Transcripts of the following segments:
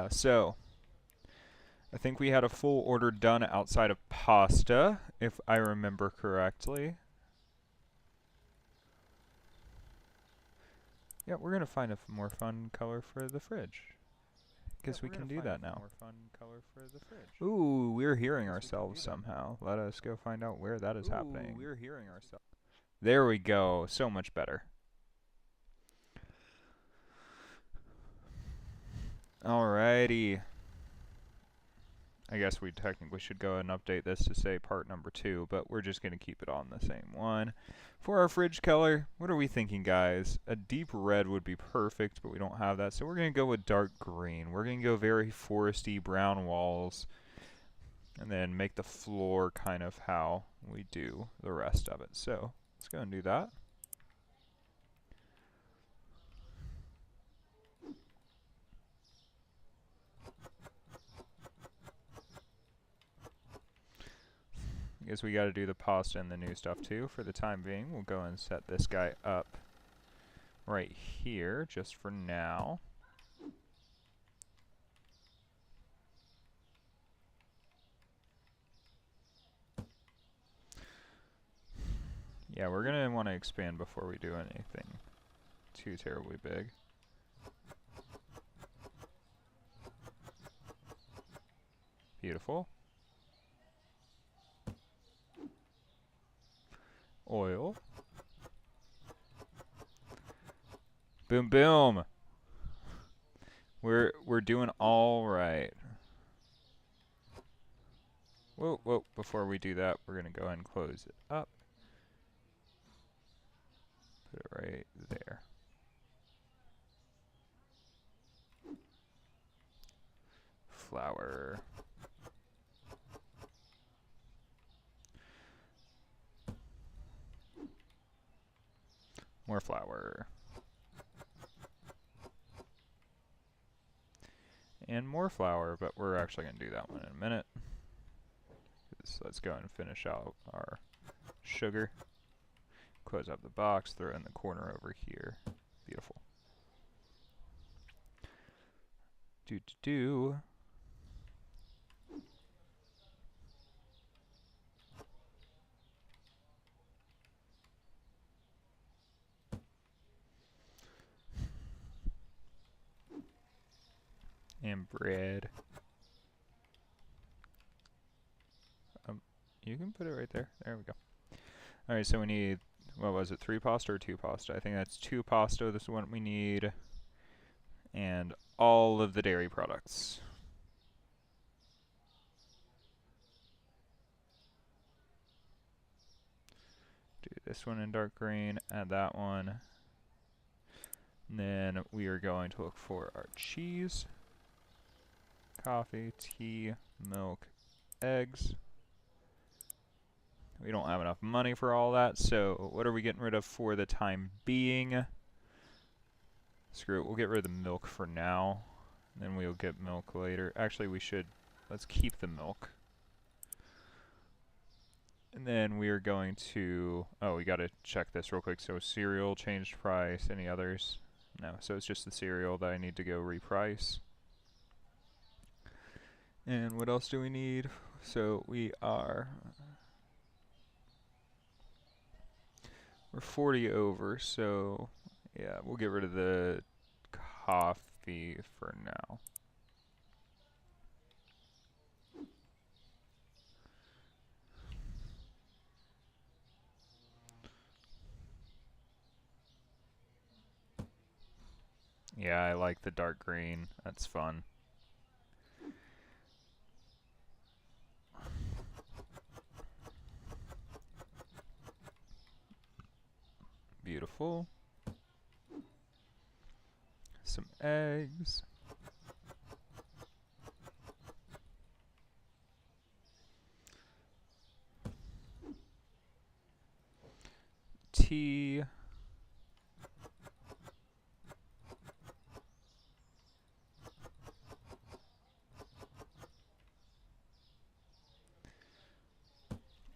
Yeah, so I think we had a full order done outside of pasta, if I remember correctly. Yeah, we're gonna find a more fun color for the fridge. Guess we can do that now. Ooh, we're hearing ourselves somehow. Let us go find out where that is happening. We're hearing ourselves. There we go. So much better. Alrighty. I guess we technically should go and update this to say part number 2, but we're just going to keep it on the same one. For our fridge color, what are we thinking, guys? A deep red would be perfect, but we don't have that, so we're going to go with dark green. We're going to go very foresty, brown walls, and then make the floor kind of how we do the rest of it. So let's go and do that. I guess we got to do the pasta and the new stuff too. For the time being, we'll go and set this guy up right here just for now. Yeah, we're going to want to expand before we do anything too terribly big. Beautiful. Oil. Boom, boom. We're doing all right. Whoa, whoa, before we do that, we're going to go ahead and close it up. Put it right there. Flour. More flour. And more flour, but we're actually going to do that one in a minute. So let's go and finish out our sugar. Close up the box, throw it in the corner over here. Beautiful. Do. And bread. You can put it right there. There we go. Alright, so we need, what was it, 3 pasta or 2 pasta? I think that's 2 pasta. This is what we need. And all of the dairy products. Do this one in dark green, add that one. And then we are going to look for our cheese, coffee, tea, milk, eggs. We don't have enough money for all that, so what are we getting rid of for the time being? Screw it, we'll get rid of the milk for now. Then we'll get milk later. Actually, let's keep the milk. And then we are going to, we gotta check this real quick. So cereal, changed price, any others? No, so it's just the cereal that I need to go reprice. And what else do we need? So we're 40 over, so yeah, we'll get rid of the coffee for now. Yeah, I like the dark green. That's fun. Beautiful. Some eggs. Tea.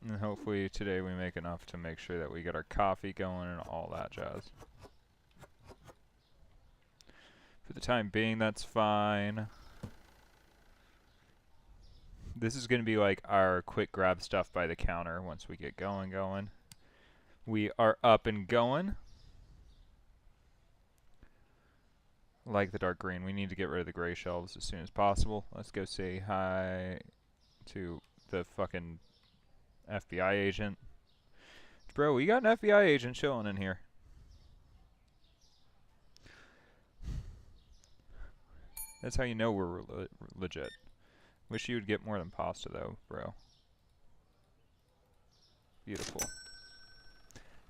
And hopefully today we make enough to make sure that we get our coffee going and all that jazz. For the time being, that's fine. This is going to be like our quick grab stuff by the counter once we get going. We are up and going. Like the dark green. We need to get rid of the gray shelves as soon as possible. Let's go say hi to the fucking FBI agent. Bro, we got an FBI agent chilling in here. That's how you know we're legit. Wish you would get more than pasta though, bro. Beautiful.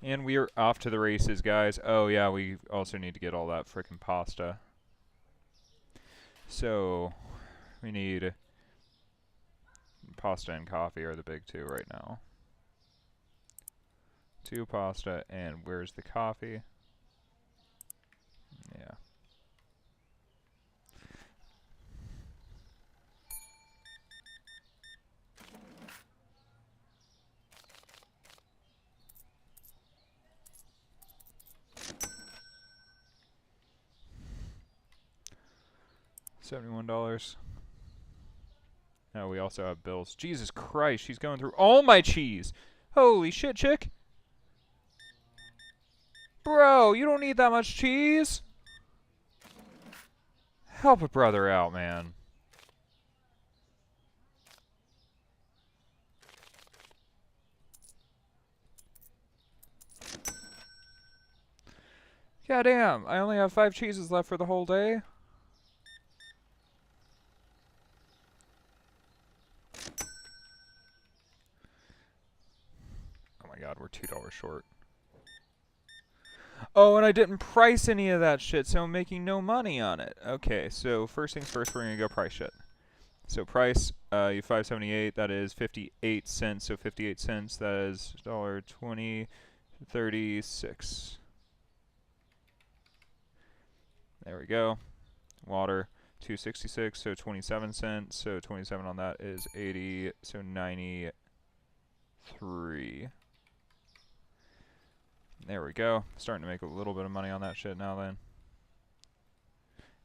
And we are off to the races, guys. Oh yeah, we also need to get all that frickin' pasta. So, we need pasta and coffee are the big two right now. 2 pasta, and where's the coffee? Yeah. $71. Oh, we also have bills. Jesus Christ, she's going through all my cheese. Holy shit, chick. Bro, you don't need that much cheese. Help a brother out, man. Goddamn, I only have 5 cheeses left for the whole day. Oh my god, we're $2 short. Oh, and I didn't price any of that shit, so I'm making no money on it. Okay, so first things first, we're gonna go price shit. So price, you 578, that is 58 cents. So 58 cents, that is $1.2036. There we go. Water, 266, so 27 cents. So 27 on that is 80, so 93. There we go. Starting to make a little bit of money on that shit now then.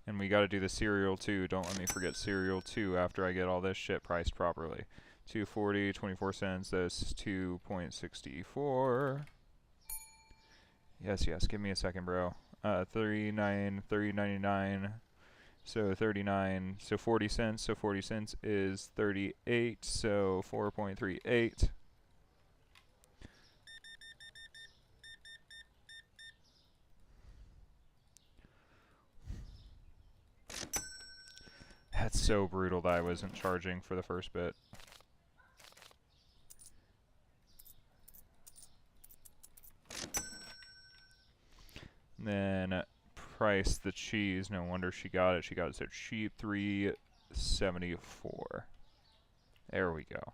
And we gotta do the cereal too. Don't let me forget cereal too after I get all this shit priced properly. 240, 24 cents, that's 2.64. Yes, give me a second, bro. 30.99. So 39, so 40 cents. So 40 cents is 38, so 4.38. That's so brutal that I wasn't charging for the first bit. Then price the cheese. No wonder she got it. She got it so cheap. $3.74. There we go.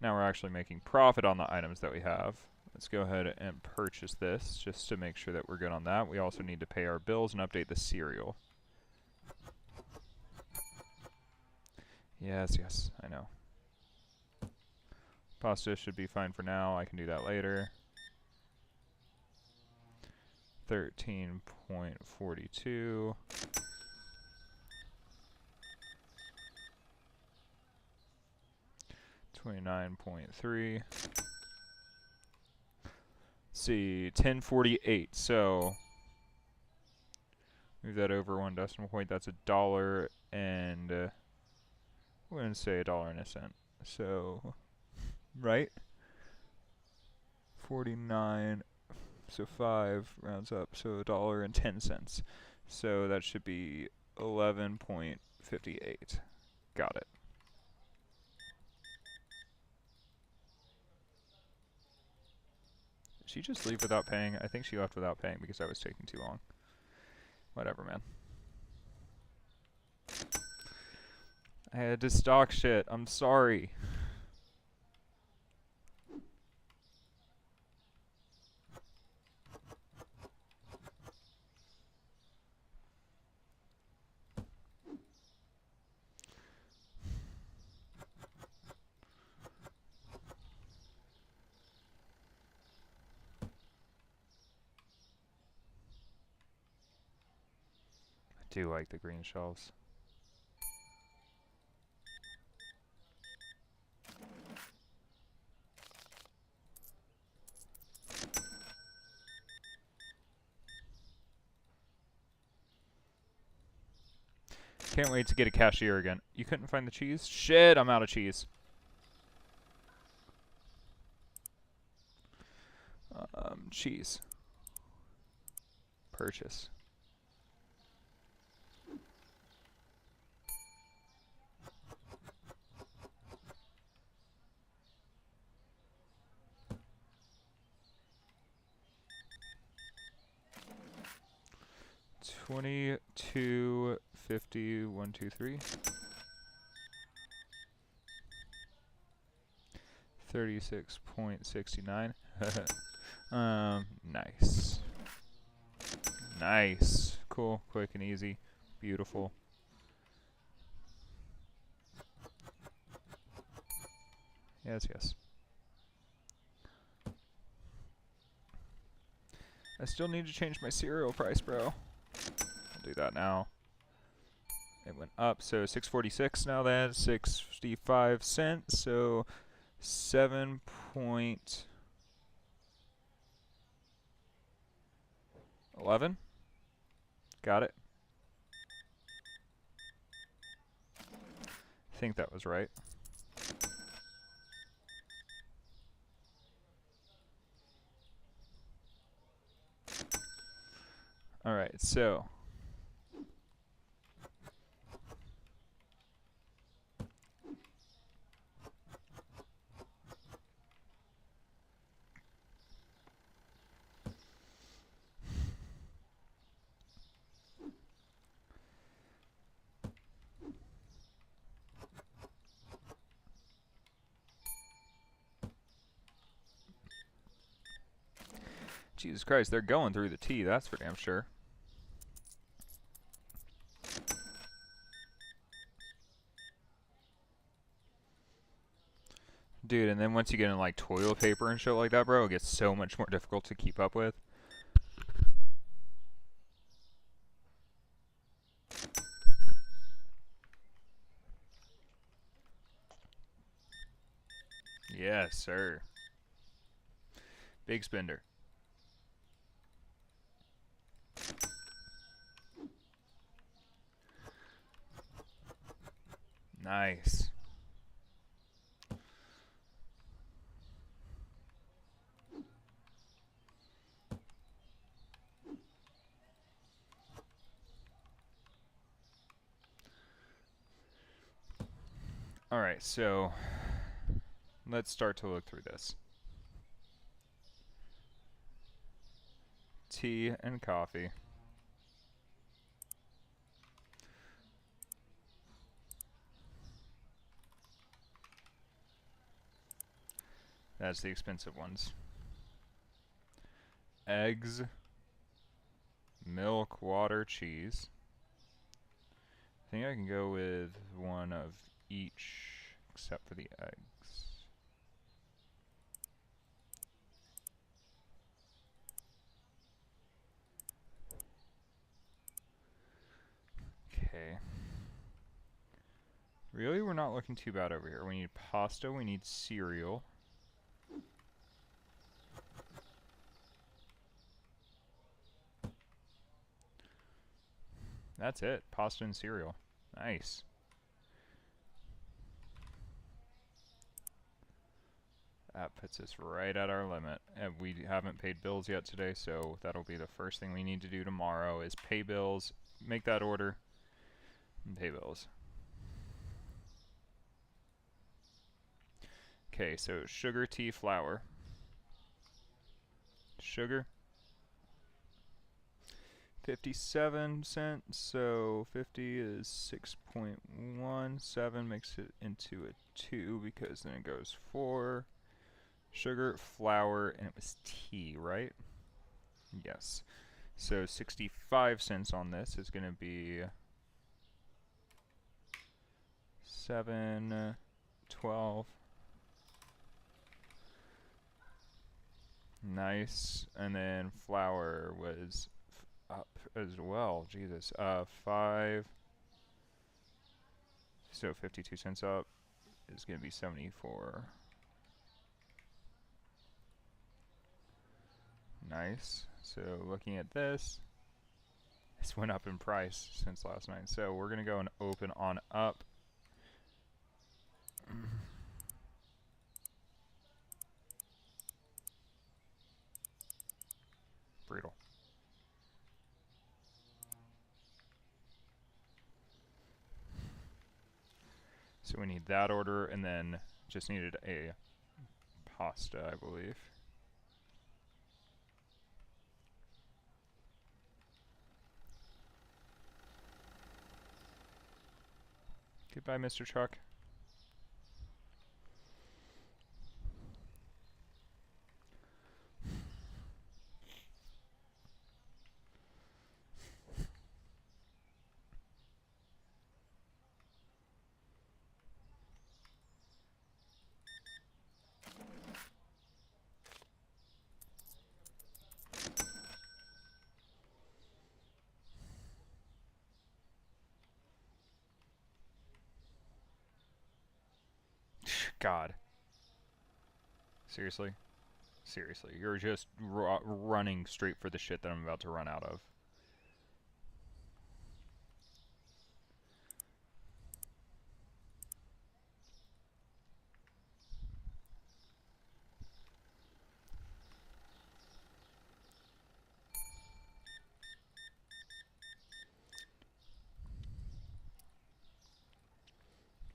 Now we're actually making profit on the items that we have. Let's go ahead and purchase this just to make sure that we're good on that. We also need to pay our bills and update the cereal. Yes, I know. Pasta should be fine for now. I can do that later. 13.42. $29.3. See, 10.48. So move that over 1 decimal point. That's $1 and we're gonna say $1.01. So right, 49. So 5 rounds up. So $1.10. So that should be 11.58. Got it. Did she just leave without paying? I think she left without paying because I was taking too long. Whatever, man. I had to stock shit. I'm sorry. I do like the green shelves. Can't wait to get a cashier again. You couldn't find the cheese? Shit, I'm out of cheese. Cheese. Purchase. $22.50 1 2 3. 36.69. Nice. Nice. Cool, quick and easy. Beautiful. Yes, yes. I still need to change my cereal price, bro. I'll do that now. It went up, so $6.46 now. That's 65 cents. So 7.11. Got it. I think that was right. All right, so Jesus Christ, they're going through the tea, that's for damn sure. Dude, and then once you get in like toilet paper and shit like that, bro, it gets so much more difficult to keep up with. Yes, sir. Big spender. Nice. Alright, so let's start to look through this. Tea and coffee. That's the expensive ones. Eggs, milk, water, cheese. I think I can go with one of each except for the eggs. Okay. Really, we're not looking too bad over here. We need pasta, we need cereal. That's it, pasta and cereal. Nice. That puts us right at our limit. And we haven't paid bills yet today, so that'll be the first thing we need to do tomorrow is pay bills, make that order, and pay bills. Okay, so sugar, tea, flour. Sugar. 57 cents, so 50 is 6.1. 7 makes it into a 2 because then it goes 4. Sugar, flour, and it was tea, right? Yes. So 65 cents on this is going to be 7, 12. Nice. And then flour was up as well. Jesus. 5. So 52 cents up is going to be 74. Nice. So looking at this, This went up in price since last night. So we're going to go and open on up. Brutal. So we need that order, and then just needed a pasta, I believe. Goodbye, Mr. Truck. God. Seriously? Seriously. You're just running straight for the shit that I'm about to run out of.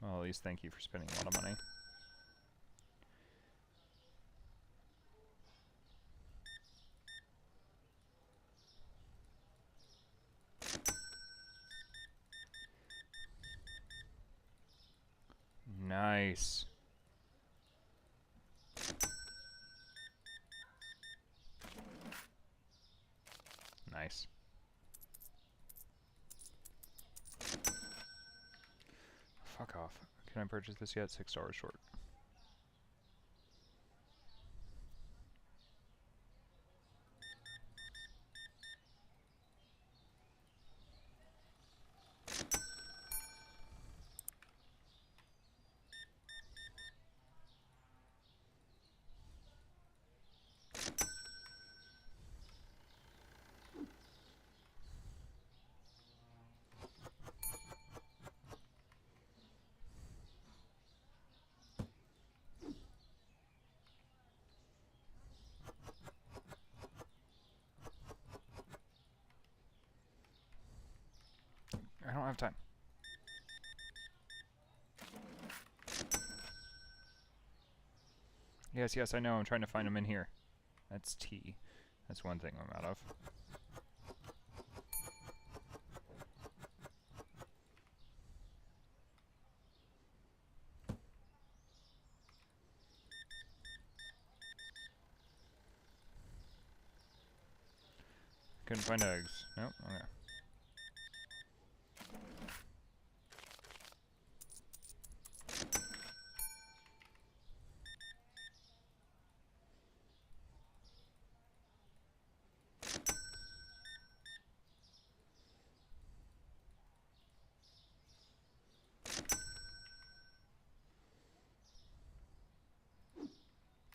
Well, at least thank you for spending a lot of money. Nice. Nice. Fuck off. Can I purchase this yet? $6 short. I don't have time. Yes, yes, I know. I'm trying to find them in here. That's T. That's one thing I'm out of. Couldn't find eggs. Nope. Okay.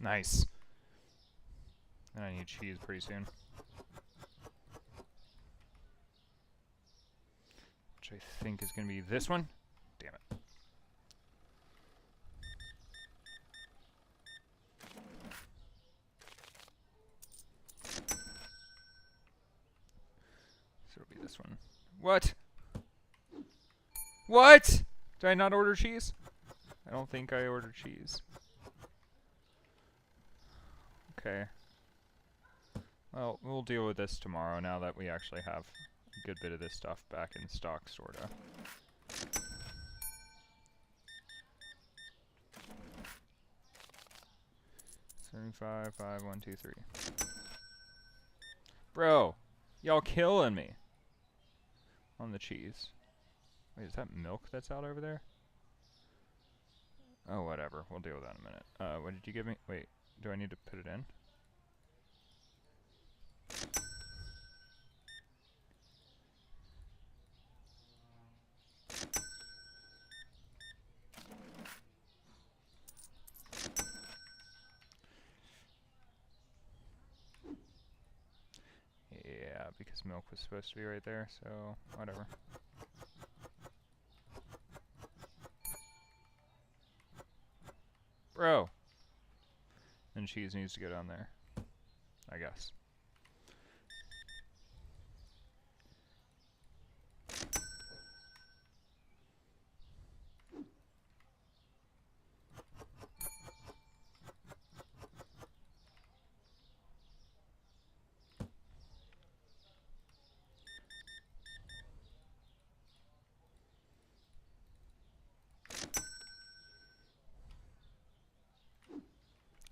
Nice. And I need cheese pretty soon. Which I think is going to be this one. Damn it. So it'll be this one. What? What? Did I not order cheese? I don't think I ordered cheese. Okay. Well, we'll deal with this tomorrow now that we actually have a good bit of this stuff back in stock, sorta. $75, 5, 1, 2, 3. Bro, y'all killing me on the cheese. Wait, is that milk that's out over there? Oh, whatever. We'll deal with that in a minute. What did you give me? Wait, do I need to put it in? Yeah, because milk was supposed to be right there, so whatever. Bro! And cheese needs to go down there, I guess.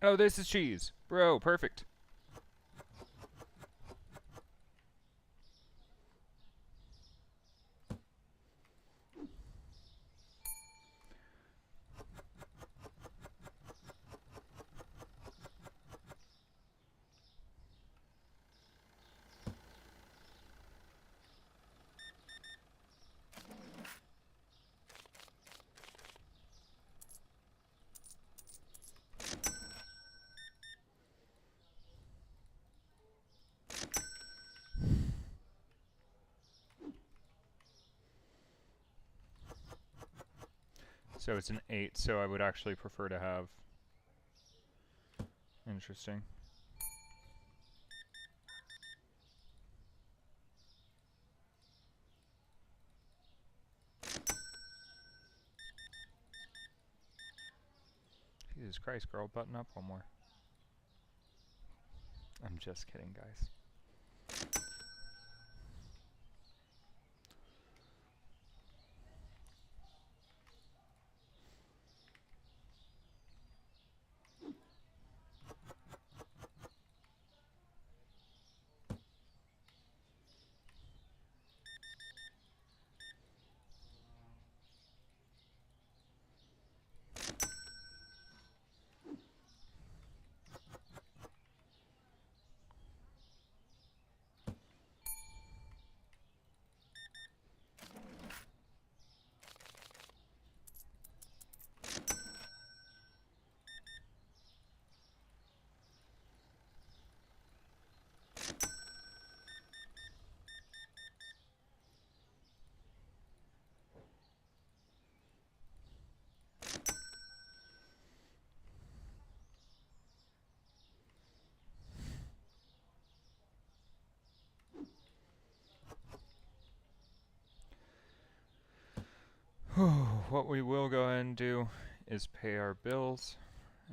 Oh, this is cheese. Bro, perfect. So it's an 8, so I would actually prefer to have... Interesting. Jesus Christ, girl, button up one more. I'm just kidding, guys. What we will go ahead and do is pay our bills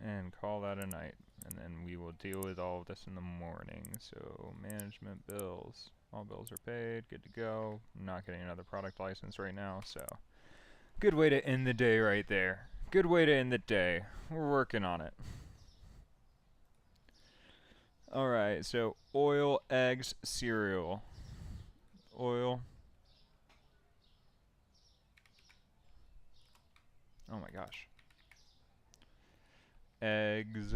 and call that a night. And then we will deal with all of this in the morning. So management bills. All bills are paid. Good to go. I'm not getting another product license right now, so good way to end the day right there. Good way to end the day. We're working on it. Alright, so oil, eggs, cereal. Oil. Oh my gosh. Eggs.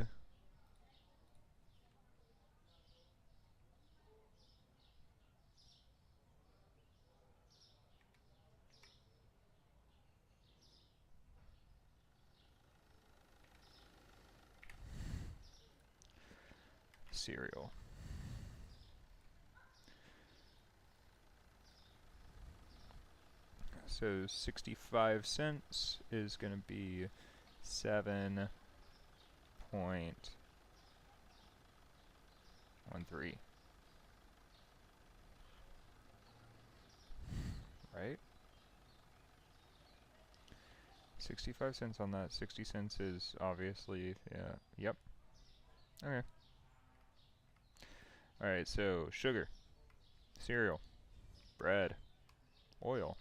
Cereal. So 65 cents is going to be 7.13. Right? 65 cents on that. 60 cents is obviously, yeah, yep. Okay. Alright, so sugar, cereal, bread, oil.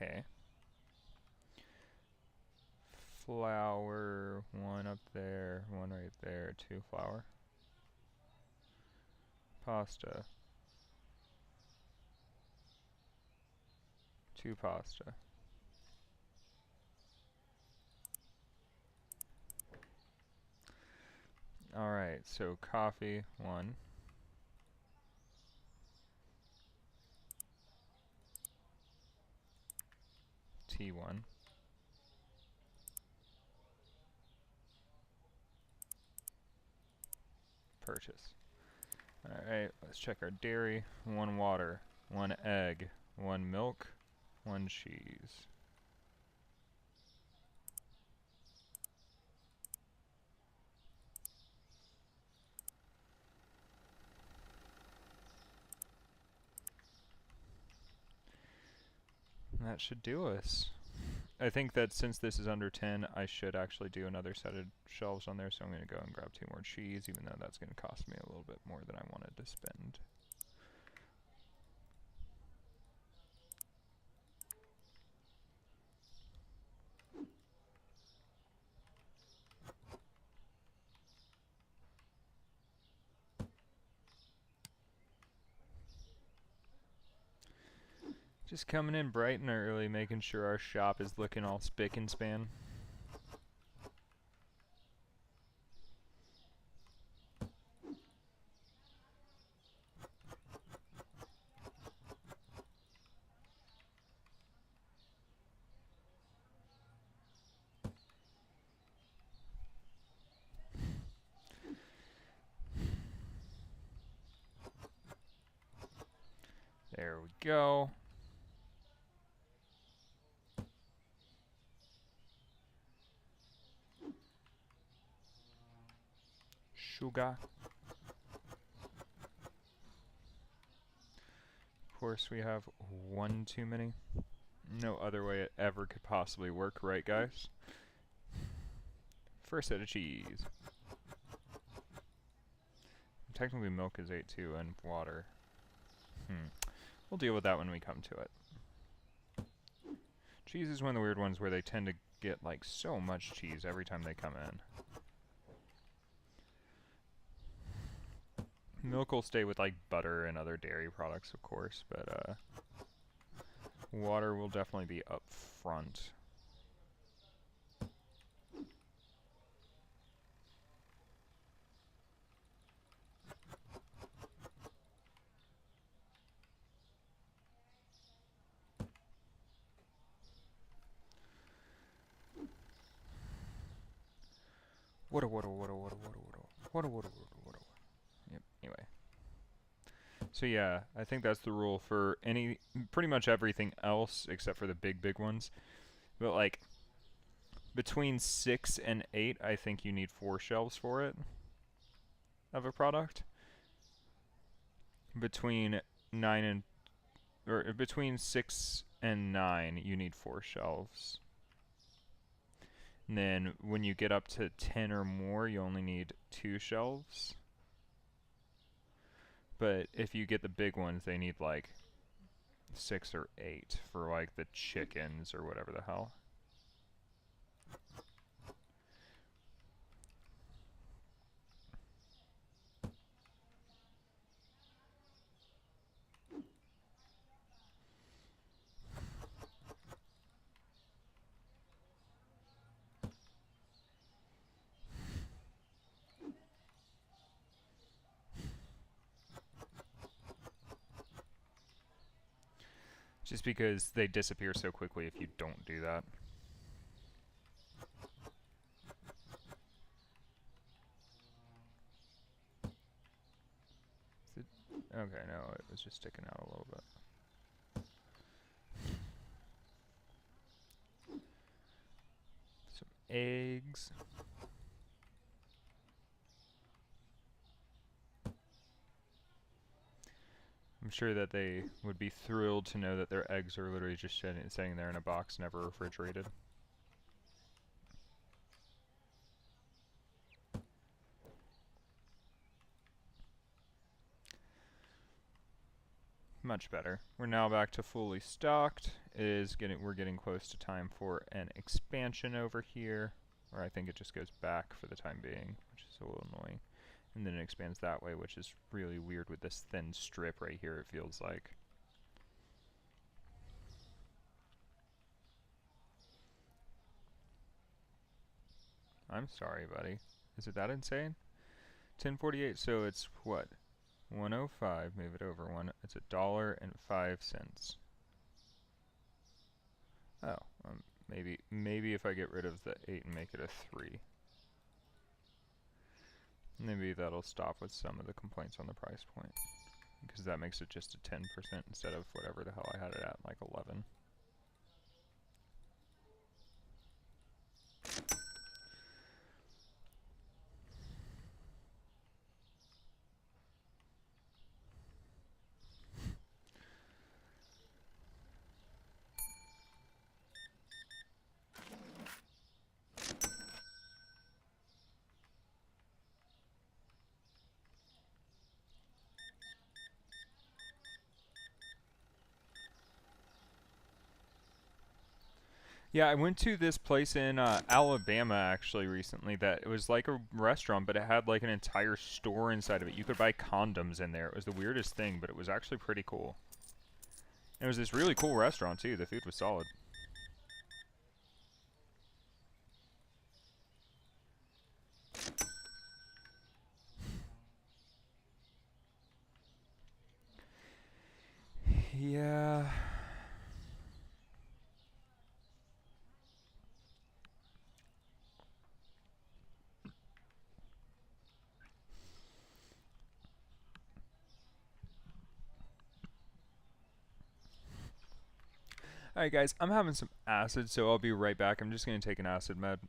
Okay. Flour, one up there, one right there, 2 flour. Pasta. 2 pasta. Alright, so coffee, 1. T1. Purchase. Alright, let's check our dairy. 1 water, 1 egg, 1 milk, 1 cheese. That should do us. I think that since this is under 10, I should actually do another set of shelves on there, so I'm going to go and grab 2 more cheese, even though that's going to cost me a little bit more than I wanted to spend. Just coming in bright and early, making sure our shop is looking all spick and span. There we go. Sugar. Of course, we have 1 too many. No other way it ever could possibly work, right, guys? First set of cheese. Technically, milk is 8 too, and water. We'll deal with that when we come to it. Cheese is one of the weird ones where they tend to get like so much cheese every time they come in. Milk will stay with like butter and other dairy products, of course, but water will definitely be up front. Yep, anyway. So yeah, I think that's the rule for pretty much everything else except for the big ones. But like, between 6 and 8, I think you need 4 shelves for it, of a product. Between 6 and 9, you need 4 shelves. And then when you get up to 10 or more, you only need 2 shelves. But if you get the big ones, they need like 6 or 8 for like the chickens or whatever the hell. Just because they disappear so quickly if you don't do that. Okay, no, it was just sticking out a little bit. Some eggs. I'm sure that they would be thrilled to know that their eggs are literally just sitting there in a box, never refrigerated. Much better. We're now back to fully stocked. We're getting close to time for an expansion over here, or I think it just goes back for the time being, which is a little annoying. And then it expands that way, which is really weird with this thin strip right here, it feels like. I'm sorry, buddy. Is it that insane? 1048, so it's what? 105, move it over one. It's $1.05. Oh, Maybe if I get rid of the 8 and make it a 3. Maybe that'll stop with some of the complaints on the price point. Because that makes it just a 10% instead of whatever the hell I had it at, like 11. Yeah, I went to this place in Alabama actually recently that it was like a restaurant, but it had like an entire store inside of it. You could buy condoms in there. It was the weirdest thing, but it was actually pretty cool. And it was this really cool restaurant too. The food was solid. Yeah. Alright guys, I'm having some acid, so I'll be right back. I'm just going to take an acid med.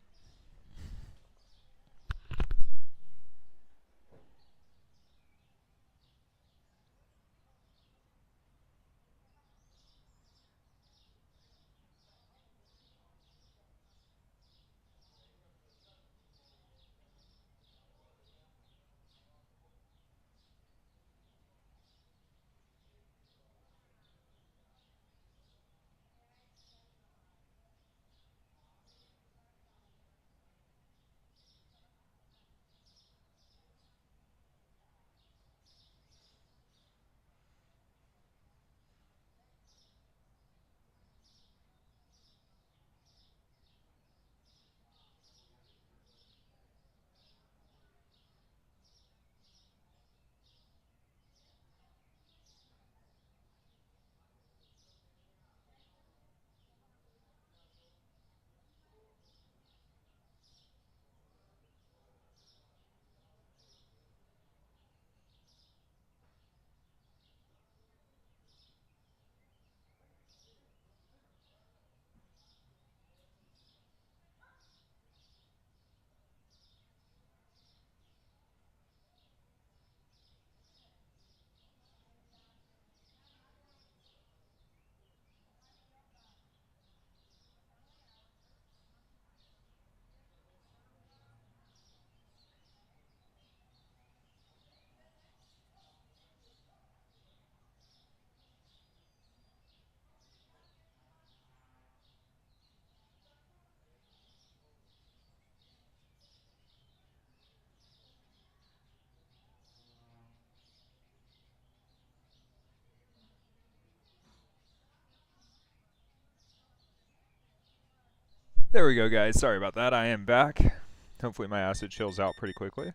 There we go, guys. Sorry about that. I am back. Hopefully my acid chills out pretty quickly.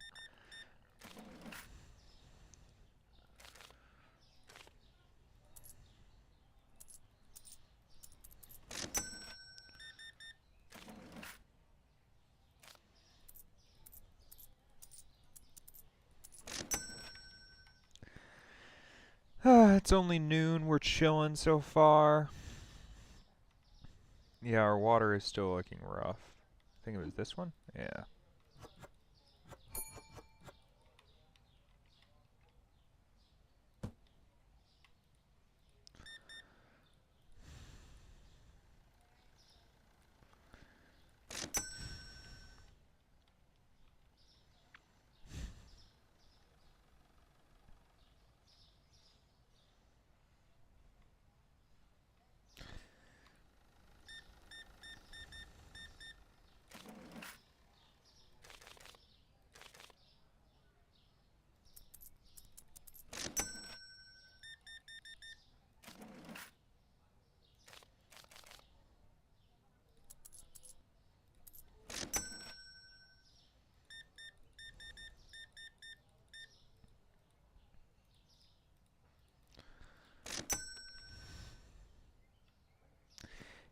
It's only noon. We're chilling so far. Yeah, our water is still looking rough. I think it was this one? Yeah.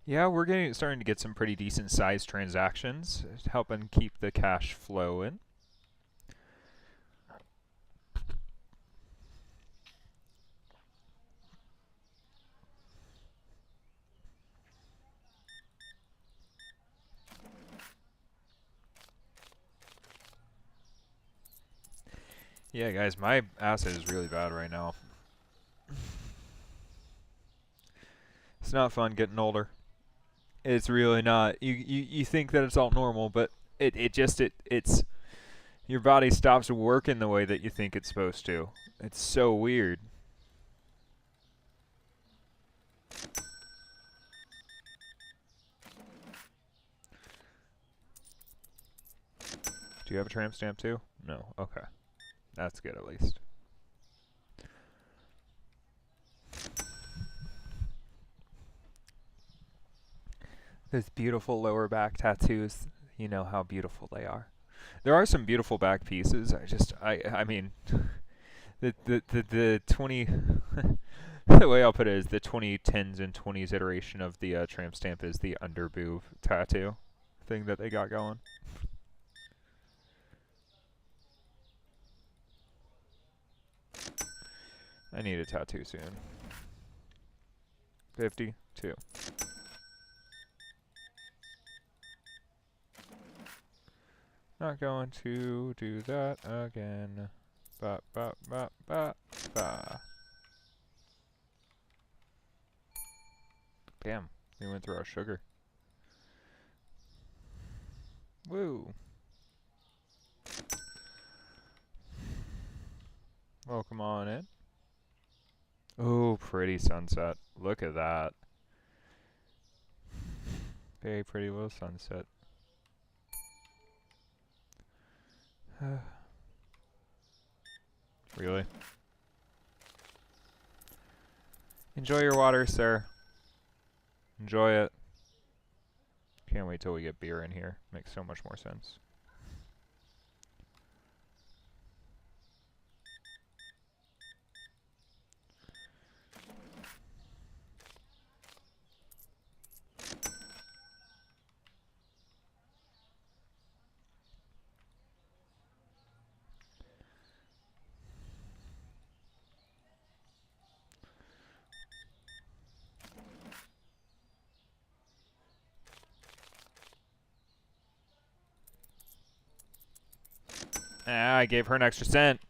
Yeah, we're starting to get some pretty decent sized transactions, helping keep the cash flowing. Yeah, guys, my asset is really bad right now. It's not fun getting older. It's really not. You think that it's all normal, but it's your body stops working the way that you think it's supposed to. It's so weird. Do you have a tramp stamp too? No. Okay. That's good at least. Those beautiful lower back tattoos, you know how beautiful they are. There are some beautiful back pieces. I mean, the 20 the way I'll put it is the 2010s and 20s iteration of the tramp stamp is the underboob tattoo thing that they got going. I need a tattoo soon. 52. Not going to do that again. Ba ba ba ba ba. Damn, we went through our sugar. Woo. Welcome on in. Oh, pretty sunset. Look at that. Very pretty little sunset. Really? Enjoy your water, sir. Enjoy it. Can't wait till we get beer in here. Makes so much more sense. Ah, I gave her an extra cent.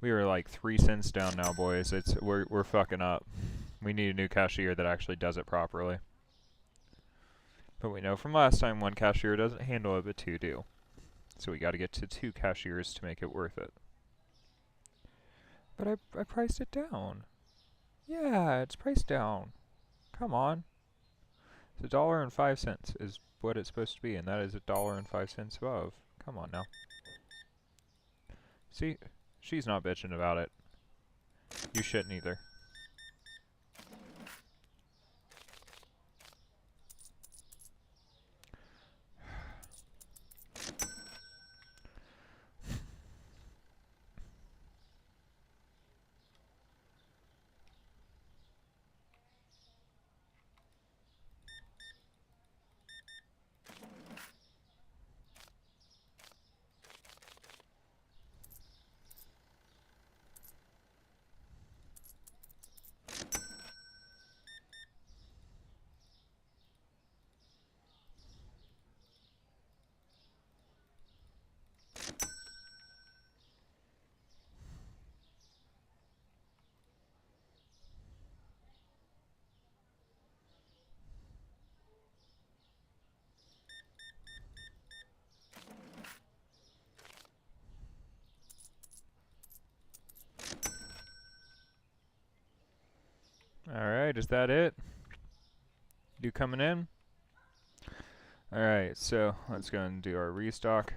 We are like 3 cents down now, boys. We're fucking up. We need a new cashier that actually does it properly. But we know from last time one cashier doesn't handle it, but 2 do. So we got to get to 2 cashiers to make it worth it. But I priced it down. Yeah, it's priced down. Come on. It's $1.05 is what it's supposed to be, and that is $1.05 above. Come on now. See, she's not bitching about it. You shouldn't either. Alright, is that it? You coming in? Alright, so let's go and do our restock.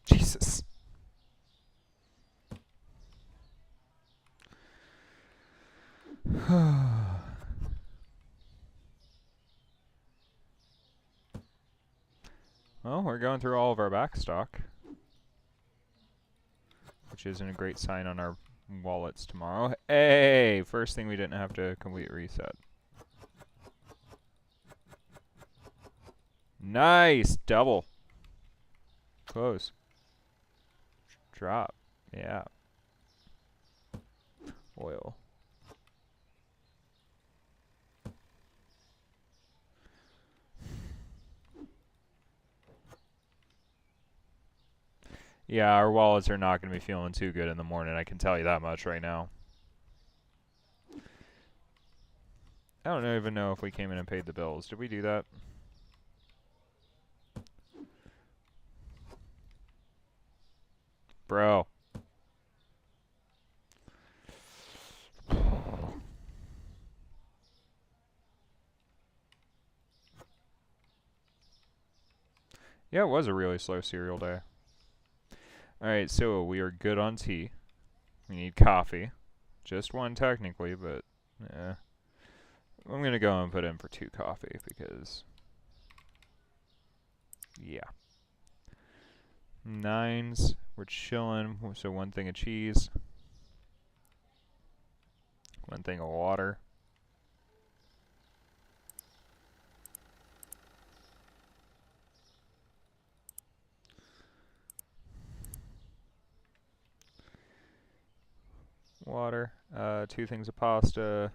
Jesus. Well, we're going through all of our back stock, which isn't a great sign on our wallets tomorrow. Hey! First thing we didn't have to complete reset. Nice! Double. Close. Drop. Yeah. Oil. Yeah, our wallets are not going to be feeling too good in the morning. I can tell you that much right now. I don't even know if we came in and paid the bills. Did we do that? Bro. Yeah, it was a really slow cereal day. Alright, so we are good on tea. We need coffee. Just one technically, but yeah. I'm going to go and put in for 2 coffee because, yeah. 9s, we're chilling. So 1 thing of cheese. 1 thing of water. Water. 2 things of pasta.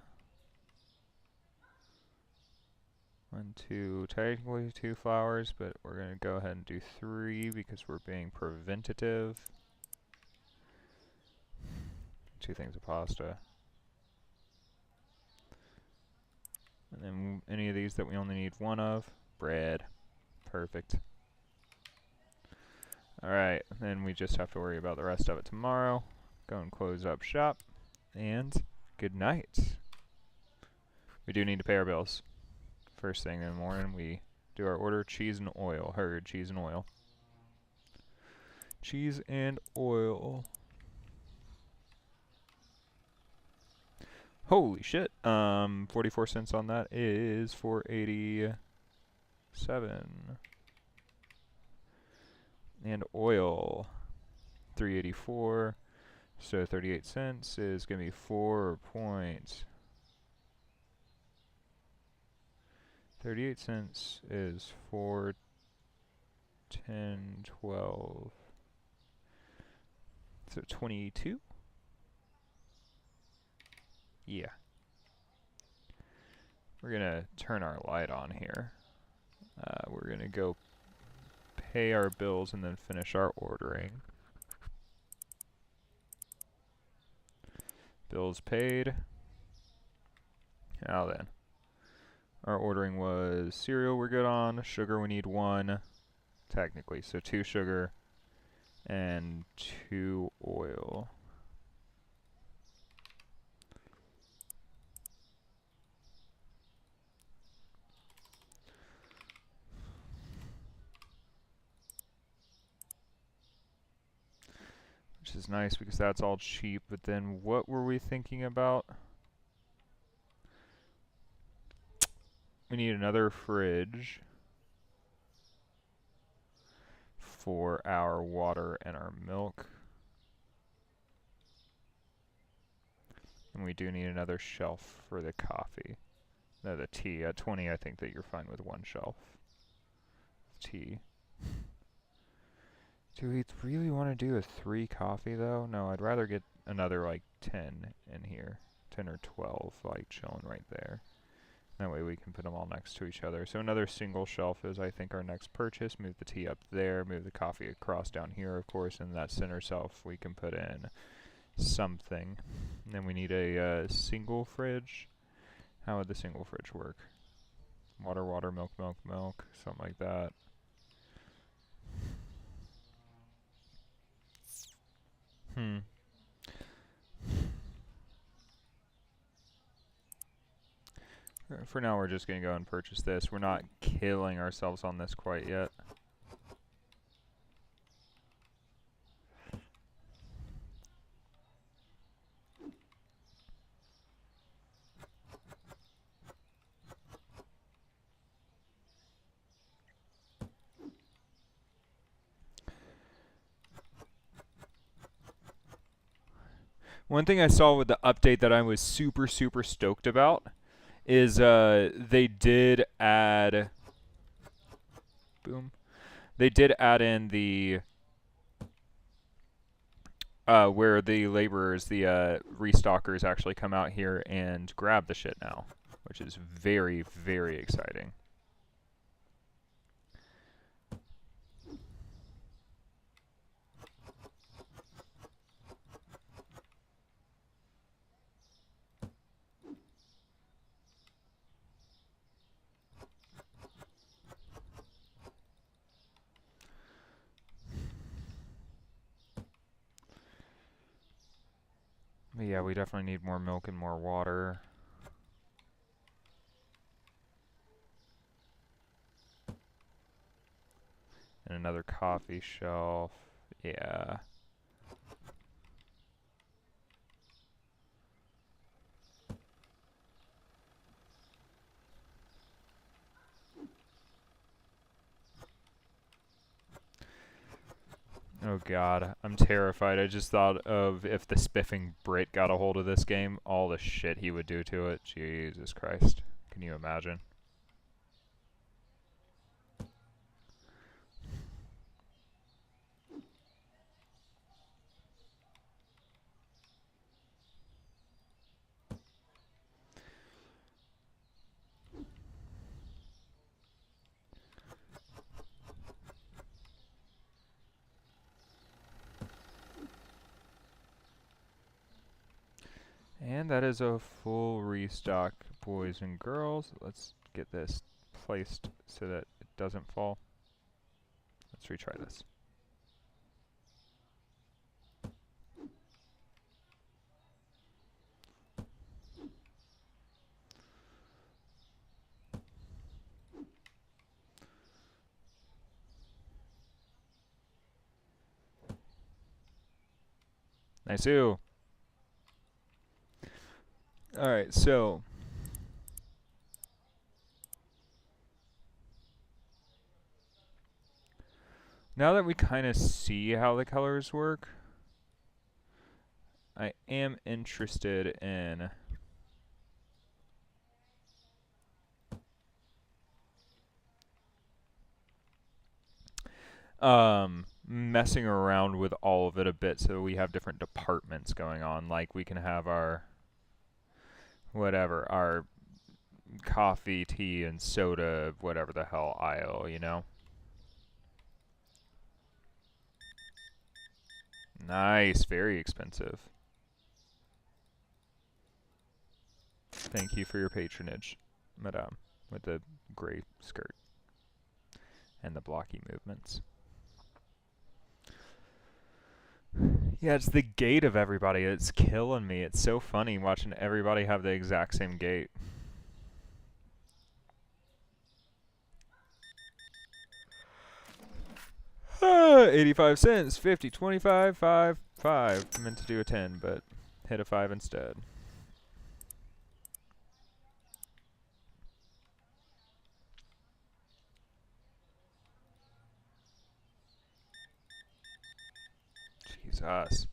1, 2, technically 2 flowers, but we're going to go ahead and do 3 because we're being preventative. 2 things of pasta. And then any of these that we only need 1 of. Bread. Perfect. Alright, then we just have to worry about the rest of it tomorrow. Go and close up shop. And good night. We do need to pay our bills. First thing in the morning, we do our order. Cheese and oil. Heard, cheese and oil. Cheese and oil. Holy shit. 44 cents on that is 4.87. And oil, 3.84. So 38 cents is going to be 38 cents is 4, 10, 12. So 22? Yeah. We're going to turn our light on here. We're going to go pay our bills and then finish our ordering. Bills paid. Now then. Our ordering was cereal we're good on. Sugar we need 1. Technically. So 2 sugar and 2 oil. Which is nice because that's all cheap. But then what were we thinking about? We need another fridge for our water and our milk. And we do need another shelf for the coffee. No, the tea. At 20, I think that you're fine with 1 shelf. Tea. Do we really want to do a 3 coffee, though? No, I'd rather get another, like, 10 in here. 10 or 12, like, chilling right there. That way we can put them all next to each other. So another single shelf is, I think, our next purchase. Move the tea up there, move the coffee across down here, of course, and that center shelf we can put in something. And then we need a single fridge. How would the single fridge work? Water, water, milk, milk, milk, something like that. For now, we're just going to go and purchase this. We're not killing ourselves on this quite yet. One thing I saw with the update that I was super stoked about is they did add boom. They did add in the where the laborers, the restockers actually come out here and grab the shit now, which is very exciting. But yeah, we definitely need more milk and more water. And another coffee shelf. Yeah. Oh god, I'm terrified. I just thought of if the spiffing Brit got a hold of this game, all the shit he would do to it. Jesus Christ. Can you imagine? And that is a full restock, boys and girls. Let's get this placed so that it doesn't fall. Let's retry this. Nice-oo. Alright, so now that we kind of see how the colors work, I am interested in messing around with all of it a bit so we have different departments going on. Like we can have our whatever, our coffee, tea, and soda, whatever the hell aisle, you know? Nice, very expensive. Thank you for your patronage, madame, with the gray skirt and the blocky movements. Yeah, it's the gait of everybody. It's killing me. It's so funny watching everybody have the exact same gait. Ah, 85 cents, 50, 25, 5, 5. I meant to do a 10, but hit a 5 instead. Jesus.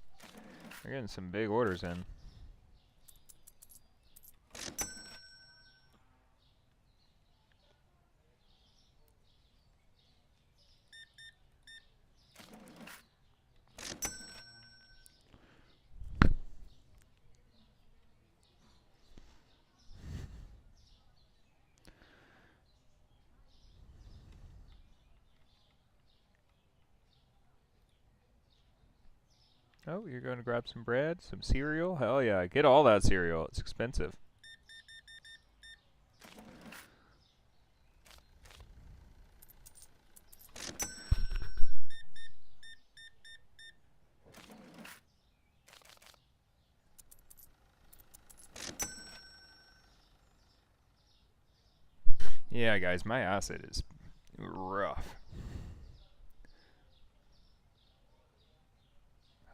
We're getting some big orders in. Oh, you're going to grab some bread, some cereal? Hell yeah, get all that cereal. It's expensive. Yeah, guys, my acid is rough.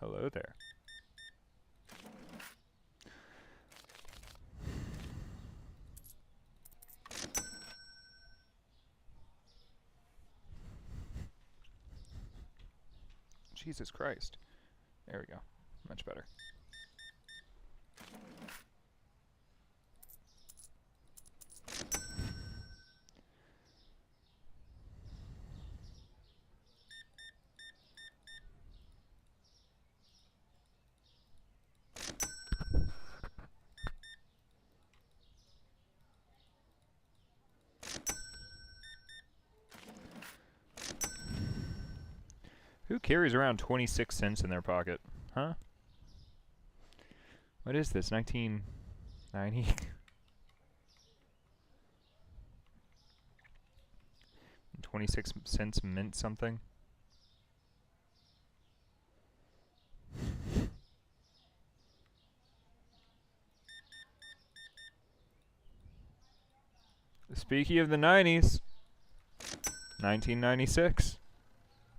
Hello there. Jesus Christ. There we go. Much better. carries around 26 cents in their pocket? Huh? What is this, 1990? 26 cents meant something? Speaking of the 90s, 1996.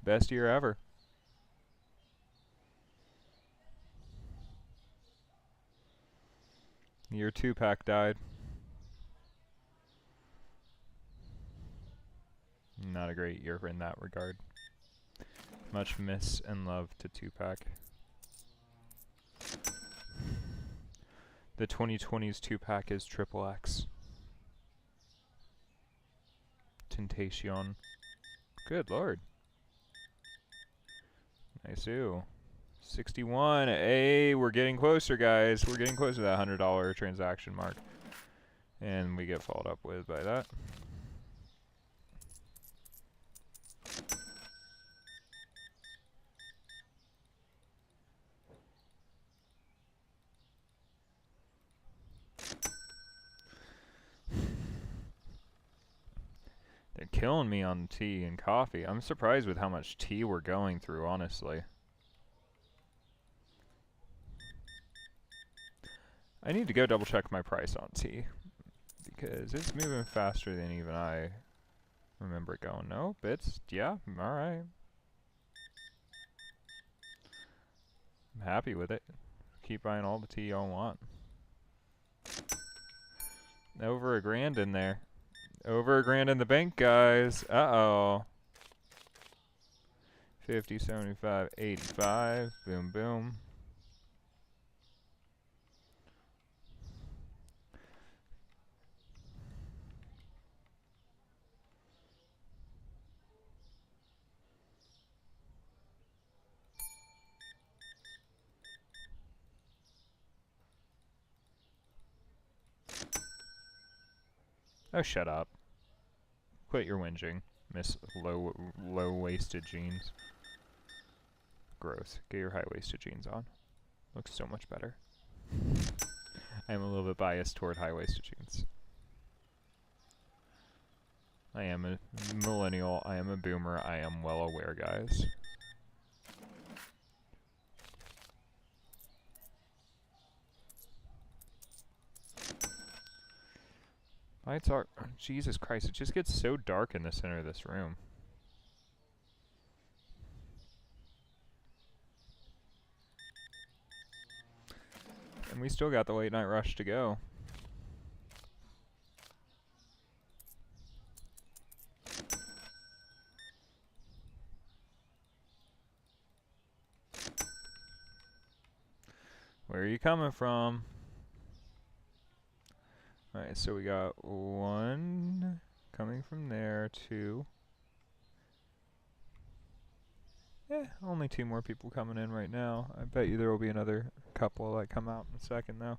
Best year ever. Year 2-pack died. Not a great year in that regard. Much miss and love to 2-pack. The 2020s 2-pack is XXX. Temptation. Good lord. Nice-oo. 61. Hey, we're getting closer, guys. We're getting closer to that $100 transaction mark. And we get followed up with by that. They're killing me on tea and coffee. I'm surprised with how much tea we're going through, honestly. I need to go double check my price on tea, because it's moving faster than even I remember it going. Nope, it's, yeah, alright. I'm happy with it. Keep buying all the tea y'all want. Over $1,000 in there. Over $1,000 in the bank, guys. Uh-oh. 50, 75, 85. Boom, boom. Oh, shut up. Quit your whinging, Miss low-waisted jeans. Gross. Get your high-waisted jeans on. Looks so much better. I'm a little bit biased toward high-waisted jeans. I am a millennial. I am a boomer. I am well aware, guys. Lights are... Jesus Christ, it just gets so dark in the center of this room. And we still got the late night rush to go. Where are you coming from? Alright, so we got 1 coming from there, 2. Only 2 more people coming in right now. I bet you there will be another couple that come out in a second, though.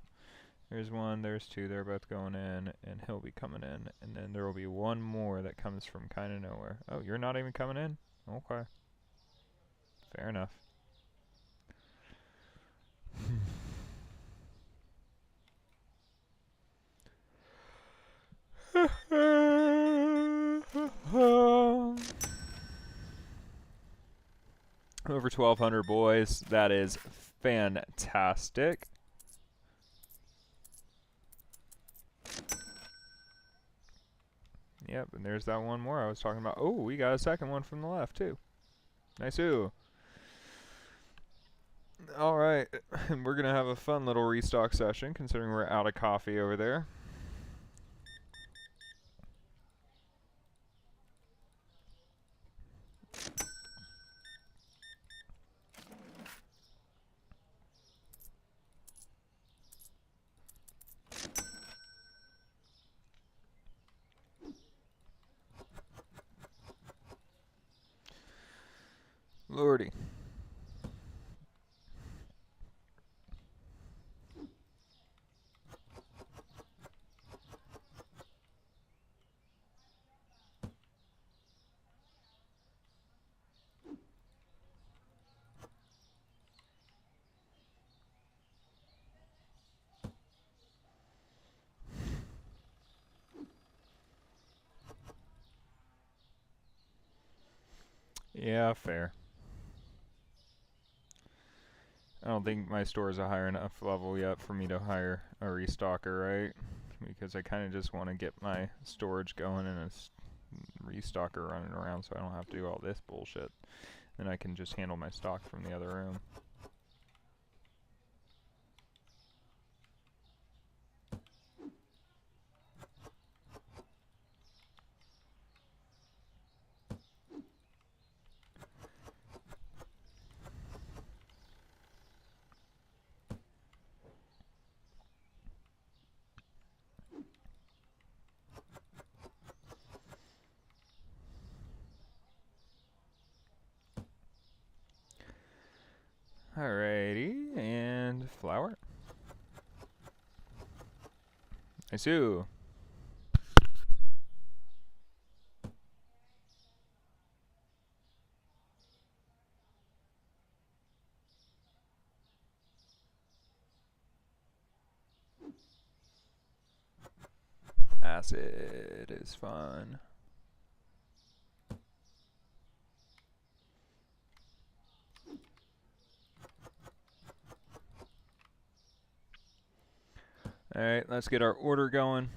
There's 1, there's 2, they're both going in, and he'll be coming in. And then there will be 1 more that comes from kind of nowhere. Oh, you're not even coming in? Okay. Fair enough. Over 1,200 boys. That is fantastic. Yep, and there's that 1 more I was talking about. Oh, we got a second one from the left, too. Nice-oo. Alright, and we're going to have a fun little restock session, considering we're out of coffee over there. Lordy. Yeah, fair. I don't think my store is a high enough level yet for me to hire a restocker, right? Because I kind of just want to get my storage going and a restocker running around so I don't have to do all this bullshit. Then I can just handle my stock from the other room. Alrighty, and flour. I see. Acid is fun. Alright, let's get our order going.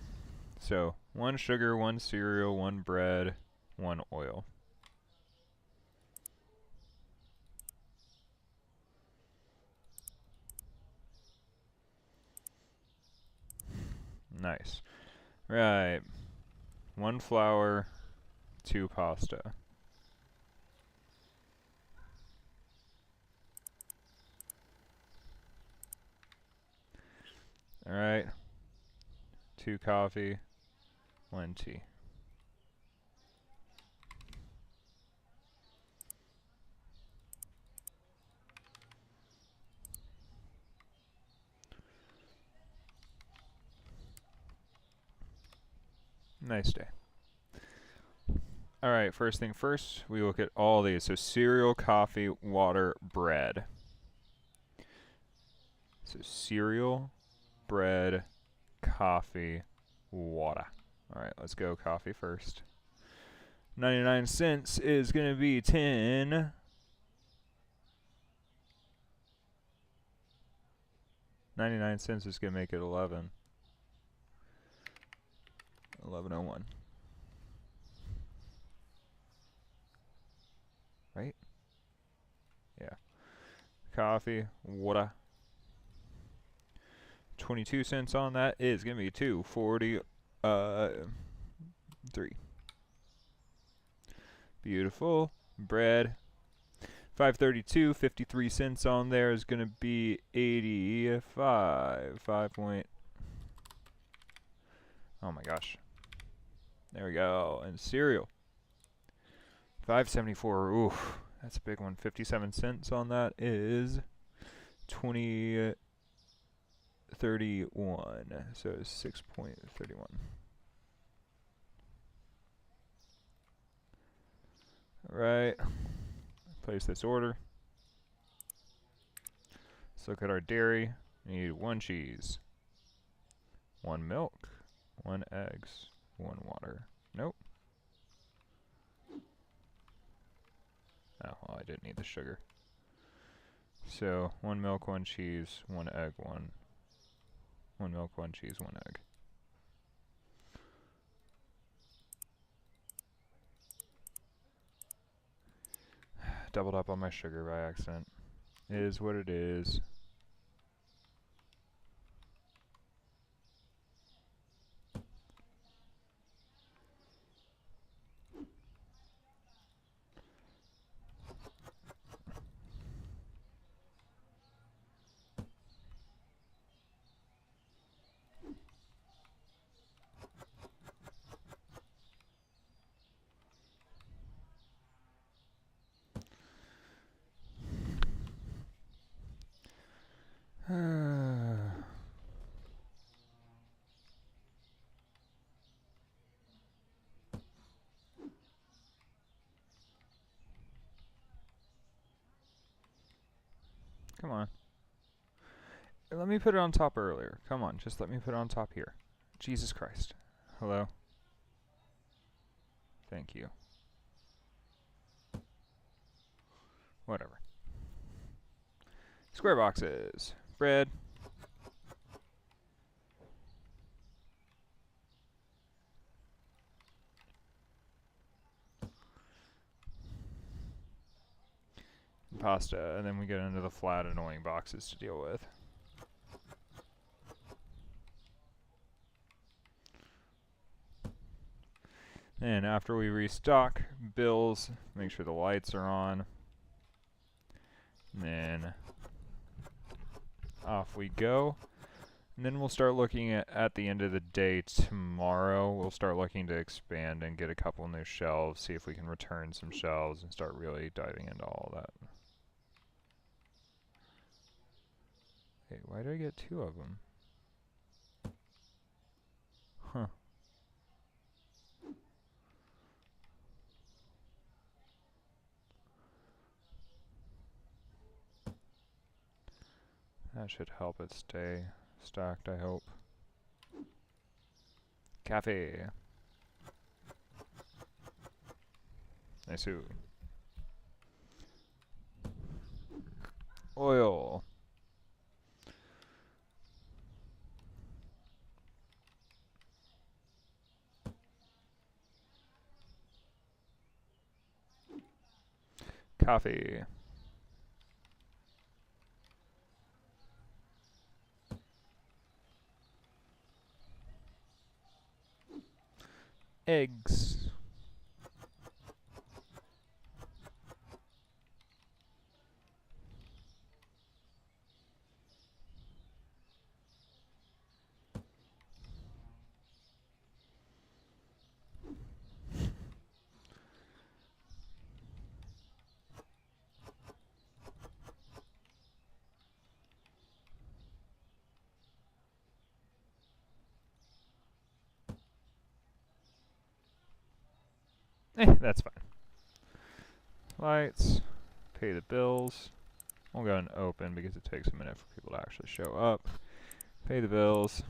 So, 1 sugar, 1 cereal, 1 bread, 1 oil. Nice. Right. 1 flour, 2 pasta. Alright. 2 coffee, 1 tea. Nice day. Alright, first thing first, we look at all these. So cereal, coffee, water, bread. So cereal, bread, coffee, water. Alright, let's go coffee first. 99 cents is going to be 10. 99 cents is going to make it 11. 11.01. Right? Yeah. Coffee, water. 22 cents on that is going to be 2.43. Beautiful. Bread. 5.32, 53 cents on there is going to be 85. 5 point. Oh my gosh. There we go. And cereal. 5.74. Oof. That's a big one. 57 cents on that is 20.31. So 6.31. Right. Place this order. Let's look at our dairy. We need 1 cheese, 1 milk, 1 eggs, 1 water. Nope. Oh, well, I didn't need the sugar. So 1 milk, 1 cheese, 1 egg, 1 milk, 1 cheese, 1 egg. Doubled up on my sugar by accident. It is what it is. Come on. Let me put it on top earlier. Come on, just let me put it on top here. Jesus Christ. Hello? Thank you. Whatever. Square boxes. Bread. Pasta, and then we get into the flat, annoying boxes to deal with. And after we restock, bills, make sure the lights are on. And then off we go. And then we'll start looking at the end of the day tomorrow. We'll start looking to expand and get a couple new shelves, see if we can return some shelves and start really diving into all that. Wait, why did I get 2 of them? Huh. That should help it stay stacked, I hope. Cafe. Nice. Oil. Coffee. Eggs. That's fine. Lights. Pay the bills. We'll go and open because it takes a minute for people to actually show up. Pay the bills.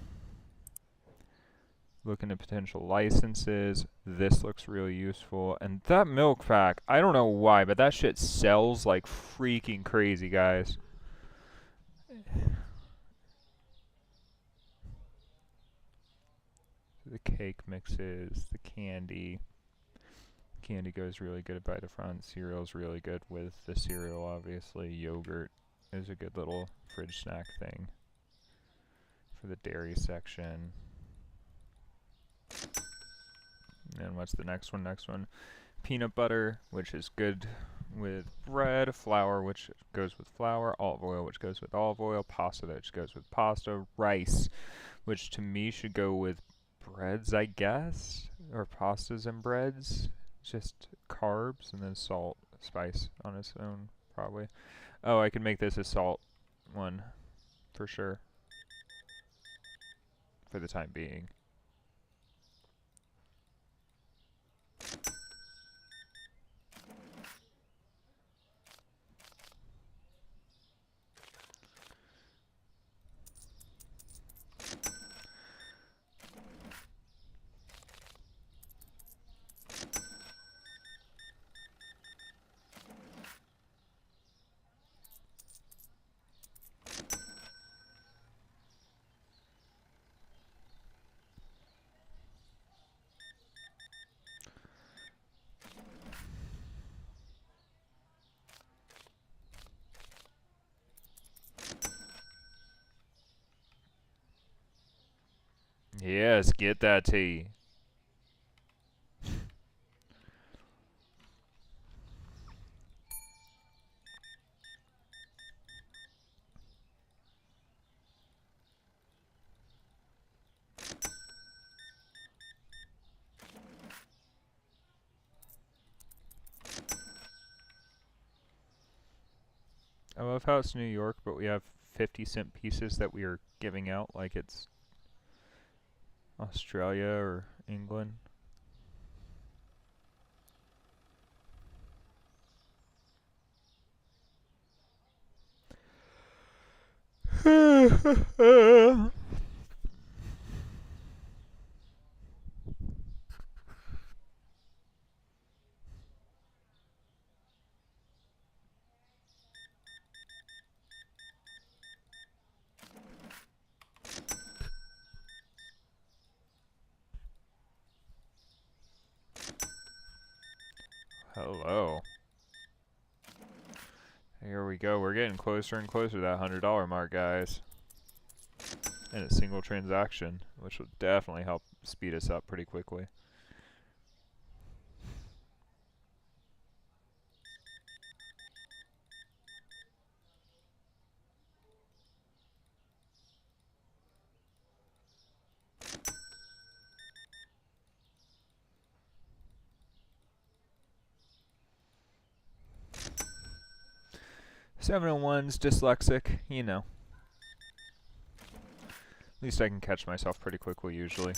Looking at potential licenses. This looks really useful. And that milk pack, I don't know why, but that shit sells like freaking crazy, guys. The cake mixes, the candy. Candy goes really good by the front. Cereal's really good with the cereal, obviously. Yogurt is a good little fridge snack thing for the dairy section. And what's the next one? Next one, peanut butter, which is good with bread. Flour, which goes with flour. Olive oil, which goes with olive oil. Pasta, which goes with pasta. Rice, which to me should go with breads, I guess, or pastas and breads. Just carbs, and then salt, spice on its own, probably. Oh, I could make this a salt one, for sure, for the time being. Yes, get that tea. I love how it's New York, but we have 50-cent pieces that we are giving out like it's Australia or England. Hello. Here we go. We're getting closer and closer to that $100 mark, guys. In a single transaction, which will definitely help speed us up pretty quickly. $701's dyslexic, you know. At least I can catch myself pretty quickly usually.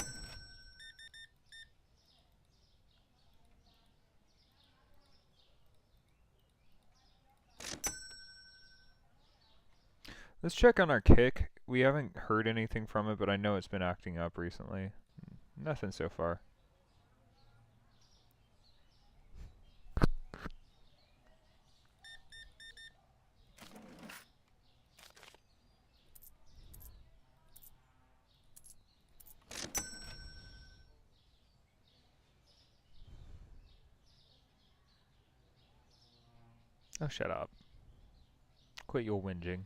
Let's check on our kick. We haven't heard anything from it, but I know it's been acting up recently. Nothing so far. Oh, shut up. Quit your whinging.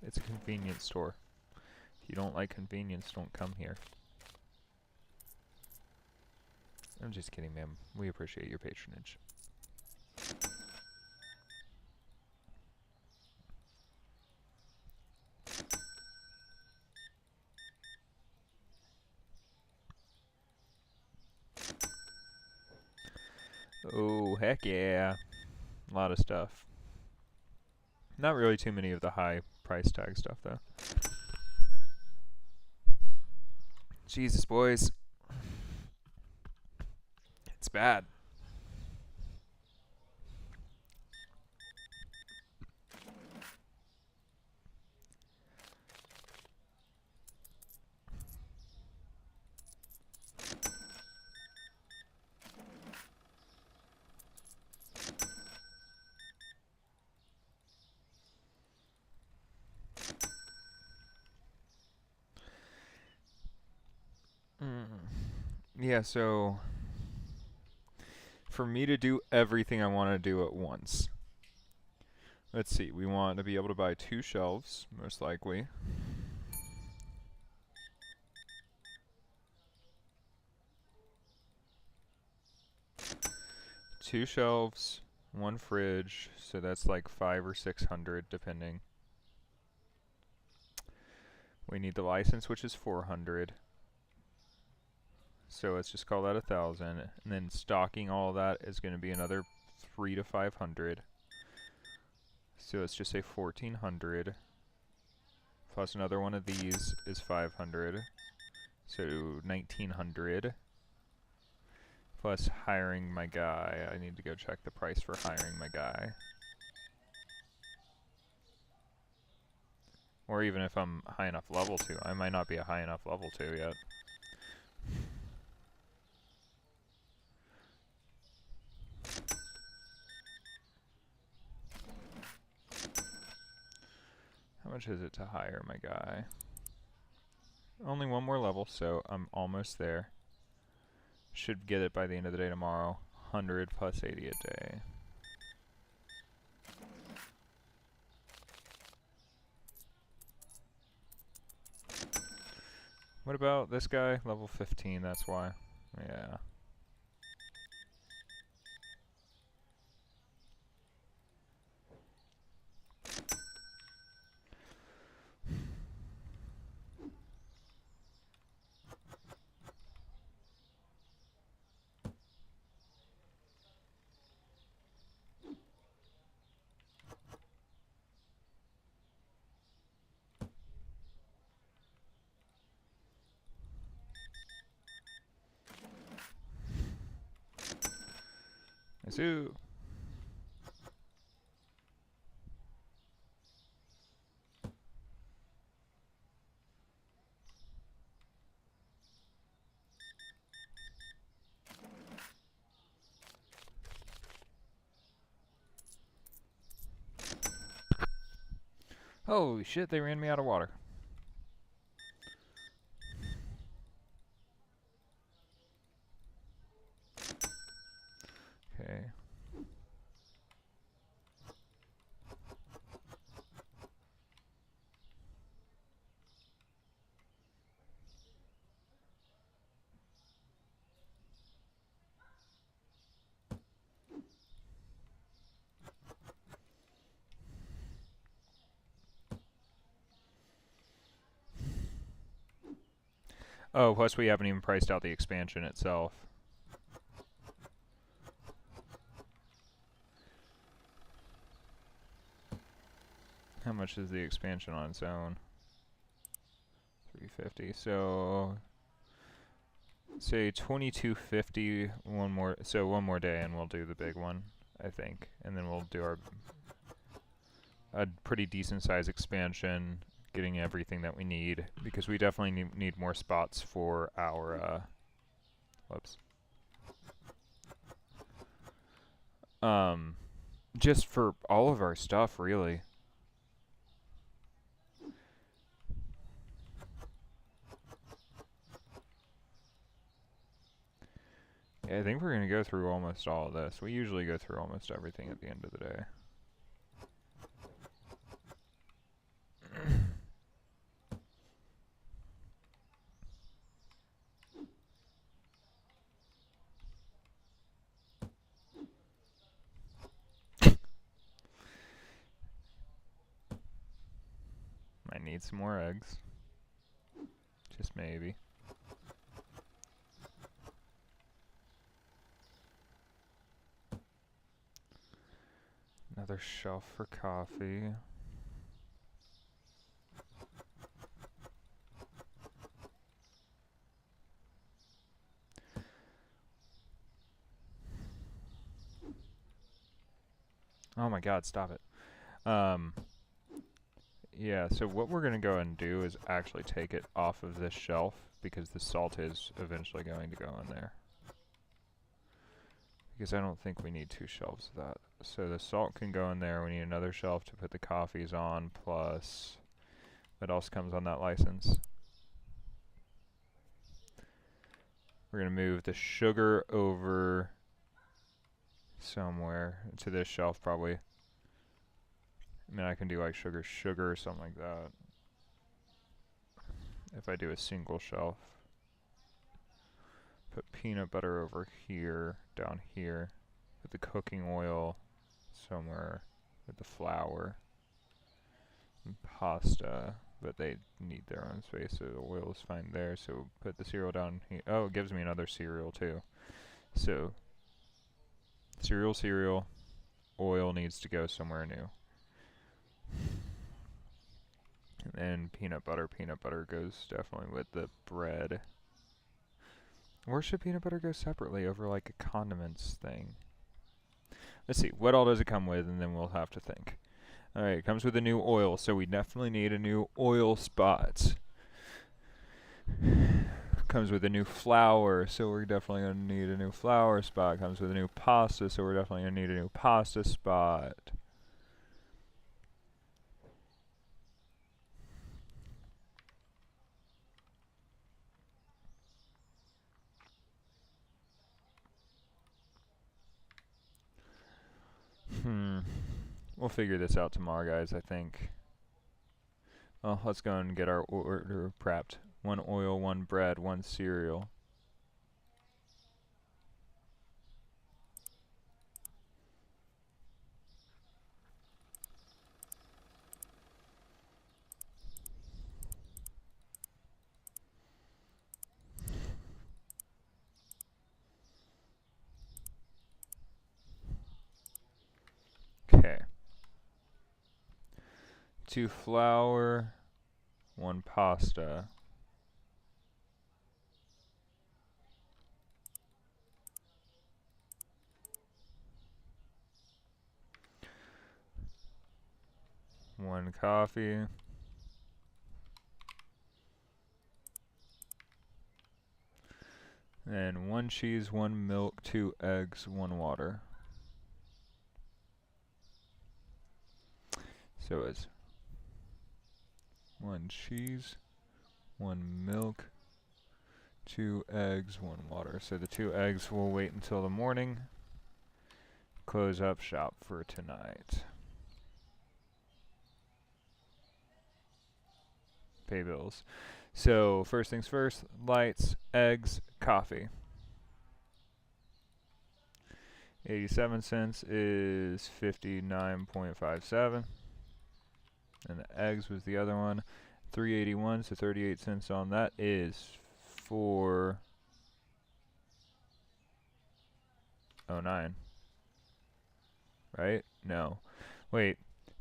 It's a convenience store. If you don't like convenience, don't come here. I'm just kidding, ma'am. We appreciate your patronage. Oh, heck yeah. A lot of stuff. Not really too many of the high price tag stuff, though. Jesus, boys. It's bad. Yeah, so for me to do everything I want to do at once. Let's see, we want to be able to buy 2 shelves, most likely. Two shelves, 1 fridge, so that's like 500 or 600 depending. We need the license, which is 400. So let's just call that 1,000, and then stocking all that is going to be another 300 to 500. So let's just say 1,400. Plus another one of these is 500. So 1,900. Plus hiring my guy. I need to go check the price for hiring my guy. Or even if I'm high enough level to. I might not be a high enough level to yet. How much is it to hire my guy? Only 1 more level, so I'm almost there. Should get it by the end of the day tomorrow. 100 plus 80 a day. What about this guy? Level 15, that's why. Yeah. Zoo. Holy shit, they ran me out of water. Oh, plus we haven't even priced out the expansion itself. How much is the expansion on its own? 350. So say 2250. One more day, and we'll do the big one, I think, and then we'll do a pretty decent size expansion, getting everything that we need, because we definitely need more spots for our just for all of our stuff, really. Yeah, I think we're gonna go through almost all of this. We usually go through almost everything at the end of the day. Might need some more eggs. Just maybe. Another shelf for coffee. Oh my god, stop it. Yeah, so what we're going to go ahead and do is actually take it off of this shelf, because the salt is eventually going to go in there. Because I don't think we need 2 shelves of that. So the salt can go in there. We need another shelf to put the coffees on, plus what else comes on that license? We're going to move the sugar over somewhere to this shelf, probably. I mean, I can do like sugar or something like that. If I do a single shelf. Put peanut butter over here, down here. Put the cooking oil somewhere with the flour. And pasta, but they need their own space, so the oil is fine there. So put the cereal down here. Oh, it gives me another cereal too. So cereal, oil needs to go somewhere new. And peanut butter goes definitely with the bread. Or should peanut butter go separately over like a condiments thing? Let's see, what all does it come with, and then we'll have to think. Alright, it comes with a new oil, so we definitely need a new oil spot. Comes with a new flour, so we're definitely going to need a new flour spot. Comes with a new pasta, so we're definitely going to need a new pasta spot. We'll figure this out tomorrow, guys, I think. Well, let's go and get our order prepped. 1 oil, 1 bread, 1 cereal. Okay. 2 flour, 1 pasta. One coffee. And 1 cheese, 1 milk, 2 eggs, 1 water. So it's 1 cheese, 1 milk, 2 eggs, 1 water. So the 2 eggs will wait until the morning. Close up shop for tonight. Pay bills. So first things first, lights, eggs, coffee. 87 cents is 59.57. And the eggs was the other one. 381, so 38 cents on that is 409. Right? No. Wait.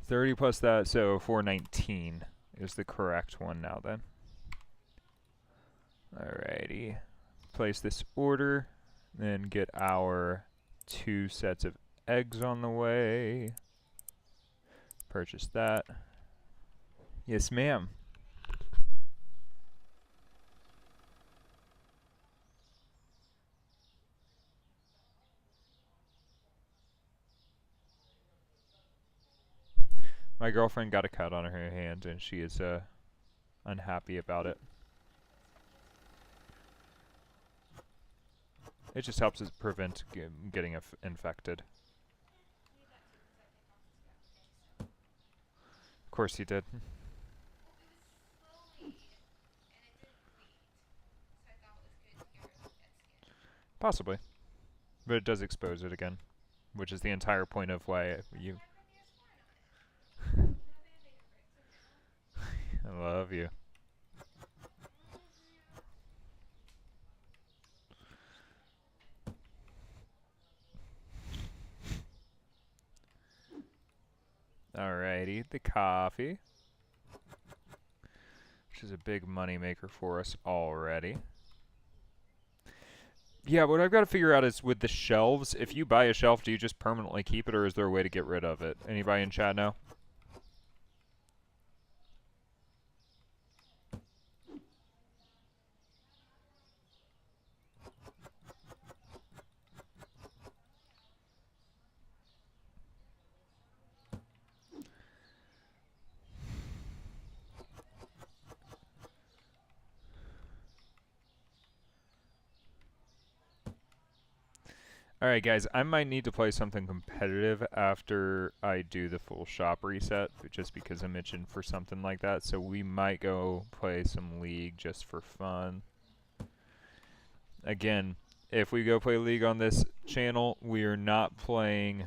30 plus that, so 419 is the correct one now then. Alrighty. Place this order, then get our 2 sets of eggs on the way. Purchase that. Yes, ma'am. My girlfriend got a cut on her hand and she is unhappy about it. It just helps us prevent getting infected. Of course he did. Possibly. But it does expose it again, which is the entire point of why you... I love you. Alrighty, the coffee, which is a big money maker for us already. Yeah, what I've got to figure out is with the shelves, if you buy a shelf, do you just permanently keep it, or is there a way to get rid of it? Anybody in chat know? Alright guys, I might need to play something competitive after I do the full shop reset, just because I'm itching for something like that, so we might go play some League just for fun. Again, if we go play League on this channel, we are not playing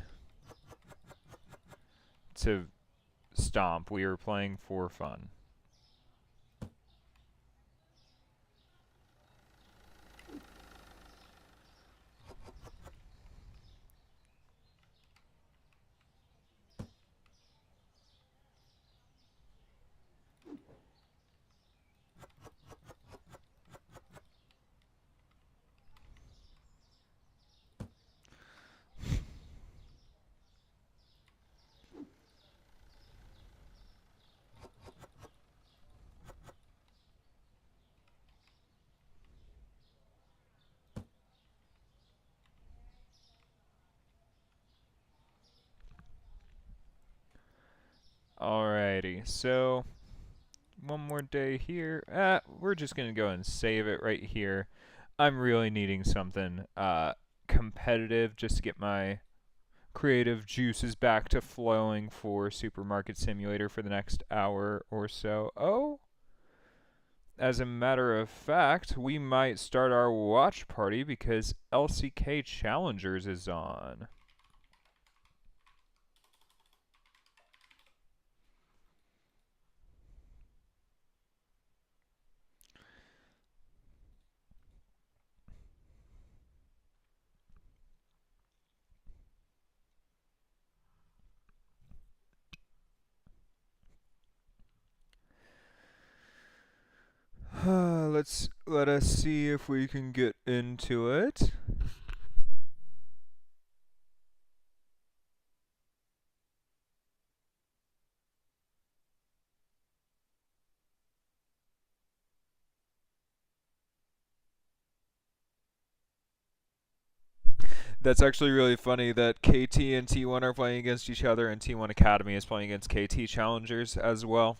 to stomp, we are playing for fun. Alrighty, so one more day here. We're just gonna go and save it right here. I'm really needing something competitive just to get my creative juices back to flowing for Supermarket Simulator for the next hour or so. Oh, as a matter of fact, we might start our watch party because LCK Challengers is on. Let us see if we can get into it. That's actually really funny that KT and T1 are playing against each other and T1 Academy is playing against KT Challengers as well.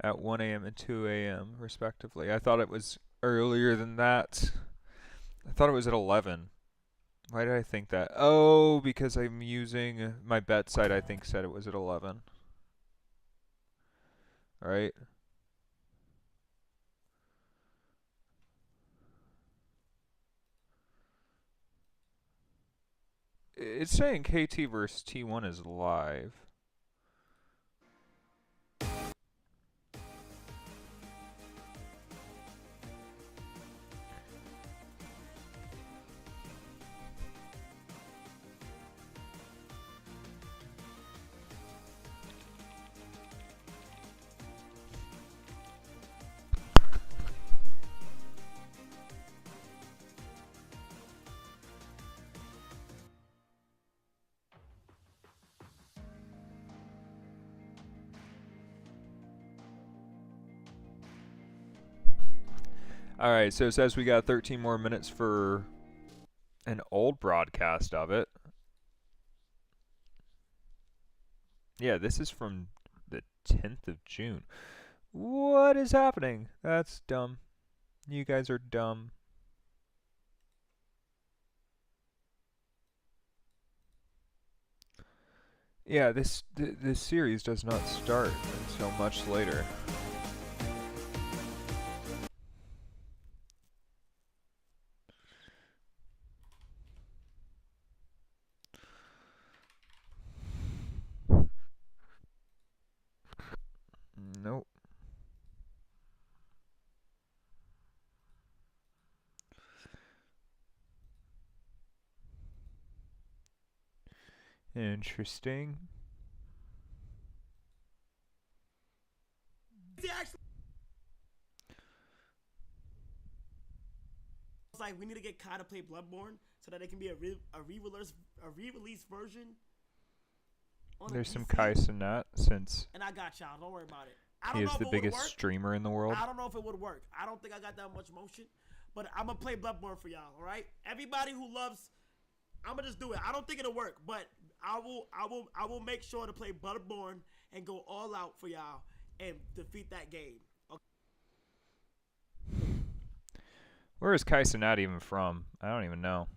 At 1 a.m. and 2 a.m. respectively. I thought it was earlier than that. I thought it was at 11. Why did I think that? Oh, because I'm using my bet site, I think said it was at 11. Right? It's saying KT versus T1 is live. Alright, so it says we got 13 more minutes for an old broadcast of it. Yeah, this is from the 10th of June. What is happening? That's dumb. You guys are dumb. Yeah, this series does not start until much later. Nope. Interesting. It's like we need to get Kai to play Bloodborne so that it can be a re-release version. There's some Kai Cenat since. And I got y'all. Don't worry about it. He is the biggest streamer in the world. I don't know if it would work. I don't think I got that much motion, but I'm gonna play Bloodborne for y'all. All right, everybody who loves, I'm gonna just do it. I don't think it'll work, but I will make sure to play Bloodborne and go all out for y'all and defeat that game. Okay. Where is Kai Cenat even from? I don't even know.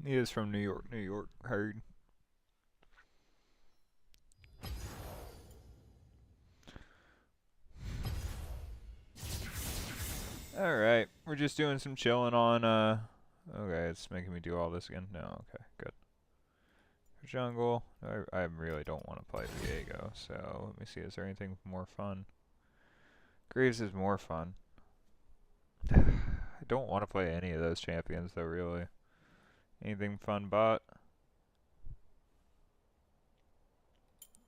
He is from New York, New York. Heard. Alright, we're just doing some chilling on, okay, it's making me do all this again. No, okay, good. Jungle, I really don't want to play Viego, so let me see, is there anything more fun? Graves is more fun. I don't want to play any of those champions though, really. Anything fun bot?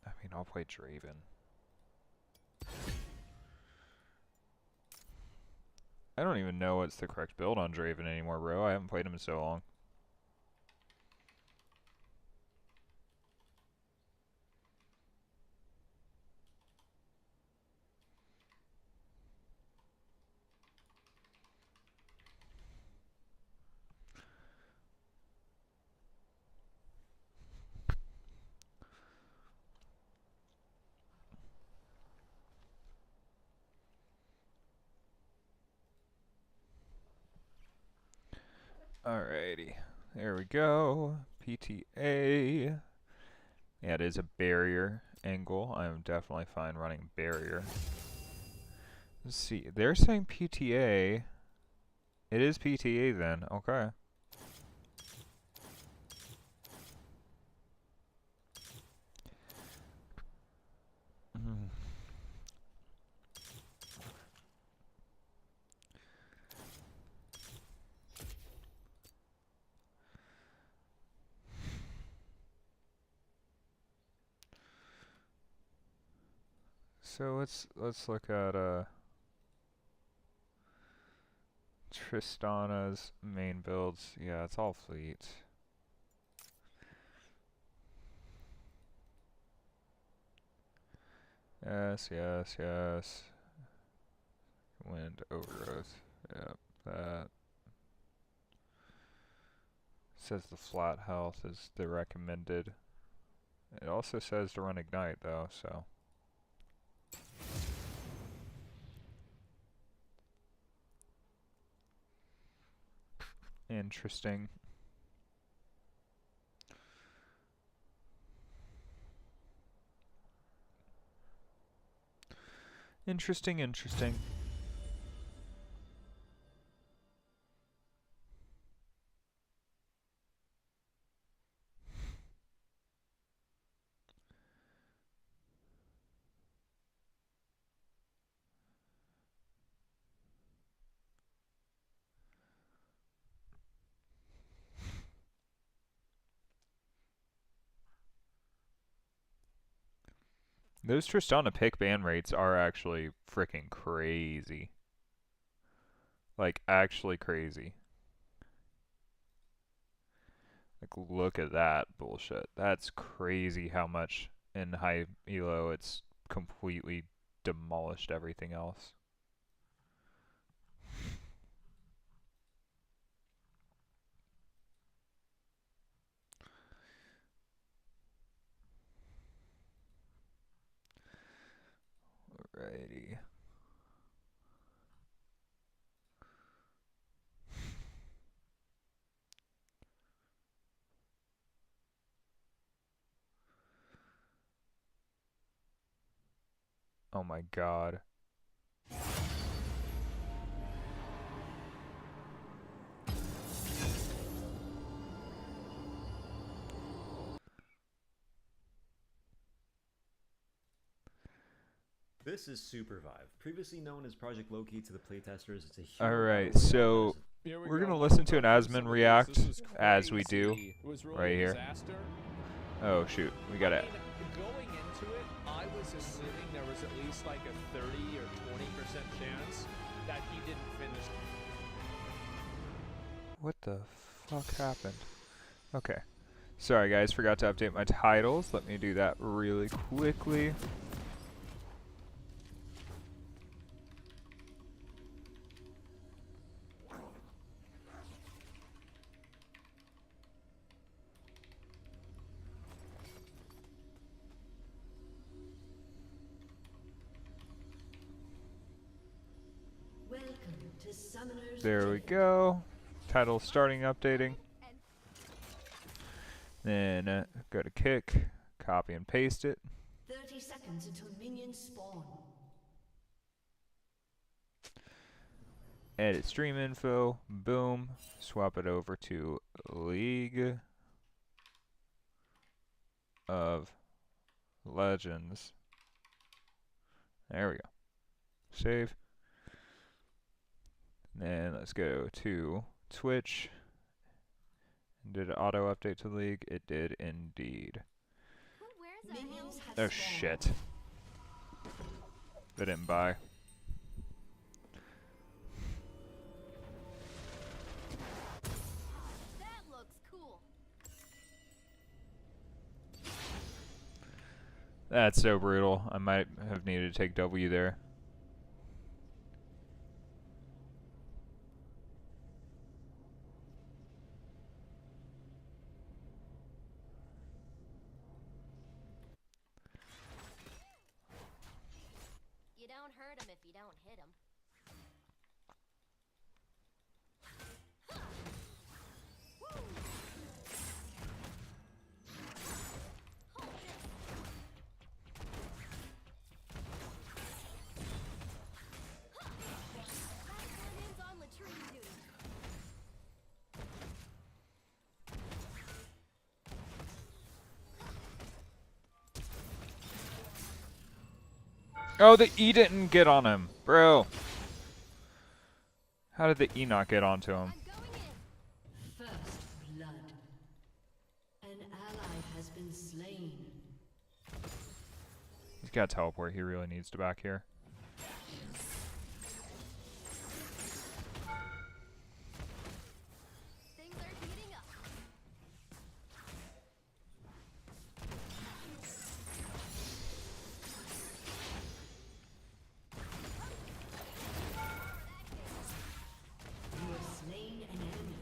I mean, I'll play Draven. I don't even know what's the correct build on Draven anymore, bro. I haven't played him in so long. Alrighty, there we go. PTA. Yeah, it is a barrier angle. I'm definitely fine running barrier. Let's see, they're saying PTA. It is PTA then, okay. So let's look at Tristana's main builds. Yeah, it's all fleet. Yes, yes, yes. Wind overgrowth. Yep, that. Says the flat health is the recommended. It also says to run ignite though, so. Interesting. Interesting, interesting. Those Tristana pick ban rates are actually freaking crazy. Like, actually crazy. Like, look at that bullshit. That's crazy how much in high elo it's completely demolished everything else. Alrighty. Oh my god. This is Supervive, previously known as Project Loki to the playtesters. It's a huge Alright, so we're going to listen to an Asmin react as we do right here. Oh shoot, we got it. Going into it, I was assuming there was at least like a 30 or 20% chance that he didn't finish. What the fuck happened? Okay. Sorry guys, forgot to update my titles. Let me do that really quickly. There we go. Title starting updating. Then go to kick, copy and paste it. 30 seconds until minions spawn. Edit stream info, boom. Swap it over to League of Legends. There we go. Save. Then let's go to Twitch. Did it auto update to League? It did indeed. Oh shit. They didn't buy. That looks cool. That's so brutal. I might have needed to take W there. You don't hurt him if you don't hit him. Oh, the E didn't get on him, bro. How did the E not get onto him? First blood. An ally has been slain. He's got to teleport. He really needs to back here. Things are heating up. You have slain an enemy.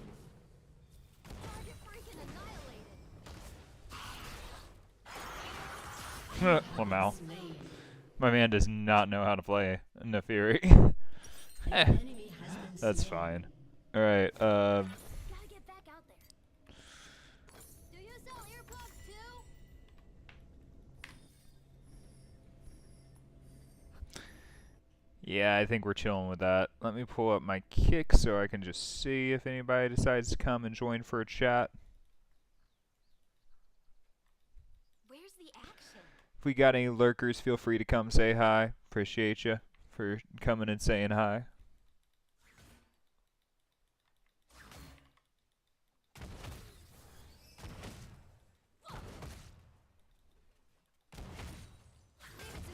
Target freaking annihilated. Lamau. Slain. My man does not know how to play Nefiri. An enemy has been That's slain. fine. Alright, Gotta get back out there. Do you sell earplugs too? yeah, I think we're chilling with that. Let me pull up my kick so I can just see if anybody decides to come and join for a chat. Where's the action? If we got any lurkers, feel free to come say hi. Appreciate you for coming and saying hi. Leave it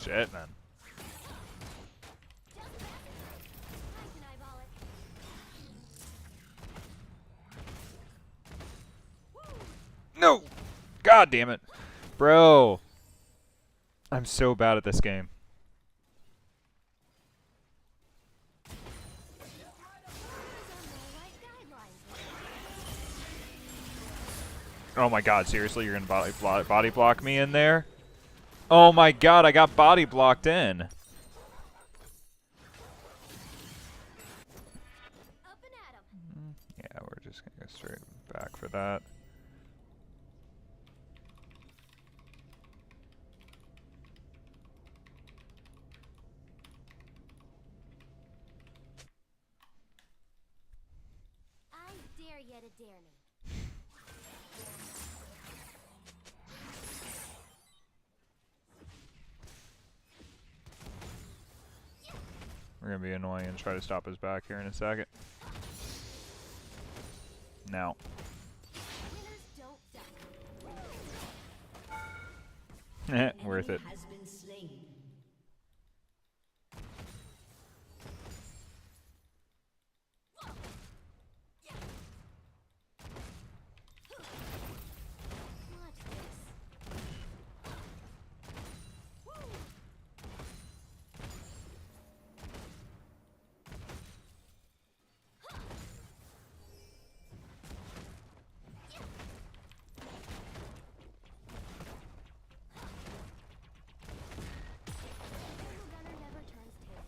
Shit, man. I can eyeball it. No! God damn it. Bro. I'm so bad at this game. Oh my god, seriously? You're gonna body block me in there? Oh my god, I got body blocked in. Up and at 'em. Yeah, we're just gonna go straight back for that. I dare you to dare me. We're gonna be annoying and try to stop his back here in a second. Now. Winners don't die. Worth it. Has been slain. Watch this. Single gunner never turns tail.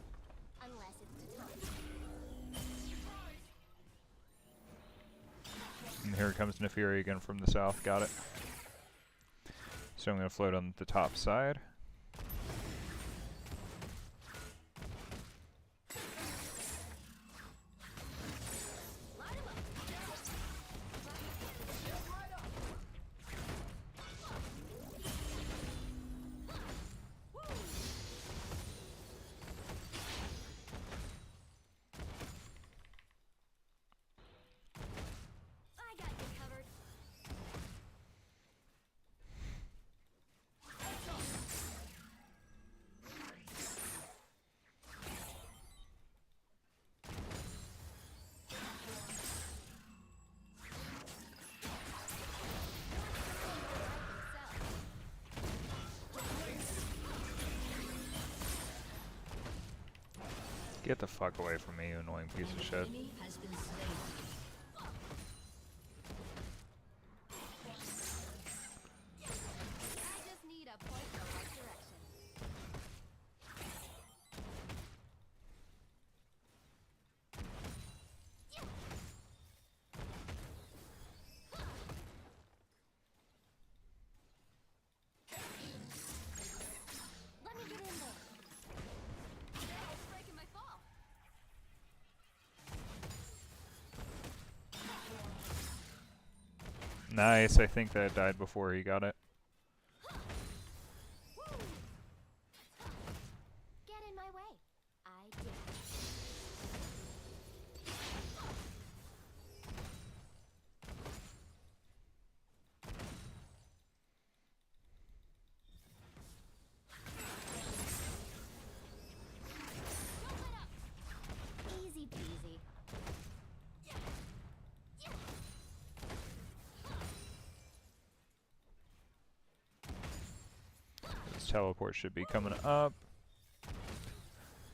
Unless it's to taunt. And here comes Nefiri again from the south. Got it. So I'm gonna float on the top side. I got you covered. Get the fuck away from me, you annoying piece of shit. Enemy has been slain. I just need a point in the right direction. Let me get in there. It's breaking my fall. Nice, I think that died before he got it. Get in my way. I did. Don't let up. Easy peasy. This teleport should be coming up.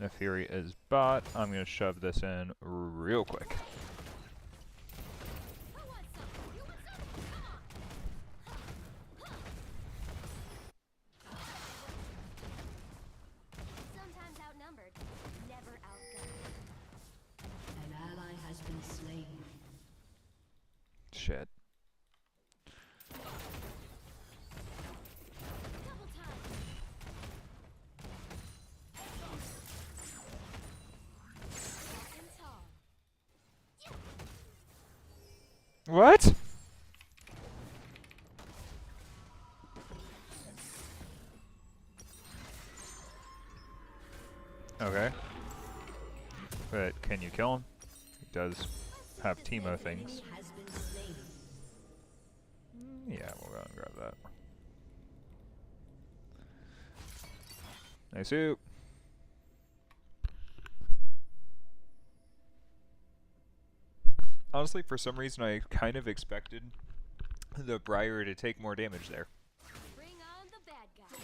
Nefiri is bot. I'm gonna shove this in real quick. Who wants some? You want some? Come on. Sometimes outnumbered, never outgunned. An ally has been slain. Shit. Double time. And tall. What? Okay. But can you kill him? He does have Teemo things. Enemy has been slain. Yeah, we'll go and grab that. Nice soup. Honestly, for some reason, I kind of expected the Briar to take more damage there. Bring on the bad guy.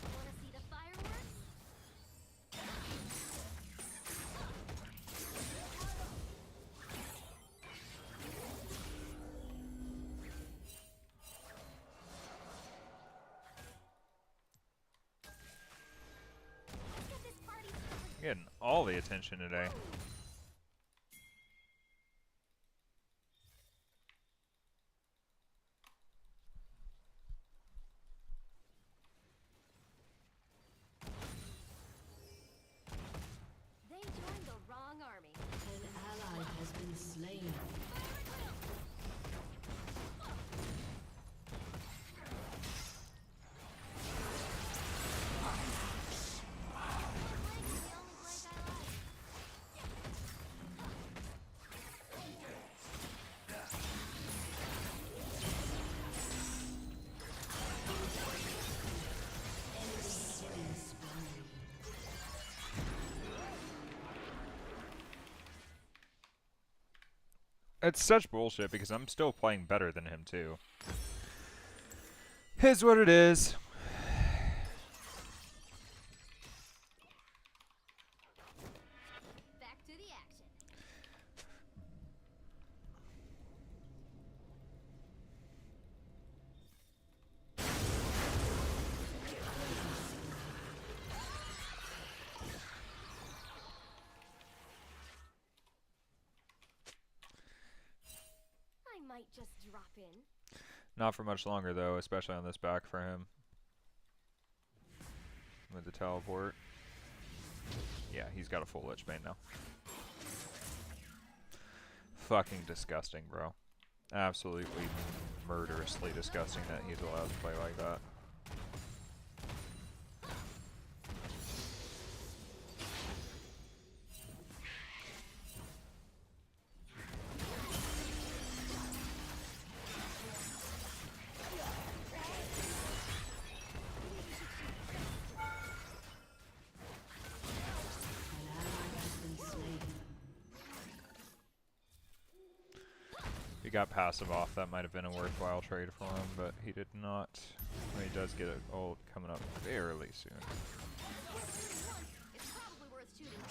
Wanna see the fireworks? Let's get this party started. Getting all the attention today. They joined the wrong army. An ally has been slain. Blank is the only blank I like. Killing spree. It's such bullshit because I'm still playing better than him too. Is what it is. Back to the action. I might just drop in. Not for much longer though, especially on this back for him. With the teleport. Yeah, he's got a full Lich Bane now. Fucking disgusting, bro. Absolutely murderously disgusting that he's allowed to play like that. An ally has been slain. If he got passive off, that might have been a worthwhile trade for him, but he did not. Well, he does get an ult coming up fairly soon. It's probably worth shooting.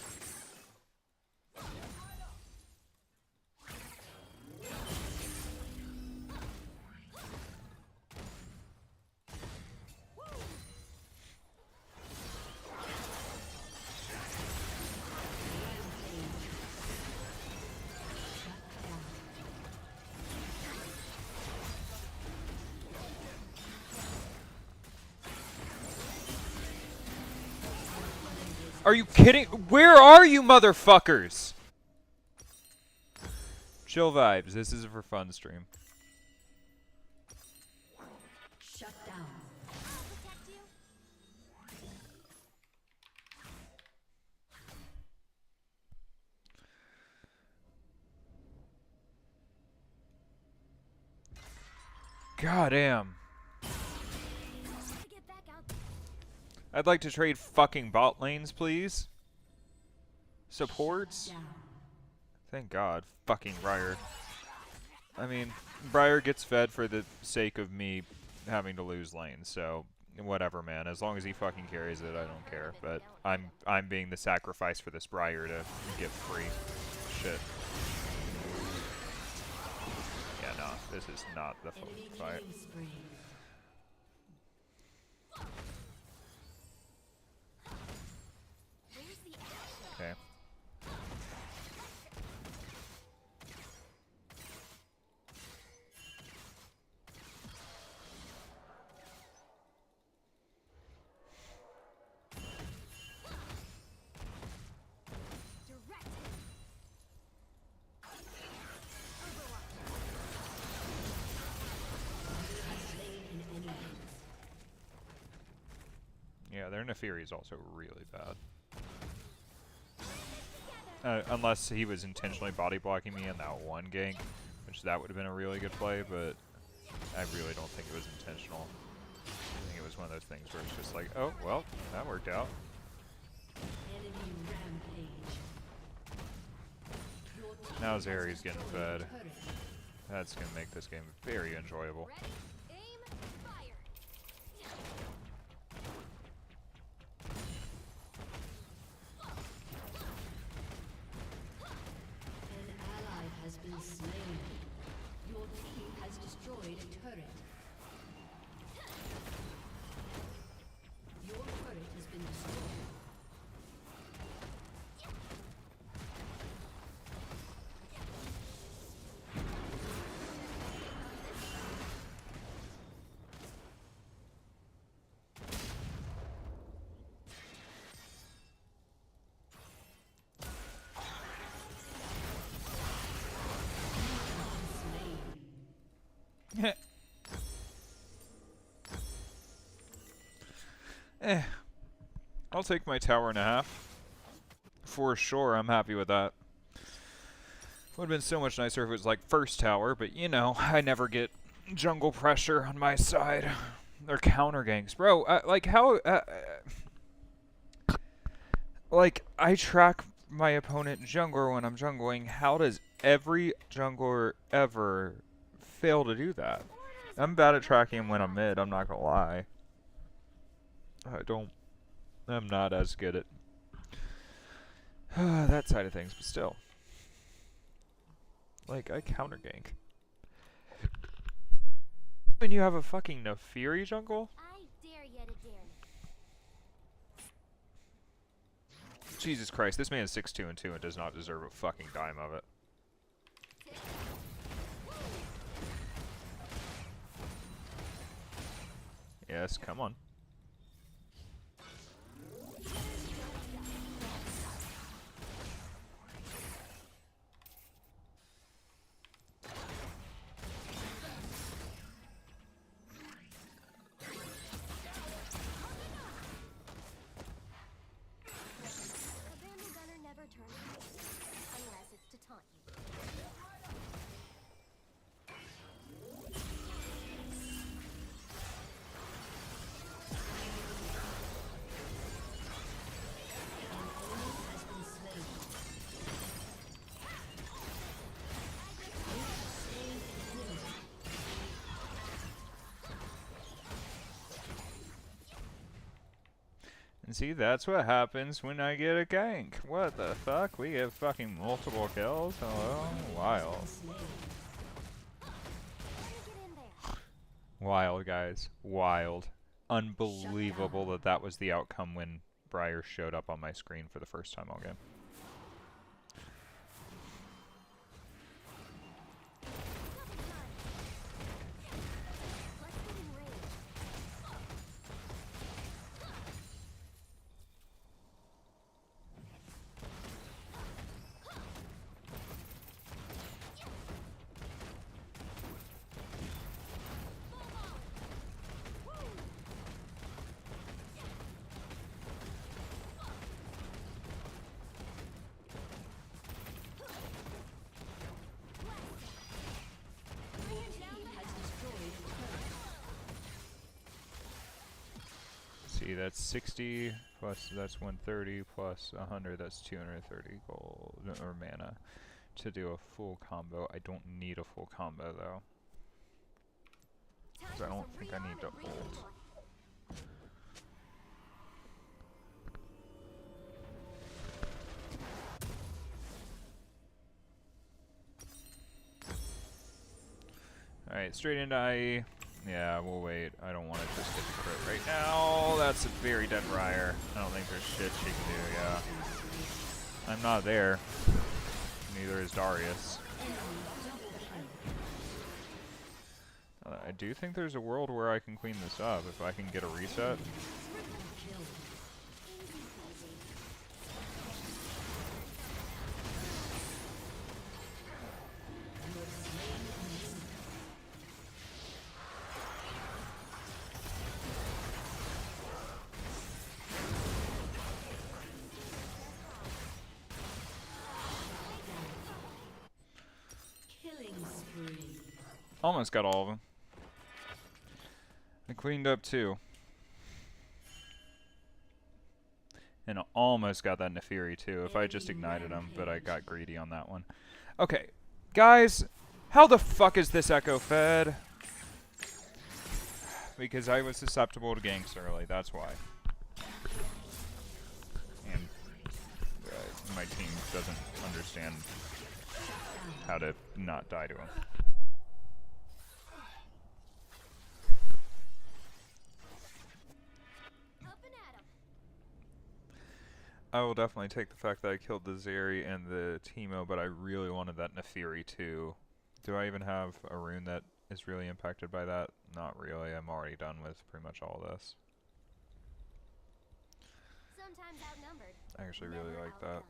Are you kidding? Where are you, motherfuckers? Chill vibes. This is a for fun stream. Shut down. I'll protect you. God damn. To get back out there. I'd like to trade fucking bot lanes, please. Supports? Down. Thank God. Fucking Briar. I mean, Briar gets fed for the sake of me having to lose lanes, so whatever, man. As long as he fucking carries it, I don't care. But I'm being the sacrifice for this Briar to get free shit. Yeah, no, this is not the Enemy fight. killing spree. Where's the action? Okay. Direct. Slain Nefiri is also really bad. Unless he was intentionally body blocking me in that one gank, which that would have been a really good play, but I really don't think it was intentional. I think it was one of those things where it's just like, oh, well, that worked out. Enemy rampage. Your team Now has Zeri's getting destroyed a fed. turret. That's going to make this game very enjoyable. Ready, aim, fire. An ally has been slain. Your team has destroyed a turret. Your turret has been destroyed. I'll take my tower and a half. For sure, I'm happy with that. Would have been so much nicer if it was like first tower, but you know, I never get jungle pressure on my side. They're counter ganks. Bro, like how... like, I track my opponent jungler when I'm jungling. How does every jungler ever fail to do that? I'm bad at tracking him when I'm mid, I'm not gonna lie. I'm not as good at that side of things, but still. Like, I counter gank. When you have a fucking Nefiri jungle? I dare you to dare me. Jesus Christ, this man is 6'2" and 2 and does not deserve a fucking dime of it. Yes, come on. A Vandal Gunner never turns face, unless it's to taunt you. Has been slain. Slain an enemy. And see, that's what happens when I get a gank. What the fuck? We get fucking multiple kills? Hello? Wild. Slain. Let me get in there. Wild, guys. Wild. Unbelievable that that was the outcome when Briar showed up on my screen for the first time all game. Let's get in range. Your team has destroyed a turret. See, that's 60 plus that's 130 plus 100. That's 230 gold or mana to do a full combo. I don't need a full combo though, Time 'cause I for don't some think I rearm need to and resupply. ult. Alright, straight into IE. Yeah, we'll wait. I don't want to just get the crit right now. That's a very dead Briar. I don't think there's shit she can do, yeah. I'm not there. Neither is Darius. I do think there's a world where I can clean this up if I can get a reset. Kill. Easy peasy. You have slain an enemy. Almost got all of them. I cleaned up 2. And almost got that Nefiri too, if I just ignited him, but I got greedy on that one. Okay, guys, how the fuck is this Echo fed? Because I was susceptible to ganks early, that's why. And my team doesn't understand how to not die to him. Up and at 'em. I will definitely take the fact that I killed the Zeri and the Teemo, but I really wanted that Nefiri too. Do I even have a rune that is really impacted by that? Not really. I'm already done with pretty much all this. Sometimes outnumbered. I actually really never like that. outgunned.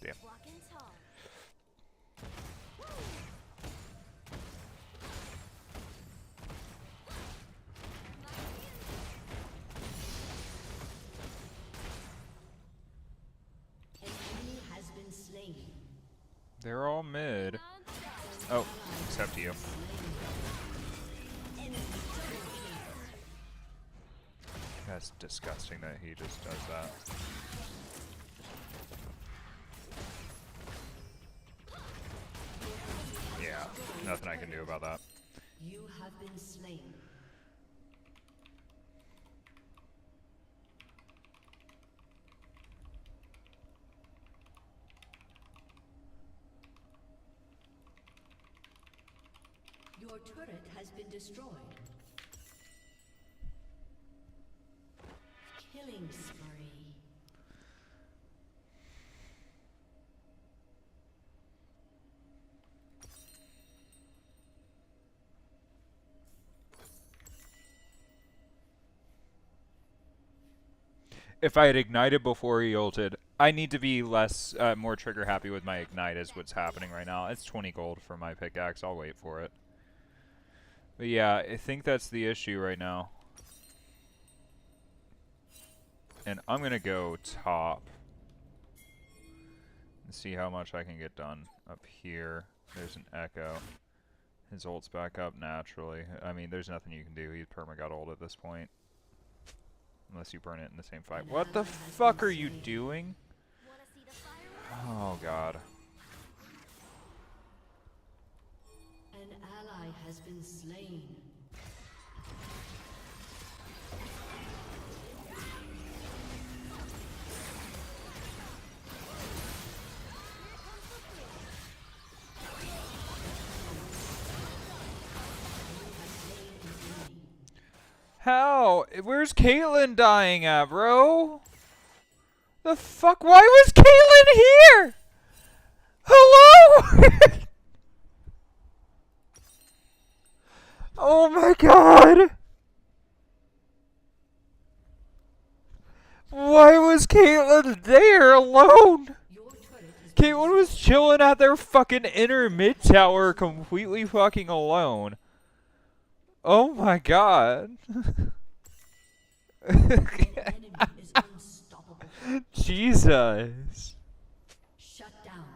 Damn. Walking tall. An enemy has been slain. They're all mid. Oh, except you. That's disgusting that he just does that. Yeah, nothing I can do about that. You have been slain. Your turret has been destroyed. Killing spree. If I had ignited before he ulted, I need to be less, more trigger happy with my ignite is what's happening right now. It's 20 gold for my pickaxe. I'll wait for it. But yeah, I think that's the issue right now. And I'm going to go top. And see how much I can get done up here. There's an Echo. His ult's back up naturally. I mean, there's nothing you can do. He's perma-got ult at this point. Unless you burn it in the same fight. What the fuck are you doing? Wanna see the fireworks? Oh god. An ally has been slain. How? Where's Caitlyn dying at, bro? The fuck? Why was Caitlyn here? Hello? Oh my god. Why was Caitlyn there alone? Your turret has been Caitlyn was chilling at their fucking inner mid tower completely fucking alone. Oh my god. enemy is unstoppable. Jesus. Shut down.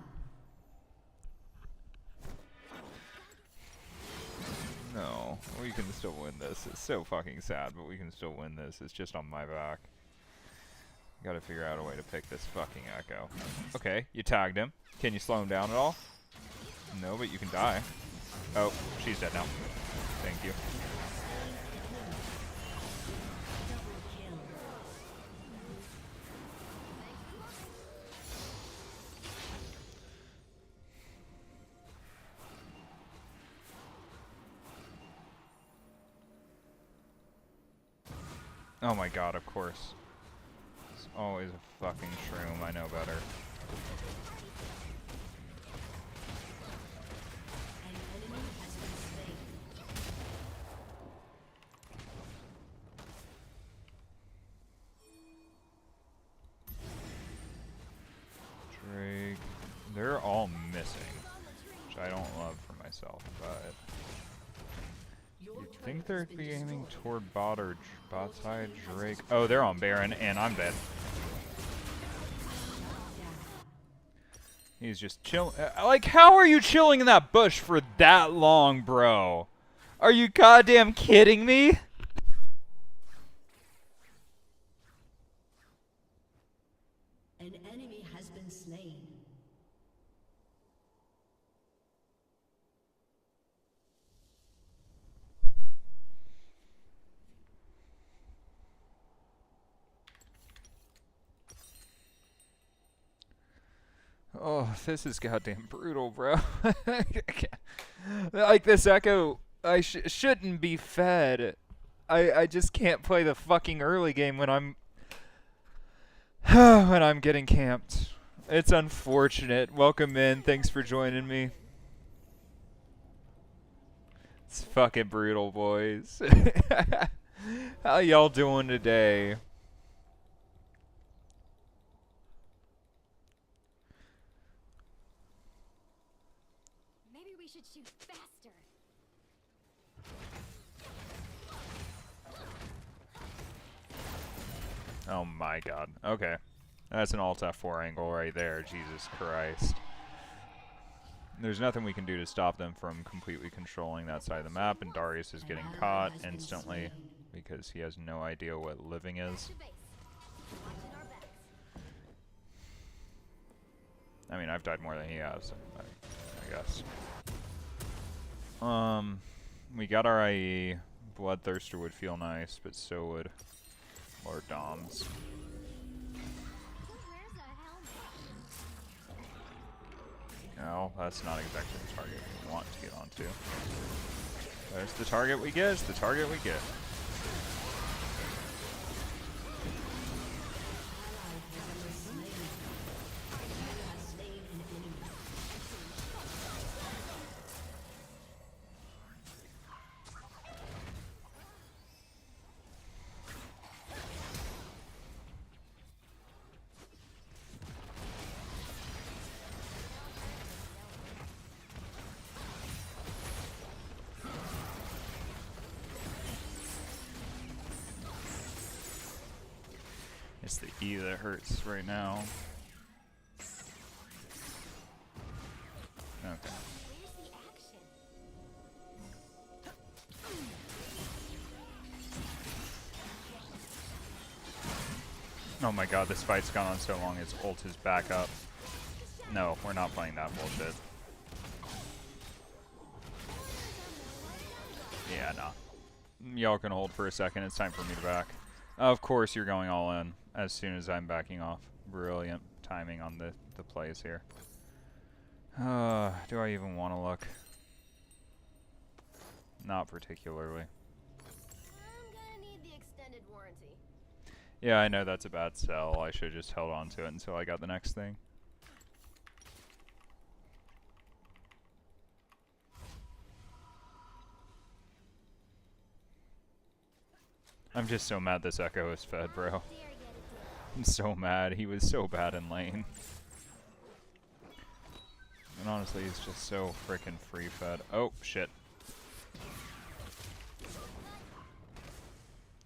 No, we can still win this. It's so fucking sad, but we can still win this. It's just on my back. Gotta figure out a way to pick this fucking Echo. Okay, you tagged him. Can you slow him down at all? No, but you can die. Oh, she's dead now. Thank you. Oh my god, of course. It's always a fucking shroom, I know better. An enemy has been slain. Drake. They're all missing, which I don't love for myself, but Your You'd turret think has they'd been be aiming destroyed. toward bot or bot side Drake. Oh, they're on Baron, and I'm dead. He's just chill. Like, how are you chilling in that bush for that long, bro? Are you goddamn kidding me? An enemy has been slain. Oh, this is goddamn brutal, bro. Like, this Echo, I shouldn't be fed. I just can't play the fucking early game when I'm when I'm getting camped. It's unfortunate. Welcome in. Thanks for joining me. It's fucking brutal, boys. How y'all doing today? Maybe we should shoot faster. Oh my god. Okay. That's an Alt F4 angle right there. Jesus Christ. There's nothing we can do to stop them from completely controlling that side of the map, and Darius is getting caught instantly because he has no idea what living is. To base. Watching our backs. I mean, I've died more than he has, I guess. We got our IE. Bloodthirster would feel nice, but so would Lord Doms. Who wears a helmet? No, that's not exactly the target we want to get onto. There's the target we get, it's the target we get. It's the E that hurts right now. Okay. Where's the action? Oh my god, this fight's gone on so long, his ult is back up. No, we're not playing that bullshit. Yeah, nah. Y'all can hold for a second, it's time for me to back. Of course you're going all in as soon as I'm backing off. Brilliant timing on the plays here. Do I even want to look? Not particularly. I'm gonna need the extended warranty. Yeah, I know that's a bad sell. I should have just held on to it until I got the next thing. I'm just so mad this Echo is fed, bro. Dare get it done. I'm so mad. He was so bad in lane. And honestly, he's just so freaking free fed. Oh, shit.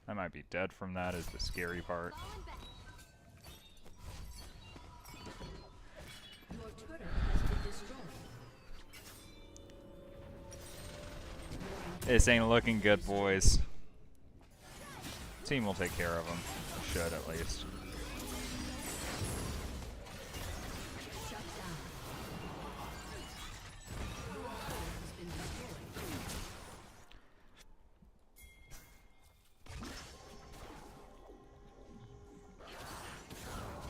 I might be dead from that is the scary part. Falling back. Your turret has been destroyed. This ain't looking good, boys. Team will take care of him. Should, at least. Shut down. Your turret has been destroyed.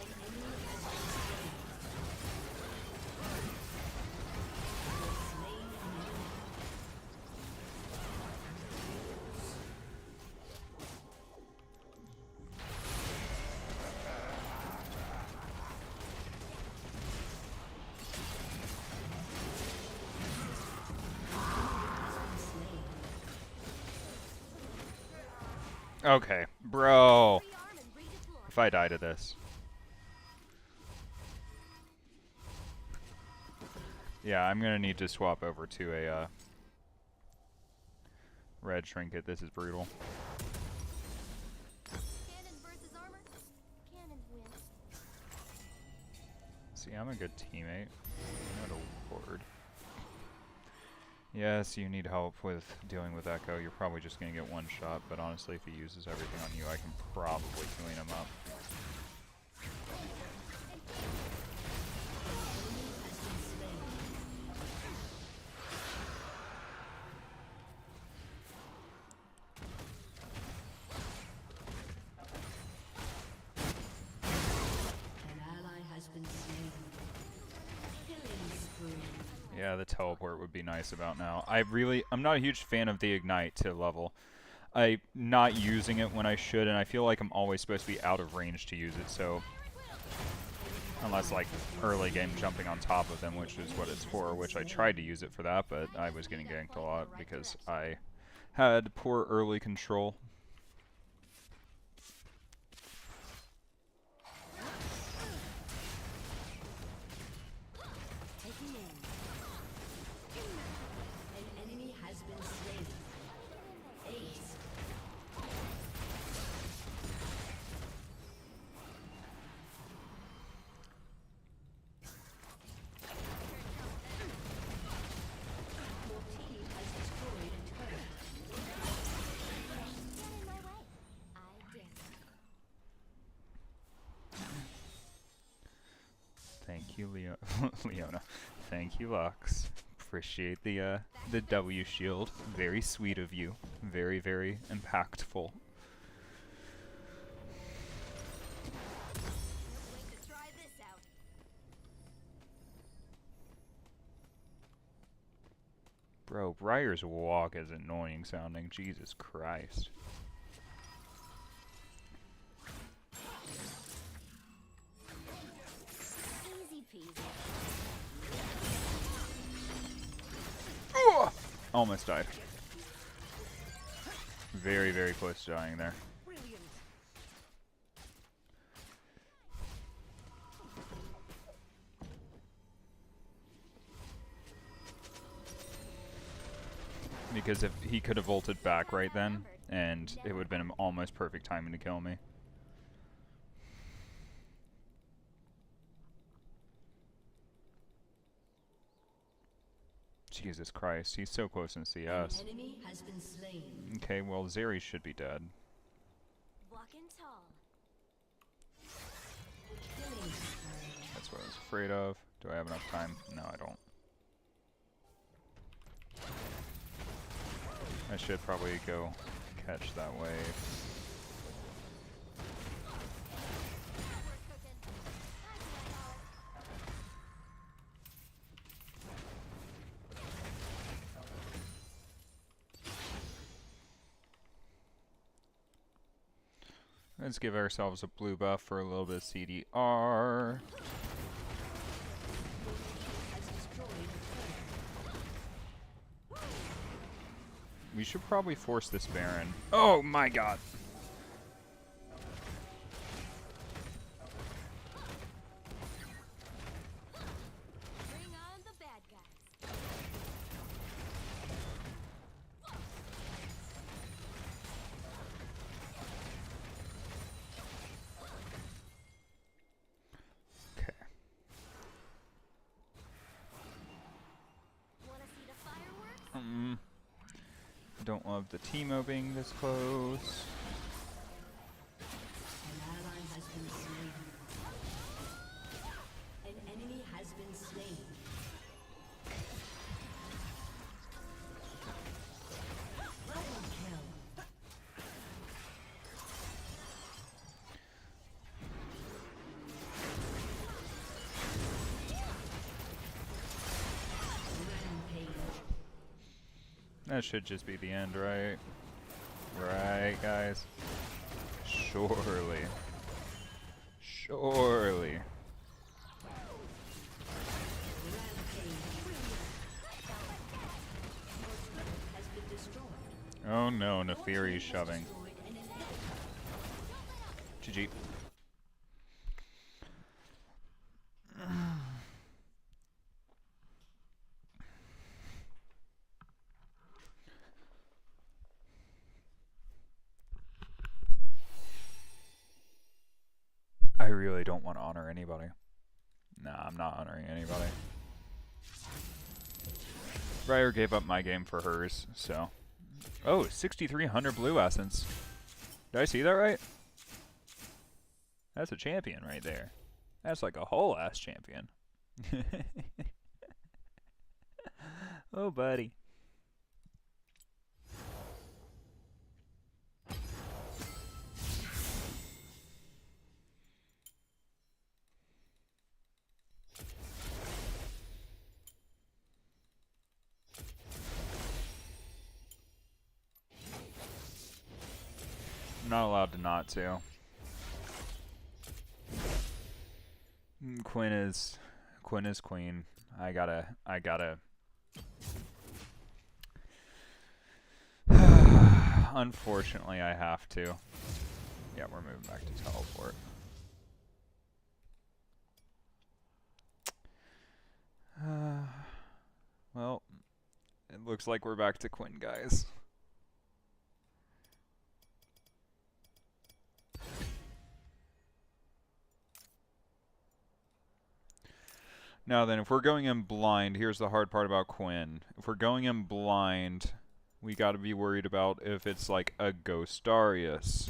An enemy has been slain. You have slain an enemy. Okay, bro. Rearm and redeploy. If I die to this. Yeah, I'm gonna need to swap over to a Red trinket, this is brutal. Cannons versus armor. Cannons win. See, I'm a good teammate. I'm not a ward. Yes, you need help with dealing with Echo. You're probably just going to get one shot, but honestly, if he uses everything on you, I can probably clean him up. Yeah, the teleport would be nice about now. I'm not a huge fan of the ignite to level. I'm not using it when I should, and I feel like I'm always supposed to be out of range to use it, so... Unless, like, early game jumping on top of them, which is what it's for, which I tried to use it for that, but I was getting ganked a lot because I had poor early control. Thank you, Leona. Thank you, Lux. Appreciate the W shield. Very sweet of you. Very, very impactful. Wait to try this out. Bro, Briar's walk is annoying sounding. Jesus Christ. Easy peasy. Almost died. Very, very close to dying there. Because if he could have ulted back right then, and it would have been almost perfect timing to kill me. Jesus Christ, he's so close in CS. Okay, well, Zeri should be dead. Walking tall. That's what I was afraid of. Do I have enough time? No, I don't. I should probably go catch that wave. Let's give ourselves a blue buff for a little bit of CDR. We should probably force this Baron. Oh my god! Bring on the bad guys. Okay. Wanna see the fireworks? Don't love the Teemo being this close. That should just be the end, right? Right, guys? Surely. Surely. Oh no, Neferi's shoving. GG. really don't want to honor anybody. Nah, I'm not honoring anybody. Briar gave up my game for hers, so. Oh, 6,300 blue essence. Did I see that right? That's a champion right there. That's like a whole ass champion. Oh, buddy. I'm not allowed to not to. Quinn is queen. I gotta unfortunately I have to. Yeah, we're moving back to teleport. Well, it looks like we're back to Quinn, guys. Now then, if we're going in blind, here's the hard part about Quinn. If we're going in blind, we gotta be worried about if it's like a Ghost Darius.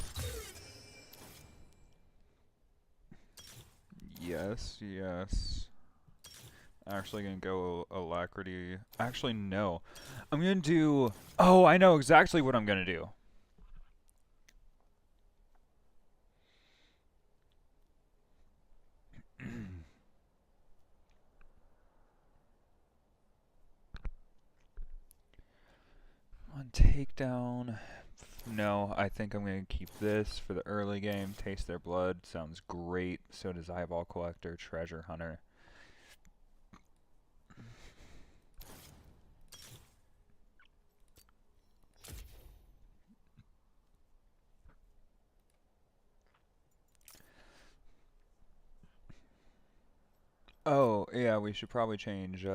Yes, yes. Actually gonna go Alacrity. Actually, no. I'm gonna do... Oh, I know exactly what I'm gonna do. On takedown... No, I think I'm going to keep this for the early game. Taste Their Blood sounds great. So does Eyeball Collector, Treasure Hunter. Oh, yeah, we should probably change,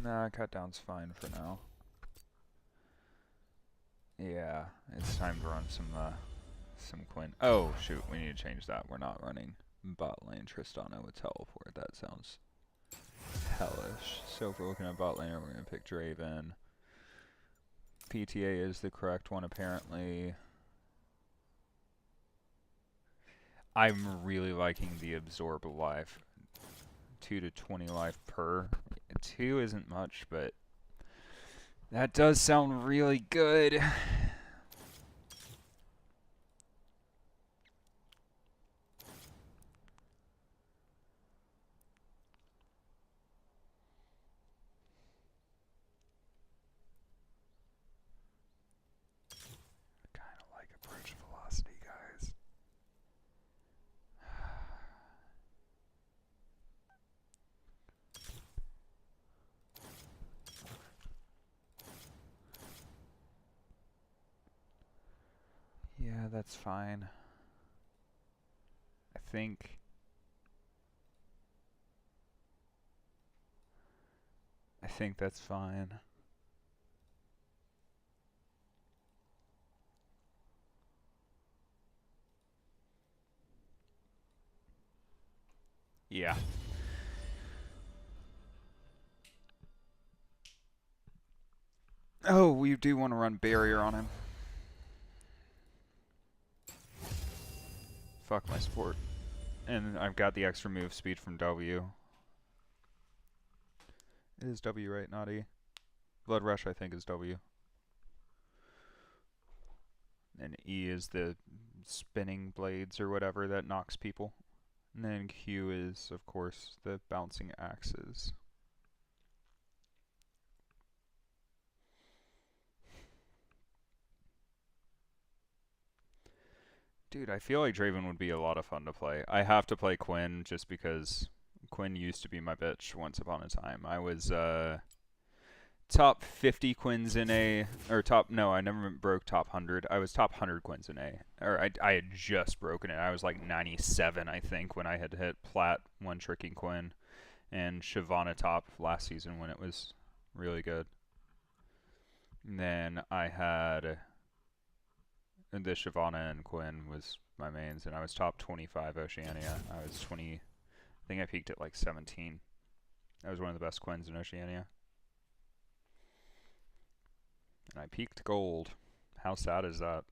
Nah, cut down's fine for now. Yeah, it's time to run some Quinn. Oh, shoot, we need to change that. We're not running bot lane Tristana with teleport. That sounds hellish. So if we're looking at bot lane, we're going to pick Draven. PTA is the correct one, apparently. I'm really liking the absorb life. 2 to 20 life per. 2 isn't much, but that does sound really good. Kinda like approach velocity, guys. Yeah, that's fine. I think that's fine. Yeah. Oh, we do want to run barrier on him. Fuck my support. And I've got the extra move speed from W. It is W, right? Not E. Blood Rush, I think, is W. And E is the spinning blades or whatever that knocks people. And then Q is, of course, the bouncing axes. Dude, I feel like Draven would be a lot of fun to play. I have to play Quinn just because Quinn used to be my bitch once upon a time. I was top 50 Quins in A, or top, no, I never broke top 100. I was top 100 Quins in A, or I had just broken it. I was like 97, I think, when I had hit Plat one-tricking Quinn, and Shyvana top last season when it was really good. And then I had the Shyvana and Quinn was my mains, and I was top 25 Oceania. I was 20. I think I peaked at like 17. I was one of the best Quins in Oceania. And I peaked gold. How sad is that?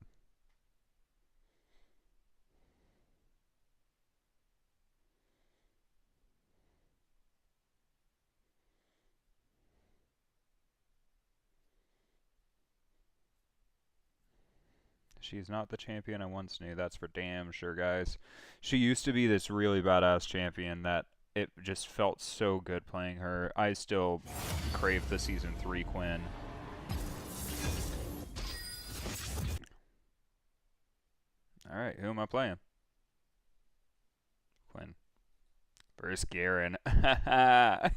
She's not the champion I once knew, that's for damn sure, guys. She used to be this really badass champion that it just felt so good playing her. I still crave the Season 3 Quinn. Alright, who am I playing? Quinn. Versus Garen. I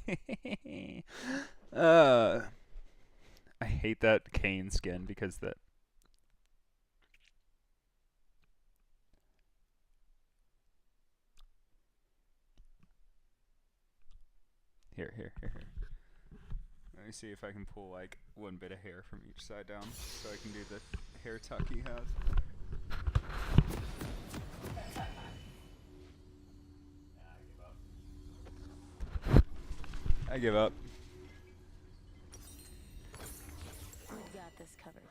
hate that Kane skin because that... Here. Let me see if I can pull like one bit of hair from each side down so I can do the hair tuck he has. I give up. We've got this covered.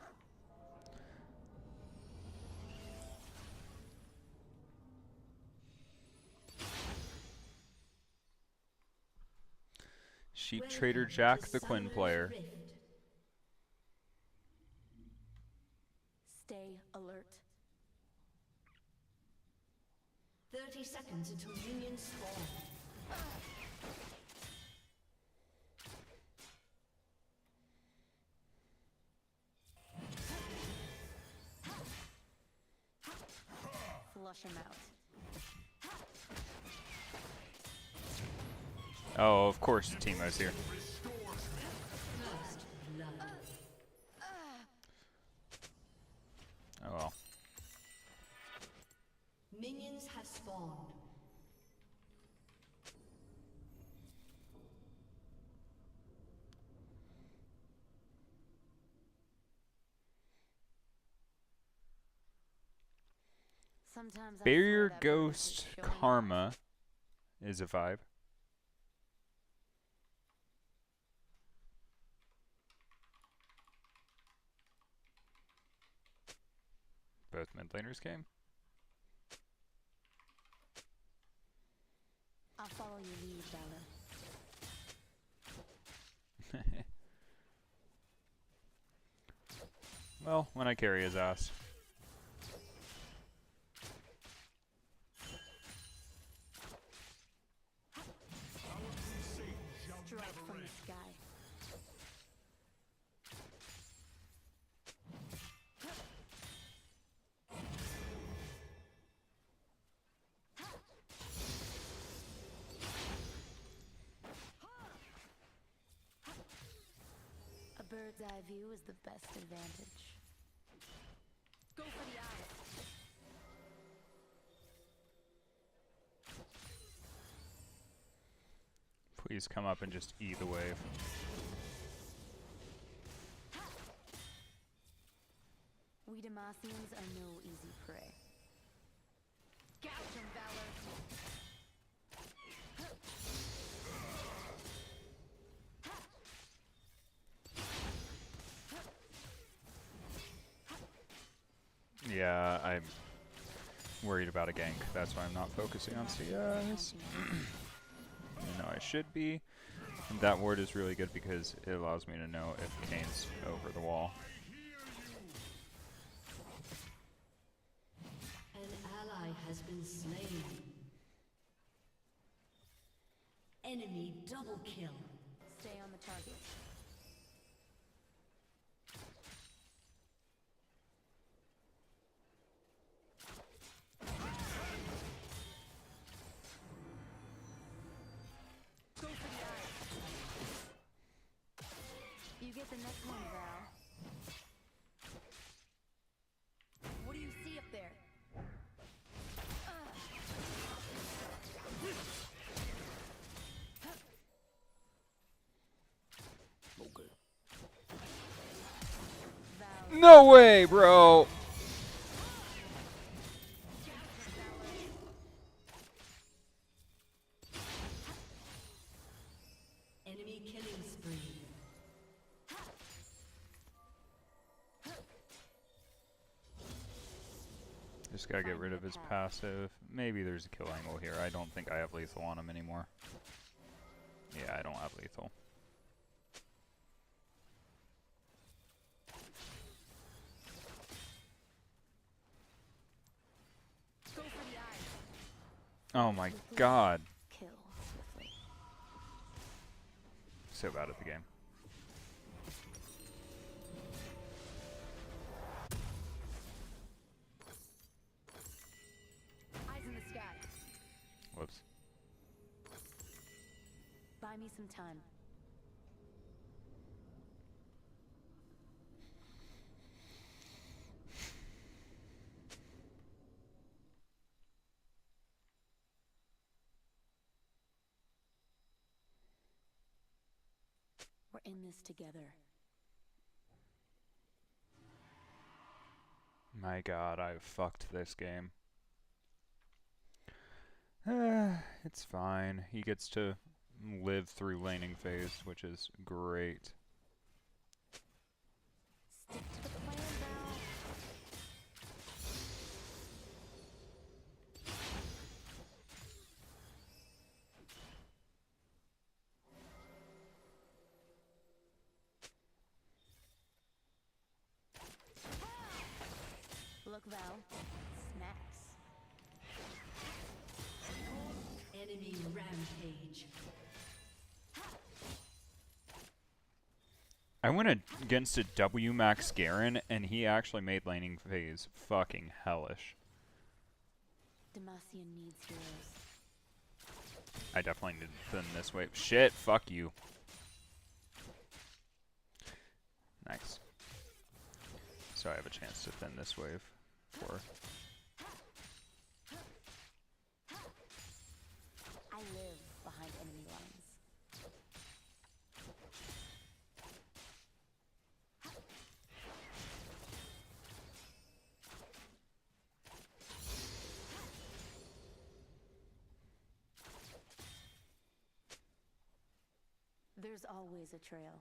Sheep Trader Jack, the Quinn player. Stay alert. 30 seconds until minions spawn. Flush him out. Oh, of course Timo's here. Oh well. Minions have spawned. Sometimes I Barrier swear that bird was Ghost showing Karma is a vibe. Both mid laners came. I'll follow your lead, Valor. Well, when I carry his ass. Strike from the sky. A bird's eye view is the best advantage. Go for the eyes. Please come up and just eat the wave. We Demacians are no easy prey. Gouge him, Valor! Yeah, I'm worried about a gank. That's why I'm not focusing on CS. I know I should be. And that ward is really good because it allows me to know if Kane's over the wall. An ally has been slain. Enemy double kill. Stay on the target. Go for the eyes. You get the next one, Val. What do you see up there? No way, bro. Enemy killing spree. Just gotta get rid of his passive. Maybe there's a kill angle here. I don't think I have lethal on him anymore. Yeah, I don't have lethal. Go for the eyes. Oh my god. Kill swiftly. So bad at the game. Eyes in the sky. Whoops. Buy me some time. We're in this together. My god, I've fucked this game. It's fine. He gets to live through laning phase, which is great. Stick to the plan, Val. Look, Val. Smacks. Enemy rampage. I went against a W Max Garen, and he actually made laning phase fucking hellish. Demacian needs heroes. I definitely need to thin this wave. Shit, fuck you. Nice. So I have a chance to thin this wave for... I live behind enemy lines. There's always a trail.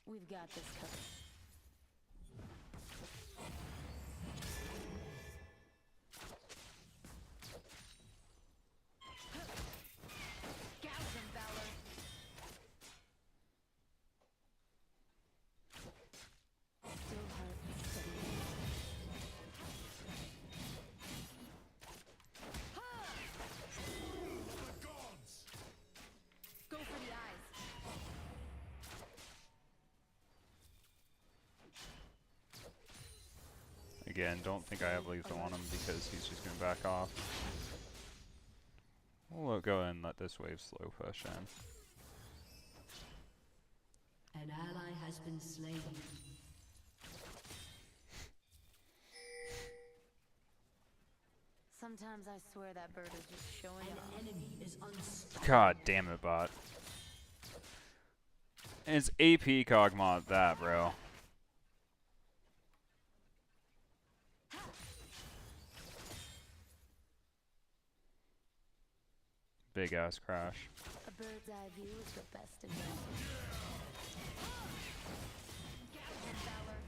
We've got this covered. Gouge him, Valor. Still heart and steady. Go for the eyes. Again, don't think I have lethal on him because he's just going to back off. We'll go ahead and let this wave slow push in. An ally has been slain. Sometimes I swear that bird is just showing An off. enemy is unstoppable. God damn it, bot. And it's AP Cogmod that, bro. Big ass crash. A bird's eye view is the best advantage. Gouge him, Valor.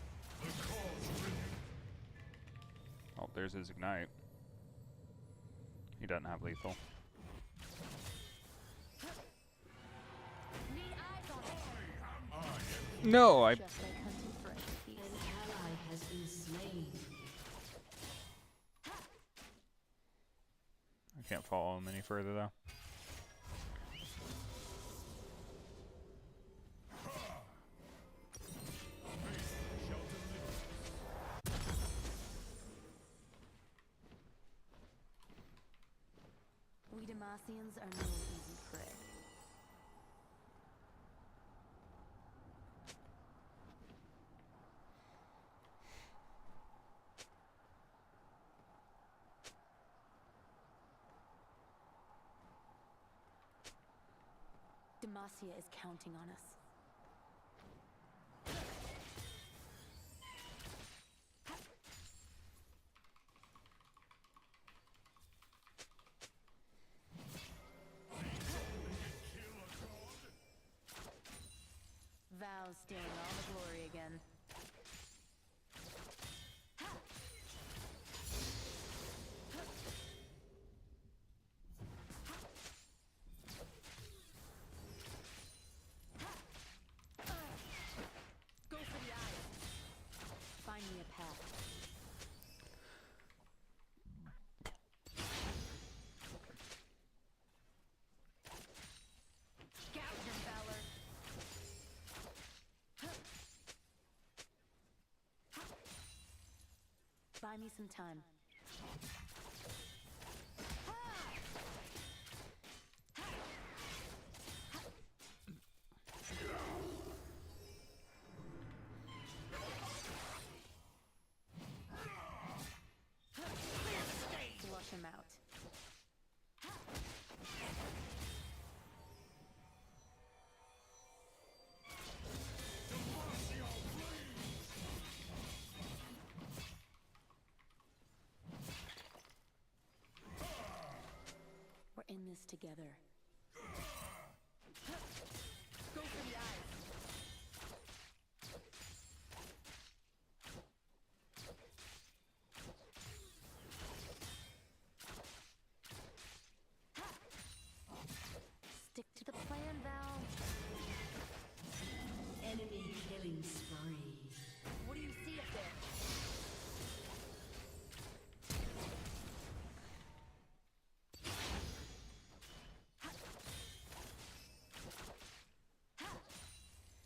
Oh, there's his ignite. He doesn't have lethal. Need eyes on it. No, I... Just like hunting for An ally has been slain. I can't follow him any further, though. We Demacians are no easy prey. Demacia is counting on us. Val's stealing all the glory again. Go for the eyes. Find me a path. Gouge him, Valor. Buy me some time. Flush him out. We're in this together. Go for the eyes. Stick to the plan, Val. Enemy killing spree. What do you see up there?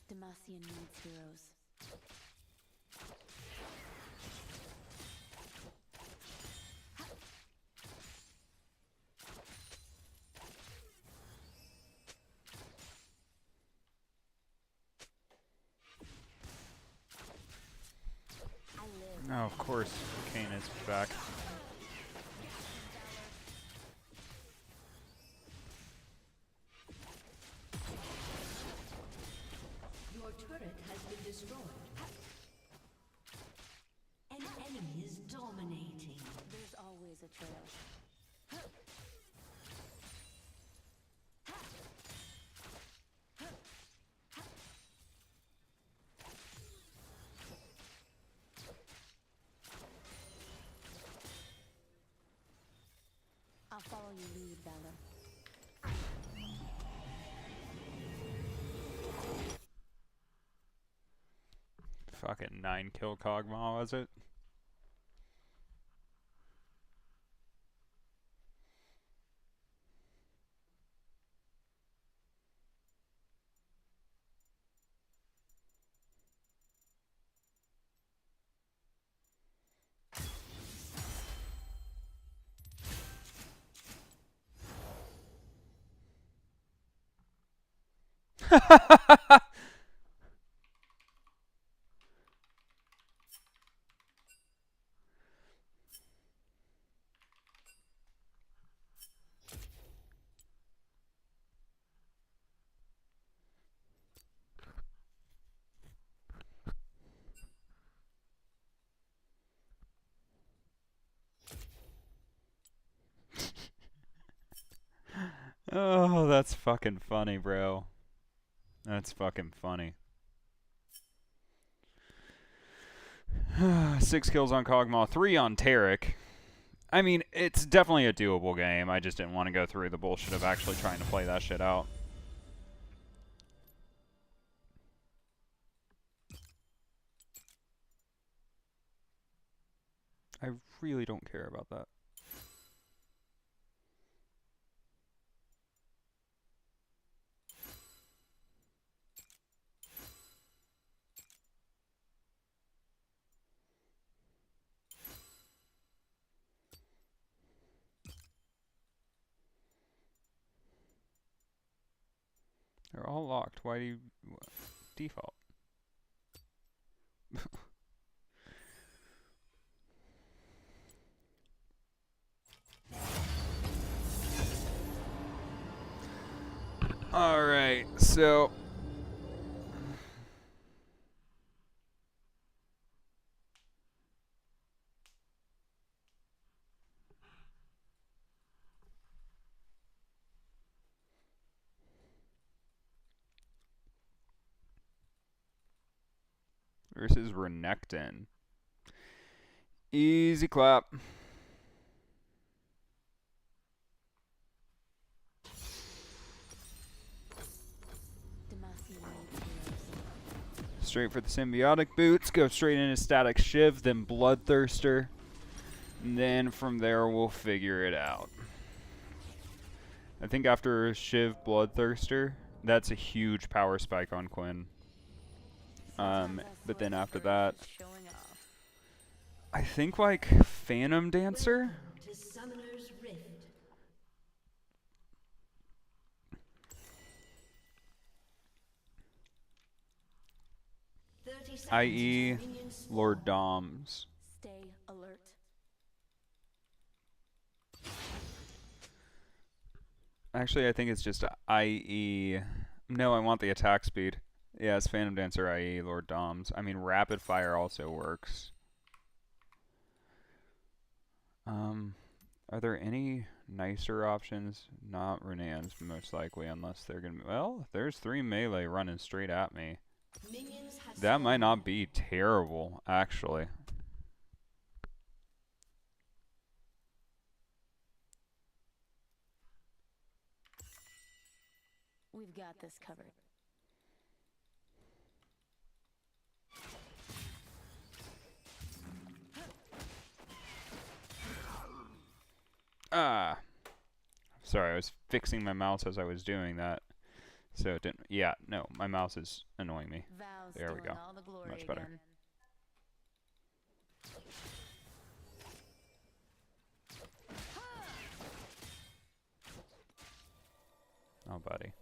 Demacia needs heroes. I live. Oh, of course, Kane is back. Your turret has been destroyed. An enemy is dominating. There's always a trail. I'll follow your lead, Valor. Fucking 9-kill Kog'Maw, was it? Oh, that's fucking funny, bro. That's fucking funny. 6 kills on Kog'Maw, 3 on Taric. I mean, it's definitely a doable game. I just didn't want to go through the bullshit of actually trying to play that shit out. I really don't care about that. They're all locked. Why do you... default? Alright, so versus Renekton. Easy clap. Demacia made heroes. Straight for the symbiotic boots, go straight into Static Shiv, then Bloodthirster. And then from there we'll figure it out. I think after Shiv Bloodthirster, that's a huge power spike on Quinn. But then after that, Showing off. I think like Phantom Dancer? To Summoner's Rift. i.e. Lord Doms. Stay alert. Actually, I think it's just IE. No, I want the attack speed. Yeah, it's Phantom Dancer, IE, Lord Doms. I mean, Rapid Fire also works. Are there any nicer options? Not Renan's, most likely, unless they're gonna be. Well, there's 3 melee running straight at me. Minions have That might not be terrible, actually. We've got this covered. Ah. Sorry, I was fixing my mouse as I was doing that. So it didn't. Yeah, no, my mouse is annoying me. Vows There we stealing go. all the glory Much better. again. Oh, buddy.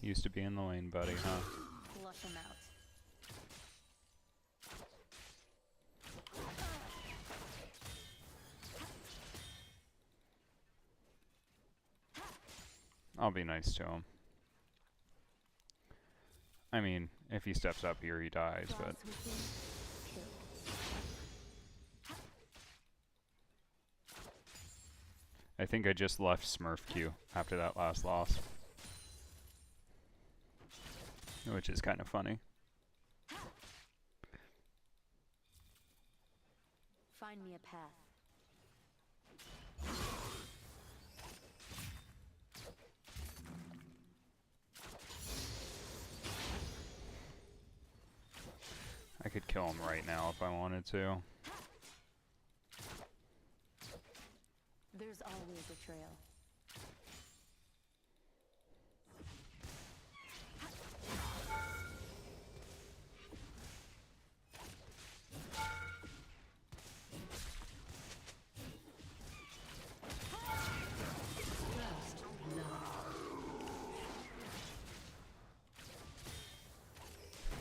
Used to be in the lane, buddy, huh? Flush them out. I'll be nice to him. I mean, if he steps up here, he dies, but... Cross within, kill. I think I just left Smurf Q after that last loss. Which is kind of funny. Find me a path. I could kill him right now if I wanted to. There's always a trail.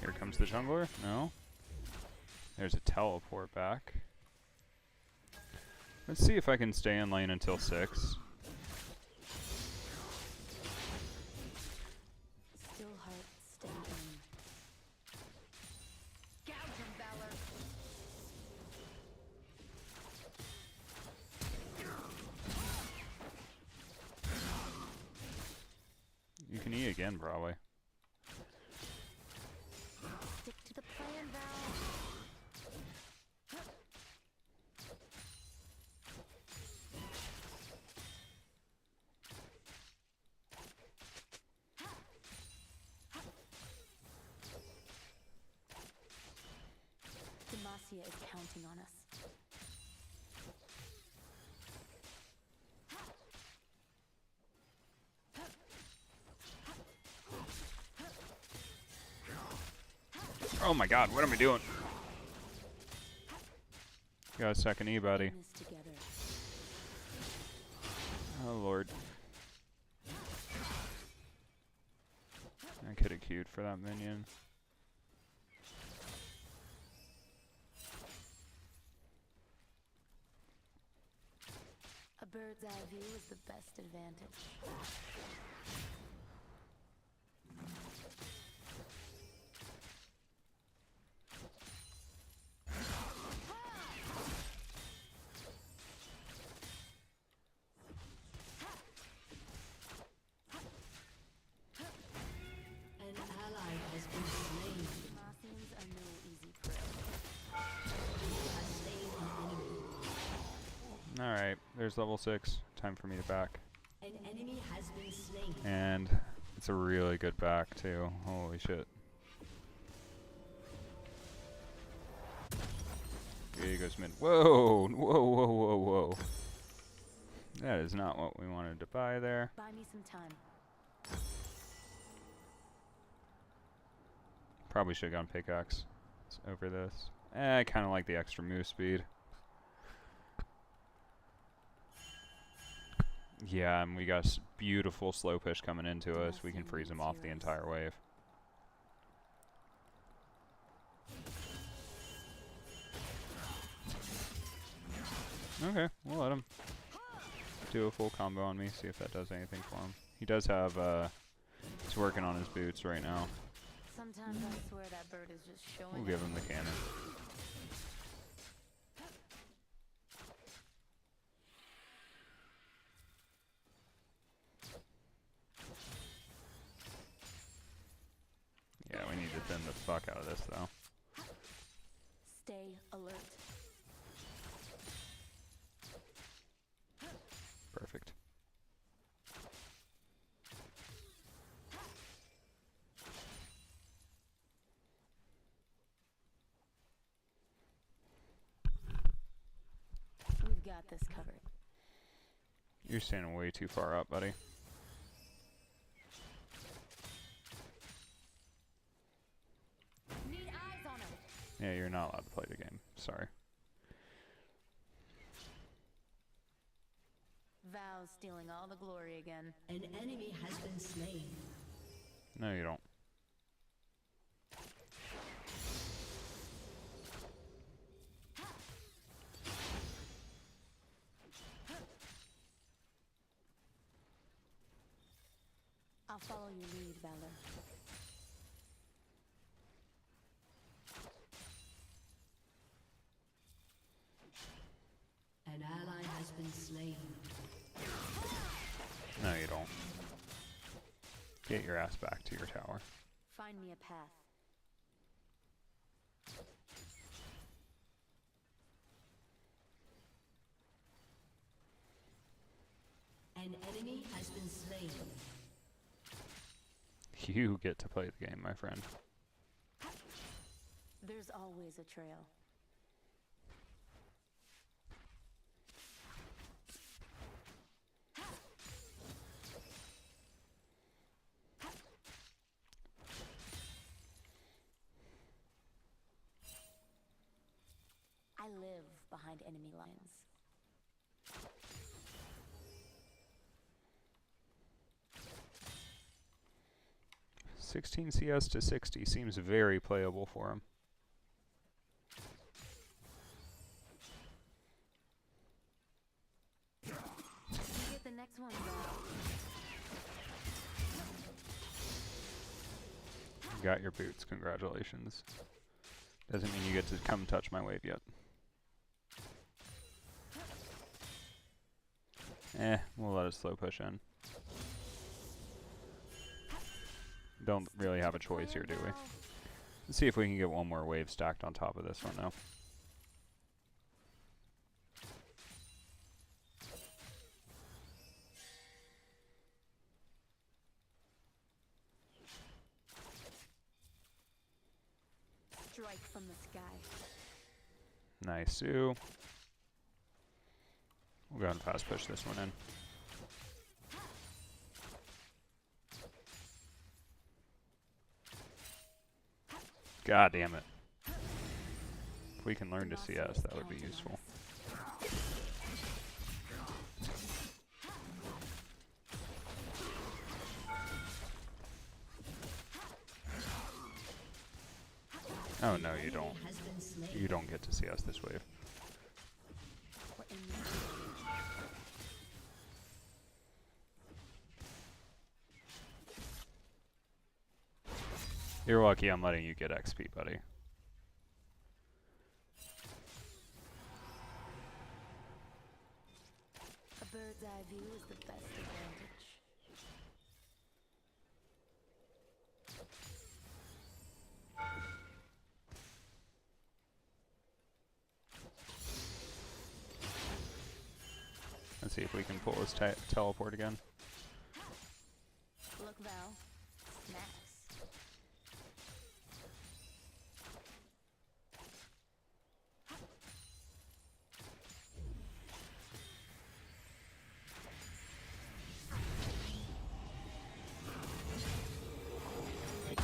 Here comes the jungler. No. There's a teleport back. Let's see if I can stay in lane until 6. Still heart, stay in. Gouge him, Valor. You can E again, probably. Stick to the plan, Val. Demacia is counting on us. Oh my god, what am I doing? Got a second E, buddy. In this together. Oh lord. I could have queued for that minion. A bird's eye view is the best advantage. An ally has been slain. Demacians are no easy prey. Has slain an enemy. Alright, there's level 6. Time for me to back. An enemy has been slain. And it's a really good back, too. Holy shit. Here he goes mid. Whoa! Whoa, whoa, whoa, whoa. That is not what we wanted to buy there. Buy me some time. Probably should have gone pickaxe over this. I kind of like the extra move speed. Yeah, and we got beautiful slow push coming into us. We can freeze him off the entire wave. Okay, we'll let him do a full combo on me, see if that does anything for him. He does have, he's working on his boots right now. Sometimes I swear that bird is just showing We'll give him the cannon. Yeah, we need to thin the fuck out of this, though. Stay alert. Perfect. We've got this covered. You're standing way too far up, buddy. Need eyes on him. Yeah, you're not allowed to play the game. Sorry. Val's stealing all the glory again. An enemy has been slain. No, you don't. I'll follow your lead, Valor. An ally has been slain. No, you don't. Get your ass back to your tower. Find me a path. An enemy has been slain. You get to play the game, my friend. There's always a trail. I live behind enemy lines. 16 CS to 60 seems very playable for him. You get the next one, Val. You got your boots, congratulations. Doesn't mean you get to come touch my wave yet. We'll let it slow push in. Don't really have a choice here, do we? Let's see if we can get one more wave stacked on top of this one, though. Strike from the sky. Nice, Sue. We'll go ahead and fast push this one in. God damn it. If we can learn to CS, that would be useful. Oh no, you don't. Has been slain. You don't get to CS this wave. We're in this. You're lucky I'm letting you get XP, buddy. A bird's eye view is the best advantage. Let's see if we can pull his teleport again. Look, Val. Snacks. We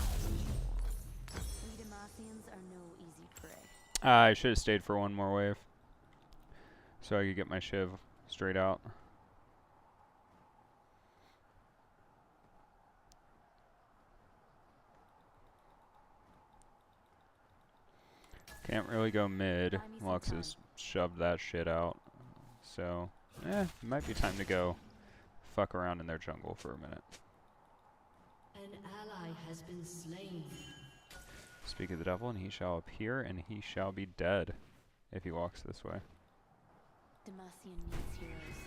Demacians are no easy prey. I should have stayed for one more wave, so I could get my shiv straight out. Can't really go mid. Lux has shoved that shit out. So, it might be time to go fuck around in their jungle for a minute. An ally has been slain. Speak of the devil, and he shall appear, and he shall be dead if he walks this way. Demacian needs heroes.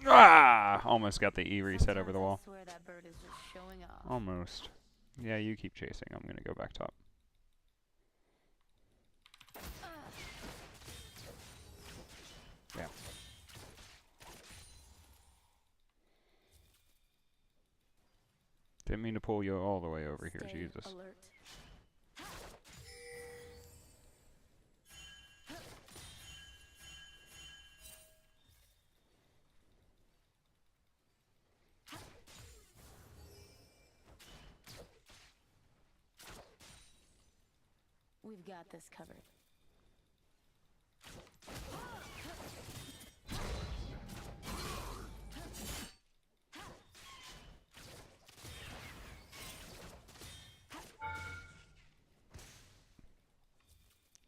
Ah! Almost got the E reset over the Sometimes wall. I swear that bird is just showing off. Almost. Yeah, you keep chasing. I'm gonna go back top. Yeah. Didn't mean to pull you all the way over here, Stay Jesus. alert. We've got this covered.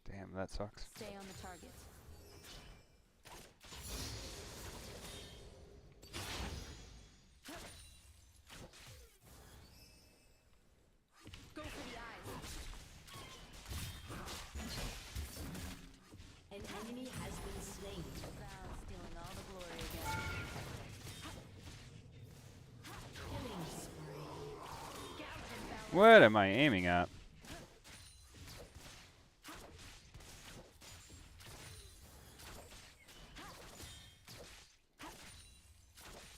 Damn, that sucks. Stay on the target. Go for the eyes. An enemy has been slain. Val stealing all the glory again. Killing spree. What am I aiming at?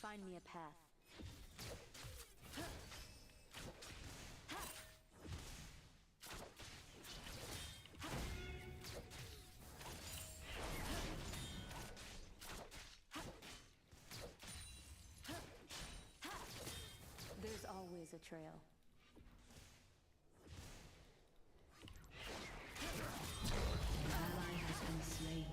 Find me a path. There's always a trail. An ally has been slain.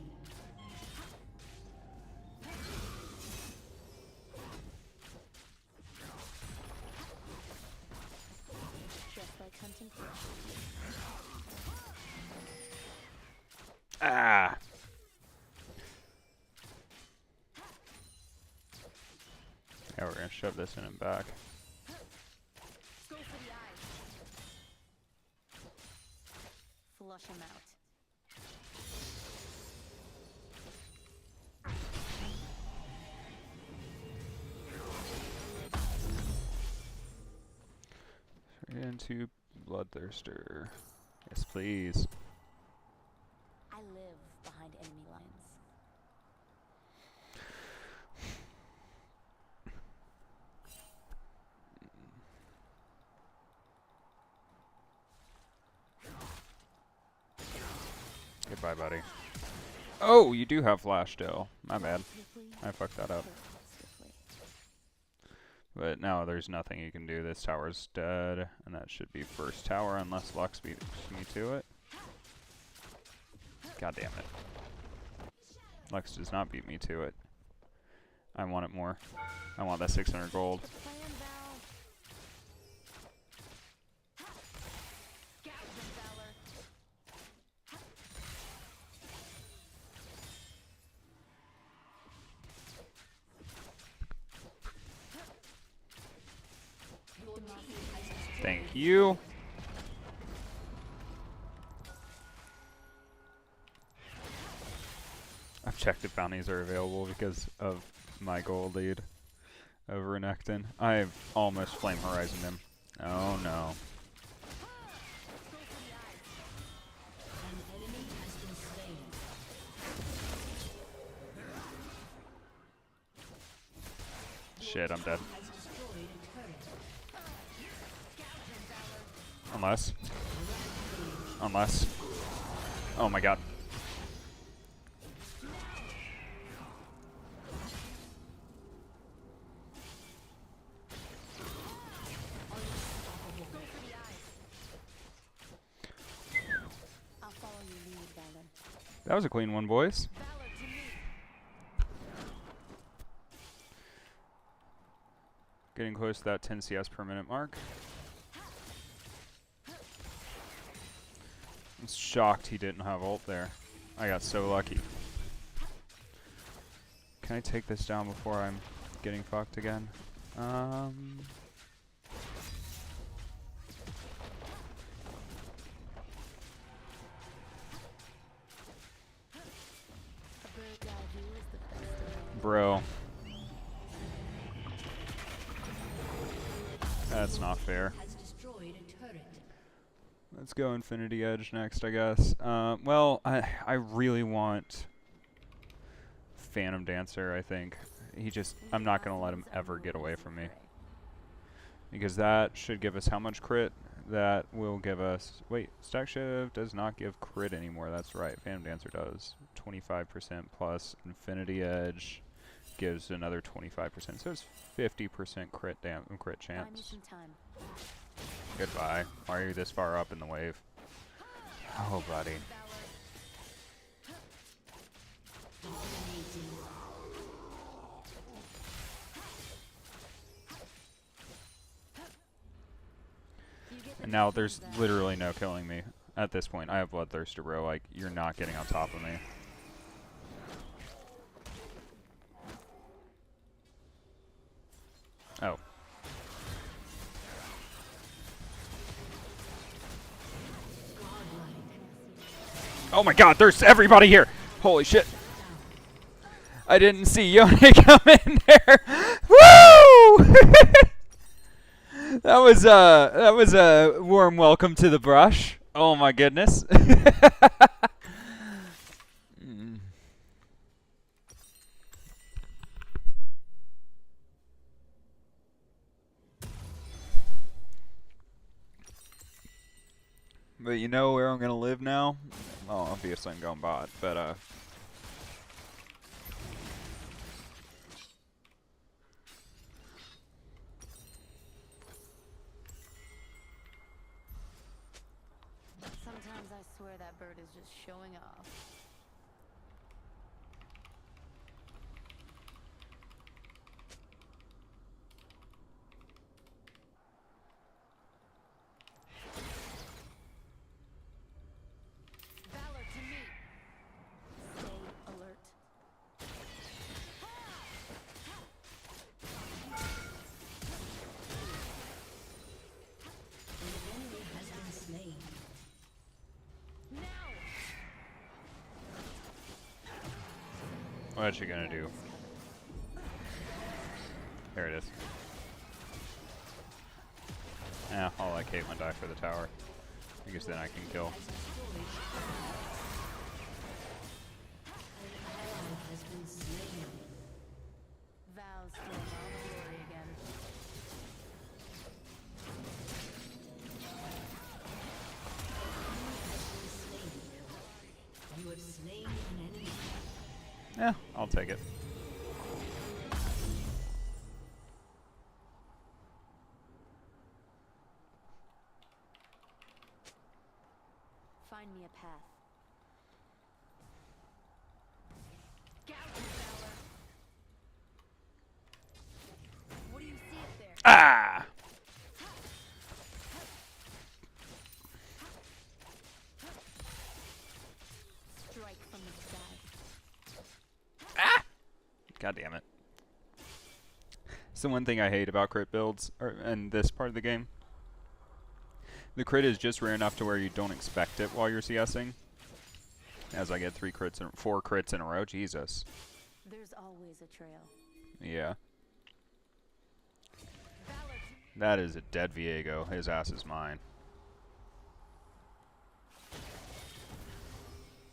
Just like hunting fish. Ah! Yeah, we're gonna shove this in and back. Go for the eyes. Flush him out. Straight into Bloodthirster. Yes, please. I live behind enemy lines. Goodbye, buddy. Oh, you do have flash still. My bad. Swiftly, I fucked that up. kill swiftly. But no, there's nothing you can do. This tower's dead, and that should be first tower unless Lux beats me to it. God damn it. Lux does not beat me to it. I want it more. I want that 600 gold. Plan, Val. Gouge him, Valor. you. I've checked if bounties are available because of my gold lead over Renekton. I've almost Flame Horizoned him. Oh no. An enemy has been slain. Shit, I'm dead. Has destroyed a turret. Unless. Oh my god. I'll follow your lead, Valor. That was a clean one, boys. Valor to me. Getting close to that 10 CS per minute mark. I'm shocked he didn't have ult there. I got so lucky. Can I take this down before I'm getting fucked again? A bird's eye view is the best of Bro. That's not fair. Has destroyed a turret. Let's go Infinity Edge next, I guess. Well, I really want Phantom Dancer, I think. I'm not going to let him ever get away from me. Because that should give us how much crit? That will give us... Wait, Stack Shift does not give crit anymore. That's right. Phantom Dancer does. 25% plus Infinity Edge gives another 25%. So it's 50% crit Buy me chance. some time. Goodbye. Why are you this far up in the wave? Oh, buddy. Dominating. You get the And now next there's one's literally no killing me. At this point, I have Bloodthirster, bro. Like, you're not getting on top of me. Oh. Oh my god, there's everybody here! Holy shit. I didn't see Yone come in there. Woo! That was a warm welcome to the brush. Oh my goodness. Mm. But you know where I'm gonna live now? Well, obviously I'm going bot, but Sometimes I swear that bird is just showing off. Valor to me. Stay alert. An enemy has been slain. Now. what you gonna do? There it is. Yeah, I'll let Caitlyn die for the tower. Because then I can kill. Has destroyed. An ally has been slain. Vows for all glory again. You have slain an enemy. Yeah, I'll take it. Find me a path. Gouge Valor. What do you see up there? Ah! Strike from the sky. God damn it. It's the one thing I hate about crit builds in this part of the game. The crit is just rare enough to where you don't expect it while you're CSing. As I get 4 crits in a row. Jesus. There's always a trail. Yeah. That is a dead Viego. His ass is mine.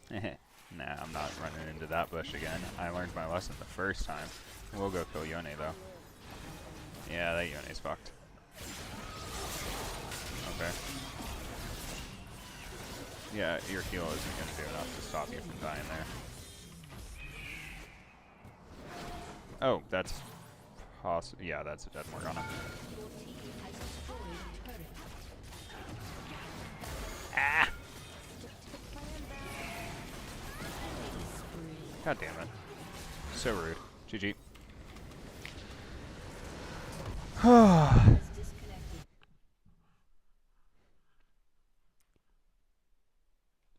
Nah, I'm not running into that bush again. I learned my lesson the first time. We'll go kill Yone, though. Yeah, that Yone's fucked. Okay. Yeah, your heal isn't going to do enough to stop you from dying there. Oh, that's possible. Yeah, that's a dead Morgana. Ah! God damn it. So rude. GG.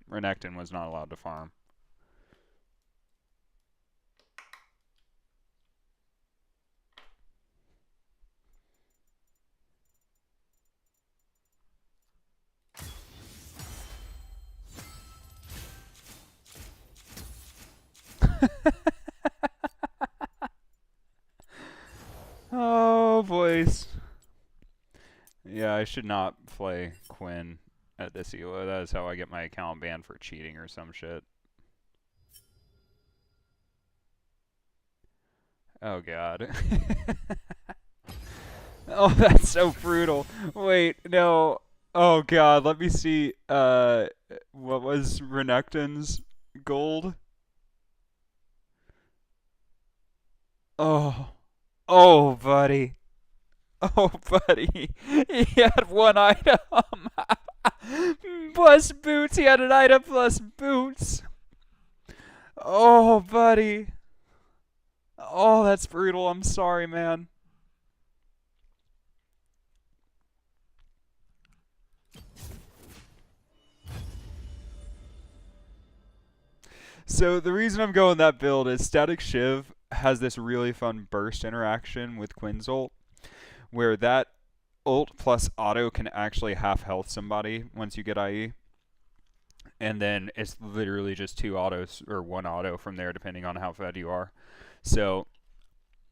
Renekton was not allowed to farm. Oh, boys. Yeah, I should not play Quinn at this ELO. That is how I get my account banned for cheating or some shit. Oh, God. Oh, that's so brutal. Wait, no. Oh, God. Let me see. What was Renekton's gold? Oh. Oh, buddy. Oh, buddy. He had 1 item. Plus boots. He had an item plus boots. Oh, buddy. Oh, that's brutal. I'm sorry, man. So the reason I'm going that build is Static Shiv has this really fun burst interaction with Quinn's ult, where that ult plus auto can actually half health somebody once you get IE. And then it's literally just 2 autos, or 1 auto from there, depending on how fed you are. So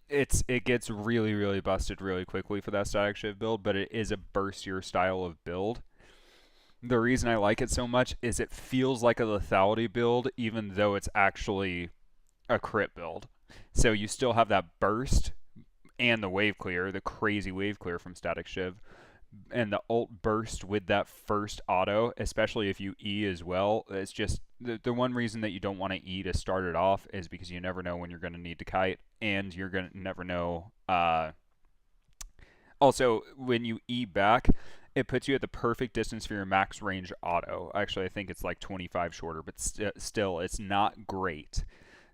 it gets really, really busted really quickly for that Static Shiv build, but it is a burstier style of build. The reason I like it so much is it feels like a lethality build, even though it's actually a crit build. So you still have that burst and the wave clear, the crazy wave clear from Static Shiv, and the ult burst with that first auto, especially if you E as well. It's just the one reason that you don't want to E to start it off is because you never know when you're going to need to kite, and you're going to never know. Also, when you E back, it puts you at the perfect distance for your max range auto. Actually, I think it's like 25 shorter, but still, it's not great.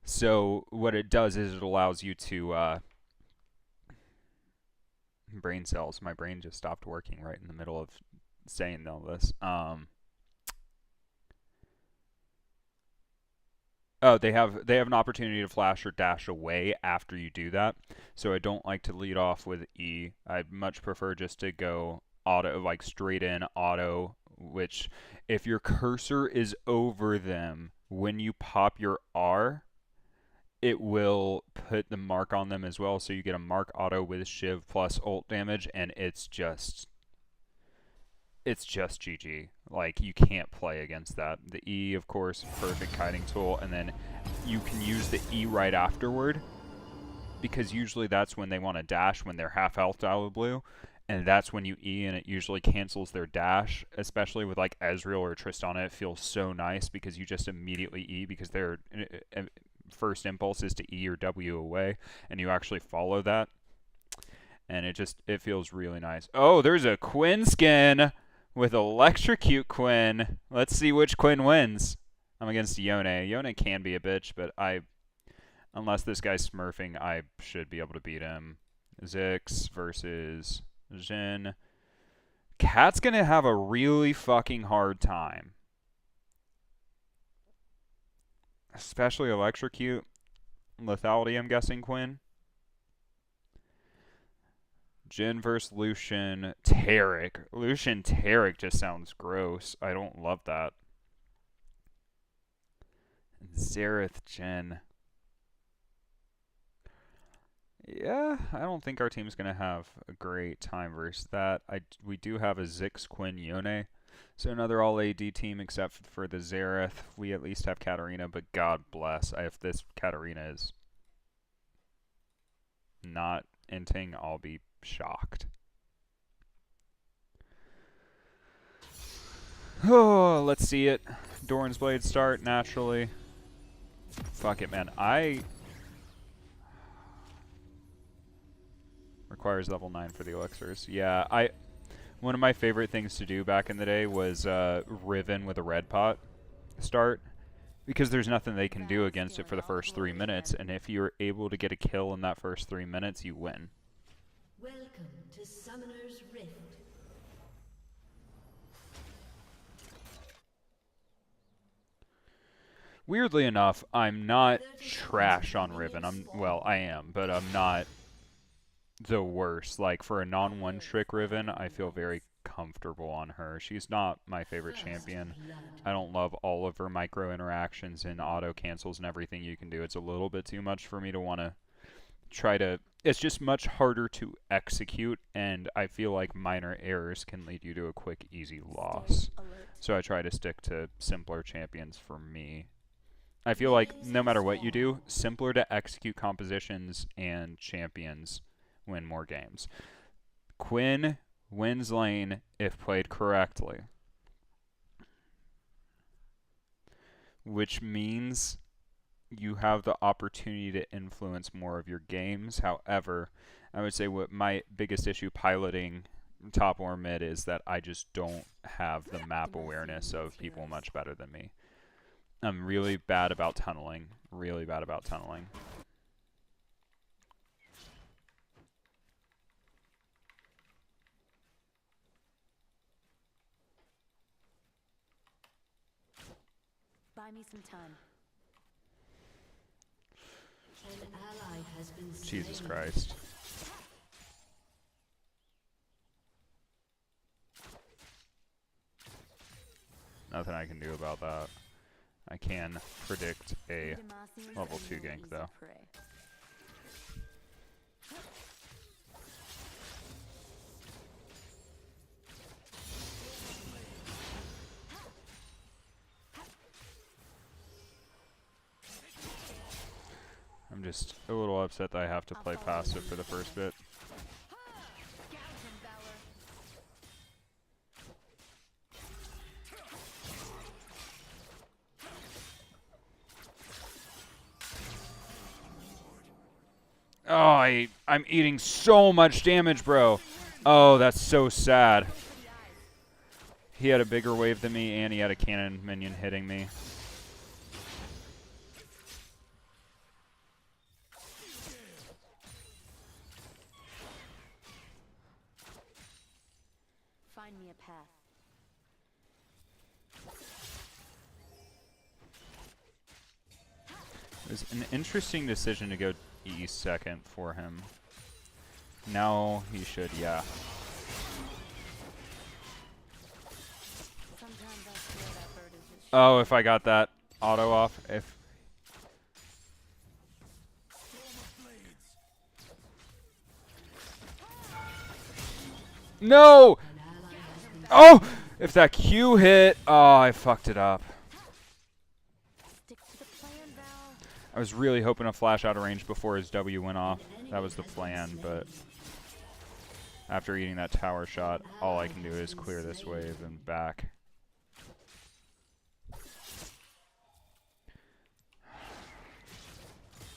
So what it does is it allows you to brain cells. My brain just stopped working right in the middle of saying all this. Oh, they have an opportunity to flash or dash away after you do that. So I don't like to lead off with E. I'd much prefer just to go auto, like straight in auto, which if your cursor is over them when you pop your R, it will put the mark on them as well. So you get a mark auto with Shiv plus ult damage, and it's just GG. Like, you can't play against that. The E, of course, perfect kiting tool, and then you can use the E right afterward, because usually that's when they want to dash when they're half health out of blue, and that's when you E, and it usually cancels their dash, especially with like Ezreal or Tristana. It feels so nice because you just immediately E, because their first impulse is to E or W away, and you actually follow that, and it feels really nice. Oh, there's a Quinn skin with Electrocute Quinn. Let's see which Quinn wins. I'm against Yone. Yone can be a bitch, but unless this guy's smurfing, I should be able to beat him. Zix versus Jhin. Cat's gonna have a really fucking hard time. Especially Electrocute. Lethality, I'm guessing, Quinn. Jhin versus Lucian Tarek. Lucian Tarek just sounds gross. I don't love that. Xerath Jhin. Yeah, I don't think our team's going to have a great time versus that. We do have a Ziggs Quinn Yone. So another all AD team except for the Xerath. We at least have Katarina, but God bless. If this Katarina is not inting, I'll be shocked. Oh, let's see it. Doran's Blade start naturally. Fuck it, man. Requires level 9 for the elixirs. Yeah, one of my favorite things to do back in the day was Riven with a red pot start, because there's nothing they can do against it for the first 3 minutes, and if you're able to get a kill in that first 3 minutes, you win. Welcome to Summoner's Rift. Weirdly enough, I'm not trash on Riven. Well, I am, but I'm not the worst. Like, for a non-one-trick Riven, I feel very comfortable on her. She's not my favorite champion. I don't love all of her micro interactions and auto cancels and everything you can do. It's a little bit too much for me to want to try to... It's just much harder to execute, and I feel like minor errors can lead you to a quick, easy loss. So I try to stick to simpler champions for me. I feel like no matter what you do, simpler to execute compositions and champions win more games. Quinn wins lane if played correctly, which means you have the opportunity to influence more of your games. However, I would say what my biggest issue piloting top or mid is that I just don't have the map awareness of people much better than me. I'm really bad about tunneling. Really bad about tunneling. Buy me some time. An ally has been Jesus slain. Christ. Nothing I can do about that. I can predict a level 2 gank, though. I'm just a little upset that I have to play passive for the first bit. Oh, I'm eating so much damage, bro. Oh, that's so sad. He had a bigger wave than me, and he had a cannon minion hitting me. Find me a path. It was an interesting decision to go E second for him. Now he should, yeah. Sometimes I swear that bird is just Oh, if I got that auto off, if... No! Oh! If that Q hit, oh, I fucked it up. stick to the plan, Val. I was really hoping to flash out of range before his W went off. That was the plan, but after eating that tower shot, all I can do is clear this wave and back.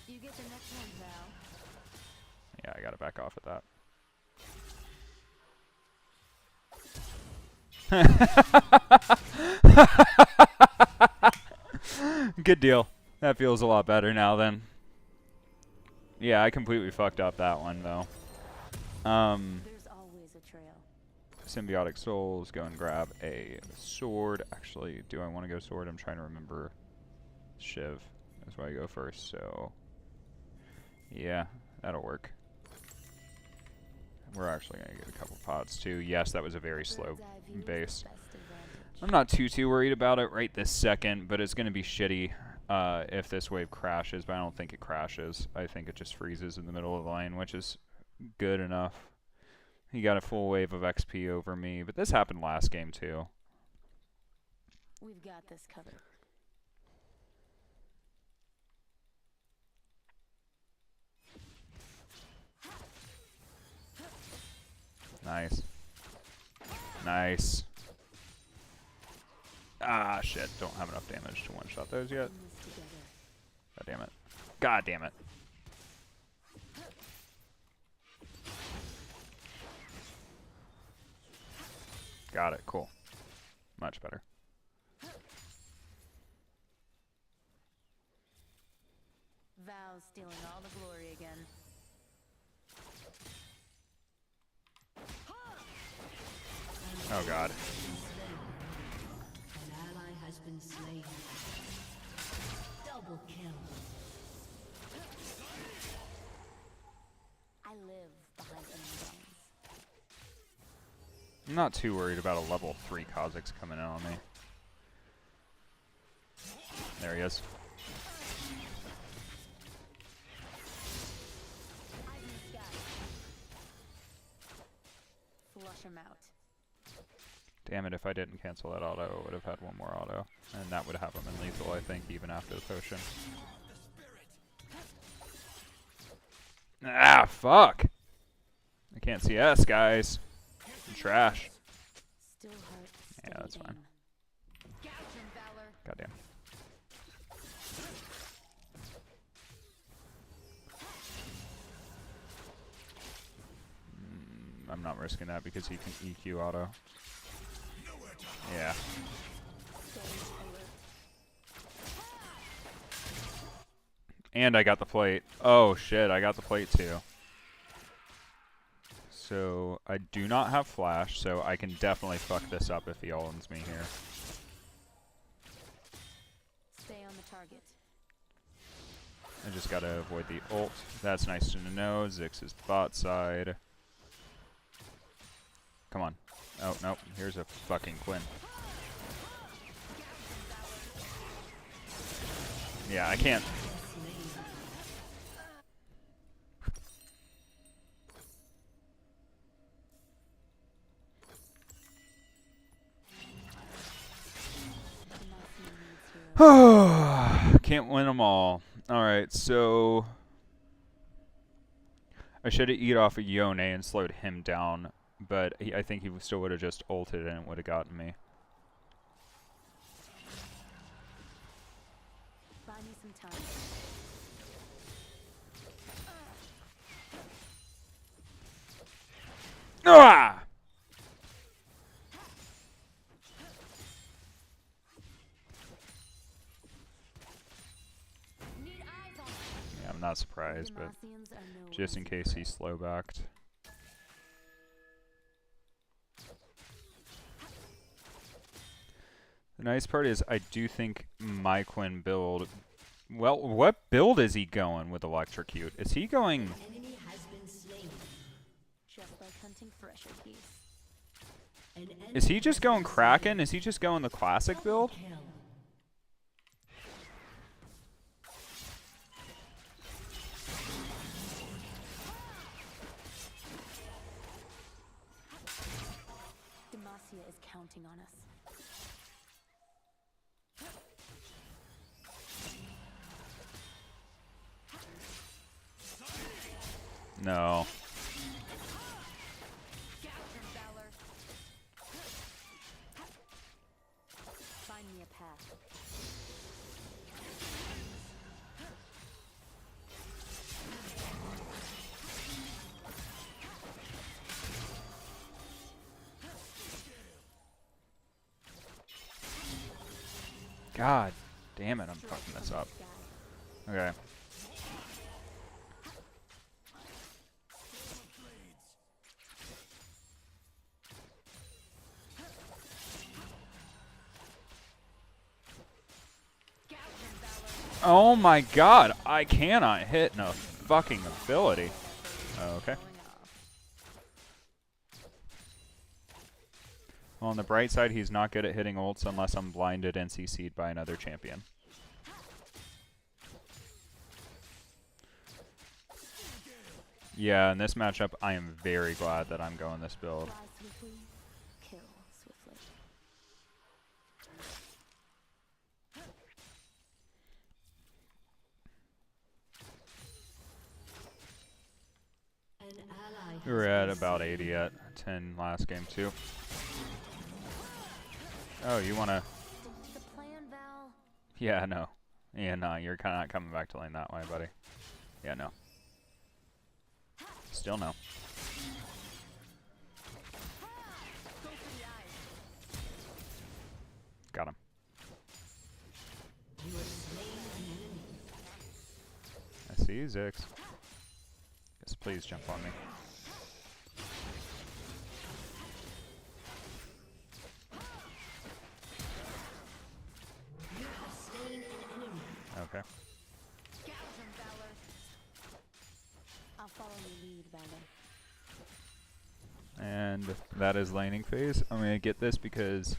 You get the next one, Val. Yeah, I gotta back off at that. Good deal. That feels a lot better now then. Yeah, I completely fucked up that one though. There's always a trail. Symbiotic Souls, go and grab a sword. Actually, do I want to go sword? I'm trying to remember. Shiv. That's why I go first, so... Yeah, that'll work. We're actually going to get a couple pots too. Yes, that was a very slow Bird's eye view is the base. best advantage. I'm not too worried about it right this second, but it's going to be shitty if this wave crashes, but I don't think it crashes. I think it just freezes in the middle of the lane, which is good enough. He got a full wave of XP over me, but this happened last game too. We've got this covered. Nice. Nice. Ah, shit. Don't have enough damage to one-shot those yet. In this together. God damn it. God damn it. Got it. Cool. Much better. Val's stealing all the glory again. Oh, God. An ally has been slain. Double kill. I live behind enemy lines. I'm not too worried about a level 3 Kha'Zix coming in on me. There he is. Eyes in the sky. Flush him out. Damn it, if I didn't cancel that auto, I would have had one more auto. And that would have him in lethal, I think, even after the potion. Ah, fuck! I can't CS, guys. I'm trash. Still hurt. Yeah, that's fine. Gouge him, Valor. Goddamn. I'm not risking that because he can EQ auto. Yeah. Stay alert. And I got the plate. Oh shit, I got the plate too. So I do not have flash, so I can definitely fuck this up if he owns me here. Stay on the target. I just gotta avoid the ult. That's nice to know. Ziggs is bot side. Come on. Oh, no. Here's a fucking Quinn. Yeah, I can't. Can't win them all. Alright, so I should have eat off of Yone and slowed him down, but I think he still would have just ulted and it would have gotten me. Buy me some time. Ah! Need eyes on. Yeah, I'm not surprised, but Demacians are no just in easy case prey. he's slow backed. The nice part is I do think my Quinn build. Well, what build is he going with Electrocute? Is he going? Enemy has been slain. Just like hunting fresher geese. An Is he enemy just has going been Kraken? Is he just going the classic slain. build? Kill. Demacia is counting on us. No. Gouge him, Valor. Find me a path. God damn it, I'm fucking this up. Okay. Oh my god, I cannot hit no fucking ability. Okay. Well, on the bright side, he's not good at hitting ults unless I'm blinded and CC'd by another champion. Yeah, in this matchup, I am very glad that I'm going this build. Fly swiftly, kill swiftly. An ally We were has at been about slain. 80 at 10 last game, too. Oh, you want to... The plan, Val. Yeah, no. Yeah, no, you're kind of not coming back to lane that way, buddy. Yeah, no. Still no. Got him. You have slain an enemy. I see you, Zix. Yes, please jump on me. You have slain an enemy. Okay. Gouge him, Valor. I'll follow your lead, Valor. And that is laning phase. I'm going to get this because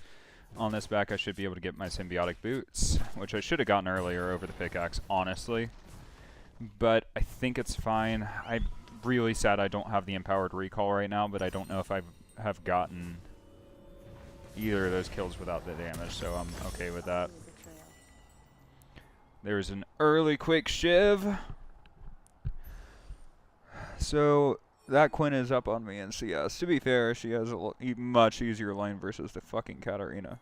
on this back I should be able to get my symbiotic boots, which I should have gotten earlier over the pickaxe, honestly. But I think it's fine. I'm really sad I don't have the empowered recall right now, but I don't know if I have gotten either of those kills without the damage, so I'm okay with that. Here's a trail. There's an early quick shiv. So that Quinn is up on me in CS. To be fair, she has a much easier lane versus the fucking Katarina.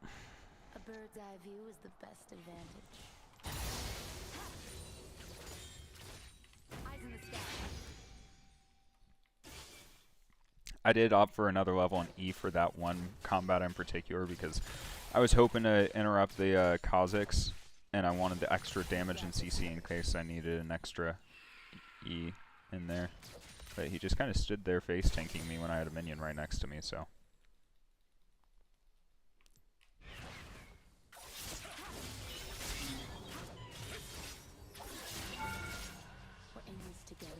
A bird's eye view is the best advantage. Eyes in the sky. I did opt for another level in E for that one combat in particular because I was hoping to interrupt the Kazakhs, and I wanted the extra damage in CC in case I needed an extra E in there. But he just kind of stood there face tanking me when I had a minion right next to me, so. We're in this together.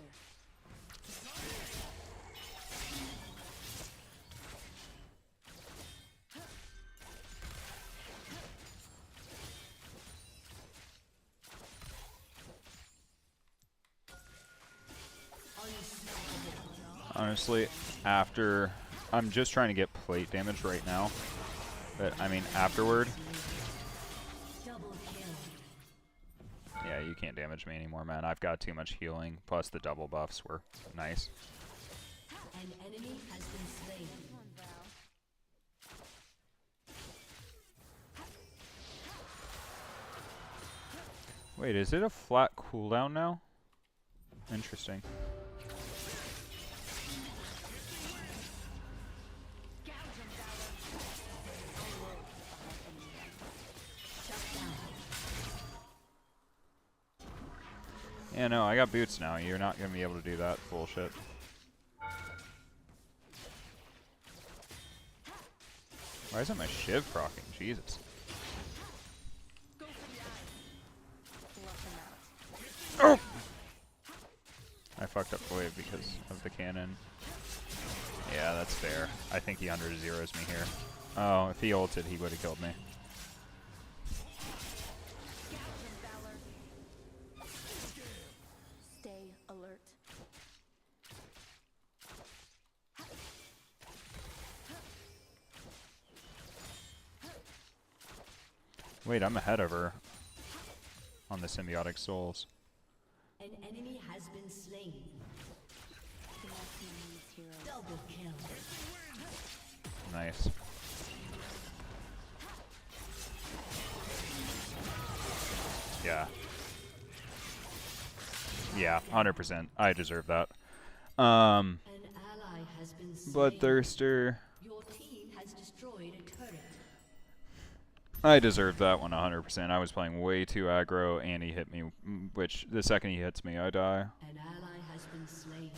Honestly, after... I'm just trying to get plate damage right now. But, I mean, afterward... Double kill. Yeah, you can't damage me anymore, man. I've got too much healing. Plus, the double buffs were nice. An enemy has been slain. Come on, Val. Wait, is it a flat cooldown now? Interesting. Gouge him, Valor. Shut down. Yeah, no, I got boots now. You're not going to be able to do that bullshit. Why isn't my shiv proccing? Jesus. Go for the eyes. Fluff him out. I fucked up the wave because of the cannon. Yeah, that's fair. I think he under zeros me here. Oh, if he ulted, he would have killed me. Gouge him, Valor. Stay alert. Wait, I'm ahead of her on the symbiotic souls. An enemy has been slain. The maximum needs heroes. Double kill. Nice. Yeah. Yeah, 100%. I deserve that. An ally has been slain. Bloodthirster. Your team has destroyed a turret. I deserve that one 100%. I was playing way too aggro, and he hit me, which the second he hits me, I die. An ally has been slain.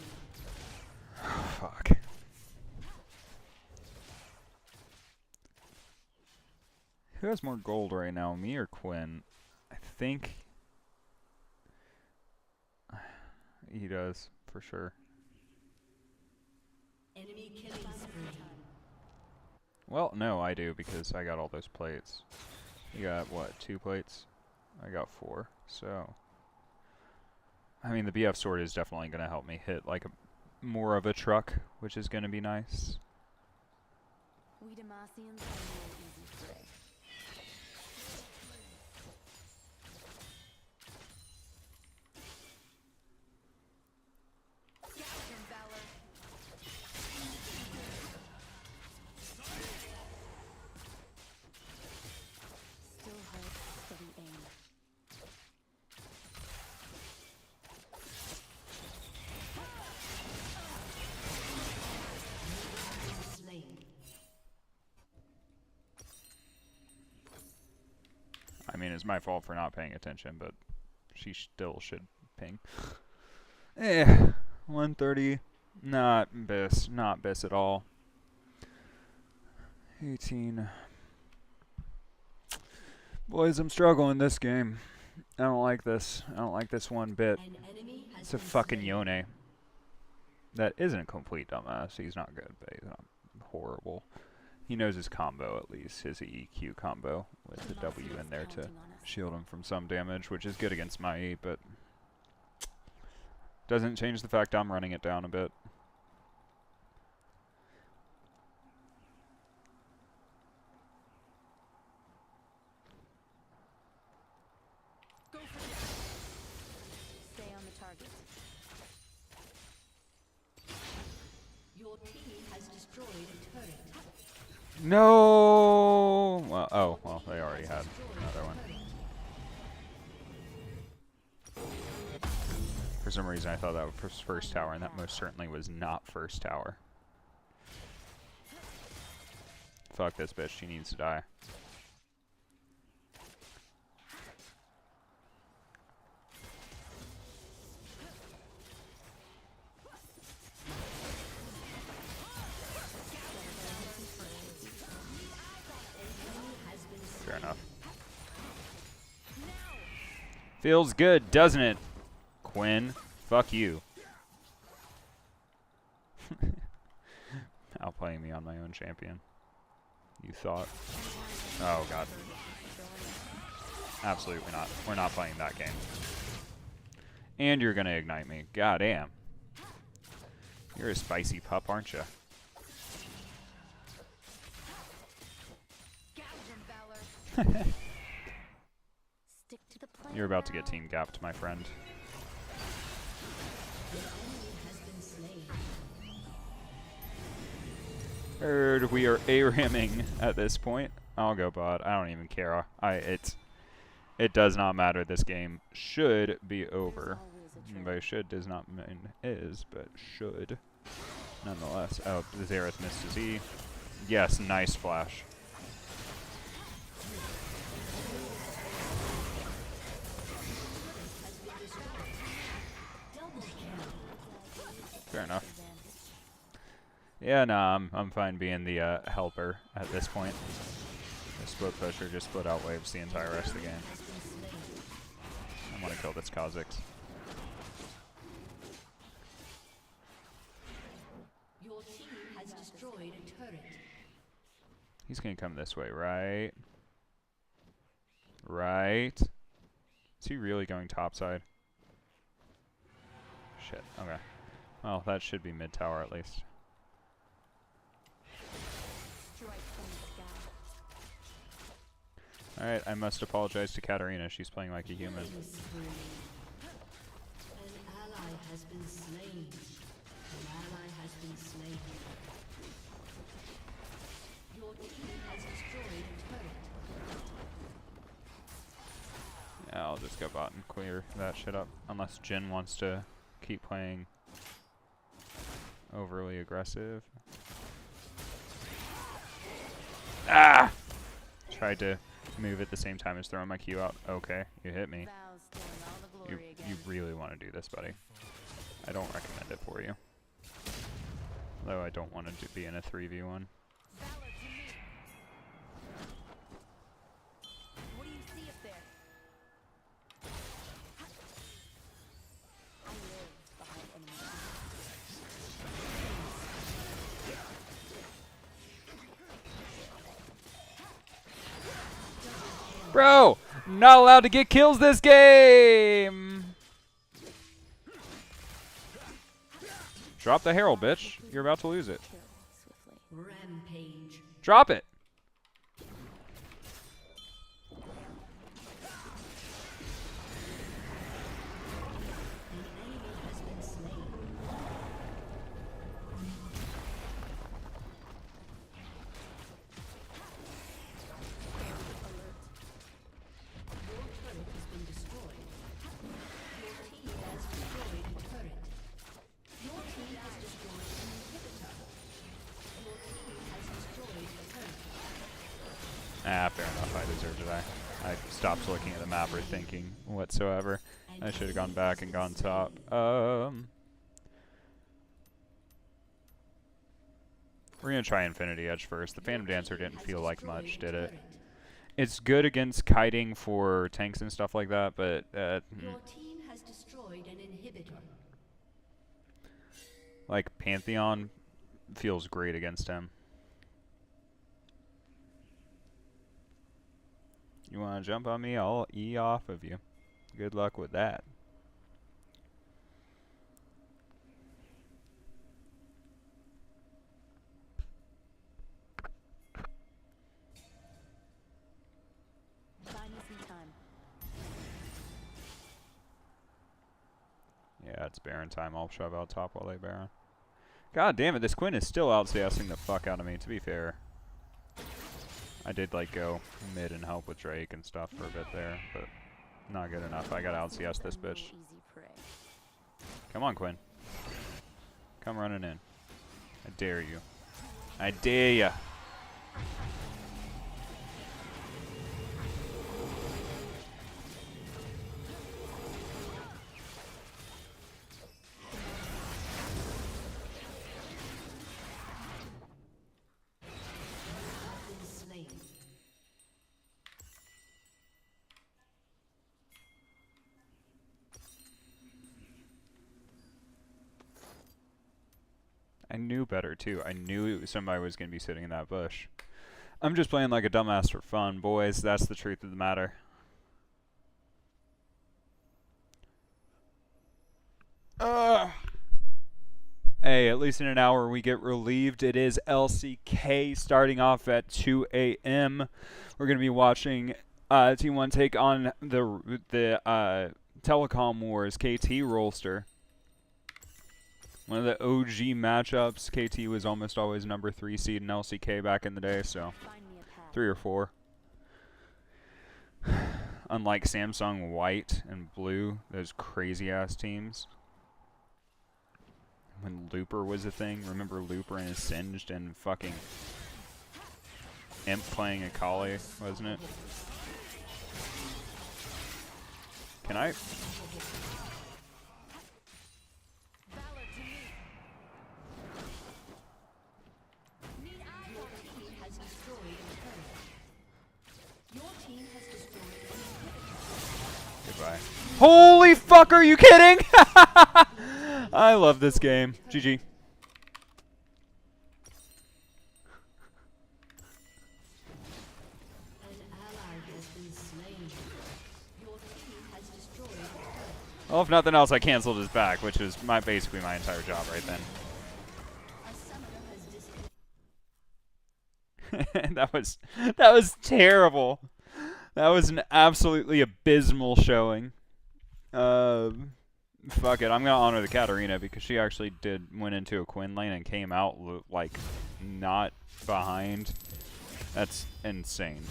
Fuck. Who has more gold right now, me or Quinn? I think he does, for sure. Enemy killing spree. Well, no, I do because I got all those plates. You got, what, 2 plates? I got 4, so... I mean, the BF sword is definitely going to help me hit, like, more of a truck, which is going to be nice. We Demacians are no easy prey. Gouge and valor. Still hold steady aim. Slain. I mean, it's my fault for not paying attention, but she still should ping. 130. Not bis. Not bis at all. 18. Boys, I'm struggling this game. I don't like this. I don't like this one bit. An enemy has It's a been fucking slain. Yone. That isn't a complete dumbass. He's not good, but he's not horrible. He knows his combo at least, his EQ combo with the W in there to shield him from some damage, which is good against my E, but doesn't change the fact I'm running it down a bit. Go for it. Stay on the target. Your team has destroyed a turret. No! Well, oh, well, they already had another one. For some reason, I thought that was first tower, and that most certainly was not first tower. Fuck this bitch, she needs to die. Fair enough. Feels good, doesn't it, Quinn? Fuck you. Outplaying me on my own champion. You thought. Oh, God. Absolutely not. We're not playing that game. And you're gonna ignite me. God damn. You're a spicy pup, aren't you? Gouge and valor. Stick to the plan. You're about to now. get team gapped, my friend. Your enemy has been slain. Heard we are A-ramming at this point. I'll go bot. I don't even care. It does not matter. This game should be over. By should does not mean is, but should. Nonetheless. Oh, Xerath missed his E. Yes, nice flash. Fair enough. Yeah, no, I'm fine being the helper at this point. The split pusher just split out waves the entire rest of the game. I want to kill this Kha'Zix. Your team has destroyed a turret. He's gonna come this way, right? Right? Is he really going topside? Shit, okay. Well, that should be mid tower at least. Strike from the sky. Alright, I must apologize to Katarina. She's playing like a human. Killing spree. An ally has been slain. An ally has been slain. Your team has destroyed a turret. Yeah, I'll just go bot and clear that shit up. Unless Jin wants to keep playing overly aggressive. Ah! Tried to move at the same time as throwing my Q out. Okay, you hit me. Vows stealing all the You, glory you again. really want to do this, buddy. I don't recommend it for you. Although I don't want to be in a 3v1. Valor to me. What do you see up there? I live behind enemy. Bro, not allowed to get kills this game. Drop the Herald, bitch. You're about to lose it. Rampage. Drop it. An enemy has been slain. Your turret has been destroyed. Your team has destroyed a turret. Your team has destroyed an inhibitor. Your team has destroyed a turret. Ah, fair enough. I deserved it. I stopped looking at the map or thinking whatsoever. I should have gone back and gone top. We're going to try Infinity Edge first. The Phantom Dancer didn't feel like much, did it? It's good against kiting for tanks and stuff like that, but Your team has destroyed an inhibitor. like Pantheon feels great against him. You want to jump on me? I'll E off of you. Good luck with that. Buy me some time. Yeah, it's Baron time. I'll shove out top while they Baron. God damn it, this Quinn is still outCSing the fuck out of me, to be fair. I did like go mid and help with Drake and stuff for a bit there, but not good enough. I gotta outCS this bitch. Easy prey. Come on, Quinn. Come running in. I dare you. I dare ya. Been slain. I knew better too. I knew somebody was gonna be sitting in that bush. I'm just playing like a dumbass for fun, boys. That's the truth of the matter. Hey, at least in an hour we get relieved. It is LCK starting off at 2 a.m. We're going to be watching T1 take on the Telecom Wars KT roster. One of the OG matchups. KT was almost always number 3 seed in LCK back in the day, so Find me a path. 3 or 4. Unlike Samsung White and Blue, those crazy ass teams. When Looper was a thing, remember Looper and his Singed and fucking Imp playing Akali, wasn't it? Can I? Valor to me. Your team has destroyed a turret. Your team has destroyed an inhibitor. Goodbye. Holy fuck, are you kidding? I love this game. GG. An ally has been slain. Your team has destroyed a turret. Well, if nothing else, I canceled his back, which was basically my entire job right then. A summoner has disconnected. that was terrible. That was an absolutely abysmal showing. Fuck it, I'm gonna honor the Katarina because she actually went into a Quinn lane and came out like not behind. That's insane.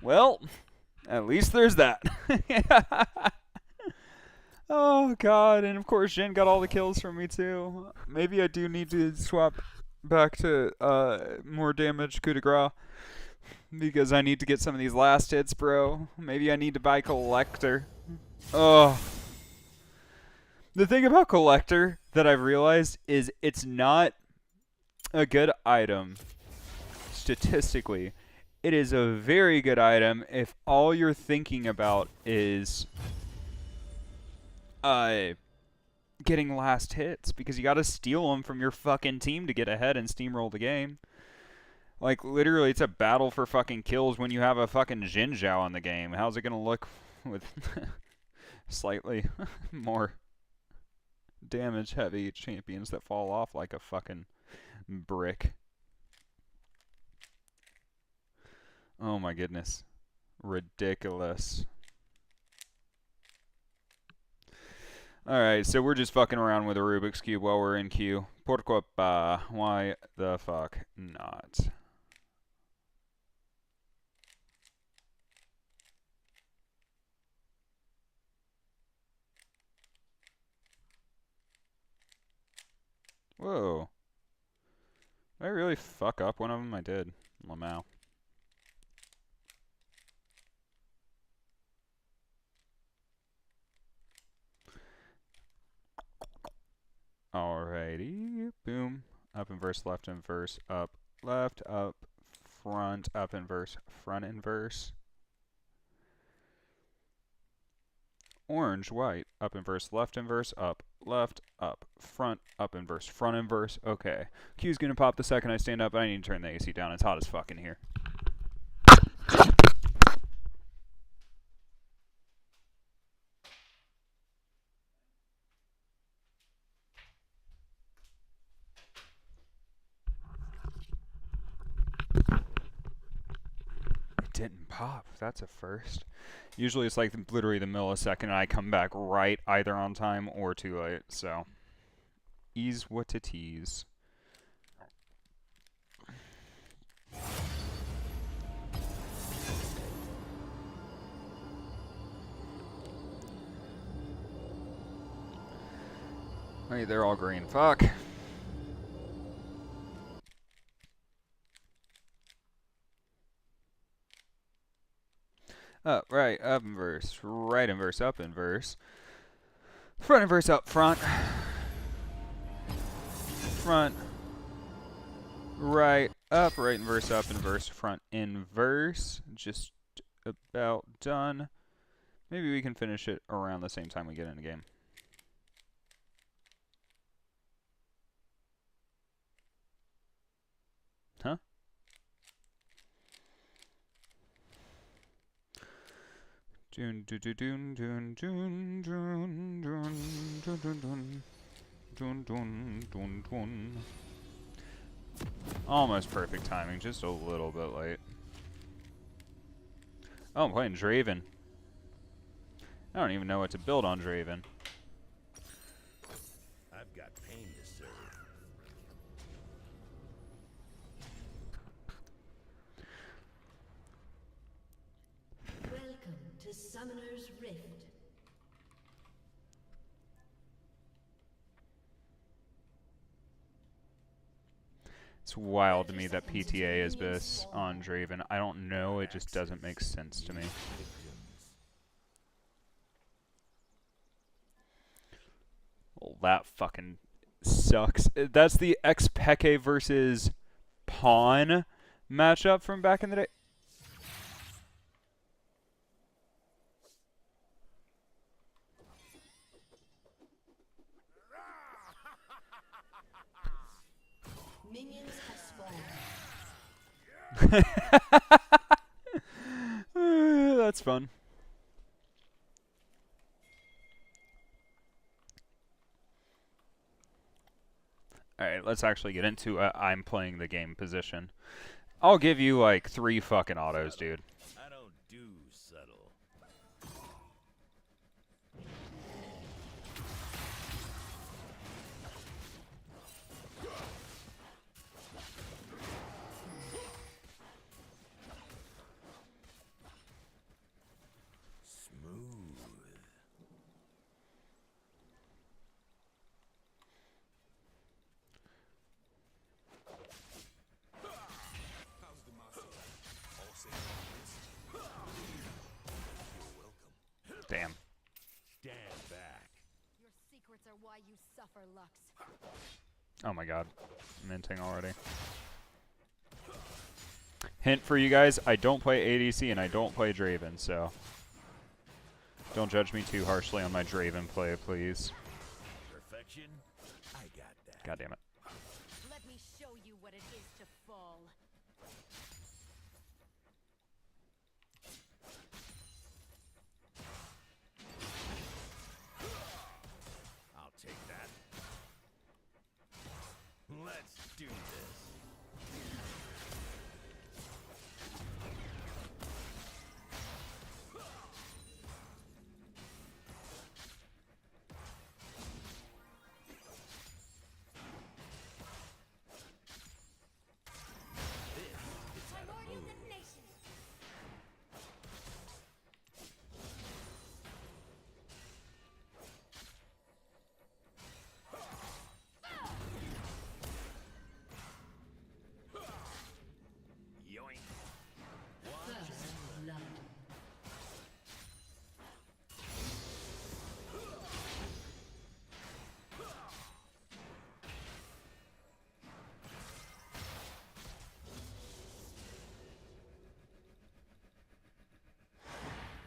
Well, at least there's that. Oh god, and of course Jin got all the kills from me too. Maybe I do need to swap back to more damage coup de grace because I need to get some of these last hits, bro. Maybe I need to buy Collector. Oh. The thing about Collector that I've realized is it's not a good item statistically. It is a very good item if all you're thinking about is getting last hits because you got to steal them from your fucking team to get ahead and steamroll the game. Like, literally, it's a battle for fucking kills when you have a fucking Jin Zhao in the game. How's it going to look with slightly more damage-heavy champions that fall off like a fucking brick? Oh my goodness. Ridiculous. Alright, so we're just fucking around with a Rubik's Cube while we're in queue. Pourquoi pas? Why the fuck not? Whoa. Did I really fuck up one of them? I did. Lamau. Alrighty. Boom. Up inverse, left inverse, up, left, up, front, up inverse, front inverse. Orange, white, up inverse, left inverse, up, left, up, front inverse. Okay. Q's gonna pop the second I stand up. I need to turn the AC down. It's hot as fuck in here. It didn't pop. That's a first. Usually it's like literally the millisecond I come back right either on time or too late, so ease what it is. Hey, they're all green. Fuck. Up, right, up inverse, right inverse, up inverse. Front inverse, up front. Front. Right, up, right inverse, up inverse, front inverse. Just about done. Maybe we can finish it around the same time we get in the game. Huh? Dun dun dun dun dun dun dun dun dun dun dun dun dun. Almost perfect timing, just a little bit late. Oh, I'm playing Draven. I don't even know what to build on Draven. I've got pain to serve. Welcome to Summoner's Rift. It's wild to me that PTA is this on Draven. I don't know, it just doesn't make sense to me. Well, that fucking sucks. That's the Xpeke versus Pawn matchup from back in the day. Minions have spawned. That's fun. Alright, let's actually get into I'm playing the game position. I'll give you like 3 fucking autos, dude. I don't do subtle. Smooth. Damn. Stand back. Your secrets are why you suffer, Lux. Oh my god. Minting already. Hint for you guys, I don't play ADC and I don't play Draven, so don't judge me too harshly on my Draven play, please. Perfection. God damn it. Let me show you what it is to fall. I'll take that. Let's do this. Primordial detonation. Yoink. First blood.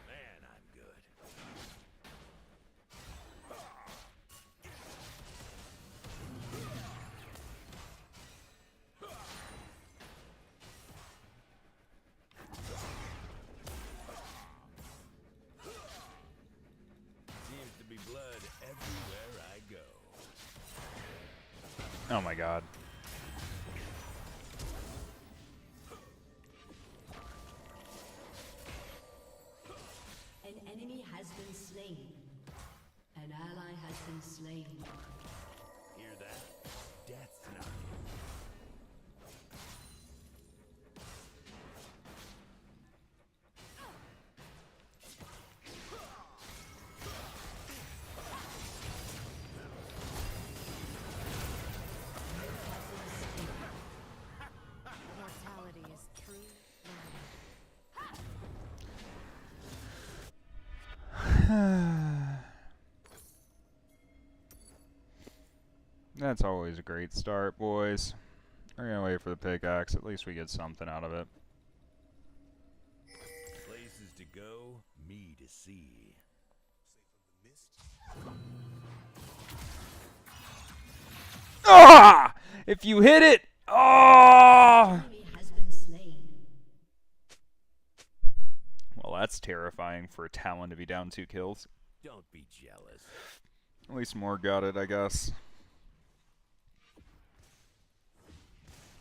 Man, I'm good. Seems to be blood everywhere I go. Oh my god. An enemy has been slain. An ally has been slain. Hear that? Death's knocking. Mortality is true. That's always a great start, boys. We're gonna wait for the pickaxe. At least we get something out of it. Places to go, me to see. Ah! If you hit it! Oh! Enemy has been slain. Well, that's terrifying for Talon to be down 2 kills. Don't be jealous. At least Moore got it, I guess.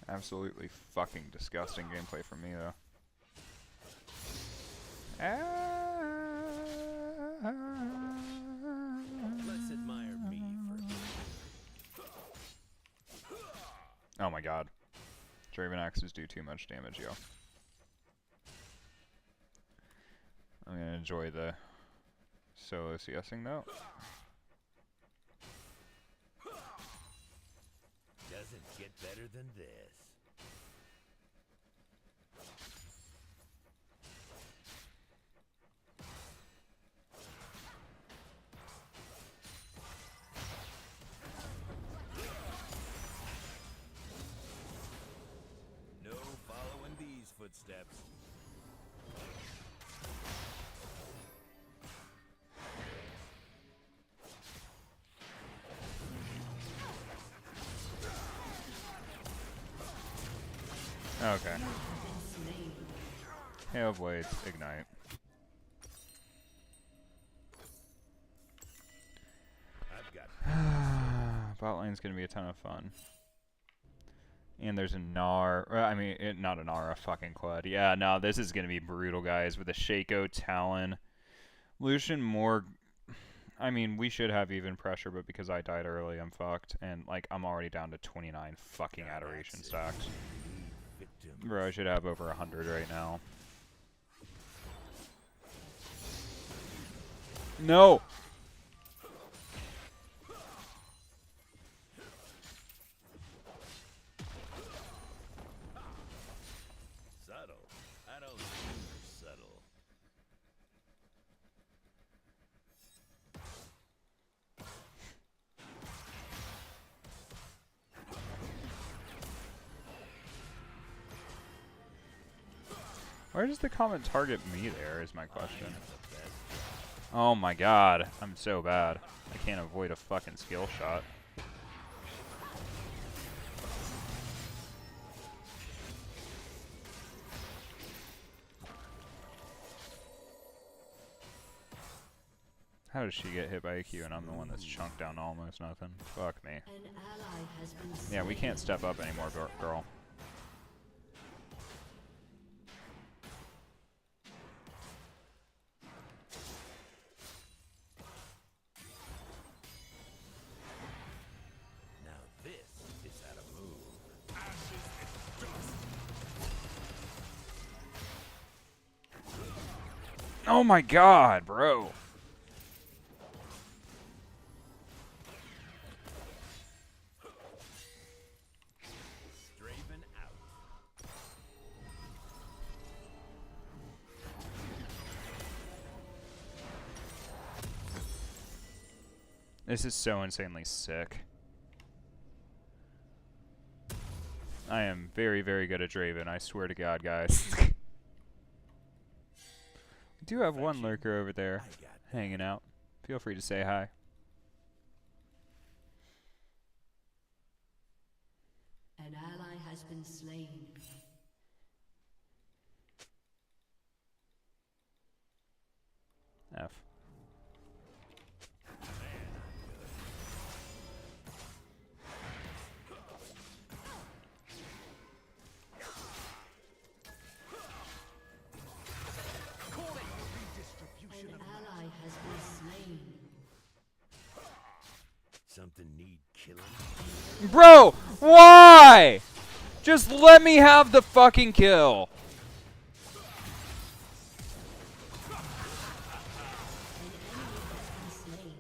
Absolutely fucking disgusting gameplay from me, though. Let's admire me first. Oh my god. Draven Axes do too much damage, yo. I'm gonna enjoy the solo CSing though. Doesn't get better than this. No following these footsteps. Okay. Hail Blades, Ignite. I've got Bot lane's gonna be a ton of fun. And there's a Gnar, I mean, not a Gnar, a fucking Quad. Yeah, no, this is gonna be brutal, guys, with a Shaco, Talon, Lucian, Moore. I mean, we should have even pressure, but because I died early, I'm fucked. And, like, I'm already down to 29 fucking Adoration stacks. victim. Bro, I should have over 100 right now. No! Subtle. I don't do subtle. Where does the comment target me there is my question. Oh my god, I'm so bad. I can't avoid a fucking skill shot. How does she get hit by a Q and I'm the one that's chunked down to almost nothing? Fuck me. An ally has been Yeah, we slain. can't step up anymore, girl. Now this is how to move. Ashes and dust. Oh my god, bro. Draven out. This is so insanely sick. I am very, very good at Draven, I swear to God, guys. We do have one lurker over there I got hanging out. Feel free to say hi. An ally has been slain. F. An ally has been slain. something need killing. Bro, why? Just let me have the fucking kill. Slain.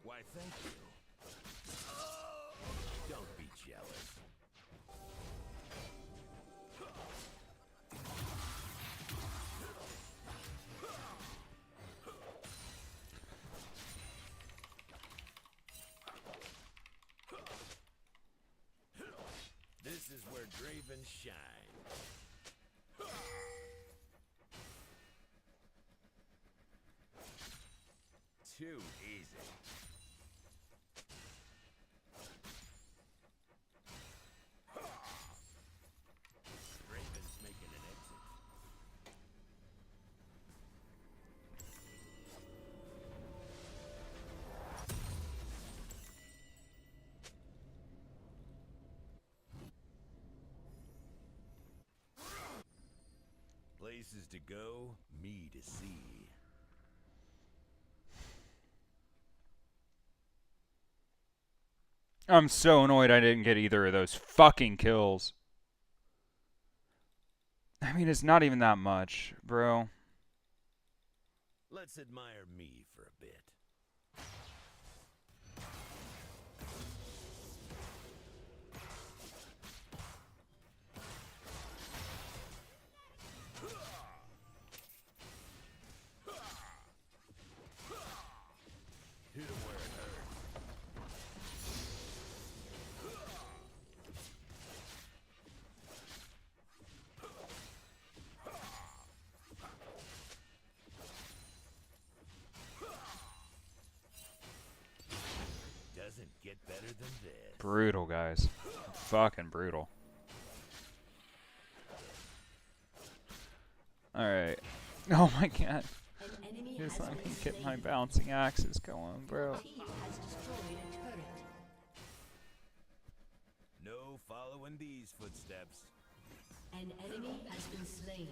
Why, thank you. Don't be jealous. This is where Draven shines. Too easy. Draven's making an exit. Places to go, me to see. I'm so annoyed I didn't get either of those fucking kills. I mean, it's not even that much, bro. Let's admire me for a bit. Hit him where it hurts. Doesn't get better than this. Brutal, guys. Fucking brutal. Alright. Oh my god. An enemy Just has let been me get my slain. bouncing axes going, bro. Team has destroyed a turret. No following these footsteps. An enemy has been slain.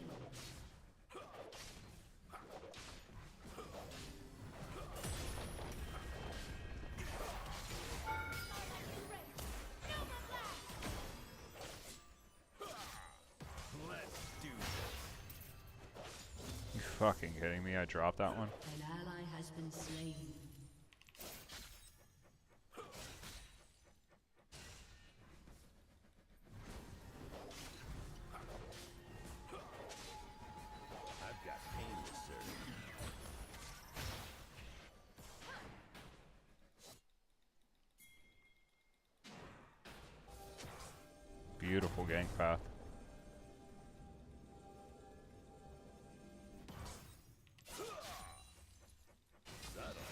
Let's do this. You fucking kidding me? I dropped that one? An ally has been slain. I've got pain to serve. Beautiful gank path. Subtle.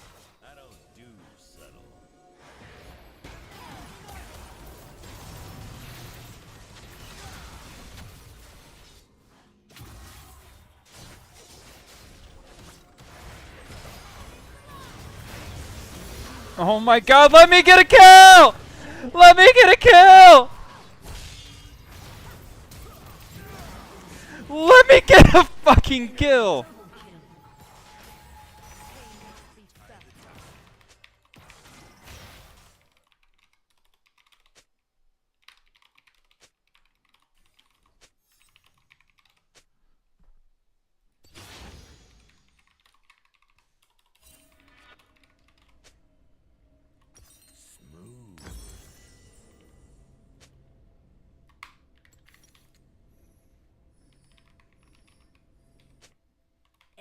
I don't do subtle. Oh my god, let me get a kill! Let me get a kill! Let me get a fucking kill!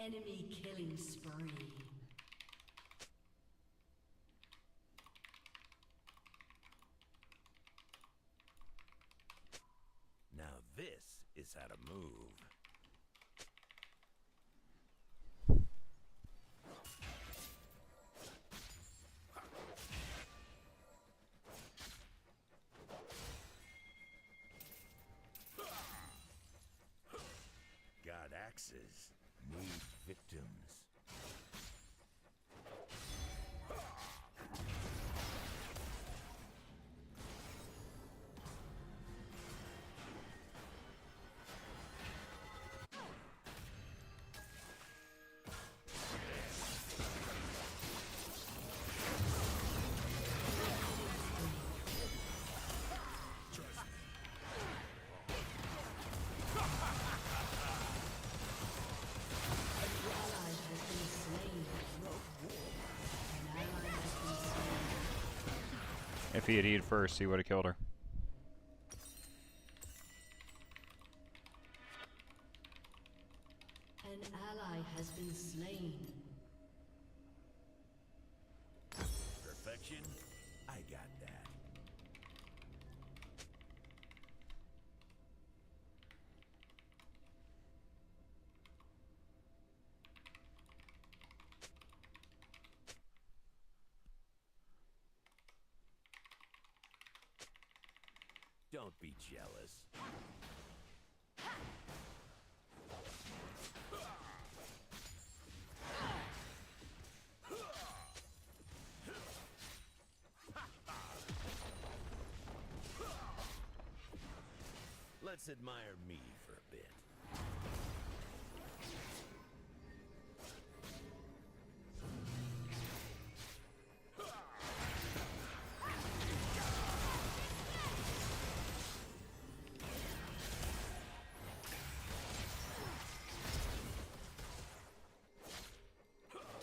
Enemy killing spree. Now this is how to move. Got axes, need victims. If he had eaten first, he would have killed her. An ally has been slain. Perfection? I got that. Don't be jealous. Let's admire me for a bit.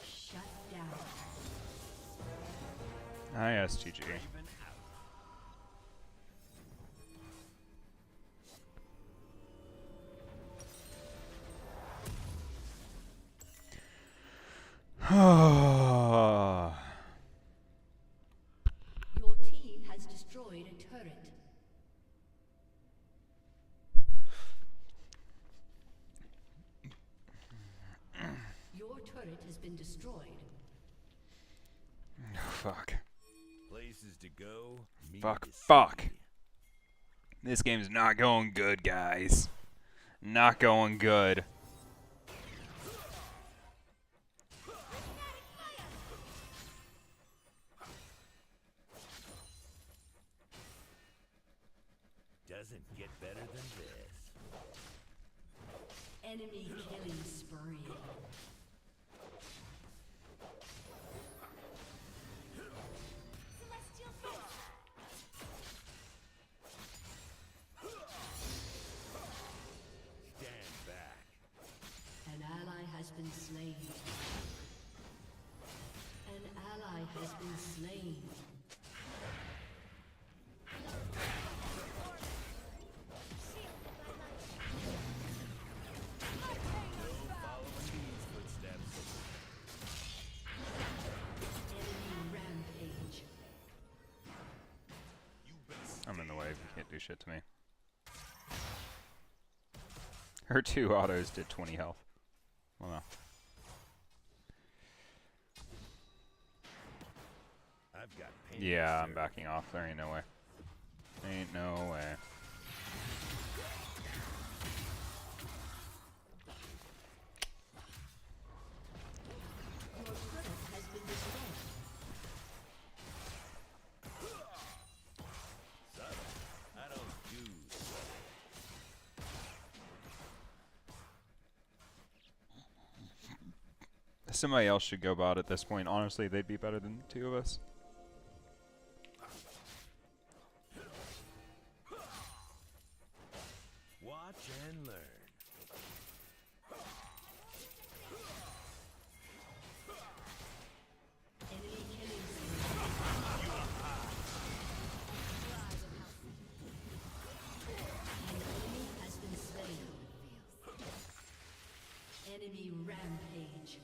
Shut down. ISTG. Your team has destroyed a turret. Your turret has been destroyed. Fuck. Places to go. Me Fuck, to fuck. see. This game's not going good, guys. Not going good. Doesn't get better than this. Enemy killing spree. Celestial Stand back. An ally has been slain. An ally has been slain. Following these footsteps. Enemy rampage. I'm in the way. You can't do shit to me. Her 2 autos did 20 health. Well, no. I've got pain. Yeah, I'm sir. backing off. There ain't no way. Ain't no way. Your turret has been destroyed. Somebody else should go bot at this point. Honestly, they'd be better than the two of us. Watch and learn. Enemy killing spree. An enemy has been slain. Enemy rampage.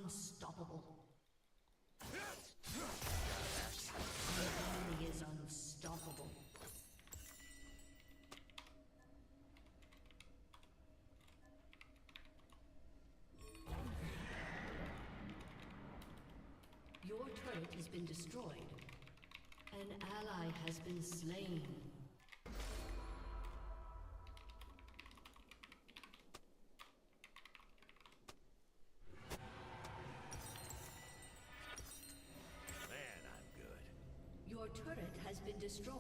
Unstoppable. The enemy is unstoppable. Your turret has been destroyed. An ally has been slain. Your turret has been destroyed.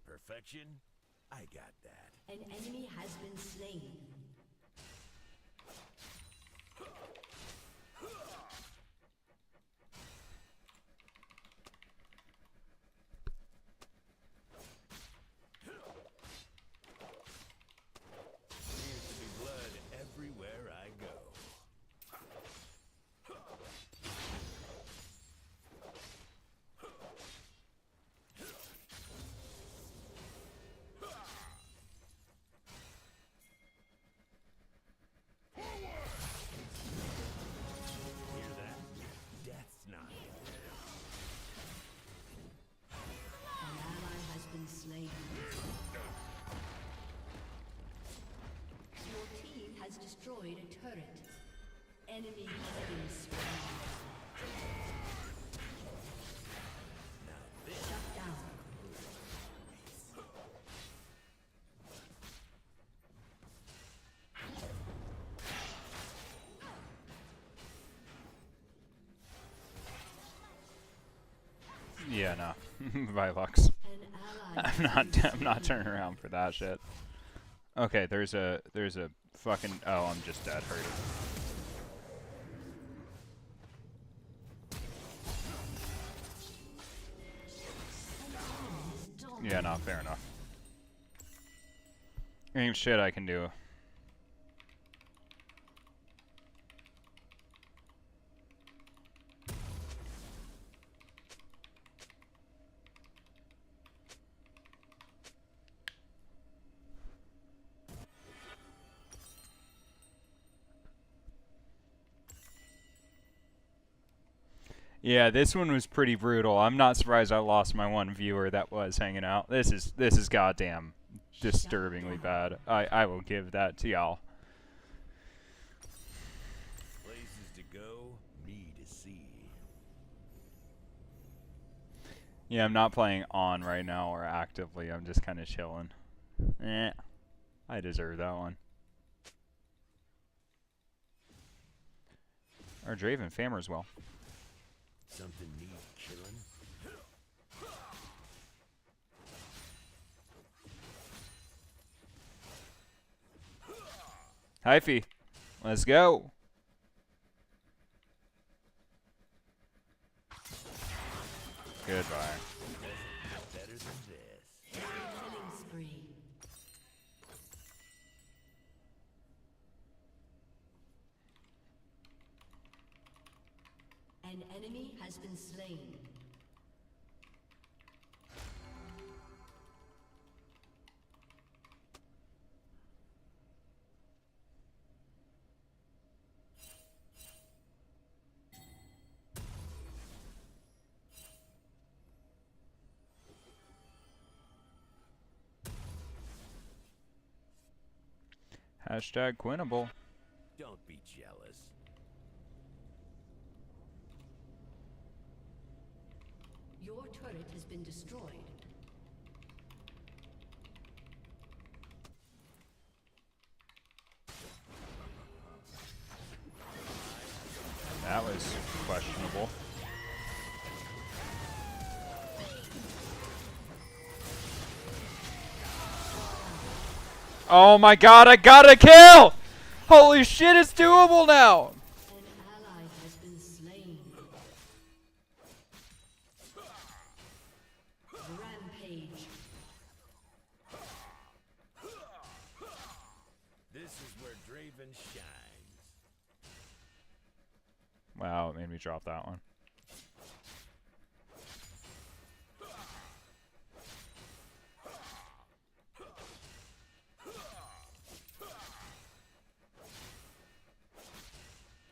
Perfection? I got that. An enemy has been slain. Seems to be blood everywhere I go. Hear that? Death's not here. An ally has been slain. Your team has destroyed a turret. Enemy killing spree. Shut down. Yeah, no. Vilux. An ally I'm not turning around for that shit. Okay, there's a fucking oh, I'm just dead hurt. Yeah, no, fair enough. Ain't shit I can do. Yeah, this one was pretty brutal. I'm not surprised I lost my one viewer that was hanging out. This is goddamn disturbingly bad. I will give that to y'all. Places to go, me to see. Yeah, I'm not playing on right now or actively. I'm just kind of chilling. I deserve that one. Or Draven Famer as well. Something need killing? Hyphy, let's go. Goodbye. Better than this. killing spree. An enemy has been slain. Hashtag Quinnable. Don't be jealous. Your turret has been destroyed. That was questionable. Oh my god, I got a kill! Holy shit, it's doable now! An ally has been slain. Rampage. This is where Draven shines. Wow, it made me drop that one.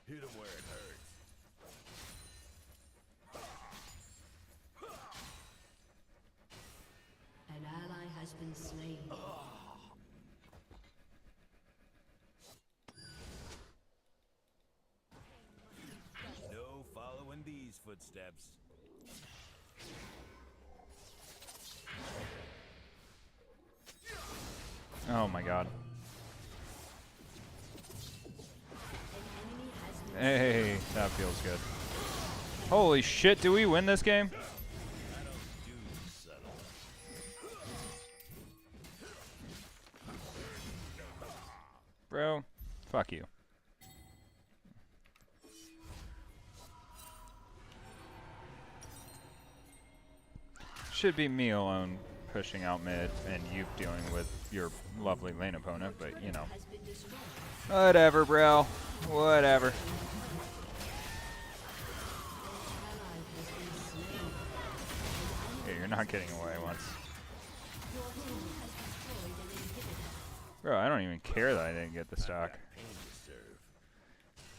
Hit him where it hurts. An ally has been slain. No following these footsteps. Oh my god. Hey, that feels good. Holy shit, do we win this game? I don't do subtle. Bro, fuck you. Should be me alone pushing out mid and you dealing with your lovely lane opponent, but you know. Has been destroyed. Whatever, bro. Whatever. Ally has been slain. Yeah, you're not getting away once. Your team has destroyed an inhibitor. Bro, I don't even care that I didn't get the stock. Pain to serve.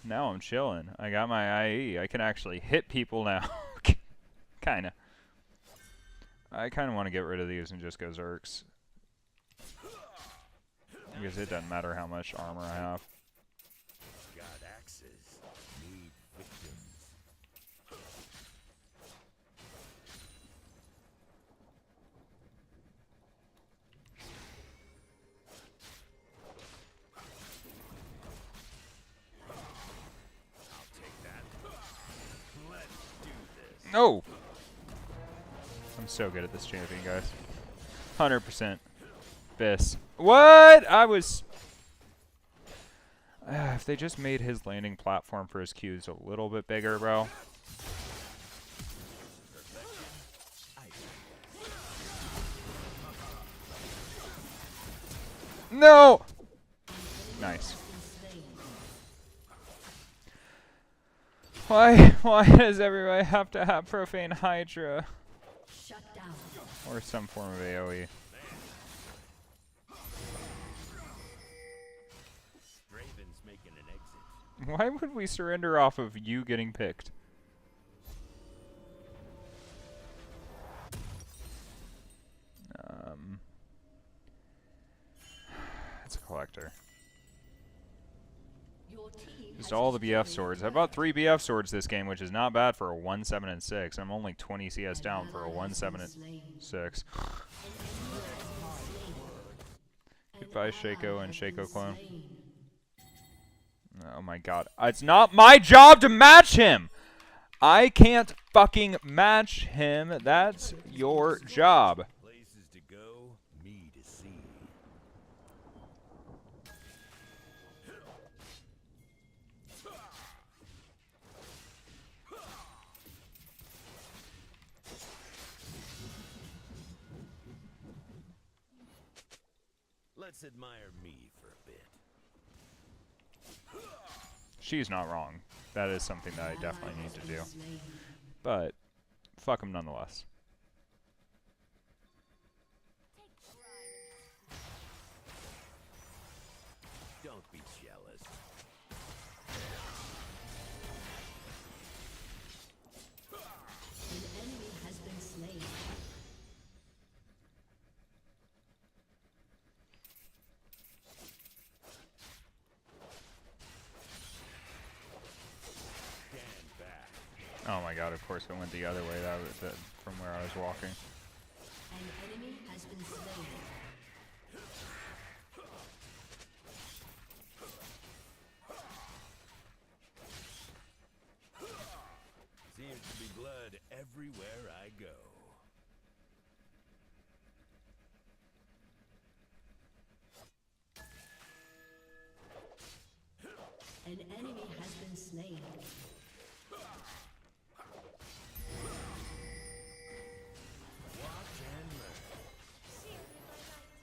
Now I'm chilling. I got my IE. I can actually hit people now. Kinda. I kinda want to get rid of these and just go Zerks. Because it doesn't matter how much armor I have. God axes need victims. I'll take that. Let's do this. No! I'm so good at this champion, guys. 100%. Biss. What? I was... if they just made his landing platform for his Qs a little bit bigger, bro. No! Nice. Why does everybody have to have Profane Hydra? Shut down. Or some form of AoE? Draven's making an exit. Why would we surrender off of you getting picked? It's a collector. Your team Just has all the BF destroyed swords. a I bought turret. 3 BF swords this game, which is not bad for a 1-7 and 6. I'm only 20 CS An down for a ally has 1-7 been and slain. 6. An enemy has been slain. An Goodbye, ally Shaco and has been Shaco clone. slain. Oh my god. It's not my job to match him! I can't fucking match him. That's your job. Places to go, me to see. Let's admire me for a bit. She's not wrong. That is something that I An definitely ally need has to been do. slain. But, fuck him nonetheless. Don't be jealous. An enemy has been slain. god, of course it went the other way from where I was walking. An enemy has been slain. Seems to be blood everywhere I go. An enemy has been slain. Watch and learn. Share me my light.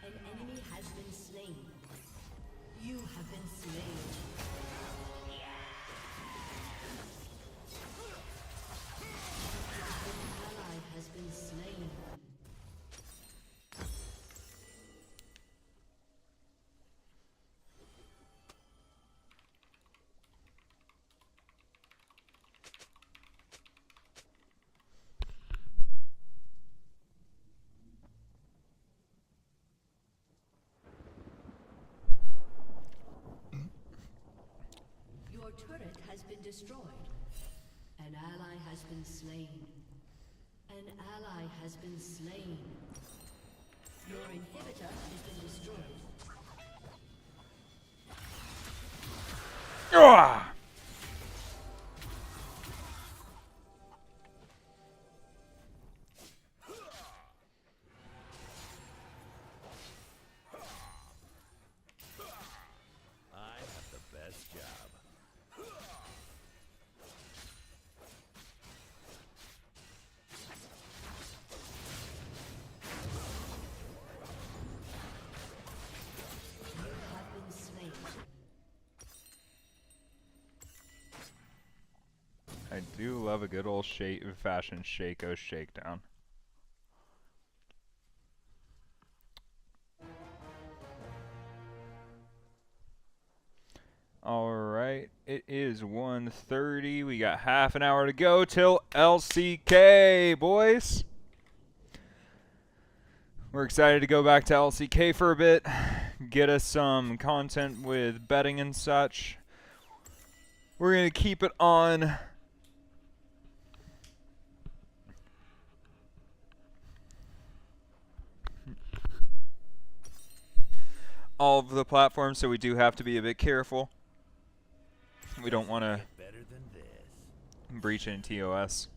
An enemy has been slain. You have been slain. An ally has been slain. Your turret has been destroyed. An ally has been slain. An ally has been slain. Your inhibitor has been destroyed. Ah! I have the best job. You have been slain. I do love a good old fashioned Shaco shakedown. Alright, it is 1:30. We got half an hour to go till LCK, boys. We're excited to go back to LCK for a bit, get us some content with betting and such. We're going to keep it on all of the platforms, so we do have to be a bit careful. We don't want to Get better than this. breach in TOS.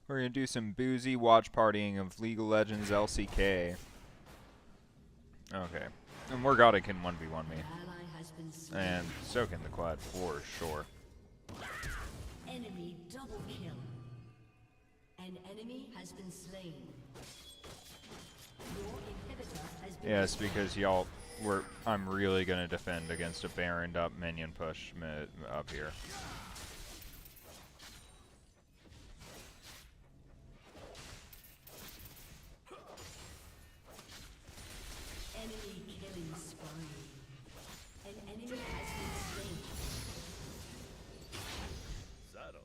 We're going to do some boozy watch partying of League of Legends LCK. Okay. And Morgana can 1v1 me. Ally has been slain. And so can the quad for sure. Enemy double kill. An enemy has been slain. Your inhibitor has been Yes, because y'all I'm really going to defend against a Baroned up minion push up here. enemy killing spree. An enemy has been slain. Subtle.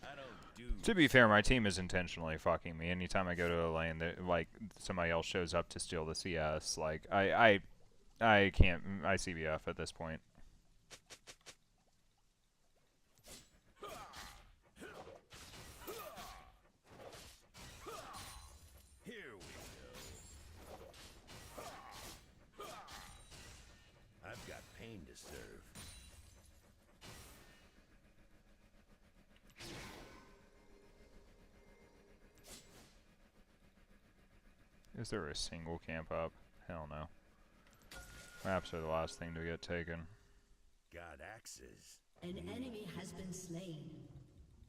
I don't do. To be fair, my team is intentionally fucking me. Anytime I go to a lane, like somebody else shows up to steal the CS, like I can't. I CBF at this point. Here we go. I've got pain to serve. Is there a single camp up? Hell no. Maps are the last thing to get taken. Got axes. An enemy has been slain.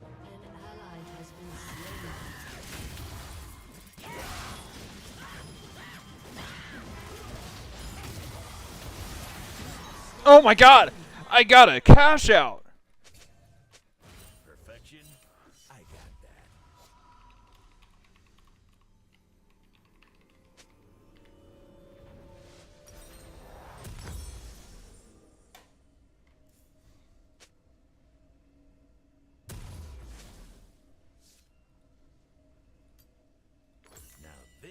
An ally has been slain. Oh my god! I got a cash out! Perfection? I got that. Now this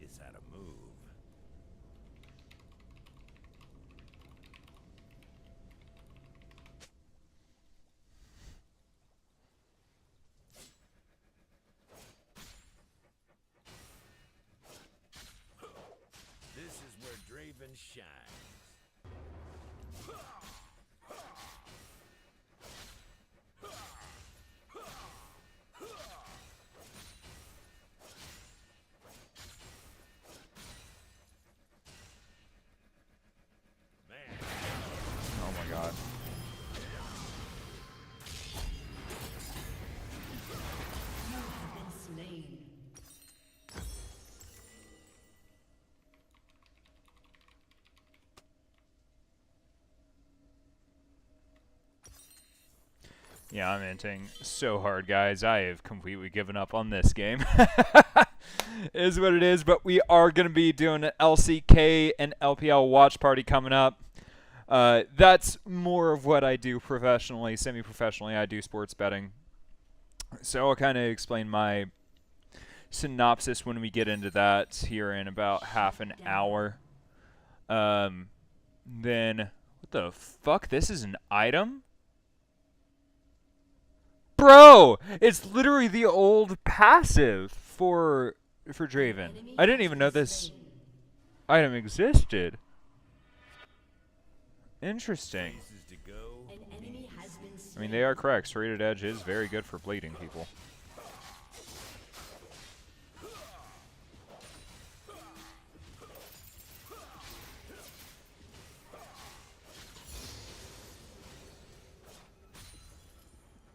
is how to move. This is where Draven shines. Man, Oh my god. Been slain. Yeah, I'm inting so hard, guys. I have completely given up on this game. Is what it is, but we are going to be doing an LCK and LPL watch party coming up. That's more of what I do professionally, semi-professionally. I do sports betting. So I'll kind of explain my synopsis when we get into that here in about half an hour. Then, what the fuck? This is an item? Bro, it's literally the old passive for Draven. I didn't even know this item existed. Interesting. places to go. An enemy has been I slain. mean, they are correct. Serrated Edge is very good for bleeding people.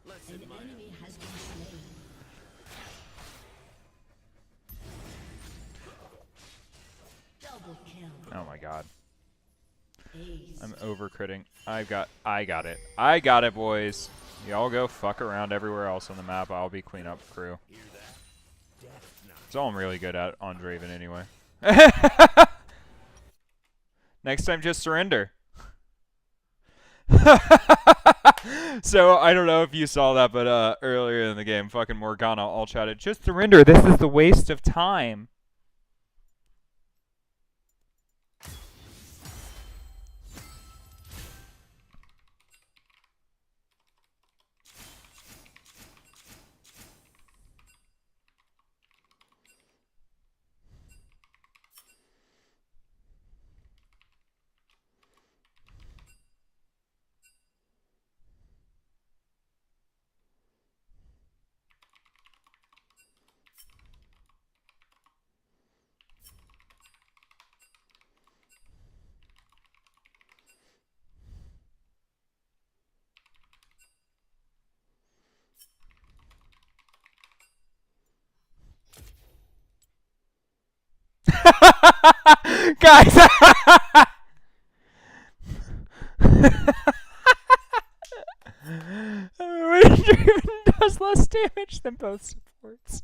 Let's An admire. enemy has been slain. Double kill. Oh my god. Ace. I'm overcritting. I got it. I got it, boys. Y'all go fuck around everywhere else on the map. I'll be cleanup crew. Hear that? Death not. It's all I'm really good at on Draven anyway. Next time, just surrender. So, I don't know if you saw that, but earlier in the game, fucking Morgana all chatted, just surrender. This is the waste of time. Guys! Draven does less damage than both supports.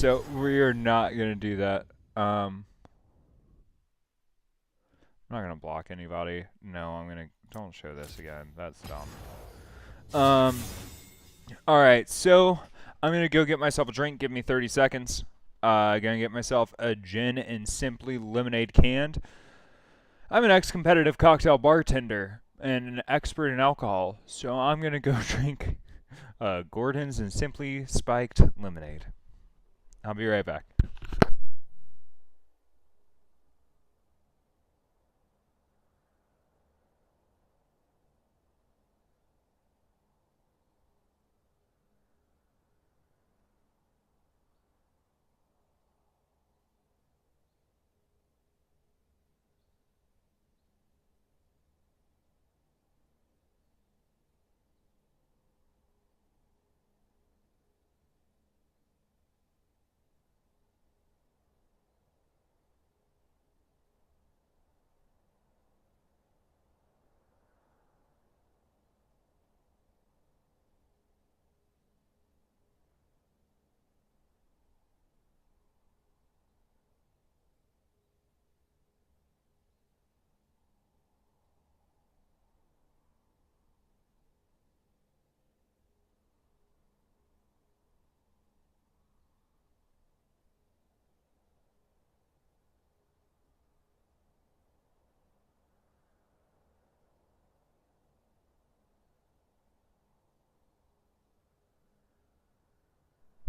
So we are not going to do that. I'm not going to block anybody. No, I'm going to... Don't show this again. That's dumb. Alright, so I'm going to go get myself a drink. Give me 30 seconds. Going to get myself a gin and simply lemonade canned. I'm an ex-competitive cocktail bartender and an expert in alcohol, so I'm going to go drink Gordon's and simply spiked lemonade. I'll be right back.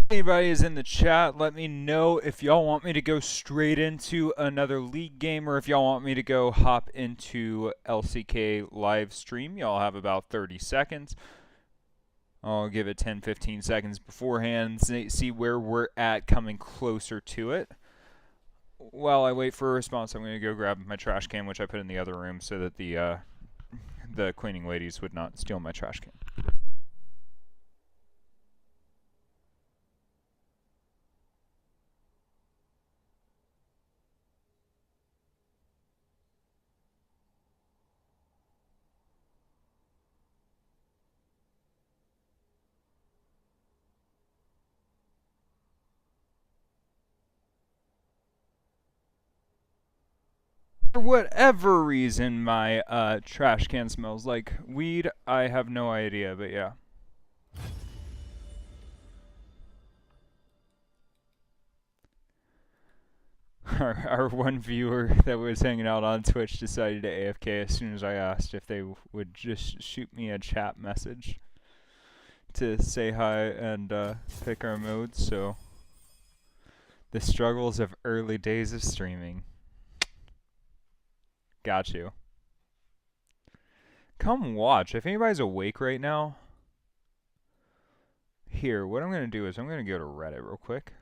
Anybody is in the chat, let me know if y'all want me to go straight into another league game or if y'all want me to go hop into LCK live stream. Y'all have about 30 seconds. I'll give it 10-15 seconds beforehand, see where we're at coming closer to it. While I wait for a response, I'm going to go grab my trash can, which I put in the other room so that the cleaning ladies would not steal my trash can. For whatever reason, my trash can smells like weed. I have no idea, but yeah. Our one viewer that was hanging out on Twitch decided to AFK as soon as I asked if they would just shoot me a chat message to say hi and pick our modes. So the struggles of early days of streaming. Got you. Come watch. If anybody's awake right now, here, what I'm going to do is I'm going to go to Reddit real quick.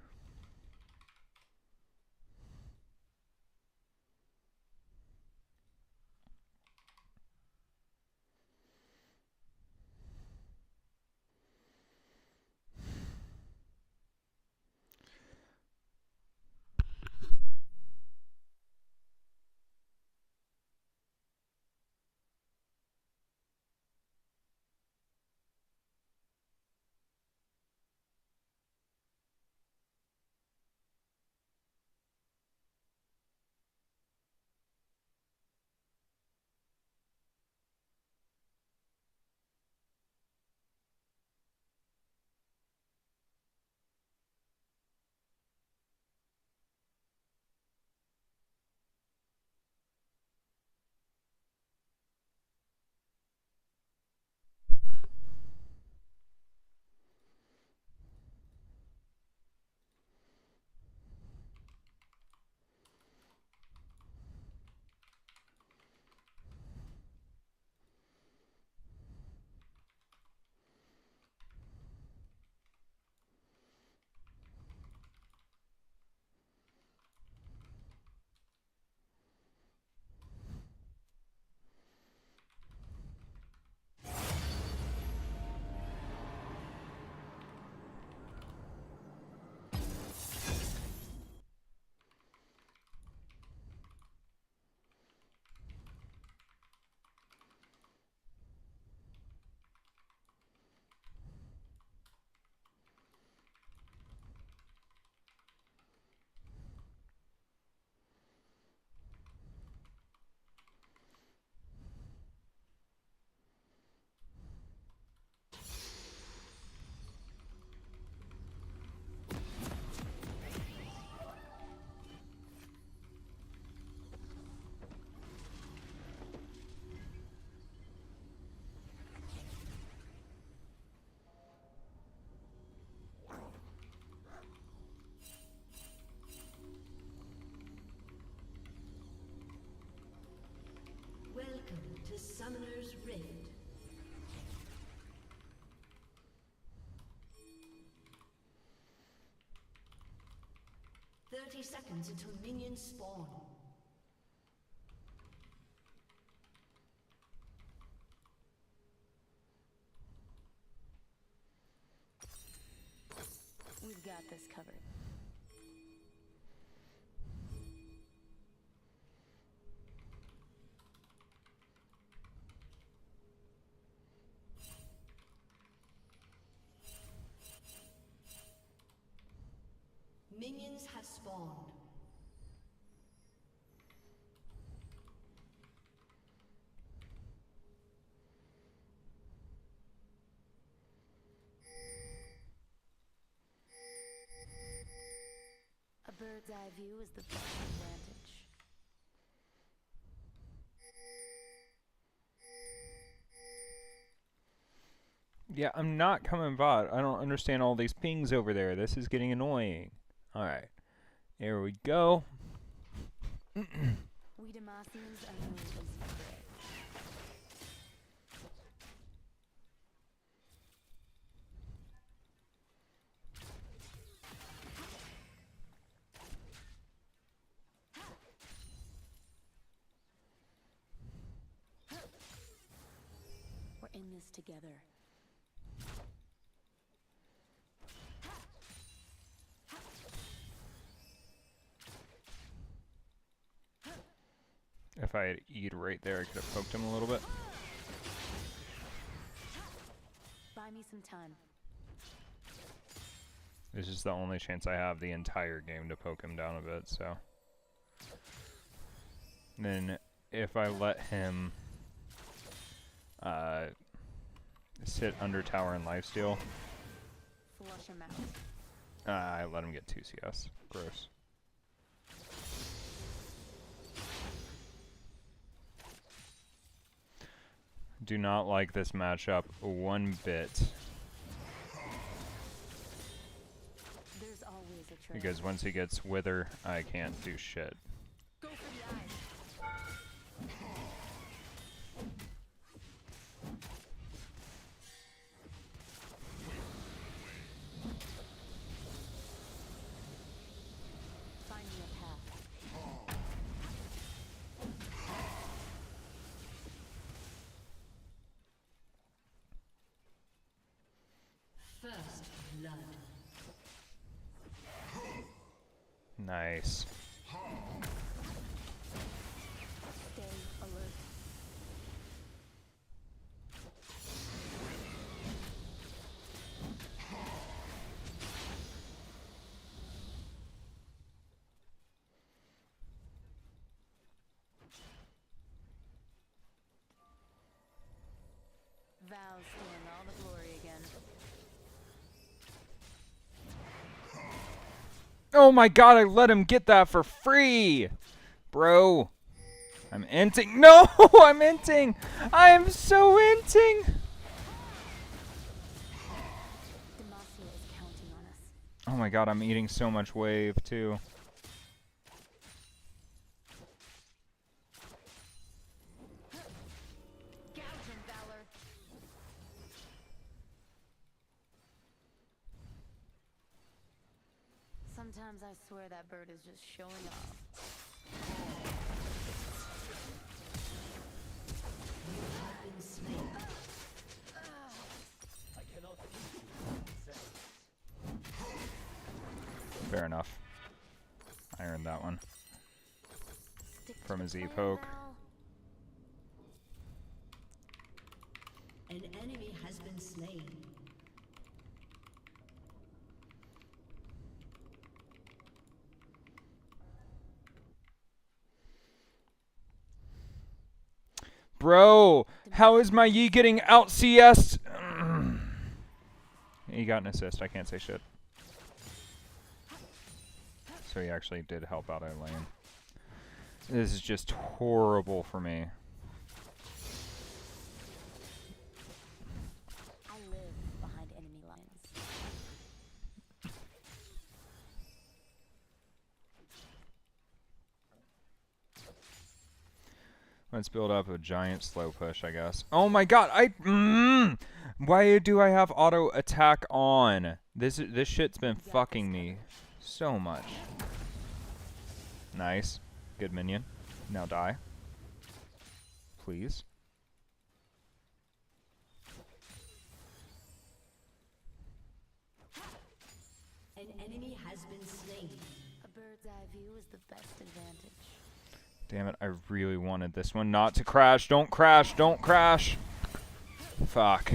Welcome to Summoner's Rift. Seconds until minions spawn. We've got this covered. Minions have spawned. A bird's eye view is the best advantage. Yeah, I'm not coming bot. I don't understand all these pings over there. This is getting annoying. Alright. There we go. We Demacians are no easy prey. We're in this together. If I had E'd right there, I could have poked him a little bit. Buy me some time. This is the only chance I have the entire game to poke him down a bit, so. Then if I let him sit under tower and lifesteal, Flush him out. I let him get 2 CS. Gross. Do not like this matchup one bit. There's always a trade. Because once he gets Wither, I can't do shit. Go for the eyes. Find me a path. First blood. Nice. Stay alert. Vows stealing all the glory again. Oh my god, I let him get that for free! Bro. I'm inting. No! I'm inting! I am so inting! Demacia is counting on us. Oh my god, I'm eating so much wave, too. Gouge him, Valor. Sometimes I swear that bird is just showing off. Been slain. Fair enough. I earned that one. Stick to From the his plan, E-poke. Val. An enemy has been slain. Bro, how is my Yi getting out CS? He got an assist, I can't say shit. So he actually did help out our lane. This is just horrible for me. I live behind enemy lines. Let's build up a giant slow push, I guess. Oh my god, why do I have auto attack on? This shit's been fucking me so much. Nice. Good minion. Now die. Please. An enemy has been slain. A bird's eye view is the best advantage. Damn it, I really wanted this one not to crash. Don't crash, don't crash. Fuck.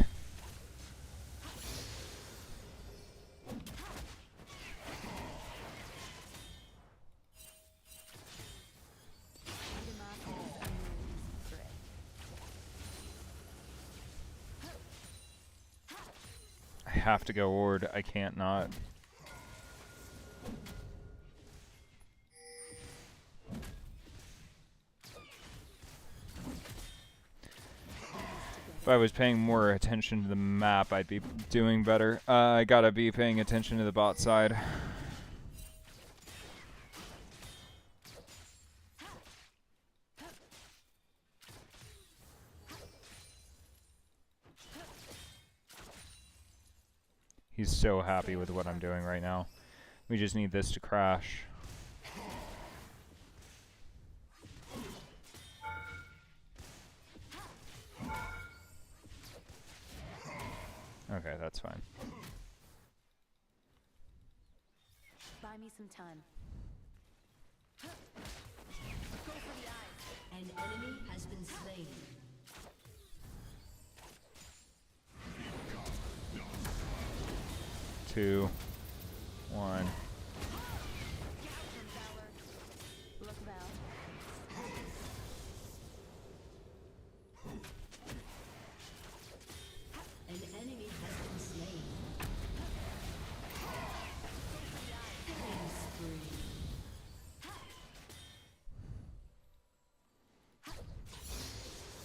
I have to go Ord. I can't not. If I was paying more attention to the map, I'd be doing better. I gotta be paying attention to the bot side. He's so happy with what I'm doing right now. We just need this to crash. Okay, that's fine. Buy me some time. Go for the eyes. An enemy has been slain. Two, one. Look Val. An enemy has been slain. Killing spree.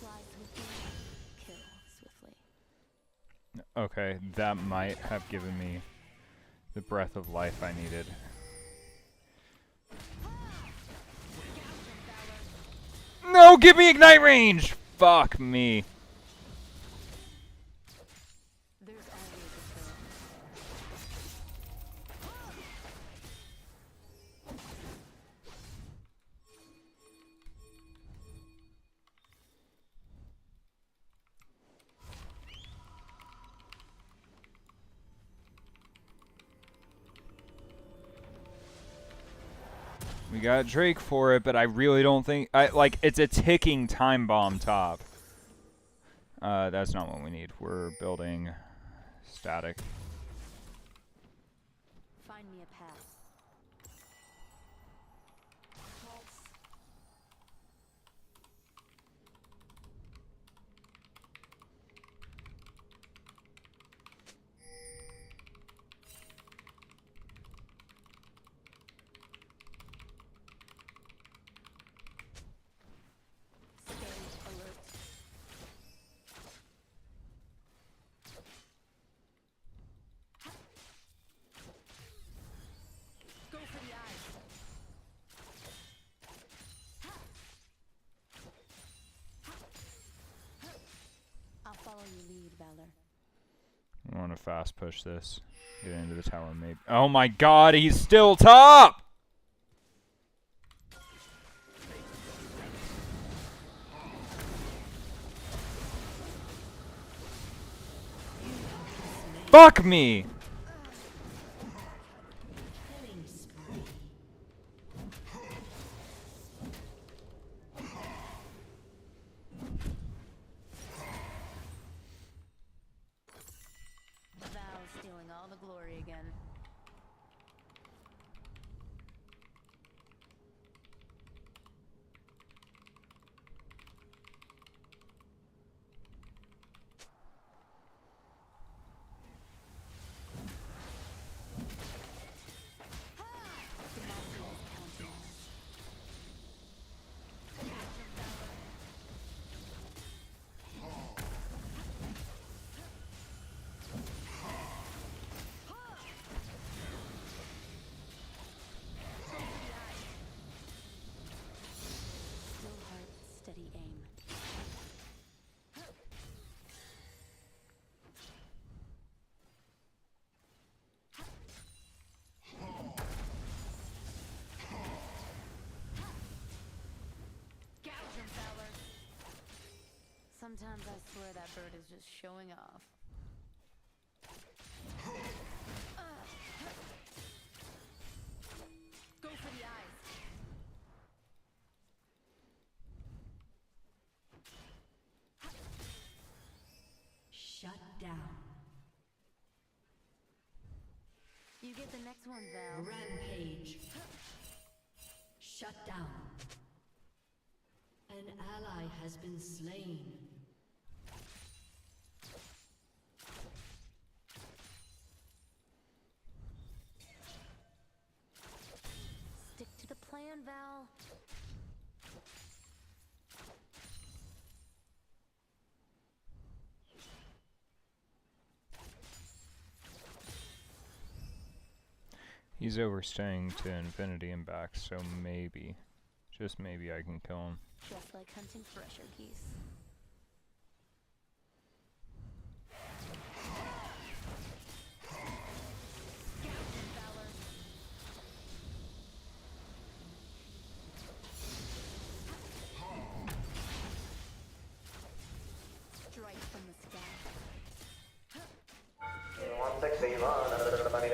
Fly swiftly, kill swiftly. Okay, that might have given me the breath of life I needed. No, give me ignite range! Fuck me. There's always a kill. We got Drake for it, but I really don't think it's a ticking time bomb top. That's not what we need. We're building static. Find me a path. Go for the eyes. I'll follow your lead, Valor. I want to fast push this. Get into the tower, maybe. Oh my god, he's still top! Fuck me! Killing spree. Val stealing all the glory again. Sometimes I swear that bird is just showing off. Go for the eyes. Shut down. You get the next one, Val. Rampage. Shut down. An ally has been slain. Stick to the plan, Val. He's overstaying to infinity and back, so maybe, just maybe I can kill him. Just like hunting fresher geese. Strike from the sky.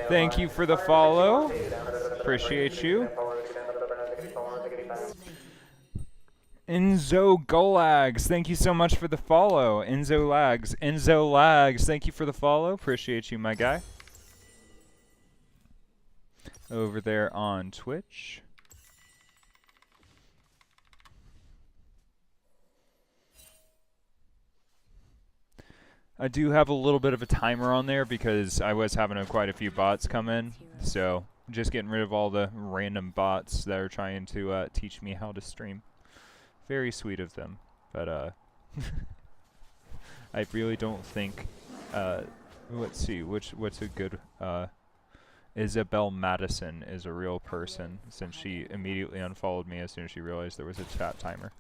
Thank you for the follow. Appreciate you. Enzo Golags, thank you so much for the follow. Enzo Lags, thank you for the follow. Appreciate you, my guy. Over there on Twitch. I do have a little bit of a timer on there because I was having quite a few bots come in. So just getting rid of all the random bots that are trying to teach me how to stream. Very sweet of them, but I really don't think. Let's see, what's a good? Isabel Madison is a real person, since she immediately unfollowed me as soon as she realized there was a chat timer.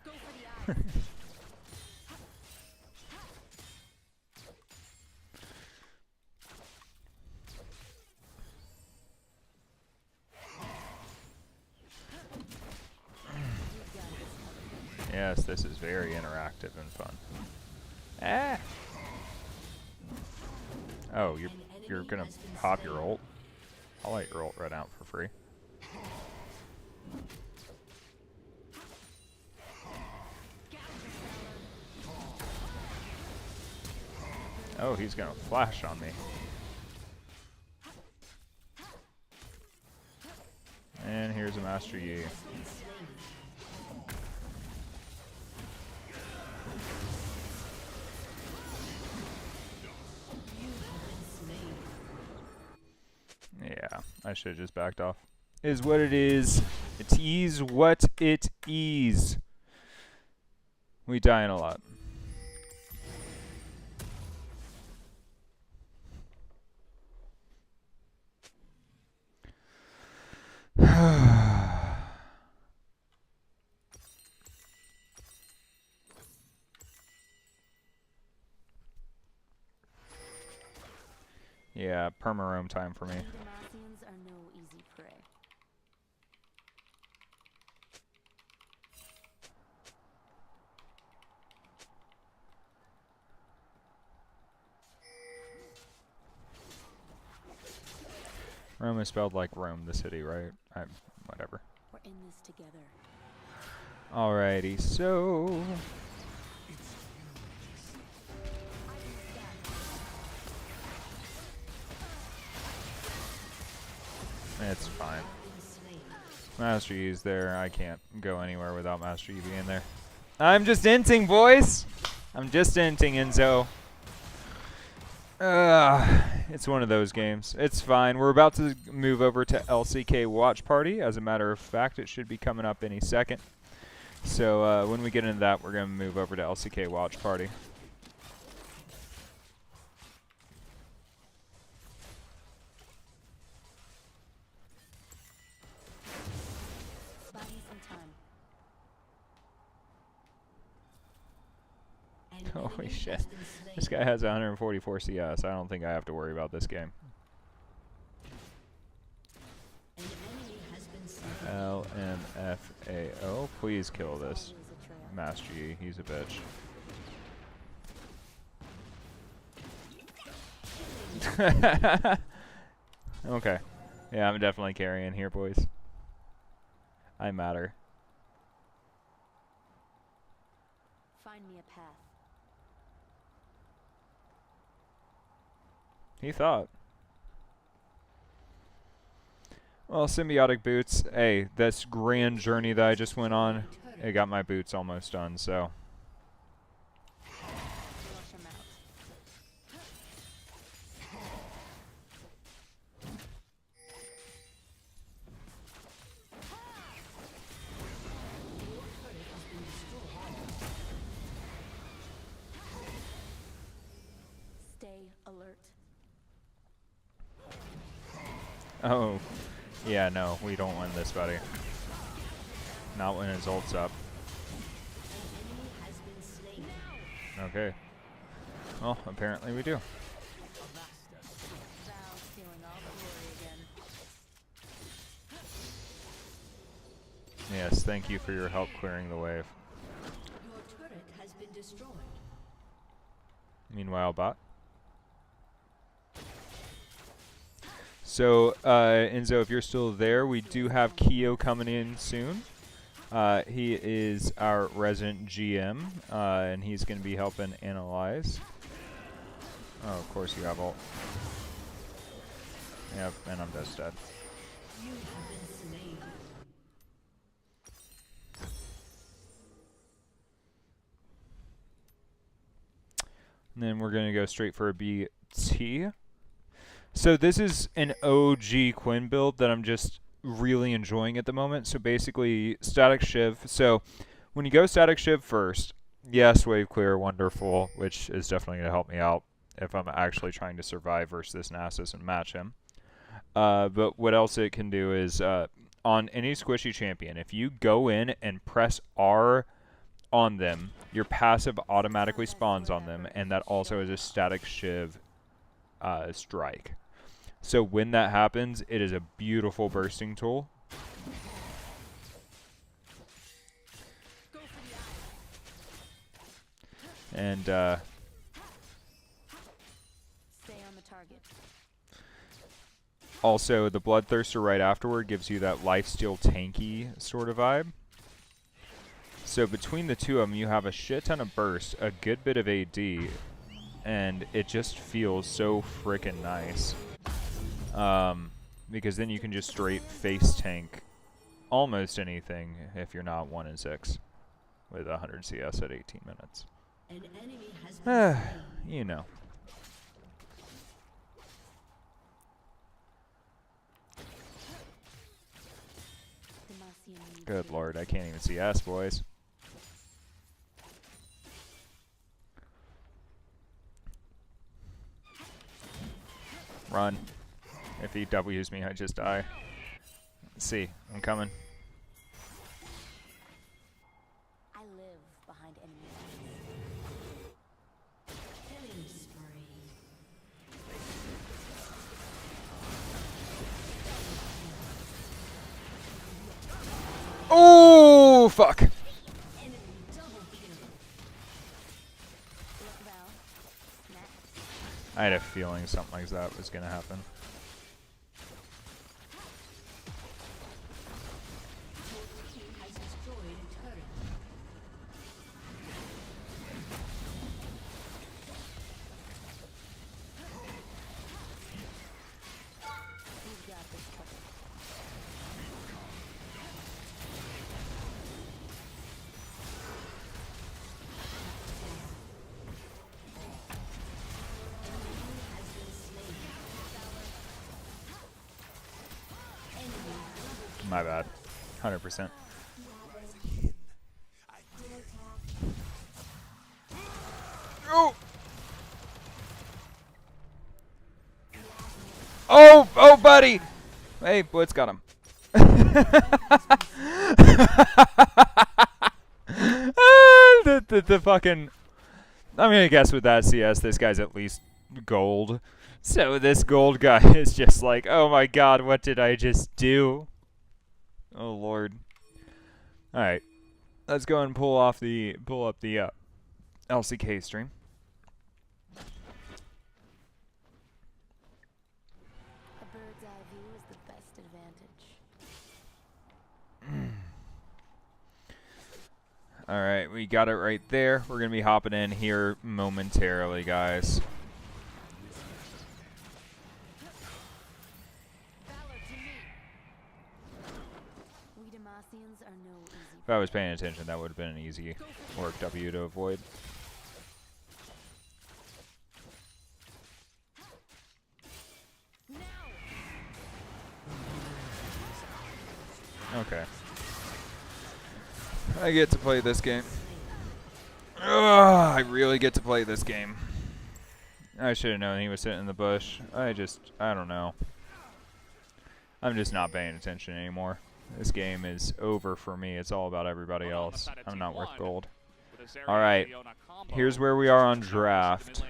Yes, this is very interactive and fun. Ah! Oh, you're gonna pop your ult? I'll let your ult run out for free. Oh, he's gonna flash on me. And here's a Master Yi. Yeah, I should have just backed off. Is what it is. It is what it is. We dying a lot. Yeah, perma-roam time for me. Demacians are no easy prey. Rome is spelled like Rome, the city, right? Whatever. We're in this together. Alrighty, so... It's fine. Master Yi's there. I can't go anywhere without Master Yi being there. I'm just inting, boys! I'm just inting, Enzo. It's one of those games. It's fine. We're about to move over to LCK Watch Party. As a matter of fact, it should be coming up any second. So when we get into that, we're going to move over to LCK Watch Party. Holy shit. This guy has 144 CS. I don't think I have to worry about this game. LMFAO. Please kill this Master Yi. He's a bitch. Okay. Yeah, I'm definitely carrying here, boys. I matter. Find me a path. He thought. Well, symbiotic boots. Hey, this grand journey that I just went on, it got my boots almost done, so. Flush 'em out. Stay alert. Oh. Yeah, no, we don't win this, buddy. Not when his ult's up. Okay. Well, apparently we do. Val's feeling all the glory again. Yes, thank you for your help clearing the wave. Your turret has been destroyed. Meanwhile, bot. So, Enzo, if you're still there, we do have Kiyo coming in soon. He is our resident GM, and he's going to be helping analyze. Oh, of course you have ult. Yep, and I'm just dead. You have been slain. And then we're going to go straight for a BT. So this is an OG Quinn build that I'm just really enjoying at the moment. So basically, static shiv. So when you go static shiv first, yes, wave clear, wonderful, which is definitely going to help me out if I'm actually trying to survive versus this Nasus and match him. But what else it can do is on any squishy champion, if you go in and press R on them, your passive automatically spawns on them, and that also is a static shiv strike. So when that happens, it is a beautiful bursting tool. And Stay on the target. also, the Bloodthirster right afterward gives you that lifesteal tanky sort of vibe. So between the two of them, you have a shit ton of burst, a good bit of AD, and it just feels so freaking nice. Because then you can just straight face tank almost anything if you're not 1 in 6 with 100 CS at 18 minutes. An enemy has been slain. You know. Demacian needs Good you. lord, I can't even see S, boys. Run. If he W's me, I just die. Let's see. I'm coming. I live behind enemy lines. Killing spree. Oh, fuck. Enemy double kill. Look, Val. Snap. I had a feeling something like that was going to happen. Your team has destroyed a turret. We've got this covered. Has been slain. Enemy My bad. 100%. Oh! Oh, buddy! Hey, Blitz got him. the fucking... I'm gonna guess with that CS, this guy's at least gold. So this gold guy is just like, oh my god, what did I just do? Oh lord. Alright. Let's go and pull up the LCK stream. Alright, we got it right there. We're going to be hopping in here momentarily, guys. We Demacians are no easy If I was paying attention, that would have been an easy work W to avoid. Okay. I get to play this game. Ugh, I really get to play this game. I should have known he was sitting in the bush. I don't know. I'm just not paying attention anymore. This game is over for me. It's all about everybody else. I'm not worth gold. Alright, here's where we are on draft.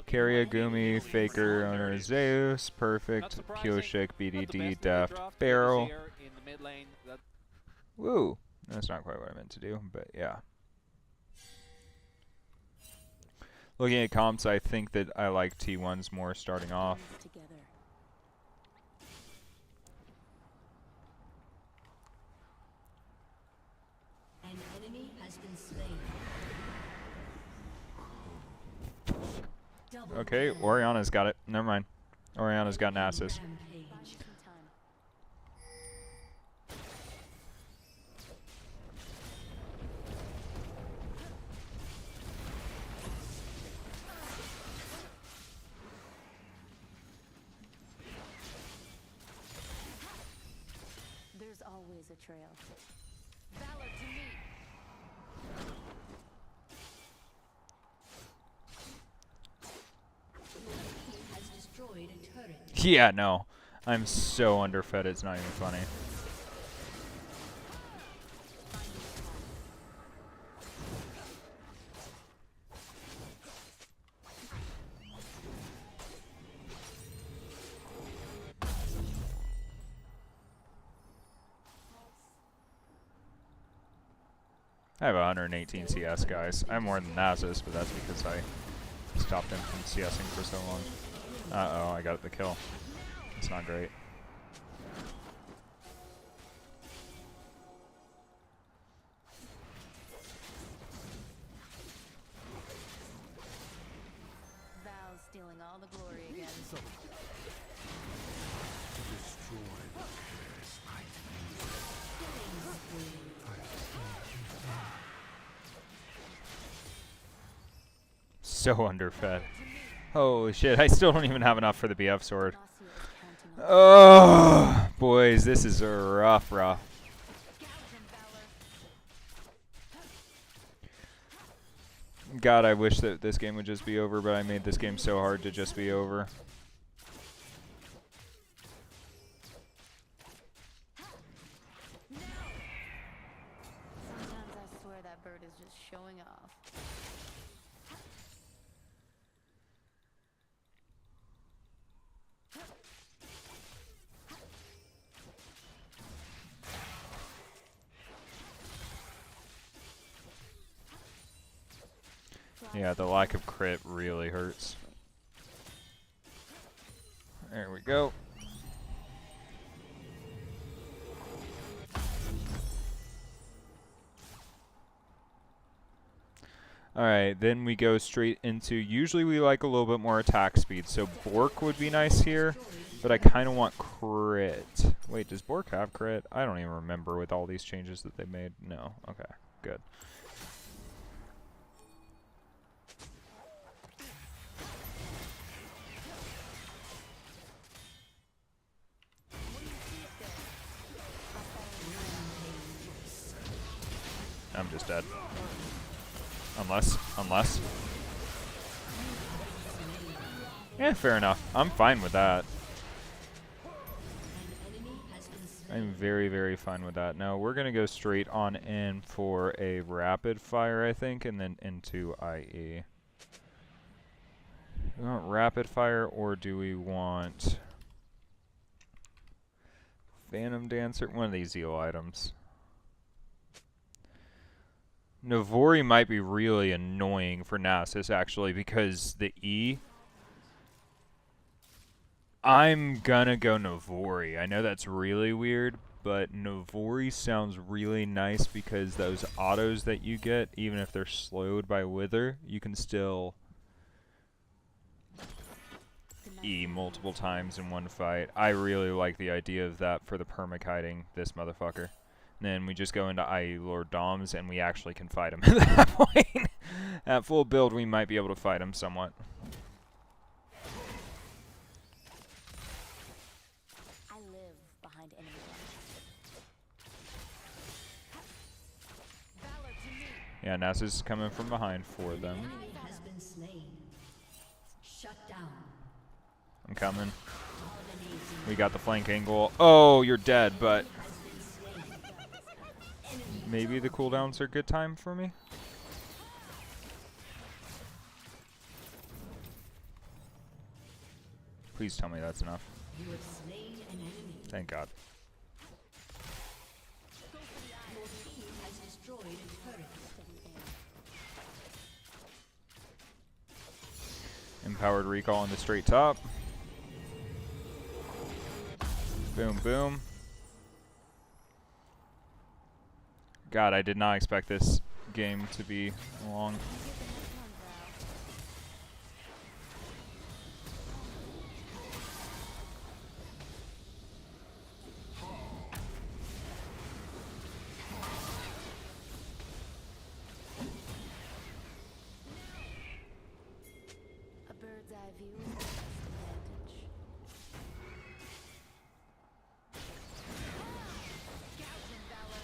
Carry Agumi, Faker, Owner Zeus, Perfect, Kiyoshik, BDD, Deft, Barrel. Woo! That's not quite what I meant to do, but yeah. Looking at comps, I think that I like T1s more starting off. together. An enemy has been slain. Double Okay, kill. Oriana's got it. Never mind. Oriana's got Nasus. Rampage. Buy me some time. There's always a trail. Valor to me. Has destroyed a turret. Yeah, no. I'm so underfed, it's not even funny. I have 118 CS, guys. I have more than Nasus, but that's because I stopped him from CSing for so long. Uh-oh, I got the kill. It's not great. Val's stealing all the glory again. So underfed. Holy shit, I still don't even have enough for the BF sword. Demacia is counting on Oh, boys, this is rough. Gouge and Valor. God, I wish that this game would just be over, but I made this game so hard to just be over. Sometimes I swear that bird is just showing off. Yeah, the lack of crit really hurts. There we go. Alright, then we go straight into, usually we like a little bit more attack speed, so Bork would be nice here, but I kind of want crit. Wait, does Bork have crit? I don't even remember with all these changes that they made. No, okay, good. I'm just dead. Unless. Yeah, fair enough. I'm fine with that. I'm very, very fine with that. Now, we're going to go straight on in for a rapid fire, I think, and then into IE. Do we want rapid fire, or do we want Phantom Dancer? One of these Zeal items. Navori might be really annoying for Nasus, actually, because the E... I'm gonna go Navori. I know that's really weird, but Navori sounds really nice because those autos that you get, even if they're slowed by Wither, you can still E multiple times in one fight. I really like the idea of that for the permakiting this motherfucker. And then we just go into IE Lord Doms and we actually can fight him at that point. At full build, we might be able to fight him somewhat. I live behind enemy lines. Valor to me. Yeah, Nasa's coming from behind for them. Enemy has been slain. Shut down. I'm coming. Dominating. We got the flank angle. Oh, you're dead, but maybe the cooldowns are a good time for me. Please tell me that's enough. You have slain an enemy. Thank God. Your team has destroyed a turret. Empowered recall into straight top. Boom, boom. God, I did not expect this game to be long. A bird's eye view is the best advantage. Gouge him, Valor.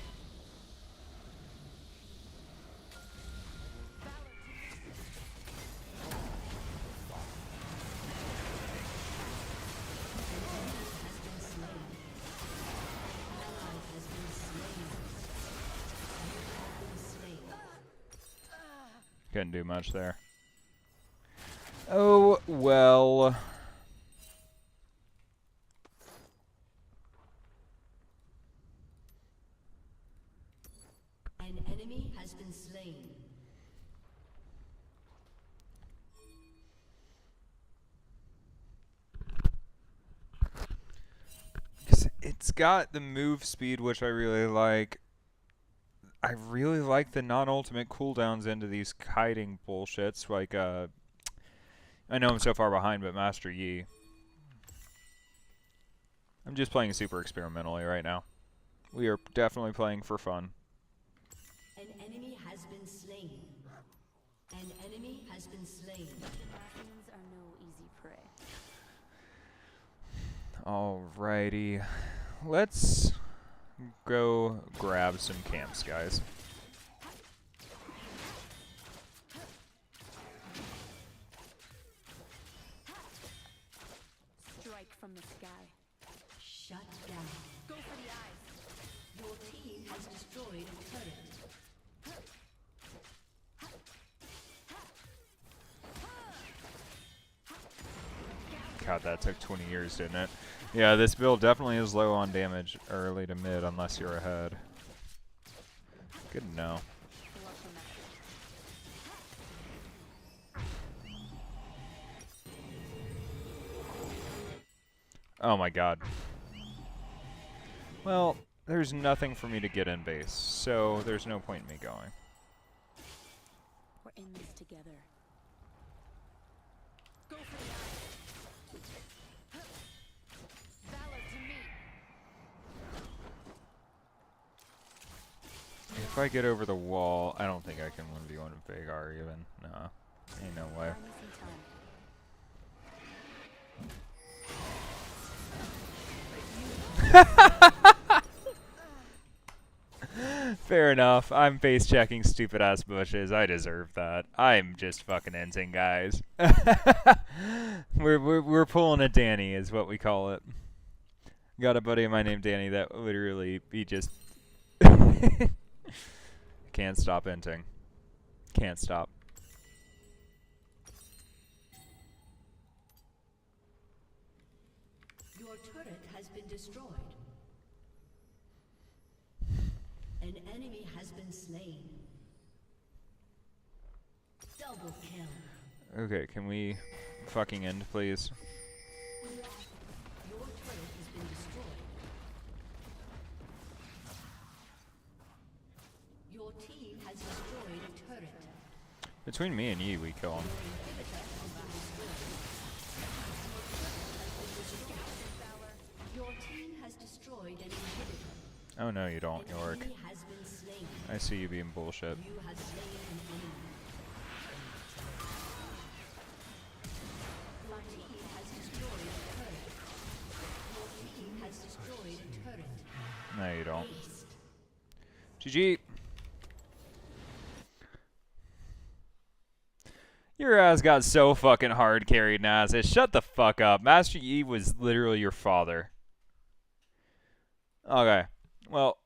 Valor to me. Has been slain. Ally has been slain. You have been slain. Couldn't do much there. Oh, well. An enemy has been slain. It's got the move speed, which I really like. I really like the non-ultimate cooldowns into these kiting bullshits. Like, I know I'm so far behind, but Master Yi. I'm just playing super experimentally right now. We are definitely playing for fun. An enemy has been slain. An enemy has been slain. Demacians are no easy prey. Alrighty. Let's go grab some camps, guys. Strike from the sky. Shut down. Go for the eyes. Your team has destroyed a turret. God, that took 20 years, didn't it? Yeah, this build definitely is low on damage early to mid unless you're ahead. Good to know. Flush him out. Oh my god. Well, there's nothing for me to get in base, so there's no point in me going. We're in this together. Go for the eyes. Valor to me. If I get over the wall, I don't think I can 1v1 with Vagar even. No. Ain't no way. Buy me some time. Fair enough. I'm face checking stupid ass bushes. I deserve that. I'm just fucking ending, guys. we're pulling a Danny is what we call it. Got a buddy of mine named Danny that literally he just can't stop ending. Can't stop. Your turret has been destroyed. An enemy has been slain. Double kill. Okay, can we fucking end, please? Your turret has been destroyed. has destroyed a turret. Between me and Yi, we kill him. Your team has destroyed an inhibitor. Oh no, you don't, An York. enemy has been slain. I see you being bullshit. You have slain an enemy. Your team has destroyed a turret. Your team has destroyed a turret. No, you don't. Aced. GG. Your ass got so fucking hard carried, Nazis. Shut the fuck up. Master Yi was literally your father. Okay. Well.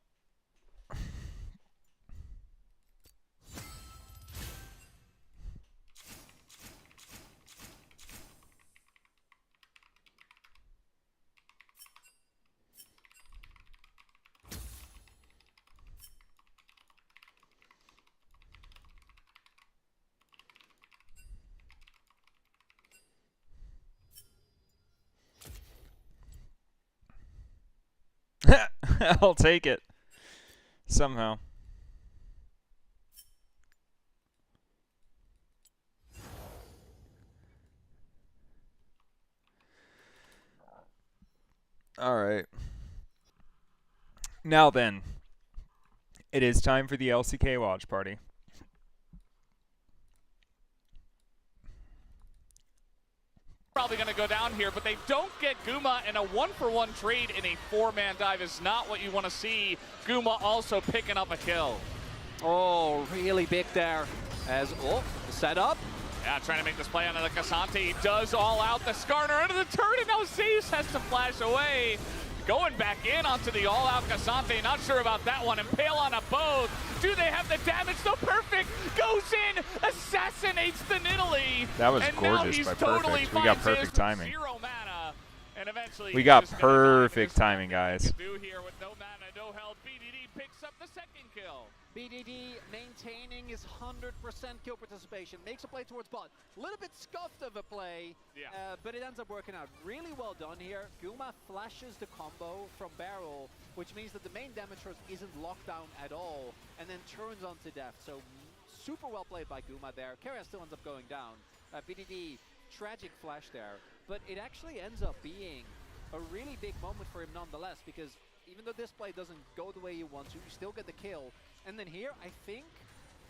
I'll take it. Somehow. Alright. Now then. It is time for the LCK watch party. Probably going to go down here, but they don't get Guma, and a 1-for-1 trade in a 4-man dive is not what you want to see. Guma also picking up a kill. Oh, really big there. As the setup. Yeah, trying to make this play onto the Cassante. He does all out the Skarner into the turret, and now Zeus has to flash away. Going back in onto the all-out Cassante. Not sure about that one. Impale on a both. Do they have the damage? So perfect. Goes in. Assassinates the Nidalee. That was and gorgeous now he's by totally perfect. We got finds perfect his with timing. 0 mana. And eventually We he's got just gonna die. perfect There's timing, nothing guys. he can do here with no mana, no health. BDD picks up the second kill. BDD maintaining his 100% kill participation, makes a play towards bot. A little bit scuffed of a play, but it ends up working out really well done here. Guma flashes the combo from barrel, which means that the main damage source isn't locked down at all, and then turns on to death. So super well played by Guma there. Keria still ends up going down. BDD, tragic flash there, but it actually ends up being a really big moment for him nonetheless, because even though this play doesn't go the way you want to, you still get the kill. And then here, I think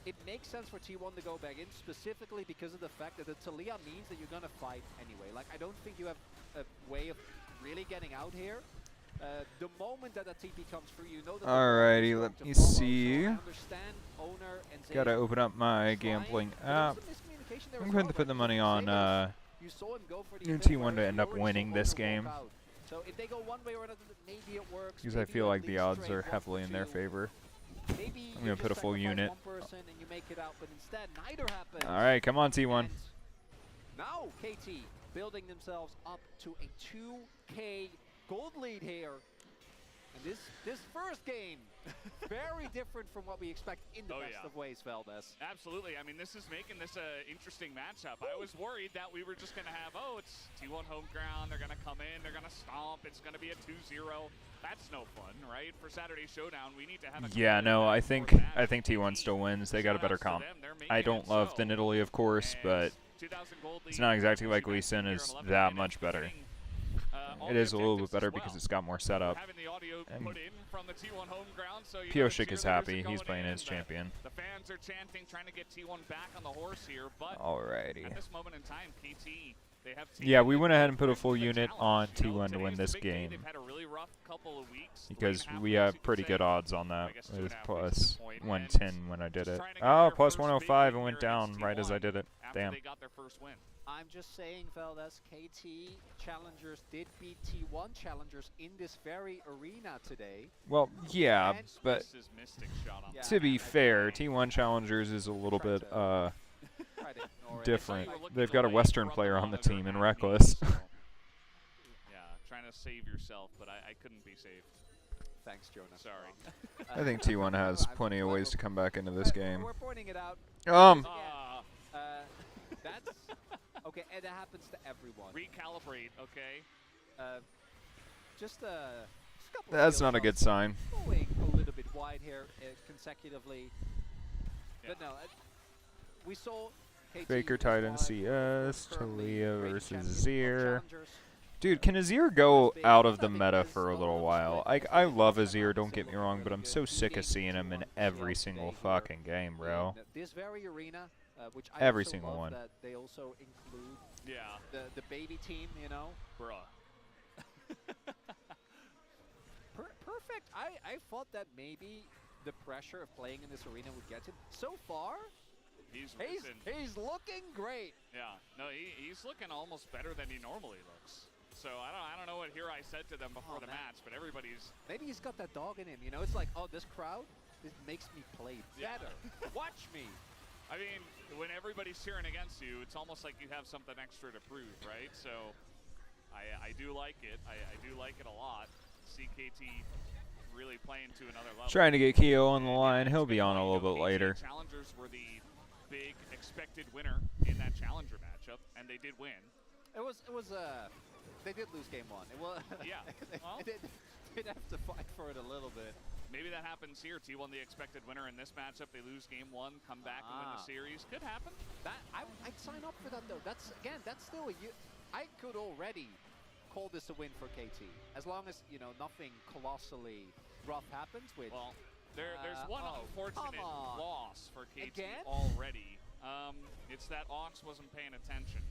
it makes sense for T1 to go back in, specifically because of the fact that the Talia means that you're gonna fight anyway. Like, I don't think you have a way of really getting out here. The moment that TP comes through, you know that. Alrighty, let me see. So I understand owner and Gotta open up my gambling app. I'm going to put the money on you saw him go for the New event T1 where to end up Owner winning saw this Owner walk game. out. So if they go one way or another, maybe it works. Because I maybe feel you like at the least odds trade are 1 for heavily in their 2. favor. Maybe I'm gonna you put a just full sacrifice unit. one person and you make it out, but instead neither happens. Alright, come on T1. And now KT building themselves up to a 2K gold lead here. And this first game, very different from what we expect in the best of ways, Veldes. Absolutely. I mean, this is making this an interesting matchup. I was worried that we were just going to have, it's T1 home ground. They're going to come in. They're going to stomp. It's going to be a 2-0. That's no fun, right? For Saturday Showdown, we need to have a Yeah, no, I think T1 still wins. They got a better comp. I don't love the Nidalee, of course, but it's not exactly like Lee Sin is that much better. It is a little bit better because it's got more setup. And Pioshik is happy. He's playing his champion. The fans are chanting, trying to get T1 back on the horse here, but Alrighty. at this moment in time, KT, they have Yeah, we went ahead and put a full unit on T1 to win this Today's the big day. game. They've had a really rough couple of weeks. Because 3.5 we weeks, have you could pretty say. good odds on that I guess with 2.5 weeks at plus this point, and 110 when I did it. trying to get Oh, their plus first 105 big and went win here down against right as I T1 did it. after Damn. they got their first win. I'm just saying, Veldes, KT Challengers did beat T1 Challengers in this very arena today. Well, yeah, And but This is Mystic shot on Yeah. to be fair, T1 Challengers is a little bit Try to ignore it. different. You were looking They've got a away Western from player the on the monitor team in at me, Reckless. so, yeah, trying to save yourself, but I couldn't be saved. Thanks, Jonas. Sorry. I think T1 has I'm plenty of glad ways to come back into this game. We're pointing it out. Ah, That's okay, and it happens to everyone. recalibrate, okay? Just a couple of That's kill not a good shots sign. going a little bit wide here consecutively. But no, we saw KT Faker survive Titan CS, firmly Talia reigning versus champion of Azir. challengers. Dude, can Azir go out of the meta for a little while? I love Azir, don't get me wrong, but I'm so sick of seeing him in every single fucking game, bro. In this very arena, which I Every also single love one. that they also include Yeah, the baby team, you know. bruh. Perfect. I thought that maybe the pressure of playing in this arena would get him. So far, He's looking great. Yeah, no, he's looking almost better than he normally looks. So I don't know what Hirai said to them before the match, but everybody's Maybe he's got that dog in him. You know, it's like, oh, this crowd, this makes me play better. Watch me. I mean, when everybody's cheering against you, it's almost like you have something extra to prove, right? So I do like it. I do like it a lot. CKT really playing to another level. Trying to get Kiyo on the line. He'll be on a little bit later. Challengers were the big expected winner in that challenger matchup, and they did win. It was they did lose game one. It was Yeah, well, they did have to fight for it a little bit. maybe that happens here. T1 the expected winner in this matchup. They lose game one, come back and win the series. Could happen. That I'd sign up for that though. That's still I could already call this a win for KT as long as nothing colossally rough happens. Which There's one unfortunate loss for KT Again? already. It's that Ox wasn't paying attention.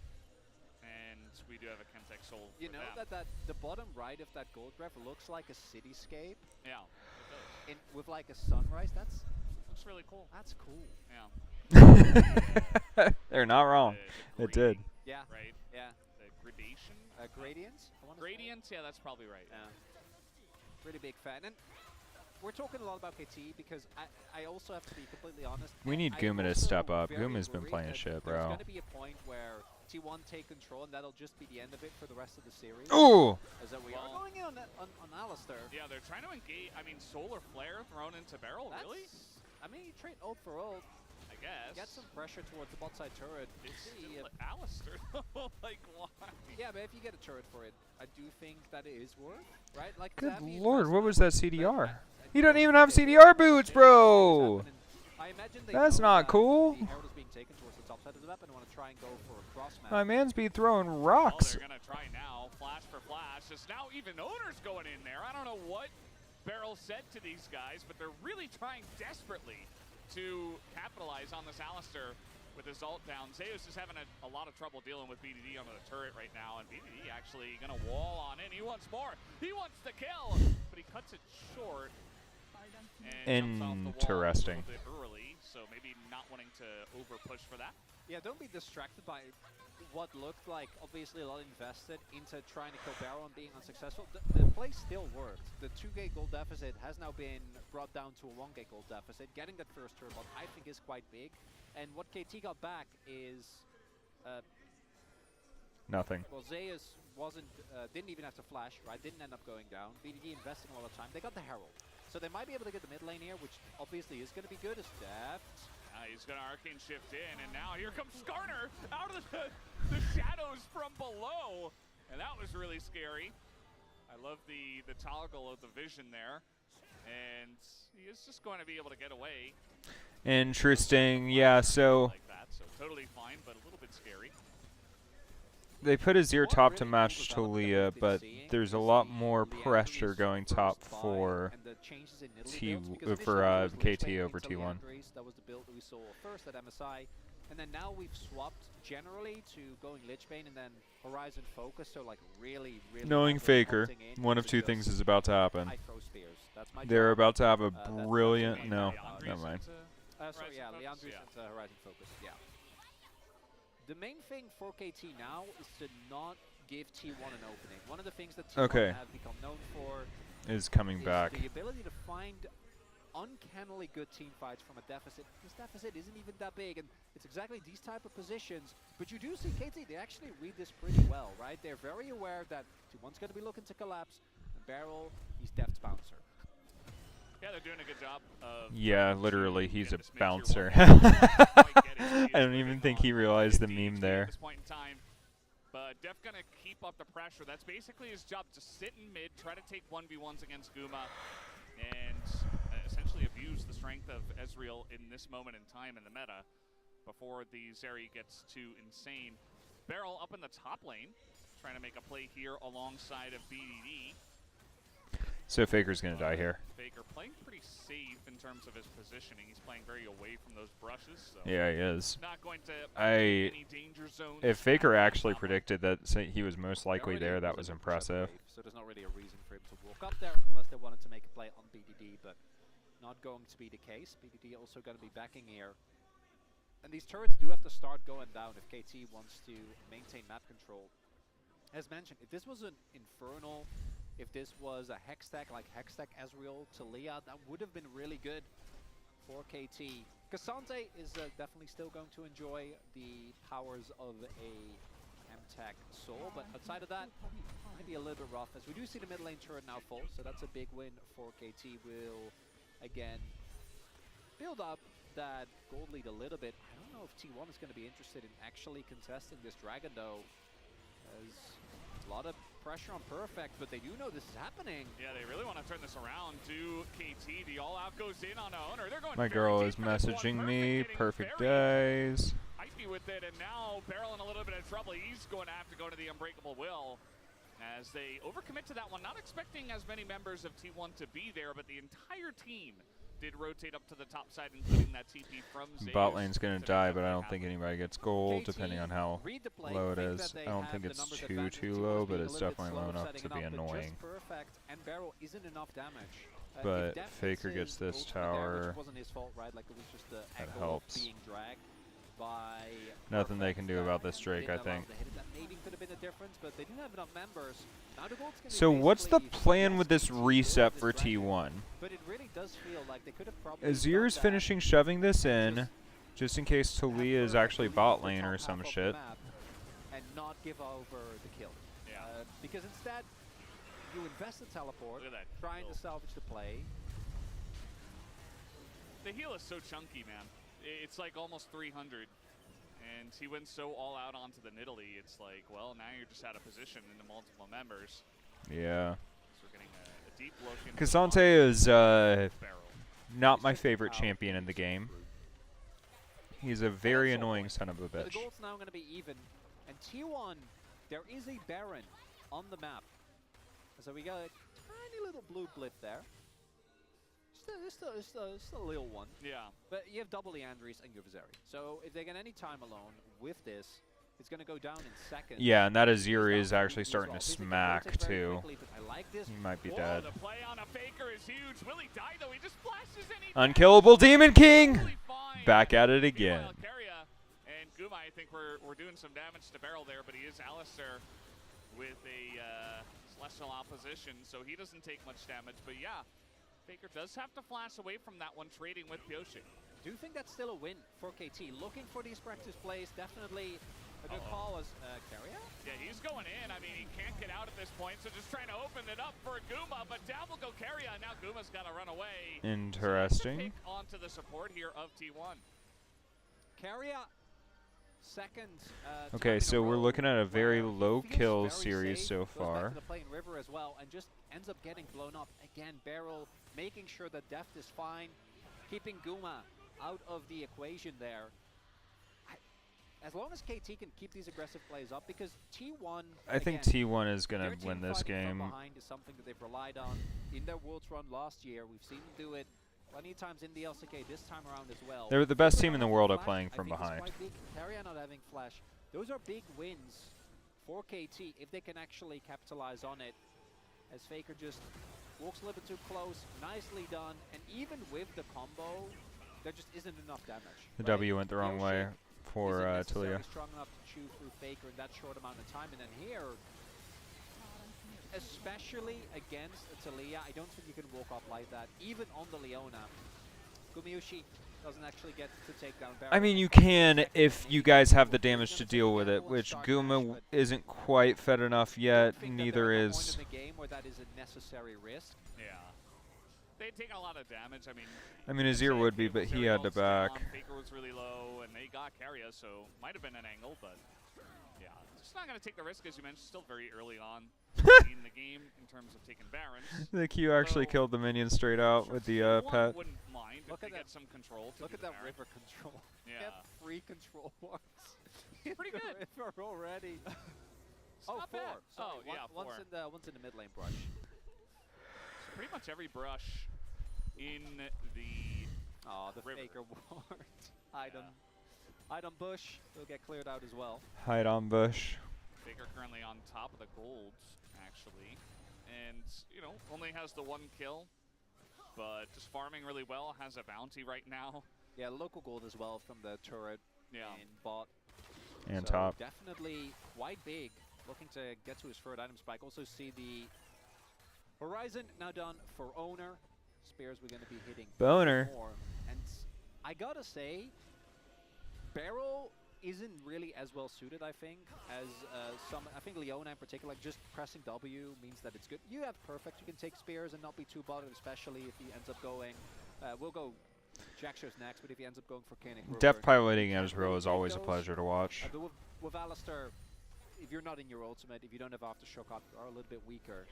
And we do have a Kentek Soul. you know that the bottom right of that gold graph looks like a cityscape Yeah, it does. with like a sunrise. Looks really cool. That's cool. Yeah. They're not wrong. The It did. Yeah. Right? Yeah. The gradation? Gradients. I wanna say. Gradients? Yeah, that's probably right. Yeah. Pretty big fan. And we're talking a lot about KT because I also have to be completely honest. We need I'm Guma to also step up. very Guma's been worried playing that shit, There's bro. going to be a point where T1 take control, and that'll just be the end of it for the rest of the series. Ooh! Is that we are going in on Alistair. Yeah, they're trying to engage. I mean, Solar Flare thrown into Barrel, really? I mean, you trade ult for ult. I guess. Get some pressure towards the bot side turret. It's See still if- Alistair, though. Like, why? yeah, but if you get a turret for it, I do think that it is worth, right? Like, Good Zabi lord, what was investment, that but CDR? He doesn't even have CDR boots, bro! I imagine they That's know not that cool. The Herald is being taken towards the top side of the map and want to try and go for a cross map. My man's be throwing Oh, rocks. they're going to try now. Flash for flash. Just now even Owner's going in there. I don't know what Barrel said to these guys, but they're really trying desperately to capitalize on this Alistair with his ult down. Zeus is having a lot of trouble dealing with BDD on the turret right now, and BDD actually going to wall on in. He wants more. He wants the kill, but he cuts it short. And jumps off the wall Interesting. a little bit early, so maybe not wanting to over push for that. Yeah, don't be distracted by what looked like obviously a lot invested into trying to kill Barrow and being unsuccessful. The play still worked. The 2-gate gold deficit has now been brought down to a 1-gate gold deficit. Getting that first turret I think is quite big. And what KT got back is Nothing. well, Zeus didn't even have to flash, right? Didn't end up going down. BDD investing a lot of time. They got the Herald. So they might be able to get the mid lane here, which obviously is going to be good as Deft. He's going to Arcane Shift in, and now here comes Skarner out of the shadows from below. And that was really scary. I love the toggle of the vision there. And he is just going to be able to get away. Interesting. Yeah, so Like that, so totally fine, but a little bit scary. they put Azir top to match Talia, but there's a lot more pressure going top for KT over T1. That was the build that we saw first at MSI, and then now we've swapped generally to going Lichbane and then Horizon Focus, so like really Knowing Faker, one of two things is about to happen. They're about to have a brilliant... No, never mind. Sorry, yeah, Leandris into Horizon Focus, yeah. The main thing for KT now is to not give T1 an opening. One of the things that T1 have become known for is coming back. The ability to find uncannily good team fights from a deficit. This deficit isn't even that big, and it's exactly these type of positions. But you do see KT, they actually read this pretty well, right? They're very aware that T1's going to be looking to collapse, and Barrel, he's Deft's bouncer. Yeah, they're doing a good job of... Yeah, literally, he's a bouncer. I don't even think he realized the meme there. At this point in time, but Def gonna keep up the pressure. That's basically his job, to sit in mid, try to take 1v1s against Guma, and essentially really abuse the strength of Ezreal in this moment in time in the meta before the Zeri gets too insane. Beryl up in the top lane, trying to make a play here alongside of BDD. So Faker's gonna die here. Faker playing pretty safe in terms of his positioning. He's playing very away from those brushes. So Yeah, he is. not going to any danger zones. If Faker actually predicted that he was most likely there, that was impressive. So there's not really a reason for him to walk up there unless they wanted to make a play on BDD, but not going to be the case. BDD also going to be backing here. And these turrets do have to start going down if KT wants to maintain map control. As mentioned, if this was an Infernal, if this was a Hextech like Hextech Ezreal Talia, that would have been really good for KT. Cassante is definitely still going to enjoy the powers of a M-Tech Soul, but outside of that, might be a little bit rough, as we do see the mid lane turret now full, so that's a big win for KT. Will, again, build up that gold lead a little bit. I don't know if T1 is going to be interested in actually contesting this dragon, though, as a lot of pressure on Perfect, but they do know this is happening. Yeah, they really want to turn this around to KT. The all-out goes in on a owner. They're going My girl is messaging me. Perfect days. Hypey with it, and now Beryl in a little bit of trouble. He's going to have to go to the Unbreakable Will as they overcommit to that one. Not expecting as many members of T1 to be there, but the entire team did rotate up to the top side, including that TP from Zeus. Bot lane's gonna die, but I don't think anybody gets gold, depending on how low it is. I don't think it's too low, but it's definitely low enough to be annoying. Perfect and Beryl isn't enough damage. But Faker gets this tower. Wasn't his fault, right? Like it was just the That angle helps. being dragged by Nothing they can do about this Drake, I think. That maybe could have been a difference, but they didn't have enough members. Now the gold's gonna be So what's the basically plan with this reset for T1? But it really does feel like they could have probably Azir's done that finishing shoving this in, just in case Talia is actually bot lane or some shit. and not give over the kill. Yeah. Because instead, you invest the teleport, Look at that trying kill. to salvage the play. The heal is so chunky, man. It's like almost 300. And he went so all out onto the Nidalee, it's like, well, now you're just out of position into multiple members. Yeah. So we're getting a deep look into Cassante is Beryl. not my favorite champion in the game. He's a very annoying son of a So the bitch. gold's now going to be even. And T1, there is a Baron on the map. So we got a tiny little blue blip there. Just a little one. Yeah. But you have double Leandries and you have Zeri. So if they get any time alone with this, it's going to go down in seconds. Yeah, and that Azir is actually starting to smack too. I like this. He might be Whoa, dead. the play on a Faker is huge. Will he die, though? He just flashes and he Unkillable Demon King! totally fine. Back at it again. Meanwhile, Keria and Guma, I think we're doing some damage to Beryl there, but he is Alistair with a Celestial opposition, so he doesn't take much damage. But yeah, Faker does have to flash away from that one, trading with Pyoshi. Do you think that's still a win for KT? Looking for these practice plays, definitely a good call as Keria? Yeah, he's going in. I mean, he can't get out at this point, so just trying to open it up for Guma, but down will go Keria, and now Guma's got to run away. Interesting. So onto the support here of T1. Keria, second. Okay, time in so a we're row looking at a very where he low feels kill very series safe, so goes back far. to the playing river as well, and just ends up getting blown up. Again, Beryl making sure that Deft is fine, keeping Guma out of the equation there. As long as KT can keep these aggressive plays up, because T1, I think again, T1 is going their to team win this fighting from game. behind is something that they've relied on in their Worlds run last year. We've seen them do it plenty of times in the LCK this time around as well. They're the best Super team in the not world having at playing Flash, from I think, is behind. quite big. Keria not having Flash. Those are big wins for KT if they can actually capitalize on it. As Faker just walks a little bit too close, nicely done, and even with the combo, there just isn't enough damage. The right? W went the wrong way for Isn't necessarily Talia. strong enough to chew through Faker in that short amount of time, and then here, especially against Talia, I don't think you can walk off like that, even on the Leona. Gumayushi doesn't actually get to take down Baron. I mean, you can if you guys have the damage to deal with it, which Guma isn't quite fed enough yet, neither is... Point in the game where that is a necessary risk. Yeah. They'd taken a lot of damage. I mean, Azir would be, but he had to back. Faker was really low, and they got Keria, so might have been an angle, but yeah. Just not going to take the risk, as you mentioned, still very early on. in the game in terms of taking Barons. The Q actually So, killed the minion straight out with the T1 pet. wouldn't mind Look if at they that. get some control. To Look do at the that Baron. river control. Yeah. Get 3 control points. Pretty the good. River already. It's oh, not 4. bad. Sorry, Oh, yeah, 4. One's in the mid lane brush. So pretty much every brush in the Oh, the river. Faker ward. Hide on bush. Will get cleared out as well. Hide on bush. Faker currently on top of the golds, actually. And, you know, only has the 1 kill, but just farming really well, has a bounty right now. Yeah, local gold as well from the turret Yeah. and bot. And So top. definitely quite big. Looking to get to his third item spike. Also see the Horizon now done for owner. Spears we're going to be hitting Boner. more. And I gotta say, Barrel isn't really as well suited, I think, as I think Leona in particular. Like just pressing W means that it's good. You have Perfect. You can take Spears and not be too bothered, especially if he ends up going. We'll go Jaxos next, but if he ends up going for Koenig. Def piloting Ezreal is always a pleasure to watch. But with Alistar, if you're not in your ultimate, if you don't have Aftershock, are a little bit weaker.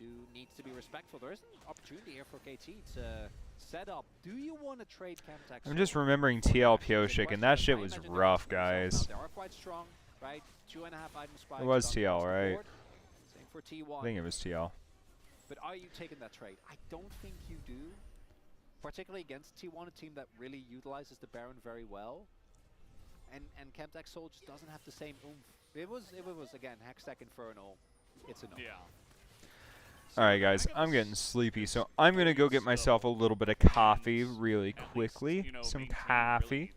You need to be respectful. There is an opportunity here for KT to set up. Do you want to trade Chemtech? I'm just remembering TL Pioshik, and that shit was rough, guys. They are quite strong, right? 2.5 item spikes. It was done TL, across the right? board. Same for T1. I think it was TL. But are you taking that trade? I don't think you do. Particularly against T1, a team that really utilizes the Baron very well. And Chemtech Soul just doesn't have the same oomph. If it was again, Hextech Infernal, it's enough. Yeah. Alright guys, I'm getting sleepy, so I'm going to go get myself a little bit of coffee really quickly. Some coffee.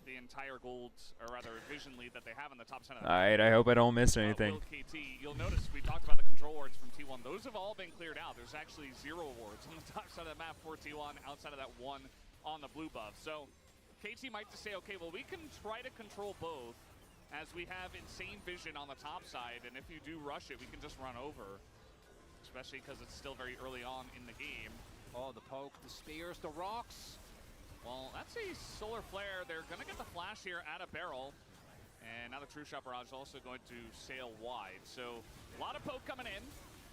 The entire golds, or rather vision lead that they have in the top 10 of the Alright, I hope I don't miss anything. KT, you'll notice we talked about the control wards from T1. Those have all been cleared out. There's actually 0 wards on the top side of the map for T1 outside of that 1 on the blue buff. So KT might just say, okay, well, we can try to control both as we have insane vision on the top side, and if you do rush it, we can just run over. Especially because it's still very early on in the game. Oh, the poke, the spears, the rocks. Well, that's a solar flare. They're going to get the flash here at a barrel. And now the True Shot Barrage is also going to sail wide. So a lot of poke coming in.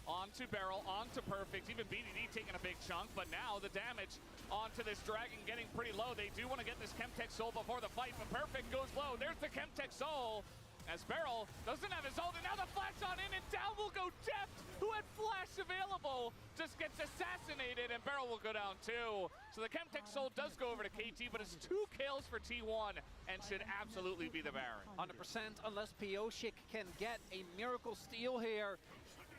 Onto barrel, onto perfect. Even BDD taking a big chunk. But now the damage onto this dragon getting pretty low. They do want to get this Chemtech Soul before the fight. But perfect goes low. There's the Chemtech Soul. As Beryl doesn't have his ult, and now the flash on in, and down will go Deft, who had flash available, just gets assassinated, and Beryl will go down too. So the Chemtech Soul does go over to KT, but it's 2 kills for T1, and should absolutely be the Baron. 100%, unless Pioshik can get a miracle steal here.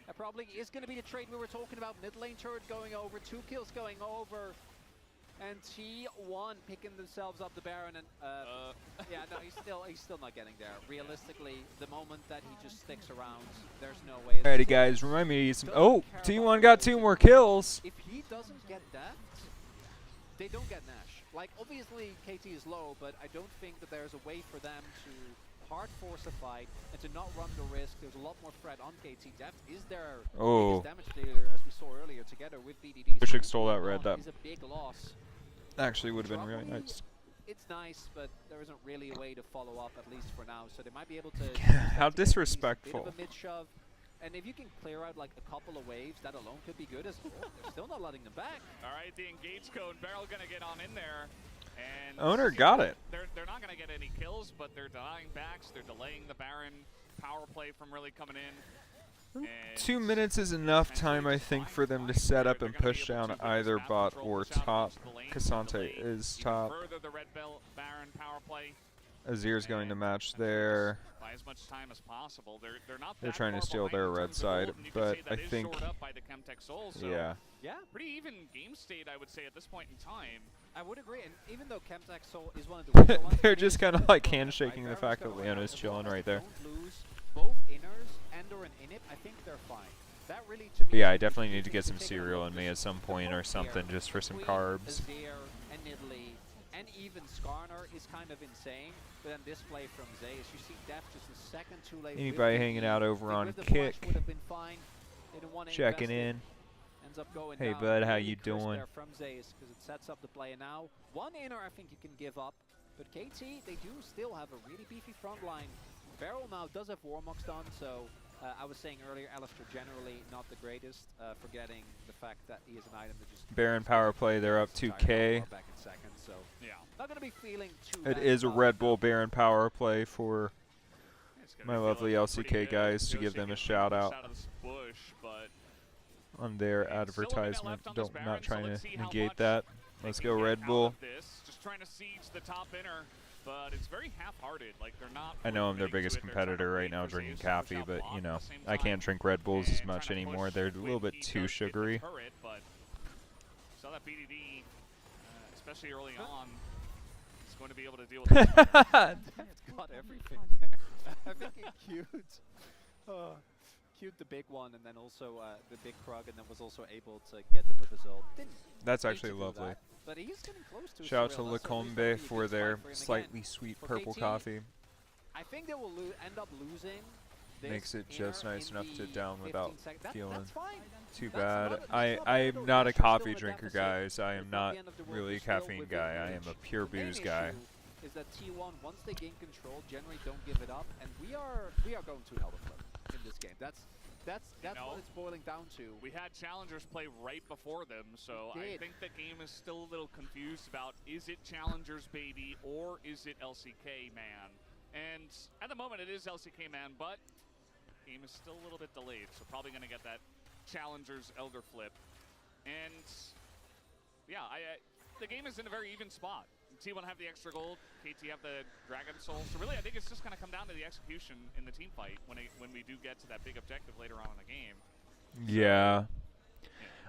That probably is going to be the trade we were talking about. Mid lane turret going over, 2 kills going over. And T1 picking themselves up the Baron, and yeah, no, he's still not getting there. Realistically, the moment that he just sticks around, there's no way. Alrighty guys, remind me some. Oh, T1 got 2 more kills. If he doesn't get that, they don't get Nash. Like, obviously KT is low, but I don't think that there's a way for them to hard force a fight and to not run the risk. There's a lot more threat on KT. Deft is their biggest damage dealer, as we saw earlier, together with BDD. Pioshik stole that red. That is a big loss. actually would have been really nice. It's nice, but there isn't really a way to follow up, at least for now. So they might be able to. How disrespectful. Bit of a mid shove, and if you can clear out like a couple of waves, that alone could be good as well. They're still not letting them back. All right, the engage code. Beryl gonna get on in there, and Owner got it. They're not gonna get any kills, but they're denying backs. They're delaying the Baron power play from really coming in. And 2 minutes is enough time, I think, for them to set up and push down either bot or top. Cassante is top. Further the red Baron power play. Azir's going to match there. By as much time as possible. They're not. They're trying to steal their red side, but I think, yeah. Yeah, pretty even game state, I would say, at this point in time. I would agree, and even though Chemtech Soul is one of the weaker ones, They're just kind of like handshaking the fact that Leona's chilling right there. Don't lose both inners and or an inhib, I think they're fine. That really, to me, Yeah, I definitely need to get some cereal in me at some point or something just for some carbs. Azir and Nidalee and even Skarner is kind of insane, but then this play from Zayas, you see Deft just a second too late. Anybody hanging out over on Kick, would have been fine. They didn't want to checking invest in. Ends up going Hey down. bud, how Really you cursed doing? there from Zayas because it sets up the play, and now one inner I think you can give up, but KT, they do still have a really beefy front line. Beryl now does have Warmox done, so I was saying earlier, Alistair generally not the greatest, forgetting the fact that he is an item that just... Baron power play, they're up 2K. Back in second, so Yeah. not going to be feeling too It bad is a about Red Bull Baron power play for It's gonna my be lovely feeling pretty LCK good. guys to Yoshi give them a gets shout pushed out out of this bush, but on their still a minute advertisement. left on this Don't, Baron, not so trying let's to see how negate much that. they Let's can go get Red out Bull. of this. Just trying to siege the top inner, but it's very half-hearted. Like they're not. I know I'm their really biggest committing to it. They're trying to competitor right wait now for drinking Zeus to push coffee, out but block you at know, the same I time, can't drink Red Bulls as and much trying to anymore. push They're a little when bit he too does hit the sugary. turret, but saw that BDD, especially early on, is going to be able to deal with it. got everything. I think he queued. Queued the big one and then also the big Krug, and then was also able to get them with his ult. Didn't That's need actually to do lovely. that, but he's getting close to a Shout out to surreal. That's a Lacombe really for good their fight for him slightly again. sweet For purple KT, coffee. I think they will end up losing. This Makes it just inner nice in enough to the down 15 without seconds. feeling That's fine. too That's bad. not I'm bad not a at all. coffee Still in a drinker, deficit. guys. I am It's not the end of the world. really a We're still caffeine within guy. I am reach. a pure The main booze guy. issue is that T1, once they gain control, generally don't give it up, and we are going to elder flip in this game. That's what it's boiling down to. We had challengers play right before them, so I think the game is still a little confused about, is it challengers baby or is it LCK man? And at the moment it is LCK man, but game is still a little bit delayed, so probably going to get that challengers elder flip. And yeah, the game is in a very even spot. T1 have the extra gold, KT have the Dragon Soul. So really, I think it's just going to come down to the execution in the team fight when we do get to that big objective later on in the game. Yeah.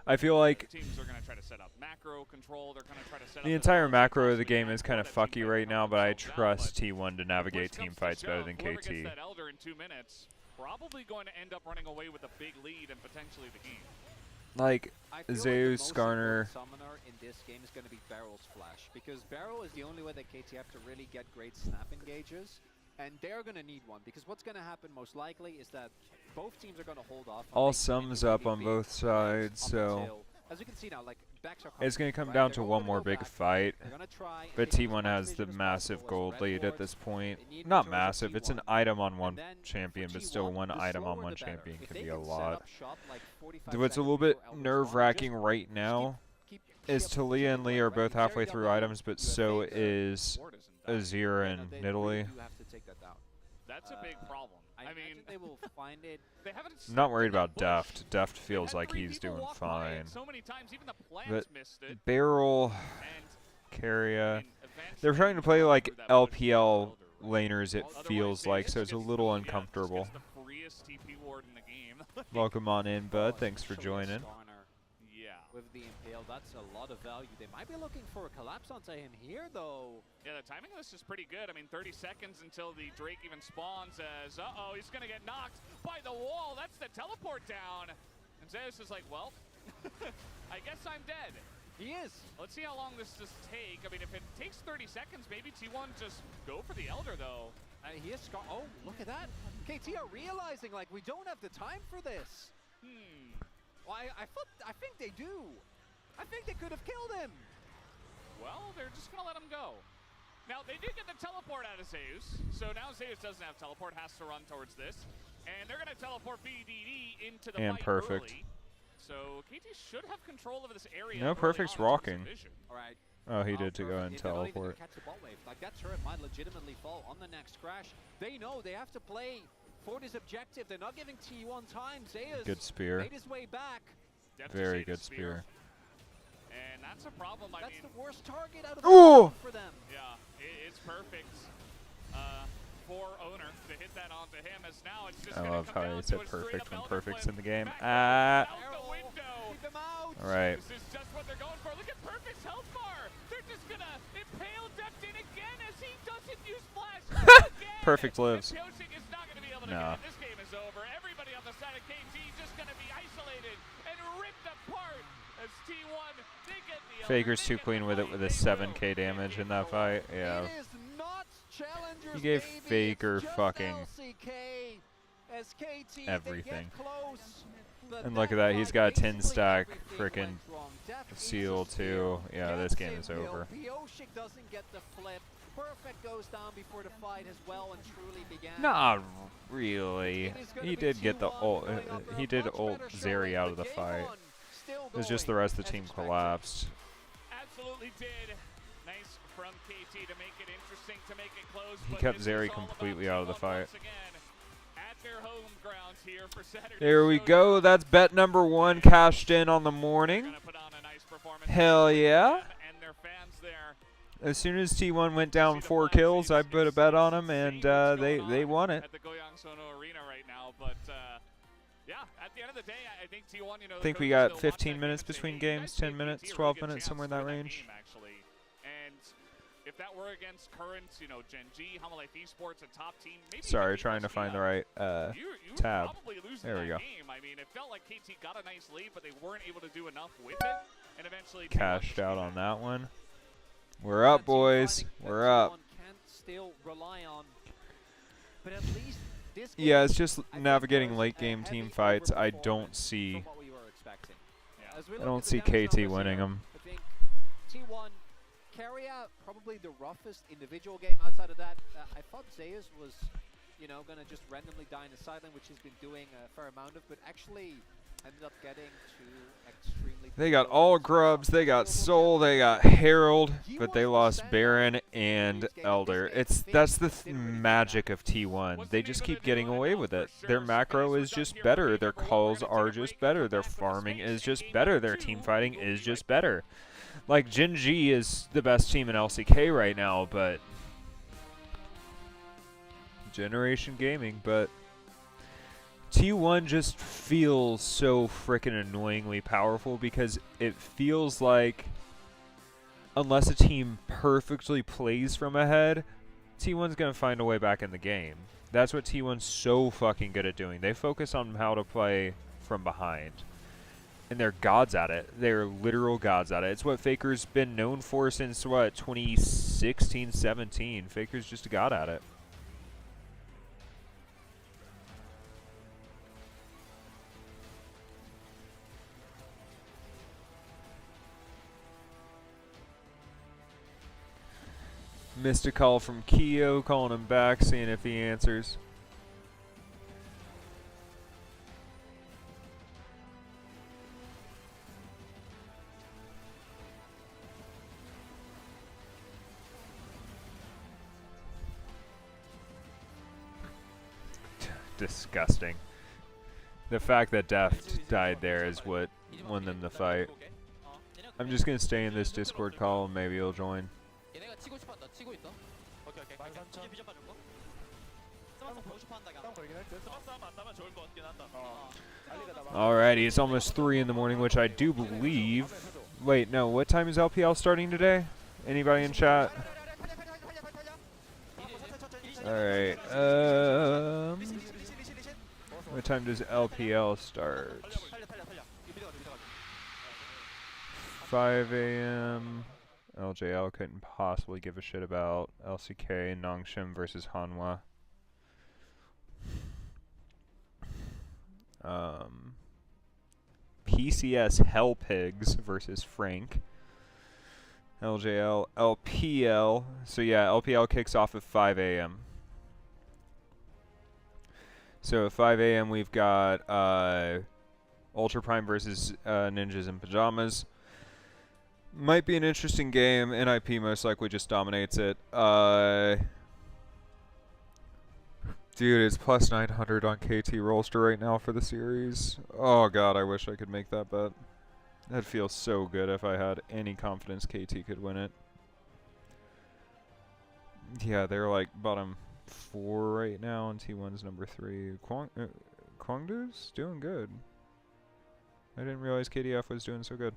I feel like teams are going to try to set up macro control. They're going to try to set up the entire the macro of the game is kind of fucky right now, but I trust T1 to navigate team fights better than whoever KT. gets that elder in 2 minutes, probably going to end up running away with a big lead and potentially the game. Like I feel Zeus, like the most Skarner. important summoner in this game is going to be Barrel's Flash, because Barrel is the only way that KT have to really get great snap engages, and they're going to need one, because what's going to happen most likely is that both teams are going to hold off. All sums up on both sides, so as you can see now, like backs are it's going to come right? down They're to all one gonna more go big back. fight. They're gonna try and But make it T1 as has much the vision as massive possible as gold red lead at boards. this point. They need Not majority massive, of it's an T1. item on one And then champion, for but still T1, one the item on slower one the better. champion If can they be a can set lot. up shop like 45 What's a little seconds bit before Elder Spawn, nerve-wracking just right now keep is ship Talia and to Lee the are right, both right? halfway Very through double. items, but You have so Faker. is Ward isn't down. Azir Yeah, and no, they really Nidalee. do have to take that down. That's a big problem. I mean, imagine they will find it. they haven't. I'm not worried stopped in about that bush. Deft. Deft They've feels had like 3 he's people doing walk by it fine. so many times, even the plants But missed it. Barrel, And Carrier, I mean, they're eventually trying to you play go like through that bush with LPL Elder, right? laners, it Otherwise, feels like, so Zeus it's a gets little the- yeah, just uncomfortable. gets the freest TP ward in the game. Welcome on in, bud. Oh, Thanks for especially joining. Skarner Yeah. with the impale, that's a lot of value. They might be looking for a collapse onto him here, though. Yeah, the timing of this is pretty good. I mean, 30 seconds until the Drake even spawns as, uh-oh, he's going to get knocked by the wall. That's the teleport down. And Zeus is like, well, I guess I'm dead. He is. Let's see how long this does take. I mean, if it takes 30 seconds, maybe T1 just go for the Elder, though. He is Scar. Oh, look at that. KT are realizing, like, we don't have the time for this. Well, I think they do. I think they could have killed him. Well, they're just going to let him go. Now, they did get the teleport out of Zeus, so now Zeus doesn't have teleport, has to run towards this. And they're going to teleport BDD into the And fight Perfect. early. So KT should have control over this area. No, early Perfect's on in terms of rocking. vision. All right. Oh, he did to go and They're not even gonna teleport. catch the bot wave. Like, that turret might legitimately fall on the next crash. They know they have to play for this objective. They're not giving T1 time. Zeus Good spear. made his way back. Deft to Very see the good spear. And that's a problem. I That's mean, the worst target out of Ooh! for them. yeah, it's perfect for Owner to hit that onto him, as now it's just I gonna love come how down he to said a straight perfect up when Elder perfect's flip. in the game. Back Ah. out the window. Keep them out. All right. This is just what they're going for. Look at Perfect's health bar. They're just gonna impale Deft in again as he doesn't use flash again. Perfect lives. And Pyosik is not gonna be able to No. get it. This game is over. Everybody on the side of KT just gonna be isolated and ripped apart as T1 they get the Faker's Elder, too they clean get with the it with fight. a They 7k will. damage And in that it's fight. over. Yeah. It is not challengers. He gave baby. Faker It's just fucking LCK as KT, everything. They get close, but And look at that, he's fight, got a 10 basically stack everything frickin' went wrong. Deft eats a seal steal, too. Yeah, this gets game a is kill. over. Pyosik doesn't get the flip. Perfect goes down before the fight has well and truly began. Not really. It is gonna He be did get the 2-1 ult. going after He a did much ult better Zeri showing, out of but the game fight. one still It was just the going rest of the as team expected. collapsed. Absolutely did. Nice from KT to make it interesting, to make it close. He but kept this is Zeri all about completely out of the T1 fight. once again at their home grounds here for Saturday's There we showdown. go. That's bet number 1 cashed in on the They're morning. gonna put on a nice performance Hell for yeah. them and their fans there. As soon as T1 went down 4 kills, I put a bet on him, and they won it. At the Goyang Sono Arena right now, but yeah, at the end of the day, I think T1, you know, I think we got 15 minutes between games, 10 minutes, 12 minutes, somewhere in that range. Actually. And if that were against current, you know, Gen G, Life Esports, a top team, maybe Sorry, even trying to find the right you tab. probably losing There we that go. game. I mean, it felt like KT got a nice lead, but they weren't able to do enough with it, and eventually T1 Cashed just out came on back. that one. We're up, boys. We're up. Can still rely on, but at least this Yeah, game, it's just I think navigating was late a game team heavy fights. I overperformance don't see. from what we were expecting. Yeah. As we I look don't at the see damage KT numbers winning here, them. I think T1 carry out probably the roughest individual game. Outside of that, I thought Zeus was, you know, gonna just randomly die in the sideline, which he's been doing a fair amount of, but actually ended up getting to extremely. They got all grubs, they got Soul, they got Herald, but they lost Baron and Elder. That's the magic of T1. They just keep getting away with it. Their macro is just better. Their calls are just better. Their farming is just better. Their team fighting is just better. Like Gen G is the best team in LCK right now, but Generation Gaming, but T1 just feels so freaking annoyingly powerful because it feels like unless a team perfectly plays from ahead, T1's going to find a way back in the game. That's what T1's so fucking good at doing. They focus on how to play from behind. And they're gods at it. They're literal gods at it. It's what Faker's been known for since, what, 2016, 17. Faker's just a god at it. Missed a call from Kiyo, calling him back, seeing if he answers. Disgusting. The fact that Deft died there is what won them the fight. I'm just gonna stay in this Discord call and maybe he'll join. Alrighty, it's almost 3 in the morning, which I do believe. Wait, no, what time is LPL starting today? Anybody in chat? Alright, what time does LPL start? 5 a.m. LJL couldn't possibly give a shit about LCK Nongshim versus Hanwha. PCS Hellpigs versus Frank. LJL, LPL. So yeah, LPL kicks off at 5 a.m. So at 5 a.m. we've got Ultra Prime versus Ninjas in Pajamas. Might be an interesting game. NIP most likely just dominates it. Dude, it's plus 900 on KT Rollster right now for the series. Oh god, I wish I could make that bet. That feels so good if I had any confidence KT could win it. Yeah, they're like bottom 4 right now, and T1's number 3. Kwangdu's doing good. I didn't realize KDF was doing so good.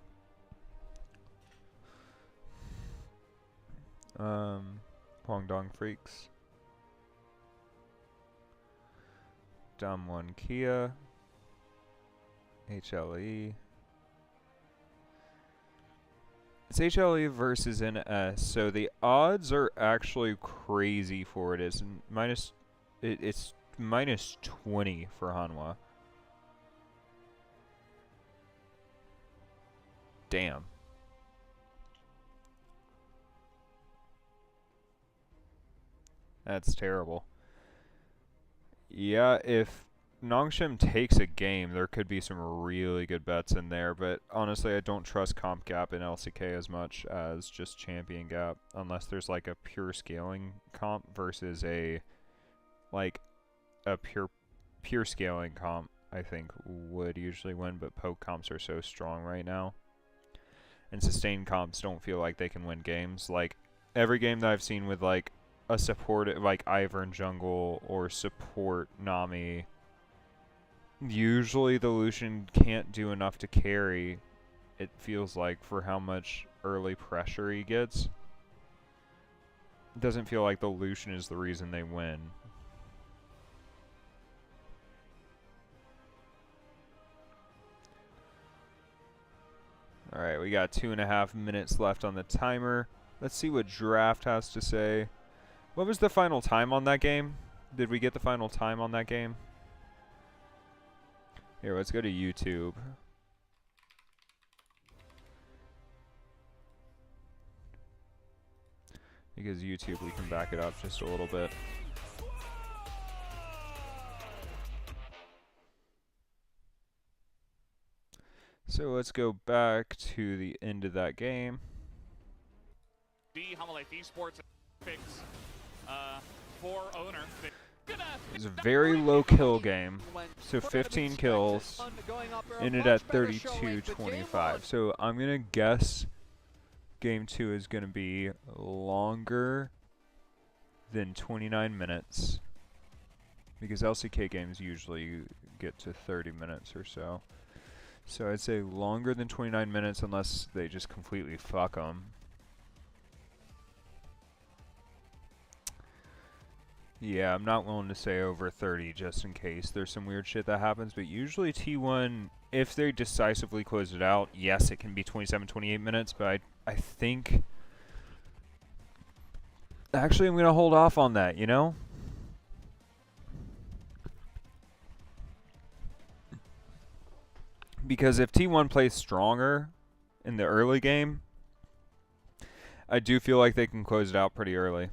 Kwangdong Freaks. Dom 1 Kia. HLE. It's HLE versus NS, so the odds are actually crazy for it. It's minus 20 for Hanwha. Damn. That's terrible. Yeah, if Nongshim takes a game, there could be some really good bets in there, but honestly, I don't trust comp gap in LCK as much as just champion gap, unless there's like a pure scaling comp versus a pure scaling comp. I think would usually win, but poke comps are so strong right now, and sustained comps don't feel like they can win games. Like every game that I've seen with like a support like Ivern jungle or support Nami, usually the Lucian can't do enough to carry, it feels like, for how much early pressure he gets. It doesn't feel like the Lucian is the reason they win. Alright, we got 2.5 minutes left on the timer. Let's see what Draft has to say. What was the final time on that game? Did we get the final time on that game? Here, let's go to YouTube. Because YouTube, we can back it up just a little bit. So let's go back to the end of that game. Homolife Esports picks for owner. It was a very low kill game, so 15 kills, ended at 32-25. So I'm going to guess game 2 is going to be longer than 29 minutes, because LCK games usually get to 30 minutes or so. So I'd say longer than 29 minutes unless they just completely fuck them. Yeah, I'm not willing to say over 30 just in case there's some weird shit that happens, but usually T1, if they decisively close it out, yes, it can be 27, 28 minutes, but I think... Actually, I'm going to hold off on that, you know? Because if T1 plays stronger in the early game, I do feel like they can close it out pretty early.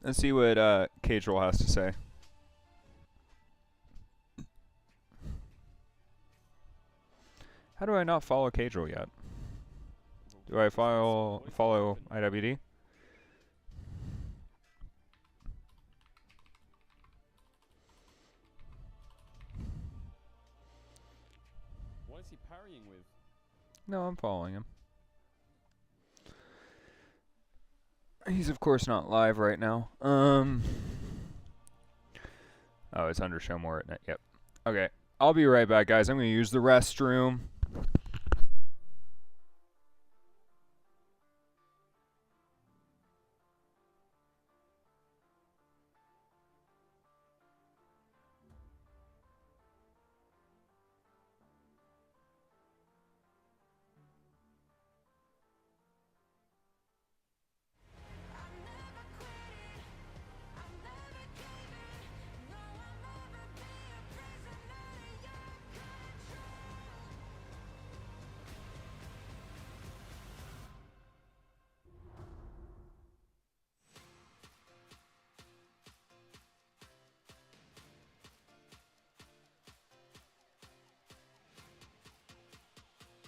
Let's see what Cadril has to say. How do I not follow Cadril yet? Do I follow IWD? What is he parrying with? No, I'm following him. He's of course not live right now. Oh, it's under show more. Yep. Okay. I'll be right back, guys. I'm going to use the restroom.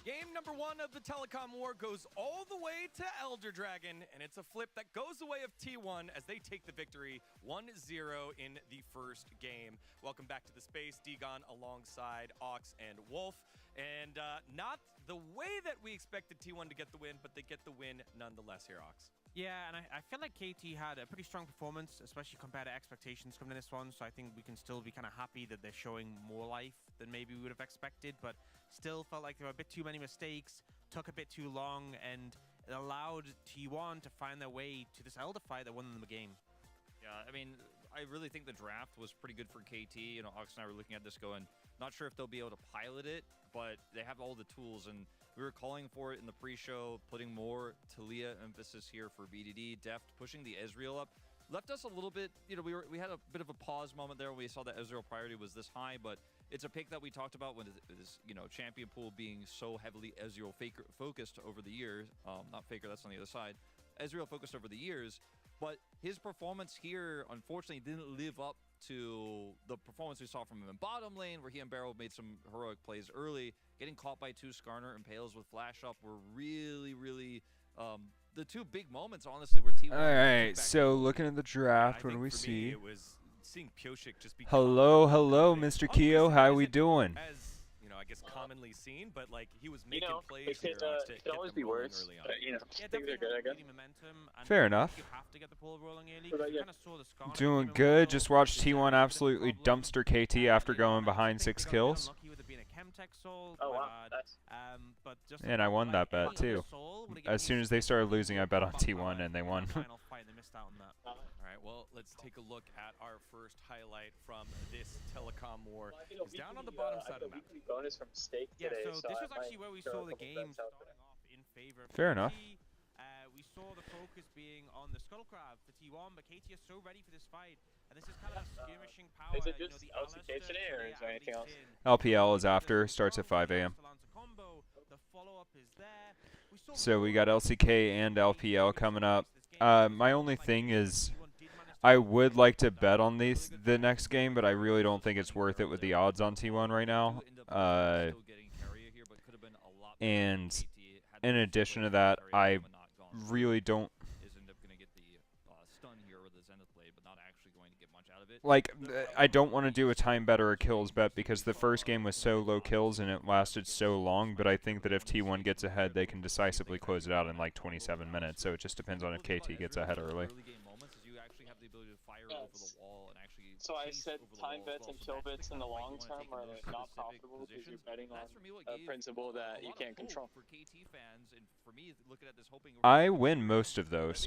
Game number 1 of the Telecom War goes all the way to Elder Dragon, and it's a flip that goes the way of T1 as they take the victory 1-0 in the first game. Welcome back to the space, Degon alongside Ox and Wolf. And not the way that we expected T1 to get the win, but they get the win nonetheless here, Ox. Yeah, and I feel like KT had a pretty strong performance, especially compared to expectations coming in this one, so I think we can still be kind of happy that they're showing more life than maybe we would have expected, but still felt like there were a bit too many mistakes, took a bit too long, and it allowed T1 to find their way to this Elder fight that won them the game. Yeah, I mean, I really think the draft was pretty good for KT. You know, Ox and I were looking at this going, not sure if they'll be able to pilot it, but they have all the tools, and we were calling for it in the pre-show, putting more Talia emphasis here for BDD. Deft pushing the Ezreal up. Left us a little bit, you know, we had a bit of a pause moment there when we saw that Ezreal priority was this high, but it's a pick that we talked about when this, you know, champion pool being so heavily Ezreal focused over the years. Not Faker, that's on the other side. Ezreal focused over the years. But his performance here, unfortunately, didn't live up to the performance we saw from him in bottom lane, where he and Barrow made some heroic plays early. Getting caught by 2 Skarner and Pales with flash up were really, really the 2 big moments, honestly, were T1. All right, so looking at the draft, what do we for see? Me, it was seeing Pyosik just be Hello, Mr. Kiyo. How we doing? As you know, I guess commonly seen, but like he was making plays here it could always be worse. early on. But, you know, Yeah, things are good, I guess. Fair enough. You have to get the ball rolling early. What about You you? kinda saw the Skarner Doing doing good. well. Just watched T1 absolutely dumpster KT after going behind 6 kills. Unlucky with it being a Chemtech soul, Oh my wow, bad. that's But just And I won that bet any too. other soul would've given As you soon as they started losing, I bet on T1 and they won. final fight, they missed out on that. All right, well, let's take a look at our first highlight from this telecom war. It's down on the bottom side of the map. bonus from stake Yeah, today, so this I was actually might where we throw saw a the couple game bets out starting off in favor of Fair enough. KT. We saw the focus being on the Scuttle Crab for T1, but KT is so ready for this fight. And this is kind of a skirmishing power. Is it you know, just the LCK Alistair, today, or is there Trey, anything else? Lee Sin. LPL is after, starts at 5 a.m. The follow-up is there. We saw So we got LCK and LPL coming up. My only thing is, I would like to bet on the next game, but I really don't think it's worth it with the odds on T1 right now. And in addition to that, I really don't like. I don't want to do a time bet or a kills bet because the first game was so low kills and it lasted so long. But I think that if T1 gets ahead, they can decisively close it out in like 27 minutes. So it just depends on if KT gets ahead early. So I said time bets and kill bets in the long term are not profitable because you're betting on a principle that you can't control. I win most of those.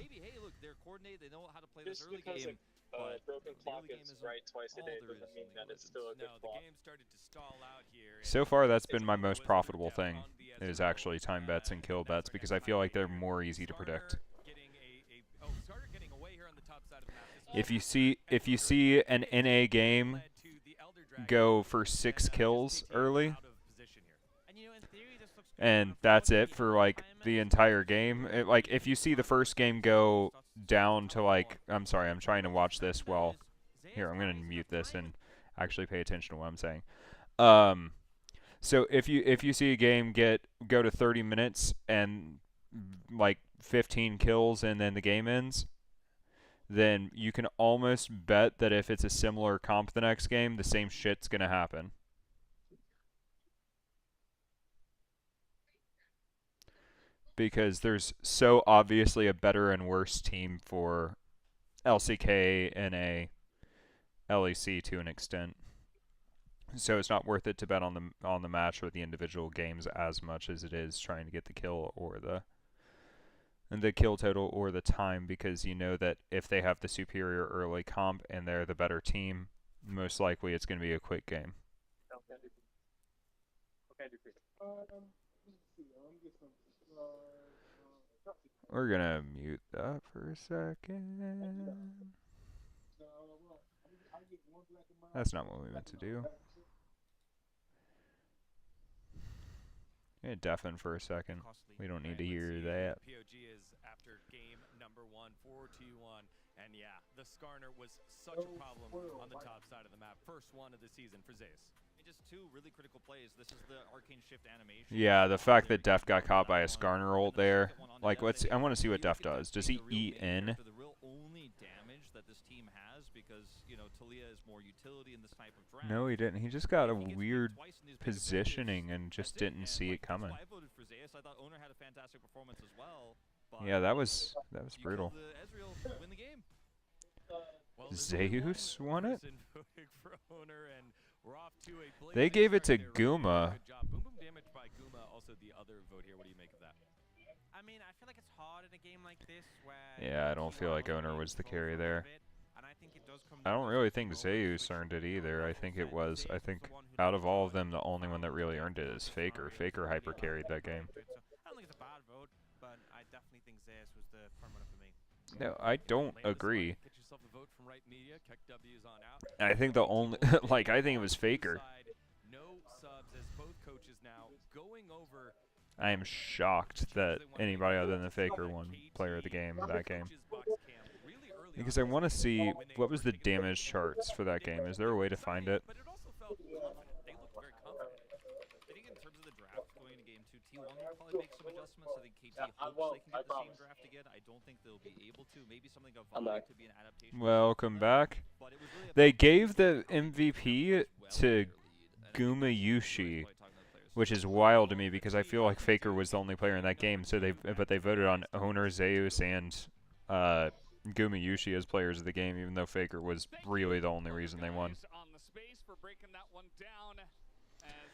Just because a broken clock is right twice a day doesn't mean that it's still a good clock. So far, that's been my most profitable thing, is actually time bets and kill bets, because I feel like they're more easy to predict. If you see an NA game go for 6 kills early, and that's it for like the entire game. Like if you see the first game go down to like, I'm sorry, I'm trying to watch this. Well, here, I'm gonna mute this and actually pay attention to what I'm saying. So if you see a game go to 30 minutes and like 15 kills and then the game ends, then you can almost bet that if it's a similar comp the next game, the same shit's gonna happen. Because there's so obviously a better and worse team for LCK, NA, LEC to an extent. So it's not worth it to bet on the match or the individual games as much as it is trying to get the kill or the kill total or the time, because you know that if they have the superior early comp and they're the better team, most likely it's going to be a quick game. We're going to mute that for a second. That's not what we meant to do. Yeah, deafen for a second. We don't need to hear that. POG is after game number 1 for T1. And yeah, the Skarner was such a problem on the top side of the map. First one of the season for Zeus. Just 2 really critical plays. This is the arcane shift animation. Yeah, the fact that Def got caught by a Skarner ult there. Like, I want to see what Def does. Does he eat in? The real only damage that this team has, because, you know, Talia is more utility in this type of draft. No, he didn't. He just got a weird positioning and just didn't see it coming. I voted for Zeus. I thought Owner had a fantastic performance as well. Yeah, that was brutal. Ezreal win the game. Zeus won it? They gave it to Guma. Boom boom damage by Guma. Also the other vote here. What do you make of that? I mean, I feel like it's hard in a game like this where... Yeah, I don't feel like Owner was the carry there. I don't really think Zeus earned it either. I think out of all of them, the only one that really earned it is Faker. Faker hyper carried that game. I don't think it's a bad vote, but I definitely think Zeus was the front runner for me. No, I don't agree. Get yourself a vote from Right Media. Keck W is on out. I think the only, like, I think it was Faker. No subs as both coaches now going over. I am shocked that anybody other than the Faker won player of the game that game. Because I want to see what was the damage charts for that game. Is there a way to find it? But it also felt confident. They looked very confident. I think in terms of the draft going into game 2, T1 will probably make some adjustments. I think KT hopes they can get the same draft again. I don't think they'll be able to. Maybe something of value to be an adaptation. Welcome back. They gave the MVP to Gumayushi, which is wild to me because I feel like Faker was the only player in that game. So but they voted on Owner, Zeus, and Gumayushi as players of the game, even though Faker was really the only reason they won.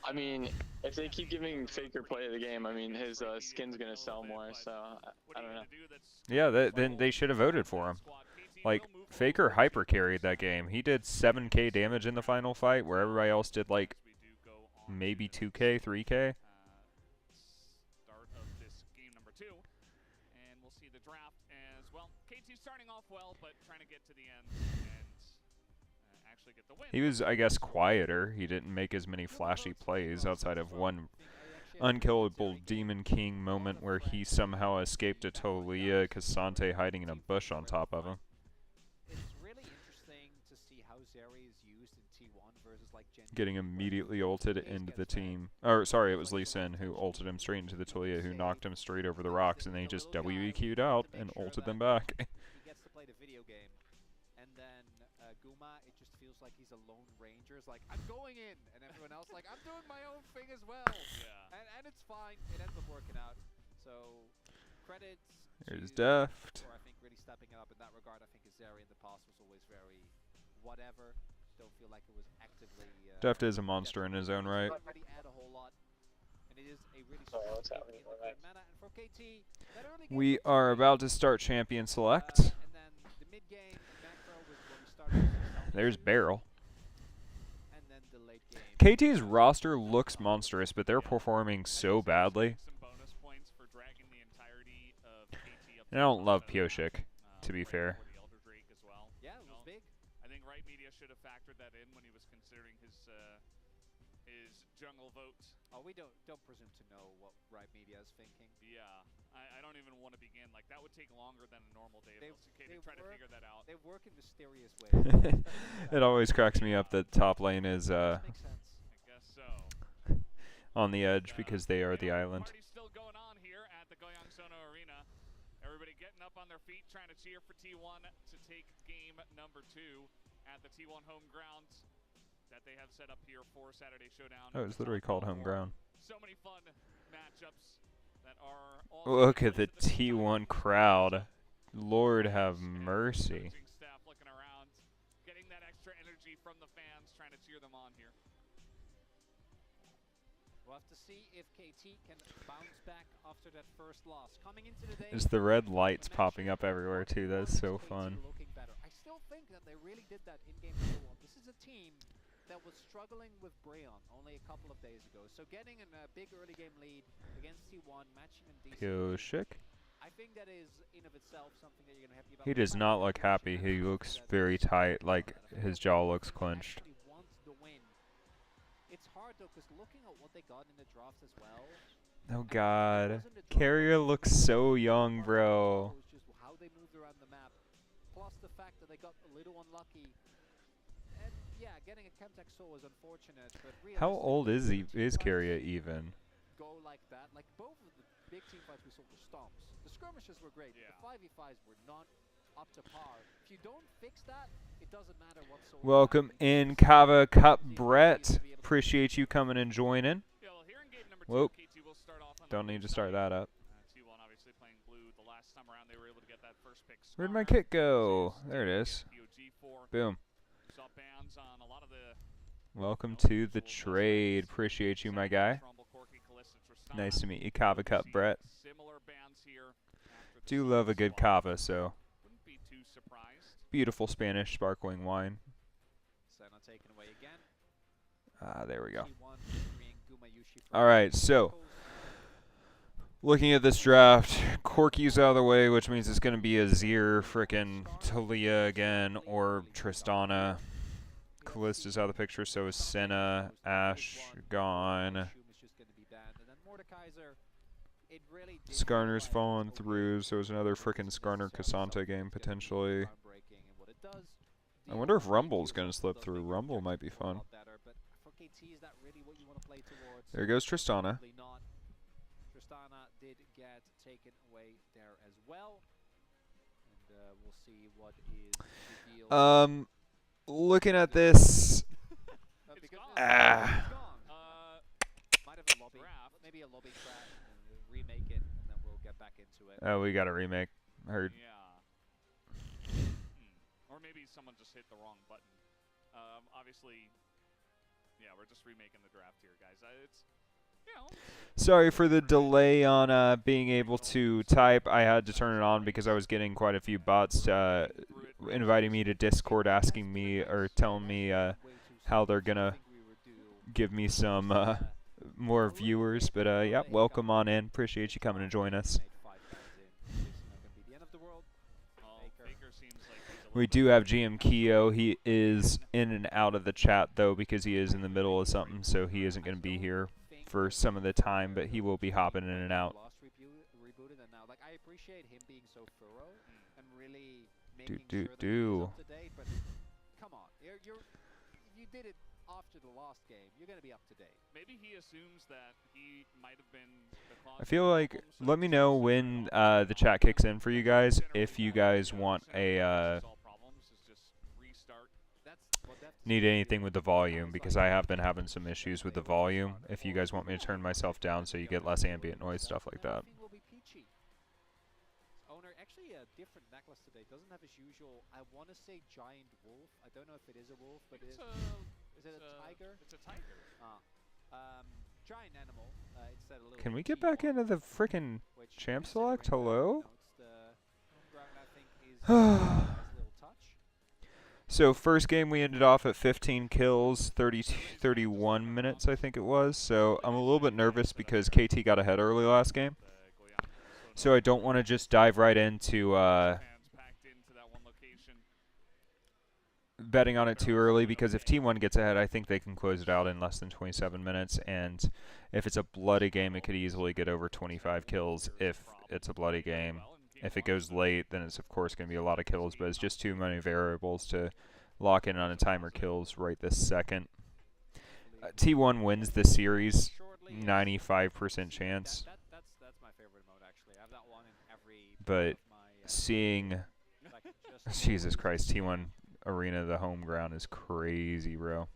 I mean, if they keep giving Faker play of the game, I mean, his skin's gonna sell more. So I don't know. Yeah, then they should have voted for him. Like, Faker hyper carried that game. He did 7k damage in the final fight, where everybody else did like maybe 2k, 3k. Start of this game number 2, and we'll see the draft as well. KT starting off well, but trying to get to the end and actually get the win. He was, I guess, quieter. He didn't make as many flashy plays outside of one unkillable Demon King moment where he somehow escaped a Tolia Cassante hiding in a bush on top of him. It's really interesting to see how Zeri is used in T1 versus like Getting immediately ulted into the team. Or, sorry, it was Lee Sin who ulted him straight into the Tolia, who knocked him straight over the rocks, and then he just WEQ'd out and ulted them back. He gets to play the video game. And then Guma, it just feels like he's a lone ranger. It's like, I'm going in, and everyone else like, I'm doing my own thing as well. Yeah. And it's fine. It ends up working out. So, credits. There's Deft. I think really stepping it up in that regard. I think Zeri in the past was always very whatever. Don't feel like it was actively. Deft is a monster in his own right. Really add a whole lot. And it is a really strong in the third mana. And for KT, that early game We are about to start Champion Select. and then the mid game macro was where we started. There's Barrel. And then the late game. KT's roster looks monstrous, but they're performing so badly. And I don't love Pioshik, to be fair. Yeah, it was big. I think Right Media should have factored that in when he was considering his jungle vote. Oh, we don't presume to know what Right Media is thinking. Yeah, I don't even want to begin. Like, that would take longer than a normal day of LCK to try to figure that out. They work in mysterious ways. It always cracks me up that top lane is Makes sense. I guess so. on the edge because they are the island. Party's still going on here at the Goyang Sono Arena. Everybody getting up on their feet, trying to cheer for T1 to take game number 2 at the T1 home grounds that they have set up here for Saturday Showdown. Oh, it's literally called home ground. So many fun matchups that are all Look at the T1 crowd. Lord have mercy. Staff looking around, getting that extra energy from the fans, trying to cheer them on here. We'll have to see if KT can bounce back after that first loss. Coming into the day, There's the red lights popping up everywhere too. That's so fun. looking better. I still think that they really did that in game number 1. This is a team that was struggling with Breon only a couple of days ago. So getting a big early game lead against T1, matching in decent. Pioshik. I think that is in of itself something that you're gonna happy about. He does not look happy. He looks very tight, like his jaw looks clenched. Actually wants the win. It's hard though, because looking at what they got in the draft as well. Oh god. Carrier looks so young, bro. It's just how they moved around the map, plus the fact that they got a little unlucky. And yeah, getting a Chemtech Soul is unfortunate, but How old is he? Is Carrier even? Go like that. Like both of the big team fights we saw were stomps. The skirmishes were great. Yeah. The 5v5s were not up to par. If you don't fix that, it doesn't matter what soul. Welcome in, Kava Cup Brett. Appreciate you coming and joining. Yeah, well, here in game number 2, Whoop. KT will start off on Don't the need to blue start side. that up. T1 obviously playing blue. The last time around, they were able to get that first pick. Where'd my kit go? There it is. Boom. Saw bans on a lot of the Welcome to the trade. Appreciate you, my guy. Nice to meet you, Kava Cup Brett. similar bans here. Do love a good kava, so Wouldn't be too surprised. beautiful Spanish sparkling wine. So not taken away again. Ah, there we go. T1 freeing Gumayushi from All right, so looking at this draft, Corky's out of the way, which means it's going to be Azir, frickin' Talia again, or Tristana. Callista's out of the picture, so is Senna, Ashe gone. Skarner's fallen through, so it's another frickin' Skarner Cassanta game potentially. does I wonder if Rumble's going to slip through. Rumble might be fun. but for KT, is that really what you want to play towards? There goes Tristana. Probably not. Tristana did get taken away there as well. And we'll see what is the deal. Looking at this. Might have a lobby. Maybe a lobby crash and remake it, and then we'll get back into it. Oh, we got a remake. Heard. Yeah. Or maybe someone just hit the wrong button. Obviously, yeah, we're just remaking the draft here, guys. It's, you know. Sorry for the delay on being able to type. I had to turn it on because I was getting quite a few bots inviting me to Discord, asking me or telling me how they're gonna give me some more viewers. But yeah, welcome on in. Appreciate you coming to join us. We do have GM Kiyo. He is in and out of the chat, though, because he is in the middle of something, so he isn't going to be here for some of the time, but he will be hopping in and out. I appreciate him being so thorough and really making sure that he's up to date, but come on, you did it after the last game. You're going to be up to date. Maybe he assumes that he might have been the cause. I feel like, let me know when the chat kicks in for you guys, if you guys want a need anything with the volume, because I have been having some issues with the volume. If you guys want me to turn myself down so you get less ambient noise, stuff like that. Owner, actually a different necklace today. Doesn't have his usual, I want to say giant wolf. I don't know if it is a wolf, but is it a tiger? It's a tiger. Giant animal. Instead a little Can we get back into the frickin' champ select? Hello? So first game we ended off at 15 kills, 31 minutes I think it was. So I'm a little bit nervous because KT got ahead early last game. So I don't want to just dive right into betting on it too early, because if T1 gets ahead, I think they can close it out in less than 27 minutes. And if it's a bloody game, it could easily get over 25 kills if it's a bloody game. If it goes late, then it's of course going to be a lot of kills, but it's just too many variables to lock in on a timer kills right this second. T1 wins the series, 95% chance. That's my favorite mode, actually. I have that one in every. But seeing, Jesus Christ, T1 Arena, the home ground, is crazy, bro.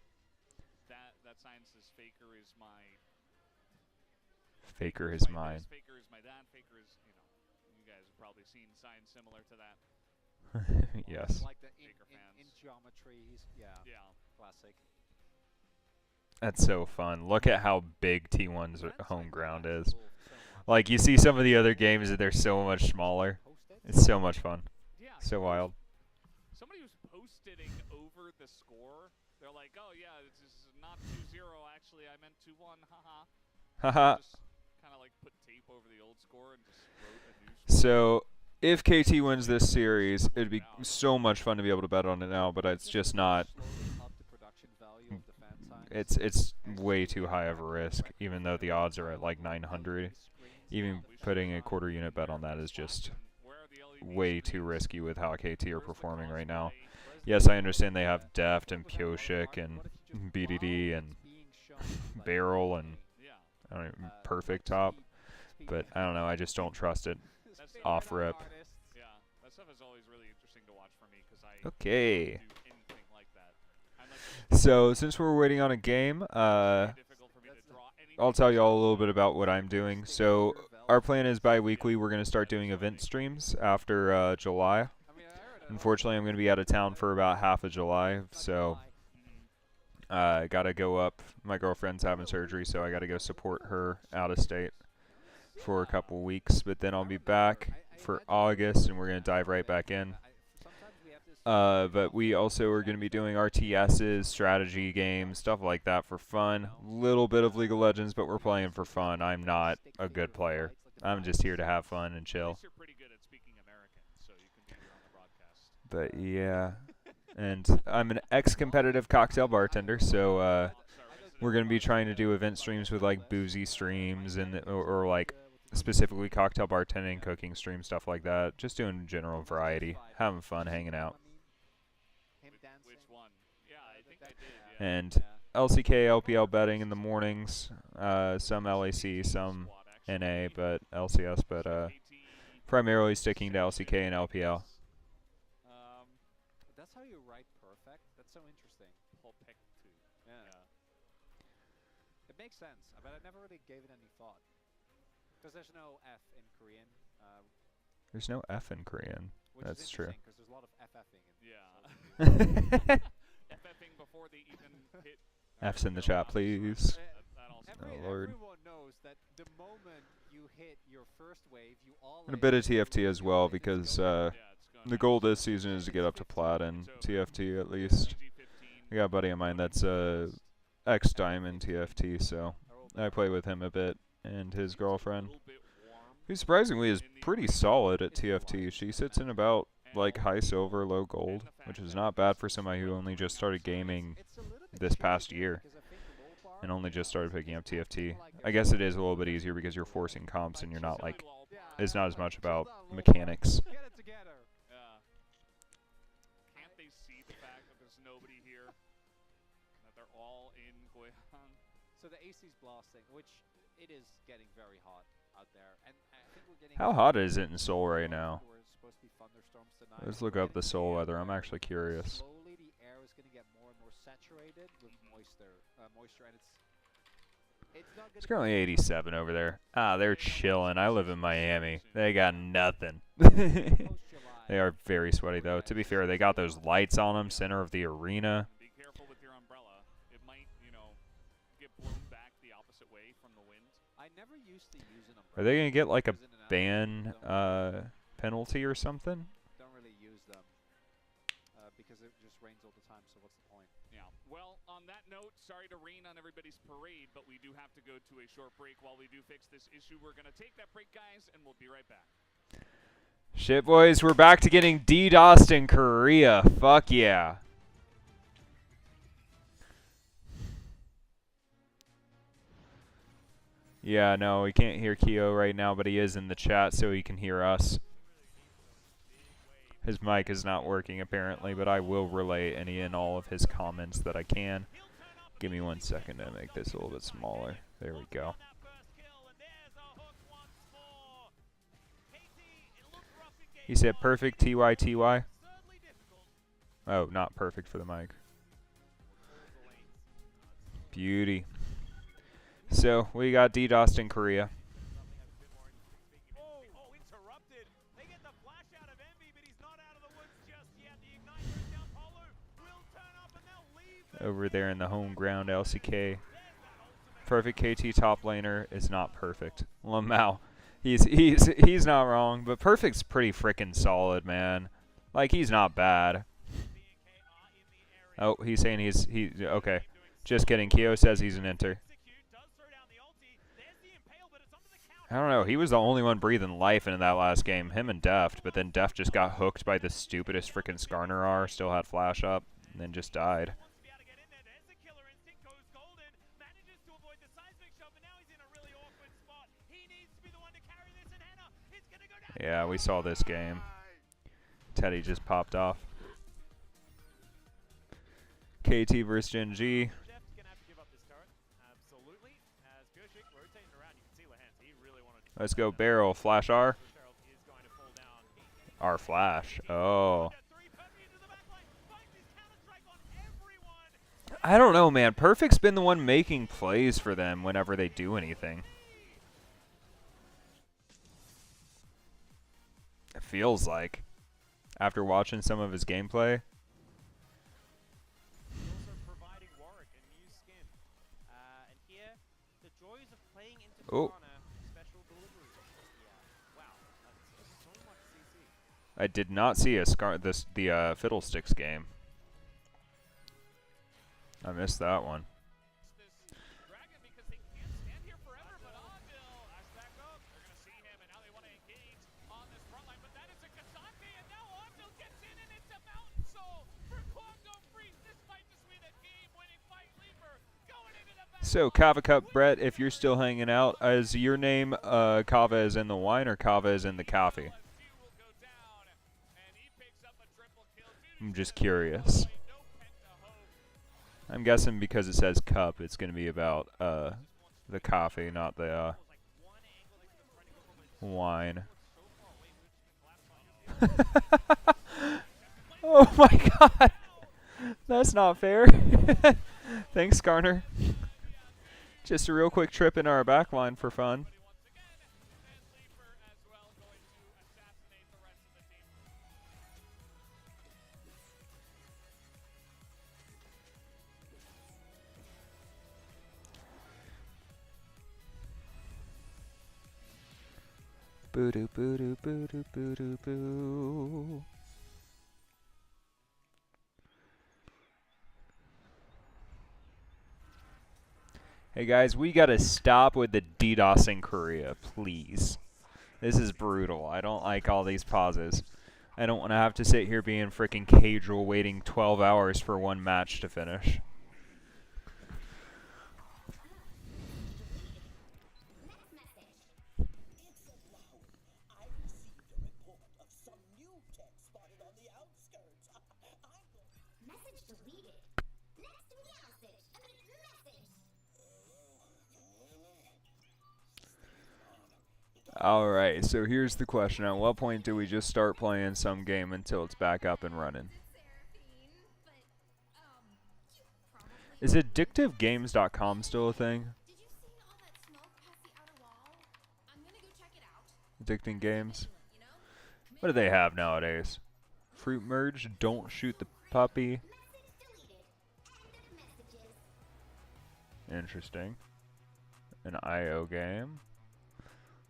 That sign says Faker is my. Faker is mine. Faker is my dad. Faker is, you know, you guys have probably seen signs similar to that. Yes. Like the in geometry, yeah, classic. That's so fun. Look at how big T1's home ground is. Like, you see some of the other games that they're so much smaller. It's so much fun. Yeah, so wild. Somebody was post-itting over the score. They're like, oh yeah, this is not 2-0, actually, I meant 2-1, haha. Haha. Just kind of like put tape over the old score and just wrote a new score. So, if KT wins this series, it'd be so much fun to be able to bet on it now, but it's just not. It's way too high of a risk, even though the odds are at like 900. Even putting a quarter unit bet on that is just way too risky with how KT are performing right now. Yes, I understand they have Deft and Pyoshik and BDD and Barrel and I don't know, Perfect Top, but I don't know, I just don't trust it off rip. Yeah, that stuff is always really interesting to watch for me because I Okay. don't do anything like that. So, since we're waiting on a game, I'll tell you all a little bit about what I'm doing. So, our plan is bi-weekly. We're going to start doing event streams after July. Unfortunately, I'm going to be out of town for about half of July, so I got to go up. My girlfriend's having surgery, so I got to go support her out of state for a couple weeks. But then I'll be back for August, and we're going to dive right back in. But we also are going to be doing RTSs, strategy games, stuff like that for fun. Little bit of League of Legends, but we're playing for fun. I'm not a good player. I'm just here to have fun and chill. But yeah, and I'm an ex-competitive cocktail bartender, so we're going to be trying to do event streams with like boozy streams and or like specifically cocktail bartending, cooking streams, stuff like that. Just doing general variety, having fun, hanging out. Him dancing. Which one? Yeah, I think I did. Yeah. And LCK, LPL betting in the mornings. Some LAC, some NA, but LCS, but primarily sticking to LCK and LPL. That's how you write perfect. That's so interesting. Yeah. It makes sense, but I never really gave it any thought. Because there's no F in Korean. There's no F in Korean. That's true. Because there's a lot of FFing. Yeah. FFing before they even hit. F's in the chat, please. Oh, Lord. Everyone knows that the moment you hit your first wave, you all. And a bit of TFT as well, because the goal this season is to get up to plat in TFT at least. I got a buddy of mine that's X Diamond TFT, so I play with him a bit, and his girlfriend, who surprisingly is pretty solid at TFT. She sits in about like high silver, low gold, which is not bad for somebody who only just started gaming this past year and only just started picking up TFT. I guess it is a little bit easier because you're forcing comps and you're not like, it's not as much about mechanics. Can't they see the fact that there's nobody here? That they're all in Goyan? So the AC's blasting, which it is getting very hot out there. And I think we're getting. How hot is it in Seoul right now? Supposed to be thunderstorms tonight. Let's look up the Seoul weather. I'm actually curious. Slowly the air is going to get more and more saturated with moisture, and It's currently 87 over there. Ah, they're chilling. I live in Miami. They got nothing. They are very sweaty, though. To be fair, they got those lights on them, center of the arena. Be careful with your umbrella. It might, get blown back the opposite way from the wind. I never used to use an umbrella. Are they going to get, like, a ban penalty or something? Don't really use them because it just rains all the time, so what's the point? Yeah. Well, on that note, sorry to rain on everybody's parade, but we do have to go to a short break. While we do fix this issue, we're going to take that break, guys, and we'll be right back. Shit, boys, we're back to getting DDoSed in Korea. Fuck yeah. Yeah, no, we can't hear Kiyo right now, but he is in the chat, so he can hear us. His mic is not working, apparently, but I will relay any and all of his comments that I can. Give me 1 second to make this a little bit smaller. There we go. He said perfect TYTY. Oh, not perfect for the mic. Beauty. So, we got DDoSed in Korea. Over there in the home ground, LCK. Perfect KT top laner is not perfect. Lamau. He's not wrong, but Perfect's pretty freaking solid, man. Like, he's not bad. Oh, he's saying he's okay. Just kidding. Kiyo says he's an enter. I don't know. He was the only one breathing life into that last game. Him and Deft, but then Deft just got hooked by the stupidest freaking Skarner R. Still had flash up, and then just died. Yeah, we saw this game. Teddy just popped off. KT versus Gen G. Let's go barrel. Flash R. R flash. Oh. I don't know, man. Perfect's been the one making plays for them whenever they do anything. It feels like, after watching some of his gameplay. Oh. I did not see the Fiddlesticks game. I missed that one. So, Kava Cup, Brett, if you're still hanging out, is your name Kava is in the wine or Kava is in the coffee? I'm just curious. I'm guessing because it says cup, it's going to be about the coffee, not the wine. Oh my god! That's not fair. Thanks, Garner. Just a real quick trip in our back line for fun. Boo doo boo doo boo doo boo doo boo. Hey guys, we gotta stop with the DDoSing Korea, please. This is brutal. I don't like all these pauses. I don't want to have to sit here being freaking casual waiting 12 hours for one match to finish. Alright, so here's the question. At what point do we just start playing some game until it's back up and running? Is addictivegames.com still a thing? Addicting Games? What do they have nowadays? Fruit Merge, Don't Shoot the Puppy. Interesting. An IO game.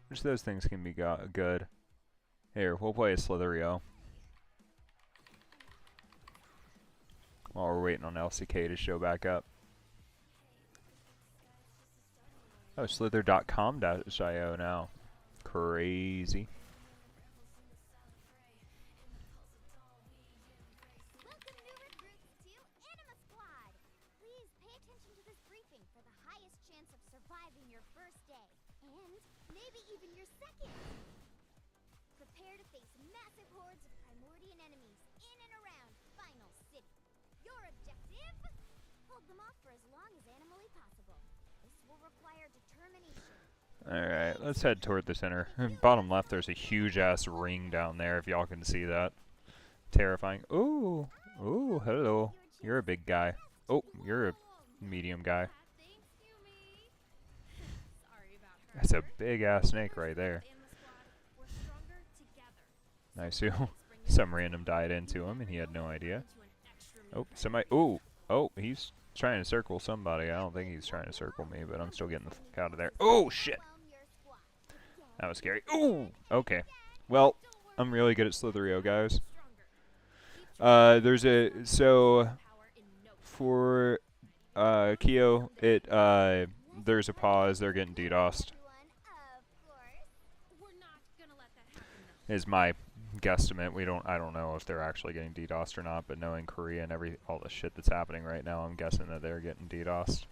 Which of those things can be good? Here, we'll play a Slitherio. While we're waiting on LCK to show back up. Oh, slither.com.io now. Crazy. Prepare to face massive hordes of Primordian enemies in and around Final City. Your objective? Hold them off for as long as animally possible. This will require determination. Alright, let's head toward the center. Bottom left, there's a huge-ass ring down there, if y'all can see that. Terrifying. Ooh! Ooh, hello. You're a big guy. Oh, you're a medium guy. That's a big-ass snake right there. Nice. Some random died into him, and he had no idea. Oh, somebody. Ooh. Oh, he's trying to circle somebody. I don't think he's trying to circle me, but I'm still getting the fuck out of there. Oh, shit. That was scary. Ooh. Okay. Well, I'm really good at Slitherio, guys. There's a. So, for Kiyo, there's a pause. They're getting DDoSed. Is my guesstimate. I don't know if they're actually getting DDoSed or not, but knowing Korea and all the shit that's happening right now, I'm guessing that they're getting DDoSed.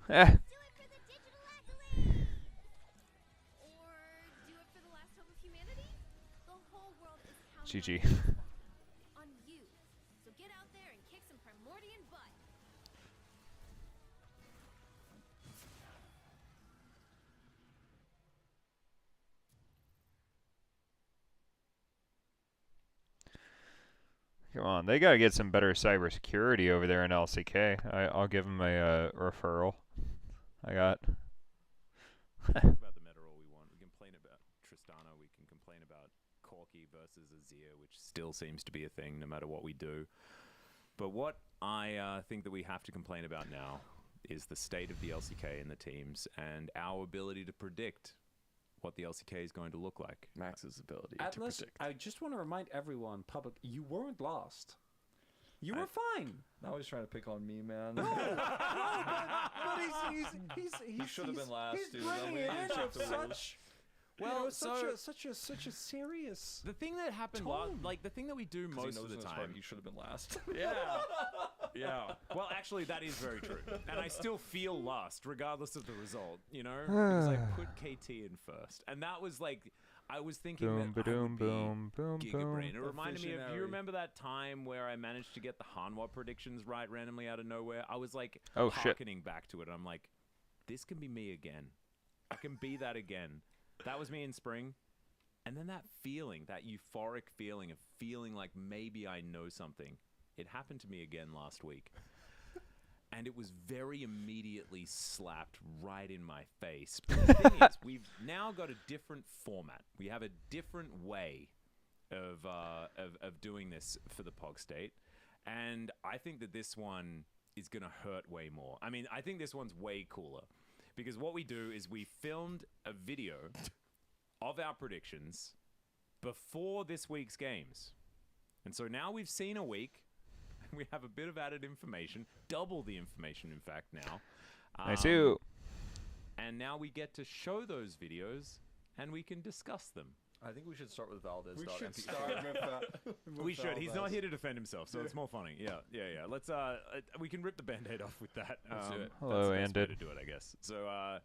Eh. GG. Come on, they gotta get some better cybersecurity over there in LCK. I'll give them a referral. I got. About the meta role we want. We can complain about Tristana. We can complain about Corki versus Azir, which still seems to be a thing no matter what we do. But what I think that we have to complain about now is the state of the LCK and the teams and our ability to predict what the LCK is going to look like. Max's ability Atlas, to predict. I just want to remind everyone, public, you weren't lost. You were fine. Now he's trying to pick on me, man. No, but he's he should have been last, he's dude. bringing it in with such. Well, such a serious. The thing that happened, like the thing that we do most of the time, you should have been last. Yeah, yeah. Well, actually, that is very true, and I still feel lost regardless of the result. You know, because I put KT in first, and that was like, I was thinking Boom, that I ba-doom, would be boom, boom, Giga boom. Brain. It reminded me of, Visionary. you remember that time where I managed to get the Hanwha predictions right randomly out of nowhere? I was like Oh, shit. hearkening back to it. I'm like, this can be me again. I can be that again. That was me in spring. And then that feeling, that euphoric feeling of feeling like maybe I know something, it happened to me again last week. And it was very immediately slapped right in my face. But the thing is, we've now got a different format. We have a different way of doing this for the Pog State. And I think that this one is going to hurt way more. I mean, I think this one's way cooler. Because what we do is we filmed a video of our predictions before this week's games. And so now we've seen a week. We have a bit of added information, double the information, in fact, now. I see. And now we get to show those videos, and we can discuss them. I think we should start with Valdez. We should start with We should. He's not here to defend himself, so it's more funny. Yeah. Let's we can rip the Band-Aid off with that. Let's do it. Hello, that's the best way Andit. to do it, I guess. So,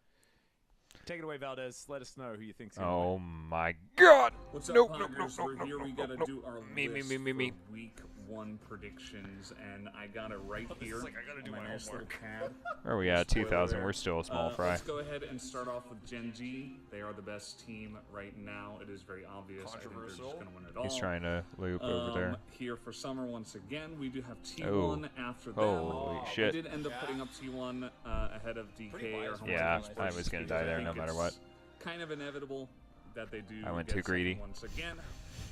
take it away, Valdez. Let us know who you think's Oh my God! What's up, Nope, Poggers? nope, We're nope, here. We nope, gotta nope, do our me, list me, me. for Week 1 predictions, and I got it right This here. is like I gotta do on my nice little homework. pad. Where are we at? Spoiler 2,000. alert. We're still a small fry. Let's go ahead and start off with Gen G. They are the best team right now. It is very obvious. I think they're just going to win it all. He's trying to loop over there. Here for summer once again. We do have T1 Oh. after that. Holy shit. We did end up putting up T1 ahead of DK. Or home Yeah, teams I first was gonna because die there think no matter it's what. Kind of inevitable that they do. I went get too second greedy. once again.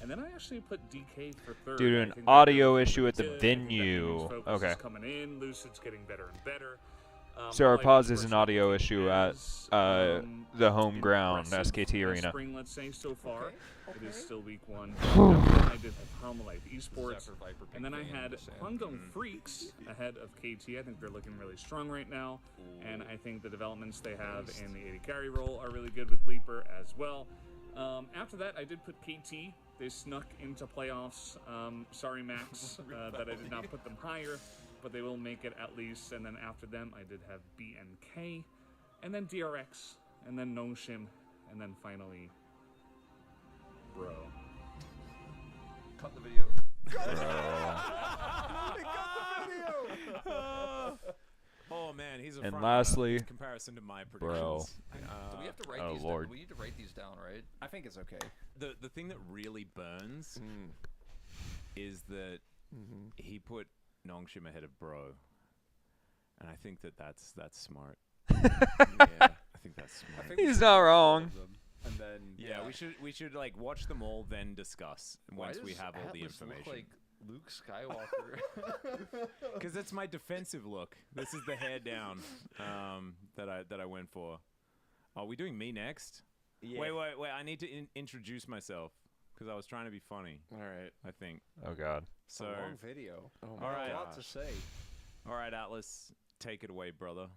And then I actually put DK for third. Due to I an think they're audio really issue at the good. I think that venue. News Focus Okay. is coming in. Lucid's getting better and better. So our Like pause the is an first audio one issue at is, the home ground impressive SKT arena. Spring, let's say, so far. It is still week 1. Whew. I did have Palma Life Esports. And then I had Hungum Freaks ahead of KT. I think they're looking really strong right now. And I think the developments they have in the 80 carry role are really good with Leaper as well. After that, I did put KT. They snuck into playoffs. Sorry, Max, that I did not put them higher, but they will make it at least. And then after them, I did have BNK, and then DRX, and then Noshim, and then finally, Bro. Cut the video. Oh man, he's a And front lastly, in comparison to my bro. predictions. Do we have to write Oh, these Lord. down? We need to write these down, right? I think it's okay. The thing that really burns is that he put Nongshim ahead of Bro, and I think that's smart. Yeah, I think that's smart. I think we He's should not do all of wrong. them, And then Yeah, we should like watch them all, then discuss once we have all the Atlas look information. like Luke Skywalker. Because that's my defensive look. This is the hair down that I went for. Are we doing me next? Yeah. Wait. I need to introduce myself because I was trying to be funny. All right. I think. Oh God. So. A long video. Oh all my right. God. To say. All right, Atlas, take it away, brother.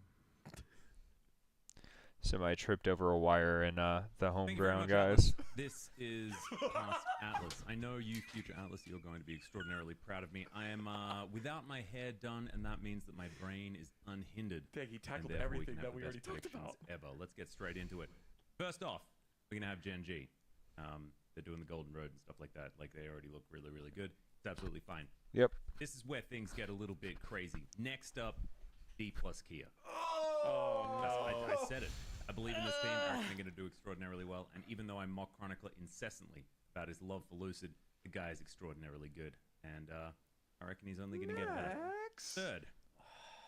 Somebody tripped over a wire in the home Thank you very ground, much, guys. Atlas. This is past Atlas. I know you, future Atlas, you're going to be extraordinarily proud of me. I am without my hair done, and that means that my brain is unhindered. Dang, he tackled and therefore we everything can have that we the already best talked predictions about. Ever. Let's get straight into it. First off, we're gonna have Gen G. They're doing the Golden Road and stuff like that. Like they already look really, really good. It's absolutely fine. Yep. This is where things get a little bit crazy. Next up, D plus Kiyo. Oh no! I said it. I believe in this team. I reckon they're going to do extraordinarily well. And even though I mock Chronicler incessantly about his love for Lucid, the guy is extraordinarily good. And I reckon he's only going to get better. Third,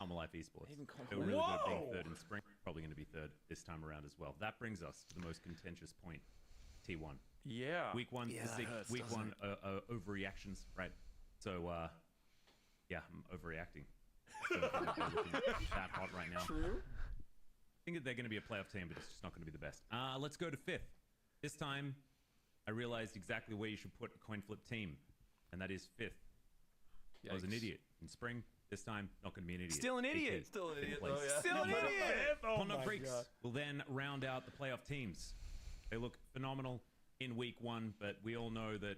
I'm Life Esports. They were really good at being third in spring. Probably going to be third this time around as well. That brings us to the most contentious point, T1. Yeah. Week one, Yeah, that hurts, week doesn't one, overreactions, right? So, yeah, I'm overreacting. So, they're looking that hot right now. True. I think that they're going to be a playoff team, but it's just not going to be the best. Let's go to fifth. This time, I realized exactly where you should put a coin flip team, and that is fifth. I was an idiot. In spring, this time, not going to be an idiot. Still an idiot. AK, Still an fifth idiot, place. though, yeah. Still an idiot. Oh Honda my Freaks God. will then round out the playoff teams. They look phenomenal in week one, but we all know that,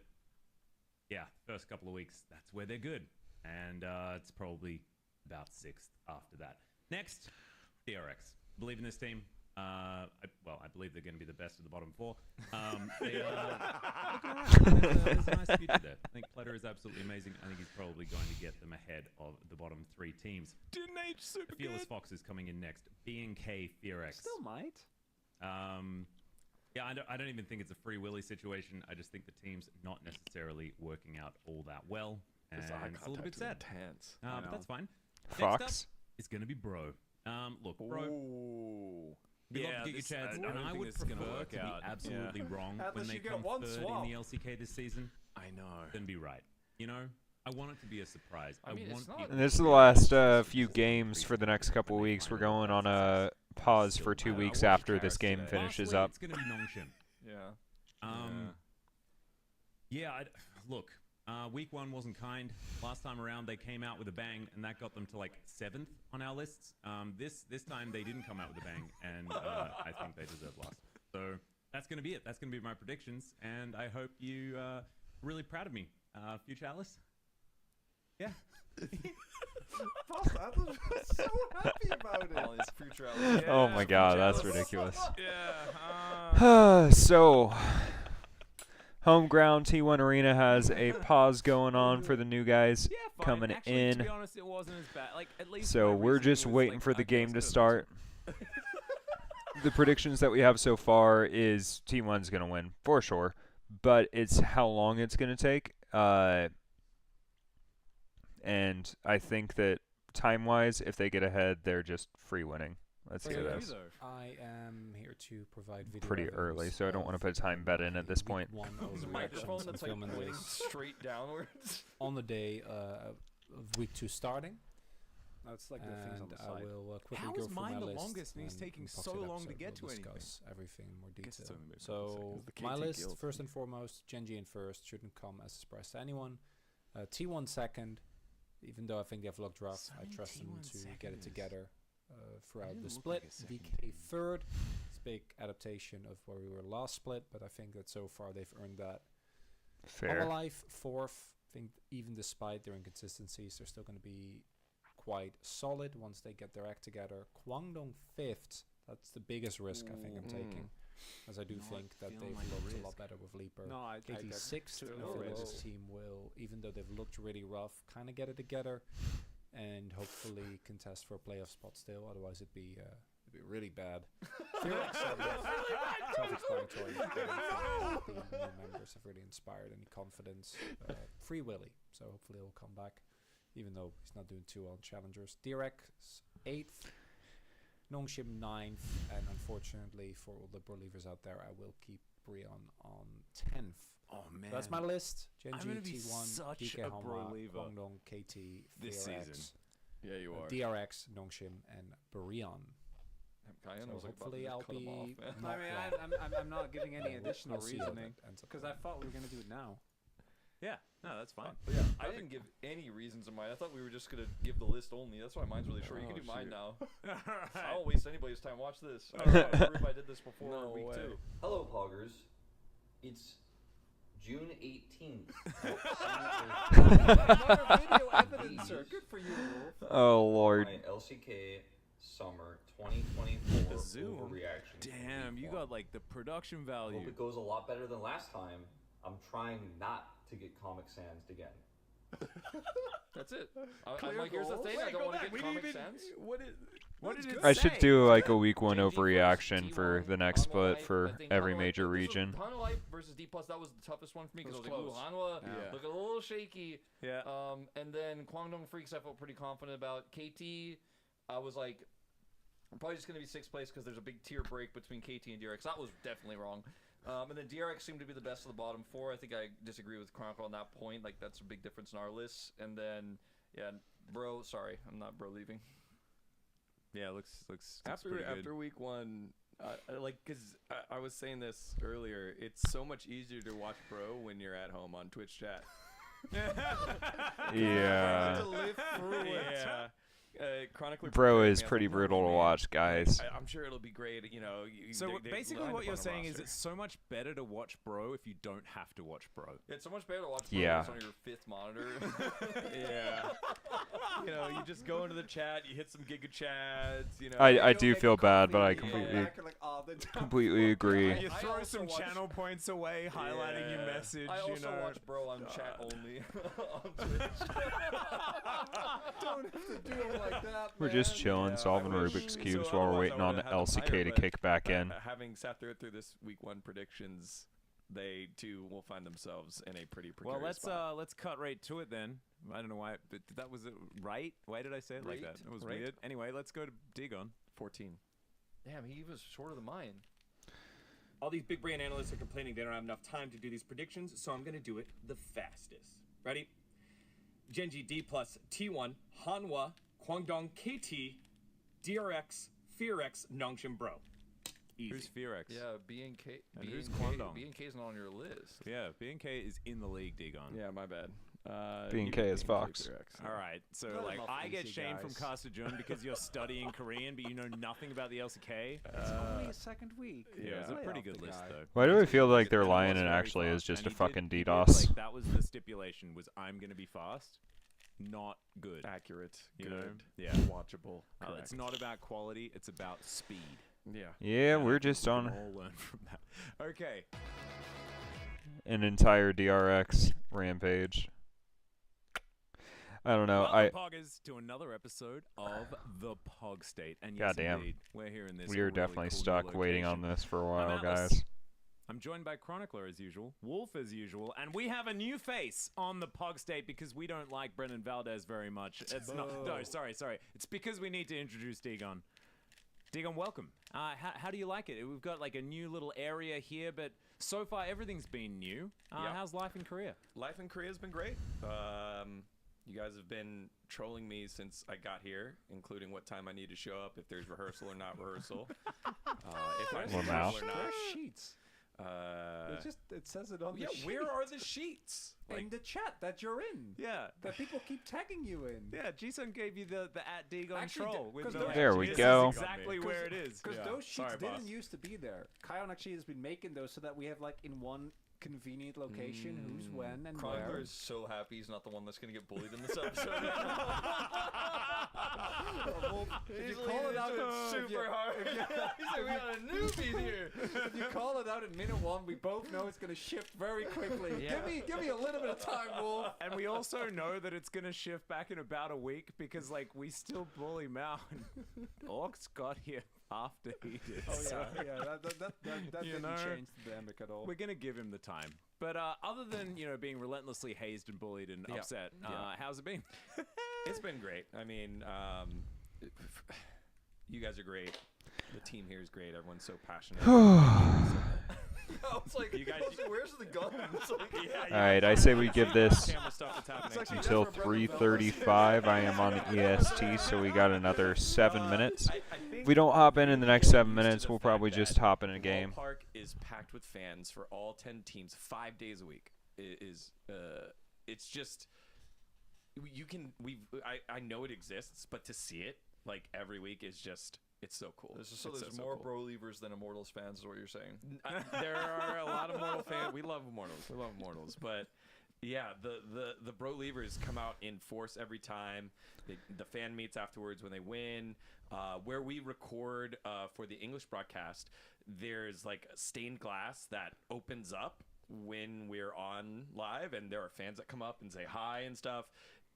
yeah, first couple of weeks, that's where they're good. And it's probably about sixth after that. Next, DRX. Believe in this team. I believe they're going to be the best of the bottom 4. They there's a nice future there. I think Pletter is absolutely amazing. I think he's probably going to get them ahead of the bottom 3 teams. Didn't age super Fearless good. Fox is coming in next. B&K, FearX. Still might. Yeah, I don't even think it's a Free Willy situation. I just think the team's not necessarily working out all that well. And This eye it's a little bit sad. contact is intense. But that's fine. Fox? Next up, it's going to be Bro. Look, Bro. Ooh. We'd love Yeah, to get this- your chance, I and don't I think would this is gonna prefer work to out. be absolutely wrong At when least they you get come one third swap. in the LCK this season. I know. Than be right. You know, I want it to be a surprise. I mean, it's want not- people And this is to the be last able to few see games for the next couple when they weeks. We're find out going on about a pause for Still, 2 I weeks watched after Karis this game today. finishes Lastly, up. It's going to be Nongshim. Yeah. Look, week 1 wasn't kind. Last time around, they came out with a bang, and that got them to like 7th on our lists. This time, they didn't come out with a bang, and I think they deserve last. So that's going to be it. That's going to be my predictions, and I hope you really proud of me, future Alice. Yeah. so happy about it. All these future Alice. Oh my god, future that's Alice. ridiculous. Yeah. So, Homeground T1 Arena has a pause going on for the new guys Yeah, fine. coming Actually, in. To be honest, it wasn't as bad. Like, at least So my we're reasoning just was, waiting like, for the okay, game to let's go start. The predictions that we have so far is T1's going to win, for sure. But it's how long it's going to take. And I think that time-wise, if they get ahead, they're just free winning. Let's hear this. I am here to provide video Pretty early, so I don't want to put a time bet in at this point. One There's a overreactions microphone and that's like filming pointing this straight downwards. on the day of week 2 starting. That's like the things on the And side. I will quickly How go is through mine my the list, longest and he's and taking in so Proxy long to episode get we'll to anything? discuss everything in more Guess it's detail. only been a couple So seconds. The my KT list, guild. first and foremost, Genji in first, shouldn't come as a surprise to anyone. T1 second, even though I think they've looked rough, I trust them to get it together throughout the split. DK third, it's a big adaptation of where we were last split, but I think that so far they've earned that. Fair. Life fourth, I think even despite their inconsistencies, they're still going to be quite solid once they get their act together. Kwangdong fifth, that's the biggest risk I think I'm taking, as I do think that they've looked a lot better with Leaper. No, KT sixth, I feel like this team will, even though they've looked really rough, kind of get it together and hopefully contest for a playoff spot still. Otherwise, it'd be really bad. Self-explanatory. The new members have really inspired any confidence. Free Willy, so hopefully he'll come back, even though he's not doing too well in challengers. Direk 8th, Nongshim 9th, and unfortunately for all the believers out there, I will keep Brion on 10th. Oh man, That's my list. I'm Genji, gonna be T1, such DK a Hanwha, Broleva Kwangdong, KT, this DRX, season. Yeah, you are. DRX, Nongshim, and Brion. Kyan So was like, hopefully I'll cut him off, be man. not I mean, wrong. I'm not giving any additional We'll see how reasoning that ends up because I going. thought we were going to do it now. Yeah, no, that's fine. But yeah, I didn't give any reasons in mine. I thought we were just gonna give the list only. That's why mine's really short. You can do mine now. I won't waste anybody's time. Watch this. I can't prove I did this before week 2. Hello, Poggers. It's June 18th. Another video evidence, sir. Good for you, Wolf. Oh, Lord. My LCK Summer 2024 The Zoom. overreaction. Damn, you got like the production value. Hope it goes a lot better than last time. I'm trying not to get Comic Sans again. That's it. I'm Clear like, here's the goals? thing. Wait, I don't go want to back. get We didn't Comic even- Sans. What did it I say? should do like a week 1 JG overreaction first, for T1, the next Hanwha split Life, for I think every Hanwha major Life, region. Hanwha Life versus D+, that was the toughest one for me because I was like, ooh, Hanwha, Yeah. look a little shaky. Yeah. And then Kwangdong Freaks I felt pretty confident about. KT, I was like, I'm probably just going to be 6th place because there's a big tier break between KT and DRX. That was definitely wrong. And then DRX seemed to be the best of the bottom 4. I think I disagree with Chronicle on that point. Like, that's a big difference in our lists. And then, yeah, Bro, sorry, I'm not Bro leaving. Yeah, looks pretty good. After week 1, like, because I was saying this earlier, it's so much easier to watch Bro when you're at home on Twitch chat. Yeah. To live through it. Yeah. chronically Bro prepared is me. I was pretty like, brutal to man, watch, guys. I'm sure it'll be great. You know. So basically, lined what up you're on a saying is roster. it's so much better to watch Bro if you don't have to watch Bro. It's so much better to watch Yeah. on your 5th monitor. Yeah. You know, you just go into the chat, you hit some Giga Chads, you know. I do feel bad, but I completely completely agree. You throw some channel points away, highlighting your message. I also you know. watch Bro on chat only on Twitch. Don't have to do it like that. We're just chilling, solving Rubik's cubes while we're otherwise waiting I on would've had them LCK higher, to but, kick back in. Having sat through this week 1 predictions, they too will find themselves in a pretty precarious Well, spot. let's cut right to it then. I don't know why, but that was it right. Why did I say it like that? It was Right. weird. Anyway, let's go to Dagon. 14. Damn, he was shorter than mine. All these big brain analysts are complaining they don't have enough time to do these predictions, so I'm going to do it the fastest. Ready? Genji D plus T1, Hanwha, Kwangdong KT, DRX, FearX, Nongshim Bro. Easy. Who's FearX? Yeah, BNK. And who's BNK Kwangdong? BNK's not on your list. Yeah, BNK is in the league, Dagon. Yeah, my bad. BNK is Fox. All right, so Not like enough I get easy shamed from guys. Kastajun because you're studying Korean, but you know nothing about the LCK. It's only a second week. Yeah, it was a Lay pretty off good the list guy. though. Why do I feel like they're And it lying was and very actually is fast, just and a he fucking did, DDoS? Like, that was the stipulation: was I'm gonna be fast, not good. Accurate, You good, know? Yeah. watchable. It's not about quality; it's about speed. Yeah. Yeah, And I we're think just we on can all learn from that. Okay. an entire DRX rampage. I don't know. Welcome, Poggers, to another episode of the Pog State. And yes, Goddamn. indeed, we're here in this. We are really definitely cool new stuck waiting on location. this for a I'm while, Atlas. guys. I'm joined by Chronicler as usual, Wolf as usual, and we have a new face on the Pog State because we don't like Brennan Valdez very much. It's not. No, sorry. It's because we need to introduce Dagon. Dagon, welcome. How do you like it? We've got like a new little area here, but so far everything's been new. Yeah. How's life in Korea? Life in Korea has been great. You guys have been trolling me since I got here, including what time I need to show up, if there's rehearsal or not rehearsal. If I Well, now. or not. There's sheets. It says it on the sheet. where are the sheets? In the chat that you're in. Yeah. That people keep tagging you in. Yeah, Jason gave you the at Dagon Actually, troll. With 'cause the, those- There we this go. Is exactly where it is. Because Yeah. those sheets Sorry, didn't boss. used to be there. Kion actually has been making those so that we have like in one convenient location who's when and Chronicler where. is so happy he's not the one that's going to get bullied in this episode. If you call it out super hard. He said we got a newbie here. If you call it out in minute 1, we both know it's going to shift very quickly. Yeah. Give me a little bit of time, Wolf. And we also know that it's going to shift back in about a week because, like, we still bully Mao. And Orcs got here after he did. Oh so that You didn't know, change the dynamic at all. we're going to give him the time. But other than, being relentlessly hazed and bullied and Yeah. upset, Yeah. how's it been? It's been great. I mean, you guys are great. The team here is great. Everyone's so passionate. I was like, You guys- where's the gun? It's like, All right, I say we give this Camera stuff that's happening. until 3:35. I am on EST, so we got another 7 minutes. If we don't hop in the next 7 minutes, we'll probably just hop in a game. Park is packed with fans for all 10 teams 5 days a week. It's just I know it exists, but to see it like every week is just it's so cool. There's more cool. Bro Leavers than Immortals fans is what you're saying. There are a lot of Immortal fans. We love Immortals. But yeah, the Bro Leavers come out in force every time. The fan meets afterwards when they win. Where we record for the English broadcast, there's like stained glass that opens up when we're on live, and there are fans that come up and say hi and stuff.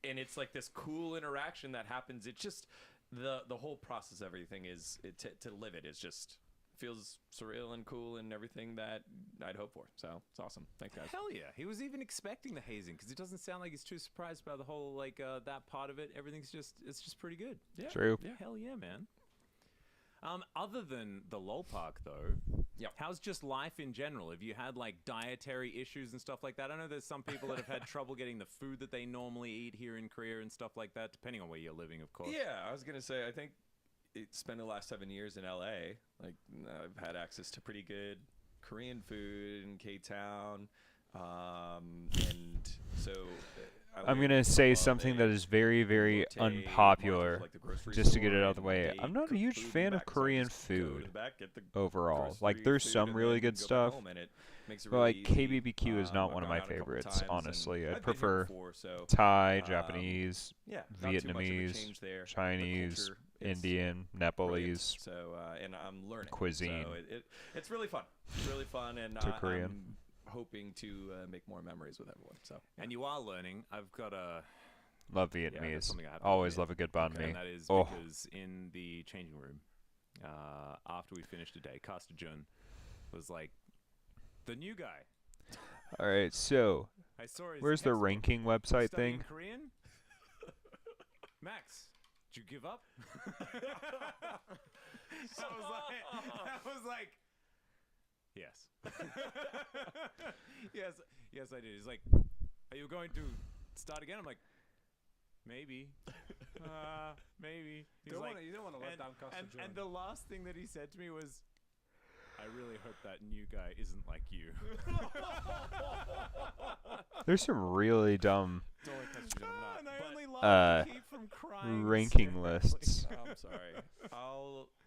And it's like this cool interaction that happens. It's just the whole process, everything is to live it is just feels surreal and cool and everything that I'd hope for. So it's awesome. Thanks, guys. Hell yeah. He was even expecting the hazing because it doesn't sound like he's too surprised by the whole, that part of it. Everything's it's just pretty good. Yeah. True. Yeah. Hell yeah, man. Other than the LOL park, though, how's just life in general? Have you had, like, dietary issues and stuff like that? I know there's some people that have had trouble getting the food that they normally eat here in Korea and stuff like that, depending on where you're living, of course. Yeah, I was going to say, I think spent the last 7 years in LA. Like, I've had access to pretty good Korean food in K-Town. And so I'm going to say something that is very, very unpopular, just to get it out of the way. I'm not a huge fan of Korean food overall. Like, there's some really good stuff, but like KBBQ is not one of my favorites, honestly. I prefer Thai, Japanese, Vietnamese, Chinese, Indian, Nepalese and I'm learning cuisine. So it's really fun. It's really fun, and Korean. I'm hoping to make more memories with everyone. So and you are learning. I've got a love Vietnamese. Always love a good banh mi. And that is Oh. because in the changing room, after we finished a day, Caster Jun was like, the new guy. All right, so I saw his where's the textbook. ranking website Studying thing? Korean? Max, did you give up? I was like, yes. yes, I did. He's like, are you going to start again? I'm like, maybe. Maybe. He's You like, don't want to let down Caster Jun. and the last thing that he said to me was, I really hope that new guy isn't like you. There's some really dumb And I only laughed to keep from crying ranking lists. I'm sorry.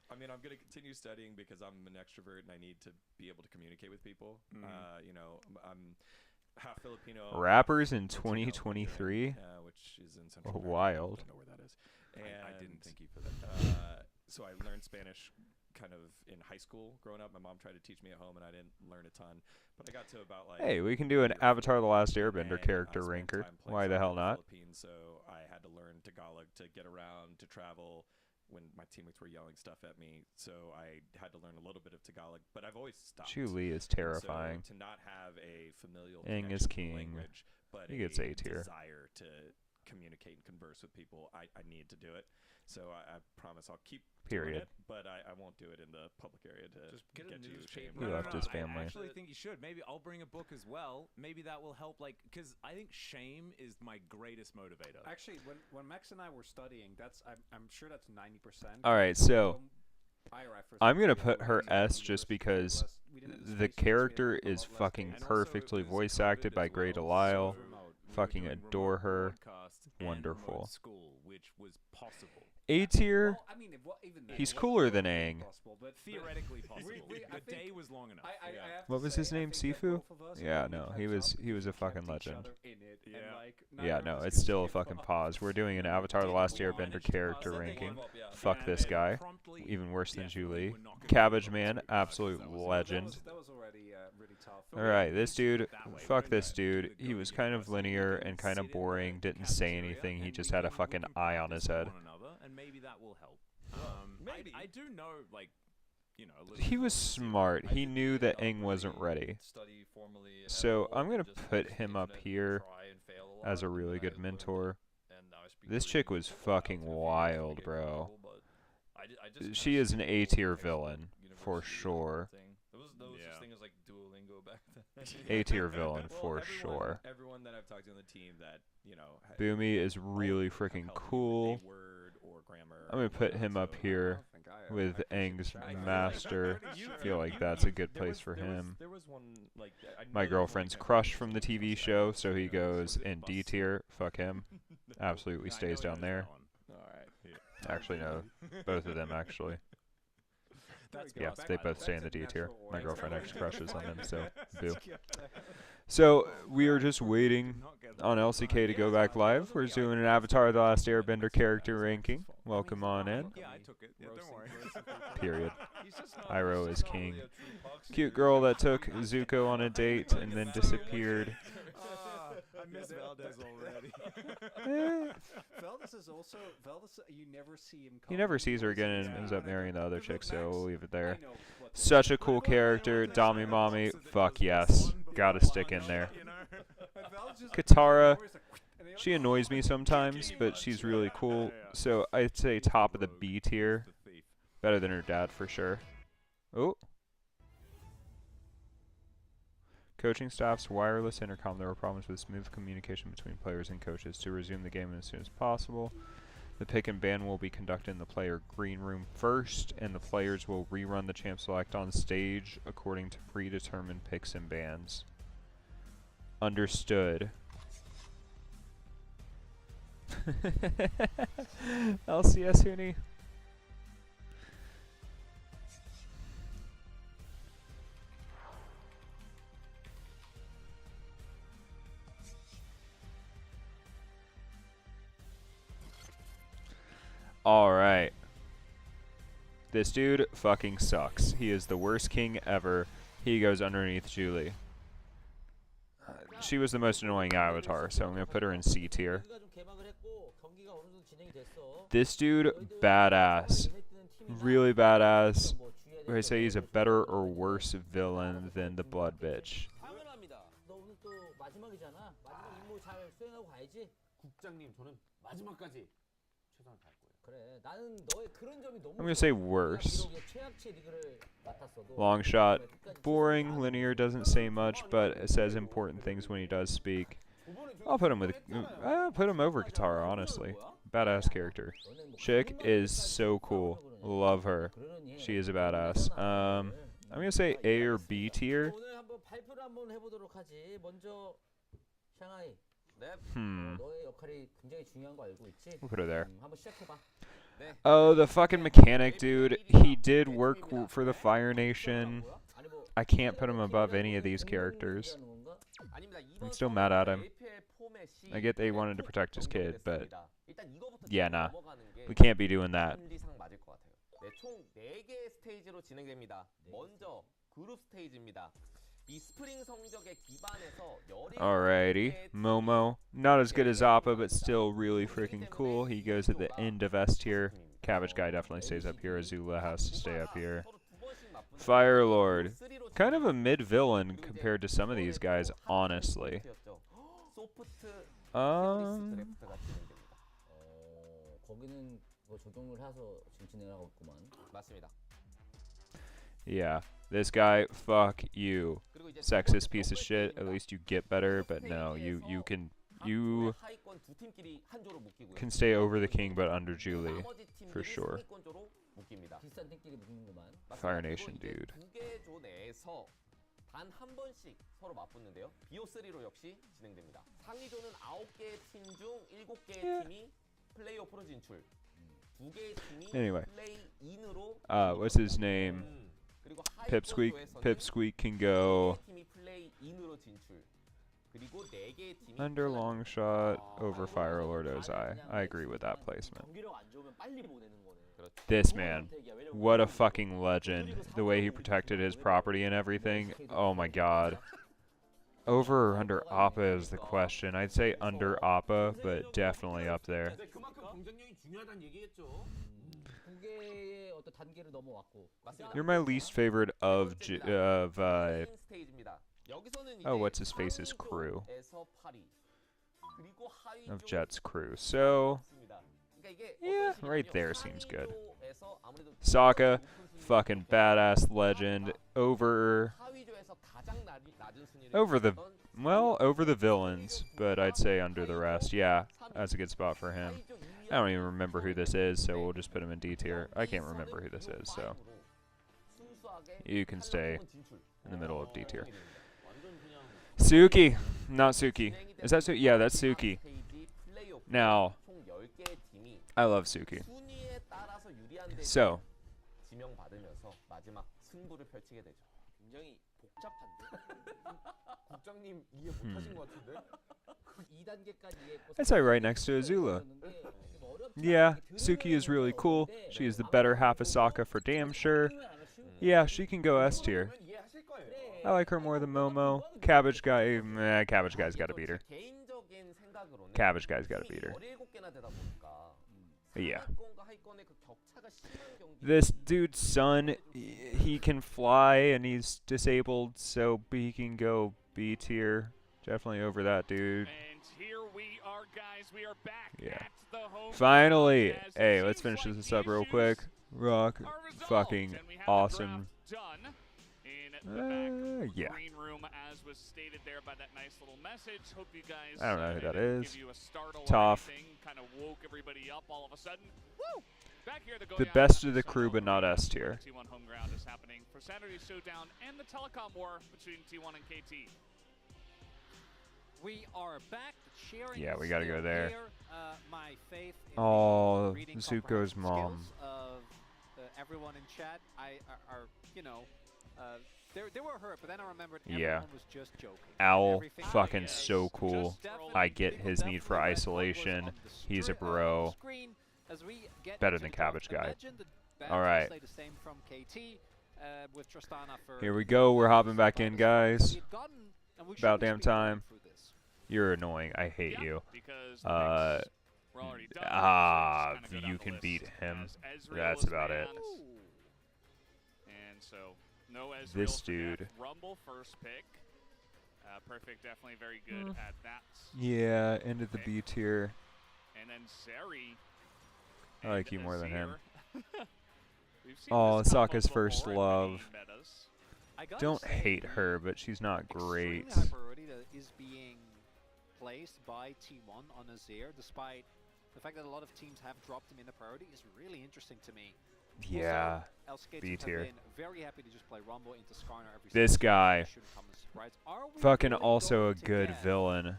I'm going to continue studying because I'm an extrovert and I need to be able to communicate with people. I'm half Filipino. Rappers in Latino, 2023? which is in Central America. Wild. I don't know where that is. I didn't think you put that. So I learned Spanish kind of in high school growing up. My mom tried to teach me at home and I didn't learn a ton. But I got to about like... Hey, we can do an Avatar: The Last Airbender character ranker. Why the hell not? Philippines, so I had to learn Tagalog to get around, to travel when my teammates were yelling stuff at me. So I had to learn a little bit of Tagalog, but I've always stopped. Chu Li is And terrifying. So to not have a familial Ing is connection to the king. language, but He gets A tier. desire to communicate and converse with people, I need to do it. So I promise I'll keep Period. doing it, but I won't do it in the public area to Just get a you newspaper. shamed. He left his family. I actually think you should. Maybe I'll bring a book as well. Maybe that will help, like, because I think shame is my greatest motivator. Actually, when Max and I were studying, I'm sure that's 90%. All right, so IRF I'm going to put her S just because the character is fucking perfectly voice acted by Grey Delisle. Fucking adore her. Wonderful. School, which was possible. A tier. Well, I mean, even that He's was cooler than Aang. possible, but Theoretically possible. I The day was long enough. I have What to was say, his I name? think that Sifu? both of us Yeah, have no, had he was some a who fucking kept each legend. other in it, and, like, Yeah, neither no, of us it's could still a give fucking up. pause. We're doing an Avatar: The Last Airbender character ranking. Fuck this guy. Even worse than Julie. Cabbage Man, absolute legend. That was already really tough. Alright, this dude, fuck this dude. He was kind of linear and kind of boring, didn't say anything, he just had a fucking eye on his head. And maybe that will help. Maybe. I do know, like, you know, a little He was smart. He knew that Aang wasn't ready. So I'm going to put him up here as a really good mentor. This chick was fucking wild, bro. She is an A tier villain, for sure. There was this thing as like Duolingo back then. A tier villain, for sure. Everyone that I've talked to on the team that, Boomy is really freaking cool. I'm going to put him up here with Aang's master. I feel like that's a good place for him. My girlfriend's crush from the TV show, so he goes in D tier. Fuck him. Absolutely stays down there. Actually, no. Both of them, actually. Yeah, they both stay in the D tier. My girlfriend actually crushes on them, so boo. So, we are just waiting on LCK to go back live. We're doing an Avatar: The Last Airbender character ranking. Welcome on in. Yeah, I took it. Yeah, don't worry. Period. Iroh is king. Cute girl that took Zuko on a date and then disappeared. I miss Valdez already. Valdez is also you never see him. He never sees her again and ends up marrying the other chick, so we'll leave it there. Such a cool character. Dami Mommy, fuck yes. Gotta stick in there. Katara, she annoys me sometimes, but she's really cool. So I'd say top of the B tier. Better than her dad for sure. Oh. Coaching staff's wireless intercom. There were problems with smooth communication between players and coaches. To resume the game as soon as possible, the pick and ban will be conducted in the player green room first, and the players will rerun the champ select on stage according to predetermined picks and bans. Understood. LCS Huni. Alright. This dude fucking sucks. He is the worst king ever. He goes underneath Julie. She was the most annoying avatar, so I'm going to put her in C tier. This dude, badass. Really badass. Would I say he's a better or worse villain than the Blood Bitch? I'm going to say worse. Long shot. Boring. Linear doesn't say much, but it says important things when he does speak. I'll put him with. I'll put him over Katara, honestly. Badass character. Chick is so cool. Love her. She is a badass. I'm going to say A or B tier. We'll put her there. Oh, the fucking mechanic, dude. He did work for the Fire Nation. I can't put him above any of these characters. I'm still mad at him. I get they wanted to protect his kid, but yeah, nah. We can't be doing that. Alrighty, Momo. Not as good as Appa, but still really freaking cool. He goes at the end of S tier. Cabbage Guy definitely stays up here. Azula has to stay up here. Fire Lord. Kind of a mid-villain compared to some of these guys, honestly. Yeah. This guy, fuck you. Sexist piece of shit. At least you get better, but no, you can stay over the king but under Julie for sure. Fire Nation dude. Anyway, what's his name? Pipsqueak. Pipsqueak can go under long shot over Fire Lord Ozai. I agree with that placement. This man, what a fucking legend. The way he protected his property and everything. Oh my god. Over or under Appa is the question. I'd say under Appa, but definitely up there. You're my least favorite of oh, what's his face's crew? Of Jet's crew. So yeah, right there seems good. Sokka, fucking badass legend. Over the villains, but I'd say under the rest. Yeah, that's a good spot for him. I don't even remember who this is, so we'll just put him in D tier. I can't remember who this is, so you can stay in the middle of D tier. Suki, not Suki. Is that Suki? Yeah, that's Suki. Now, I love Suki. So, I'd say right next to Azula. Yeah, Suki is really cool. She is the better half of Sokka for damn sure. Yeah, she can go S tier. I like her more than Momo. Cabbage Guy, Cabbage Guy's got to beat her. Cabbage Guy's got to beat her. Yeah. This dude's son, he can fly and he's disabled, so he can go B tier. Definitely over that dude. And here we are, guys. We are back at the home. Finally. Hey, let's finish this up real quick. Rock. Fucking awesome. Yeah. Green room, as was stated there by that nice little message. Hope you guys I don't know who that is. give you a startle Tough. Kind of woke everybody up all of a sudden. Woo! Back here, The best of the crew, but not S tier. T1 home ground is happening for Saturday's showdown and the telecom war between T1 and KT. We are back. Sharing Yeah, we got to go there. my faith in Oh, the reading Zuko's comprehension mom. skills of everyone in chat. You know, they were hurt, but then I remembered everyone was just joking. Owl, Everything fucking is so cool. I get his need for isolation. He's a bro. As we get Better into than the Cabbage draft, Guy. imagine the band All will right. stay the same from KT, with Tristana for Here we go. We're hopping back in, guys. we've gotten, and we should About just damn be going time. through this. You're annoying. I hate you. Because the picks were already done, so just kinda go you down can the beat list him. as Ezreal That's is about it. banned. And so, no Ezreal This for Death. dude. Rumble first pick. Perfect, definitely very good at that. Yeah, into the B tier. And then Zeri. I like you more than him. We've seen Oh, this combo Sokka's first before in love. many metas. I gotta Don't say, hate her, but she's not great. extreme high priority that is being placed by T1 on Azir, despite the fact that a lot of teams have dropped him in the priority, is really interesting to me. Yeah, Also, LCK B teams have tier. been very happy to just play Rumble into Skarner every This single game. guy, It shouldn't come as a surprise. Are we fucking really also a going to good get, villain.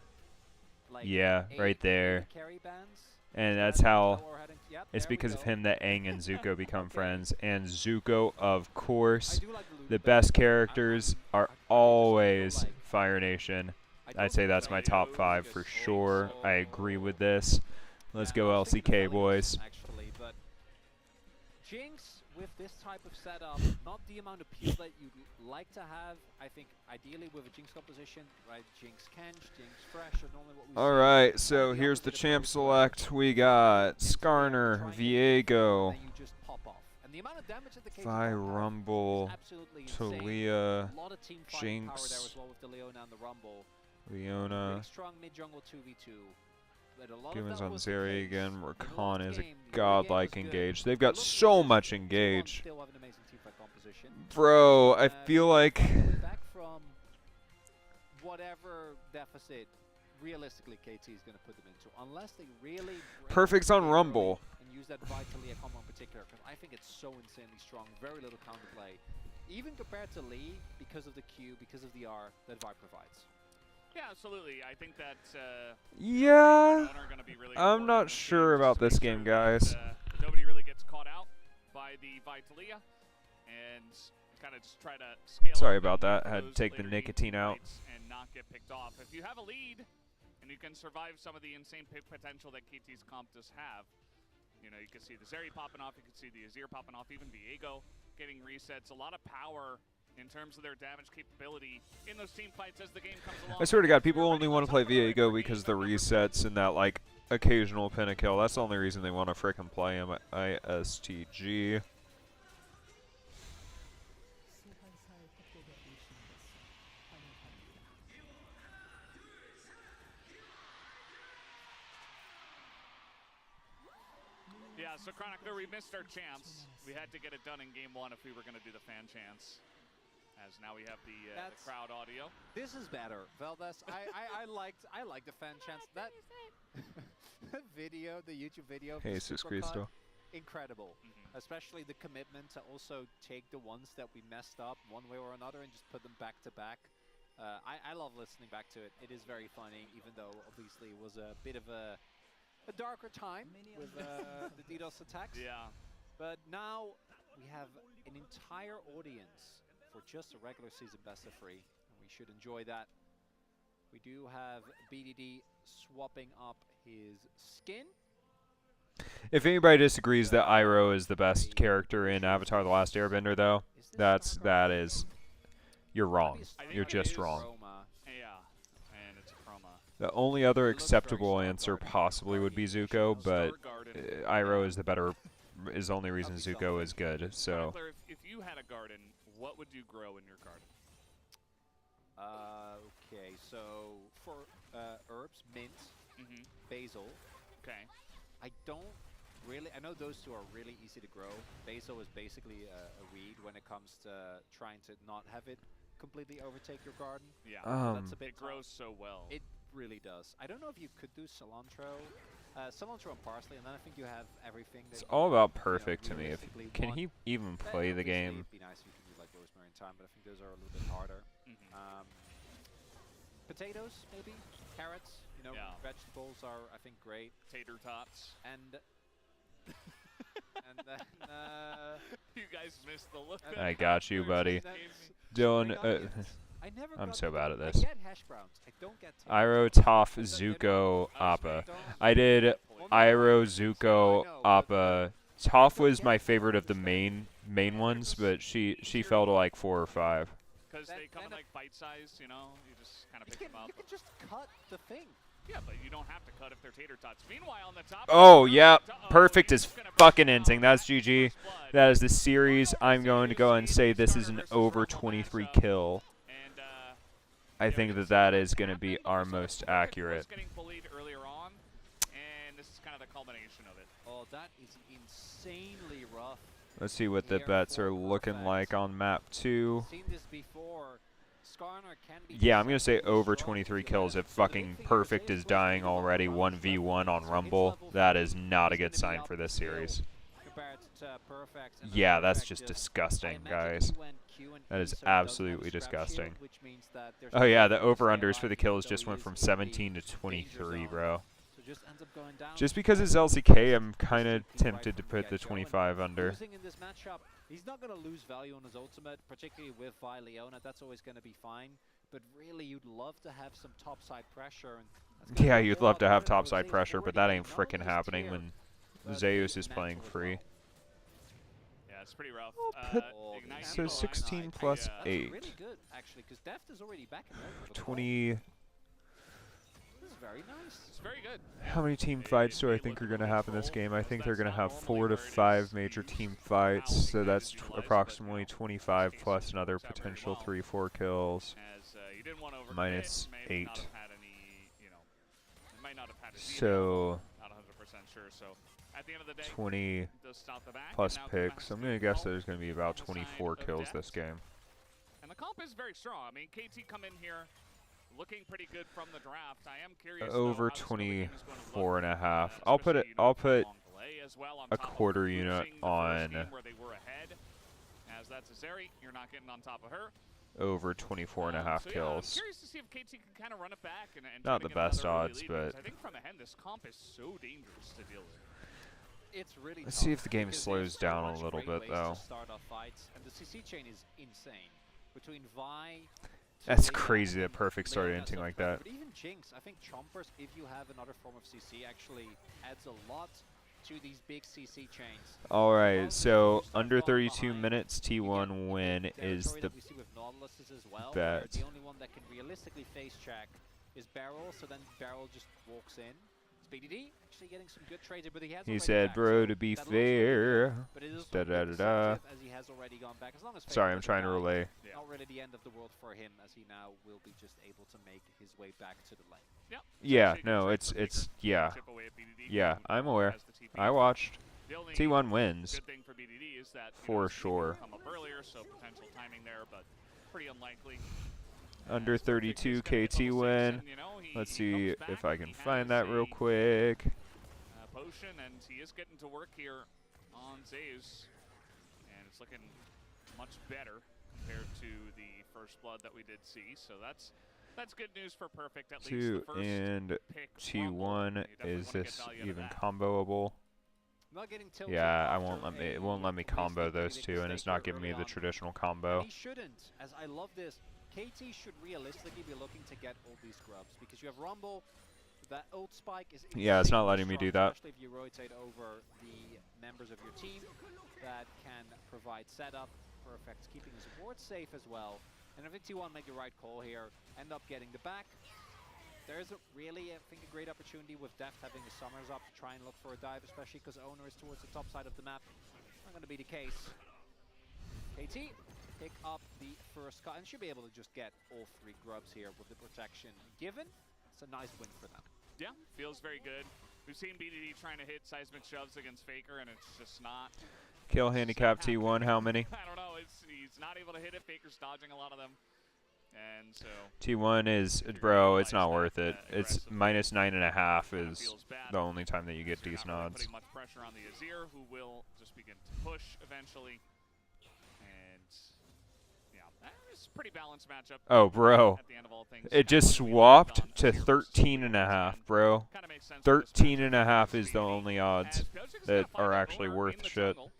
like, Yeah, right 8 there. carry bans? And Is that's that how. what we're heading to? Yep, It's there we because of go. him that Aang and Zuko become friends. And Zuko, of course, do like the loot the bait. best characters are always Fire Nation. I'd say that's my top 5 for sure. I agree with this. Let's go LCK, boys. Actually, but Jinx with this type of setup, not the amount of peel that you'd like to have. I think ideally with a Jinx composition, right? Jinx Kench, Jinx Fresh, are normally what we All see. right, so here's the champ select. We got Skarner, Viego, And you just pop off. And the amount of damage that the KT Vi comp have Rumble, is absolutely insane. Talia, A lot of team fighting power there Jinx, as well with the Leona and the Rumble. Leona. Pretty strong mid jungle 2v2. But a lot of Given's that on was the Zeri case again. in the Rakan last is a game. The early game godlike was good. engage. They've got Look at so this. much T1 engage. still have an amazing teamfight composition. Bro, I feel like Back from whatever deficit realistically KT is going to put them into, unless they really Perfect's on Rumble. and use that Vitalia combo in particular, because I think it's so insanely strong, very little counterplay, even compared to Lee, because of the Q, because of the R that Vi provides. Yeah, absolutely. I think that Yeah, are gonna be really I'm important not in this sure game, about just to this make game, sure that, guys. nobody really gets caught out by the Vitalia, and kind of just try to scale Sorry up about and that. for Had to those take the later game nicotine out. fights and not get picked off. If you have a lead and you can survive some of the insane pick potential that KT's comp does have, you know, you can see the Zeri popping off, you can see the Azir popping off, even Viego getting resets. A lot of power in terms of their damage capability in those team fights as the game comes along. I swear to God, people only want to play Viego because the resets and that like occasional pin a kill. That's the only reason they want to frickin' play him at ISTG. Yeah, so Chronicler, we missed our chance. We had to get it done in game 1 if we were going to do the fan chants. As now we have the crowd audio. This is better, Veldas. I liked the fan chants. That video, the YouTube video. of the Jesus Supercut, Cristo. Incredible. Especially the commitment to also take the ones that we messed up one way or another and just put them back to back. I love listening back to it. It is very funny, even though obviously it was a bit of a darker time with the DDoS attacks. Yeah. But now we have an entire audience for just a regular season best of 3. And we should enjoy that. We do have BDD swapping up his skin. If anybody disagrees that Iroh is the best character in Avatar: The Last Airbender, though, that is, you're wrong. You're just wrong. Yeah, and it's Chroma. The only other acceptable answer possibly would be Zuko, but Iroh is the better. Is the only reason Zuko is good. So. Chronicler, if you had a garden, what would you grow in your garden? Okay, so for herbs, mint, basil. Okay. I don't really. I know those two are really easy to grow. Basil is basically a weed when it comes to trying to not have it completely overtake your garden. Yeah, that's a bit. It grows so well. It really does. I don't know if you could do cilantro. Cilantro and parsley, and then I think you have everything. It's all about perfect to me. Can he even play the game? It'd be nice if you can do like rosemary and thyme, but I think those are a little bit harder. Potatoes, maybe carrots. You know, vegetables are, I think, great. Tater tots. And and then you guys missed the look. I got you, buddy. Dylan, I'm so bad at this. I get hash browns. I don't get Iro, Toph, Zuko, Appa. I did Iro, Zuko, Appa. Toph was my favorite of the main ones, but she fell to like 4 or 5. Because they come in like bite-sized, you know? You just kind of pick them up. You can just cut the thing. Yeah, but you don't have to cut if they're tater tots. Meanwhile, on the top... Oh, yeah. Perfect is fucking ending. That's GG. That is the series. I'm going to go and say this is an over 23 kill. I think that is going to be our most accurate. Getting bullied earlier on, and this is kind of the culmination of it. Oh, that is insanely rough. Let's see what the bets are looking like on map 2. Seen this before. Skarner can be Yeah, I'm going to say over 23 kills if fucking Perfect is dying already 1v1 on Rumble. That is not a good sign for this series. Yeah, that's just disgusting, guys. That is absolutely disgusting. Oh yeah, the over-unders for the kills just went from 17 to 23, bro. Just because it's LCK, I'm kind of tempted to put the 25 under. He's not going to lose value on his ultimate, particularly with Vi Leona. That's always going to be fine. But really, you'd love to have some topside pressure. And yeah, you'd love to have topside pressure, but that ain't frickin' happening when Zeus is playing free. Yeah, it's pretty rough. So 16 plus 8. Really good, actually, because Deft is already back in 20. This is very nice. It's very good. How many team fights do I think are going to happen in this game? I think they're going to have 4 to 5 major team fights, so that's approximately 25 plus another potential 3-4 kills. Minus 8. So 20 plus picks. I'm going to guess there's going to be about 24 kills this game. And the comp is very strong. I mean, KT come in here looking pretty good from the draft. I am curious over 24 and a half. I'll put a quarter unit on as that's Azeri. You're not getting on top of her. Over 24 and a half kills. I'm curious to see if KT can kind of run it back and not the best odds, but I think from ahead this comp is so dangerous to deal with. It's really let's see if the game slows down a little bit though. Start off fights, and the CC chain is insane. Between Vi, that's crazy that Perfect started ending like that. But even Jinx, I think Chompers, if you have another form of CC, actually adds a lot to these big CC chains. Alright, so under 32 minutes, T1 win is the bet. The only one that can realistically face check is Beryl, so then Beryl just walks in. BDD actually getting some good trades, but he said, bro, to be fair. Da da da da. As he has already gone back. As long as sorry, I'm trying to relay. Not really the end of the world for him, as he now will be just able to make his way back to the lane. Yep. Yeah, no, it's yeah. Yeah, I'm aware. I watched. T1 wins. Good thing for BDD is that for sure. Come up earlier, so potential timing there, but pretty unlikely. Under 32 KT win. Let's see if I can find that real quick. Potion, and he is getting to work here on Zeus, and it's looking much better compared to the first blood that we did see. So that's good news for Perfect. At least the first and pick T1 is this even comboable? Yeah, it won't let me combo those two, and it's not giving me the traditional combo. He shouldn't, as I love this. KT should realistically be looking to get all these grubs because you have Rumble, that ult spike is yeah, it's not letting me do that. Especially if you rotate over the members of your team that can provide setup, Perfect, keeping his ward safe as well. And I think T1 make the right call here, end up getting the back. There isn't really, I think, a great opportunity with Deft having the summers up to try and look for a dive, especially because Owner is towards the top side of the map. Not going to be the case. KT pick up the first cut and should be able to just get all 3 grubs here with the protection given. It's a nice win for them. Yeah, feels very good. We've seen BDD trying to hit seismic shoves against Faker, and it's just not. Kill handicap T1, how many? I don't know. He's not able to hit it. Faker's dodging a lot of them. And so T1 is, bro, it's not worth it. It's minus 9.5 is the only time that you get decent odds. Putting much pressure on the Azir, who will just begin to push eventually. And yeah, This is a pretty balanced matchup. Oh, bro. At the end of all things. It just swapped to 13.5, bro. 13.5 is the only odds that are actually worth shit. Don't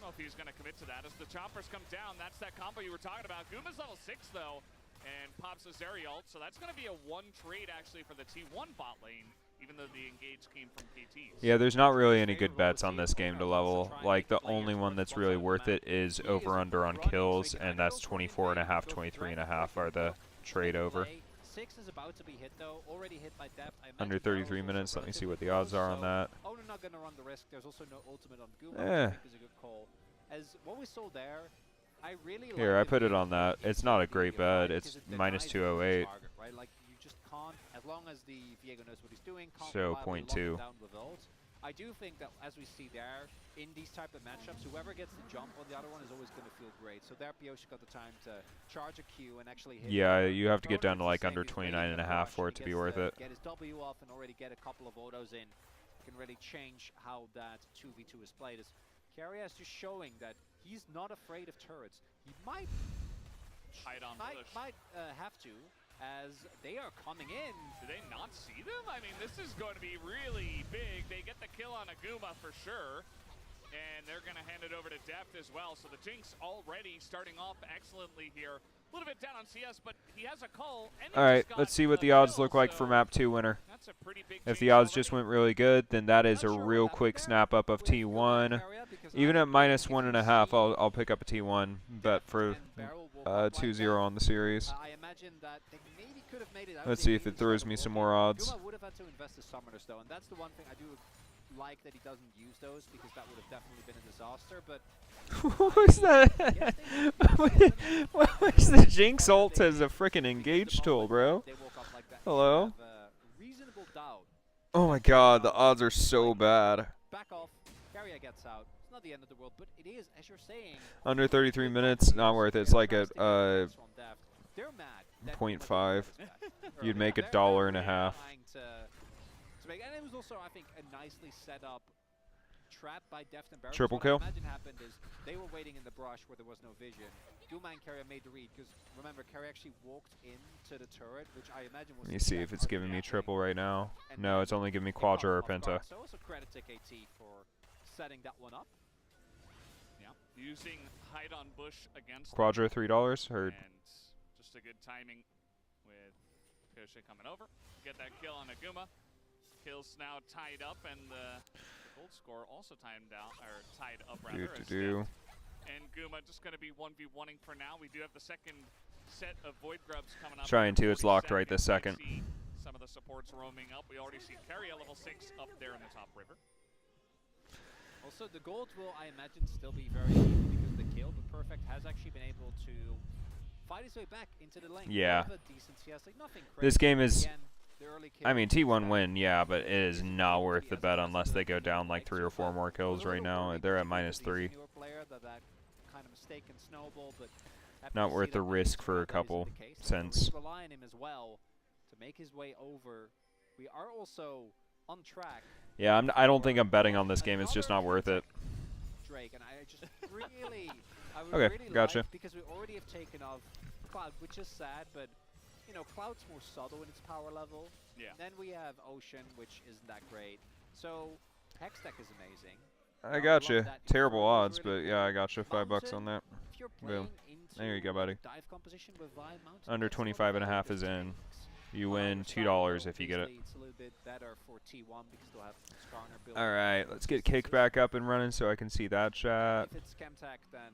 know if he's going to commit to that. As the choppers come down, that's that combo you were talking about. Guma's level 6, though, and pops a Zeri ult. So that's going to be a 1 trade, actually, for the T1 bot lane, even though the engage came from KTs. Yeah, there's not really any good bets on this game to level. Like, the only one that's really worth it is over-under on kills, and that's 24.5, 23.5 are the trade over. 6 is about to be hit, though. Already hit by Deft. Under 33 minutes. Let me see what the odds are on that. Oh, they're not going to run the risk. There's also no ultimate on Guma, which is a good call. As what we saw there, I really Here, I put it on that. It's not a great bet. It's minus 208. Right? Like, you just can't, as long as the Viego knows what he's doing, can't So, reliably 0.2. lock it down with ult. I do think that, as we see there, in these type of matchups, whoever gets the jump on the other one is always going to feel great. So there, Pioche got the time to charge a Q and actually hit. Yeah, you have to get down to like under 29.5 for it to be worth it. Get his W off and already get a couple of autos in. Can really change how that 2v2 is played. As Kiyo is just showing that he's not afraid of turrets. He might have to, as they are coming in. Do they not see them? I mean, this is going to be really big. They get the kill on Aguma for sure, and they're going to hand it over to Deft as well. So the Jinx already starting off excellently here. A little bit down on CS, but he has a call. All right, let's see what the odds look like for map 2 winner. If the odds just went really good, then that is a real quick snap up of T1. Even at minus 1.5, I'll pick up a T1 bet for 2-0 on the series. Let's see if it throws me some more odds. Guma would have had to invest the summoners though, and that's the one thing I do like that he doesn't use those, because that would have definitely been a disaster. But what was that? What was the Jinx ult as a freaking engage tool, bro? Hello? Oh my god, the odds are so bad. Back off. Kiyo gets out. It's not the end of the world, but it is, as you're saying. Under 33 minutes, not worth it. It's like a 0.5. You'd make $1.50. And it was also, I think, a nicely set up trap by Deft and Barrel. Triple what kill. I imagine happened is they were waiting in the brush where there was no vision. Guma and Kiyo made the read, because remember, Kiyo actually walked into the turret, which I imagine was. Let me see if it's giving me triple right now. No, it's only giving me quadra or penta. So also credit to KT for setting that one up. Yeah, using hide on bush against Quadra $3, heard. And just a good timing with Pioche coming over. Get that kill on Aguma. Kills now tied up, and the gold score also tied up rather. And Guma just going to be 1v1ing for now. We do have the second set of Void Grubs coming up. Trying to, it's locked right this second. Some of the supports roaming up. We already see Kiyo level 6 up there in the top river. Also, the gold will, I imagine, still be very easy because of the kill, but Perfect has actually been able to fight his way back into the lane. Yeah. Decent CS, like nothing crazy. This game is, Again, I mean, T1 win, yeah, but it is not worth the bet unless they go down like 3 or 4 more kills right now. They're at minus 3. Kind of mistake can snowball, but not worth the risk for a couple cents. Rely on him as well to make his way over. We are also on track. Yeah, I don't think I'm betting on this game. It's just not worth it. Drake, and I just really, I would Okay, really gotcha. like, because we already have taken off Cloud, which is sad, but you know, Cloud's more subtle in its power level. Yeah. Then we have Ocean, which isn't that great. So Hextech is amazing. I gotcha. Terrible odds, but yeah, I gotcha. $5 on that. Boom. There you go, buddy. Under 25.5 is in. You win $2 if you get it. It's a little bit better for T1 because they'll have Skarner built. All right, let's get Kick back up and running so I can see that chat. If it's Chemtech, then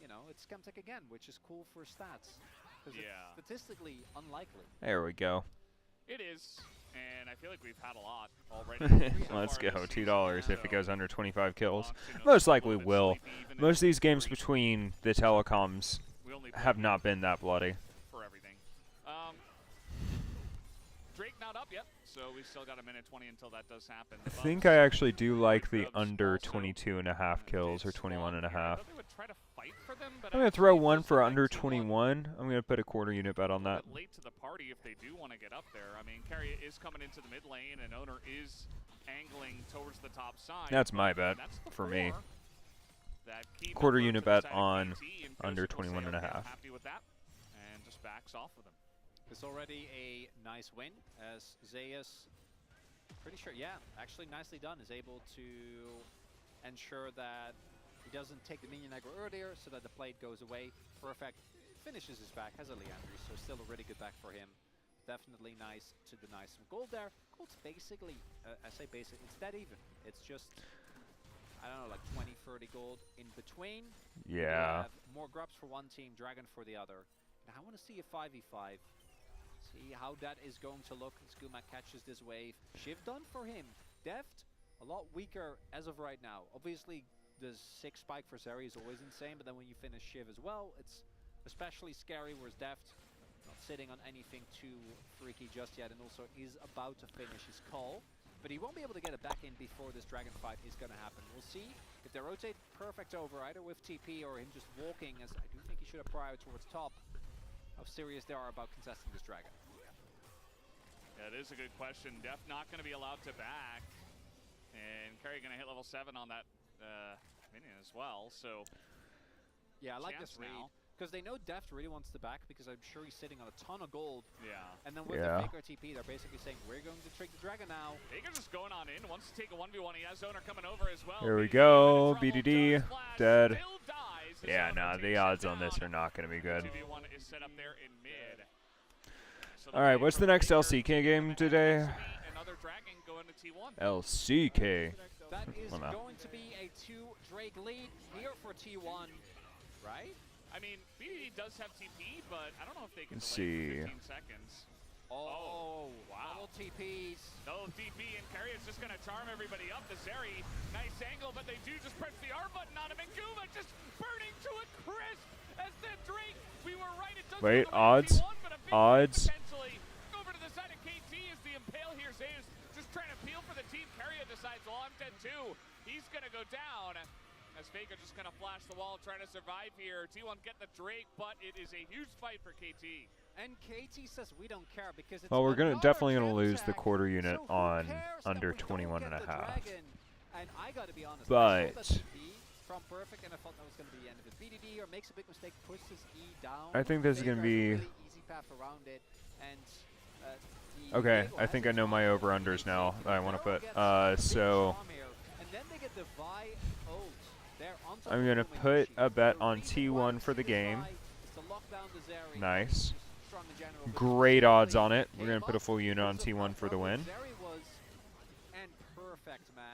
you know it's Chemtech again, which is cool for stats. Because it's statistically unlikely. There we go. It is, and I feel like we've had a lot already. Let's go, $2 if it goes under 25 kills. Most likely will. Most of these games between the telecoms have not been that bloody. For everything. Drake not up yet, so we've still got a minute 20 until that does happen. I think I actually do like the under 22.5 kills or 21.5. I'm going to throw one for under 21. I'm going to put a quarter unit bet on that. Late to the party if they do want to get up there. I mean, Kiyo is coming into the mid lane, and Owner is angling towards the top side. That's my bet for me. Quarter unit bet on under 21.5. Happy with that. backs off of them. It's already a nice win as Zeus, pretty sure, yeah, actually nicely done, is able to ensure that he doesn't take the minion aggro earlier so that the plate goes away. Perfect. Finishes his back, has a Leandry, so still a really good back for him. Definitely nice to deny some gold there. Gold's basically, I say basic, it's dead even. It's just, I don't know, like 20, 30 gold in between. Yeah. We have more grubs for one team, Dragon for the other. Now I want to see a 5v5. See how that is going to look as Guma catches this wave. Shiv done for him. Deft, a lot weaker as of right now. Obviously, the 6 spike for Zeri is always insane, but then when you finish Shiv as well, it's especially scary, whereas Deft not sitting on anything too freaky just yet, and also is about to finish his call. But he won't be able to get it back in before this dragon fight is going to happen. We'll see if they rotate perfect over, either with TP or him just walking, as I do think he should have prior towards top, how serious they are about contesting this dragon. Yeah, it is a good question. Def not going to be allowed to back, and Carry going to hit level 7 on that minion as well, so... Yeah, I like this read. Because they know Deft really wants to back, because I'm sure he's sitting on a ton of gold. Yeah. And then with the Faker TP, they're basically saying, we're going to trick the dragon now. Faker just going on in, wants to take a 1v1. He has Zoner coming over as well. Here we go. BDD. Dead. Yeah, nah, the odds on this are not going to be good. 2v1 is set up there in mid. Alright, what's the next LCK game today? Another dragon going to T1. LCK. That is going to be a 2 Drake lead here for T1, right? I mean, BDD does have TP, but I don't know if they can Let's delay see. for 15 seconds. Oh, wow. Double TPs. No TP, and Carry is just going to charm everybody up. The Zeri, nice angle, but they do just press the R button on him, and Guma just burning to a crisp as the Drake. We were right, it does Wait, odds? Odds? potentially. Over to the side of KT is the Impale here. Zeus just trying to peel for the team. Carry decides, well, I'm dead too. He's going to go down. As Faker just going to flash the wall, trying to survive here. T1 get the Drake, but it is a huge fight for KT. And KT says we don't care because it's Well, we're definitely going to another lose the tech. quarter unit So who on cares under that we don't 21 get and a the half. dragon? And I got to be honest, I But saw that TP from Perfect, and I thought that was going to be the end of it. BDD or makes a big mistake, pushes his E down. I think this is going to be... Faker has a really easy path around it, and the Okay, Diego I has think I his know my armor. over-unders now that I want to put. Gets a big So charm here, and then they get the Vi ult. They're on top I'm of going to the put Luminushi. a bet The on reason why T1 for the this game. Vi is to lock down the Zeri. Nice. Strong in general, but Great odds on it. We're came going to put a up full unit on because of T1 how for the powerful win. Zeri was, and perfect, man.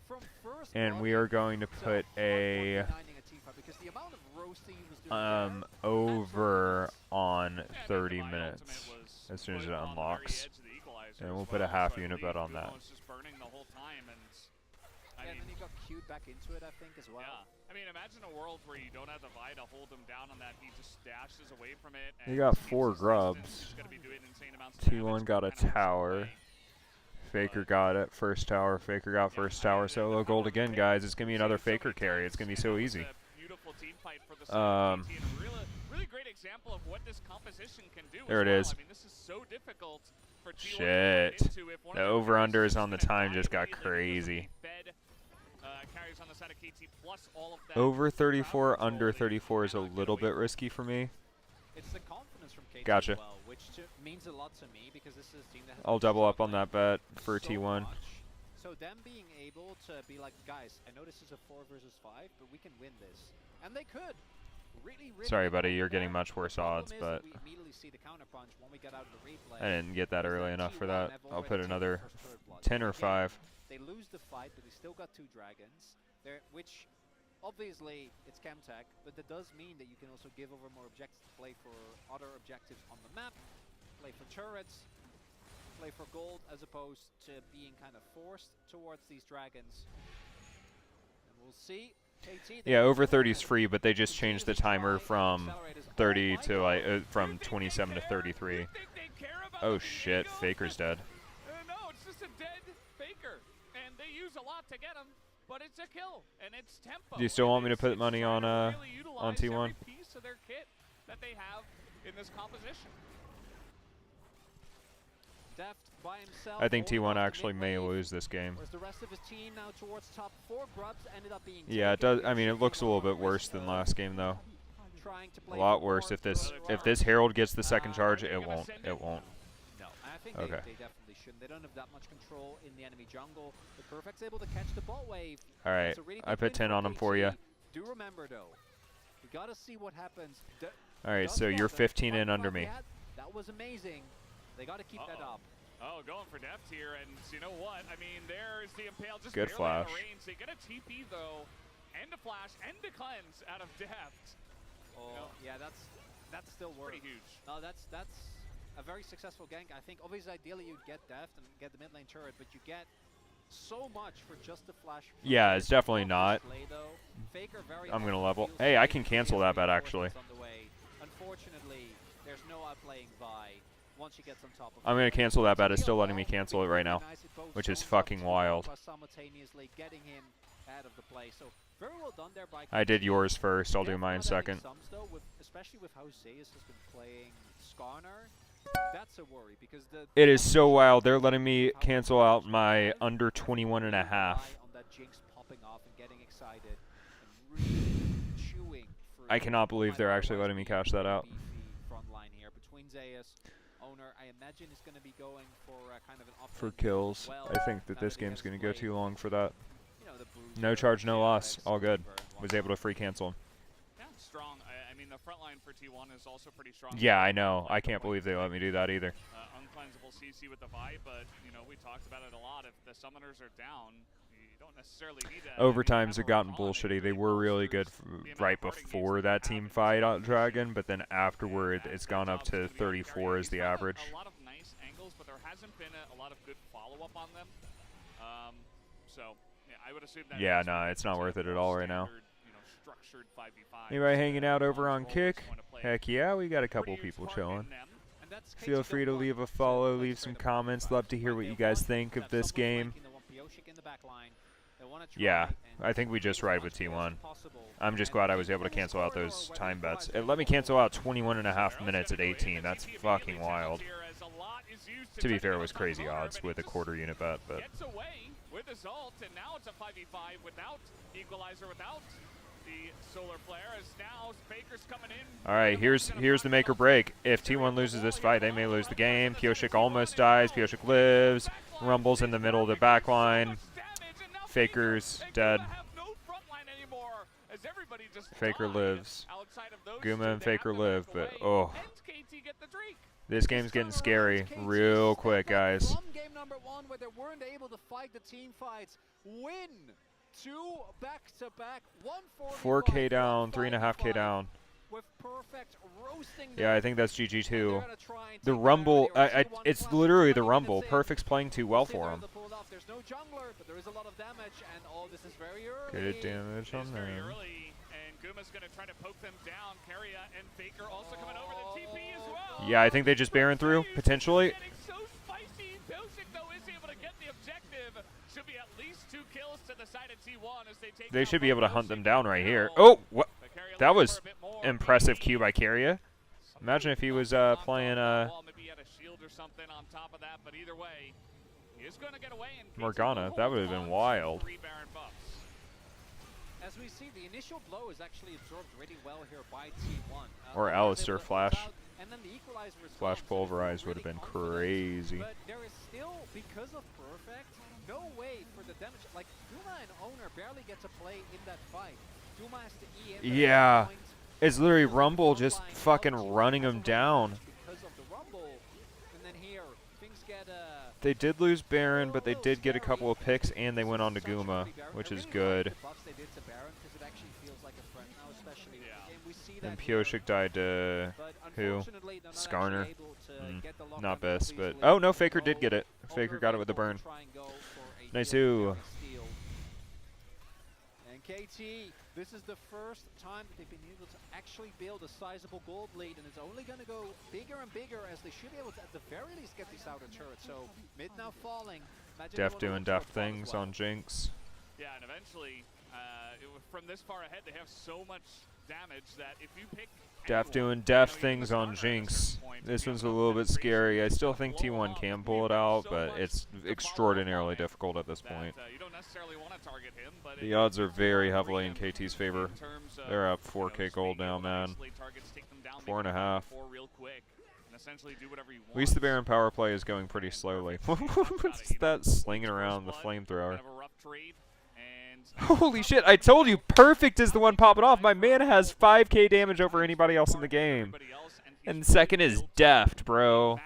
From first And we blood are going to put a 149ing Tifa, because the amount of roasting he was doing there, over on 30 minutes as soon as it unlocks. And we'll put a half unit bet on that. Just burning the whole time, and and then he got queued back into it, I think, as well. yeah. I mean, imagine a world where you don't have the Vi to hold him down on that. He just dashes away from it. He and got keeps 4 his grubs. distance. He's gonna be doing insane amounts of T1 damage, got a kind of works tower. away. Faker got it. First tower. Faker got first tower. Solo gold again, guys. It's going to be another Faker carry. It's going to be so easy. Beautiful team fight for the side of KT, and a really great example of what this composition can do. There it is. I mean, this is so difficult for T1 to Shit. run into if one The of their over-under players is on the gonna time die just got immediately because of crazy. the fed, carries on the side of KT plus all of that Over 34, under 34 is a little bit risky for me. It's the confidence from KT Gotcha. as well, which means a lot to me, because this is a team that has I'll been double up on struggling that bet for so T1. much. So them being able to be like, guys, I know this is a 4 versus 5, but we can win this. And they could. Really Sorry, good buddy, moment you're getting there. much worse The problem odds, is but that we immediately see the counterpunch when we get out of the replay. I didn't get that is early enough for T1 that. have I'll already put taken another the first third blood. 10 or Again, 5. They lose the fight, but they still got 2 dragons. Which, obviously, it's Chemtech, but that does mean that you can also give over more objectives to play for other objectives on the map, play for turrets, play for gold, as opposed to being kind of forced towards these dragons. And we'll see. KT, Yeah, over 30 is free, but they just changed the timer from 30 to like from 27 to 33. Oh shit, Faker's dead. No, it's just a dead Faker, and they use a lot to get him, but it's a kill, and it's tempo. Do you still want me to put money on really on utilize T1? every piece of their kit that they have in this composition. Deft by himself, I think holding T1 off the actually mid may wave, lose this game. whereas the rest of his team now towards top 4. Grubs ended up being Yeah, it taken. does. I mean, it looks a little bit worse than last game though. A lot worse. If this Herald gets the second charge, it won't. It won't. No, I think Okay. they definitely shouldn't. They don't have that much control in the enemy jungle. The Perfect's able to catch the bot wave. All right, That's a really I big put win 10 on him for you. Do remember though, we gotta see what happens. All right, so you're 15 in under me. That was amazing. They gotta keep that up. Oh, going for depth here, and you know what? I mean, there's the Impale just Good barely out of flash. range. They get a TP though, and a flash, and a cleanse out of depth. Oh, yeah, that's still works. Pretty huge. No, that's a very successful gank. I think obviously ideally you'd get deft and get the mid lane turret, but you get so much for just the flash. Yeah, it's definitely not. Play, though. Faker very I'm gonna often level. feels Hey, I like can he cancel has that bet reinforcements actually. on the way. Unfortunately, there's no outplaying Vi once you get on top of I'm gonna cancel that bet. It's still letting me cancel it right now, which is fucking wild. Simultaneously getting him out of the play. So very well done there by I did yours first. I'll do mine second. though, especially with how Zeus has been playing Skarner, that's a worry because It is so wild. They're letting me cancel out my under 21 and a half. on that Jinx popping off and getting excited and really chewing through. I cannot believe they're actually letting me cash that out. Front line here between Zeus, Owner. I imagine is going to be going for kind of an off For kills. as well. I think that Now this he game's has going to go played, too long for that. you know, the Bruiser, No charge, no loss. Alex, All good. Silver, and Was able to free cancel him. Yeah, strong. I mean, the front line for T1 is also pretty strong. Yeah, I know. I can't believe they let me do that either. Uncleansable CC with the Vi, but you know we talked about it a lot. If the summoners are down, you don't necessarily need that. Overtimes have gotten bullshitty. They were really good right before that team fight on Dragon, but then afterward it's gone up to 34 as the average. A lot of nice angles, but there hasn't been a lot of good follow-up on them. So yeah, I would assume that. Yeah, no, it's not worth it at all right now. You know, structured 5v5. Anybody hanging out over on Kick? Heck yeah, we got a couple people chilling. Feel free to leave a follow, leave some comments. Love to hear what you guys think of this game. Yeah, I think we just ride with T1. I'm just glad I was able to cancel out those time bets. It let me cancel out 21.5 minutes at 18. That's fucking wild. To be fair, it was crazy odds with a quarter unit bet, but Gets away with his ult, and now it's a 5v5 without Equalizer, without the Solar Flare, as now Faker's coming in. all right, here's the make or break. If T1 loses this fight, they may lose the game. Pioshik almost dies. Pioshik lives. Rumbles in the middle of the back line. Faker's dead. Faker lives. Guma and Faker live, but oh. This game's getting scary real quick, guys. From game number 1 where they weren't able to fight the team fights, win 2 back-to-back, 4K down, 3.5K down. with Perfect roasting Yeah, I think that's GG2. The Rumble, it's literally the Rumble. Perfect's playing too well for him. There's no jungler, but there is a lot of damage, and oh, this is very early. Good damage on them. And Guma's going to try to poke them down. Carria and Faker also coming over the TP as well. Yeah, I think they just Baron through, potentially. So spicy. Pioshik, though, is able to get the objective. Should be at least 2 kills to the side of T1 as they take. They should be able to hunt them down right here. Oh, what? That was impressive Q by Carria. Imagine if he was playing Maybe he had a shield or something on top of that, but either way, he is going to get away. And Morgana. That would have been wild. As we see, the initial blow is actually absorbed really well here by T1. Or Alistair Flash. And then the equalizer Flash Pulverize would have been crazy. But there is still, because of Perfect, no way for the damage. Like, Duma and Owner barely get to play in that fight. Duma has to E in. Yeah. It's literally Rumble just fucking running them down. Because of the Rumble. And then here, things get They did lose Baron, but they did get a couple of picks, and they went on to Guma, which is good. And Pioshik died to who? Skarner. Not best, but oh no, Faker did get it. Faker got it with the burn. Nice too. And KT, this is the first time they've been able to actually build a sizable gold lead, and it's only going to go bigger and bigger as they should be able to, at the very least, get these outer turrets. So mid now falling. Deft doing deft things on Jinx. Yeah, and eventually, from this far ahead, they have so much damage that if you pick Def doing Def things on Jinx. This one's a little bit scary. I still think T1 can pull it out, but it's extraordinarily difficult at this point. You don't necessarily want to target him, but The odds are very heavily in KT's favor. They're up 4K gold now, man. 4.5. At least the Baron power play is going pretty slowly. What's that slinging around the flamethrower? Holy shit, I told you, Perfect is the one popping off. My man has 5k damage over anybody else in the game. And second is Deft, bro.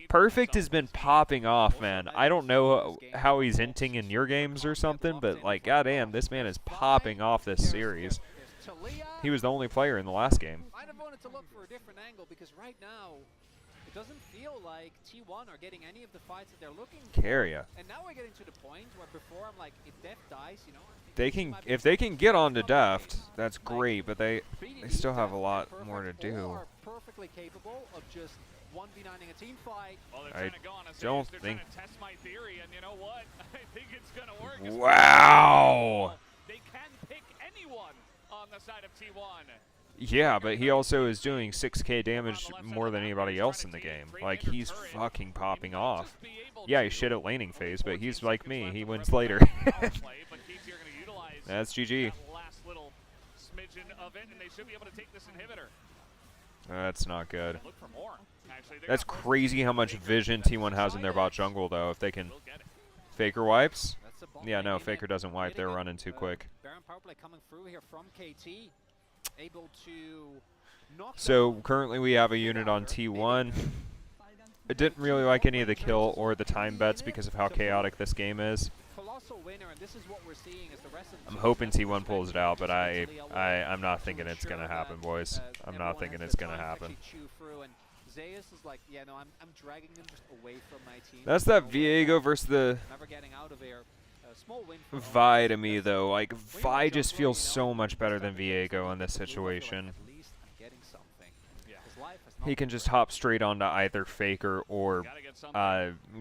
Perfect has been popping off, man. I don't know how he's hinting in your games or something, but, like, goddamn, this man is popping off this series. He was the only player in the last game. I'd have wanted to look for a different angle because right now, it doesn't feel like T1 are getting any of the fights that they're looking for. Carrier. And now we're getting to the point where before I'm like, if Deft dies, you know. They can, if they can get onto Deft, that's great, but they still have a lot more to do. Are perfectly capable of just 1v9ing a team fight. I don't think. Test my theory, and you know what? I think it's gonna work. Wow. They can pick anyone on the side of T1. Yeah, but he also is doing 6k damage more than anybody else in the game. Like, he's fucking popping off. Yeah, he's shit at laning phase, but he's like me. He wins later. That's GG. Last little smidgen of it, and they should be able to take this inhibitor. That's not good. Look for more. Actually, That's crazy how much vision T1 has in their bot jungle, though. If they can... Faker wipes? Yeah, no, Faker doesn't wipe. They're running too quick. Baron power play coming through here from KT. Able to knock So currently we have a unit on T1. I didn't really like any of the kill or the time bets because of how chaotic this game is. I'm hoping T1 pulls it out, but I'm not thinking it's gonna happen, boys. I'm not thinking it's gonna happen. That's that Viego versus the Vi to me, though. Like, Vi just feels so much better than Viego in this situation. He can just hop straight onto either Faker or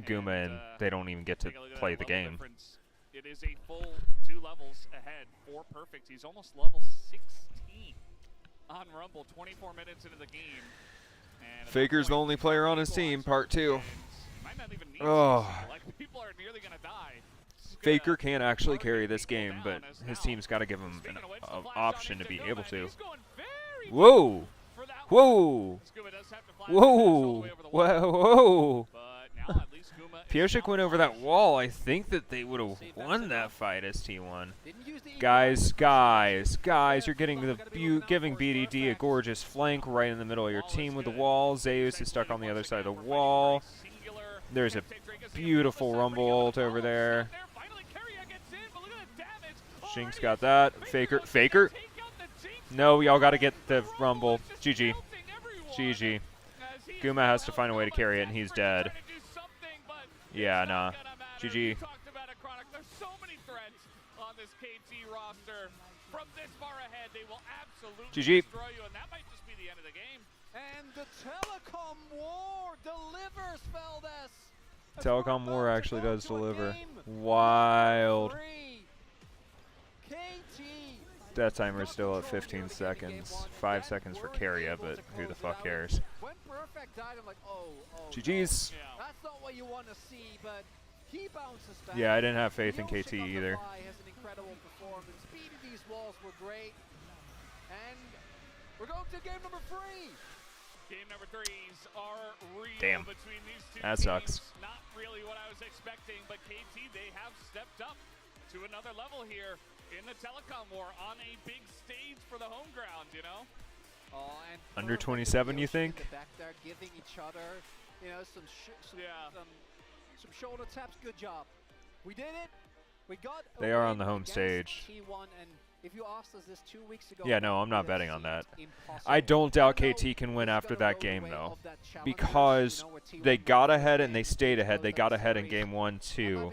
Guma, and they don't even get to play the game. It is a full 2 levels ahead for Perfect. He's almost level 16 on Rumble, 24 minutes into the game. And Faker's the only player on his team, part 2. Oh. Like, people are nearly gonna die. Faker can't actually carry this game, but his team's got to give him an option to be able to. Whoa! Whoa! Whoa! Whoa! Pioshik went over that wall. I think that they would have won that fight as T1. Guys, you're getting giving BDD a gorgeous flank right in the middle of your team with the wall. Zeus is stuck on the other side of the wall. There's a beautiful Rumble ult over there. Jinx got that. Faker. No, y'all got to get the Rumble. GG. GG. Guma has to find a way to carry it, and he's dead. Yeah, nah. GG. There's so many threats on this KT roster. From this far ahead, they will absolutely destroy you, and that might just be the end of the game. And the Telecom War delivers, Valdez. Telecom War actually does deliver. Wild. Death timer is still at 15 seconds. 5 seconds for Carrier, but who the fuck cares? GG's. That's not what you want to see, but he bounces back. Yeah, I didn't have faith in KT either. Has an incredible performance. BDD's walls were great. And we're going to game number 3. Game number 3s are real. Damn. Between these two That teams. sucks. Not really what I was expecting, but KT, they have stepped up to another level here in the Telecom War on a big stage for the home ground, you know? And Under 27, you think? Back there giving each other, you know, some shoulder taps. Good job. We did it. We got. They are on the home stage. T1, and if you asked us this 2 weeks ago, Yeah, no, I'm not betting on that. I don't doubt KT can win after that game, though. Because they got ahead and they stayed ahead. They got ahead in game 1, too.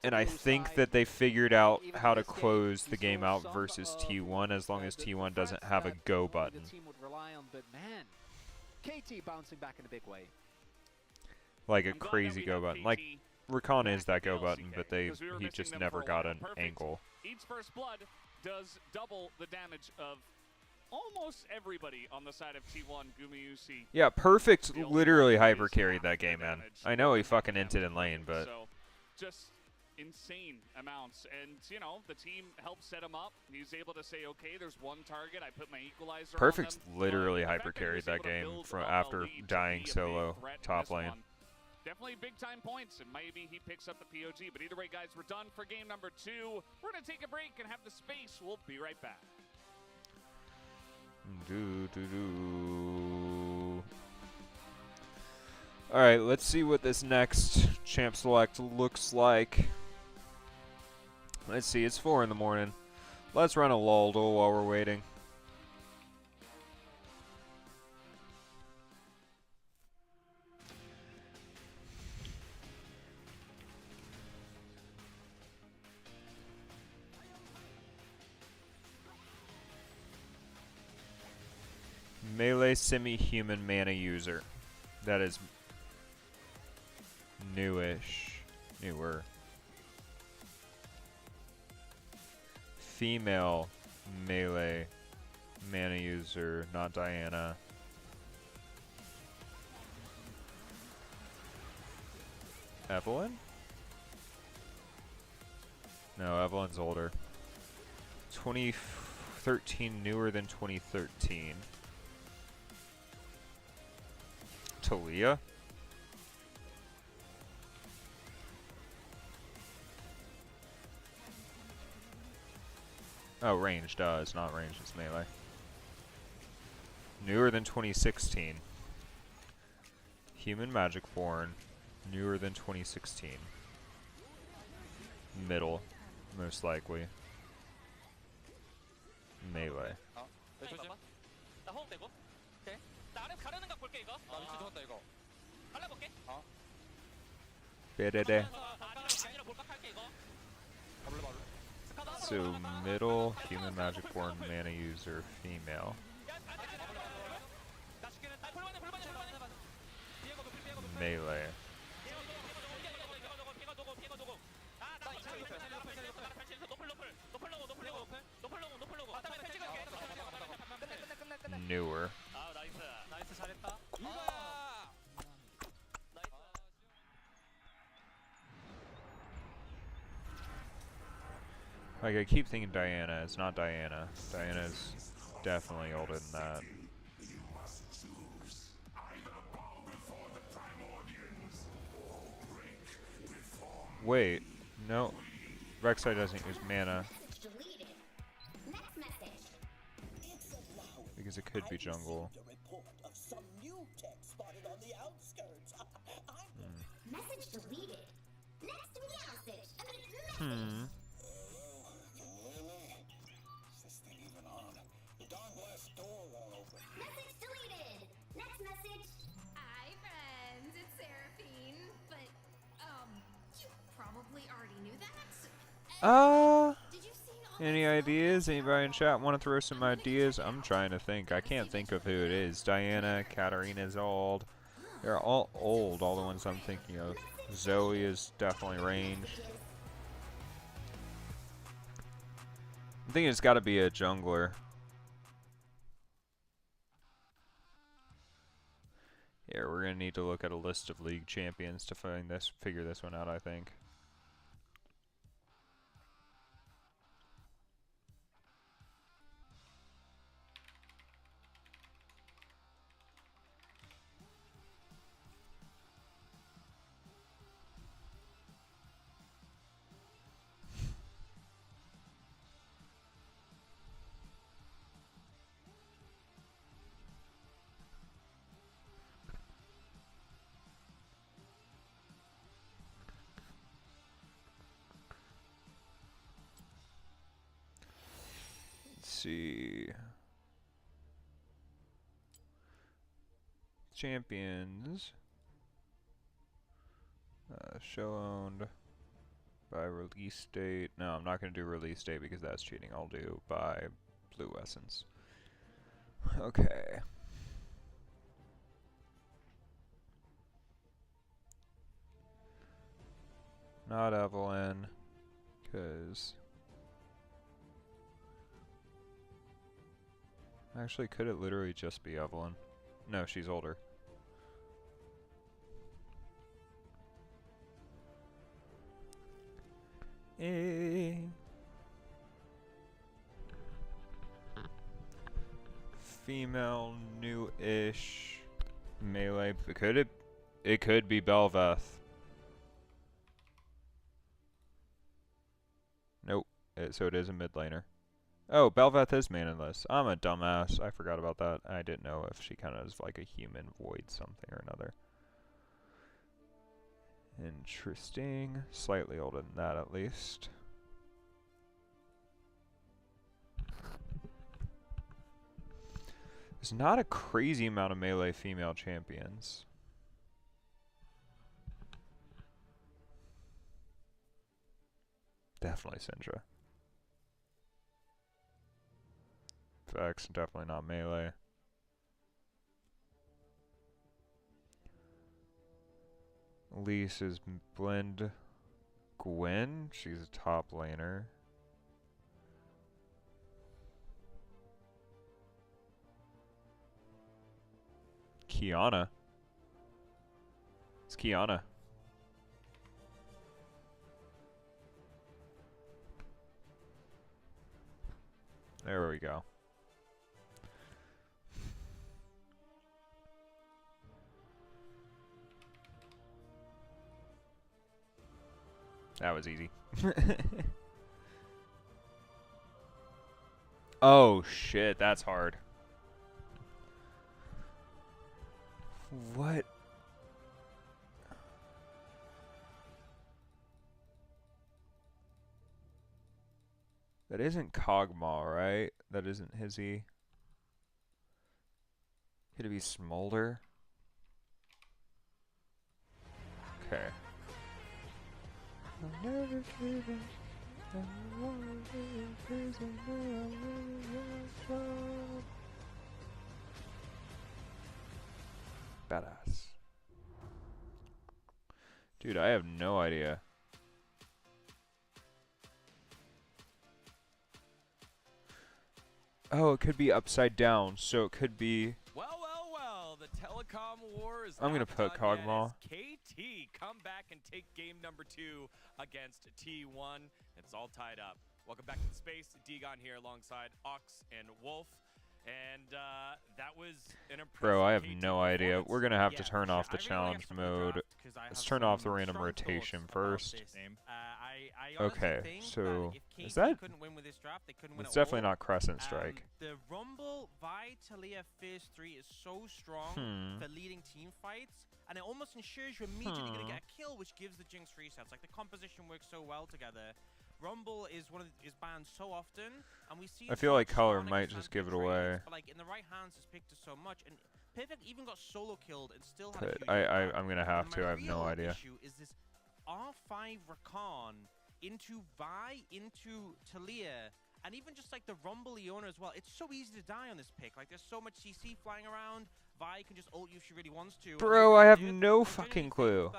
And I think that they figured out how to close the game out versus T1 as long as T1 doesn't have a go button. But man, KT bouncing back in a big way. Like a crazy go button. Like, Rakan is that go button, LCK, but because we were he missing just them never for a got while. an Perfect. angle. Eats first blood does double the damage of almost everybody on the side of T1. Gumayusi. Yeah, Perfect literally hyper carried that game, man. I know he fucking inted in lane, but So, just insane amounts. And, you know, the team helped set him up. He's able to say, okay, there's one target. I put my equalizer Perfect's on them. literally The fact hyper that he was carried that able to game build from up a after lead to dying be a solo big threat in top this lane. one. Definitely big time points, and maybe he picks up the POG. But either way, guys, we're done for game number 2. We're going to take a break and have the space. We'll be right back. Alright, let's see what this next champ select looks like. Let's see, it's 4 in the morning. Let's run a Luldo while we're waiting. Melee semi-human mana user. That is newish. Newer. Female melee mana user, not Diana. Evelyn? No, Evelyn's older. 2013, newer than 2013. Talia? Oh, ranged. It's not ranged, it's melee. Newer than 2016. Human Magic Foreign. Newer than 2016. Middle, most likely. Melee. 나 호흡 되고. 오케이. 나 아래 가르는 각 볼게 이거. 나 위치 좋았다 이거. 갈라볼게. BDD. So middle, human magic born mana user, female. Melee. Newer. Like, I keep thinking Diana. It's not Diana. Diana's definitely older than that. Wait, no. Rek'Sai doesn't use mana. Because it could be jungle. Message deleted. Next message. Hmm. Message deleted. Next message. Hi, friends. It's Seraphine. But, you probably already knew that. Any ideas? Anybody in chat want to throw some ideas? I'm trying to think. I can't think of who it is. Diana, Katarina's old. They're all old, all the ones I'm thinking of. Zoe is definitely ranged. I think it's got to be a jungler. Yeah, we're gonna need to look at a list of league champions to figure this one out, I think. See. Champions. Show owned by release date. No, I'm not going to do release date because that's cheating. I'll do by Blue Essence. Okay. Not Evelyn, because actually, could it literally just be Evelyn? No, she's older. Female, new-ish melee. It could be Belveth. Nope. So it is a mid laner. Oh, Belveth is manaless. I'm a dumbass. I forgot about that. I didn't know if she kind of is like a human void something or another. Interesting. Slightly older than that, at least. There's not a crazy amount of melee female champions. Definitely Syndra. Vex, definitely not melee. Elise is blend. Gwen, she's a top laner. Kiana. It's Kiana. There we go. That was easy. Oh shit, that's hard. What? That isn't Kog'Maw, right? That isn't Hizzy. Could it be Smolder? Okay. Badass. Dude, I have no idea. Oh, it could be upside down, so it could be... Well, the telecom war is I'm gonna put Kog'Maw. KT come back and take game number 2 against T1. It's all tied up. Welcome back to the space. Degon here alongside Ox and Wolf. And that was an impressive Bro, I have KT no idea. We're gonna have to performance. turn off the challenge mode. Let's turn off the random rotation first. I Okay, think so that if is KT that? couldn't win with this draft, they couldn't win It's at definitely all. not Crescent Strike. The Rumble Vi Talia Phase 3 is so strong for leading team fights, and it almost ensures you're immediately going to get a kill, which gives the Jinx resets. Like, the composition works so well together. Rumble is banned so often, and we see. I feel like color might just give it away. But like in the right hands, has picked us so much, and Perfect even got solo killed and still had Could. a huge I'm gonna have to. I have no idea. Issue is this R5 Rakan into Vi into Talia, and even just like the Rumble Leona as well. It's so easy to die on this pick. Like there's so much CC flying around. Vi can just ult you if she really wants to. Bro, I have no fucking clue.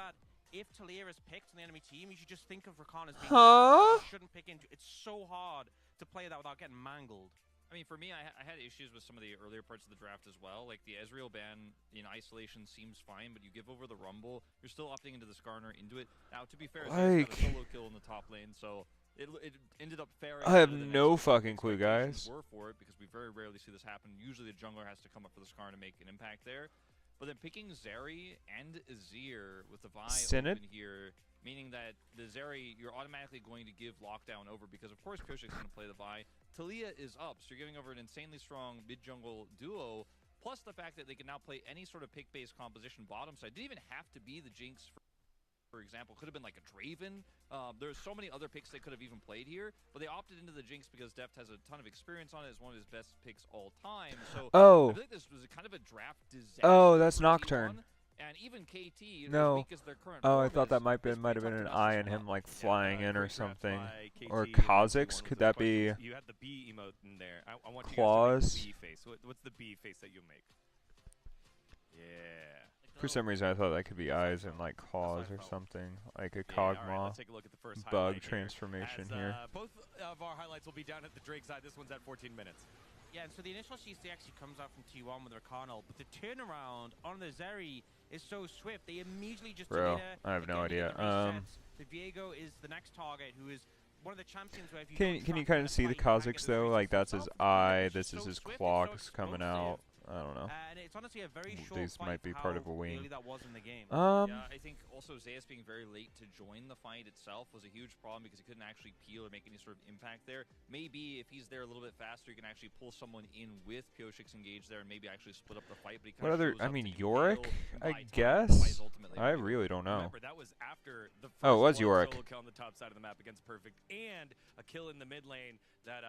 If Talia is picked on the enemy team, you should just think of Rakan as being Huh? you shouldn't pick into. It's so hard to play that without getting mangled. I mean, for me, I had issues with some of the earlier parts of the draft as well. Like, the Ezreal ban in isolation seems fine, but you give over the Rumble, you're still opting into the Skarner into it. Now, to be fair, Zeus got a solo kill in the top lane, so it ended up fair. I have no fucking clue, guys. Were for it, because we very rarely see this happen. Usually the jungler has to come up for the Skarner to make an impact there. But then picking Zeri and Azir with the Vi open here, meaning that the Zeri, you're automatically going to give lockdown over because, of course, Koshik's going to play the Vi. Talia is up, so you're giving over an insanely strong mid-jungle duo, plus the fact that they can now play any sort of pick-based composition bottom side. Didn't even have to be the Jinx, for example. Could have been like a Draven. There's so many other picks they could have even played here, but they opted into the Jinx because Deft has a ton of experience on it. It's one of his best picks all time. So I feel like this was kind of a draft disaster. Oh, that's Nocturne. And even KT, no. as their current I thought that might have been an eye and him like flying in or something. Or Kha'Zix, could that be? You had the B emote in there. I want you Claws. guys to make the B face. What's the B face that you make? Yeah. Like For some reason, I thought that could be eyes and like claws or something, like a All right, Kog'Maw let's take a look at the first bug highlight here, transformation as, here. Both of our highlights will be down at the Drake side. This one's at 14 minutes. Yeah, and so the initial CC actually comes out from T1 with Rakanal, but the turnaround on the Zeri is so swift. They immediately just Bro, delete her. I have no Again, you idea. get the resets. The Viego is the next target, who is one of the champions where if you Can you kind of see the Kha'Zix though? Like that's his eye, this is his claws coming out. I don't know. And it's honestly a very short These fight might be for part how of a wing. early that was in the game. Yeah, I think also Zeus being very late to join the fight itself was a huge problem because he couldn't actually peel or make any sort of impact there. Maybe if he's there a little bit faster, he can actually pull someone in with Pyosix engaged there and maybe actually split up the fight. But he What kind of other? shows I up mean, to Yorick, kill, I buy time, guess. buys ultimately I really don't know. Remember, that was after the first Oh, it was one Yorick. solo kill on the top side of the map against Perfect and a kill in the mid lane that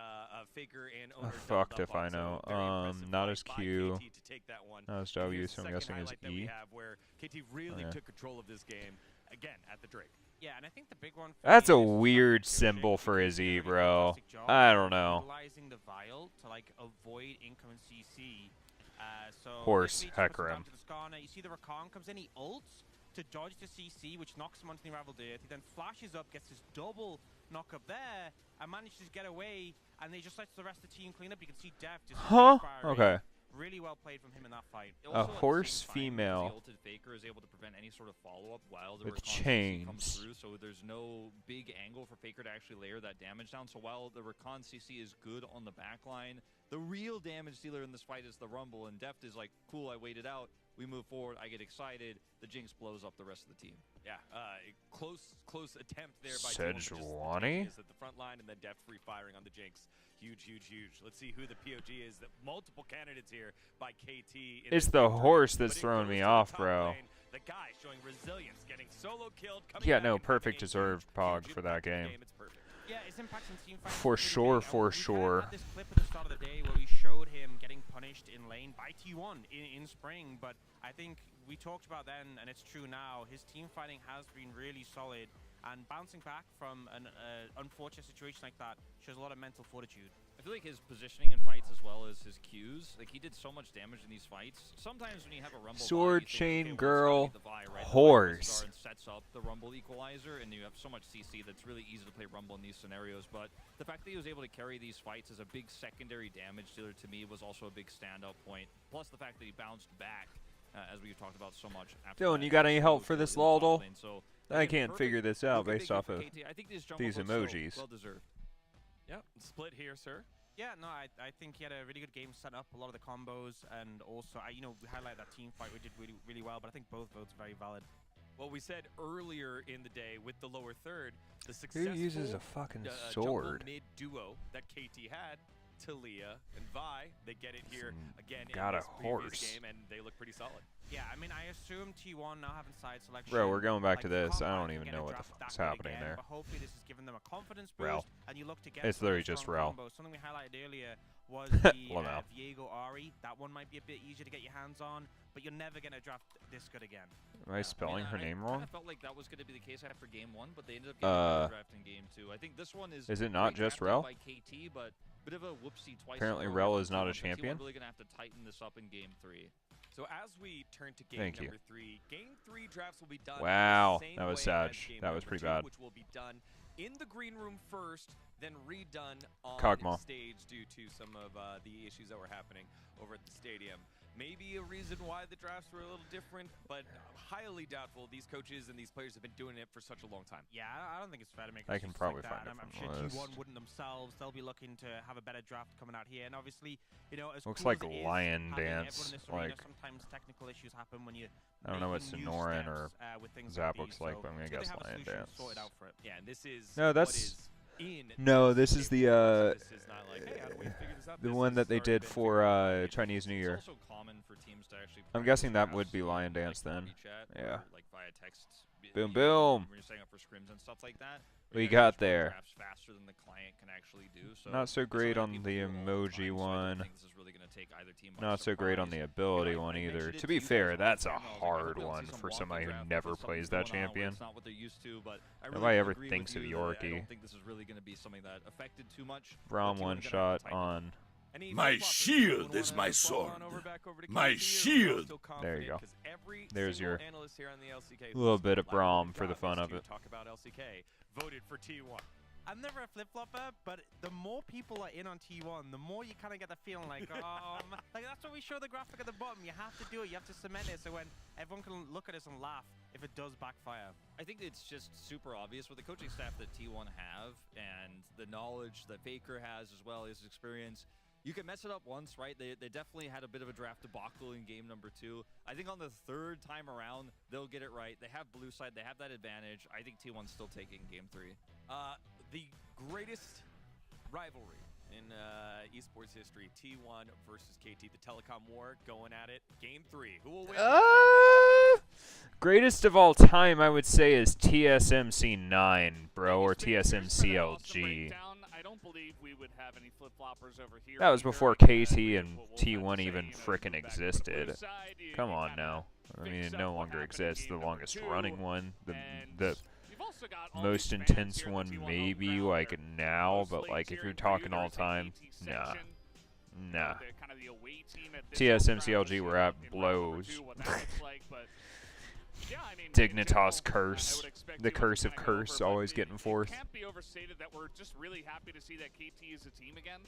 Faker and Owner Fucked doubled if up I on. So know. very impressive not fight as by Q. KT to take that one. Not as And W, here's so the I'm guessing second it's highlight that we E. have where KT really yeah. took control of this game again at the Drake. Yeah, and I think the big one. That's a weird symbol for his E, bro. I don't know. Utilizing the vial to like avoid incoming CC. So Horse, literally just heck puts him him. down to the Skarner. You see the Rakan comes in, he ults to dodge the CC, which knocks him onto the Unravel Dirt. He then flashes up, gets his double knock up there, and manages to get away. And they just let the rest of the team clean up. You can see Def just firing. Okay. Really well played from him in that fight. A horse female. The ulted Faker is able to prevent any sort of follow-up while the With Rakan CC comes chains. through, so there's no big angle for Faker to actually layer that damage down. So while the Rakan CC is good on the back line, the real damage dealer in this fight is the Rumble, and Deft is like, cool, I waited out. We move forward, I get excited, the Jinx blows up the rest of the team. Yeah, close attempt there by T1, but just the Sejuani? is at the front line, and then Deft free firing on the Jinx. Huge. Let's see who the POG is. Multiple candidates here by KT. It's the horse that's throwing me off, bro. The guy showing resilience, getting solo killed. Yeah, no, perfect deserved Pog for that game. Yeah, his impact in team fighting For is pretty sure, big. for We sure. had this clip at the start of the day where we showed him getting punished in lane by T1 in spring, but I think we talked about then, and it's true now, his team fighting has been really solid, and bouncing back from an unfortunate situation like that shows a lot of mental fortitude. I feel like his positioning in fights as well as his Qs, like he did so much damage in these fights. Sometimes when you have a Rumble Sword Vi, you chain think, okay, girl, well, it's gotta be the Vi, right? horse. The Vi sets up the Rumble equalizer, and you have so much CC that's really easy to play Rumble in these scenarios. But the fact that he was able to carry these fights as a big secondary damage dealer to me was also a big standout point. Plus the fact that he bounced back, as we've talked about so much. Dylan, you got any help for this Laldl? So, I again, can't figure this out Look at based big off for of KT. I think these jump these up looks so emojis. well deserved. Yep, split here, sir. Yeah, no, I think he had a really good game set up, a lot of the combos, and also, we highlight that team fight, we did really well, but I think both votes are very valid. Well, we said earlier in the day with the lower third, the successful uses a fucking jungle sword? mid duo that KT had, Talia and Vi, they get it here again got in a this previous horse. game, and they look pretty solid. Yeah, I mean, I assume T1 now having side selection. Bro, we're going back to like, this. I Combine don't can even get a know what the draft fuck's that good happening again, there. But hopefully this has given them a confidence boost, Rel. and you look to get It's some literally strong just Rel. combos. Something we highlighted earlier was the Well, no. Viego Ari. That one might be a bit easier to get your hands on, but you're never going to draft this good again. Am I spelling her name wrong? I felt like that was going to be the case after game 1, but they ended up getting a draft in game 2. I think this one is it not great just drafting Rel? by KT, but bit of a whoopsie twice. Apparently in a Rel row is not a T1, so T1 champion? really going to have to tighten this up in game 3. So as we turn to game Thank you. number 3, game 3 drafts will be done Wow, the same that was way sad. as game That was number pretty 2, bad. which will be done in the green room first, then redone on Kog'Maw. stage due to some of the issues that were happening over at the stadium. Maybe a reason why the drafts were a little different, but highly doubtful. These coaches and these players have been doing it for such a long time. Yeah, I don't think it's fair to make I can excuses probably like find that. it I'm from sure the list. T1 wouldn't themselves. They'll be looking to have a better draft coming out here, and obviously, as Looks cool like as it is, Lion having Dance, everyone in this arena, like- sometimes technical issues happen when you. I don't know what making new Sonoran or steps, with things Zap like looks these, like, so but I'm gonna it's good guess they have a Lion solution Dance. sorted out for it. Yeah, and this is No, what that's is in no. This is the This is not like, hey, how do we figure this out? the This one has that they already did been for Chinese New Year. It's also common for teams to actually I'm practice guessing that drafts would be Lion in, Dance like, then. party chat Yeah. or, like via text. Boom, You know, boom. When you're setting up for scrims and stuff like that. We you can got actually run there. drafts faster than the client can actually do. So Not so it's great something on that the people do all the emoji time, so I don't one. think this is really gonna take either team by Not so great on the surprise. ability You know, one I either. mentioned it To be you fair, guys that's on a the stream. I was like, I hope hard we don't one see some for wonky somebody who draft never because plays something's that going on where champion. It's not what they're used to, but I Nobody really ever agree thinks with of you that I Yorkie. don't think this is really going to be something that affected too much. Braum T1 one gonna have to shot tighten it. on My shield is my sword. My shield. There you go. 'cause every There's single your analyst here on the LCK little who's bit of allowed Braum to for the job fun is of to it. Talk about LCK. Voted for T1. I'm never a flip-flopper, but the more people are in on T1, the more you kind of get the feeling like, like that's what we show the graphic at the bottom. You have to do it. You have to cement it so when everyone can look at us and laugh if it does backfire. I think it's just super obvious with the coaching staff that T1 have and the knowledge that Faker has as well, his experience. You can mess it up once, right? They definitely had a bit of a draft debacle in game number 2. I think on the 3rd time around, they'll get it right. They have blue side. They have that advantage. I think T1's still taking game 3. The greatest rivalry in esports history, T1 versus KT, the telecom war, going at it. Game 3, who will win? Greatest of all time, I would say, is TSMC9, bro, or TSMCLG. I don't believe we would have any flip-floppers over here. That was before KT and T1 even frickin' existed. Come on now. I mean, it no longer exists. The longest running one, the most intense one maybe like now, but like if you're talking all time, nah. TSMCLG were at blows. Dignitas curse. The curse of curse always getting forth. It can't be overstated that we're just really happy to see that KT is a team again,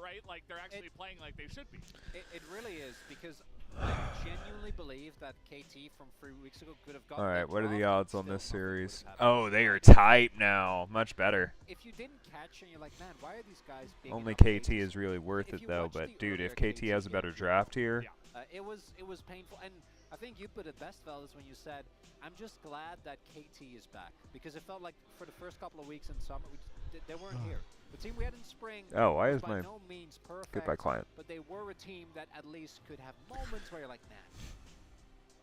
right? Like they're actually playing like they should be. It really is, because I genuinely believe that KT from 3 weeks ago could have gotten. Alright, what are the odds on this series? Oh, they are tight now. Much better. If you didn't catch and you're like, man, why are these guys big Only enough KT is really worth it though, but dude, if KT has a better draft here. It was painful, and I think you put it best, fellas, when you said, I'm just glad that KT is back, because it felt like for the first couple of weeks in summer, they weren't here. The team we had in spring Why was is by my no means perfect, goodbye client? but they were a team that at least could have moments where you're like, nah,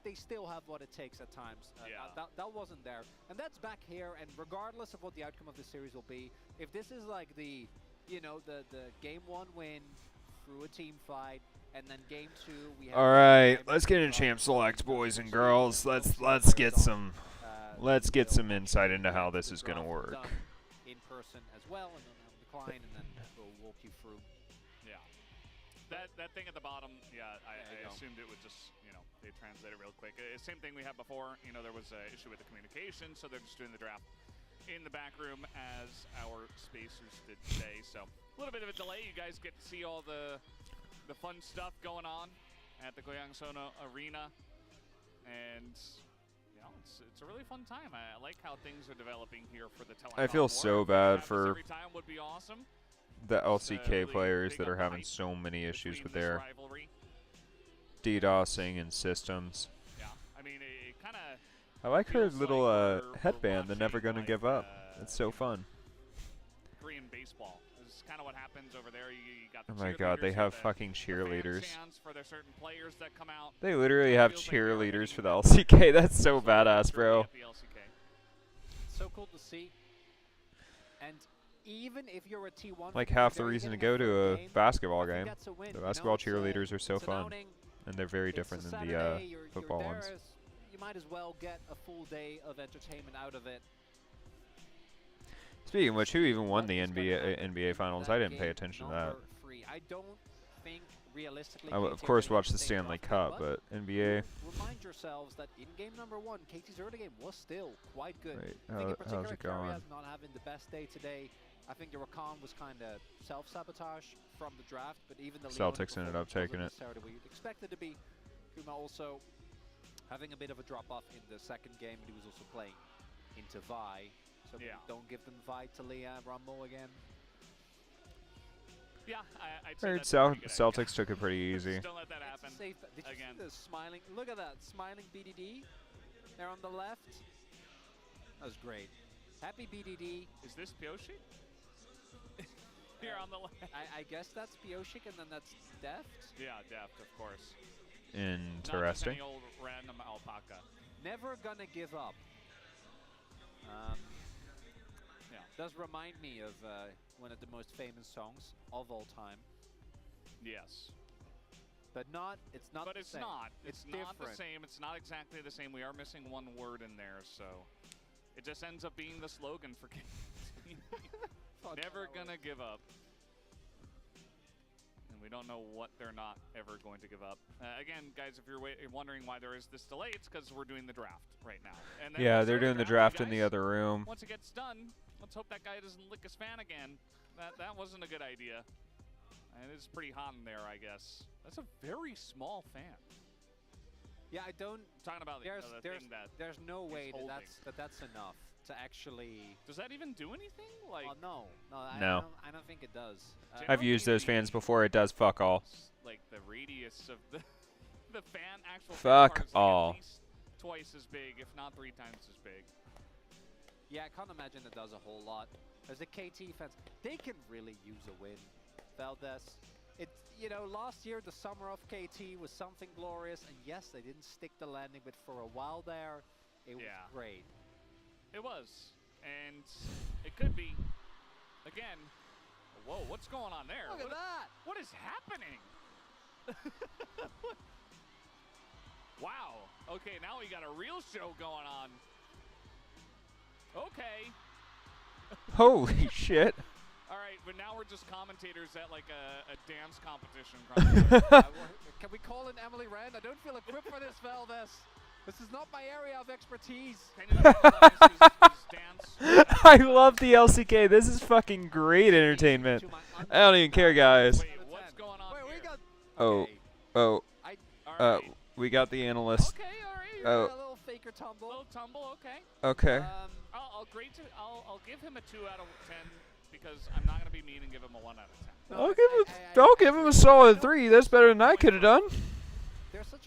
they still have what it takes at times. That wasn't there, and that's back here, and regardless of what the outcome of the series will be, if this is like the game 1 win through a team fight, and then game 2 we have. All right, let's get into champ select, boys and girls. Let's get some insight into how this is gonna work. In person as well, and then on the client, and then we'll walk you through. Yeah, that thing at the bottom. Yeah, I assumed it would just they translate it real quick. Same thing we had before. There was an issue with the communication, so they're just doing the draft in the back room as our spacers did today. So a little bit of a delay. You guys get to see all the fun stuff going on at the Goyang Sono Arena, and it's a really fun time. I like how things are developing here for the telecom. I feel so bad for every time would be awesome. the LCK players that are having so many issues with their DDoSing and systems. Yeah, I mean, it kind of. I like her little headband, the Never Gonna Give Up. It's so fun. Korean baseball is kind of what happens over there. You got Oh my god, they have fucking cheerleaders. For their certain players that come out. They literally have cheerleaders for the LCK. That's so badass, bro. So cool to see. And even if you're a T1, Like half the reason to go to a basketball game. The basketball cheerleaders are so fun, and they're very different than the football ones. You might as well get a full day of entertainment out of it. Speaking of which, who even won the NBA Finals? I didn't pay attention to that. I don't think realistically. I of course watched the Stanley Cup, but NBA. Remind yourselves that in game number 1, KT's early game was still quite good. Wait, I think in particular, how's it going? Karia's not having the best day today. I think the Rakan was kind of self-sabotage from the draft, but even the Celtics ended up taking it. We expected to be. Kuma also having a bit of a drop-off in the second game, but he was also playing into Vi. So don't give them Vi to Leah Rumble again. Yeah, I'd say Heard that's a pretty good Celtics took it pretty easy. Don't let that happen. Did you see the smiling? Look at that, smiling BDD. There on the left. That was great. Happy BDD. Is this Pioshi? Here on the left. I guess that's Pioshik, and then that's Deft. Yeah, Deft, of course. Interesting. Not just any old random alpaca. Never gonna give up. Does remind me of one of the most famous songs of all time. Yes. But not. It's not. But the it's same. not. It's not different. the same. It's not exactly the same. We are missing one word in there, so it just ends up being the slogan for Never gonna give up. We don't know what they're not ever going to give up. Again, guys, if you're wondering why there is this delay, it's because we're doing the draft right now. And then Yeah, they're doing the draft in the other room. Once it gets done, let's hope that guy doesn't lick his fan again. That wasn't a good idea. And it is pretty hot in there, I guess. That's a very small fan. Yeah, I don't. Talking about there's no way that's enough to actually. Does that even do anything? Like, no, No. I don't think it does. I've used those fans before. It does fuck all. Like the radius of the fan actual. Fuck fan part is, all. Like, at least twice as big, if not 3 times as big. Yeah, I can't imagine it does a whole lot. As the KT fans, they can really use a win. Valdez. It's, you know, last year the summer of KT was something glorious, and yes, they didn't stick the landing, but for a while there, it was great. It was, and it could be. Again, whoa, what's going on there? Look at that! What is happening? Wow. Okay, now we got a real show going on. Okay. Holy shit. All right, but now we're just commentators at like a dance competition. Can we call in Emily Rand? I don't feel equipped for this, Valdez. This is not my area of expertise. Can you his dance? I love the LCK. This is fucking great entertainment. I don't even care, guys. Wait, what's going on here? We got the analyst. Okay, all right. A little faker tumble. Little tumble, okay. Okay. I'll give him a 2 out of 10 because I'm not gonna be mean and give him a 1 out of 10. I'll give him a solid 3. That's better than I could have done.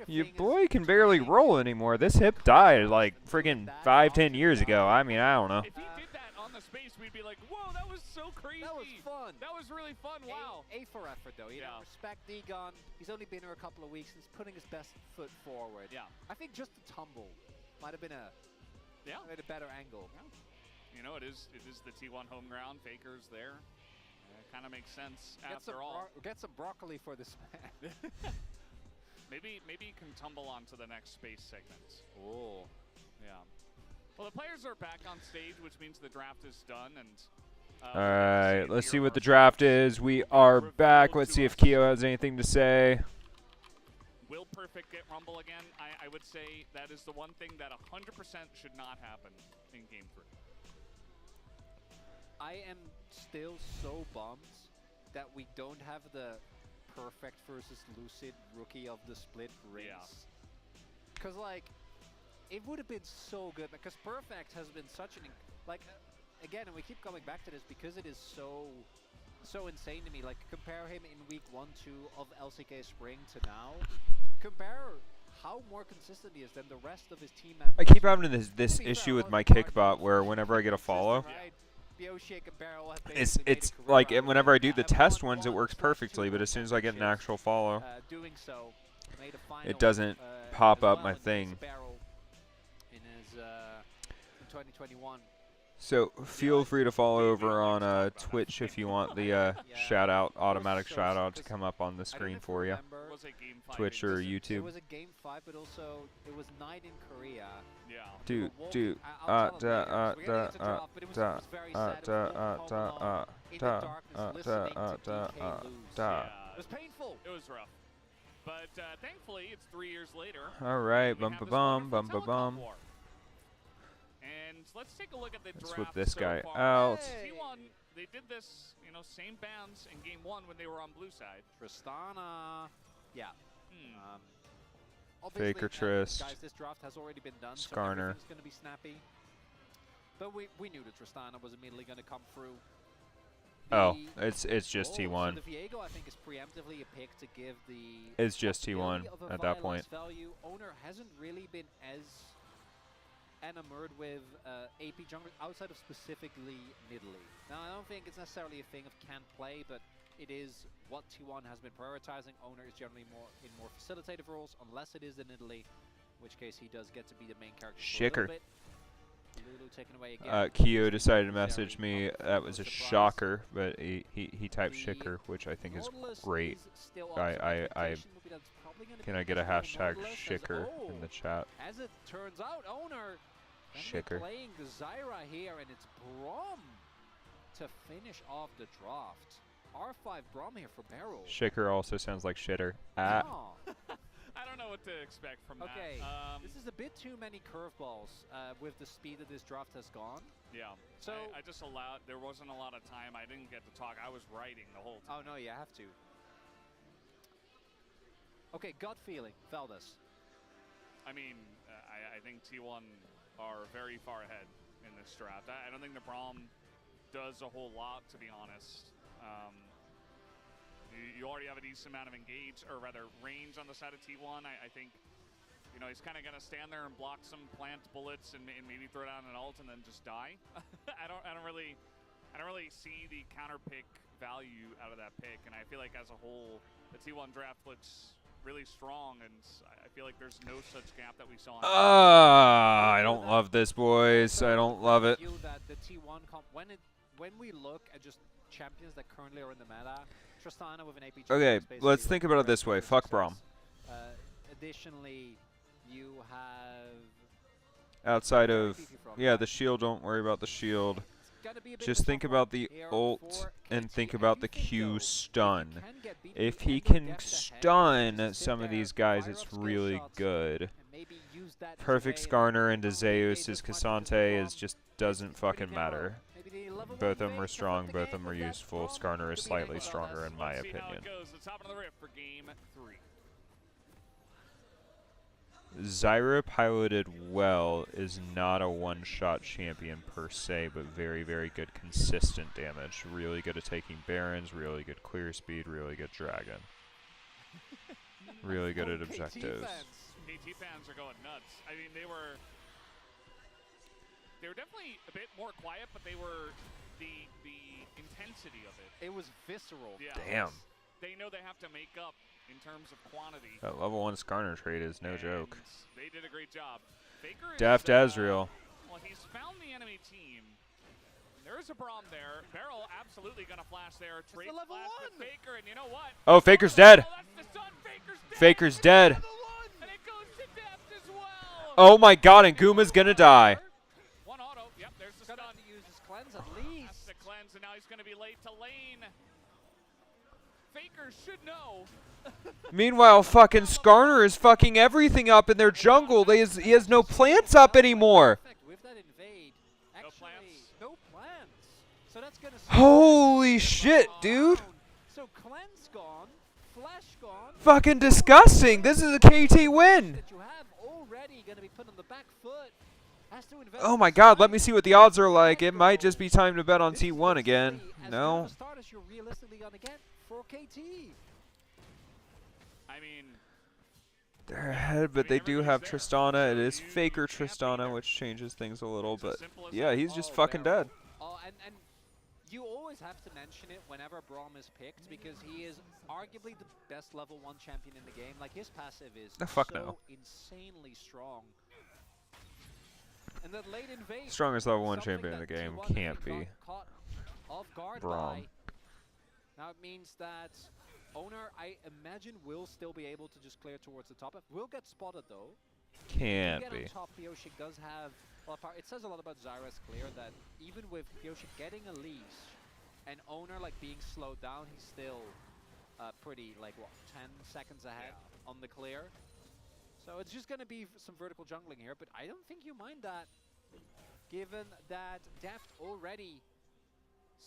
Your boy can barely roll anymore. This hip died like friggin' 5-10 years ago. I mean, I don't know. If he did that on the space, we'd be like, whoa, that was so crazy. That was fun. That was really fun. Wow. A for effort, though. You know, respect Degon. He's only been here a couple of weeks and he's putting his best foot forward. Yeah. I think just the tumble might have been a better angle. Yeah. You know, it is the T1 home ground. Faker's there. Kind of makes sense after all. Get some broccoli for this man. Maybe you can tumble onto the next space segment. Oh. Yeah. Well, the players are back on stage, which means the draft is done. And all right, let's see what the draft is. We are back. Let's see if Kiyo has anything to say. Will Perfect get Rumble again? I would say that is the one thing that 100% should not happen in Game 3. I am still so bummed that we don't have the Perfect versus Lucid Rookie of the Split race. Because, like, it would have been so good. Because Perfect has been such an... again, and we keep coming back to this because it is so insane to me. Like, compare him in week 1-2 of LCK Spring to now. Compare how more consistent he is than the rest of his team members. I keep having this issue with my kickbot where whenever I get a follow, it's like whenever I do the test ones, it works perfectly, but as soon as I get an actual follow, it doesn't pop up my thing. In his 2021. So feel free to follow over on Twitch if you want the automatic shout out to come up on the screen for you. Twitch or YouTube. It was a game 5, but also it was 9 in Korea. Yeah. It was painful. It was rough. But thankfully, it's 3 years later. All right, bum ba bum, bum ba bum. And let's take a look at the draft. Let's whip this guy far. out. T1, they did this, you know, same bands in game 1 when they were on blue side. Tristana. Yeah. Faker Trist. Guys, this draft has already been done, Skarner. so everything's going to be snappy. But we knew that Tristana was immediately going to come through. It's just T1. So the Viego, I think, is preemptively a pick to give the... It's just T1 at that point. Value. Owner hasn't really been as enamored with AP jungler outside of specifically Nidalee. Now, I don't think it's necessarily a thing of can't play, but it is what T1 has been prioritizing. Owner is generally more in more facilitative roles, unless it is the Nidalee, in which case he does get to be the main character for a little bit. Lulu taken away again. Kiyo decided to message me. That was a shocker, but he typed shicker, which I think is great. Can I get a hashtag shicker in the chat? As it turns out, Owner Shicker. playing Zyra here, and it's Brom to finish off the draft. R5 Brom here for Beryl. Shaker also sounds like shitter. I don't know what to expect from okay. that. This is a bit too many curveballs with the speed that this draft has gone. Yeah. So I just allowed. There wasn't a lot of time. I didn't get to talk. I was writing the whole time. Oh no, you have to. Okay, gut feeling, Feldas. I mean, I think T1 are very far ahead in this draft. I don't think the Braum does a whole lot, to be honest. You already have a decent amount of engage, or rather range on the side of T1. I think, you know, he's kind of going to stand there and block some plant bullets and maybe throw down an ult and then just die. I don't really see the counter pick value out of that pick, and I feel like as a whole, the T1 draft looks really strong, and I feel like there's no such gap that we saw. I don't love this, boys. I don't love it. That the T1 when we look at just champions that currently are in the meta, Tristana with an AP. Okay, let's think about it this way. Fuck Braum. Additionally, you have outside of the shield. Don't worry about the shield. Just think about the ult and think about the Q stun. If he can stun some of these guys, it's really good. Perfect Skarner into Zeus is Cassante is just doesn't fucking matter. Both of them are strong, both of them are useful. Skarner is slightly stronger in my opinion. Zyra piloted well is not a one-shot champion per se, but very, very good consistent damage. Really good at taking Barons, really good clear speed, really good Dragon. Really good at objectives. KT fans are going nuts. I mean, they were definitely a bit more quiet, but they were the intensity of it. It was visceral. Yeah. Damn. They know they have to make up in terms of quantity. That level 1 Skarner trade is no joke. They did a great job. Faker Deft Ezreal. Well, he's found the enemy team. There's a Braum there. Beryl absolutely going to flash there. Trade level flash with Faker, and you know what? Oh, Faker's dead. Oh, that's the stun. Faker's dead. And it goes to Deft as well. Oh my god, and Guma's gonna die. One auto. Yep, there's the stun. To use his cleanse at least. That's the cleanse, and now he's going to be late to lane. Faker should know. Meanwhile, fucking Skarner is fucking everything up in their jungle. He has no plants up anymore. With that invade, actually, no plants. So that's gonna Holy shit, dude. So cleanse gone, flash gone. Fucking disgusting. This is a KT win. That you have already gonna be put on the back foot. Oh my god, let me see what the odds are like. It might just be time to bet on T1 again. No. You're realistically gonna get for KT. I mean, they're ahead, but they do have Tristana. It is Faker Tristana, which changes things a little, but yeah, he's just fucking dead. Oh, and you always have to mention it whenever Braum is picked because he is arguably the best level 1 champion in the game. Like, his passive is so insanely strong. And that late invade, strongest level 1 champion in the game can't be Braum. Now it means that Owner, I imagine, will still be able to just clear towards the top. Will get spotted though. Can't be. On top, Pyosik does have. Well, it says a lot about Zyra's clear that even with Pyosik getting a leash and Owner like being slowed down, he's still pretty like what 10 seconds ahead on the clear. So it's just gonna be some vertical jungling here, but I don't think you mind that, given that Deft already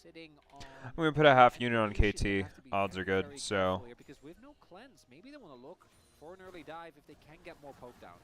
sitting on. I'm gonna put a half unit on KT. Odds are good, so. Because with no cleanse, maybe they want to look for an early dive if they can get more poke down.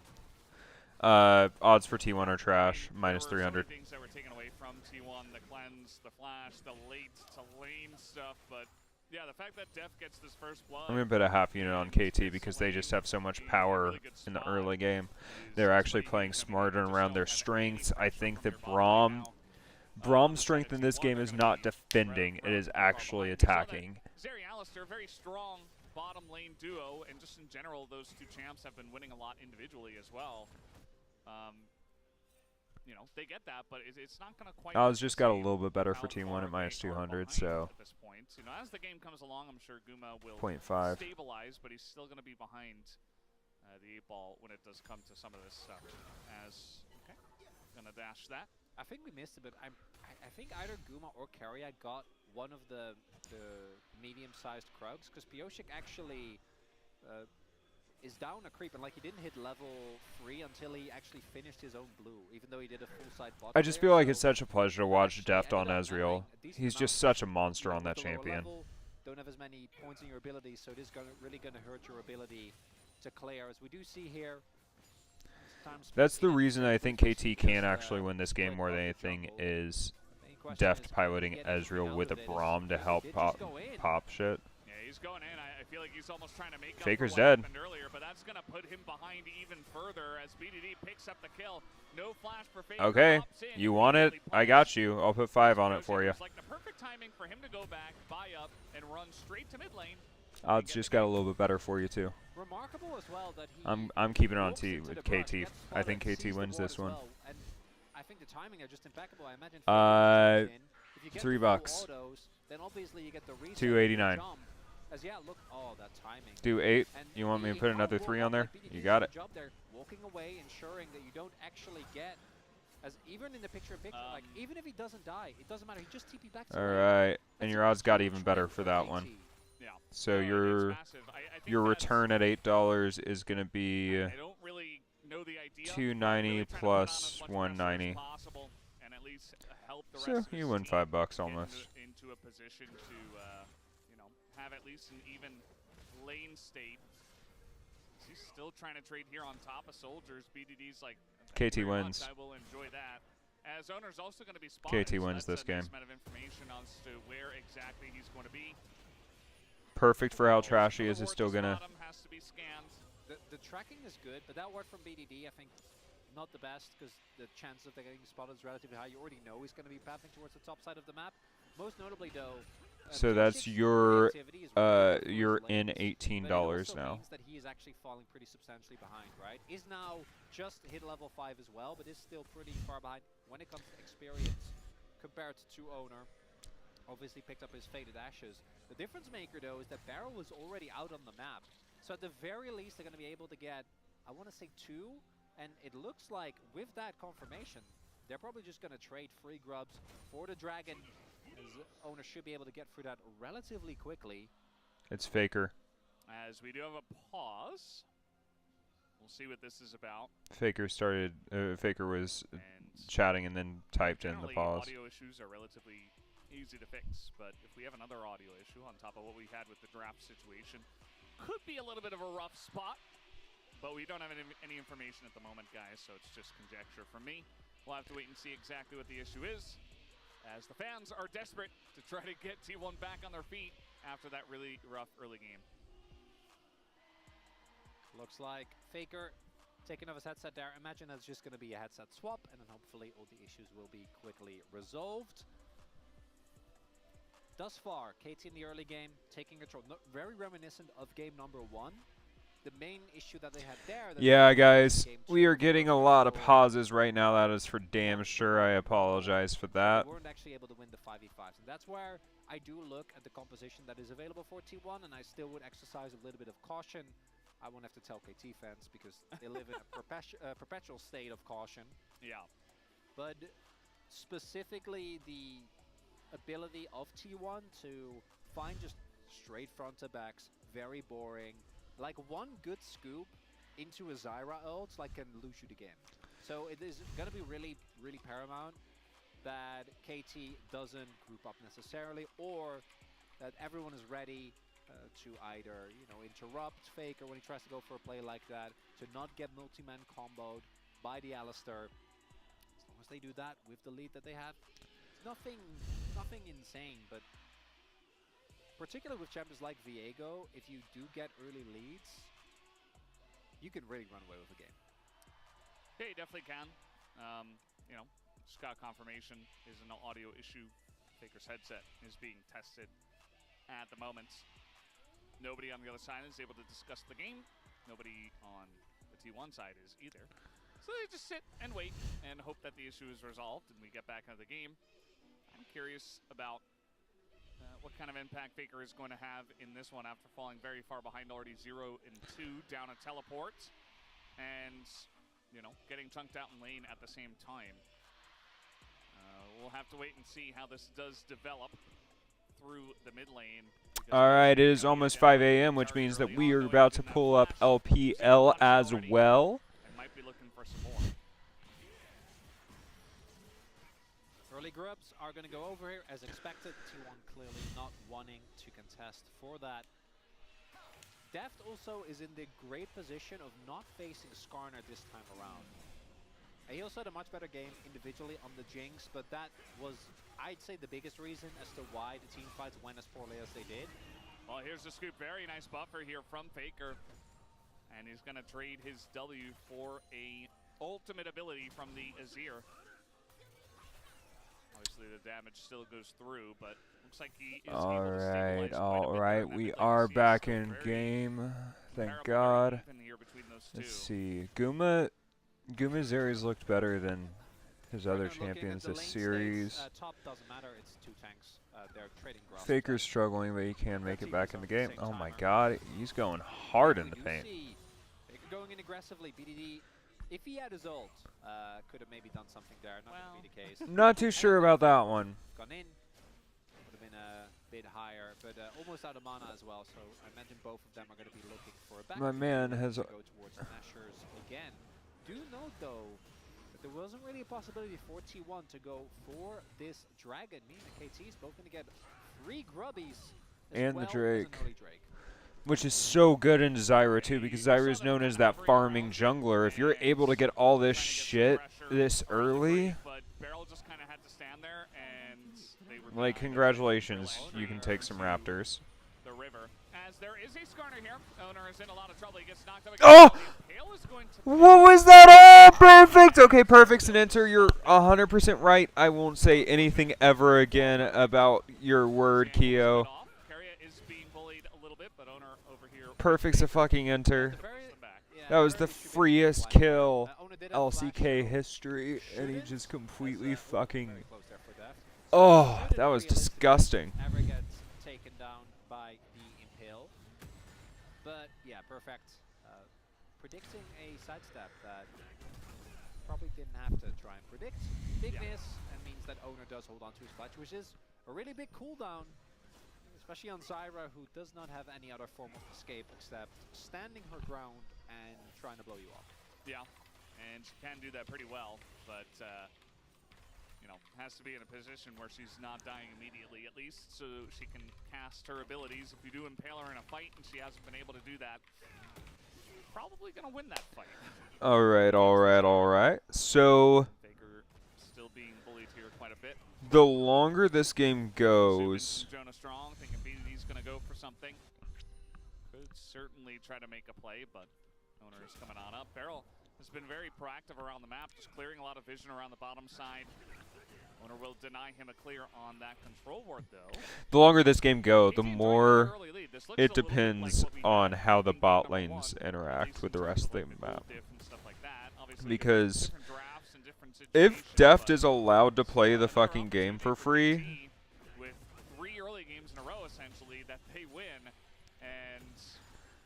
Odds for T1 are trash. Minus 300. Things that were taken away from T1, the cleanse, the flash, the late to lane stuff, but yeah, the fact that Def gets this first blood. I'm gonna put a half unit on KT because they just have so much power in the early game. They're actually playing smarter around their strengths. I think that Braum's strength in this game is not defending, it is actually attacking. Zeri Alistair, very strong bottom lane duo, and just in general, those two champs have been winning a lot individually as well. You know, they get that, but it's not going to quite. Odds just got a little bit better for T1 at minus 200, so. At this point, you know, as the game comes along, I'm sure Guma will 0.5 stabilize, but he's still going to be behind the 8-ball when it does come to some of this stuff. Gonna dash that. I think we missed it, but I think either Guma or Keria got one of the medium-sized Krugs, because Pioshik actually is down a creep, and like he didn't hit level 3 until he actually finished his own blue, even though he did a full side bot. I just feel like it's such a pleasure to watch Deft on Ezreal. He's just such a monster on that champion. Don't have as many points in your ability, so it is really going to hurt your ability to clear, as we do see here. That's the reason I think KT can actually win this game more than anything is Deft piloting Ezreal with a Braum to help pop shit. Yeah, he's going in. I feel like he's almost trying to make Faker's up for what dead. happened earlier, but that's going to put him behind even further as BDD picks up the kill. No flash for Faker. Okay, you want it? I got you. I'll put 5 on it for you. It's like the perfect timing for him to go back, buy up, and run straight to mid lane. Odds just got a little bit better for you too. Remarkable as well that I'm keeping it on T with KT. I think KT wins this one. And I think the timing are just impeccable. I imagine $3. then obviously you get the $2.89. As look, that timing. Do 8. You want me to put another 3 on there? You got it. Job there, walking away, ensuring that you don't actually get, as even in the picture-in-picture, like even if he doesn't die, it doesn't matter. He just TP back to All right, and your odds got even better for that one. Yeah. So your return at $8 is going to be I don't really know the idea. $2.90 plus $1.90. And at least help the So rest of you his win team $5 almost. into a position to you know, have at least an even lane state. He's still trying to trade here on top of soldiers. BDD's like, KT wins. I will enjoy that. As owner's also going to be spotted. KT wins so this game. nice amount of information as to where exactly he's going to be. Perfect for how trashy is. It's still gonna. Has to be scanned. The tracking is good, but that work from BDD, I think, not the best, because the chances of getting spotted is relatively high. You already know he's going to be pathing towards the top side of the map. Most notably, though. So that's you're in $18 now. Means that he is actually falling pretty substantially behind, right? Is now just hit level 5 as well, but is still pretty far behind when it comes to experience compared to owner. Obviously picked up his Faded Ashes. The difference maker, though, is that Barrow was already out on the map. So at the very least, they're going to be able to get, I want to say 2. And it looks like with that confirmation, they're probably just going to trade free grubs for the Dragon. As owner should be able to get through that relatively quickly. It's Faker. As we do have a pause. We'll see what this is about. Faker started. Faker was chatting and then typed in the pause. Audio issues are relatively easy to fix, but if we have another audio issue on top of what we had with the draft situation, could be a little bit of a rough spot. But we don't have any information at the moment, guys, so it's just conjecture from me. We'll have to wait and see exactly what the issue is, as the fans are desperate to try to get T1 back on their feet after that really rough early game. Looks like Faker taking off his headset there. Imagine that's just going to be a headset swap, and then hopefully all the issues will be quickly resolved. Thus far, KT in the early game taking control. Very reminiscent of game number 1. The main issue that they had there. Yeah, guys, we are getting a lot of pauses right now. That is for damn sure. I apologize for that. They weren't actually able to win the 5v5s, and that's where I do look at the composition that is available for T1, and I still would exercise a little bit of caution. I won't have to tell KT fans because they live in a perpetual state of caution. Yeah. But specifically the ability of T1 to find just straight front to backs, very boring. Like one good scoop into a Zyra ult can lose you the game. So it is going to be really, really paramount that KT doesn't group up necessarily, or that everyone is ready to either, interrupt Faker when he tries to go for a play like that, to not get multi-man comboed by the Alistar. As long as they do that with the lead that they have, it's nothing insane, but particularly with champions like Viego, if you do get early leads, you can really run away with a game. Yeah, you definitely can. Just got confirmation is an audio issue. Faker's headset is being tested at the moment. Nobody on the other side is able to discuss the game. Nobody on the T1 side is either. So they just sit and wait and hope that the issue is resolved and we get back into the game. I'm curious about what kind of impact Faker is going to have in this one after falling very far behind already 0-2 down a teleport and, getting chunked out in lane at the same time. We'll have to wait and see how this does develop. through the mid lane. Alright, it is almost 5 a.m., which means that we are about to pull up LPL as well. And might be looking for some more. Early grubs are going to go over here as expected. T1 clearly not wanting to contest for that. Deft also is in the great position of not facing Skarner this time around. He also had a much better game individually on the Jinx, but that was, I'd say, the biggest reason as to why the team fights went as poorly as they did. Well, here's the scoop. Very nice buffer here from Faker. And he's going to trade his W for a ultimate ability from the Azir. Obviously, the damage still goes through, but looks like he is Alright, we are back in game. Thank God. Let's see. Guma's Ares looked better than his other champions this series. Top doesn't matter, it's two tanks. They're trading grubs. Faker's struggling, but he can make it back in the game. Oh my God, he's going hard in the paint. Faker going in aggressively. BDD, if he had his ult, could have maybe done something there. Not going to be the case. Not too sure about that one. Gone in. Would have been a bit higher, but almost out of mana as well. So I imagine both of them are going to be looking for a back. My man has. Go towards Nashers again. Do note though that there wasn't really a possibility for T1 to go for this dragon. Me and the KT is both going to get 3 grubbies And well the Drake. Drake. Which is so good in Zyra too, because Zyra is known as that farming jungler. If you're able to get all this shit this early, like, congratulations, you can take some Raptors. The river. As there is a Skarner here, Owner is in a lot of trouble. He gets knocked out. Oh! What was that? Oh, perfect! Okay, perfect's an enter. You're 100% right. I won't say anything ever again about your word, Kiyo. Perfect's a fucking enter. That was the freest kill LCK history, and he just completely fucking... Oh, that was disgusting. Ever gets taken down by the Impale. But yeah, perfect. Predicting a sidestep that probably didn't have to try and predict. Big miss, and means that Owner does hold on to his clutch, which is a really big cooldown. Especially on Zyra, who does not have any other form of escape except standing her ground and trying to blow you off. Yeah, and she can do that pretty well, but you know, has to be in a position where she's not dying immediately, at least, so she can cast her abilities. If you do impale her in a fight and she hasn't been able to do that, she's probably gonna win that fight. Alright. So, Faker still being bullied here quite a bit. the longer this game goes... Jonah Strong thinking BDD's gonna go for something. Could certainly try to make a play, but Owner is coming on up. Beryl has been very proactive around the map, just clearing a lot of vision around the bottom side. Owner will deny him a clear on that control ward, though. The longer this game goes, the more it depends on how the bot lanes interact with the rest of the map. Because if Deft is allowed to play the fucking game for free, with 3 early games in a row, essentially, that they win, and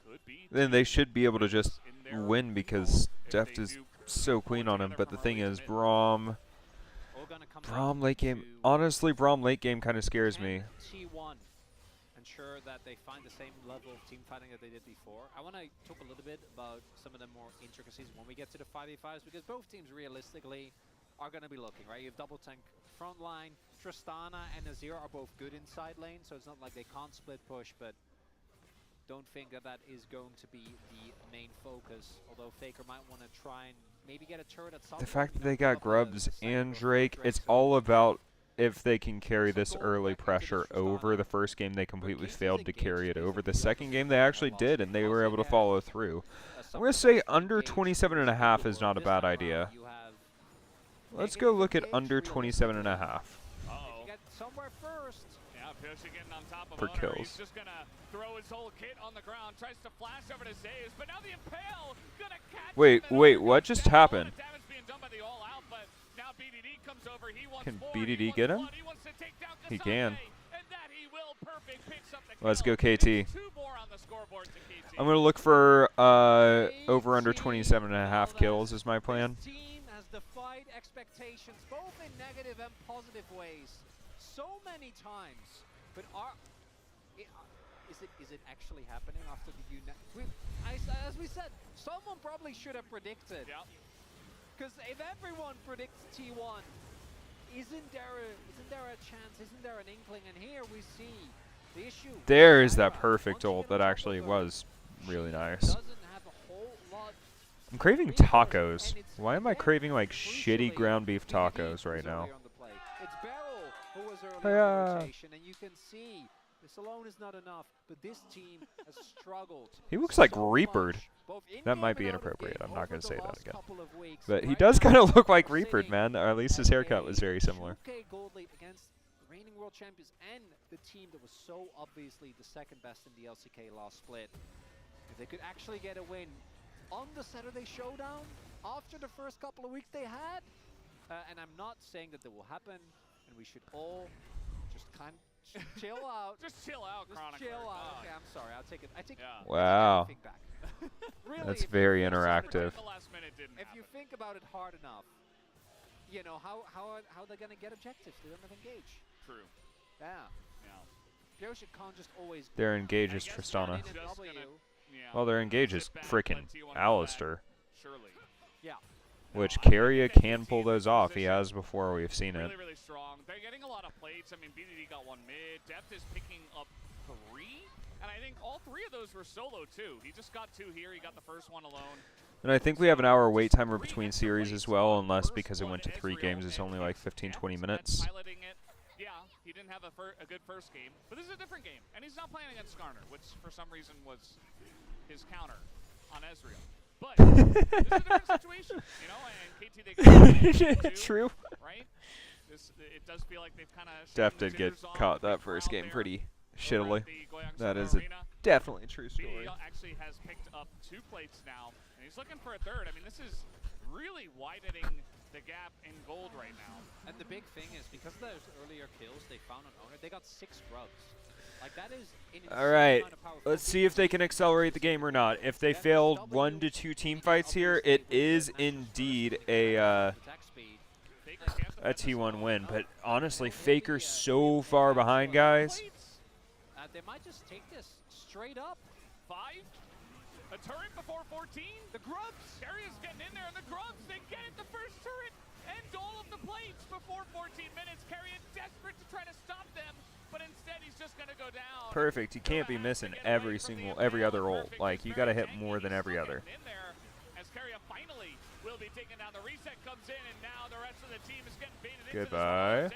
could be then they should be able to just win because Deft is so queen on him. But the thing is, Braum late game. Honestly, Braum late game kind of scares me. T1 ensure that they find the same level of team fighting that they did before. I want to talk a little bit about some of the more intricacies when we get to the 5v5s, because both teams realistically are going to be looking, right? You have double tank front line. Tristana and Azir are both good inside lane, so it's not like they can't split push, but don't think that that is going to be the main focus, although Faker might want to try and maybe get a turret at some The point. fact that they got Grubs and Drake, it's all about if they can carry this early pressure over. The first game they completely failed to carry it over. The second game they actually did, and they were able to follow through. I'm going to say under 27.5 is not a bad idea. Let's go look at under 27.5 Somewhere first. Yeah, Pusha getting on top of for Owner. kills. He's just gonna throw his whole kit on the ground, tries to flash over to Zays, but now the Impale gonna catch Wait, what just happened? damage being done by the All Out, but now BDD comes over. He wants Can more. BDD get him? He wants to take down He Kasane, can. and that he will. Perfect picks up the Let's kill. go KT. 2 more on the scoreboard to KT. I'm going to look for over under 27.5 kills is my plan. This team has defied expectations, both in negative and positive ways, so many times. But is it actually happening after the as we said, someone probably should have predicted. Yeah. Because if everyone predicts T1, isn't there a chance? Isn't there an inkling? And here we see the issue. There is that perfect ult that actually was really nice. Doesn't have a whole lot. I'm craving tacos. Why am I craving like shitty ground beef tacos right now? It's Beryl who was early in the rotation, and you can see this alone is not enough. But this team has struggled. He looks like Reapered. That might be inappropriate. I'm not going to say that again. But he does kind of look like Reapered, man. Or at least his haircut was very similar. 2K gold lead against reigning world champions and the team that was so obviously the second best in the LCK last split. If they could actually get a win on the Saturday Showdown after the first couple of weeks they had, and I'm not saying that will happen, and we should all just kind of chill out. Just chill out, Chronicler. Chill out. Okay, I'm sorry. I'll take it. I take Wow. everything back. Really, That's very interactive. If you think about it hard enough, you know how they're gonna get objectives. They don't have engage. True. Yeah. Pyosik can't just always. Their engage is Tristana. Yeah. Well, their engage is frickin' Alistair. Surely. Yeah. Which Carrier can pull those off. He has before. We've seen it. Really strong. They're getting a lot of plates. I mean, BDD got one mid. Deft is picking up 3. And I think all 3 of those were solo, too. He just got 2 here. He got the first one alone. And I think we have an hour wait timer between series as well, unless because it went to 3 games, it's only like 15-20 minutes. Piloting it. Yeah, he didn't have a good first game. But this is a different game. And he's not playing against Skarner, which for some reason was his counter on Ezreal. But this is a different situation, you know, and KT they True. Right? It does feel like they've kind of Def did get caught that first game pretty shittily. That is definitely a true story. BDD actually has picked up 2 plates now, and he's looking for a third. I mean, this is really widening the gap in gold right now. And the big thing is, because of those earlier kills they found on owner, they got 6 grubs. Like that is all right, let's see if they can accelerate the game or not. If they failed 1 to 2 team fights here, it is indeed a T1 win. But honestly, Faker's so far behind, guys. They might just take this straight up. 5. A turret before 14. The grubs. Carrier's getting in there, and the grubs, they get it. The first turret and all of the plates before 14 minutes. Carrier desperate to try to stop them. But instead, he's just going to go down. Perfect. You can't be missing every other ult. Like, you got to hit more than every other. As Carrier finally will be taking down. The reset comes in, and now the rest of the team is getting baited into Goodbye.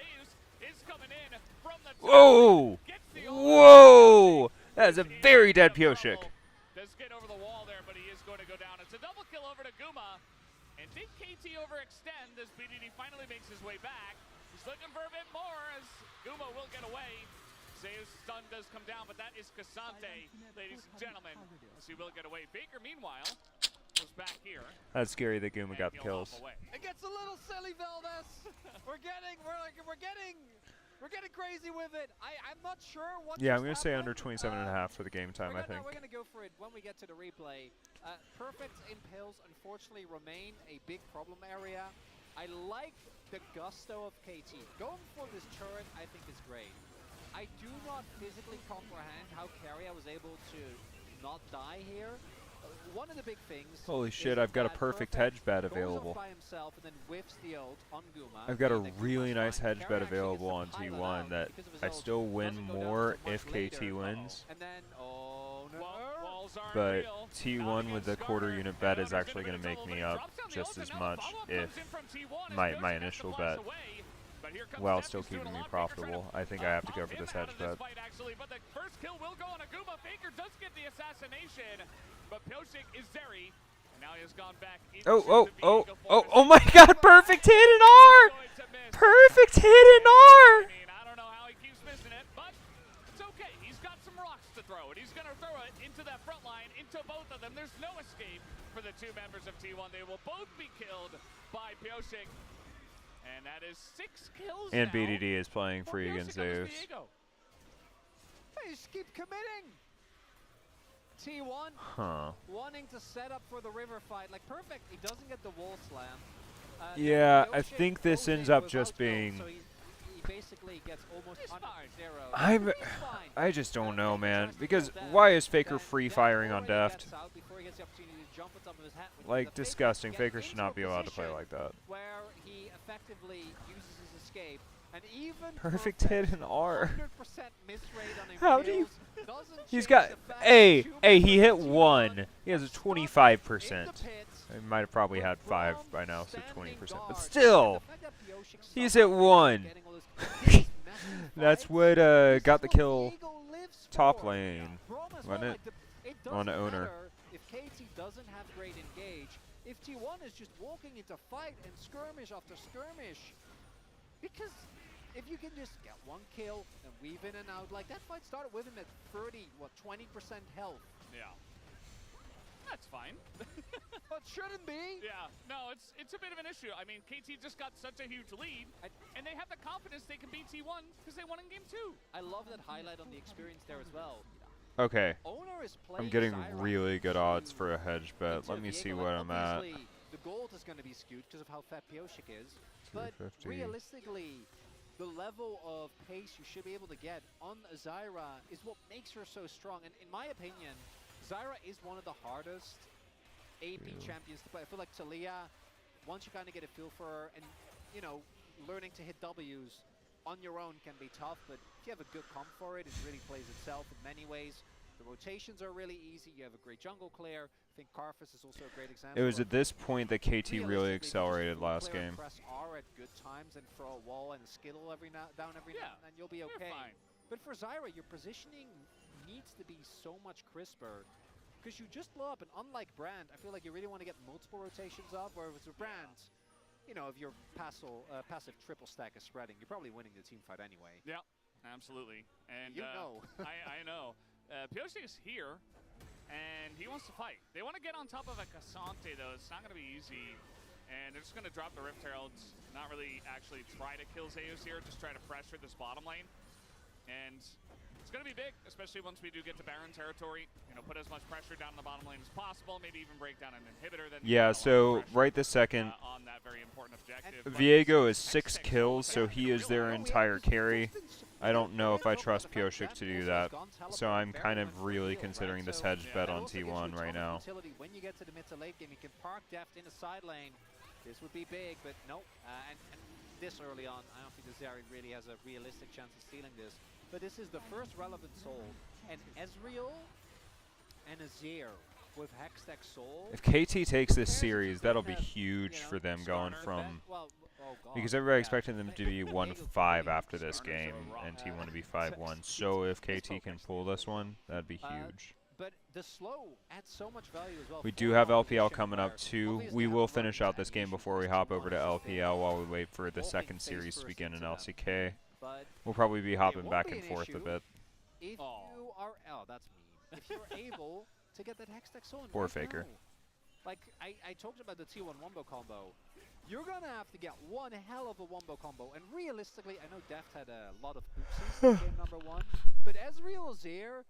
is coming in from the Whoa! Whoa! That is a very dead Pyosik. Does get over the wall there, but he is going to go down. It's a double kill over to Guma. And did KT overextend as BDD finally makes his way back? He's looking for a bit more as Guma will get away. Zeus' stun does come down, but that is Cassante, ladies and gentlemen. As he will get away. Baker, meanwhile, was back here. That's scary that Guma got the kills. It gets a little silly, Veldes. we're getting crazy with it. I'm not sure what. Yeah, I'm gonna say under 27.5 for the game time. I think. We're gonna go for it when we get to the replay. Perfect impales unfortunately remain a big problem area. I like the gusto of KT. Going for this turret, I think, is great. I do not physically comprehend how Carrier was able to not die here. One of the big things. Holy shit! I've got a perfect hedge bet available. By himself and then whiffs the ult on Guma. I've got a really nice hedge bet available on T1 that I still win more if KT wins. And then, oh no. But T1 with the quarter unit bet is actually going to make me up just as much if my initial bet, while still keeping me profitable. I think I have to go for this hedge bet. But the first kill will go on a Guma. Faker does get the assassination, but Pyosik is Zeri. Now he has gone back. Oh my god, perfect hit in R! Perfect hit in R! I don't know how he keeps missing it, but it's okay. He's got some rocks to throw, and he's going to throw it into that front line, into both of them. There's no escape for the 2 members of T1. They will both be killed by Pyosik. And that is 6 kills And now. BDD is playing free against Zeus. They just keep committing. T1 wanting to set up for the river fight. Like, perfect. He doesn't get the wall slam. Yeah, I think this ends up just being basically gets almost 100-0. I just don't know, man. Because why is Faker free firing on Deft? Like, disgusting. Faker should not be allowed to play like that. Where he effectively uses his escape, and even Perfect hit in R. 100% miss rate on How do you? doesn't He's change got. the fact Hey, that hey, Human he hit T1 1. He has a 25%. pits, He might have probably had 5 by now, so 20%. But guard. still, The fact that Pioshik he's hit 1. getting all those That's what got the kill top lane, wasn't it? It On doesn't owner. matter if KT doesn't have great engage, if T1 is just walking into fight and skirmish after skirmish. Because if you can just get one kill and weave in and out, like that fight started with him at 30, what, 20% health. Yeah. That's fine. But shouldn't be. Yeah, no, it's a bit of an issue. I mean, KT just got such a huge lead, and they have the confidence they can beat T1 because they won in game 2. I love that highlight on the experience there as well. Okay. Owner is I'm playing getting Zyra really good odds for a hedge bet. Let me see Viego, what like, I'm at. obviously, the gold is going to be skewed because of how fat Pioshik is. But 250. realistically, the level of pace you should be able to get on Zyra is what makes her so strong. And in my opinion, Zyra is one of the hardest AP champions to play. I feel like Talia, once you kind of get a feel for her and, you know, learning to hit W's on your own can be tough, but if you have a good comp for it, it really plays itself in many ways. The rotations are really easy. You have a great jungle clear. I think Karthus is also a great example. It was at this point that KT really Realistically, accelerated just last clear and game. press R at good times and throw a wall and a skittle every now and then you'll be okay. But for Zyra, your positioning needs to be so much crisper because you just blow up. And unlike Brand, I feel like you really want to get multiple rotations up. Whereas with Brand, you know, if your passive triple stack is spreading, you're probably winning the team fight anyway. Yeah, absolutely. And You know. I know. Pioshik is here, and he wants to fight. They want to get on top of a Cassante, though. It's not going to be easy. And they're just going to drop the Rift Heralds, not really actually try to kill Zeus here, just try to pressure this bottom lane. And it's going to be big, especially once we do get to Baron territory. You know, put as much pressure down in the bottom lane as possible, maybe even break down an inhibitor. Then Yeah, so right this second, on that very important objective. Viego is 6 kills, so he is their entire carry. I don't know if I trust Pioshik to do that, so I'm kind of really considering this hedge bet on T1 right now. When you get to the mid to late game, you can park Deft in a side lane. This would be big, but no. And this early on, I don't think the Zeri really has a realistic chance of stealing this. But this is the first relevant soul. And Ezreal and Azir with Hextech Soul. If KT takes this series, that'll be huge for them going from... Because everybody expected them to be 1-5 after this game, and T1 to be 5-1. So if KT can pull this one, that'd be huge. But the slow adds so much value as well. We do have LPL coming up too. We will finish out this game before we hop over to LPL while we wait for the second series to begin in LCK. We'll probably be hopping back and forth a bit. If you are... Oh, that's mean. If you're able to get that Hextech Soul... Poor Faker. Like, I talked about the T1 Wombo combo. You're going to have to get one hell of a Wombo combo. And realistically, I know Deft had a lot of oopsies in game number 1. But Ezreal, Azir,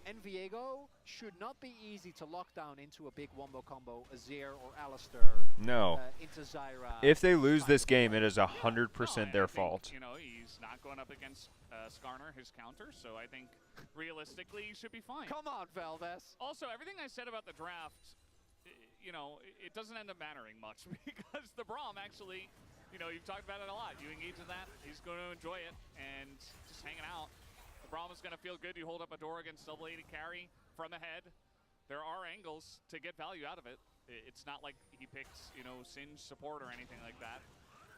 and Viego should not be easy to lock down into a big Wombo combo, Azir or Alistair. No. Into Zyra. If they lose this game, it is 100% their fault. You know, he's not going up against Skarner, his counter, so I think realistically he should be fine. Come on, Valdez. Also, everything I said about the draft, you know, it doesn't end up mattering much because the Braum actually, you know, you've talked about it a lot. You engage in that, he's going to enjoy it, and just hanging out. The Braum is going to feel good. You hold up a door against double AD carry from ahead. There are angles to get value out of it. It's not like he picks, you know, Singe support or anything like that.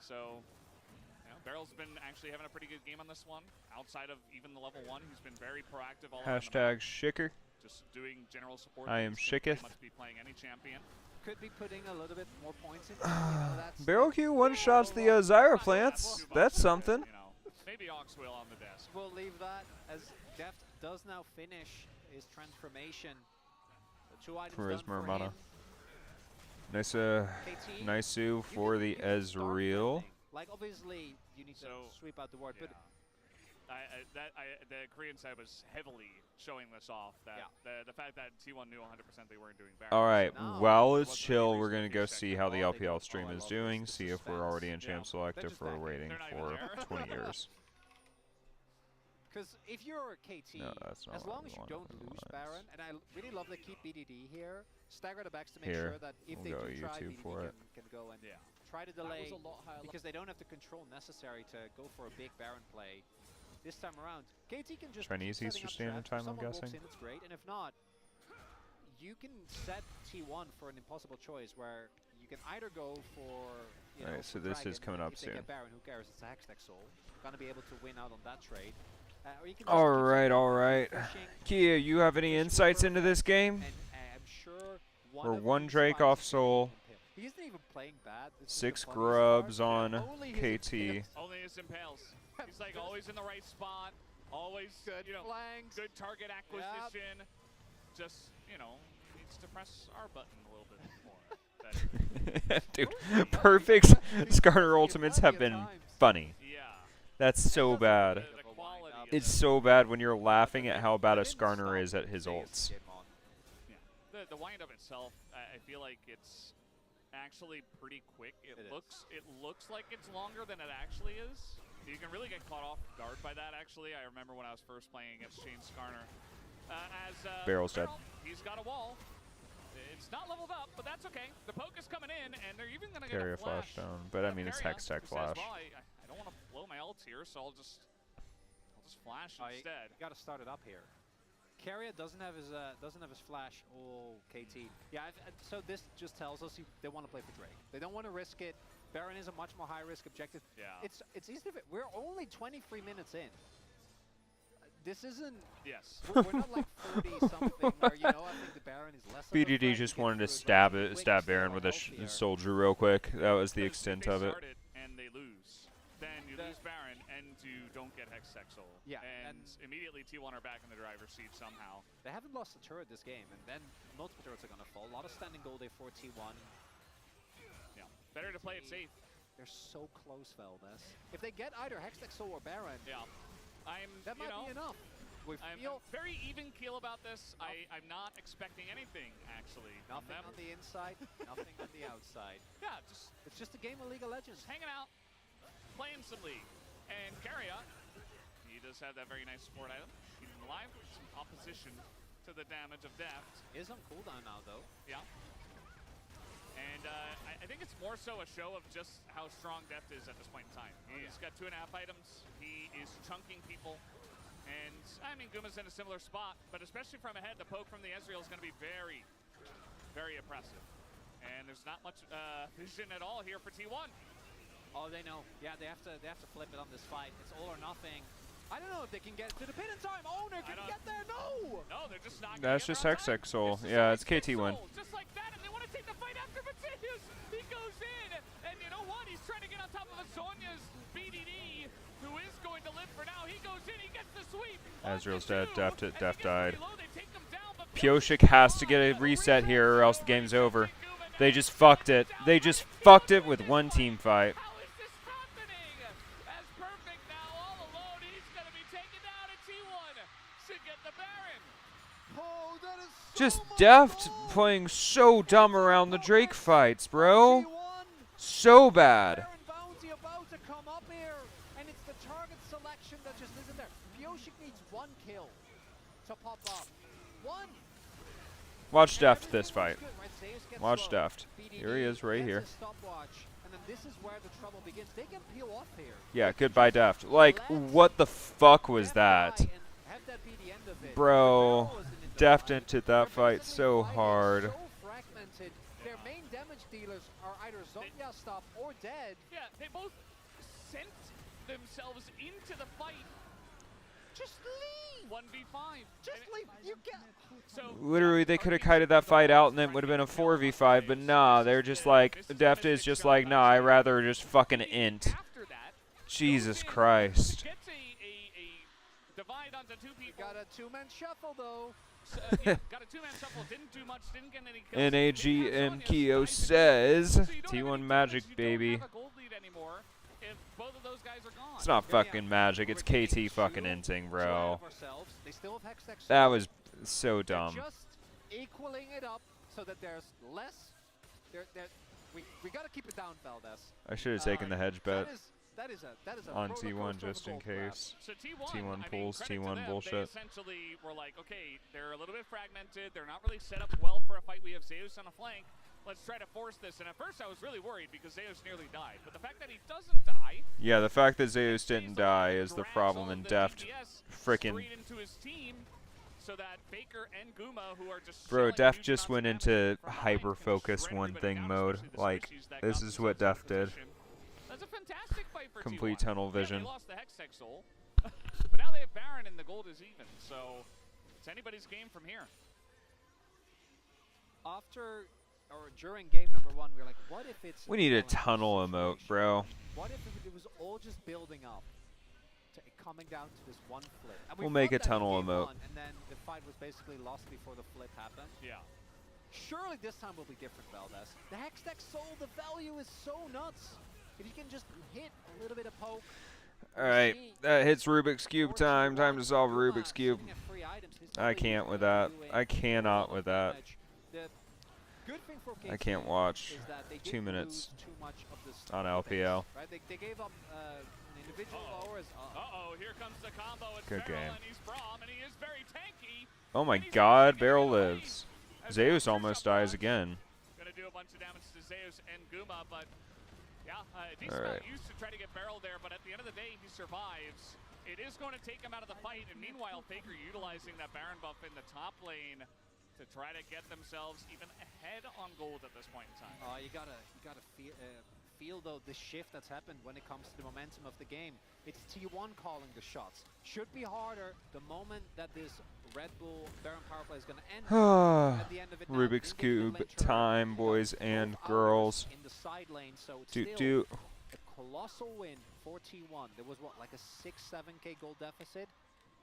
So, you know, Barrel's been actually having a pretty good game on this one. Outside of even the level 1, he's been very proactive all around the map. Hashtag Shicker. Just doing general support. I am Shicketh. Must be playing any champion. Could be putting a little bit more points in. You know, that's Barrel Q one-shots the Zyra plants. That's something. You know, maybe Ox will on the desk. We'll leave that as Deft does now finish his transformation. The 2 items done Charisma for mana. him. Nice, KT, Nice for the Ezreal. Like, obviously, you need to sweep out the ward, but the Korean side was heavily showing this off. That the fact that T1 knew 100% they weren't doing Baron. All right, while it's chill, we're going to go see how the LPL stream is doing, see if we're already in champ select, if we're waiting for 20 years. Because if you're KT, No, that's not as what long we as you want don't on the lose lines. Baron, and I really love they keep BDD here, stagger the backs to make Here, sure that if we'll they go do try, U2 BDD for it. can go and try to delay, because they don't have the control necessary to go for a big Baron play. This time around, KT can just Chinese keep Eastern setting up Standard traps. If Time, I'm someone walks guessing. in, it's great, and if not, you can set T1 for an impossible choice where you can either go for, you know, Alright, so for this is Dragon, coming and up if they soon. get Baron, who cares? It's a Hextech Soul. Gonna be able to win out on that trade. Or you can just keep Alright, setting up, alright. pushing, Kia, you have any insights into this game? and I'm sure We're of one these Drake fights off is gonna be Soul. impaled. He isn't even playing bad. This is the 6 funny grubs part. on Only his KT. impales. Only his impales. He's like always in the right spot, always good, flanks. good target acquisition. Just, needs to press our button a little bit more. Dude, perfect Skarner ultimates have been funny. Yeah. That's so bad. It's so bad when you're laughing at how bad a Skarner is at his ults. Yeah. The wind up itself, I feel like it's actually pretty quick. It looks like it's longer than it actually is. You can really get caught off guard by that, actually. I remember when I was first playing against Shane Skarner. Barrel's dead. He's got a wall. It's not leveled up, but that's okay. The poke is coming in, and they're even going to get Carry a a flash flash. down, but I mean it's Hextech Who says, flash. well, I don't want to blow my ults here, so I'll just flash instead. Got to start it up here. Carrier doesn't have his flash. Oh, KT. Yeah. So this just tells us they want to play for Drake. They don't want to risk it. Baron is a much more high risk objective. Yeah. It's easy to. We're only 23 minutes in. This isn't. Yes. We're not like 40 something. Where I think the Baron is less. BDD just wanted to stab Baron with a soldier real quick. That was the extent of it. And they lose. Then you lose Baron, and you don't get Hextech Soul. Yeah. And immediately T1 are back in the driver's seat somehow. They haven't lost a turret this game, and then multiple turrets are gonna fall. A lot of standing gold there for T1. Yeah. Better to play it safe. They're so close, Valdez. If they get either Hextech Soul or Baron, that might be enough. I'm very even keel about this. I'm not expecting anything, actually. Nothing on the inside, nothing on the outside. Yeah, it's just a game of League of Legends. Hanging out, playing some League. And Carrier, he does have that very nice support item. Keeping him alive with some opposition to the damage of Deft. Is on cooldown now, though. Yeah. And I think it's more so a show of just how strong Deft is at this point in time. He's got 2.5 items. He is chunking people. And, I mean, Guma's in a similar spot, but especially from ahead, the poke from the Ezreal is going to be very, very oppressive. And there's not much vision at all here for T1. Oh, they know. Yeah, they have to flip it on this fight. It's all or nothing. I don't know if they can get to the pin in time. Owner can get there. No! No, they're just not. That's just Hextech Soul. Yeah, it's KT win. Just like that, and they want to take the fight after Mateus. He goes in, and you know what? He's trying to get on top of a Sonya's BDD, who is going to live for now. He goes in, he gets the sweep. Ezreal's dead. Deft died. Pioshik has to get a reset here, or else the game's over. They just fucked it. They just fucked it with one team fight. Just Deft playing so dumb around the Drake fights, bro. So bad. Baron Bounty about to come up here, and it's the target selection that just isn't there. Pioshik needs 1 kill to pop up. 1. Watch Deft this fight. Watch Deft. Here he is, right here. And then this is where the trouble begins. They can peel off here. Yeah, goodbye Deft. Like, what the fuck was that? Bro, Deft entered that fight so hard. So fragmented. Their main damage dealers are either Zonya stop or dead. Yeah, they both sent themselves into the fight. Just leave. 1v5. Just leave. You get. So Literally, they could have kited that fight out and then it would have been a 4v5, but nah, they're just like, Deft is just like, nah, I'd rather just fucking int. Jesus Christ. Gets a divide onto 2 people. Got a 2-man shuffle though. Got a 2-man shuffle. Didn't do much. Didn't get any kills. NAGM Kiyo says, T1 Magic, baby. It's not fucking Magic, it's KT fucking inting, bro. That was so dumb. Just equaling it up so that there's less. We got to keep it down, Valdez. I should have taken the hedge bet. That is a on roller T1 coaster of a just in gold grab. case. So T1 pulls, credit to T1 them, bullshit. They essentially were like, okay, they're a little bit fragmented. They're not really set up well for a fight. We have Zeus on a flank. Let's try to force this. And at first I was really worried because Zeus nearly died. But the fact that he doesn't die. Yeah, the fact that Zeus didn't die is the problem, and Deft frickin' Into his team so that Faker and Guma, who are just bro, Deft just went into hyper focus one thing mode. Like, this is what Deft did. That's a fantastic fight for Complete T1. tunnel vision. Yeah, they lost the Hextech Soul, but now they have Baron and the gold is even. So it's anybody's game from here. After or during game number 1, we were like, what if it's... We need a tunnel emote, bro. What if it was all just building up to it coming down to this one flip? And We'll make a felt that in tunnel game emote. 1, and then the fight was basically lost before the flip happened. Yeah. Surely this time will be different, Valdez. The Hextech Soul, the value is so nuts. If you can just hit a little bit of poke. Alright, that hits Rubik's Cube time. Time to solve Rubik's Cube. I can't with that. I cannot with that. I can't watch 2 minutes on LPL. Right? They gave up an individual lowers. Here comes the combo. It's Good Barrel game. and he's Braum, and he is very tanky. Oh my god, Barrel lives. Zeus almost dies again. Gonna do a bunch of damage to Zeus and Guma, but yeah, decent Alright. amount used to try to get Barrel there, but at the end of the day, he survives. It is going to take him out of the fight, and meanwhile, Faker utilizing that Baron buff in the top lane to try to get themselves even ahead on gold at this point in time. You gotta feel though the shift that's happened when it comes to the momentum of the game. It's T1 calling the shots. Should be harder the moment that this Red Bull Baron power play is gonna end. At the end of it now, Rubik's Vintage Cube Adventure time, boys and girls. in the side lane, so it's Doot still doot. a colossal win for T1. There was what, like a 6-7k gold deficit?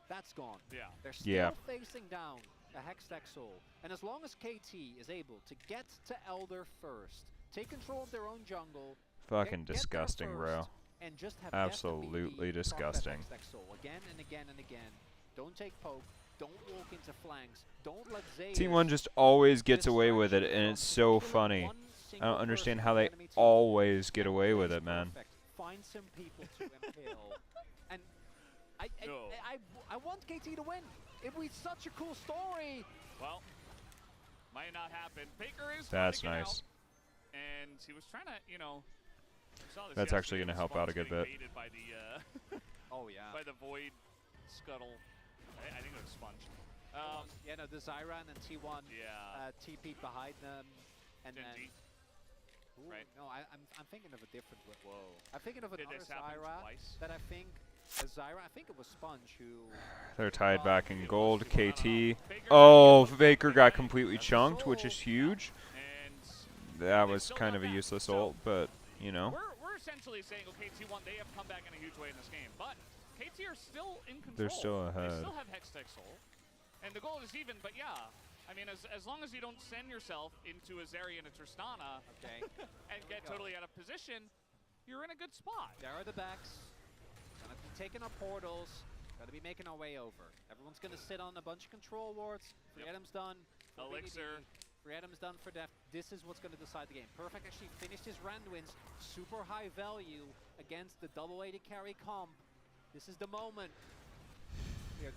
That's gone. Yeah. They're still Yeah. facing down a Hextech Soul. And as long as KT is able to get to Elder first, take control of their own jungle, Fucking get there disgusting, bro. first, and just have Absolutely Deft and BD disgusting. proc that Hextech Soul again and again and again. Don't take poke. Don't walk into flanks. Don't let Zeus T1 just always gets away with it, and it's so funny. I don't understand how they always get away with it, man. find some people to impale. And I want KT to win. It would be such a cool story. Well, might not happen. Faker is That's trying to get nice. out, and he was trying to, you know. Saw this That's yesterday, actually gonna the help out a Sparks good bit. getting baited by the, Oh yeah. by the Void Scuttle. I think it was Sponge. Yeah, no, the Zyra and then T1 Yeah. TP behind them, and Genji. then. Ooh, Right. No, I'm thinking of a different. Whoa. I'm thinking of Did another this happen Zyra twice? that I think. A Zyra, I think it was Sponge who. They're tied back in gold. KT. Oh, Faker got completely chunked, which is huge. That was kind of a useless ult, but, you know. We're essentially saying, okay, T1, they have come back in a huge way in this game, but KT are still in control. They're still They ahead. still have Hextech Soul, and the goal is even, but yeah. I mean, as long as you don't send yourself into a Zeri and a Tristana and get totally out of position, you're in a good spot. There are the backs. Gonna be taking up portals. Gotta be making our way over. Everyone's gonna sit on a bunch of control wards. Free items done. for Elixir. BDD. Free items done for Deft. This is what's gonna decide the game. Perfect actually finished his Randuin's super high value against the double 80 carry comp. This is the moment. Here,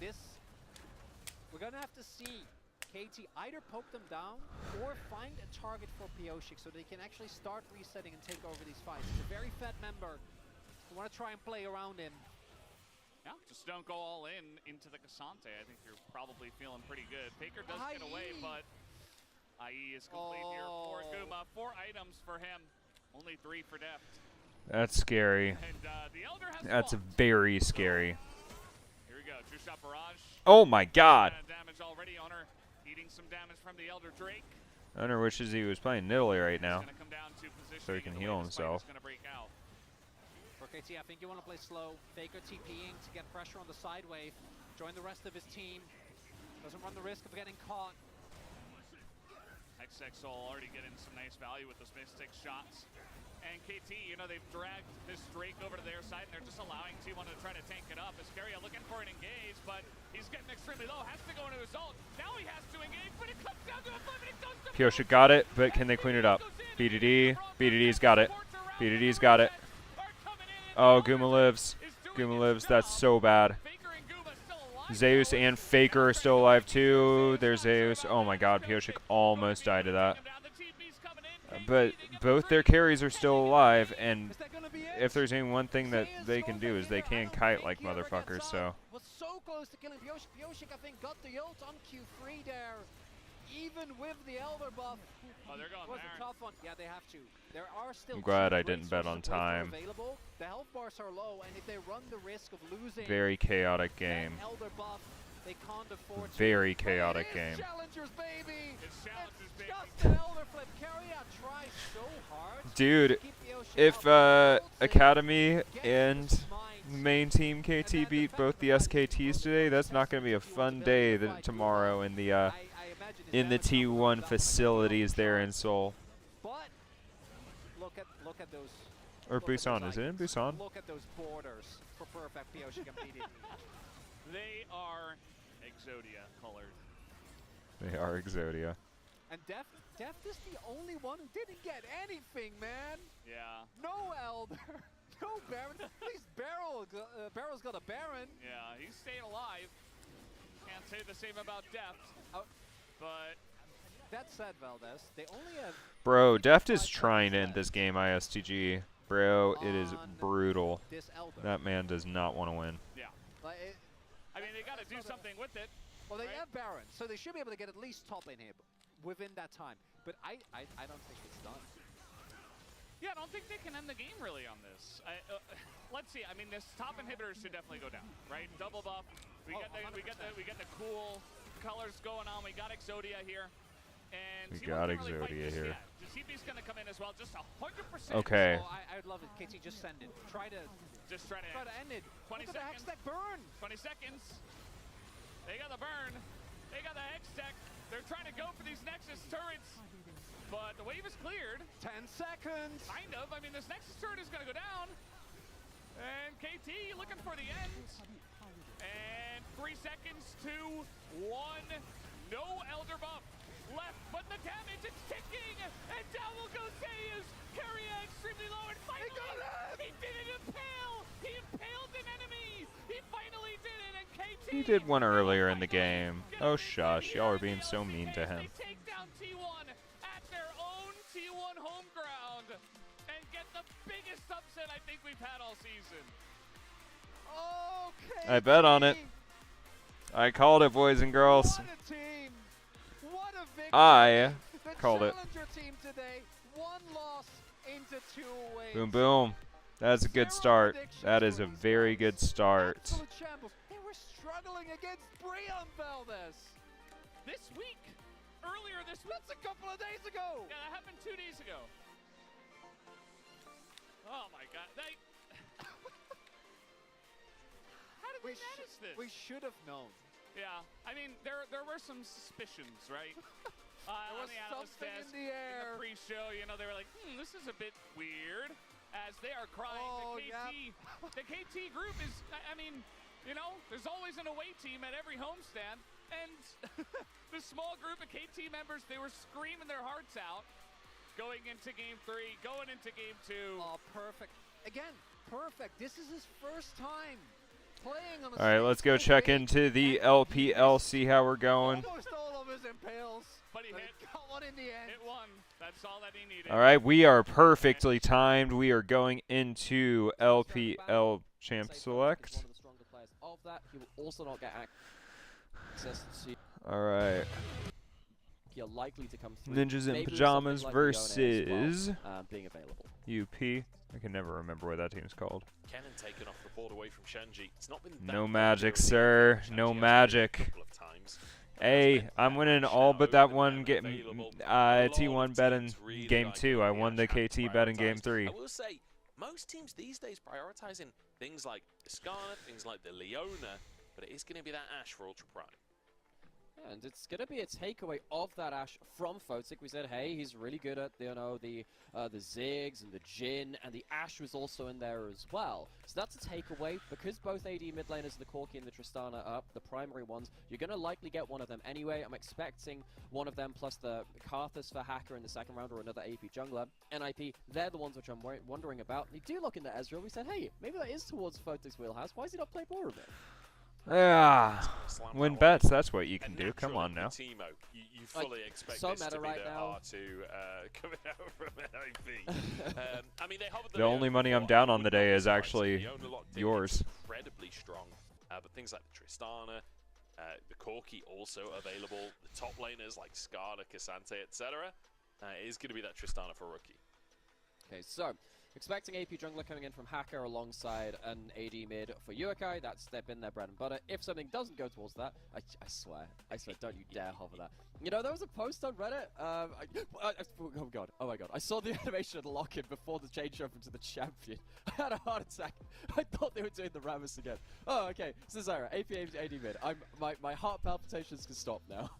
we're gonna have to see KT either poke them down or find a target for Pioshik so they can actually start resetting and take over these fights. He's a very fat member. You want to try and play around him. Yeah, just don't go all into the Cassante. I think you're probably feeling pretty good. Faker does get away, but IE is complete here for Guma. 4 items for him, only 3 for Deft. That's scary. And the Elder has That's blocked. very scary. Here we go, True Shot Barrage. Oh my god. Damage already on her, eating some damage from the Elder Drake. Owner wishes he was playing Nidalee right now, Gonna come down to so he can heal himself. Gonna break out. For KT, I think you want to play slow. Faker TPing to get pressure on the side wave. Join the rest of his team. Doesn't run the risk of getting caught. Hextech Soul already getting some nice value with those Mystic shots. And KT, you know, they've dragged this Drake over to their side, and they're just allowing T1 to try to tank it up. Iscaria looking for an engage, but he's getting extremely low. Has to go into his ult. Now he has to engage, but it comes down to a flip, and it goes to Pioshik got it, but can they clean it up? BDD. BDD's got it. BDD's got it. Oh, Guma lives. Guma lives. That's so bad. Zeus and Faker are still alive too. There's Zeus. Oh my god, Pioshik almost died to that. But both their carries are still alive, and if there's any one thing that they can do is they can kite like motherfuckers, so. Was so close to killing Pioshik. Pioshik, I think, got the ult on Q3 there. Even with the Elder buff. Oh, they're going was there. a tough one. Yeah, they have to. There are still I'm glad two I didn't bet on resources of wafer time. available. The health bars are low, and if they run the risk of losing Very chaotic game. Elder buff, they can't afford to. Very chaotic But it is game. Challengers, baby. It's Challengers, baby. Just an Elder flip. Carrier tries so hard. Dude, to keep Pioshik if out. Academy and main team KT beat both the SKTs today, that's not going to be a fun day tomorrow in the T1 facilities there in Seoul. But look at those. Or Busan, is it in Busan? Look at those borders for perfect Pioshik immediately. They are Exodia colored. They are Exodia. And Deft is the only one who didn't get anything, man. Yeah. No Elder, no Baron. At least Barrel's got a Baron. Yeah, he's staying alive. Can't say the same about Deft. But that said, Valdez, they only have. Bro, Deft is trying to end this game, ISTG. Bro, it is brutal. That man does not want to win. Yeah. I mean, they got to do something with it. Well, they have Baron, so they should be able to get at least top lane here within that time. But I don't think it's done. Yeah, I don't think they can end the game really on this. Let's see. I mean, this top inhibitor should definitely go down, right? Double buff. We get the cool colors going on. We got Exodia here. And We got Exodia here. CP's going to come in as well, just 100%. Okay. Oh, I would love it. KT, just send it. Try to end it. 20 Look at the seconds. Hextech burn. 20 seconds. They got the burn. They got the Hextech. They're trying to go for these Nexus turrets. But the wave is cleared. 10 seconds. Kind of. I mean, this Nexus turret is going to go down. And KT looking for the end. And 3 seconds to 1. No Elder buff left, but the damage is ticking. And down will go Zeus. Carrier extremely low. And finally, he did it impale. He impaled an enemy. He finally did it. And KT. He did one earlier in the game. Oh, shush. Y'all are being so mean to him. They take down T1 at their own T1 home ground and get the biggest upset I think we've had all season. Okay. I bet on it. I called it, boys and girls. What a team. What a victory. I the called it. Challenger team today. 1 loss into 2 wins. Boom, boom. That's a good start. That is a very good start. Absolute shambles. They were struggling against Brian Valdez. This week. Earlier this week. That's a couple of days ago. Yeah, that happened 2 days ago. Oh my god. How did we manage this? We should have known. Yeah, I mean, there were some suspicions, right? There was on the analyst something desk, in the air. the pre-show, you know, they were like, this is a bit weird. As they are crying, the KT group is, I mean, you know, there's always an away team at every homestand. And the small group of KT members, they were screaming their hearts out going into Game 3, going into Game 2. Oh, perfect. Again, perfect. This is his first time playing on a All right, let's go check into the LPL, see how we're going. Almost all of his impales. But he got one in the end. Hit one. That's all that he needed. All right, we are perfectly timed. We are going into LPL Champ Select. One of the stronger players of that. He will also not get access to. All right. You're likely to come through. Ninjas in Maybe Pajamas something like versus Leone as well, being available. UP. I can never remember what that team's called. Cannon taken off the board away from Shenji. It's not been that No bad magic, during the sir. game. No Shenji has magic. won a couple of times. Hey, I'm winning all but that one game. T1 bet in Game 2. I won the KT bet in Game 3. I will say, most teams these days prioritizing things like the Skarner, things like the Leona, but it is going to be that Ashe for Ultra Prime. Yeah, and it's going to be a takeaway of that Ashe from Photic. We said, hey, he's really good at the Ziggs and the Jhin, and the Ashe was also in there as well. So that's a takeaway. Because both AD mid laners, the Corki and the Tristana, are the primary ones, you're going to likely get one of them anyway. I'm expecting one of them plus the Karthus for Hacker in the second round or another AP jungler. NIP, they're the ones which I'm wondering about. We do look into Ezreal. We said, hey, maybe that is towards Photic's wheelhouse. Why does he not play more of it? Yeah, win bets. That's what you can do. Come on now. Timo, you fully expect so this to be right the now. R2 coming out from NIP. I mean, they hovered The only money I'm down on the day is actually the owner locked in, yours. it's incredibly strong, but things like the Tristana, the Corki also available. The top laners like Skarner, Cassante, etc. It is going to be that Tristana for rookie. Okay, so expecting AP jungler coming in from Hacker alongside an AD mid for Urukai. They've been their bread and butter. If something doesn't go towards that, I swear, don't you dare hover that. You know, there was a post on Reddit. Oh my god, I saw the animation of the lock-in before the change over to the champion. I had a heart attack. I thought they were doing the Rammus again. Oh, okay. So Zyra, AP AD mid. My heart palpitations can stop now.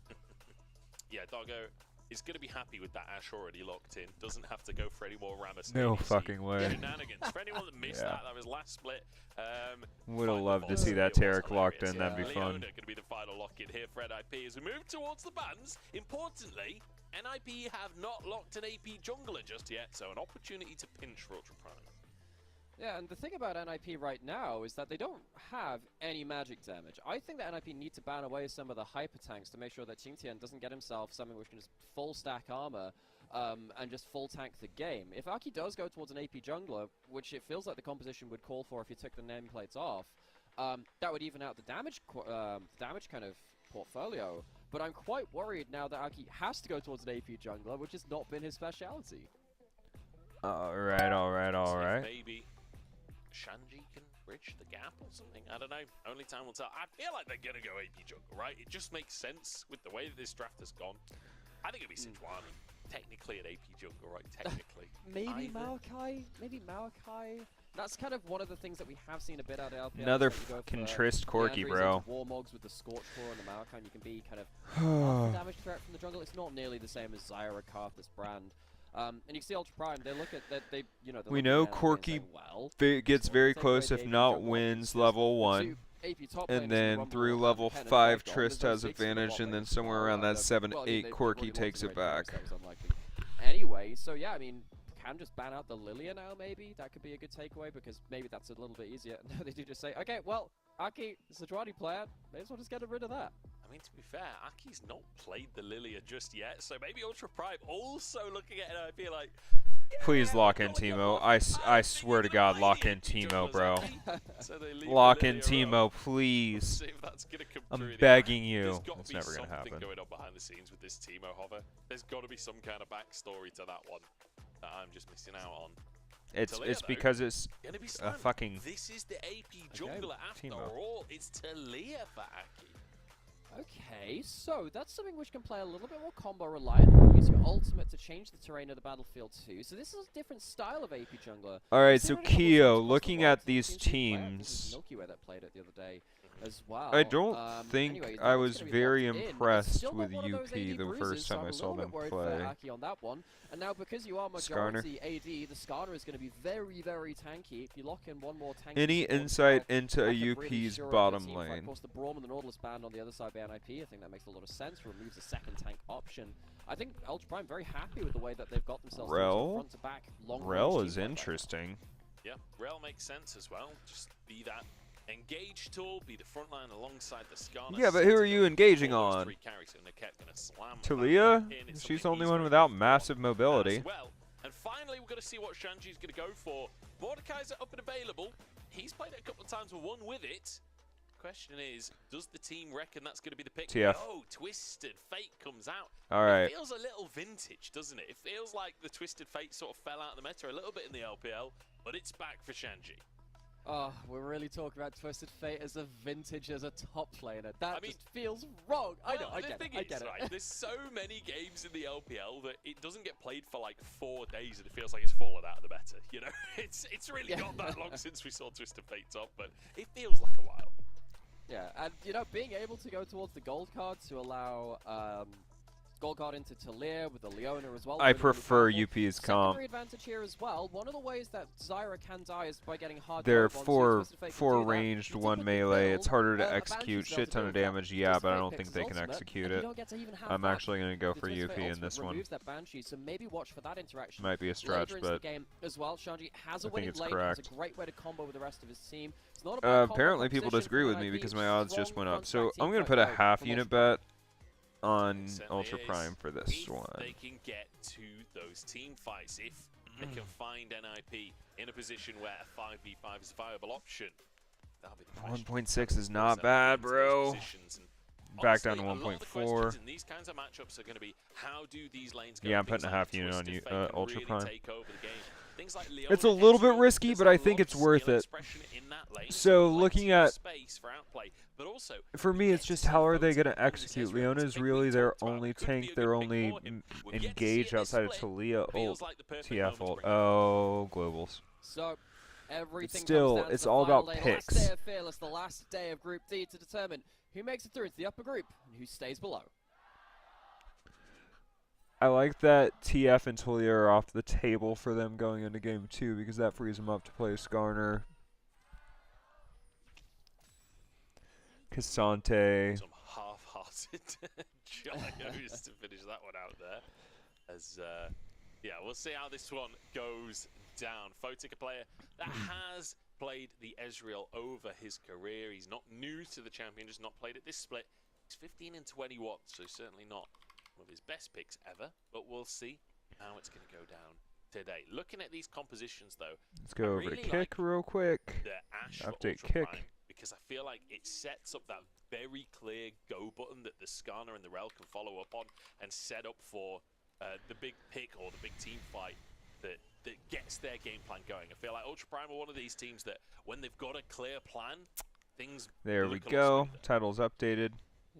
Yeah, Doggo is going to be happy with that Ashe already locked in. Doesn't have to go for any more Rammus. No fucking way. Shenanigans. For anyone that missed that was last split. Would have loved to see that Tarek locked in. That'd be fun. Leona going to be the final lock-in here for NIP as we move towards the bans. Importantly, NIP have not locked an AP jungler just yet, so an opportunity to pinch for Ultra Prime. Yeah, and the thing about NIP right now is that they don't have any magic damage. I think that NIP need to ban away some of the hyper tanks to make sure that Qingtian doesn't get himself something which can just full stack armor and just full tank the game. If Aki does go towards an AP jungler, which it feels like the composition would call for if you took the nameplates off, that would even out the damage kind of portfolio. But I'm quite worried now that Aki has to go towards an AP jungler, which has not been his speciality. Alright. Maybe Shanji can bridge the gap or something. I don't know. Only time will tell. I feel like they're going to go AP jungle, right? It just makes sense with the way that this draft has gone. I think it'll be Sejuani. Technically an AP jungle, right? Technically. Maybe Maokai. That's kind of one of the things that we have seen a bit out of LPL. Another fucking Trist Corki, bro. Warmogs with the Scorch Claw and the Maokai, you can be kind of half the damage threat from the jungle. It's not nearly the same as Zyra, Karthus, Brand. And you can see Ultra Prime, they look at that, we know Corki gets very close, if not wins level 1. And then through level 5, Trist has advantage, and then somewhere around that 7-8, Corki takes it back. Anyway, so yeah, I mean, can just ban out the Lilia now, maybe? That could be a good takeaway, because maybe that's a little bit easier. No, they do just say, okay, well, Aki, Sejuani player, may as well just get rid of that. I mean, to be fair, Aki's not played the Lilia just yet, so maybe Ultra Prime also looking at it, I feel like... Please lock in Teemo. I swear to God, lock in Teemo, bro. Lock in Teemo, please. I'm begging you. It's never going to happen. There's got to be something going on behind the scenes with this Teemo hover. There's got to be some kind of backstory to that one that I'm just missing out on. It's because it's a fucking... This is the AP jungler after all. It's Talia for Aki. Okay, so that's something which can play a little bit more combo reliant. Use your ultimate to change the terrain of the battlefield too. So this is a different style of AP jungler. Alright, so Kiyo, looking at these teams... Milky Way that played it the other day as well. I don't think I was very impressed with UP the first time I saw them play. On that one. And now because you are majority AD, the Skarner is going to be very, very tanky. If you lock in one more tanky... Any insight into a UP's bottom lane? Of course, the Braum and the Nautilus banned on the other side by NIP. I think that makes a lot of sense. Removes the second tank option. I think Ultra Prime very happy with the way that they've got themselves front to back. Rel is interesting. Yeah, Rel makes sense as well. Just be that engage tool, be the front line alongside the Skarner. Yeah, but who are you engaging on? Talia? She's the only one without massive mobility. Well. And finally, we're going to see what Shanji's going to go for. Mordekaiser up and available. He's played it a couple of times and won with it. Question is, does the team reckon that's going to be the pick? TF. Oh, Twisted Fate comes out. All right. It feels a little vintage, doesn't it? It feels like the Twisted Fate sort of fell out of the meta a little bit in the LPL, but it's back for Shanji. Oh, we're really talking about Twisted Fate as a vintage, as a top laner. That just feels wrong. I know, I get it. Right, there's so many games in the LPL that it doesn't get played for like 4 days and it feels like it's fallen out of the meta, you know? It's really not that long since we saw Twisted Fate top, but it feels like a while. Yeah, and being able to go towards the gold card to allow gold card into Talir with the Leona as well. I really, prefer really powerful. UP's comp. Secondary advantage here as well. One of the ways that Zyra can die is by getting hard. They're four ranged, one melee. It's harder to execute. Shit ton of damage, yeah, but I don't think they can execute it. I'm actually going to go for UP in this one. That Banshee, so maybe watch for that interaction. Might be a stretch, but game as well. Shanji has a I think winning it's lane, correct. has a great way to combo with the rest of his team. It's not a bad apparently people disagree with me because my odds just went up. So I'm going to put a half unit bet on Ultra Prime for this one. They can get to those team fights, if they can find NIP in a position where a 5v5 is a viable option. 1.6 is not bad, bro. Back down to 1.4. These kinds of matchups are going to be, how do these lanes go? Yeah, I'm putting a half unit on Ultra really Prime. take over the game. Things like It's a little bit risky, but I think it's worth it. So looking at, for me, it's just how are they going to execute? Leona is really their only tank, their only engage outside of Talia ult, TF ult. Oh, globals. So everything Still, comes down to it's the all final about day, picks. The last day of Fearless, the last day of Group D to determine who makes it through into the upper group and who stays below. I like that TF and Talia are off the table for them going into game 2 because that frees them up to play Skarner. Cassante. Some half-hearted Gios to finish that one out there. As yeah, we'll see how this one goes down. Photic, a player that has played the Ezreal over his career. He's not new to the champion, just not played at this split. He's 15 and 21, so certainly not one of his best picks ever, but we'll see how it's going to go down today. Looking at these compositions, though, Let's go over to Kick real quick. The Ash Update Ultra Kick. Prime, because I feel like it sets up that very clear go button that the Skarner and the Rel can follow up on and set up for the big pick or the big team fight that gets their game plan going. I feel like Ultra Prime are one of these teams that when they've got a clear plan, things There we look a lot go. smoother. Title's updated.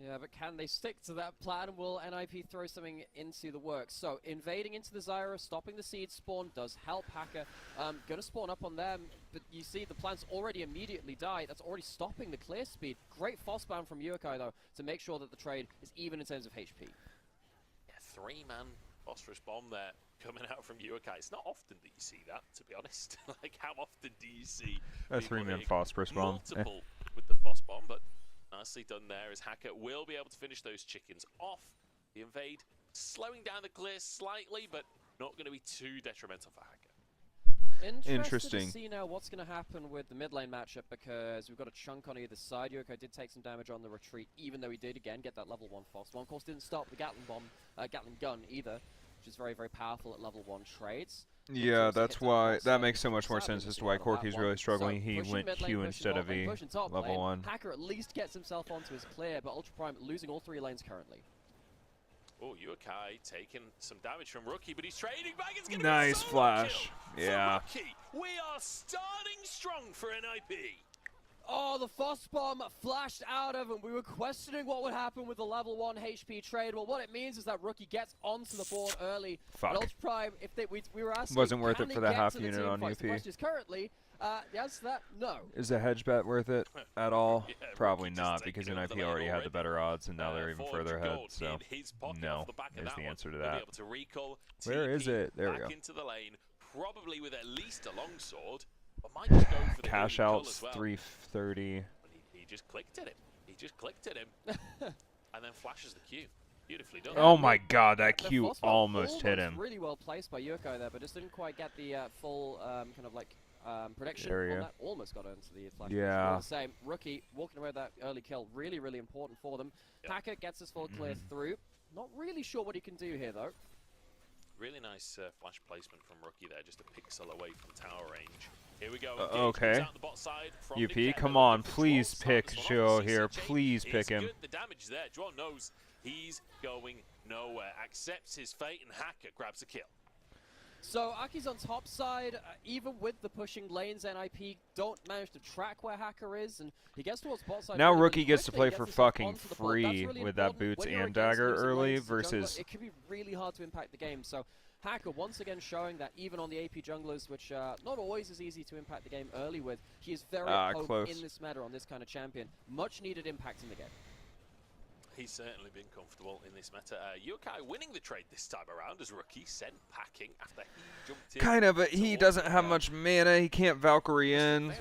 Yeah, but can they stick to that plan? Will NIP throw something into the works? So, invading into the Zyra, stopping the seed spawn does help Hacker. Gonna spawn up on them, but you see the plants already immediately die. That's already stopping the clear speed. Great Foss bound from Yukai, though, to make sure that the trade is even in terms of HP. Yeah, 3-man phosphorus bomb there coming out from Yukai. It's not often that you see that, to be honest. Like, how often do you see A people 3-man hitting phosphorus bomb. multiple with the Foss bomb, but nicely done there as Hacker will be able to finish those chickens off. The invade slowing down the clear slightly, but not going to be too detrimental for Hacker. Interesting. To see now what's going to happen with the mid lane matchup, because we've got a chunk on either side. Yukai did take some damage on the retreat, even though he did again get that level 1 Foss. One, of course, didn't stop the Gatling gun either, which is very, very powerful at level 1 trades. Yeah, that's why that makes so much more sense as to why Corky's really struggling. He went Q instead of E, level 1. Hacker at least gets himself onto his clear, but Ultra Prime losing all 3 lanes currently. Oh, Yukai taking some damage from Rookie, but he's trading back. It's going to Nice be a flash. Yeah. Rookie. We are starting strong for NIP. Oh, the Foss bomb flashed out of him. We were questioning what would happen with the level 1 HP trade. Well, what it means is that Rookie gets onto the board early. Fuck. But Ultra Prime, if we were asking, Wasn't worth can it for they the get half to the unit team on fights? The UP. question is currently, the answer to that, no. Is the hedge bet worth it at all? Yeah, Probably Rookie just not, taking because over NIP the lane already had the already. better odds, and now they're even 400 further ahead. gold So in his pocket no off the back of is that the one. answer to He'll be that. able to recall Where is TP it? There we back go. into the lane, probably with at least a longsword, but might just go for the Cash golden outs as well. 330. He just clicked at him. He just clicked at him, and then flashes the Q. Beautifully done. Oh my god, that The Q Foss bomb almost hit him. Really well placed by Yukai there, but just didn't quite get the full kind of like prediction Area. on that. Almost got into the flash. Yeah. All the same, Rookie walking away with that early kill, really, really important for them. Hacker gets his full clear through. Not really sure what he can do here though. Really nice flash placement from Rookie there, just a pixel away from tower range. Here we go. Okay. Out the bot side from UP, Niketa, come looking on, for please Juan. pick Start this one off. Joe here. CCJ Please pick is him. good. The damage there. Juan knows he's going nowhere. Accepts his fate, and Hacker grabs a kill. So Aki's on top side, even with the pushing lanes, NIP don't manage to track where Hacker is, and he gets towards bot side. Now really, Rookie really gets to quickly, play for gets himself fucking onto the bot. That's free really with that important. boots When you're and against dagger losing early lanes to jungler, versus. it can be really hard to impact the game. So Hacker once again showing that even on the AP junglers, which not always is easy to impact the game early with, he is very at home close. in this meta on this kind of champion. Much needed impact in the game. He's certainly been comfortable in this meta. Yokai winning the trade this time around as Rookie sent packing after he jumped in. Kind of, but he doesn't have much mana. He can't Valkyrie in.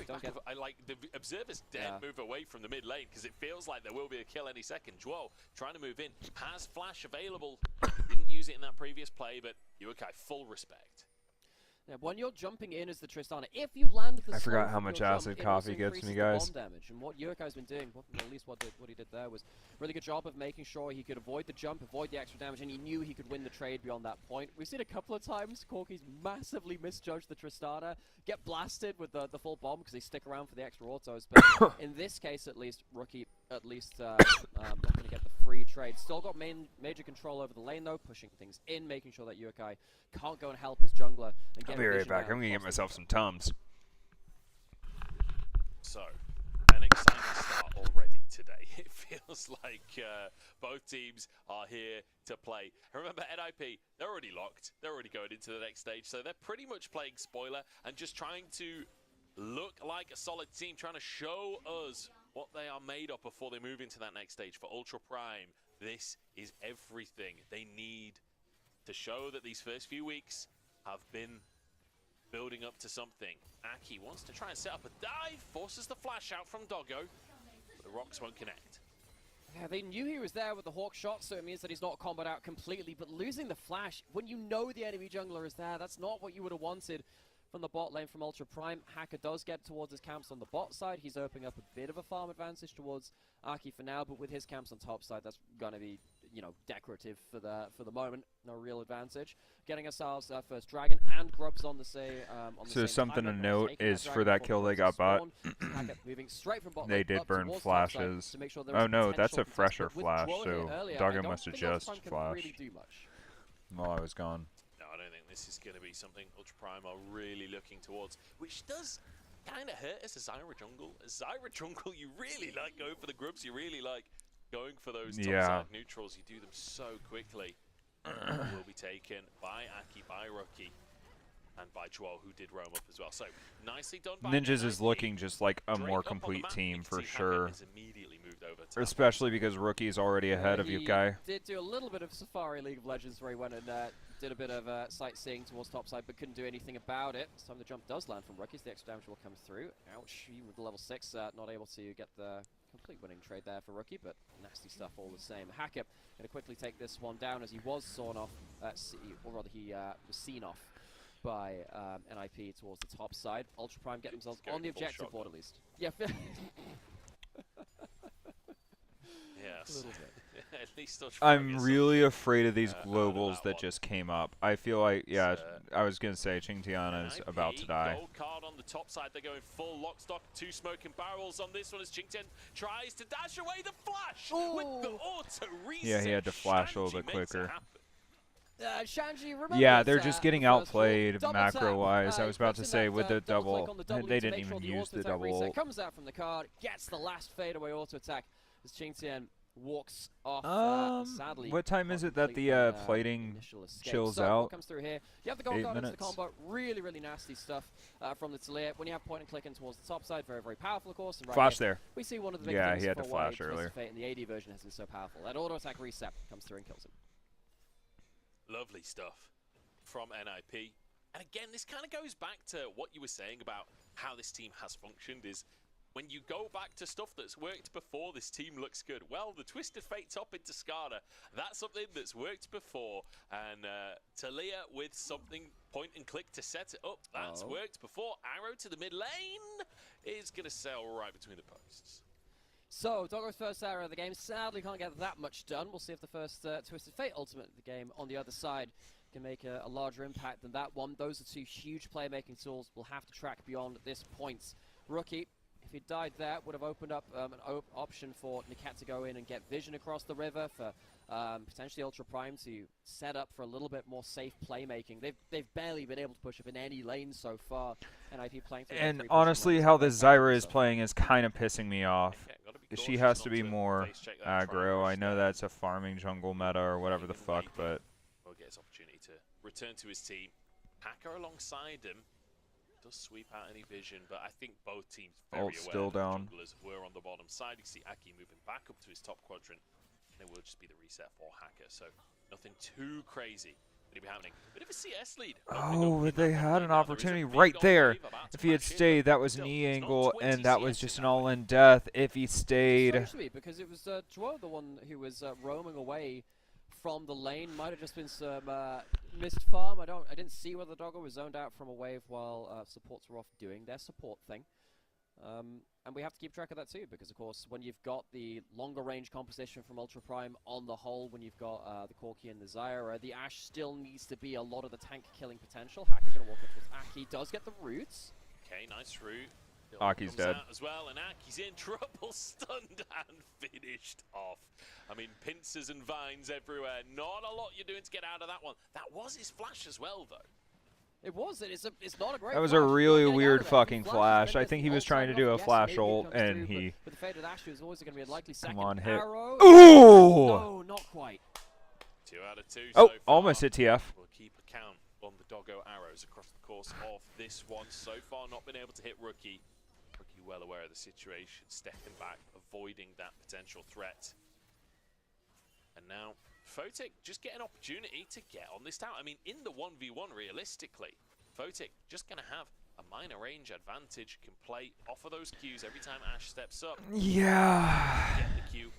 I like the observers dead move away from the mid lane because it feels like there will be a kill any second. Joel trying to move in, has flash available. Didn't use it in that previous play, but Yokai full respect. Yeah, when you're jumping in as the Tristana, if you land the I slow forgot how from much your acid jump, it coffee also gets me, increases the guys. bomb damage. And what Yurikai's been doing, well, at least what he did there, was really good job of making sure he could avoid the jump, avoid the extra damage, and he knew he could win the trade beyond that point. We've seen a couple of times Corki's massively misjudged the Tristana, get blasted with the full bomb because they stick around for the extra autos. But in this case, at least, Rookie not going to get the free trade. Still got major control over the lane though, pushing things in, making sure that Yurikai can't go and help his jungler. And I'll be right back. I'm gonna get myself some Tums. So, an exciting start already today. It feels like both teams are here to play. And remember, NIP, they're already locked. They're already going into the next stage, so they're pretty much playing spoiler and just trying to look like a solid team, trying to show us what they are made of before they move into that next stage. For Ultra Prime, this is everything they need to show that these first few weeks have been building up to something. Aki wants to try and set up a dive, forces the flash out from Doggo, but the rocks won't connect. Yeah, they knew he was there with the Hawk shot, so it means that he's not comboed out completely, but losing the flash, when you know the enemy jungler is there, that's not what you would have wanted from the bot lane from Ultra Prime. Hacker does get towards his camps on the bot side. He's opening up a bit of a farm advantage towards Aki for now, but with his camps on top side, that's going to be, you know, decorative for the moment. No real advantage. Getting ourselves first dragon and grubs on the same. So something to note is for that kill they got bot. Moving straight from bot They did burn flashes. to make sure Oh no, that's a fresher flash. So Doggo must have just flashed really do much. while I was gone. No, I don't think this is going to be something Ultra Prime are really looking towards, which does kind of hurt as a Zyra jungle. As Zyra jungle, you really like going for the grubs. You really like going for those top-side neutrals. You do them so quickly. Will be taken by Aki, by Rookie, and by Joel, who did roam up as well. So nicely done by Ninjas NIP. is looking just like a more Drake up on the complete map. team You can for see Hacker sure. is immediately moved over to Especially because Rookie's already ahead of you, guy. He did do a little bit of Safari League of Legends where he went and did a bit of sightseeing towards topside, but couldn't do anything about it. This time the jump does land from Rookies. The extra damage will come through. Ouch, even with the level 6, not able to get the complete winning trade there for Rookie, but nasty stuff all the same. Hacker going to quickly take this one down as he was sawn off, or rather he was seen off by NIP towards the top side. Ultra Prime get themselves on the objective board at least. Yeah. Yes. A little bit. At least I'm really afraid of these globals that just came up. I feel like, I was going to say Qingtiana's about to die. Gold card on the top side. They're going full lock stock, 2 smoking barrels on this one as Qingtian tries to dash away the flash with the auto reset. Yeah, he had to flash a little bit quicker. Shanji, remember Yeah, they're just getting outplayed macro-wise. I was about to say with the double, they didn't even use the double ult. Comes out from the card, gets the last fadeaway auto attack as Qingtian walks off. Sadly, what time is it that the plating chills out? What comes through here? You have the gold 8 card into the minutes. combo. Really, really nasty stuff from the Talia. When you have point and click in towards the top side, very, very powerful, of course. And right Flash here, there. we see one of the big Yeah, things he had for to why flash earlier. Fate in the AD version has been so powerful. That auto attack reset comes through and kills him. Lovely stuff from NIP. And again, this kind of goes back to what you were saying about how this team has functioned is when you go back to stuff that's worked before, this team looks good. Well, the Twisted Fate top into Skada, that's something that's worked before. And Talia with something point and click to set it up, that's worked before. Arrow to the mid lane is going to sail right between the posts. So, Doggo's first arrow of the game sadly can't get that much done. We'll see if the first Twisted Fate ultimate of the game on the other side can make a larger impact than that one. Those are 2 huge playmaking tools we'll have to track beyond this point. Rookie, if he died there, would have opened up an option for Nikat to go in and get vision across the river, for potentially Ultra Prime to set up for a little bit more safe playmaking. They've barely been able to push up in any lane so far. NIP playing through And honestly, how this Zyra is playing is kind of pissing me off. She has to be more aggro. I know that's a farming jungle meta or whatever the fuck, but Will get his opportunity to return to his team. Hacker alongside him does sweep out any vision, but I think both teams very Ult's aware still that down. the junglers were on the bottom side. You see Aki moving back up to his top quadrant, and it will just be the reset for Hacker. So nothing too crazy going to be happening. Bit of a CS lead. oh, but they had an opportunity right there. If he had stayed, that was knee angle, and that was just an all-in death. If he stayed, Essentially, because it was Joel, the one who was roaming away from the lane. Might have just been some missed farm. I didn't see whether the doggo was zoned out from a wave while supports were off doing their support thing. And we have to keep track of that too, because of course, when you've got the longer range composition from Ultra Prime on the whole, when you've got the Corki and the Zyra, the Ashe still needs to be a lot of the tank killing potential. Hacker's gonna walk up with Aki, does get the roots. Okay, nice root. Aki's dead. As well, and Aki's in trouble, stunned and finished off. I mean, pincers and vines everywhere. Not a lot you're doing to get out of that one. That was his flash as well, though. It was. It's not a great. that was a really weird fucking flash. I think he was trying to do a flash ult, and he. With the faded Ashe, was always going to be a likely second Come on, hit. arrow. Ooh! No, not quite. 2 out of 2 Oh, so far. almost hit TF. We'll keep a count on the doggo arrows across the course of this one. So far, not been able to hit Rookie. Rookie well aware of the situation, stepping back, avoiding that potential threat. And now, Photic just get an opportunity to get on this tower. I mean, in the 1v1, realistically, Photic just going to have a minor range advantage, can play off of those Qs every time Ashe steps up. Yeah. Get the Q,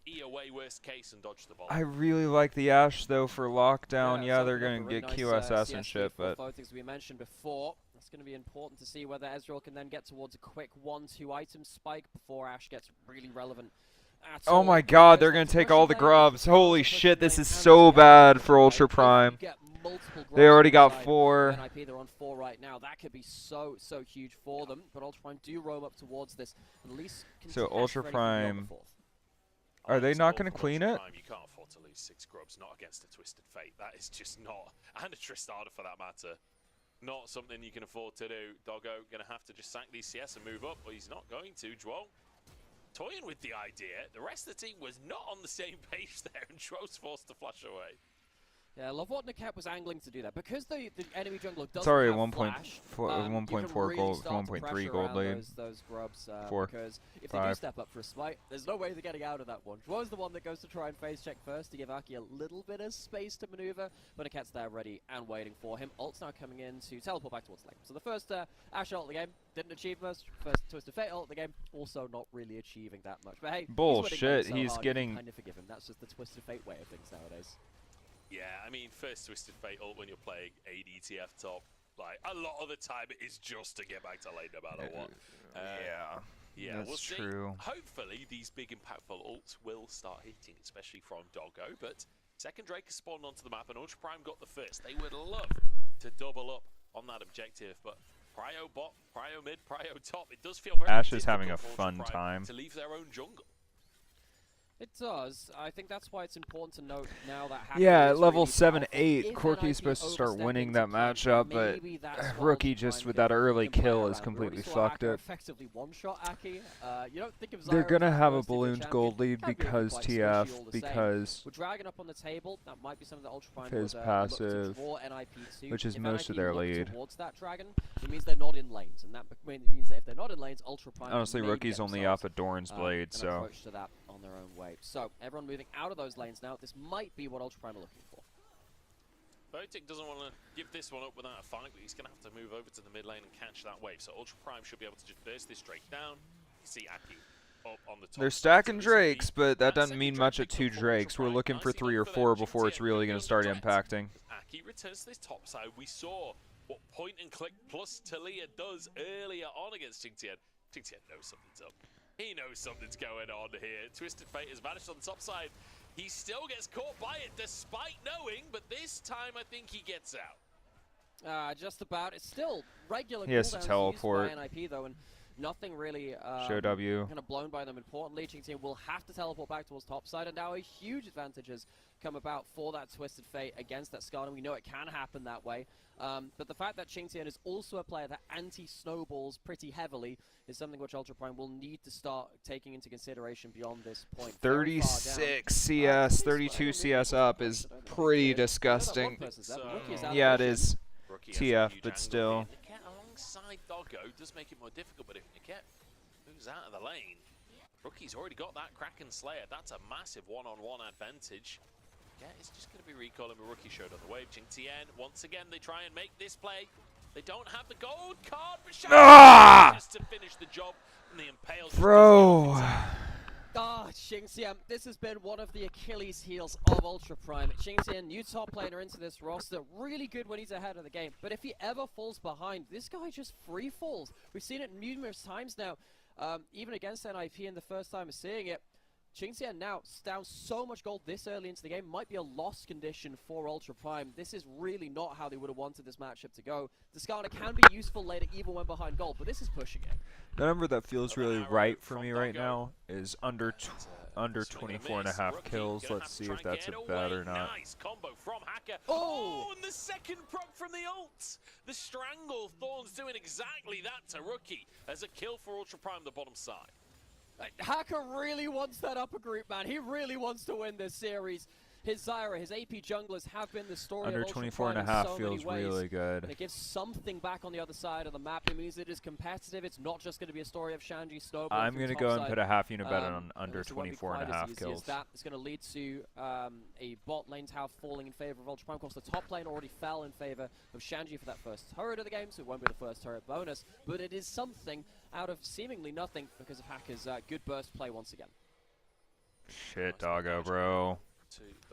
E away worst case, and dodge the ball. I really like the Ashe though for lockdown. Yeah, they're gonna get QSS and shit, but Photic, as we mentioned before, it's going to be important to see whether Ezreal can then get towards a quick 1-2 item spike before Ashe gets really relevant. oh my god, they're gonna take all the grubs. Holy shit, this is so bad for Ultra Prime. They already got 4. NIP, they're on 4 right now. That could be so huge for them. But Ultra Prime do roam up towards this. At least So Ultra Prime, are they not going to clean it? You can't afford to lose 6 grubs, not against a Twisted Fate. That is just not, and a Tristana for that matter, not something you can afford to do. Doggo going to have to just sack these CS and move up, but he's not going to. Joel toying with the idea. The rest of the team was not on the same page there, and Joel's forced to flash away. Yeah, I love what Nikat was angling to do that. Because the enemy jungler doesn't Sorry, have 1.4 really gold, 1.3 gold lead. Those grubs, 4, because if 5. they do step up for a smite, there's no way they're getting out of that one. Joel's the one that goes to try and phase check first to give Aki a little bit of space to maneuver, but Nikat's there ready and waiting for him. Ult's now coming in to teleport back towards lane. So the first Ashe ult of the game didn't achieve much. First Twisted Fate ult of the game, also not really achieving that much. But hey, bullshit, he's he's getting. Kind of forgive him. That's just the Twisted Fate way of things nowadays. Yeah, I mean, first Twisted Fate ult when you're playing ADTF top, like, a lot of the time it is just to get back to lane no matter what. Yeah, that's we'll see. true. Hopefully these big impactful ults will start hitting, especially from Doggo, but second Drake has spawned onto the map and Ultra Prime got the first. They would love to double up on that objective, but Prio bot, Prio mid, Prio top, it does feel very Ashe is having a difficult for fun Ultra Prime time. to leave their own jungle. It does. I think that's why it's important to note now that Yeah, at is level really 7-8, Corki's supposed to start winning that matchup, but Rookie just with that early kill has completely fucked it. Effectively one-shot Aki. You don't think of They're Zyra gonna as a have a first tier ballooned champion. gold lead Can be because quite TF, squishy all the same. because With Dragon up on the table, that might be something that Ultra Prime his would, passive, look to draw NIP to. which is If most of NIP their look lead. towards that Dragon, it means they're not in lanes, and that means that if they're not in lanes, Ultra Prime Honestly, may Rookie's get only themselves, up at Doran's Blade, an so approach to that on their own way. So everyone moving out of those lanes now. This might be what Ultra Prime are looking for. Photic doesn't want to give this one up without a fight, but he's going to have to move over to the mid lane and catch that wave. So Ultra Prime should be able to just burst this Drake down. You see Aki up on the top. they're stacking Drakes, but that doesn't mean much at 2 Drakes. We're looking for 3 or 4 before it's really going to start impacting. Aki returns to this top side. We saw what point and click plus Talia does earlier on against Jingtian. Jingtian knows something's up. He knows something's going on here. Twisted Fate has vanished on the top side. He still gets caught by it despite knowing, but this time I think he gets out. Just about. It's still regular. He has to cooldowns used teleport. by NIP though, and Nothing really Show W. kind of blown by them. Importantly, Qingtian will have to teleport back towards top side, and now a huge advantage has come about for that Twisted Fate against that Skarner. We know it can happen that way. But the fact that Qingtian is also a player that anti-snowballs pretty heavily is something which Ultra Prime will need to start taking into consideration beyond this point. 36 CS, 32 CS up is pretty disgusting. Yeah, it is. TF, but still. Niket alongside Doggo does make it more difficult, but if Niket moves out of the lane, Rookie's already got that Kraken Slayer. That's a massive one-on-one advantage. Yeah, it's just going to be recalling the Rookie showed on the wave. Qingtian, once again, they try and make this play. They don't have the gold card, but just to finish the job. And the Impale. Bro. Qingtian, this has been one of the Achilles heels of Ultra Prime. Qingtian, new top laner into this roster, really good when he's ahead of the game. But if he ever falls behind, this guy just free falls. We've seen it numerous times now, even against NIP in the first time of seeing it. Qingtian now down so much gold this early into the game might be a lost condition for Ultra Prime. This is really not how they would have wanted this matchup to go. The Skarner can be useful later even when behind gold, but this is pushing it. The number that feels really right for me right now is under 24.5 kills. Let's see if that's a bet or not. Nice combo from Hacker. Oh, and the second proc from the ult. The Strangle Thorns doing exactly that to Rookie as a kill for Ultra Prime the bottom side. Hacker really wants that upper group, man. He really wants to win this series. His Zyra, his AP junglers have been the story Under of Ultra 24.5 Prime in so feels many ways. really good. And it gives something back on the other side of the map. It means it is competitive. It's not just going to be a story of Shanji Snowball. I'm going to go and put a half unit bet on under 24.5 kills. That is going to lead to a bot lane tower falling in favor of Ultra Prime. Of course, the top lane already fell in favor of Shanji for that first turret of the game, so it won't be the first turret bonus. But it is something out of seemingly nothing because of Hacker's good burst play once again. Shit, Doggo, bro.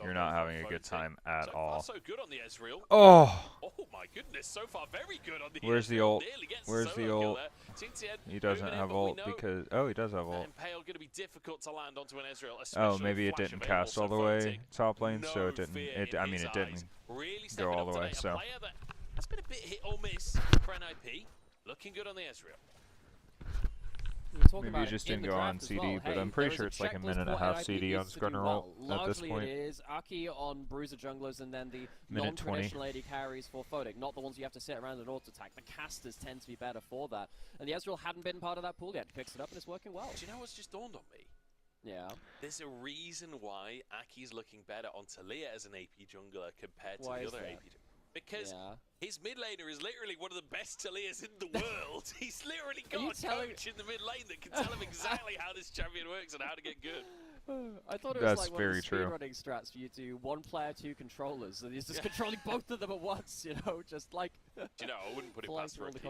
You're not having a good time at all. So good on the Ezreal. Oh! Oh my goodness, so far very good on the Where's the ult? Where's the ult? Qingtian He doesn't have ult because... Oh, he does have ult. Impale going to be difficult to land onto an Ezreal. Oh, maybe it didn't cast all the way top lane, so it didn't... I mean, it didn't go all the way, so... It's been a bit hit or miss for NIP. Looking good on the Ezreal. Maybe you just didn't go on CD, but I'm pretty sure it's like a minute and a half CD on Skarner ult at this point. Largely it is Aki on Bruiser junglers and then the non-traditional AD carries for Photic, not the ones you have to sit around and auto-attack. The casters tend to be better for that. And the Ezreal hadn't been part of that pool yet. He picks it up and it's working well. Do you know what's just dawned on me? Yeah. There's a reason why Aki's looking better on Talia as an AP jungler compared to the other AP jungler. Because his mid laner is literally one of the best Talias in the world. He's literally got a coach in the mid lane that can tell him exactly how this champion works and how to get good. I thought it was like one of the speedrunning strats for you to one player, two controllers, and he's just controlling both of them at once, you know, just like... Do you know, I wouldn't put it past Rookie.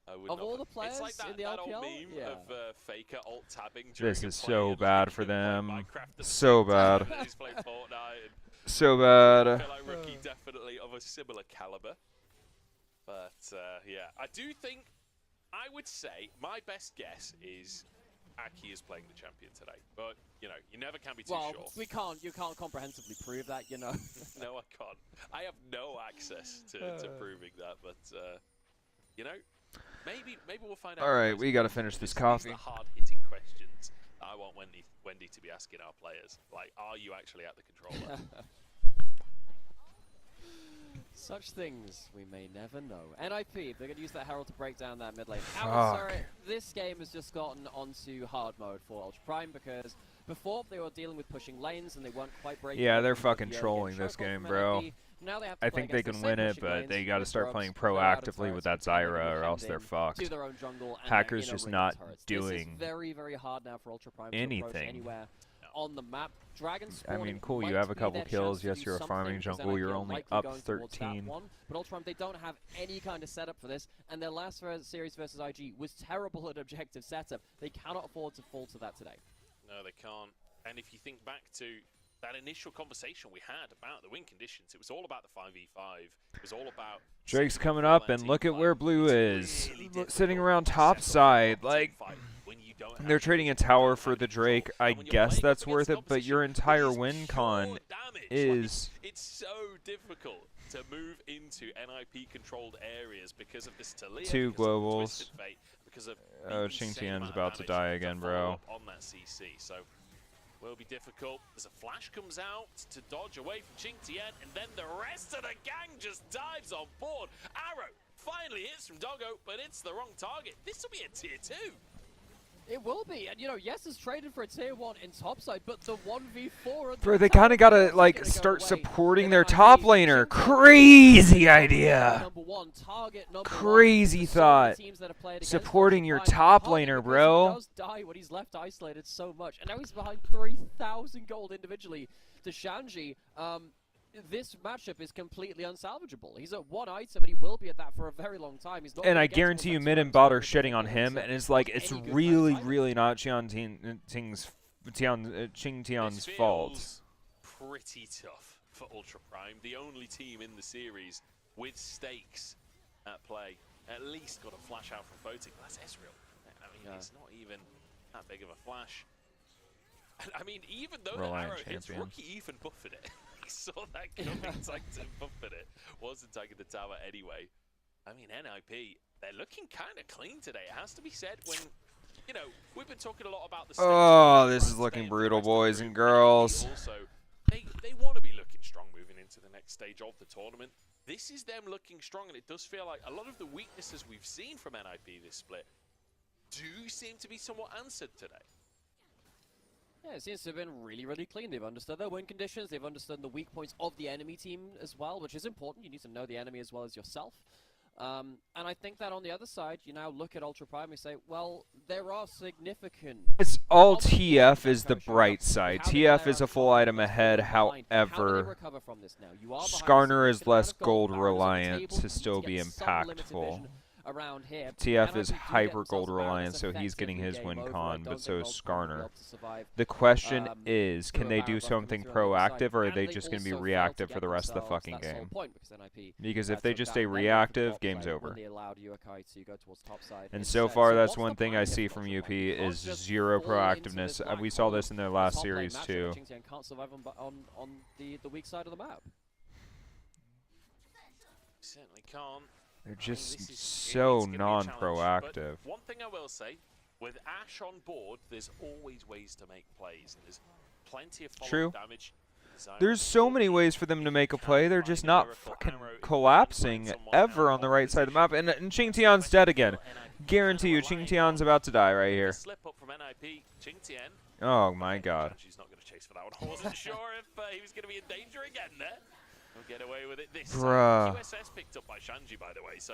Of all the players it's like that, in the that LPL? old meme of Faker alt-tabbing. This is so bad for them. So bad. So bad. I feel like Rookie definitely of a similar caliber. But, yeah, I do think, I would say, my best guess is Aki is playing the champion today. But, you know, you never can be too sure. You can't comprehensively prove that, you know. No, I can't. I have no access to proving that, but, you know, maybe we'll find out. All right, we got to finish this coffee. These are the hard-hitting questions I want Wendy to be asking our players. Like, are you actually at the controller? Such things we may never know. NIP, they're going to use that Herald to break down that mid lane. Sorry, this game has just gotten onto hard mode for Ultra Prime because before they were dealing with pushing lanes and they weren't quite breaking. Yeah, they're fucking trolling this game, bro. Now they have to I think they can win it, but they got to start playing proactively with that Zyra or else they're fucked. Hacker's just not doing very, very hard now for Ultra Prime anything. Anywhere on the map. I mean, cool, you have a couple kills. Yes, you're a farming jungle. You're only up 13. But Ultra Prime, they don't have any kind of setup for this, and their last series versus IG was terrible at objective setup. They cannot afford to fall to that today. No, they can't. And if you think back to that initial conversation we had about the win conditions, it was all about the 5v5. It was all about... Drake's coming up, and look at where Blue is. Sitting around top side. Like, when you don't have They're trading a tower for the Drake. I guess that's worth it, but your entire win con is... It's so difficult to move into NIP-controlled areas because of this Talia, Two because of the globals. Twisted Fate, because of Oh, the Xing insane Tian's amount of about to damage die to again, follow bro. up on that CC. So will be difficult. There's a flash comes out to dodge away from Xing Tian, and then the rest of the gang just dives on board. Arrow finally hits from Doggo, but it's the wrong target. This will be a tier 2. It will be, and you know, yes, it's traded for a tier 1 in topside, but the 1v4... Bro, they kind of got to, like, start supporting their top laner. Crazy idea. Crazy thought. Supporting your top laner, bro. He does die when he's left isolated so much, and now he's behind 3,000 gold individually to Shanji. This matchup is completely unsalvageable. He's at 1 item, and he will be at that for a very long time. He's not And I gonna get guarantee you towards mid that and 2 bot are items shitting on to him, get and it's like, any it's good really, fight. really not Xing Tian's fault. Pretty tough for Ultra Prime, the only team in the series with stakes at play. At least got a flash out from Photic. That's Ezreal. I mean, it's not even that big of a flash. I mean, even though the arrow hits, Rookie even buffered it. He saw that coming, tanked it, buffered it. Wasn't tagging the tower anyway. I mean, NIP, they're looking kind of clean today. It has to be said when, you know, we've been talking a lot about the stakes. Oh, this is looking brutal, boys and girls. Also, they want to be looking strong moving into the next stage of the tournament. This is them looking strong, and it does feel like a lot of the weaknesses we've seen from NIP this split do seem to be somewhat answered today. Yeah, it seems to have been really, really clean. They've understood their win conditions. They've understood the weak points of the enemy team as well, which is important. You need to know the enemy as well as yourself. And I think that on the other side, you now look at Ultra Prime and say, well, there are significant... It's all TF is the bright side. TF is a full item ahead, however, Skarner is less gold reliant to still be impactful. Around here. TF is hyper gold reliant, so he's getting his win con, but so is Skarner. The question is, can they do something proactive, or are they just going to be reactive for the rest of the fucking game? Because if they just stay reactive, game's over. And so far, that's one thing I see from UP is zero proactiveness. We saw this in their last series too. Can't survive on the weak side of the map. Certainly can't. They're just so non-proactive. One thing I will say, with Ashe on board, there's always ways to make plays, and there's plenty of follow-up damage. There's so many ways for them to make a play. They're just not fucking collapsing ever on the right side of the map. And Xing Tian's dead again. Guarantee you, Xing Tian's about to die right here. Oh my god. She's not going to chase for that one. I wasn't sure if he was going to be in danger again there. He'll get away with it this time. QSS picked up by Shanji, by the way, so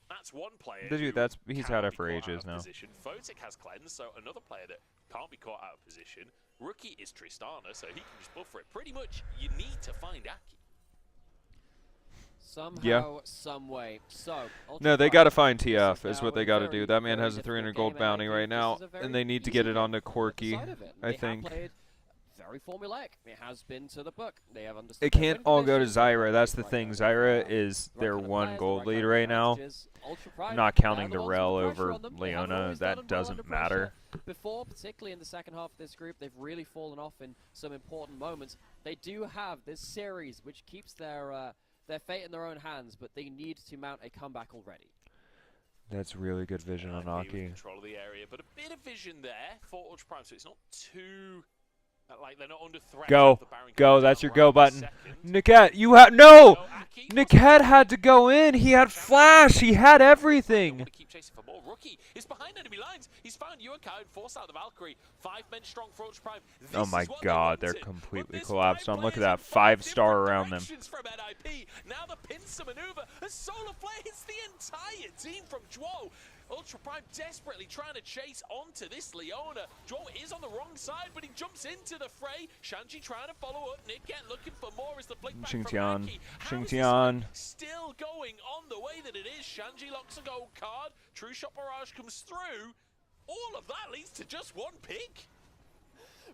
that's one player. Dude, he's had it for ages now. Photic has cleanse, so another player that can't be caught out of position. Rookie is Tristana, so he can just buffer it. Pretty much, you need to find Aki. Somehow, some way. So, no, they got to find TF is what they got to do. That man has a 300 gold bounty right now, and they need to get it onto Corki, I think. Very formulaic. It has been to the book. They have understood. It can't all go to Zyra. That's the thing. Zyra is their one gold lead right now. Not counting the rel over Leona. That doesn't matter. Before, particularly in the second half of this group, they've really fallen off in some important moments. They do have this series which keeps their fate in their own hands, but they need to mount a comeback already. That's really good vision on Aki. Control of the area, but a bit of vision there for Ultra Prime, so it's not too. Like they're not under threat. Go, that's your go button. Niket, you had no! Niket had to go in, he had flash, he had everything! Keep chasing for more. Rookie is behind enemy lines. He's found Yuakai and forced out the Valkyrie. 5 men strong for Ultra Prime. Oh my god, they're completely collapsed on. Look at that 5-star around them. From NIP. Now the pincer maneuver. A solar flare hits the entire team from Zhuo. Ultra Prime desperately trying to chase onto this Leona. Zhuo is on the wrong side, but he jumps into the fray. Shanji trying to follow up. Niket looking for more as the flick back from Aki. Xing Tian. Still going on the way that it is. Shanji locks a gold card. True Shot Barrage comes through. All of that leads to just one pick.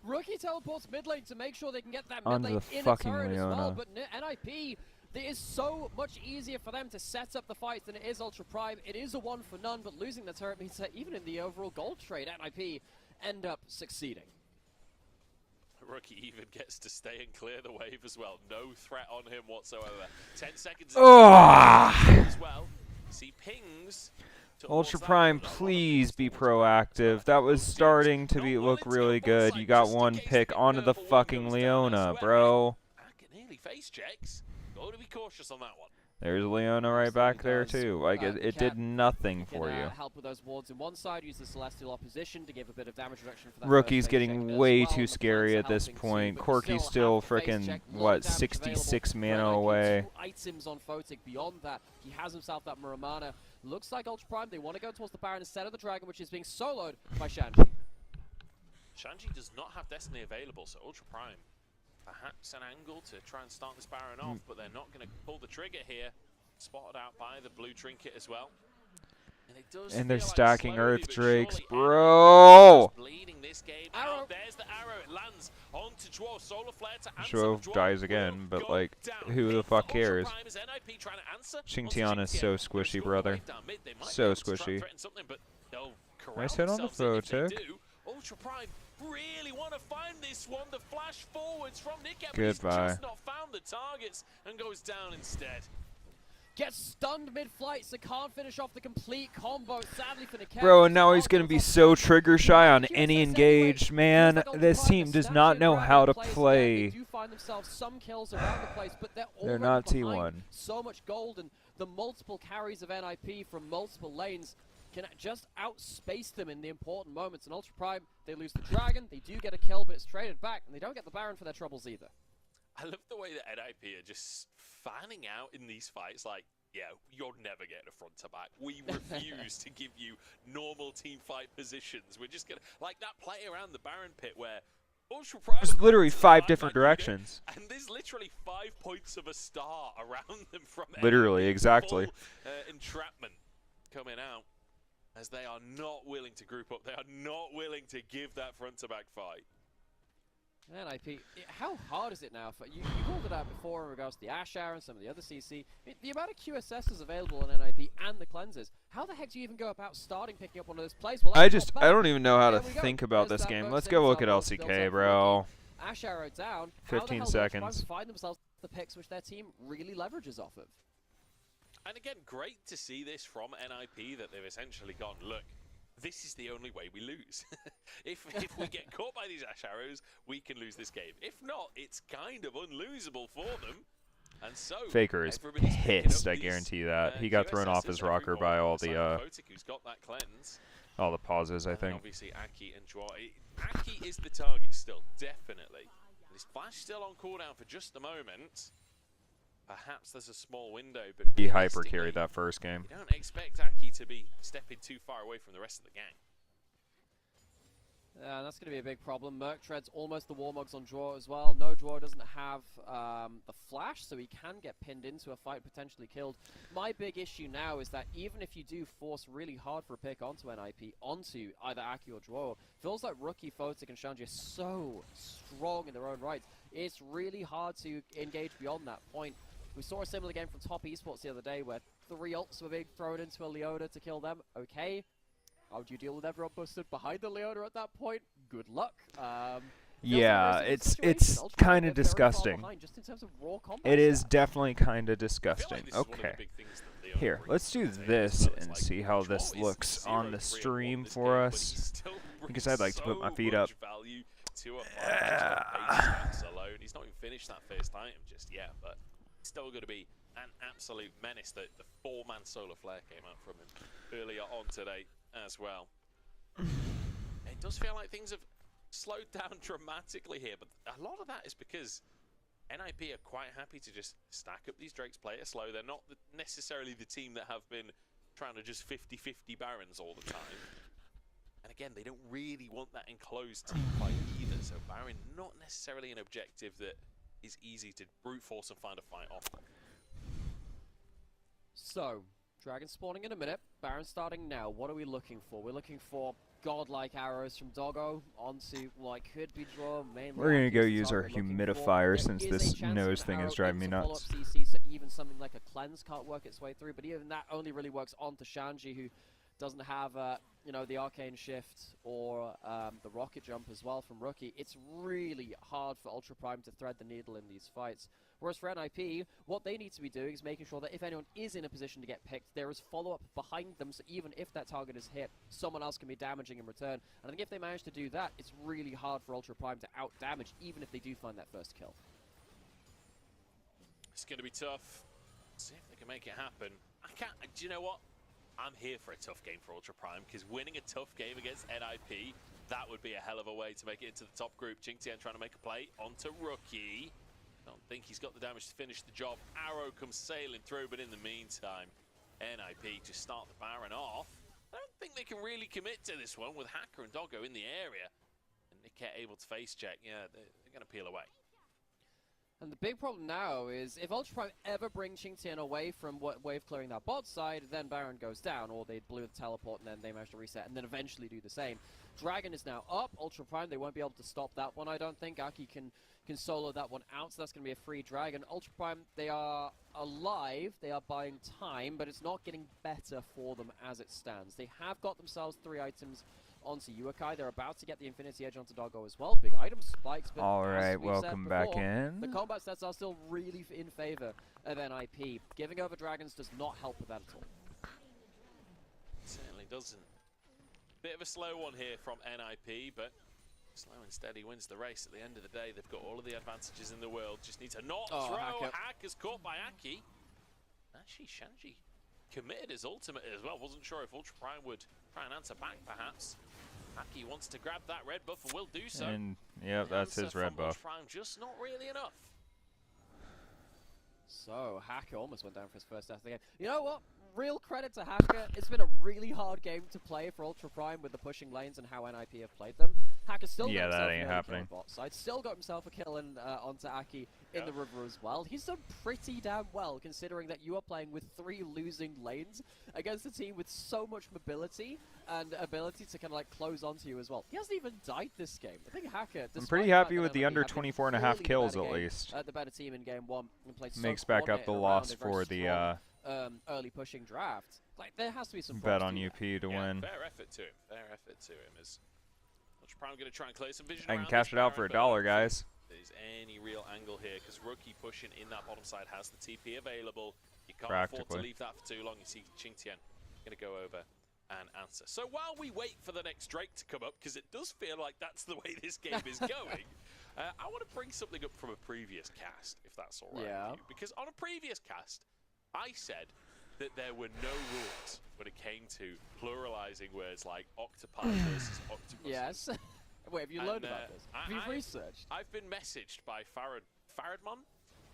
Rookie teleports mid lane to make sure they can get that Onto mid lane the in a fucking turret as well, Leona. but NIP It is so much easier for them to set up the fight than it is Ultra Prime. It is a one for none, but losing the turret means that even in the overall gold trade, NIP end up succeeding. Rookie even gets to stay and clear the wave as well. No threat on him whatsoever. 10 seconds as well. See pings. Ultra Prime, please be proactive. That was starting to look really good. You got one pick onto the fucking Leona, bro. Nearly face checks. Got to be cautious on that one. There's Leona right back there too. Like it did nothing for you. Help with those wards in one side. Use the Celestial opposition to give a bit of damage reduction for that. Rookie's getting way too scary at this point. Corki's still freaking what 66 mana away. 2 items on Photic. Beyond that, he has himself that Muramana. Looks like Ultra Prime, they want to go towards the Baron instead of the Dragon, which is being soloed by Shanji. Shanji does not have Destiny available, so Ultra Prime, perhaps an angle to try and start this Baron off, but they're not going to pull the trigger here. Spotted out by the blue trinket as well. And they're stacking Earth Drakes, bro! This game out. There's the arrow. It lands onto Dwarf. Solar Flare to answer. Dwarf dies again, but like, who the fuck cares? Xingtian is so squishy, brother. So squishy. Nice hit on the Photic. Ultra Prime really want to find this one. The flash forwards from Nick, but Goodbye. he's just not found the targets and goes down instead. Gets stunned mid-flight, so can't finish off the complete combo. Sadly for Nick. Bro, and now he's going to be so trigger shy on any engaged, man. This team does not know how to play. They do find themselves some kills around the place, but they're not behind T1. So much gold, and the multiple carries of NIP from multiple lanes can just outspace them in the important moments. And Ultra Prime, they lose the Dragon, they do get a kill, but it's traded back, and they don't get the Baron for their troubles either. I love the way that NIP are just fanning out in these fights like, yeah, you're never getting a front to back. We refuse to give you normal team fight positions. We're just going to, like that play around the Baron pit where Ultra Prime... There's literally 5 different directions. And there's literally 5 points of a star around them from Literally, exactly. Full, entrapment coming out as they are not willing to group up. They are not willing to give that front to back fight. NIP, how hard is it now? For you called it out before in regards to the Ash Hour and some of the other CC. The amount of QSSs available in NIP and the cleanses. How the heck do you even go about starting picking up one of those plays? Well, I don't even know how to think about this game. Let's go look at LCK, bro. Ash Arrow down. 15 seconds. Find themselves the picks which their team really leverages off of. And again, great to see this from NIP that they've essentially gone, look, this is the only way we lose. if we get caught by these Ash Arrows, we can lose this game. If not, it's kind of unlosable for them. And so Faker is pissed, I guarantee that. He got thrown off his rocker by all the pauses, I think. Obviously, Aki and Joa. Aki is the target still, definitely. His flash still on cooldown for just a moment. Perhaps there's a small window, but he hyper carried that first game. You don't expect Aki to be stepping too far away from the rest of the gang. That's going to be a big problem. Merc treads almost the Warmogs on Draw as well. No, Draw doesn't have the flash, so he can get pinned into a fight, potentially killed. My big issue now is that even if you do force really hard for a pick onto NIP, onto either Aki or Draw, feels like Rookie, Photic, and Shanji are so strong in their own right. It's really hard to engage beyond that point. We saw a similar game from Top Esports the other day where 3 ults were being thrown into a Leona to kill them. Okay. How do you deal with everyone busted behind the Leona at that point? Good luck. Yeah, it's kind of disgusting. It is definitely kind of disgusting. Okay. Here, let's do this and see how this looks on the stream for us. Because I'd like to put my feet up. He's not even finished that first item just yet, but still going to be an absolute menace. That the 4-man solar flare came out from him earlier on today as well. It does feel like things have slowed down dramatically here, but a lot of that is because NIP are quite happy to just stack up these Drakes, play it slow. They're not necessarily the team that have been trying to just 50-50 Barons all the time. And again, they don't really want that enclosed team fight either, so Baron not necessarily an objective that is easy to brute force and find a fight off. So, Dragon spawning in a minute, Baron starting now. What are we looking for? We're looking for godlike arrows from Doggo onto what could be drawn mainly. We're gonna go Aki's the use our target looking humidifier for. since There is this a chance nose of thing an is arrow driving me into follow-up nuts. CC, so even something like a cleanse can't work its way through. But even that only really works onto Shanji, who doesn't have you know, the arcane shift or the rocket jump as well from Rookie. It's really hard for Ultra Prime to thread the needle in these fights. Whereas for NIP, what they need to be doing is making sure that if anyone is in a position to get picked, there is follow-up behind them, so even if that target is hit, someone else can be damaging in return. And I think if they manage to do that, it's really hard for Ultra Prime to out-damage, even if they do find that first kill. It's going to be tough. See if they can make it happen. I can't. Do you know what? I'm here for a tough game for Ultra Prime, because winning a tough game against NIP, that would be a hell of a way to make it into the top group. Jingtian trying to make a play onto Rookie. Don't think he's got the damage to finish the job. Arrow comes sailing through, but in the meantime, NIP just start the Baron off. I don't think they can really commit to this one with Hacker and Doggo in the area. And Niket able to face check. Yeah, they're going to peel away. And the big problem now is if Ultra Prime ever bring Qingtian away from wave clearing that bot side, then Baron goes down, or they blew the teleport and then they manage to reset and then eventually do the same. Dragon is now up. Ultra Prime, they won't be able to stop that one, I don't think. Aki can solo that one out, so that's going to be a free Dragon. Ultra Prime, they are alive, they are buying time, but it's not getting better for them as it stands. They have got themselves 3 items onto Yuakai. They're about to get the Infinity Edge onto Doggo as well. Big item spikes, but Alright, as we've welcome said back before, in. the combat stats are still really in favor of NIP. Giving over Dragons does not help with that at all. Certainly doesn't. Bit of a slow one here from NIP, but slow and steady wins the race. At the end of the day, they've got all of the advantages in the world. Just need to not throw. Hack is caught by Aki. Actually, Shanji committed his ultimate as well. Wasn't sure if Ultra Prime would try and answer back, perhaps. Aki wants to grab that red buff and will do so. And yeah, that's his red buff. Ultra Prime just not really enough. So, Hacker almost went down for his first death of the game. You know what? Real credit to Hacker. It's been a really hard game to play for Ultra Prime with the pushing lanes and how NIP have played them. Hacker still got himself that ain't happening. Bot side. Still got himself a kill onto Aki in the river as well. He's done pretty damn well, considering that you are playing with 3 losing lanes against a team with so much mobility and ability to kind of like close onto you as well. He hasn't even died this game. I think Hacker, I'm pretty happy with the under 24.5 kills at least. The better team in game 1 and played Makes so back up the loss a very for the early pushing draft. Like, there has to be some bet on UP to win. Fair effort to him. Fair effort to him. Is Ultra Prime going to try and clear some vision? I can cash it out for $1, guys. There's any real angle here because Rookie pushing in that bottom side has the TP available. You can't afford to leave that for too long. You see Qingtian going to go over and answer. So while we wait for the next Drake to come up, because it does feel like that's the way this game is going, I want to bring something up from a previous cast, if that's all right with you. Because on a previous cast, I said that there were no rules when it came to pluralizing words like octopi versus octopus. Yes. Wait, have you learned about this? Have you researched? I've been messaged by Faradmon,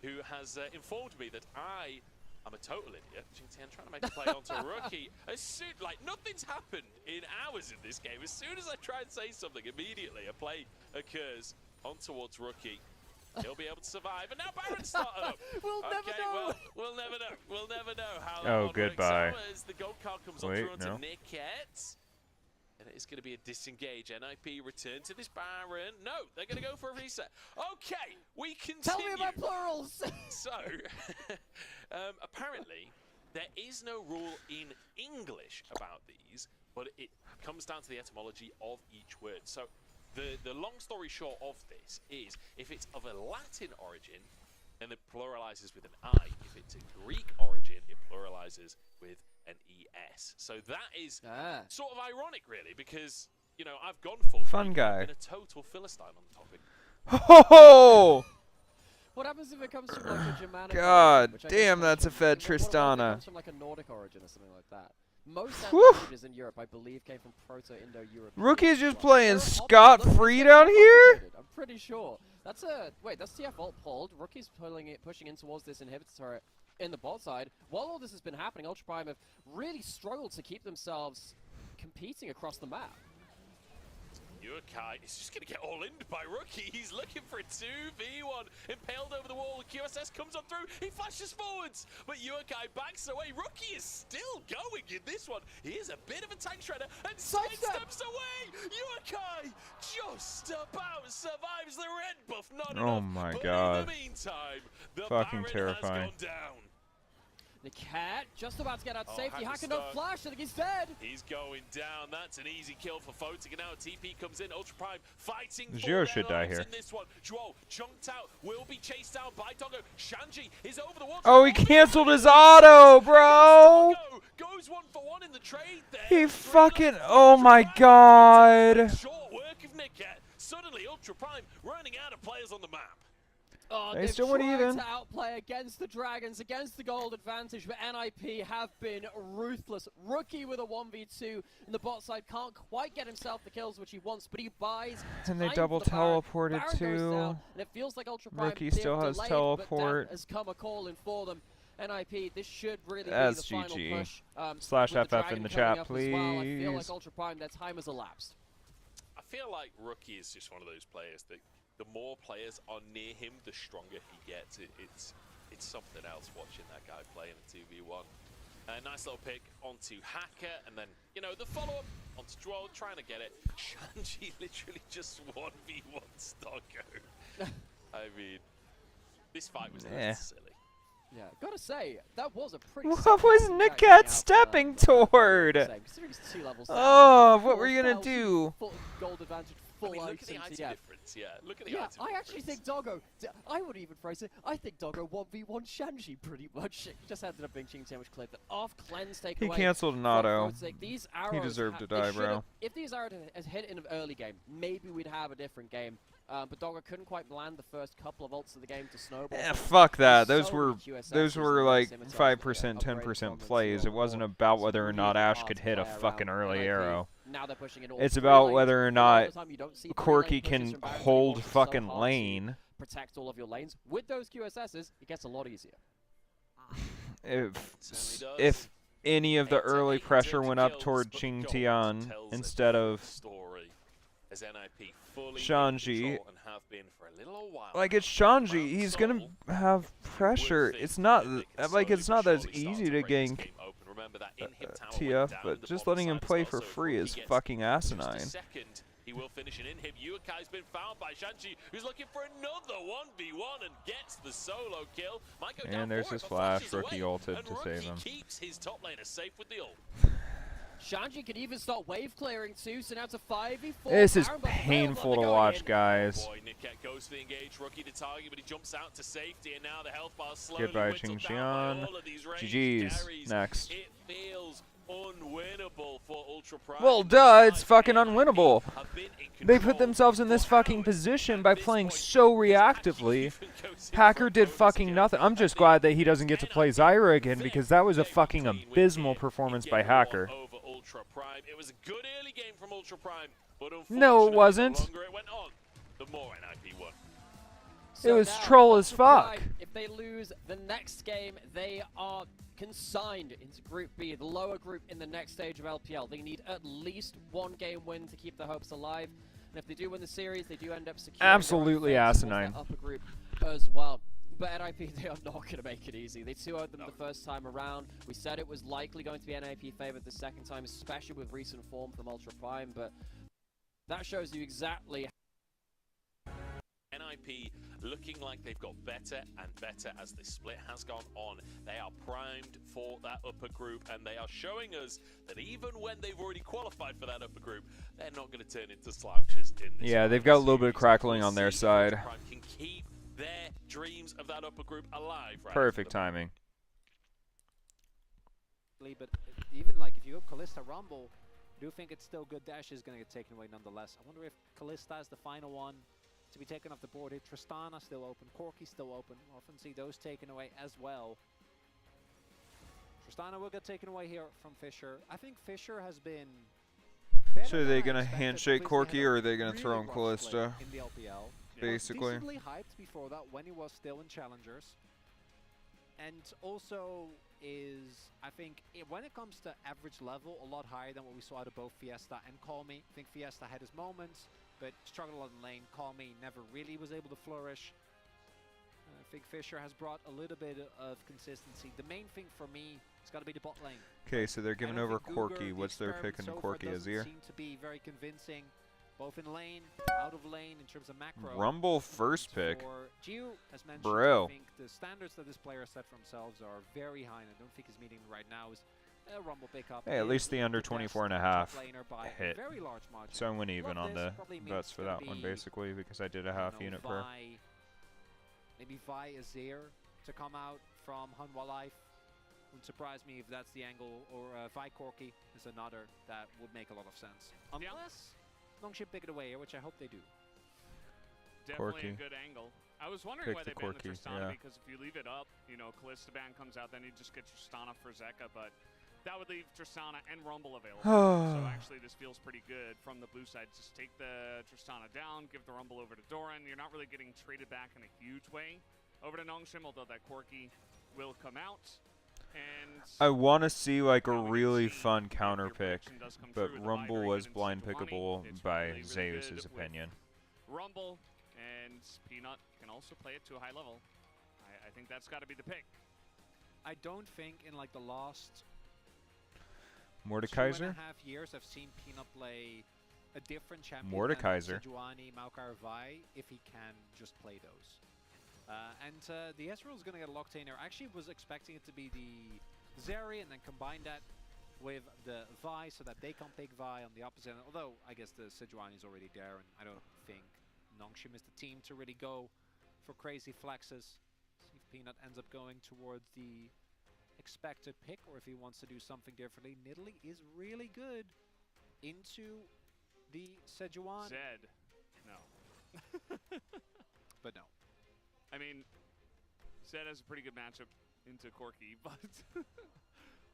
who has informed me that I am a total idiot. Jingtian trying to make a play onto Rookie. As soon, like, nothing's happened in hours in this game. As soon as I try and say something, immediately a play occurs on towards Rookie. He'll be able to survive, and now Baron's started up. We'll never know. Well, we'll never know. We'll never know how that one goodbye. works out as the gold card comes on through onto Niket. And it is going to be a disengage. NIP return to this Baron. No, they're going to go for a reset. Okay, we continue. Tell me about plurals. So, apparently, there is no rule in English about these, but it comes down to the etymology of each word. So, the long story short of this is, if it's of a Latin origin, then it pluralizes with an I. If it's a Greek origin, it pluralizes with an ES. So that is sort of ironic, really, because, you know, I've gone full fun guy. Been a total Philistine on the topic. Ho! What happens if it comes from like a Germanic God origin, damn, that's a fed What if it Tristana. comes from like a Nordic origin or something like that? Most languages in Europe, I believe, came from Proto-Indo-European. Rookie's just playing scot-free down here? I'm pretty sure. That's a... Wait, that's TF ult pulled. Rookie's pushing in towards this inhibitor turret in the bot side. While all this has been happening, Ultra Prime have really struggled to keep themselves competing across the map. Yukai is just going to get all in by Rookie. He's looking for a 2v1. Impaled over the wall. QSS comes on through. He flashes forwards. But Yukai backs away. Rookie is still going in this one. He is a bit of a tank shredder and sidesteps away. Yukai just about survives the red buff. Not Oh enough. my But god. in the meantime, the Fucking Baron terrifying. has gone down. The cat just about to get out to safety. Hacker Hacker no stuck. flash. I think he's dead. He's going down. That's an easy kill for Photic. And now TP comes in. Ultra Prime fighting for Zero their should die lives here. in this one. Joel chunked out. Will be chased down by Doggo. Shanji is over the wall. Oh, he canceled his auto, bro. Goes 1-for-1 in the trade there. He fucking. Oh my god. Short work of Niket. Suddenly Ultra Prime running out of players on the map. Oh, They they've still went tried even. to outplay against the Dragons, against the gold advantage, but NIP have been ruthless. Rookie with a 1v2, and the bot side can't quite get himself the kills which he wants, but he buys. And they time double for the Baron. teleported Baron goes too. down, and it feels like Ultra Prime Rookie they've still has delayed, teleport. But death has come a call in for them. NIP, this should really That's be the final GG. push. Slash with the FF in Dragon the coming chat, up as well. I feel like please. Ultra Prime, their time has elapsed. I feel like Rookie is just one of those players that the more players are near him, the stronger he gets. It's something else watching that guy play in a 2v1. Nice little pick onto Hacker, and then, you know, the follow-up onto Droll, trying to get it. Shanji literally just 1v1 Stocko. I mean, this fight was a little silly. Yeah, gotta say, that was a pretty. What was Niket stepping toward? Oh, what were you gonna do? Gold advantage, full look at the items, item yeah. difference, yeah. Look at the Yeah, item I actually think Doggo. I would even phrase it. I think Doggo 1v1 Shanji pretty much. He just ended up being Qingtian, which cleared that off. Cleanse taken He away. canceled an from auto. Photic. These He arrows deserved to they die, should've- bro. If these arrows had hit in an early game, maybe we'd have a different game. But Doggo couldn't quite land the first couple of ults of the game to snowball. Eh, fuck that. There's Those so were many QSSs and like scimitars 5%, that upgrade 10% from them plays. to It wasn't or about whether or it's not really Ash hard could to hit a play fucking around early NIP. arrow. Now they're pushing in all It's three about lanes. whether or A lot not of the time you don't see three Corky lane pushes can from Baron, so hold it's so fucking hard to lane. protect all of your lanes. With those QSSs, it gets a lot easier. If any of the early pressure went up toward Qingtian instead of As NIP fully Shanji, in control and have been for a little while. like it's Shanji, he's gonna have pressure. It's not like it's not that it's easy to gank TF, but just letting him play for free is fucking asinine. He will finish an inhib. Yuakai's been found by Shanji, who's looking for another 1v1 and gets the solo kill. Might go down And there's for his it, but flash. flashes Rookie away, ulted and to Rookie save him. keeps his top laner safe with the ult. Shanji can even start wave clearing too, so now it's a 5v4. This is Baron, but painful to they're going watch, in. guys. Boy, Niket goes for the engage. Rookie to target, but he jumps out to safety, and now the health bar slowly Goodbye, whittled down by Qingtian. all of these ranged GG's. carries. Next. It feels unwinnable for Ultra Prime. Well, duh, it's fucking unwinnable. They put themselves in this fucking position by playing so reactively. Hacker did fucking nothing. I'm just glad that he doesn't get to play Zyra again because that was a fucking abysmal performance by Hacker. Over Ultra Prime. It was a good early game from Ultra Prime, but No, it unfortunately, wasn't. the longer it went on, the more NIP won. It was now, troll as Ultra fuck. Prime, if they lose the next game, they are consigned into Group B, the lower group in the next stage of LPL. They need at least one game win to keep their hopes alive. And if they do win the series, they do end up securing Absolutely their advance towards asinine. that upper group as well. But NIP, they are not going to make it easy. They 2-0'd them the first time around. We said it was likely going to be NIP favored the second time, especially with recent form from Ultra Prime. But that shows you exactly NIP looking like they've got better and better as the split has gone on. They are primed for that upper group, and they are showing us that even when they've already qualified for that upper group, they're not going to turn into slouches in this. Yeah, they've got a little bit of crackling on their side. Prime can keep their dreams of that upper group alive. Right Perfect timing. But even like if you go Kalista Rumble, I do think it's still good. Dash is going to get taken away nonetheless. I wonder if Kalista is the final one to be taken off the board here. Tristana still open, Corki still open. We'll often see those taken away as well. Tristana will get taken away here from Fisher. I think Fisher has been better So are than they I gonna expected. handshake Obviously Corky had a or are they gonna really throw in rough Callista? split in the LPL. Basically. Was decently hyped before that when he was still in Challengers. And also is, I think, when it comes to average level, a lot higher than what we saw out of both Fiesta and Call Me. I think Fiesta had his moments, but struggled a lot in lane. Call Me never really was able to flourish. I think Fisher has brought a little bit of consistency. The main thing for me has got to be the bot lane. Okay, so they're giving over Corki. The What's their pick experiment into so far Corki? doesn't Azir? seem to be very convincing, both in lane, out of lane, in terms of macro. Rumble first pick. For Gio, as mentioned, Bro. I think the standards that this player set for themselves are very high, and I don't think he's meeting them right now. Is a Rumble pickup. Hey, at least the under best 24.5 top laner by a hit. very large margin. So I went even Love on this. the Probably means bets it's for gonna that one, be, basically, because I did a half unit per. Maybe Vi Azir to come out from Hanwha Life. Wouldn't surprise me if that's the angle, or Vi Corki is another that would make a lot of sense. Unless Longship pick it away here, which I hope they do. Definitely Corki. a good angle. I was wondering Pick why the they banned the Corki, Tristana, yeah. because if you leave it up, you know, Kalista ban comes out, then you just get Tristana for Zeka, but that would leave Tristana and Rumble available. So actually this feels pretty good from the blue side. Just take the Tristana down, give the Rumble over to Doran. You're not really getting traded back in a huge way over to Nongshim, although that Corki will come out. And I want to see like a really fun counter pick, but Rumble was blind pickable by really Zeus's good opinion. Rumble and Peanut can also play it to a high level. I think that's got to be the pick. I don't think in like the last Mordekaiser? 2.5 years I've seen Peanut play a different champion Mordekaiser. than Sejuani, Maokai, or Vi if he can just play those. The Ezreal is going to get locked in here. I actually was expecting it to be the Zeri and then combine that with the Vi so that they can pick Vi on the opposite end. Although I guess the Sejuani is already there, and I don't think Nongshim is the team to really go for crazy flexes. See if Peanut ends up going towards the expected pick, or if he wants to do something differently. Nidalee is really good into the Sejuani. Zed. No. But no. I mean, Zed has a pretty good matchup into Corki, but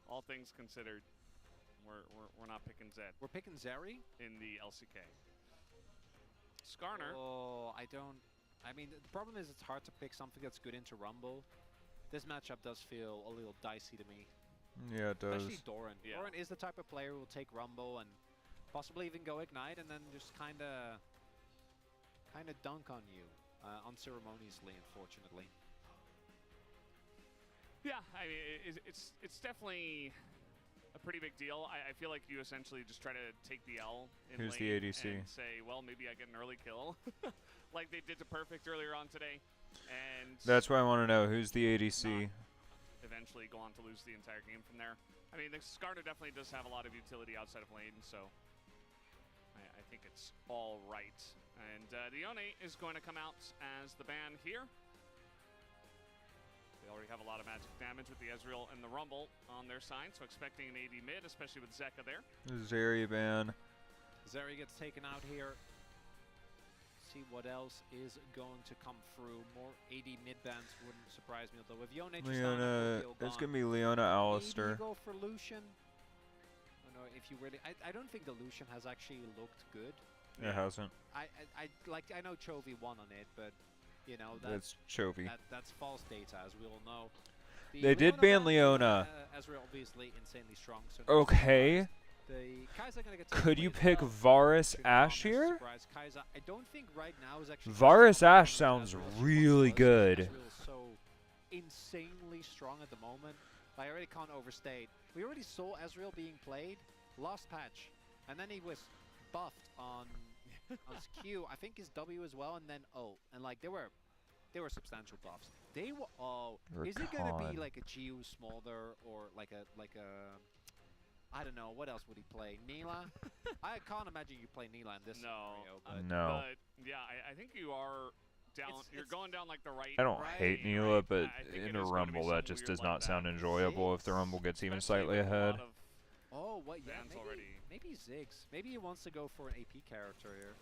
all things considered, we're not picking Zed. We're picking Zeri in the LCK. Skarner. Oh, I don't. I mean, the problem is it's hard to pick something that's good into Rumble. This matchup does feel a little dicey to me. Yeah, it does. Especially Doran. Yeah. Doran is the type of player who will take Rumble and possibly even go Ignite and then just kind of dunk on you unceremoniously, unfortunately. Yeah, I mean, it's definitely a pretty big deal. I feel like you essentially just try to take the L in Who's lane the ADC? and say, well, maybe I get an early kill, like they did to Perfect earlier on today. And That's why I want to know who's the ADC. eventually go on to lose the entire game from there. I mean, the Skarner definitely does have a lot of utility outside of lane, so I think it's all right. And Dione is going to come out as the ban here. They already have a lot of magic damage with the Ezreal and the Rumble on their side, so expecting an AD mid, especially with Zeka there. Zeri ban. Zeri gets taken out here. See what else is going to come through. More AD mid bans wouldn't surprise me, although with Yone, Leona. It's going to be Leona Alistair. Maybe go for Lucian. I don't know if you really. I don't think the Lucian has actually looked good. It hasn't. I know Chovy won on it, but you know That's Chovy. That's false data, as we all know. They did ban Leona. Ezreal obviously insanely strong. So Okay. the Kai'Sa gonna get Could taken you away as pick well. Varus Should not Ashe be a here? surprise. Kai'Sa, I don't think right now is actually. Varus Ashe sounds really good. Ezreal is so insanely strong at the moment. I already can't overstate. We already saw Ezreal being played last patch, and then he was buffed on his Q. I think his W as well, and then ult. And like they were substantial buffs. They were is it gonna be Rakan. like a Geo Smolder or like a I don't know, what else would he play? Neela? I can't imagine you play Neela in this scenario. But No. But yeah, I think you are down. You're going down like the right. I don't hate Neela, but I think in it a is gonna be Rumble that something just weird does like not that. sound enjoyable if the Rumble gets even Especially slightly with a ahead. lot of oh, what? Yeah, bans already. maybe Ziggs. Maybe he wants to go for an AP character here.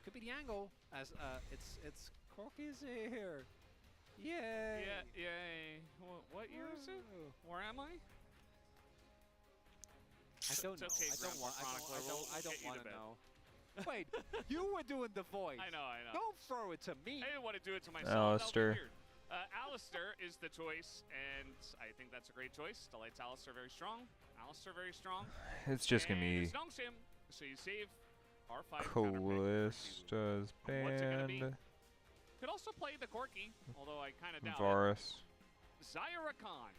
Could be the angle, as it's Corki's here. Yay! Yeah, yay. What year is it? Where am I? I don't know. It's okay, I don't Grandma want. Chronicler. I We'll don't get you want to to bed. know. Wait, you were doing the voice. I know. Don't throw it to me. I didn't want to do it to myself. Alistair. That would be weird. Alistair is the choice, and I think that's a great choice. Delight's Alistair very strong. Alistair very strong. It's just going to be It's Nongshim, so you save R5. Callista's What's it gonna be? band. Could also play the Corki, although I kind of doubt Varus. it. Zyra Khan.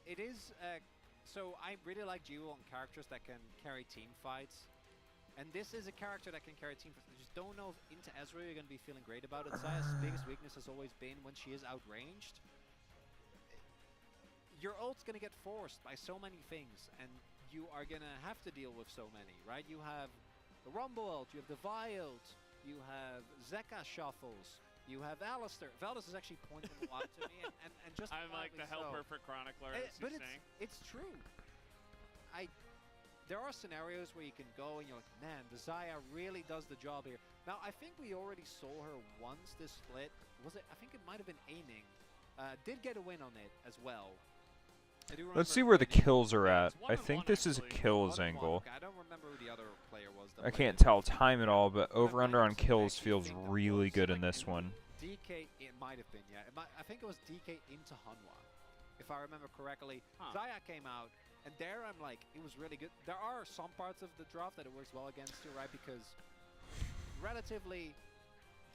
It is. So I really like duo on characters that can carry team fights. And this is a character that can carry team fights. I just don't know if into Ezreal you're going to be feeling great about it. Zaya's biggest weakness has always been when she is outranged. Your ult's going to get forced by so many things, and you are going to have to deal with so many, right? You have the Rumble ult, you have the Vi ult, you have Zeka shuffles, you have Alistair. Valdez is actually pointing them out to me, and just I'm like the helper for Chronicler, as but he's saying. it's true. There are scenarios where you can go and you're like, man, the Zaya really does the job here. Now, I think we already saw her once this split. Was it? I think it might have been Aining. Did get a win on it as well. Let's see where the kills are at. I think this is a kills angle. Okay, I don't remember who the other player was. I can't tell time at all, but over-under on kills feels really good in this one. DK, it might have been, yeah. I think it was DK into Hanwha, if I remember correctly. Zaya came out. And there I'm like, it was really good. There are some parts of the draft that it works well against you, right? Because relatively,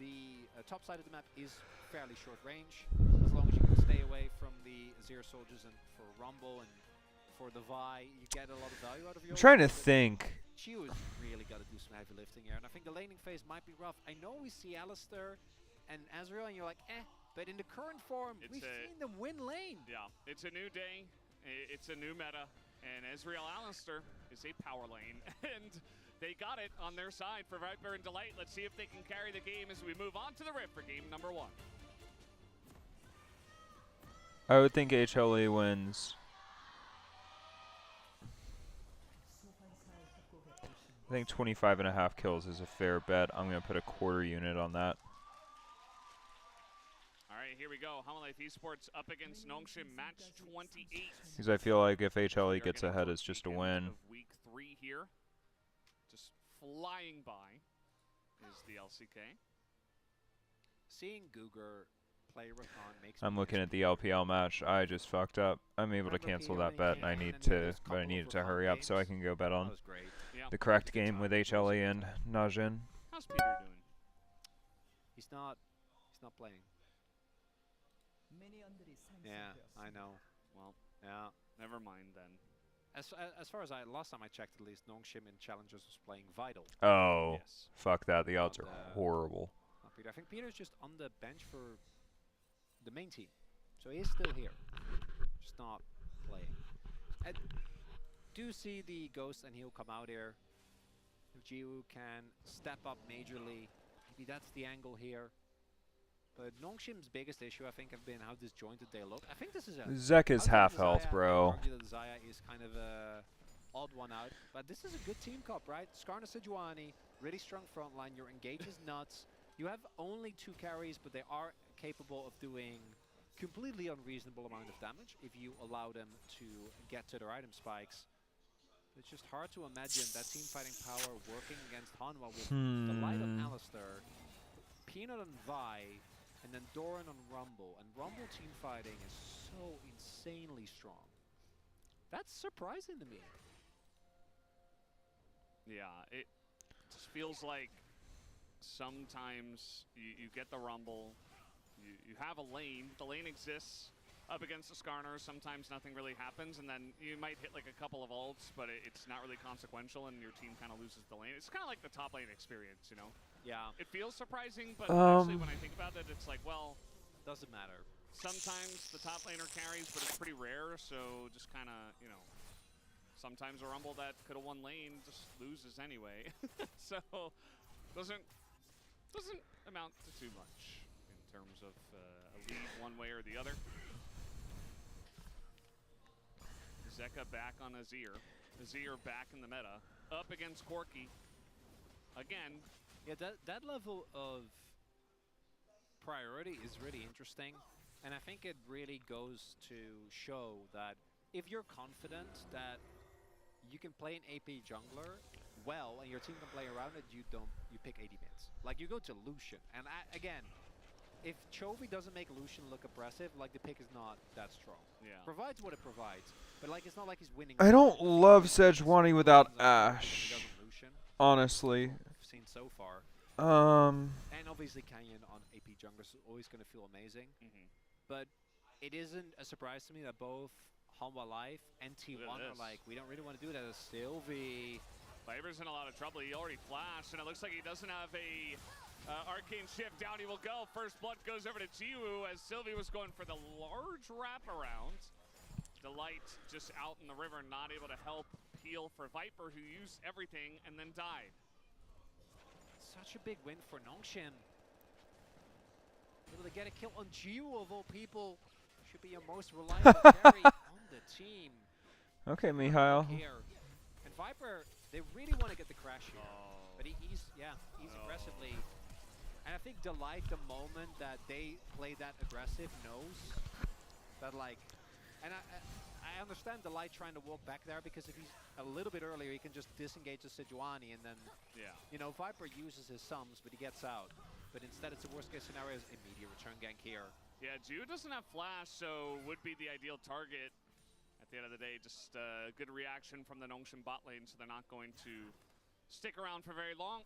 the top side of the map is fairly short range. As long as you can stay away from the Azir soldiers, and for Rumble and for the Vi, you get a lot of value out of your. I'm trying to think. Chio's really got to do some heavy lifting here. And I think the laning phase might be rough. I know we see Alistair and Ezreal, and you're like, eh. But in the current form, we've seen them win lane. Yeah, it's a new day. It's a new meta, and Ezreal Alistair is a power lane, and they got it on their side for Viper and Delight. Let's see if they can carry the game as we move on to the Rift for game number 1. I would think HLE wins. I think 25.5 kills is a fair bet. I'm going to put a quarter unit on that. All right, here we go. Hamalife Esports up against Nongshim, match 28. Because I feel like if HLE gets ahead, it's just a win. Week 3 here. Just flying by is the LCK. Seeing Guger play Rakan makes I'm looking at the LPL match. I just fucked up. I'm able to cancel that bet, and I needed to hurry up so I can go bet on the correct game with HLE and Najin. How's Peter doing? He's not playing. Yeah, I know. Well, yeah. Never mind then. As far as last time I checked, at least Nongshim in Challengers was playing Vital. Oh, fuck that. The odds are horrible. Peter. I think Peter's just on the bench for the main team, so he is still here, just not playing. I do see the Ghost, and he'll come out here. If Jiwoo can step up majorly, maybe that's the angle here. But Nongshim's biggest issue, I think, have been how disjointed they look. I think this is a... Zek is half health, bro. Zaya is kind of a odd one out. But this is a good team comp, right? Skarna Sejuani, really strong front line. Your engage is nuts. You have only 2 carries, but they are capable of doing completely unreasonable amount of damage if you allow them to get to their item spikes. It's just hard to imagine that team fighting power working against Hanwha with the light on Alistair, Peanut on Vi, and then Doran on Rumble. And Rumble team fighting is so insanely strong. That's surprising to me. Yeah, it just feels like sometimes you get the Rumble, you have a lane, the lane exists up against the Skarner, sometimes nothing really happens, and then you might hit like a couple of ults, but it's not really consequential, and your team kind of loses the lane. It's kind of like the top lane experience, you know? Yeah. It feels surprising, but actually when I think about it, it's like, well... Doesn't matter. Sometimes the top laner carries, but it's pretty rare, so just kind of, you know... Sometimes a Rumble that could have won lane just loses anyway. So, doesn't amount to too much in terms of a lead one way or the other. Zeka back on Azir. Azir back in the meta. Up against Corki. Again. Yeah, that level of priority is really interesting. And I think it really goes to show that if you're confident that you can play an AP jungler well and your team can play around it, you pick AD mids. Like, you go to Lucian. And again, if Chovy doesn't make Lucian look oppressive, like, the pick is not that strong. Yeah. Provides what it provides. But, like, it's not like he's winning. I don't love Sejuani without Ashe, honestly. I've seen so far. And obviously Canyon on AP junglers is always going to feel amazing. But it isn't a surprise to me that both Hanwha Life and T1 are like, we don't really want to do that as Sylvie. Viper's in a lot of trouble. He already flashed, and it looks like he doesn't have a arcane shift. Down he will go. First blood goes over to Jiwoo as Sylvie was going for the large wraparound. Delight just out in the river, not able to help heal for Viper, who used everything and then died. Such a big win for Nongshim. Able to get a kill on Jiwoo of all people. Should be your most reliable carry on the team. Okay, Mihail. And Viper, they really want to get the crash here. But he's aggressively. And I think Delight, the moment that they play that aggressive, knows that, like, and I understand Delight trying to walk back there, because if he's a little bit earlier, he can just disengage the Sejuani, and then, you know, Viper uses his sums, but he gets out. But instead, it's a worst case scenario, is immediate return gank here. Yeah, Jiwoo doesn't have flash, so would be the ideal target. At the end of the day, just good reaction from the Nongshim bot lane, so they're not going to stick around for very long.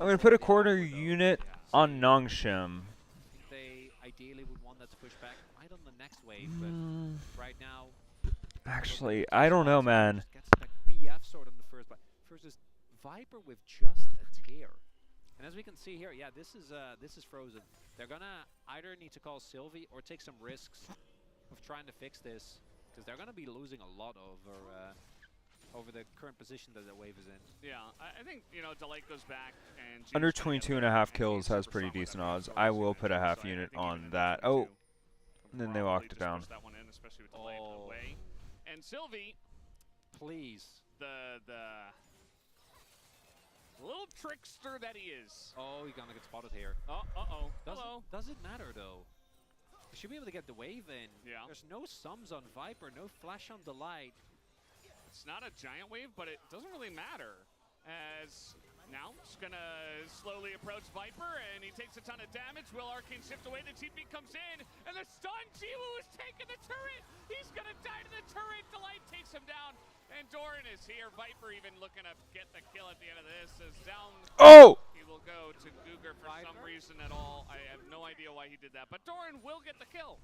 I'm going to put a quarter unit on Nongshim. They ideally would want that to push back right on the next wave, but right now... Actually, I don't know, man. Gets that BF sword on the first, but first is Viper with just a tear. And as we can see here, yeah, this is frozen. They're gonna either need to call Sylvie or take some risks of trying to fix this, because they're gonna be losing a lot over the current position that the wave is in. Yeah, I think, you know, Delight goes back and Under 22.5 kills has pretty decent odds. I will put a half unit on that. Oh, and then they locked it down. That one in, especially with Delight away. And Sylvie, please, the little trickster that he is. Oh, he's gonna get spotted here. Uh-oh. Hello. Does it matter, though? He should be able to get the wave in. Yeah. There's no sums on Viper, no flash on Delight. It's not a giant wave, but it doesn't really matter. As now, it's gonna slowly approach Viper, and he takes a ton of damage. Will Arcane shift away, the TP comes in, and the stun, Jiwoo is taking the turret! He's gonna die to the turret, Delight takes him down, and Doran is here. Viper even looking to get the kill at the end of this, as down he will go to Guger for some reason at all. I have no idea why he did that, but Doran will get the kill.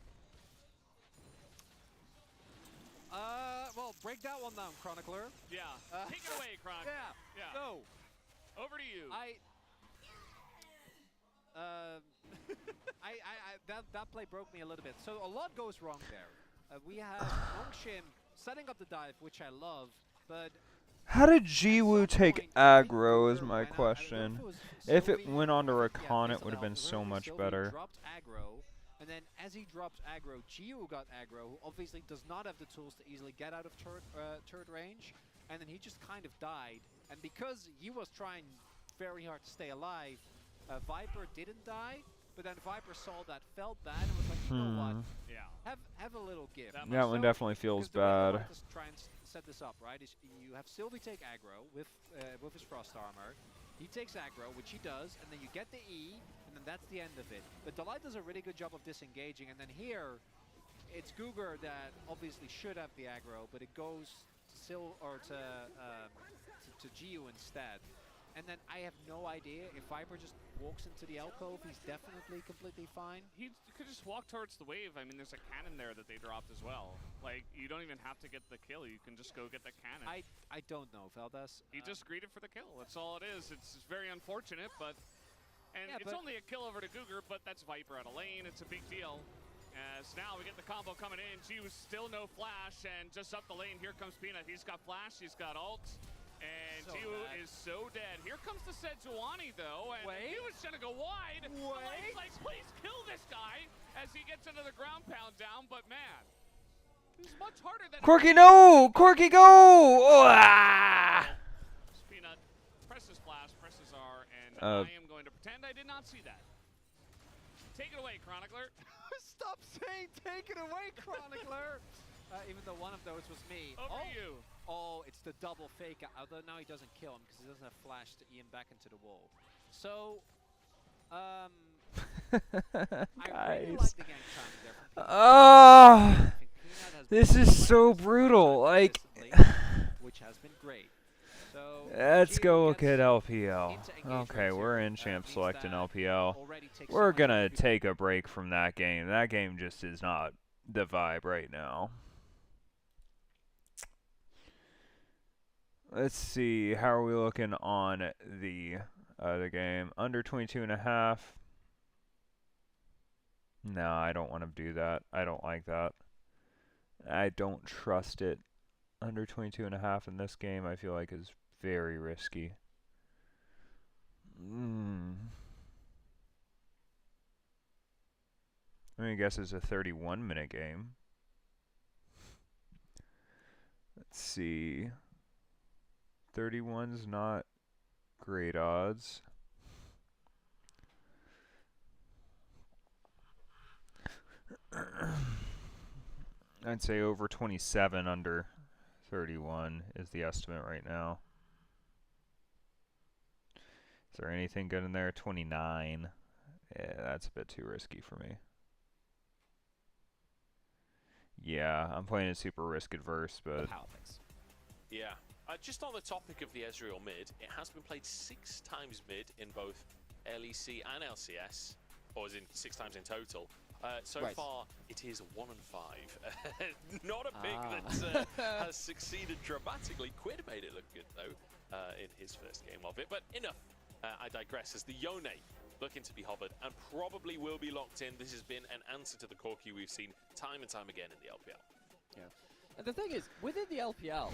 Well, break that one down, Chronicler. Yeah, take it away, Chronicler. Yeah. So, over to you. That play broke me a little bit. So a lot goes wrong there. We have Nongshim setting up the dive, which I love, but how did Jiwoo take aggro is my question. If it went on to Rakan, it would have been so much better. Dropped aggro, and then as he drops aggro, Jiwoo got aggro, who obviously does not have the tools to easily get out of turret range, and then he just kind of died. And because he was trying very hard to stay alive, Viper didn't die, but then Viper saw that, felt bad, and was like, you know what? Yeah. Have a little gift. That one definitely feels bad. Just try and set this up, right? Is you have Sylvie take aggro with his frost armor. He takes aggro, which he does, and then you get the E, and then that's the end of it. But Delight does a really good job of disengaging, and then here, it's Guger that obviously should have the aggro, but it goes to to Jiwoo instead. And then I have no idea if Viper just walks into the alcove, he's definitely completely fine. He could just walk towards the wave. I mean, there's a cannon there that they dropped as well. Like, you don't even have to get the kill. You can just go get the cannon. I don't know, Veldas. He just greeted for the kill. That's all it is. It's very unfortunate, but... And it's only a kill over to Guger, but that's Viper out of lane. It's a big deal. As now we get the combo coming in. Jiwoo's still no flash, and just up the lane, here comes Peanut. He's got flash, he's got ult. And Jiwoo is so dead. Here comes the Sejuani, though, and he was going to go wide. He's like, please kill this guy as he gets into the ground pound down, but man, he's much harder than... Corky, no! Corky, go! Oh, ah! Peanut presses flash, presses R, and I am going to pretend I did not see that. Take it away, Chronicler. Stop saying take it away, Chronicler! Even though one of those was me. You. Oh, it's the double fake. Although now he doesn't kill him because he doesn't have flash to Ian back into the wall. So, I really like the gank timing there from Peanut. Ah, Peanut has this been is so playing brutal. Like, which has been great. So let's Kiyo go look gets at LPL. into engagement Okay, we're two, in champ means select in that LPL. already takes so We're much gonna of the- take a break from that game. That game just is not the vibe right now. Let's see, how are we looking on the other game? Under 22.5. No, I don't want to do that. I don't like that. I don't trust it. Under 22.5 in this game, I feel like is very risky. I guess it's a 31-minute game. Let's see. 31's not great odds. I'd say over 27 under 31 is the estimate right now. Is there anything good in there? 29. Yeah, that's a bit too risky for me. Yeah, I'm playing it super risk adverse, but... Yeah. Just on the topic of the Ezreal mid, it has been played 6 times mid in both LEC and LCS, or as in 6 times in total. So far, it is 1 and 5. Not a pick that has succeeded dramatically. Quid made it look good, though, in his first game of it. But enough. I digress. As the Yone looking to be hovered and probably will be locked in. This has been an answer to the Corki we've seen time and time again in the LPL. Yeah. And the thing is, within the LPL,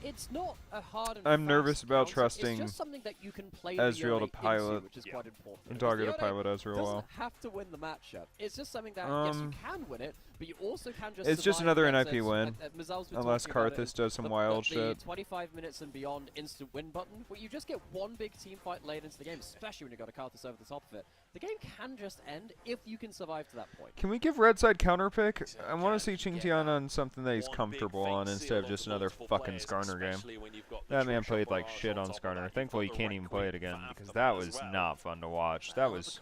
it's not a hard and I'm nervous fast about counter. trusting It's just something that you can play Ezreal to into, pilot. which is quite important. I'm talking to pilot Ezreal doesn't well. have to win the matchup. It's just something that, yes, you can win it, but you also can just It's just survive another against NIP it. win. Mizel's been Unless talking about it, Karthus does some wild the shit. 25 minutes and beyond instant win button, where you just get one big team fight late into the game, especially when you've got a Karthus over the top of it. The game can just end if you can survive to that point. Can we give Red Side counter pick? I want to see Qingtian on something that he's comfortable on instead of just another fucking Skarner game. That man played like shit on Skarner. Thankfully, he can't even play it again because that was not fun to watch. That was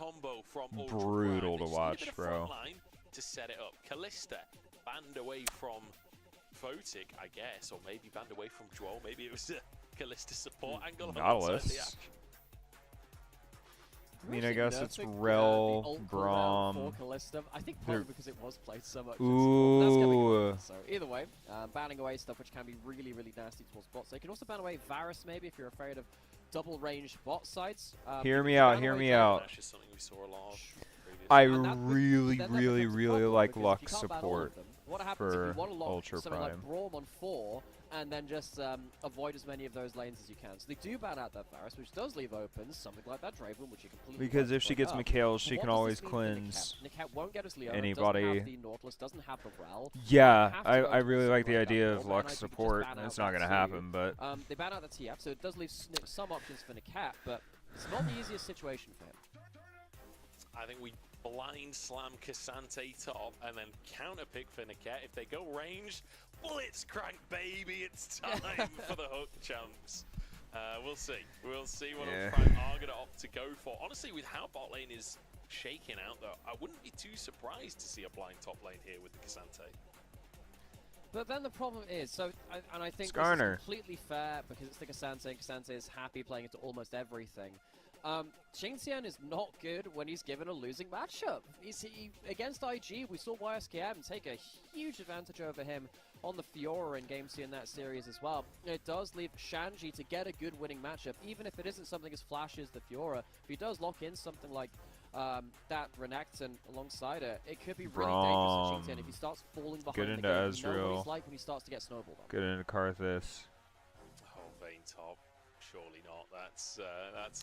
brutal to watch, bro. To set it up, Kalista banned away from Photic, I guess, or maybe banned away from Joel. Maybe it was a Kalista support angle. Nautilus. I mean, I guess it's Rel, Braum. I think probably because it was played so much. Ooh. So either way, banning away stuff which can be really, really nasty towards bots. They can also ban away Varus maybe if you're afraid of double range bot sites. Hear me out, hear me out. I really, really like Lux support for Ultra something like Prime. Braum on 4 and then just avoid as many of those lanes as you can. So they do ban out that Varus, which does leave open something like that Draven, which you completely Because if she gets up. Mikhail, she But can what does always this mean for cleanse Nicat won't get us Leo, anybody. doesn't have the Nautilus, doesn't have the Rel. Yeah, Have to I go really to like the something like idea that of Braum, Lux and I think support. just ban It's out not that going to too. happen, but They ban out the TF, so it does leave some options for Nicat, but it's not the easiest situation for him. I think we blind slam Cassante top and then counter pick for Nicat. If they go ranged, Blitzcrank, baby, it's time for the hook chumps. We'll see. We'll see what Prime are going to opt to go for. Honestly, with how bot lane is shaking out, though, I wouldn't be too surprised to see a blind top lane here with the Cassante. But then the problem is, and I think Skarner. this is completely fair because it's the Cassante, and Cassante is happy playing into almost everything. Qingtian is not good when he's given a losing matchup. Against IG, we saw YSKM take a huge advantage over him on the Fiora in Game 2 in that series as well. It does leave Shanji to get a good winning matchup, even if it isn't something as flashy as the Fiora. If he does lock in something like that Renekton alongside it, it could be really dangerous for Qingtian if he starts falling behind Get the into game. You know what Ezreal. he's like when he starts to get snowballed on. Get into Karthus. Oh, Vayne top. Surely not. That's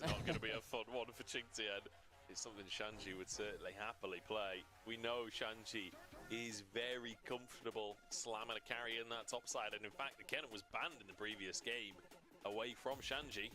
not going to be a fun one for Qingtian. It's something Shanji would certainly happily play. We know Shanji is very comfortable slamming a carry in that top side, and in fact, the Kennen was banned in the previous game away from Shanji.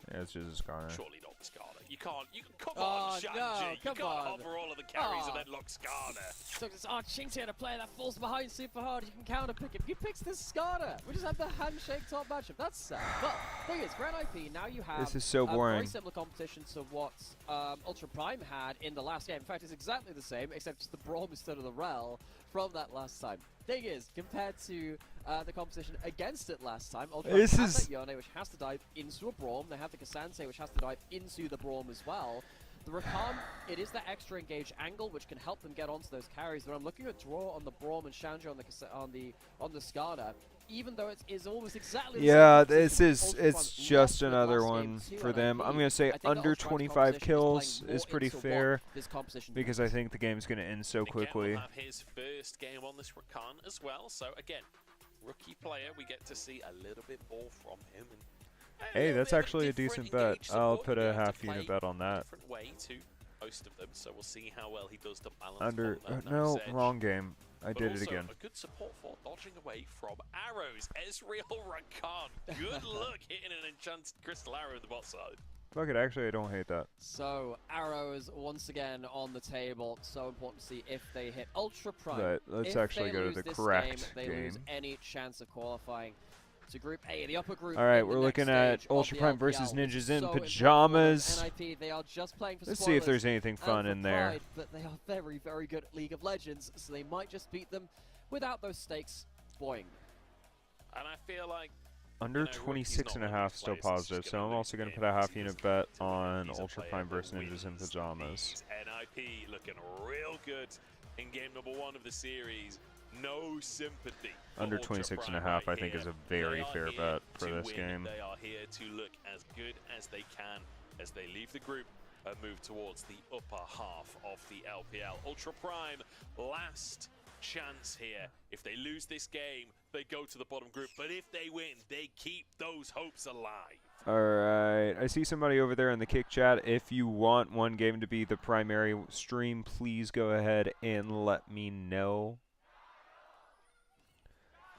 Yeah, it's just a Skarner. Surely not the Skarner. You can't. Come on, Shanji. No, you come can't on. hover all of the carries and then lock Skarner. So it's Qingtian, a player that falls behind super hard. You can counter pick him. He picks this Skarner. We just have the handshake top matchup. That's sad. But thing is, for NIP, now you have This is so a very boring. similar competition to what Ultra Prime had in the last game. In fact, it's exactly the same, except just the Braum instead of the Rel from that last time. Thing is, compared to the competition against it last time, Ultra Prime has that Yone, which has to dive into a Braum. They have the Cassante, which has to dive into the Braum as well. The Rakan, it is that extra engage angle which can help them get onto those carries. But I'm looking at draw on the Braum and Shanji on the Skarner. Even though it is almost exactly the Yeah, same it's just another one for them. I'm gonna say under 25 kills is pretty fair because I think the game's gonna end so quickly. Will have his first game on this Rakan as well. So again, rookie player, we get to see a little bit more from him. Hey, that's actually a decent bet. I'll put a half unit bet on that. Different way to most of them, so we'll see how well he does to balance. Under no, wrong game. I did it again. A good support for dodging away from arrows. Ezreal Rakan. Good luck hitting an enchanted crystal arrow in the bot side. Fuck it, actually I don't hate that. So arrows once again on the table. So important to see if they hit Ultra Prime. But let's if actually they go to lose the this correct they lose any chance of qualifying to Group A, the upper group. Alright, in the we're next looking at stage of Ultra the Prime LPL, versus which is Ninjas so in important for Pajamas. NIP. They are just playing for Let's see if spoilers there's anything fun and for in there. pride, but they are very, very good at League of Legends, so they might just beat them without those stakes. Boing. And I feel like Under 26.5 still positive, so I'm also going to put a half unit bet on Ultra Prime versus Ninjas in Pajamas. NIP looking real good in game number 1 of the series. No sympathy. Under 26.5 I think is a very fair bet for this game. They are here to look as good as they can as they leave the group and move towards the upper half of the LPL. Ultra Prime, last chance here. If they lose this game, they go to the bottom group, but if they win, they keep those hopes alive. Alright, I see somebody over there in the kick chat. If you want one game to be the primary stream, please go ahead and let me know.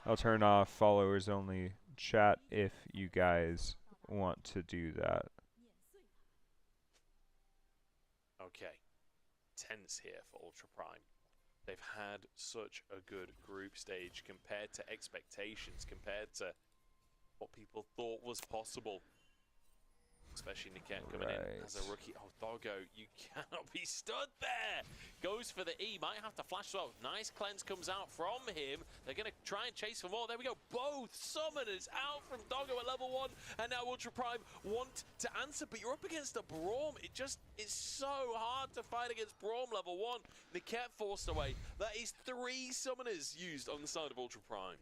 I'll turn off followers only chat if you guys want to do that. Okay, tense here for Ultra Prime. They've had such a good group stage compared to expectations, compared to what people thought was possible. Especially Niket coming in as a rookie. Oh, Doggo, you cannot be stood there. Goes for the E, might have to flash well. Nice cleanse comes out from him. They're going to try and chase for more. There we go. Both summoners out from Doggo at level 1. And now Ultra Prime want to answer, but you're up against a Braum. It just is so hard to fight against Braum level 1. Niket forced away. That is 3 summoners used on the side of Ultra Prime.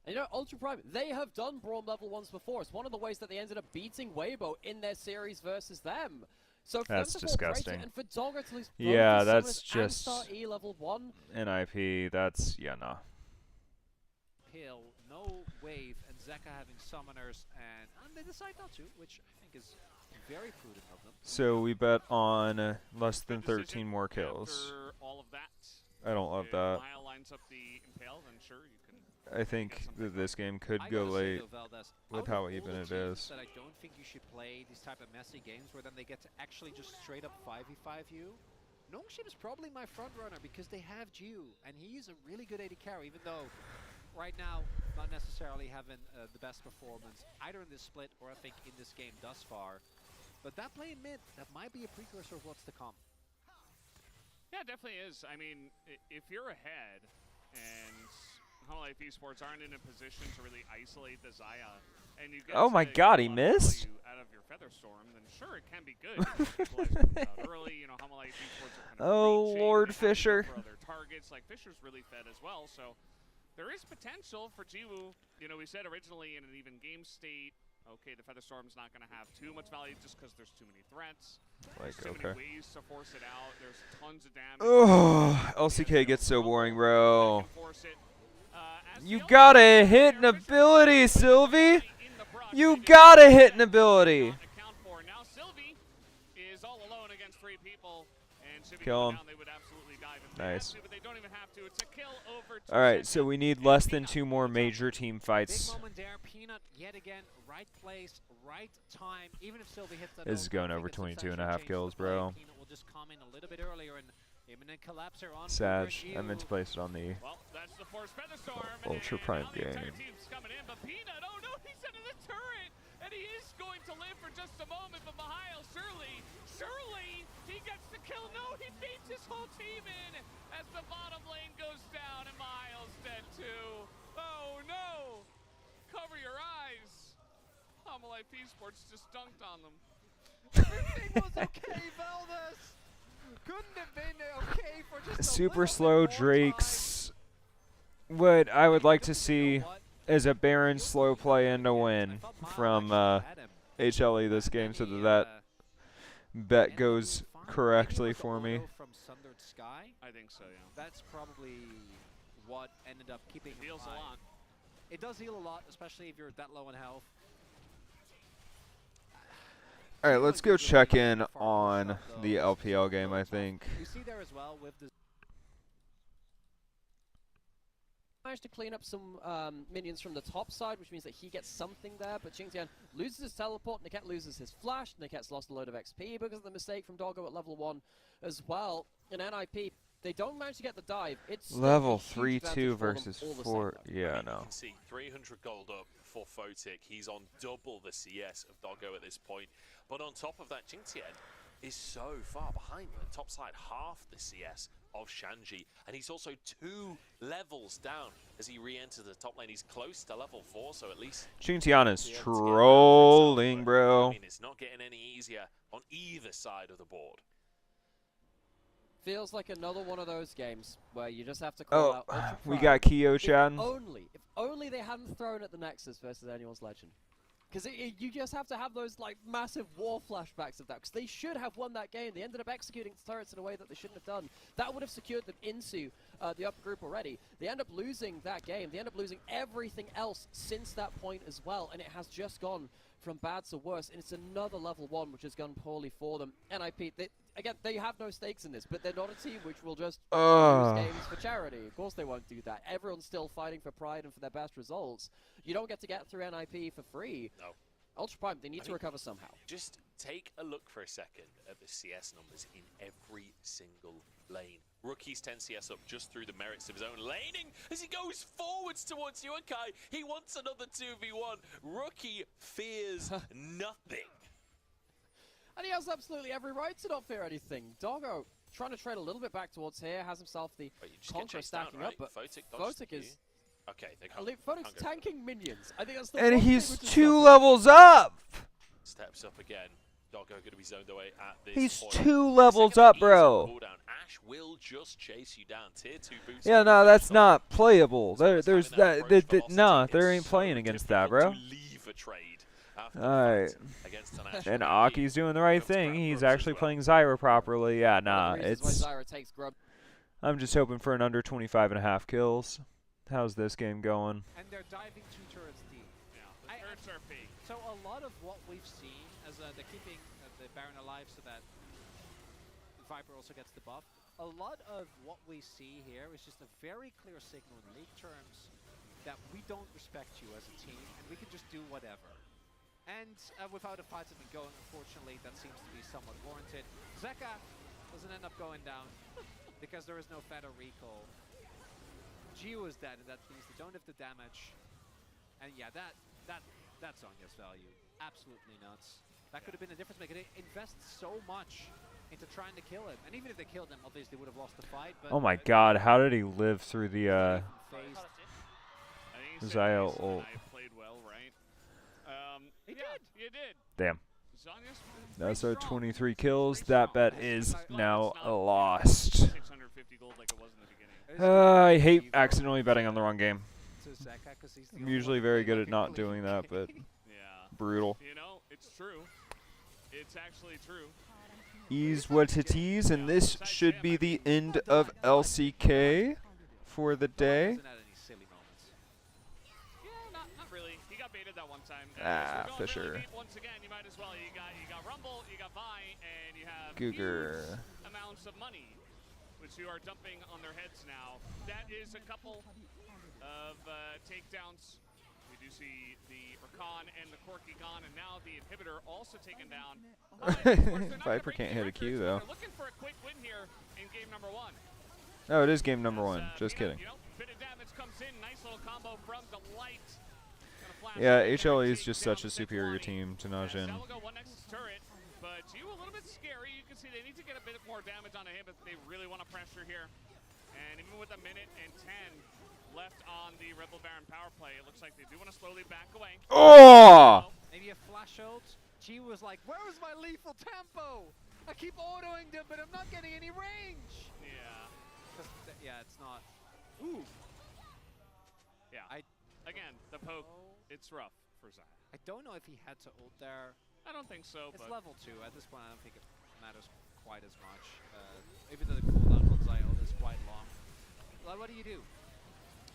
And you know, Ultra Prime, they have done Braum level 1s before. It's one of the ways that they ended up beating Weibo in their series versus them. So for That's them to disgusting. and for Doggo to lose Yeah, both that's summoners and just start E level 1. NIP, that's, yeah, nah. Hill, no wave, and Zeka having summoners, and they decide not to, which I think is very prudent of them. So we bet on less than 13 more kills. All of that, I don't love that. Maya lines up the Impale, then sure, you can. I think that this game could go late with how even it is. That I don't think you should play these type of messy games where then they get to actually just straight up 5v5 you. Nongshim is probably my front runner because they have Jiu, and he's a really good AD carry, even though right now not necessarily having the best performance either in this split or I think in this game thus far. But that play in mid, that might be a precursor of what's to come. Yeah, it definitely is. I mean, if you're ahead and Hololive Esports aren't in a position to really isolate the Xayah, and you get oh my god, he missed? out of your Featherstorm, then sure, it can be good. Out early, you know, Hololive Esports are kind of oh, Lord Fisher. For other targets. Like, Fisher's really fed as well, so there is potential for Jiwoo. You know, we said originally in an even game state, okay, the Featherstorm's not going to have too much value just because there's too many threats. Like, there's too okay. many ways to force it out. There's tons of damage. Oh, LCK gets so boring, bro. You gotta hit an ability, Sylvie. You gotta hit an ability. Now Sylvie is all alone against 3 people, and Kill him. they would absolutely dive Nice. but they don't even have All right, so we need less than 2 more major team fights. Big moment there. Peanut yet again, right place, right time. Even if Sylvie hits that, This is going over 22.5 kills, bro. Peanut will just come in a little bit earlier and imminent collapse here on Sad. I meant to place it on the Ultra Prime game. Peanut, oh no, he's into the turret, and he is going to live for just a moment, but Miles Surly, he gets the kill. No, he beats his whole team in as the bottom lane goes down, and Miles dead too. Oh no, cover your eyes. Hummel IP Sports just dunked on them. Everything was okay, Valdez. Couldn't have been okay for just Super slow Drakes. What I would like to see is a Baron slow play and a win from HLE this game, so that bet goes correctly for me. From Sundered Sky. I think so, yeah. That's probably what ended up keeping him Heals a high. lot. It does heal a lot, especially if you're that low in health. All right, let's go check in on the LPL game, I think. You see there as well with the managed to clean up some minions from the top side, which means that he gets something there, but Qingtian loses his teleport, Niket loses his flash, Niket's lost a load of XP because of the mistake from Doggo at level 1 as well. In NIP, they don't manage to get the dive. It's level 3-2 versus 4. Yeah, no. You can see 300 gold up for Photic. He's on double the CS of Doggo at this point. But on top of that, Qingtian is so far behind the top side, half the CS of Shanji, and he's also 2 levels down as he re-enters the top lane. He's close to level 4, so at least Qingtian is trolling, bro. I mean, it's not getting any easier on either side of the board. Feels like another one of those games where you just have to call out Ultra we Prime. got Kiyo chatting. If only they hadn't thrown at the Nexus versus anyone's Legend. Because you just have to have those like massive war flashbacks of that. Because they should have won that game. They ended up executing turrets in a way that they shouldn't have done. That would have secured them into the upper group already. They end up losing that game. They end up losing everything else since that point as well. And it has just gone from bad to worse. And it's another level 1 which has gone poorly for them. NIP, again, they have no stakes in this, but they're not a team which will just lose games for charity. Of course they won't do that. Everyone's still fighting for pride and for their best results. You don't get to get through NIP for free. No. Ultra Prime, they need to recover somehow. Just take a look for a second at the CS numbers in every single lane. Rookie's 10 CS up just through the merits of his own laning as he goes forwards towards Yuankai. He wants another 2v1. Rookie fears nothing. And he has absolutely every right to not fear anything. Doggo trying to trade a little bit back towards here, has himself the Contra stacking up, but Photic is... Okay, they Photic's tanking minions. I think that's the And one he's thing which is 2 not- levels up! Steps up again. Doggo going to be zoned away at this He's point. 2 levels up, bro. Cooldown. Ash will just chase you down. Tier 2 boots. Yeah, no, that's not playable. There's that. No, there ain't playing against that, bro. Leave a trade. Alright. And Aki's doing the right thing. He's actually playing Zyra properly. Yeah, nah, it's... I'm just hoping for an under 25.5 kills. How's this game going? And they're diving 2 turrets deep. Yeah, the turrets are big. So a lot of what we've seen as they're keeping the Baron alive so that Viper also gets the buff. A lot of what we see here is just a very clear signal in league terms that we don't respect you as a team and we can just do whatever. And with how the fights have been going, unfortunately, that seems to be somewhat warranted. Zeka doesn't end up going down because there is no Feather recall. Gio is dead, and that means they don't have the damage. And yeah, that song has value. Absolutely nuts. That could have been a difference maker. They invest so much into trying to kill him. And even if they killed him, obviously would have lost the fight. But Oh my god, how did he live through the Zaya ult? Played well, right? He did. You did. Damn. Zanya's That's our 23 kills. That bet is now lost. 650 gold like it was in the beginning. I hate accidentally betting on the wrong game. I'm usually very good at not doing that, but brutal. You know, it's true. It's actually true. Ease what it is, and this should be the end of LCK for the day. Not really. He got baited that one time. Fisher. Once again, you might as well. You got Rumble, you got Vi, and you have Cougar. huge amounts of money, which Players who are dumping on their heads now. That is a couple of takedowns. We do see the Rakan and the Corki gone, and now the inhibitor also taken down. Viper can't hit a Q though. They're looking for a quick win here in game number 1. Oh, it is game number 1. Just kidding. You know, bit of damage comes in. Nice little combo from Delight. Yeah, HLE is just such a superior team to Najin. That will go one next turret, but G a little bit scary. You can see they need to get a bit more damage on him, but they really want to pressure here. And even with a minute and 10 left on the Rebel Baron power play, it looks like they do want to slowly back away. Oh! Maybe a flash ult. G was like, where is my lethal tempo? I keep autoing them, but I'm not getting any range. Yeah. Yeah, it's not. Ooh. Yeah. Again, the poke, it's rough for Zai. I don't know if he had to ult there. I don't think so. It's but level 2. At this point, I don't think it matters quite as much. Even though the cooldown on Zai ult is quite long. Like, what do you do?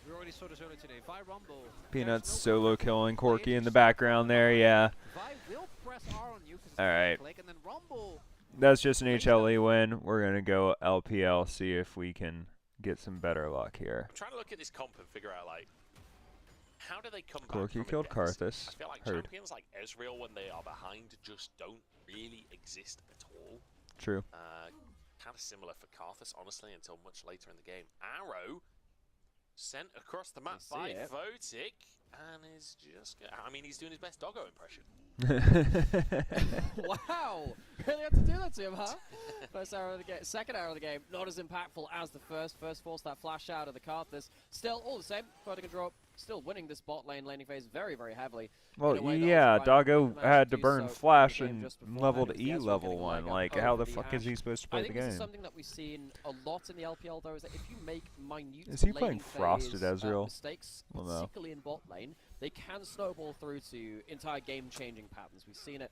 We already saw this earlier today. Vi Rumble. Peanuts solo killing Corki in the background there, yeah. Vi will press R on you because all right. click, and then Rumble. That's just an HLE win. We're going to go LPL, see if we can get some better luck here. I'm trying to look at this comp and figure out, like, how do they come back Corki from killed a deficit? Karthus. I feel like Heard. champions like Ezreal, when they are behind, just don't really exist at all. True. Kind of similar for Karthus, honestly, until much later in the game. Arrow sent across the map by Votic, and is just... I mean, he's doing his best doggo impression. Wow! Really had to do that to him, huh? First arrow of the game, second arrow of the game, not as impactful as the first. First forced that flash out of the Karthus. Still, all the same, Vertigan drop, still winning this bot lane laning phase very, very heavily. Well, yeah, Doggo had to burn flash and leveled E level 1. Like, how the fuck is he supposed to play the I think this is game? something that we've seen a lot in the LPL, though, is that if you make minute Is he playing laning Frosted phase, Ezreal? mistakes, Well, no. particularly in bot lane, they can snowball through to entire game-changing patterns. We've seen it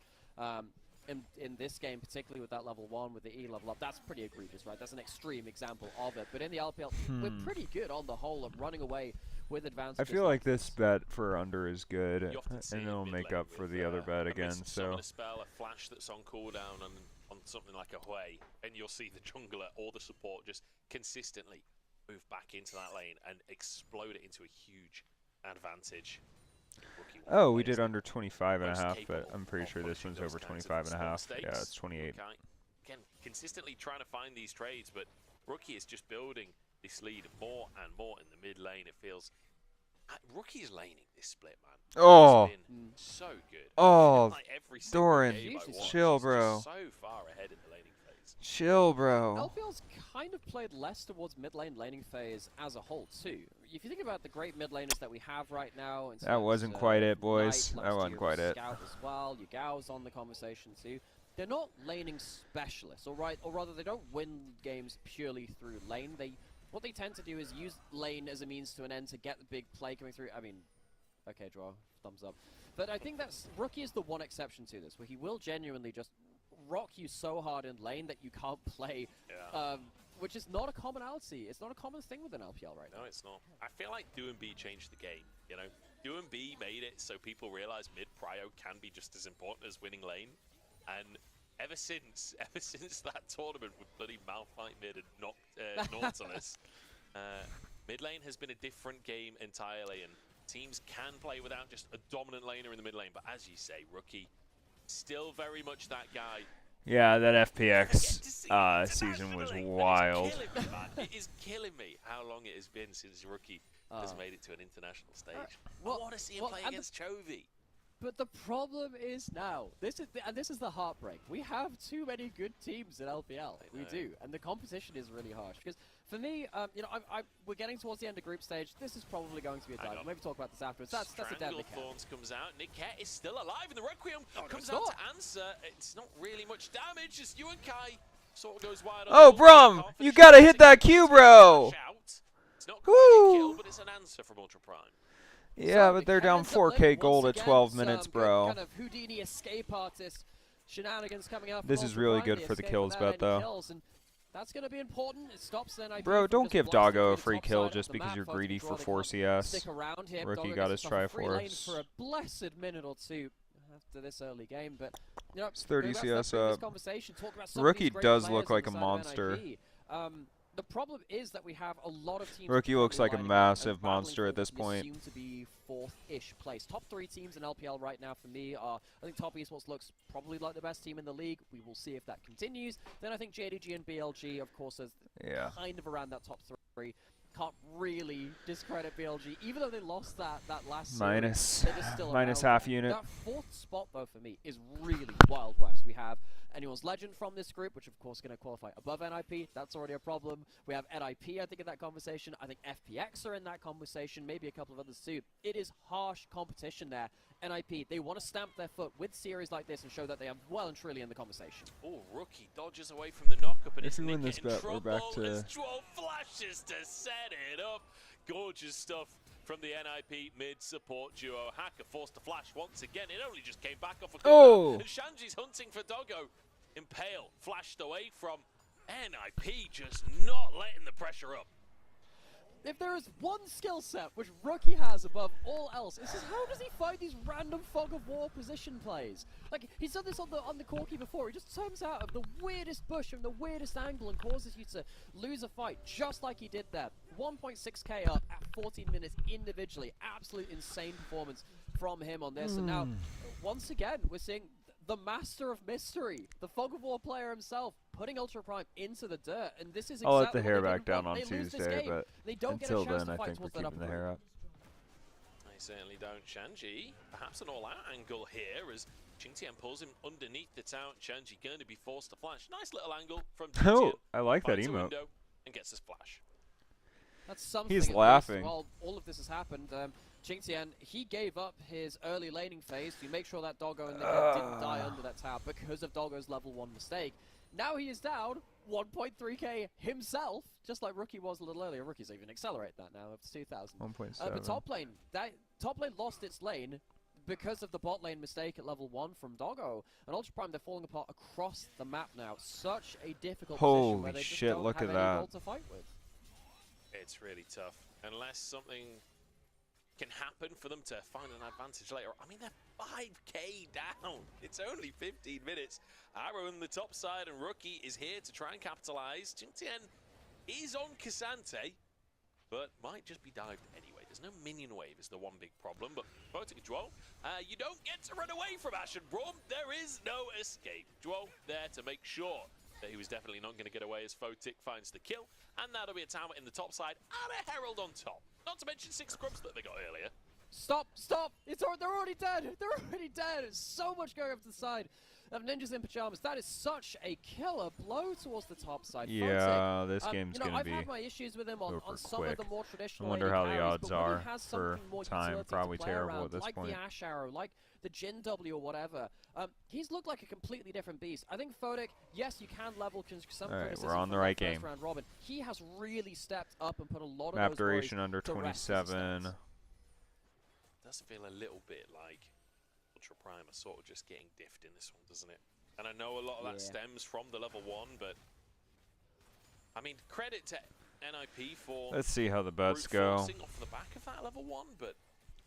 in this game, particularly with that level 1, with the E level up. That's pretty egregious, right? That's an extreme example of it. But in the LPL, we're pretty good on the whole of running away with advantages. I feel like this bet for under is good, and it'll make up for the other bet again. So A spell, a flash that's on cooldown on something like a Hui, and you'll see the jungler or the support just consistently move back into that lane and explode it into a huge advantage. oh, we did under 25.5, but I'm pretty sure this one's over 25.5. Yeah, it's 28. Again, consistently trying to find these trades, but Rookie is just building this lead more and more in the mid lane. It feels Rookie is laning this split, man. Oh, it's been so good. Oh, like every single Doran, game I watch, chill, he's bro. just so far ahead in the laning phase. Chill, bro. LPL's kind of played less towards mid lane laning phase as a whole, too. If you think about the great mid laners that we have right now, That wasn't quite it, boys. That wasn't quite it. Scout as well. Yago's on the conversation too. They're not laning specialists, or rather, they don't win games purely through lane. What they tend to do is use lane as a means to an end to get the big play coming through. I mean, okay, draw, thumbs up. But I think that's Rookie is the one exception to this, where he will genuinely just rock you so hard in lane that you can't play. Yeah. Which is not a commonality. It's not a common thing within LPL right now. No, it's not. I feel like Do and B changed the game. You know, Do and B made it so people realize mid prio can be just as important as winning lane. And ever since that tournament with bloody Malphite mid and Nautilus, mid lane has been a different game entirely, and teams can play without just a dominant laner in the mid lane. But as you say, Rookie, still very much that guy. Yeah, that FPX season was wild. It's killing me, man. It is killing me how long it has been since Rookie has made it to an international stage. I want to see him play against Chovy. But the problem is now, this is the heartbreak. We have too many good teams in LPL. We do, and the competition is really harsh. Because for me, you know, we're getting towards the end of group stage. This is probably going to be a dive. We'll maybe talk about this afterwards. That's a dead Nick Thorns comes out. Nick Ket is still alive, and the Requiem comes it's out not. to answer. It's not really much damage. Just you and Kai sort of goes wide. Oh, Brum, you gotta hit that Q, bro. It's not quite a kill, but it's an answer from Ultra Prime. Yeah, but they're down 4K gold at 12 minutes, bro. Kind of Houdini escape artist shenanigans coming out. This is really good for the kills bet, though. That's going to be important. It stops NIP. Bro, don't give Doggo a free kill just because you're greedy for 4 CS. Stick around here. Rookie Doggo got gets his himself a free lane Triforce. for a blessed minute or two after this early game, but you know, It's 30 going back to that CS previous up. conversation, talk about some of Rookie these great does players look like a inside of monster. NIP. The problem is that we have a lot of teams. Rookie looks like a lining up massive and battling monster for at this what we point. assume to be fourth-ish place. Top 3 teams in LPL right now for me are, I think Top Esports looks probably like the best team in the league. We will see if that continues. Then I think JDG and BLG, of course, is kind of around that top 3. Can't really discredit BLG, even though they lost that last minus series, they're just still minus around half there. unit. That 4th spot, though, for me, is really Wild West. We have Anyone's Legend from this group, which of course is going to qualify above NIP. That's already a problem. We have NIP, I think, in that conversation. I think FPX are in that conversation, maybe a couple of others too. It is harsh competition there. NIP, they want to stamp their foot with series like this and show that they are well and truly in the conversation. Oh, Rookie dodges away from the knock-up and If it's we Nick win this in bet, trouble we're back to as 12 flashes to set it up. Gorgeous stuff from the NIP mid-support duo. Hacker forced to flash once again. It only just came back off a corner. And Shanji's hunting for Doggo. Impale flashed away from NIP, just not letting the pressure up. If there is one skill set which Rookie has above all else, it's just how does he find these random fog of war position plays? Like, he's done this on the Corki before. He just turns out of the weirdest bush from the weirdest angle and causes you to lose a fight, just like he did there. 1.6k up at 14 minutes individually. Absolute insane performance from him on this. And now, once again, we're seeing the master of mystery, the Fog of War player himself, putting Ultra Prime into the dirt, and this is exactly I'll let the hair what they back down on they lose this Tuesday, game. but they don't until get a chance then, to I fight think we're towards that keeping the upper hair group. up. They certainly don't. Shanji, perhaps an all-out angle here as Qingtian pulls him underneath the tower. Shanji going to be forced to flash. Nice little angle from Qingtian. Oh, I like that Finds a emote. window and gets his flash. That's something. He's at laughing. Least. While all of this has happened, Qingtian, he gave up his early laning phase to make sure that Doggo and Nika didn't die under that tower because of Doggo's level 1 mistake. Now he is down 1.3k himself, just like Rookie was a little earlier. Rookie's even accelerate that now up to 2,000. 1.7. But top lane lost its lane because of the bot lane mistake at level 1 from Doggo. And Ultra Prime, they're falling apart across the map now. Such a difficult position where they just shit, don't look have at any that. role to fight with. It's really tough. Unless something can happen for them to find an advantage later. I mean, they're 5k down. It's only 15 minutes. Arrow on the top side, and Rookie is here to try and capitalize. Qingtian is on Cassante, but might just be dived anyway. There's no minion wave is the one big problem, but Photic Duo, you don't get to run away from Ash and Braum. There is no escape. Duo there to make sure that he was definitely not going to get away as Photic finds the kill, and that'll be a tower in the top side and a Herald on top. Not to mention 6 scrubs that they got earlier. Stop! They're already dead! They're already dead! There's so much going up to the side of Ninjas in Pajamas. That is such a killer blow towards the top side. Yeah, this game's going to be I've had my issues with him on some quick. of the more traditional I wonder AD how the carries, odds but when are he has for something more time. utility Probably to play terrible around, at this like point. the Ash Arrow, like the Jin W or whatever. He's looked like a completely different beast. I think Photic, yes, you can level some criticism we're on the from right that game. first round Robin. He has really stepped up and put a lot of Map those duration worries under to rest as it 27. stands. Does feel a little bit like Ultra Prime are sort of just getting diffed in this one, doesn't it? And I know a lot of that stems from the level 1, but I mean, credit to NIP for Let's see how the bets go. forcing off the back of that level 1, but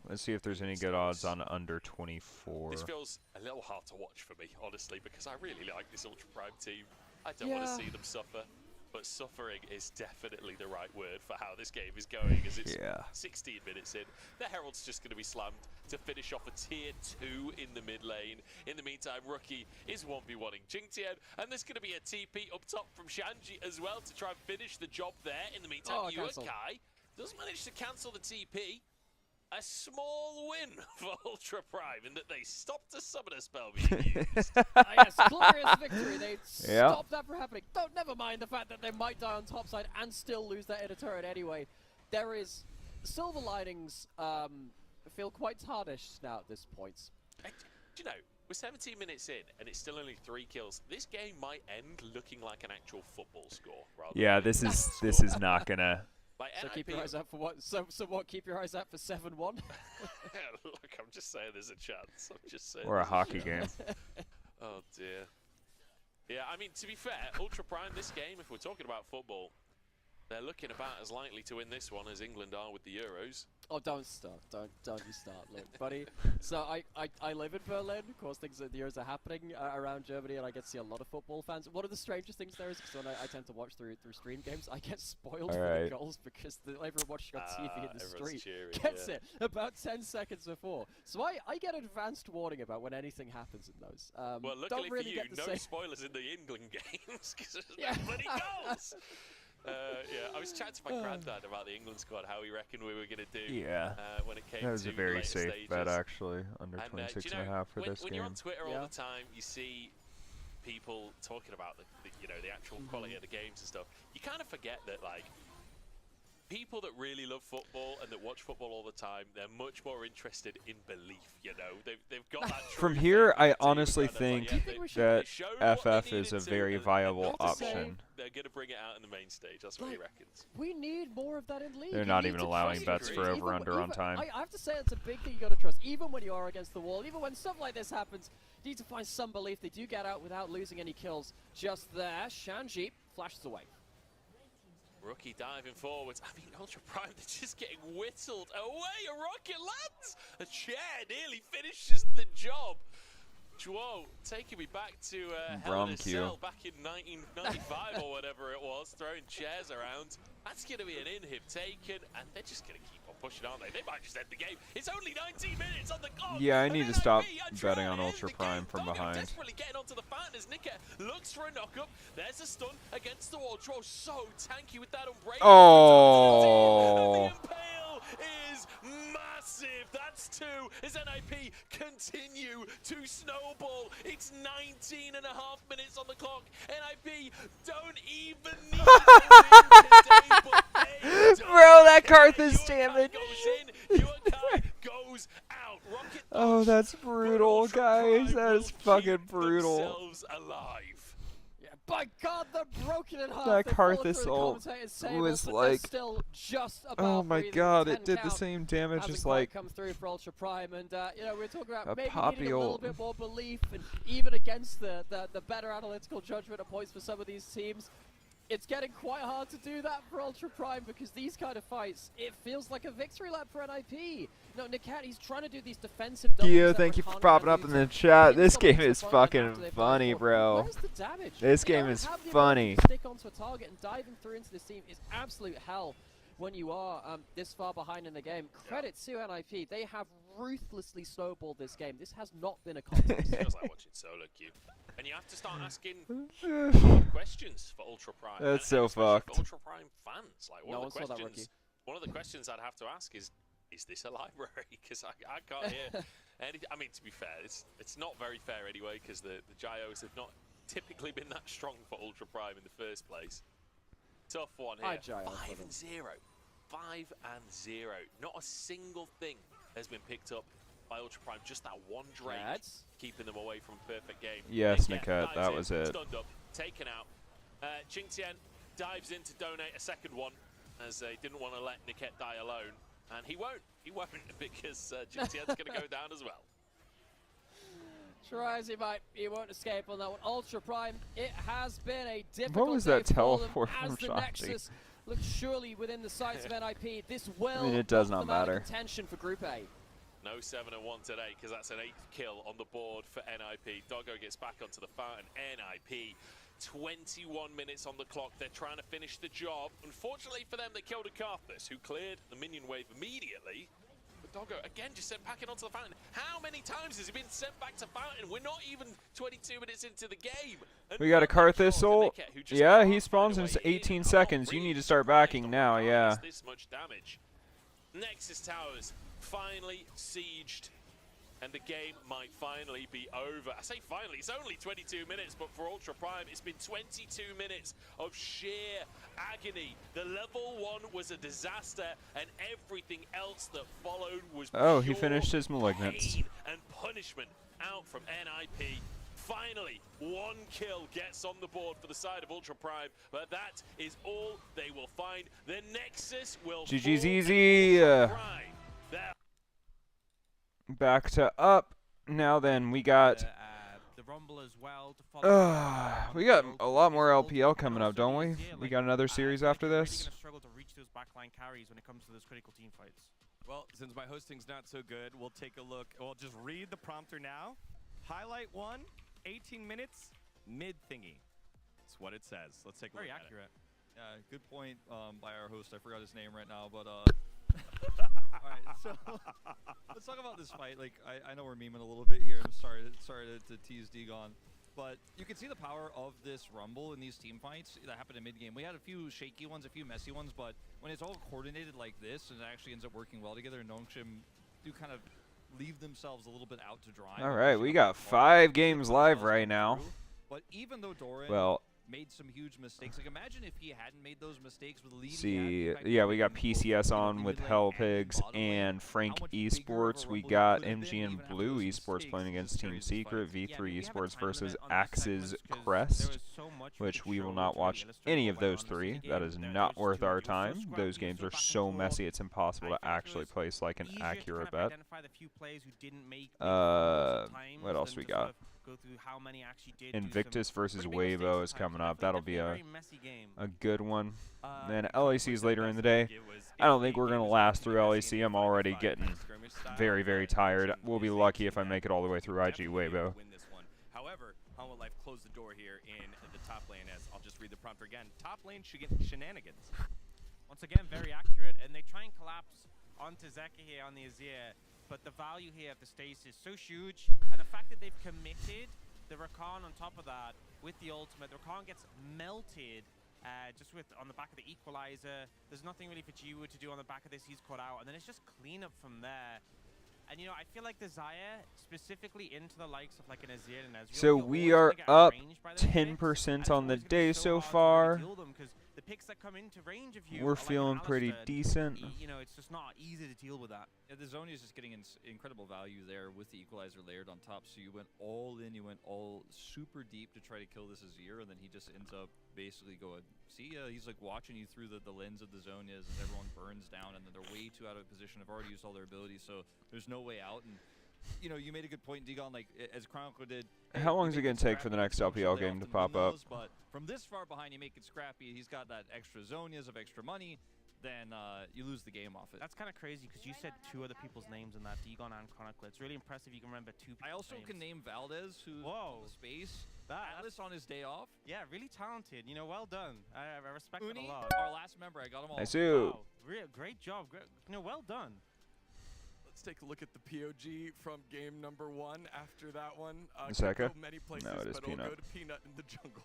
Let's see if there's any good odds on under 24. this feels a little hard to watch for me, honestly, because I really like this Ultra Prime team. I don't want to see them suffer, but suffering is definitely the right word for how this game is going, as it's 16 minutes in. The Herald's just going to be slammed to finish off a tier 2 in the mid lane. In the meantime, Rookie is 1v1ing Qingtian, and there's going to be a TP up top from Shanji as well to try and finish the job there. In the meantime, Kai does manage to cancel the TP. A small win for Ultra Prime in that they stopped a summoner spell being used. Yes, glorious victory. They stopped that from happening. Never mind the fact that they might die on top side and still lose that inner turret anyway. There is silver linings. Feel quite tarnished now at this point. Do you know, we're 17 minutes in and it's still only 3 kills. This game might end looking like an actual football score. Yeah, this is not gonna. Like so NIP, keep your eyes out for what? So what? Keep your eyes out for 7-1. Look, I'm just saying there's a chance. I'm just saying. Or a hockey game. Oh dear. Yeah, I mean, to be fair, Ultra Prime this game, if we're talking about football, They're looking about as likely to win this one as England are with the Euros. Oh, don't start. Don't you start. Look, buddy. So I live in Berlin. Of course, the Euros are happening around Germany, and I get to see a lot of football fans. One of the strangest things there is, because when I tend to watch through stream games, I get spoiled for the goals because everyone watching on TV in the street gets it about 10 seconds before. So I get advanced warning about when anything happens in those. Well, luckily for you, no spoilers in the England games because there's no bloody goals. Yeah, I was chatting to my granddad about the England squad, how he reckoned we were going to do when it came to that was a very safe stages. bet, actually, under 26.5 for this when game. you're on Twitter all the time, you see people talking about the actual quality of the games and stuff. You kind of forget that, like, people that really love football and that watch football all the time, they're much more interested in belief, you know. They've got that. From here, I honestly think that FF is a very viable option. They're going to bring it out in the main stage. That's what he reckons. We need more of that in League. They're not even allowing bets for over-under on time. I have to say, it's a big thing you got to trust. Even when you are against the wall, even when stuff like this happens, you need to find some belief. They do get out without losing any kills. Just there, Shanji flashes away. Rookie diving forwards. I mean, Ultra Prime, they're just getting whittled away. A rocket lands. A chair nearly finishes the job. Whoa, taking me back to Hell in a Cell back in 1995 or whatever it was, throwing chairs around. That's going to be an in-hip taken, and they're just going to keep on pushing, aren't they? They might just end the game. It's only 19 minutes on the clock. Yeah, I need to stop betting on Ultra Prime from behind. Desperately getting onto the fountain as Nika looks for a knock-up. There's a stun against the wall. Troll so tanky with that Unbreakable. Oh. And the Impale is massive. That's two as NIP continue to snowball. It's 19 and a half minutes on the clock. NIP don't even need to win today, Bro, that Karthus damage. Goes out. Rocket Oh, that's brutal, guys. That is fucking brutal. Alive. By God, they're broken in half. That Karthus ult was like, oh my God, it did the same damage as like come through for Ultra Prime, and you know, we're talking about maybe poppy needing a little ult. bit more belief, and even against the better analytical judgment of points for some of these teams. It's getting quite hard to do that for Ultra Prime because these kind of fights, it feels like a victory lap for NIP. No, Nikat, he's trying to do these defensive Kiyo, thank you for popping up in the chat. This game is fucking funny, bro. This game is funny. Stick onto a target and diving through into this team is absolute hell when you are this far behind in the game. Credit to NIP. They have ruthlessly snowballed this game. This has not been a contest. Feels like watching solo queue. And you have to start asking hard questions for Ultra Prime. That's so fucked. For Ultra Prime fans, like one of the questions I'd have to ask is this a library? Because I can't hear any. I mean, to be fair, it's not very fair anyway, because the Gyos have not typically been that strong for Ultra Prime in the first place. Tough one here. 5-0. 5-0. Not a single thing has been picked up by Ultra Prime, just that one Drake keeping them away from a perfect game. Yes, Nikat, that was it. Stunned up, taken out. Qingtian dives in to donate a second one, as they didn't want to let Niket die alone. And he won't, because Qingtian's going to go down as well. Try as he might, he won't escape on that one. Ultra Prime, it has been a difficult What was that day for teleport them from as the Shanti? Nexus looks surely within the sights of NIP. This will I mean, it does put not them out of matter. contention for Group A. No 7-1 today, because that's an 8th kill on the board for NIP. Doggo gets back onto the fountain. NIP, 21 minutes on the clock. They're trying to finish the job. Unfortunately for them, they killed a Karthus, who cleared the minion wave immediately. But Doggo, again, just sent back in onto the fountain. How many times has he been sent back to fountain? We're not even 22 minutes into the game. And We got a Karthus ult. Yeah, he spawns in 18 seconds. You need to start backing now, yeah. This much damage. Nexus Towers finally sieged, and the game might finally be over. I say finally, it's only 22 minutes, but for Ultra Prime, it's been 22 minutes of sheer agony. The level 1 was a disaster, and everything else that followed was Oh, he finished his Malignance. pain and punishment out from NIP. Finally, one kill gets on the board for the side of Ultra Prime, but that is all they will find. The Nexus will GG's fall easy. Ultra Prime. Back to up. Now then, we got Rumble as well to follow. We got a lot more LPL coming up, don't we? We got another series after this. Really gonna struggle to reach those backline carries when it comes to those critical team fights. Well, since my hosting's not so good, we'll take a look. We'll just read the prompter now. Highlight 1, 18 minutes, mid thingy. That's what it says. Let's take a Very look accurate. Good point by our host. I forgot his name right now, but all right, so let's talk about this fight. Like, I know we're memeing a little bit here. I'm sorry to tease Digon, but you can see the power of this Rumble in these team fights that happen in mid game. We had a few shaky ones, a few messy ones, but when it's all coordinated like this and it actually ends up working well together, Nongshim do kind of leave themselves a little bit out to dry. All right, we got 5 games live right now. But even though Doran made some huge mistakes, like imagine if he hadn't made those mistakes with leading. See, yeah, we got PCS on with Hell Pigs and Frank Esports. We got MG and Blue Esports playing against Team Secret. V3 Esports versus Axe's Crest, which we will not watch any of those 3. That is not worth our time. Those games are so messy, it's impossible to actually place like an accurate bet. What else we got? Invictus versus Wavo is coming up. That'll be a good one. Then LAC is later in the day. I don't think we're going to last through LAC. I'm already getting very, very tired. We'll be lucky if I make it all the way through IG Wavo. However, Hanwha Life closed the door here in the top lane, as I'll just read the prompter again. Top lane shenanigans. Once again, very accurate, and they try and collapse onto Zeka here on the Azir, but the value here of the stasis is so huge, and the fact that they've committed the Rakan on top of that with the ultimate, the Rakan gets melted just with on the back of the equalizer. There's nothing really for Jiwoo to do on the back of this. He's caught out, and then it's just cleanup from there. And, you know, I feel like the Xayah, specifically into the likes of like an Azir and Ezreal. So we are up 10% on the day so far. The picks that come into range of you We're feeling pretty decent. You know, it's just not easy to deal with that. Yeah, the Zhonya is just getting incredible value there with the equalizer layered on top. So you went all in, you went all super deep to try to kill this Azir, and then he just ends up basically going, see ya. He's like watching you through the lens of the Zhonyas as everyone burns down, and then they're way too out of position. I've already used all their abilities, so there's no way out. And you know, you made a good point, Digon, like as Chronicle did. How long is it going to take for the next LPL game to pop up? But from this far behind, you make it scrappy. He's got that extra Zhonyas of extra money. Then you lose the game off it. That's kind of crazy because you said 2 other people's names in that, Digon and Chronicle. It's really impressive you can remember 2 people's I also names. can name Valdez, who's in the space. Atlas on his day off. Yeah, really talented. You know, well done. I respect it a lot. Our last member, I got him all. Nice. Wow. Great job. You know, well done. Let's take a look at the POG from game number 1. After that one, Zeka? many places, No, it is but Peanut. we'll go to Peanut in the jungle.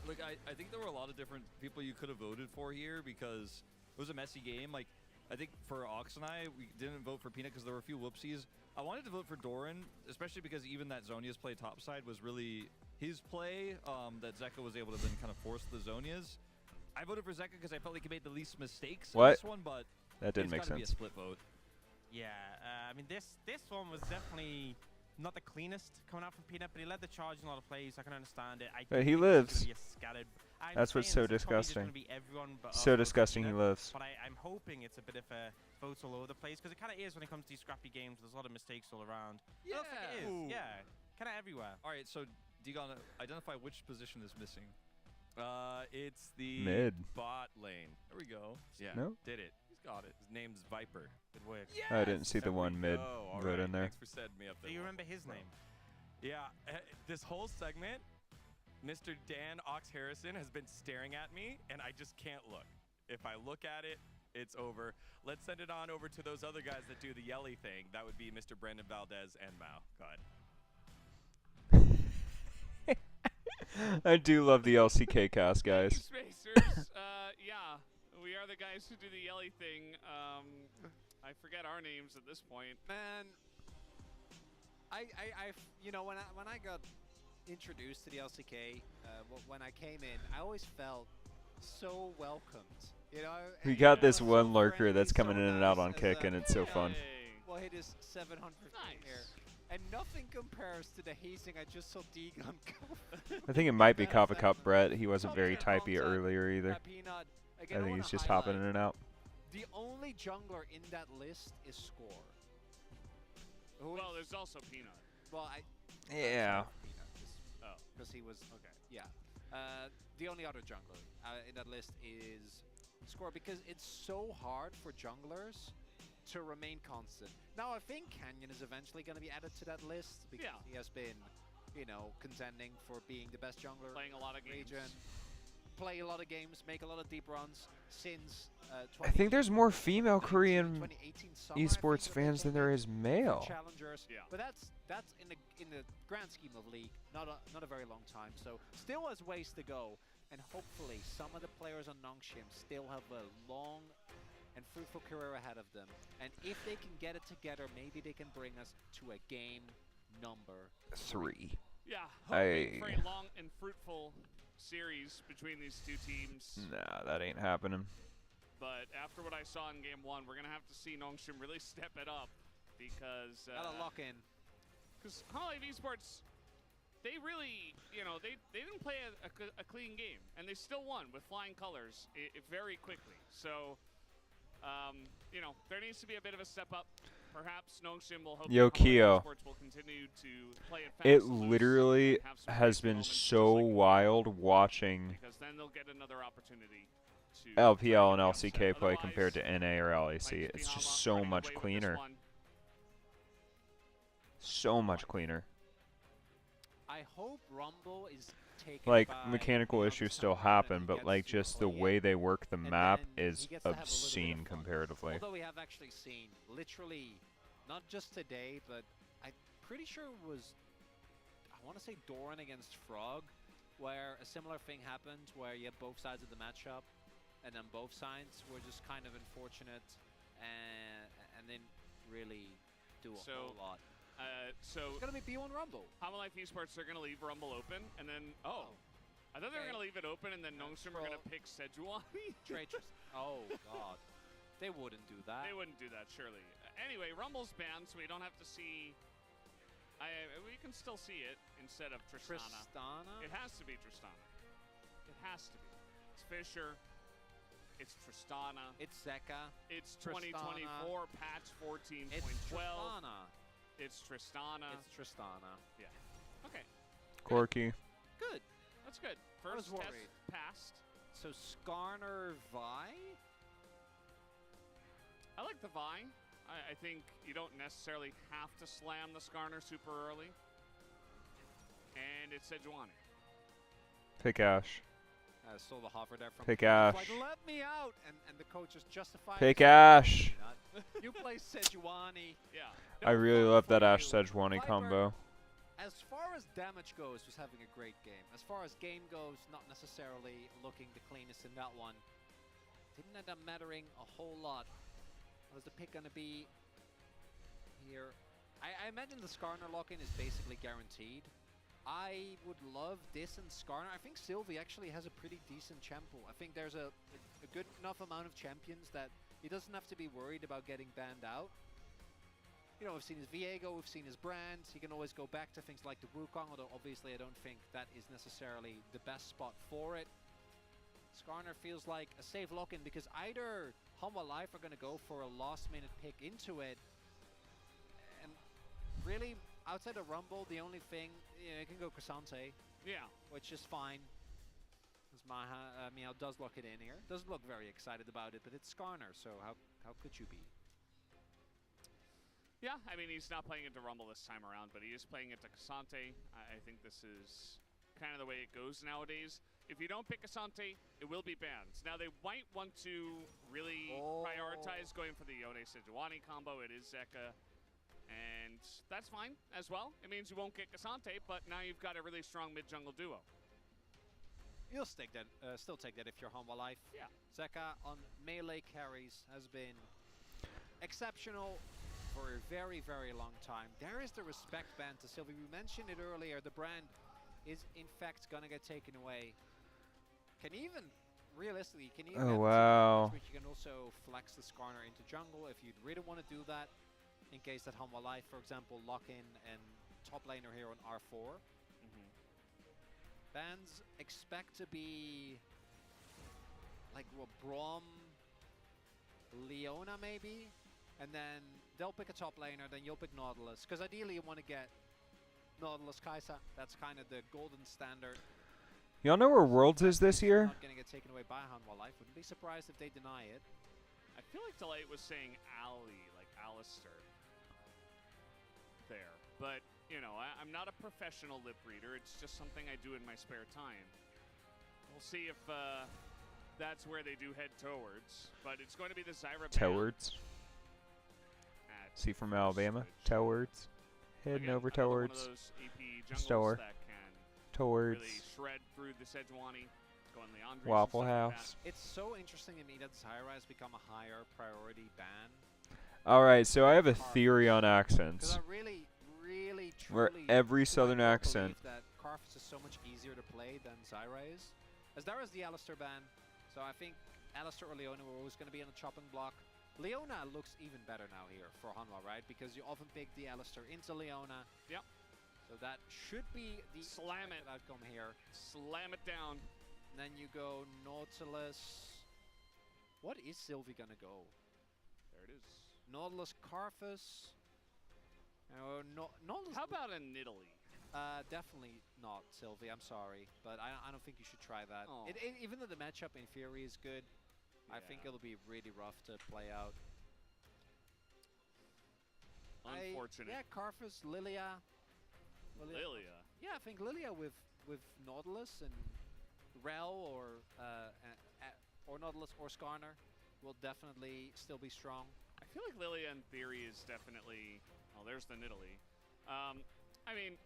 Look, I think there were a lot of different people you could have voted for here because it was a messy game. Like, I think for Ox and I, we didn't vote for Peanut because there were a few whoopsies. I wanted to vote for Doran, especially because even that Zhonya's play topside was really his play that Zeka was able to then kind of force the Zhonyas. I voted for Zeka because I felt like he made the least mistakes in this one, but that didn't make sense. Be a split vote. Yeah, I mean, this one was definitely not the cleanest coming out from Peanut, but he led the charge in a lot of plays. I can understand it. But he lives. That's what's so disgusting. So disgusting he lives. But I'm hoping it's a bit of a votes all over the place because it kind of is when it comes to these scrappy games. There's a lot of mistakes all around. Yeah, it is. Yeah, kind of everywhere. All right, so Digon, identify which position is missing. It's the mid bot lane. There we go. Yeah, did it. He's got it. His name's Viper. Good work. Yes! I didn't see the one mid vote in there. Thanks for setting me up there. Do you remember his name? Yeah, this whole segment, Mr. Dan Ox Harrison has been staring at me, and I just can't look. If I look at it, it's over. Let's send it on over to those other guys that do the yelly thing. That would be Mr. Brandon Valdez and Mao. Go ahead. I do love the LCK cast, guys. Spacers, yeah, we are the guys who do the yelly thing. I forget our names at this point. Man, you know, when I got introduced to the LCK, when I came in, I always felt so welcomed. You know, We got this one lurker that's coming in and out on kick, and it's so fun. Well, hit his 700 here. And nothing compares to the hazing I just saw Digon go. I think it might be Kappa Cup Brett. He wasn't very typey earlier either. I think he's just hopping in and out. The only jungler in that list is Score. Well, there's also Peanut. Well, Yeah. Oh. Because he was... Okay, yeah. The only other jungler in that list is Score, because it's so hard for junglers to remain constant. Now, I think Canyon is eventually going to be added to that list because he has been, you know, contending for being the best jungler. Playing a lot of games. Region, play a lot of games, make a lot of deep runs since I think there's more female Korean esports fans than there is male. Challengers, but that's in the grand scheme of league, not a very long time. So still has ways to go, and hopefully some of the players on Nongshim still have a long and fruitful career ahead of them. And if they can get it together, maybe they can bring us to a game number 3. Yeah, hoping for a long and fruitful series between these two teams. Nah, that ain't happening. But after what I saw in game 1, we're going to have to see Nongshim really step it up because... gotta lock in. Because Hololive Esports, they really, you know, they didn't play a clean game, and they still won with flying colors very quickly. So, you know, there needs to be a bit of a step up. Perhaps Nongshim will hope Yo, Kiyo. Esports will continue to play it fast. It literally has been so wild watching Because then they'll get another opportunity to LPL and LCK play compared to NA or LEC. It's just so much cleaner. So much cleaner. I hope Rumble is taken Like, by mechanical the issues other still side happen, and but gets like to just play the it. way they work the And map then is he gets to have a little bit obscene of fun. comparatively. Although we have actually seen, literally, not just today, but I'm pretty sure it was, I want to say Doran against Frog, where a similar thing happened, where you have both sides of the matchup, and then both sides were just kind of unfortunate, and didn't really do a whole lot. So it's gonna be B1 Rumble. Hololive Esports are gonna leave Rumble open, and then I thought they were gonna leave it open, and then Nongshim are gonna pick Sejuani. Oh God, they wouldn't do that. They wouldn't do that, surely. Anyway, Rumble's banned, so we don't have to see. We can still see it instead of Tristana. Tristana? It has to be Tristana. It has to be. It's Fisher. It's Tristana. It's Zeka. It's Tristana. 2024 patch 14.12. It's Tristana. It's Tristana. It's Tristana. Yeah. Okay. Corky. Good. That's good. I was First test worried. passed. So Skarner Vi? I like the Vi. I think you don't necessarily have to slam the Skarner super early. And it's Sejuani. Pick Ash. Stole the hover there from Pick the coach. Ash. Like, let me out! And the coach is justifying. Pick Ash. You play Sejuani. Yeah. I really love that Ash Sejuani combo. As far as damage goes, was having a great game. As far as game goes, not necessarily looking the cleanest in that one. Didn't end up mattering a whole lot. What is the pick gonna be here? I imagine the Skarner lock-in is basically guaranteed. I would love this and Skarner. I think Sylvie actually has a pretty decent champ pool. I think there's a good enough amount of champions that he doesn't have to be worried about getting banned out. You know, we've seen his Viego, we've seen his brand. He can always go back to things like the Wukong, although obviously I don't think that is necessarily the best spot for it. Skarner feels like a safe lock-in because either Hololive are going to go for a last-minute pick into it, and really, outside of Rumble, the only thing, you can go Crescente. Yeah. Which is fine. As Meow does lock it in here. Doesn't look very excited about it, but it's Skarner, so how could you be? Yeah, I mean, he's not playing into Rumble this time around, but he is playing into Cassante. I think this is kind of the way it goes nowadays. If you don't pick Cassante, it will be banned. Now, they might want to really prioritize going for the Yone Sejuani combo. It is Zeka, and that's fine as well. It means you won't get Cassante, but now you've got a really strong mid-jungle duo. You'll still take that if you're Hololive. Yeah. Zeka on melee carries has been exceptional for a very, very long time. There is the respect band to Sylvie. We mentioned it earlier. The brand is, in fact, going to get taken away. Realistically, can even Oh, wow. which you can also flex the Skarner into jungle if you'd really want to do that, in case that Hololive, for example, lock in and top laner here on R4. Bans expect to be like Braum, Leona maybe, and then they'll pick a top laner, then you'll pick Nautilus, because ideally you want to get Nautilus Kai'Sa. That's kind of the golden standard. Y'all know where Worlds is this year? Not going to get taken away by Hanwha Life. Wouldn't be surprised if they deny it. I feel like Delight was saying Ali, like Alistair. There. But, you know, I'm not a professional lip reader. It's just something I do in my spare time. We'll see if that's where they do head towards. But it's going to be the Zyra Towards. See from Alabama. Towards. Heading over towards. Store. Towards. Really shred through the Sejuani. Going Leandri, Waffle House. It's so interesting to me that Zyra has become a higher priority ban. Alright, so I have a theory on accents. Because I really, really, Where truly every southern believe accent. that Karthus is so much easier to play than Zyra is. As there is the Alistair ban, so I think Alistair or Leona were always going to be on the chopping block. Leona looks even better now here for Hanwha, right? Because you often pick the Alistair into Leona. Yep. So that should be the outcome here. Slam it down. And then you go Nautilus. What is Sylvie going to go? There it is. Nautilus Karthus. Nautilus. How about a Nidalee? Definitely not Sylvie. I'm sorry, but I don't think you should try that. Even though the matchup in Fury is good, I think it'll be really rough to play out. Unfortunate. Yeah, Karthus, Lilia. Lilia. Yeah, I think Lilia with Nautilus and Rel or Nautilus or Skarner will definitely still be strong. I feel like Lilia in theory is definitely. Oh, there's the Nidalee. I mean,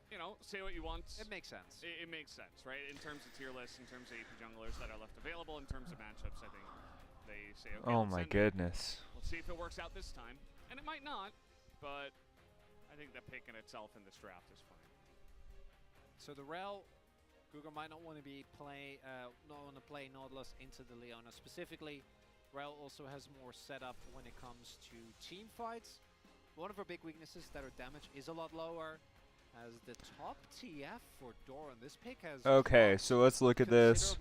you know, say what you want. It makes sense. It makes sense, right? In terms of tier lists, in terms of AP junglers that are left available, in terms of matchups, I think they say, okay, Oh let's my send goodness. it. Let's see if it works out this time. And it might not, but I think the pick in itself in this draft is fine. So the Rel, Guga might not want to play Nautilus into the Leona specifically. Rel also has more setup when it comes to team fights. One of her big weaknesses that her damage is a lot lower. As the top TF for Doran, this pick has. Okay, so let's look at this.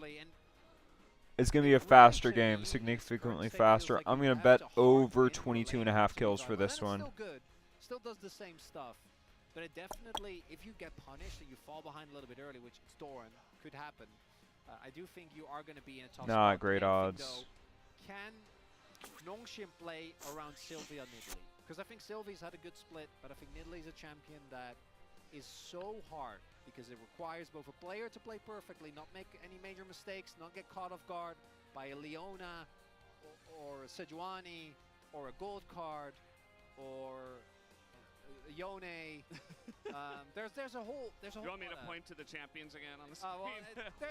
It's going to be a faster game, significantly faster. I'm going to bet over 22.5 kills for this one. Still good. Still does the same stuff. But it definitely, if you get punished and you fall behind a little bit early, which it's Doran, could happen, I do think you are going to be in a tough spot. Not great odds. Though, can Nongshim play around Sylvia Nidalee? Because I think Sylvie's had a good split, but I think Nidalee's a champion that is so hard because it requires both a player to play perfectly, not make any major mistakes, not get caught off guard by a Leona or a Sejuani or a gold card or a Yone. There's a whole. You want me to point to the champions again on the screen? Well,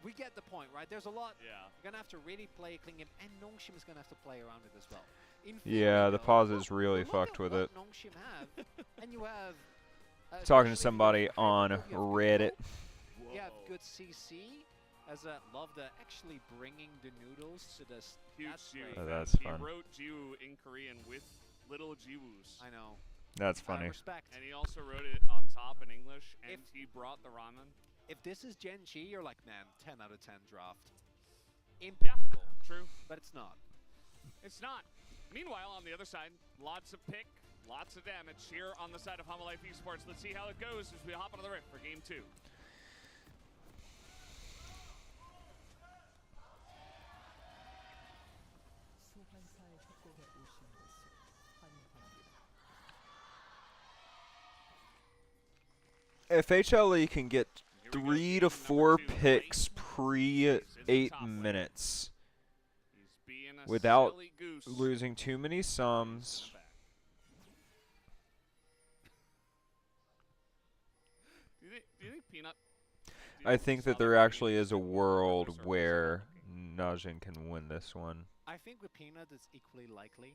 we get the point, right? There's a lot. Yeah. You're gonna have to really play a clean game, and Nongshim is gonna have to play around it as well. Yeah, the pause is really fucked with it. Nongshim have, and you have. Talking to somebody on Reddit. You have good CC as love the actually bringing the noodles to this. Huge that's Oh, that's he fun. wrote Jiwoo in Korean with little Jiwoos. I know. That's funny. Respect. And he also wrote it on top in English, and he brought the ramen. If this is Gen G, you're like, man, 10 out of 10 draft. Impeccable. Yeah, true. But it's not. It's not. Meanwhile, on the other side, lots of pick, lots of damage here on the side of Hanwha Life Esports. Let's see how it goes as we hop onto the rift for game 2. If HLE can get 3 to 4 picks pre 8 minutes without losing too many sums. Do you think Peanut? I think that there actually is a world where Najin can win this one. I think with Peanut, it's equally likely.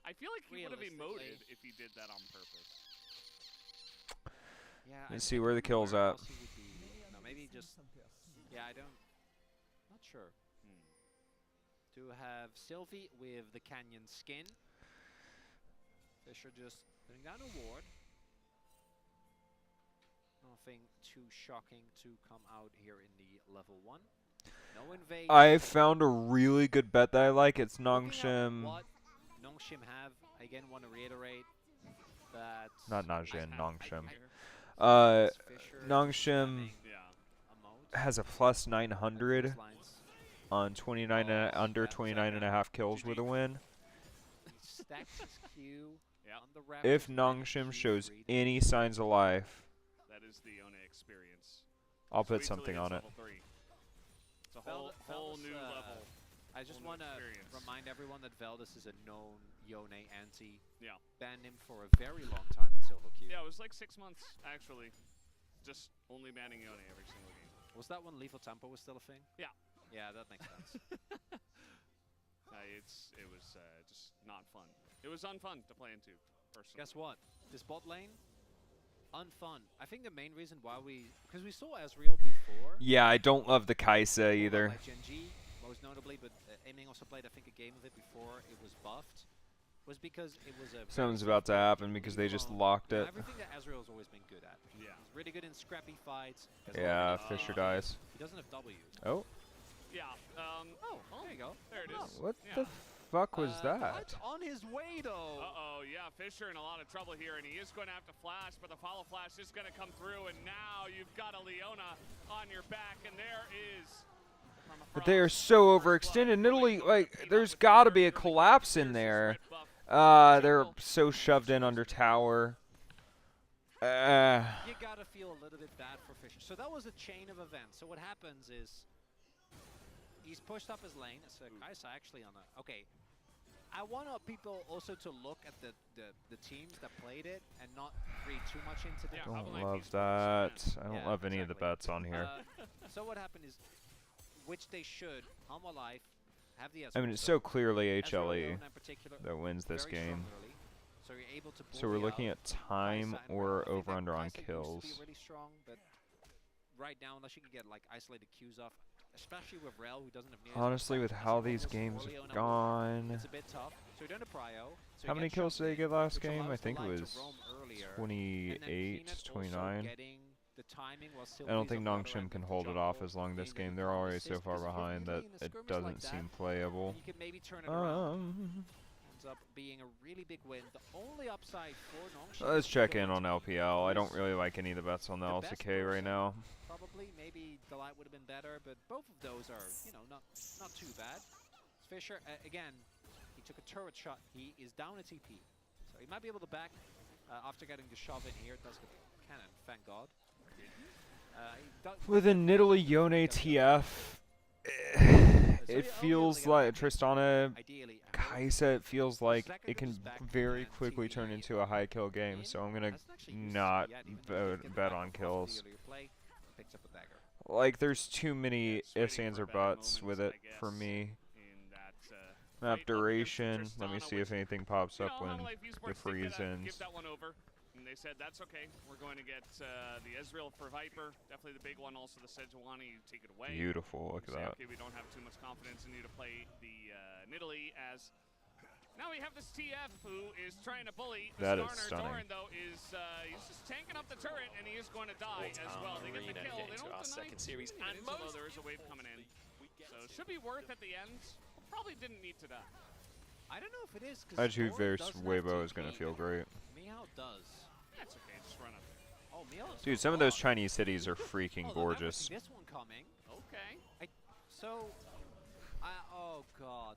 I feel like he would have emoted if he did that on purpose. Yeah, Let's see where the kill's at. No, maybe just. Yeah, I don't. Not sure. To have Sylvie with the Canyon skin. Fisher just putting down a ward. Nothing too shocking to come out here in the level 1. No invade. I found a really good bet that I like. It's Nongshim. What Nongshim have, I again want to reiterate, That Not Najin, Nongshim. Fisher Nongshim has a plus 900 on 29 under 29.5 kills with a win. Stacks his Q on the wrap If of Nongshim shows read. any signs of life, That is the Yone experience. I'll put Wait till he something hits on it. level 3. It's a whole new level. I just want to remind everyone that Veldis is a known Yone anti. Yeah. Banned him for a very long time in Silver Q. Yeah, it was like 6 months, actually. Just only banning Yone every single game. Was that when Lethal Tempo was still a thing? Yeah. Yeah, that makes sense. It was just not fun. It was unfun to play into, personally. Guess what? This bot lane, unfun. I think the main reason why because we saw Ezreal before. Yeah, I don't love the Kaisa either. Like Genji, most notably, but Aiming also played, I think, a game of it before it was buffed. Was because it was a. Something's about to happen because they just locked it. Everything that Ezreal's always been good at. Yeah. He's really good in scrappy fights. Yeah, Fisher dies. He doesn't have W. Oh. Yeah. There you go. There it is. What Yeah. the fuck was that? What? On his way, though. Uh-oh, yeah, Fisher in a lot of trouble here, and he is going to have to flash, but the follow flash is going to come through, and now you've got a Leona on your back, and there is... But they are so overextended. Italy, like, there's got to be a collapse in there. They're so shoved in under tower. You gotta feel a little bit bad for Fisher. So that was a chain of events. So what happens is he's pushed up his lane. So Kaisa actually on a... Okay. I want people also to look at the teams that played it and not read too much into the... I don't love that. I don't love any of the bets on here. So what happened is, which they should, Hanwha Life, have the... I mean, it's so clearly HLE that wins this game. So you're able to So we're looking at time or over-under on kills. Really strong, but right now, unless you can get like isolated Qs off, especially with Rel, who doesn't have near Honestly, with how these games have gone, it's a bit tough. So you're doing a prio. So how many kills did they get last game? I think it was 28, 29. I don't think Nongshim can hold it off as long this game. They're already so far behind that it doesn't seem playable. You can maybe turn it around. Ends up being a really big win. The only upside for Nongshim. Let's check in on LPL. I don't really like any of the bets on the LCK right now. Probably, maybe Delight would have been better, but both of those are, you know, not too bad. Fisher, again, he took a turret shot. He is down a TP, so he might be able to back after getting the shove in here. Does get the cannon, thank God. With a Nidalee Yone TF, it feels like Tristana Kaisa, it feels like it can very quickly turn into a high kill game, so I'm going to not bet on kills. Like, there's too many ifs, ands, or buts with it for me. Map duration, let me see if anything pops up when the freeze ends. And they said, that's okay. We're going to get the Ezreal for Viper. Definitely the big one. Also the Sejuani, you take it away. Beautiful, look at that. Okay, we don't have too much confidence in you to play the Nidalee as... Now we have this TF who is trying to bully the That is Skarner. stunning. Doran, though, is he's just tanking up the turret, and he is going to die as well. They get the kill. They don't deny series, and there is a wave coming in. So it should be worth at the end. Probably didn't need to die. I don't know if it is, I do versus Weibo is going to feel great. Meow does. That's okay, just run up there. Oh, Meow. Dude, some of those Chinese cities are freaking gorgeous. This one coming. Okay. Oh god.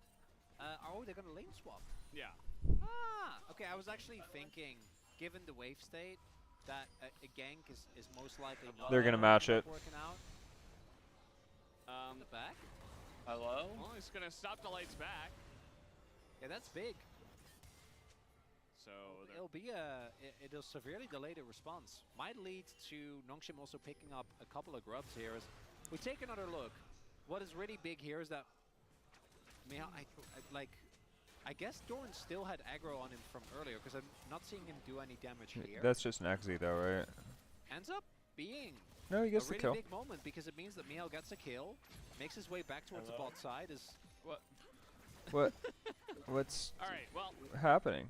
Oh, they're gonna lane swap. Yeah. Okay. I was actually thinking, given the wave state, that a gank is most likely not. They're gonna match it. Working out. The back. Hello. Well, he's gonna stop the lights back. Yeah, that's big. So it'll severely delay the response. Might lead to Nongshim also picking up a couple of grubs here. As we take another look, what is really big here is that I guess Doran still had aggro on him from earlier because I'm not seeing him do any damage here. That's just an Exy though, right? Ends up being No, he gets a the really kill. big moment because it means that Meow gets a kill, makes his way back towards the bot side. What's all right, well, happening?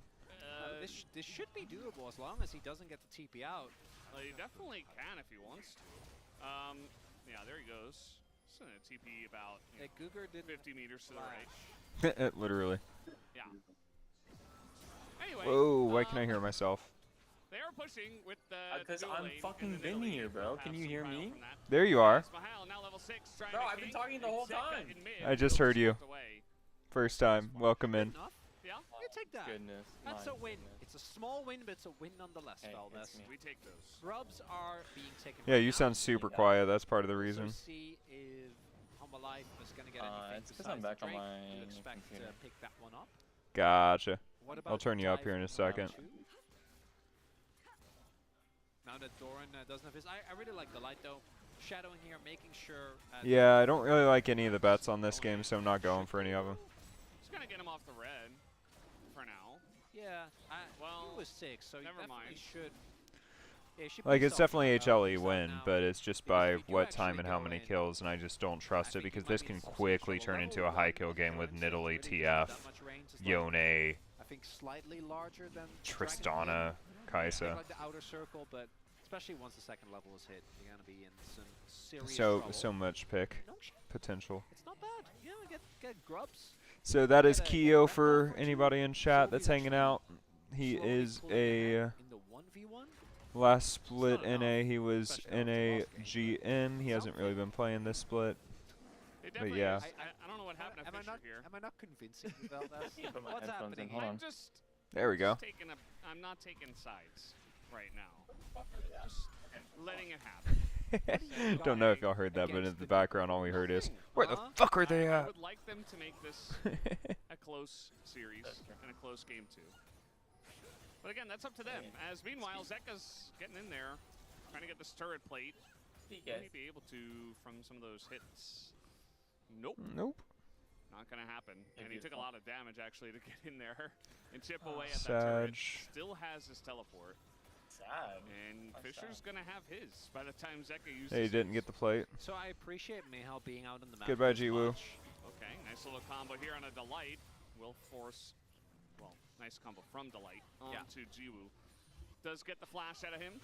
This should be doable as long as he doesn't get the TP out. Well, he definitely can if he wants to. Yeah, there he goes. Just gonna TP about 50 meters to the right. Literally. Yeah. Anyway. Whoa, why can I hear myself? are pushing with the Because dual I'm lane fucking in the middle Vinny lane. here, bro. Can you hear me? There you are. Smahal now level 6 trying Bro, to I've been gank, talking the and whole Zeka time. in mid, I just still heard you. swapped away. First time. Welcome in. Yeah, you take that. Goodness. That's my a win. goodness. It's a small win, but it's a win nonetheless, Hey, Valdez. it's me. We take those. Grubs are being taken. Yeah, right you now. sound super quiet. That's part of the reason. So see if Humble Life is going to get anything It's because besides I'm back the on Drake. my You expect computer. to pick that one up. Gotcha. What I'll about turn you up dive here in a number second. 2? Now that Doran doesn't have his, I really like the light though. Shadowing here, making sure. Yeah, I don't really like any of the bets on this game, so I'm not going for any of them. Just gonna get him off the red for now. Yeah, well, he was 6, so never you mind. definitely should. Yeah, you should Like, be it's definitely self-aware. HLE Use that win, now. but it's just Because by if you do what time actually and how go many in, kills, and I just don't trust it because this can quickly turn into a level high kill one game with occurrence that's Nidalee really good TF, that much range is like, Yone, I think slightly larger than Tristana, Dragon Kaisa. like the outer circle, but especially once the second level is hit, you're gonna be in some serious So trouble. much pick No shit. potential. It's not bad. You know, get grubs. So that is Get a Kiyo wreck for off or anybody in chat that's hanging out. He slowly is pulling ahead a in the 1v1. last split not NA. He was especially NA after the last GM. He hasn't really been playing this split. It But definitely yeah. is. I don't know what happened to Am I Fisher not? here. Am I not convincing you about that? Put my What's headphones in. happening? Hold here? on. I'm just There we go. taking a. I'm not taking sides right now. Just letting it happen. Don't know if y'all heard that, but in the background, all we heard is, "Where the fuck are they I at?" would like them to make this a close series and a close game too. But again, that's up to them. As meanwhile, Zeka's getting in there, trying to get this turret plate. He may be able to from some of those hits. Nope. Nope. Not gonna happen. And he took a lot of damage actually to get in there and chip away at that turret. Sag. Still has his teleport. Sad. And Fisher's gonna have his by the time Zeka uses Hey, he didn't get the plate. So I appreciate Mihal being out on the map. Goodbye, this Jiwoo. much. Okay, nice little combo here on a Delight. Will force, well, nice combo from Delight onto Jiwoo. Does get the flash out of him.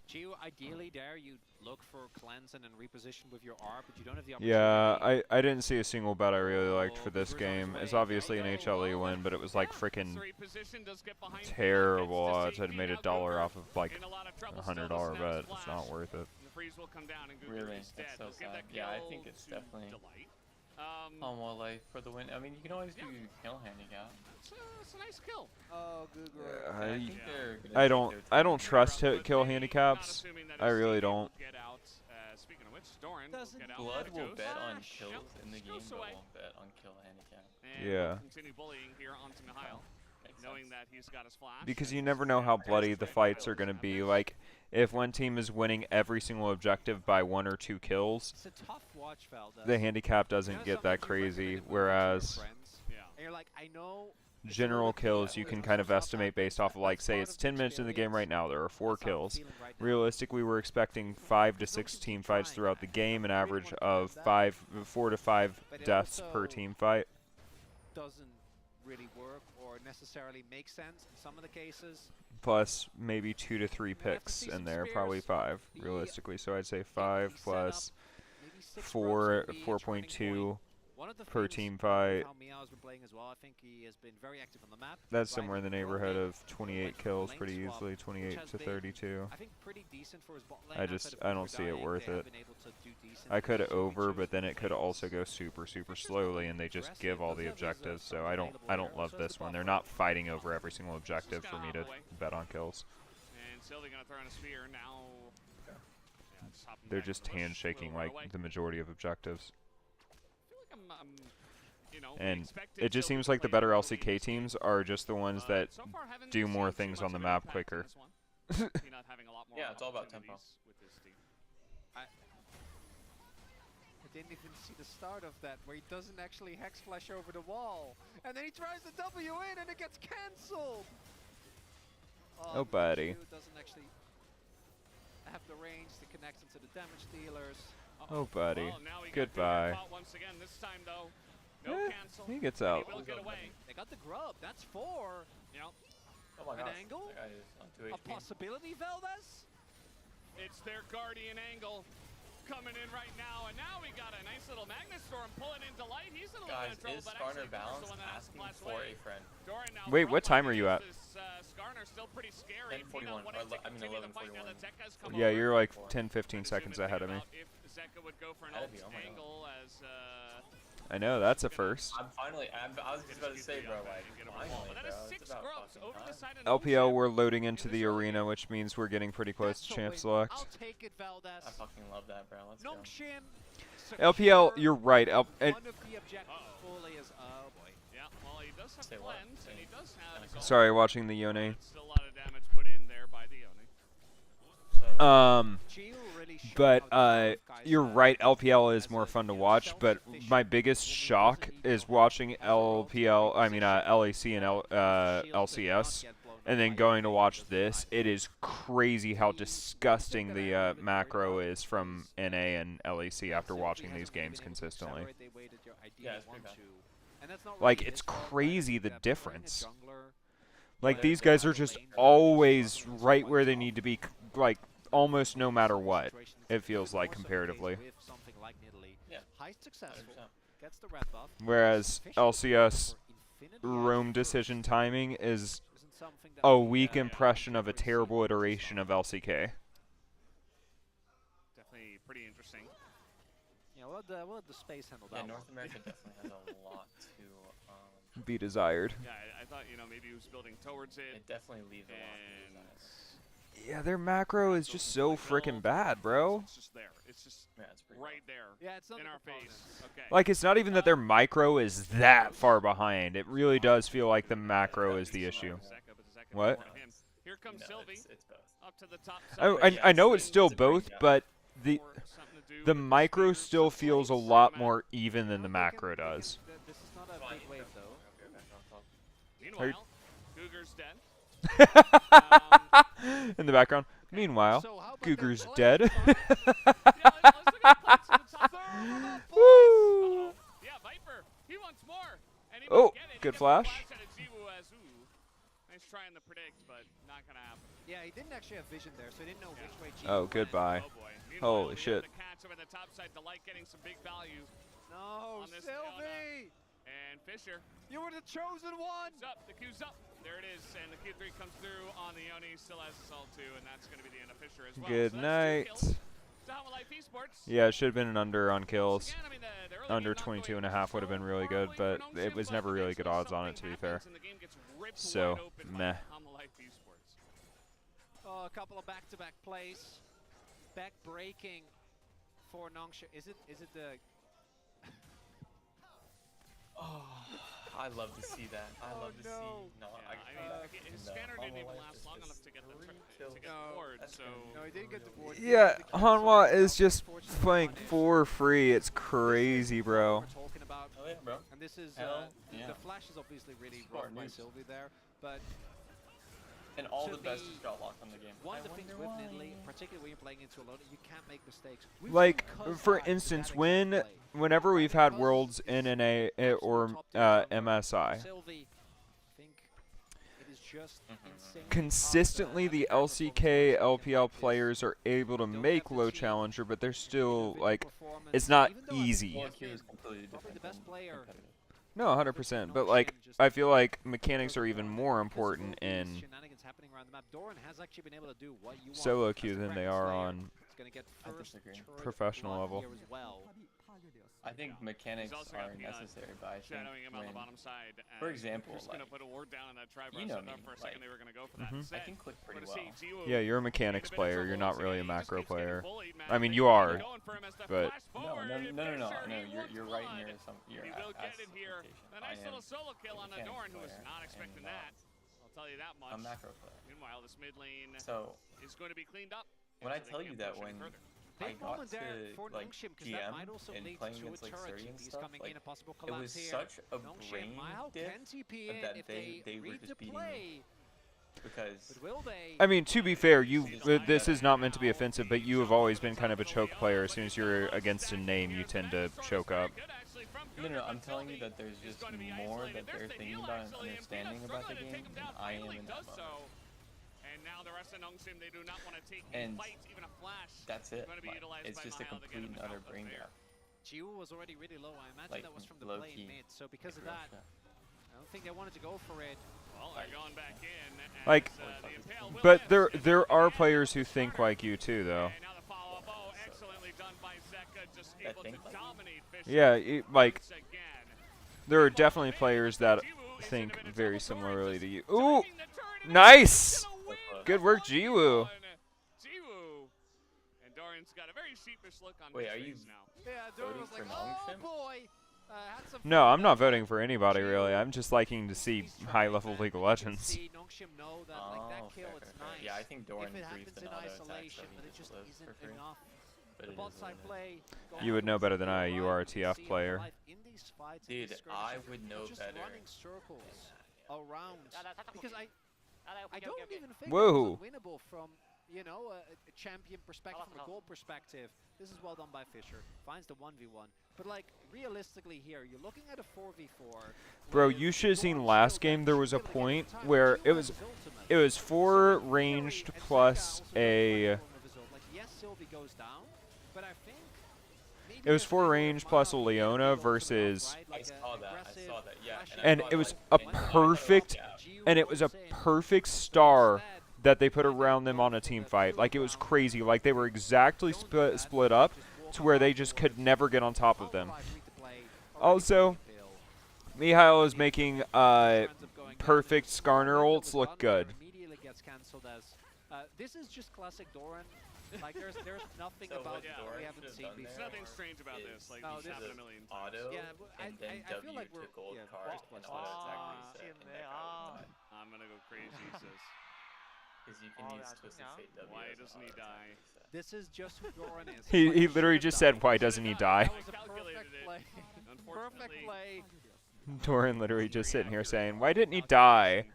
Jiwoo, ideally there you look for cleanse and then reposition with your R, but you don't have the opportunity. Yeah, I didn't see a single bet I really liked for this game. It's obviously an HLE win, but it was like freaking terrible odds. I'd made $1 off of like a $100 bet. It's not worth it. The freeze will come down and Really? is dead. That's so They'll give sad. that Yeah, I kill think it's to definitely Delight. Humble Life for the win. I mean, you can always do kill handicap. It's a nice kill. Oh, good I think they're gonna I take don't their time. trust hit kill handicaps. I really don't. Get out. Speaking of which, Doran will get out. Blood will Goes. bet on Flash. kills Yep. in the game, Goes but away. won't bet on kill handicap. And Yeah. we'll continue bullying here onto Mihail, knowing that he's got his flash. Because you never know how bloody the fights are going to be. Like, if one team is winning every single objective by 1 or 2 kills, It's a tough watch, Valdez. the handicap doesn't get that crazy. Whereas And you're like, I know general kills you can kind of estimate based off of, like, say it's 10 minutes in the game right now, there are 4 kills. Realistically, we're expecting 5 to 6 team fights throughout the game, an average of 4 to 5 deaths per team fight. doesn't really work or necessarily make sense in some of the cases. Plus maybe 2 to 3 picks in there, probably 5 realistically. So I'd say 5 plus 4.2 per team fight. How Meow's been playing as well. I think he has been very active on the map. That's somewhere in the neighborhood of 28 kills pretty easily, 28 to 32. I think pretty decent for his bot lane. I don't see it worth it. I could over, but then it could also go super slowly, and they just give all the objectives. So I don't love this one. They're not fighting over every single objective for me to bet on kills. And Sylvie gonna throw in a spear now. They're just handshaking like the majority of objectives. And it just seems like the better LCK teams are just the ones that do more things on the map quicker. Yeah, it's all about tempo. I didn't even see the start of that, where he doesn't actually hex flash over the wall, and then he tries the W in, and it gets cancelled. Oh, buddy. Doesn't actually have the range to connect into the damage dealers. Oh, buddy. Well, now he got Goodbye. caught once again. This time though, no cancel. He gets He out. will get away. They got the grub. That's 4. Yep. Oh my An gosh, angle? that guy is on 2 A HP. possibility, Valdez? It's their guardian angle coming in right now, and now we got a nice little Magnus Storm pulling in Delight. He's in a little bit Guys, of trouble, is but Skarner actually Doran's balanced the one that has to asking flash for away. a friend? Doran now Wait, what time are you at? Skarner still pretty scary. 10:41. I mean 11:41. Yeah, you're like 10, 15 seconds ahead of me. If Zeka would go for an Ahead ult of you, oh my God. angle as I know, that's a first. I was just about to say, bro, like, finally, bro. It's about fucking time. LPL, we're loading into the arena, which means we're getting pretty close to champ select. I fucking love that, bro. Let's go. LPL, you're right. One of the objectives fully is, oh boy. Yeah, well, he does have cleanse, and he does have... Sorry, watching the Yone. Still a lot of damage put in there by the Yone. But you're right. LPL is more fun to watch. But my biggest shock is watching LPL. I mean LEC and LCS, and then going to watch this. It is crazy how disgusting the macro is from NA and LEC after watching these games consistently. Yeah, it's pretty bad. Like, it's crazy the difference. Like, these guys are just always right where they need to be, like, almost no matter what, it feels like, comparatively. Whereas LCS roam decision timing is a weak impression of a terrible iteration of LCK. Definitely pretty interesting. Yeah, we'll let the space handle that. Yeah, North America definitely has a lot to be desired. Yeah, I thought, you know, maybe he was building towards it. It definitely leaves a lot to be desired. Yeah, their macro is just so freaking bad, bro. It's just there. It's just pretty right there. Yeah, it's in our face. Okay. Like, it's not even that their micro is that far behind. It really does feel like the macro is the issue. What? Here comes Sylvie. It's both. Up to the top. I know it's still both, but the micro still feels a lot more even than the macro does. This is not a big wave, though. Meanwhile, Cougar's dead. In the background. Meanwhile, Cougar's dead. Woo! Yeah, Viper. He wants more. And he Oh, get it. good flash. Nice try in the predict, but not gonna happen. Yeah, he didn't actually have vision there, so he didn't know which way G Oh, goodbye. Holy shit. The catch over the top side, Delight getting some big value. No, Sylvie! And Fisher. You were the chosen one! Q's up, the Q's up. There it is, and the Q3 comes through on the Yone, still has Assault 2, and that's going to be the end of Fisher as well. Good night. Yeah, it should have been an under on kills. Under 22 and a half would have been really good, but it was never really good odds on it, to be fair. So, meh. Oh, a couple of back-to-back plays. Back breaking for Nongsha. Is it the... Oh, I love to see that. I love to see. No, his scanner didn't even last long enough to get the board, so... No, he didn't get the board. Yeah, Hanwha is just playing for free. It's crazy, bro. Oh, yeah, bro. And this is... yeah. The flash is obviously really rough by Sylvie there, but... And all the best just got locked on the game. One of the things with Nidalee, particularly when you're playing into a loader, you can't make mistakes. Like, for instance, whenever we've had Worlds in NA or MSI, consistently the LCK, LPL players are able to make low challenger, but they're still, like, it's not easy. No, 100%, but, like, I feel like mechanics are even more important in solo queue than they are on professional level. I think mechanics are necessary, but I think when, for example, like, you know me, like, I can click pretty well. Yeah, you're a mechanics player. You're not really a macro player. I mean, you are, but no, you're right in your expectation. A nice little solo kill on Adorn, who was not expecting that. I'll tell you that much. I'm macro player. Meanwhile, this mid lane is going to be cleaned up. When I tell you that when I got to like GM and playing against like Surrey and stuff, like, it was such a brain dip that they were just beating me. Because I mean, to be fair, this is not meant to be offensive, but you have always been kind of a choke player. As soon as you're against a name, you tend to choke up. No, I'm telling you that there's just more that they're thinking about and understanding about the game than I am in that moment. And now the rest of Nongsim, they do not want to take And fight, even a flash. that's it. It's just a complete and utter brain gap. Jiwoo was already really low. I imagine Like, that was from the low play key. mid. So because of that, I don't think they wanted to go for it. Like, but there are players who think like you too, though. Yeah, like there are definitely players that think very similarly to you. Ooh, nice, good work, Jiwoo. And Dorian's got a very sheepish look on Wait, his are you face now. Yeah, Dorian was like, oh boy. No, I'm not voting for anybody really. I'm just liking to see high-level League of Legends. Yeah, I think Doran briefed an auto attack, so he just lives for free. But it is You would know better than I. You are a TF player. Dude, I would know better. Around because I don't even think Whoa. it was winnable from a champion perspective, from a goal perspective. This is well done by Fisher. Finds the 1v1. But like realistically here, you're looking at a 4v4. Bro, you should have seen last game. There was a point where it was 4 ranged plus a. It was 4 range plus a Leona versus. I saw that. Yeah. And it was a perfect, and it was a perfect star that they put around them on a team fight. Like, it was crazy. Like, they were exactly split up to where they just could never get on top of them. Also, Mihail is making perfect Skarner ults look good. This is just classic Doran. Like there's nothing about it that we haven't seen before. There's nothing strange about this. Like no, this happened a million times. Auto, yeah, but and then I feel like we're gold card and auto attack reset, and that guy would die. I'm gonna go crazy, sis. Because you can use Twisted Fate W. Why doesn't he die? This is just who Doran is. He literally just said, "Why doesn't he die?" That was a perfect play. Perfect play. Doran literally just sitting here saying, "Why didn't he die?"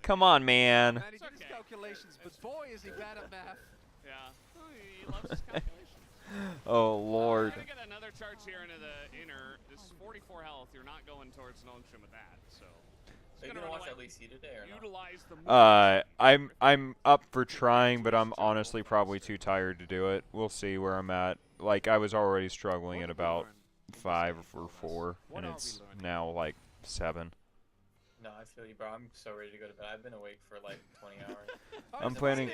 Come on, man. Man, he did his calculations, but boy, is he bad at math. Yeah. He loves his calculations. Oh, Lord. I get another charge here into the inner. This is 44 health. You're not going towards Nongshim with that, so. Are you gonna watch LEC today or not? Utilize the I'm up for trying, but I'm honestly probably too tired to do it. We'll see where I'm at. Like, I was already struggling at about 5 or 4, and it's now like 7. No, I feel you, bro. I'm so ready to go to bed. I've been awake for like 20 hours. I'm planning.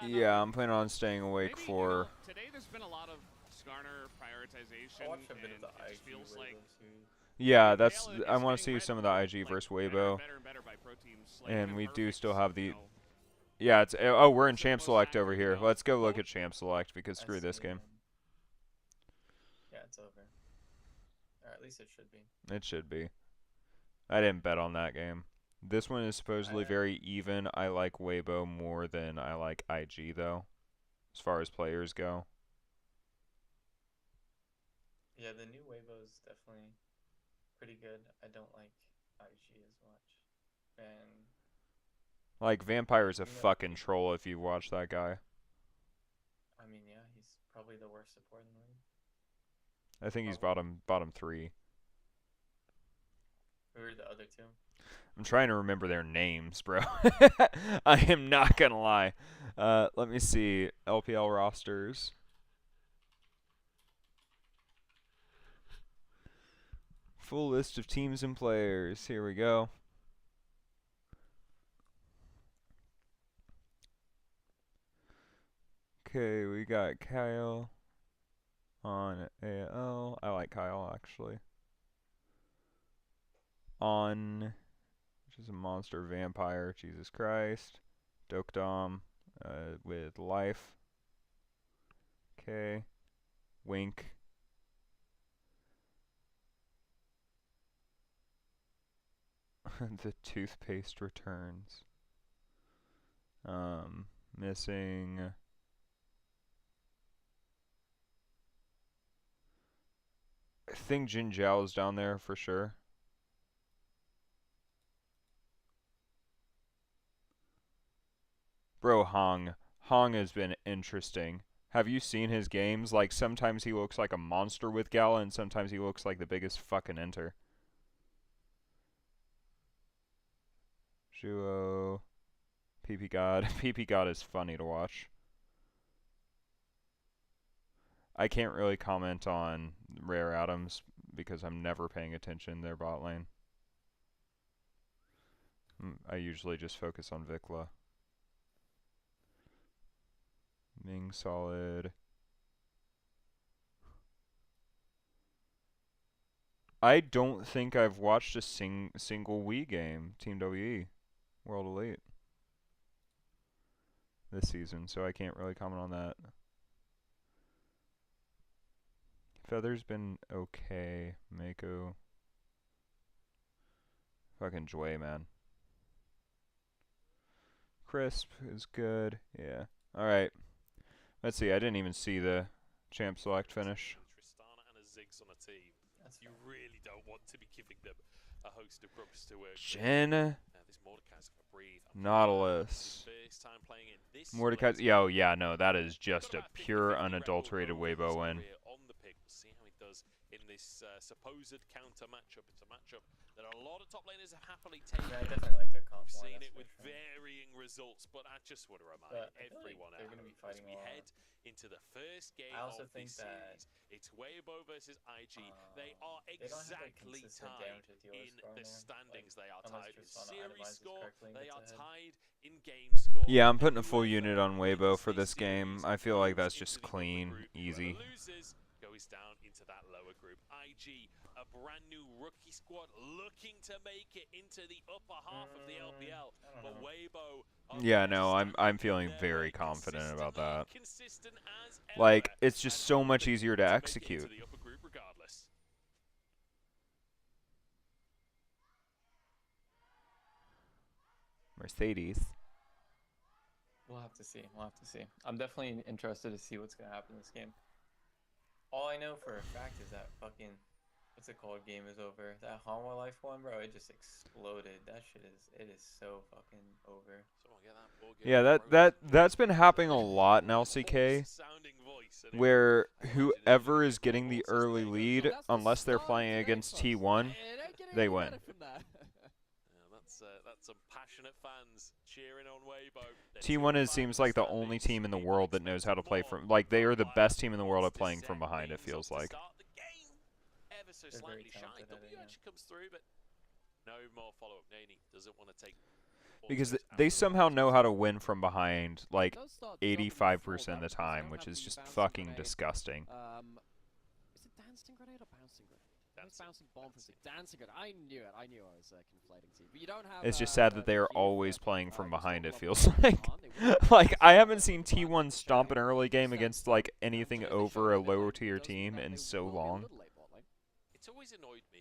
Yeah, I'm planning on staying awake Maybe, for. Today there's been a lot of Skarner prioritization. I watched a bit of the IG feels like Yeah, that's. I want to see some of the IG versus Weibo. And we do still have the. Yeah, it's. Oh, we're in Champ Select over here. Let's go look at Champ Select because screw this game. Yeah, it's over. Or at least it should be. It should be. I didn't bet on that game. This one is supposedly very even. I like Weibo more than I like IG, though, as far as players go. Yeah, the new Weibo is definitely pretty good. I don't like IG as much. And like, Vampire's a fucking troll if you watch that guy. I mean, yeah, he's probably the worst support in the league. I think he's bottom 3. Who are the other 2? I'm trying to remember their names, bro. I am not gonna lie. Let me see. LPL rosters. Full list of teams and players. Here we go. Okay, we got Kyle on AL. I like Kyle, actually. On, which is a monster vampire, Jesus Christ. Dokdom with life. Okay. Wink. The toothpaste returns. Missing. I think Jin Zhao's down there for sure. Bro, Hong has been interesting. Have you seen his games? Like, sometimes he looks like a monster with Gala, and sometimes he looks like the biggest fucking enter. Shuo. PP God. PP God is funny to watch. I can't really comment on Rare Atoms because I'm never paying attention to their bot lane. I usually just focus on Vikla. Ming solid. I don't think I've watched a single Wii game, Team WE, World Elite, this season, so I can't really comment on that. Feather's been okay. Mako. Fucking Jue, man. Crisp is good. Yeah. Alright. Let's see. I didn't even see the champ select finish. Tristana and a Ziggs on a team. You really don't want to be giving them a host of grubs to work with. Jhin. This Mordekaiser's got to breathe. Nautilus. First time playing it this Mordekaiser. Yo, yeah, no, that is just a pure unadulterated Weibo win. On the pick. We'll see how he does in this supposed counter matchup. It's a matchup that a lot of top laners have happily taken. Yeah, I definitely like their comp. We've seen it with varying results, but I just want to remind everyone they're going to be fighting as we head into the first game I also of think this series. It's Weibo versus IG. They are exactly tied in the standings. They are tied in series score. They are tied in game score. Yeah, I'm putting a full unit on Weibo for this game. I feel like that's just clean, easy. Losers goes down into that lower group. IG, a brand new rookie squad looking to make it into the upper half of the LPL. But Weibo, yeah, no, I'm feeling very confident about that. Like, it's just so much easier to execute. Mercedes. We'll have to see. We'll have to see. I'm definitely interested to see what's going to happen in this game. All I know for a fact is that fucking, what's it called, game is over. That Hanwha Life one, bro, it just exploded. That shit it is so fucking over. Yeah, that's been happening a lot in LCK, where whoever is getting the early lead, unless they're playing against T1, they win. That's some passionate fans cheering on Weibo. T1 seems like the only team in the world that knows how to play from, like, they are the best team in the world at playing from behind, it feels like. Ever so slightly shy. W actually comes through, but no more follow-up. Nani doesn't want to take. Because they somehow know how to win from behind, like, 85% of the time, which is just fucking disgusting. Is it dancing grenade or bouncing grenade? Bouncing bomb from dancing grenade. I knew it. I knew I was conflating team. But you don't have. It's just sad that they are always playing from behind, it feels like. Like, I haven't seen T1 stomp an early game against, like, anything over a lower tier team in so long. It's always annoyed me.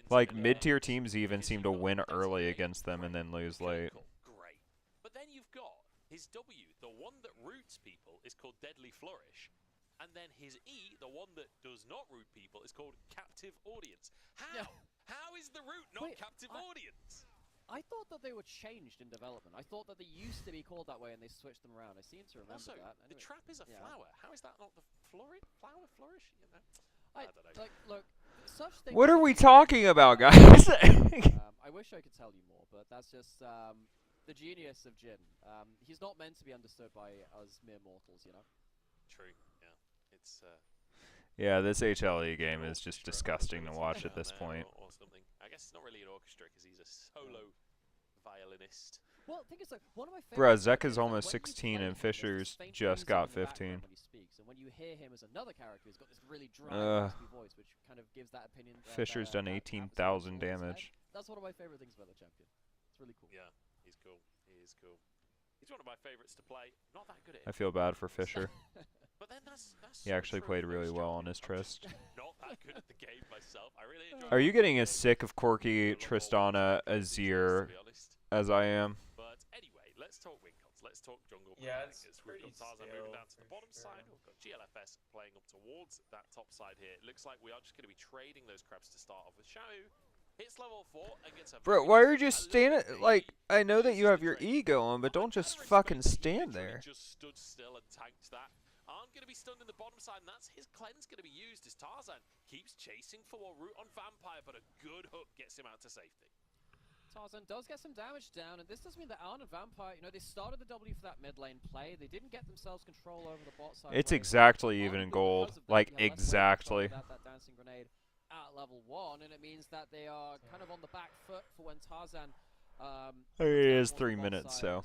Like, mid-tier teams even seem to win early against them and then lose late. Great. But then you've got his W, the one that roots people, is called Deadly Flourish. And then his E, the one that does not root people, is called Captive Audience. How? Yeah. How is the root not Captive Audience? I thought that they were changed in development. I thought that they used to be called that way and they switched them around. I seem to remember also, that. Anyway, the trap is a flower. How is that not the flower flourish? You know? I don't know. Like, look, such things. What are we talking about, guys? I wish I could tell you more, but that's just the genius of Jhin. He's not meant to be understood by us mere mortals, you know? True, yeah. It's yeah, this HLE game is just disgusting to watch at this point. Or something. I guess it's not really an orchestra because he's a solo violinist. Well, think it's like one of my Bruh, Zeka's almost 16 and Fisher's just got 15. When he speaks, and when you hear him as another character, he's got this really dry, voice, which kind of gives that opinion. Fisher's done 18,000 damage. That's one of my favorite things about the champion. It's really cool. Yeah, he's cool. He is cool. He's one of my favorites to play. Not that good at it. I feel bad for Fisher. But then that's he actually played really well on his Trist. Not that good at the game myself. I really enjoy. Are you getting as sick of Corki, Tristana, Azir as I am? But anyway, let's talk win cons. Let's talk jungle. Yeah, it's we've got Tarzan moving down to the bottom side. We've got GLFS playing up towards that top side here. It looks like we are just going to be trading those crabs to start off with. Xiao hits level 4 and gets a. Bro, why are you just standing? Like, I know that you have your E going, but don't just fucking stand there. Just stood still and tanked that. Aren't going to be stunned in the bottom side, and that's his cleanse going to be used as Tarzan keeps chasing for root on Vampire, but a good hook gets him out to safety. Tarzan does get some damage down, and this does mean that Arn and Vampire, you know, they started the W for that mid lane play. They didn't get themselves control over the bot side. It's exactly even in gold. Like, exactly. That dancing grenade at level 1, and it means that they are kind of on the back foot for when Tarzan It is 3 minutes, so,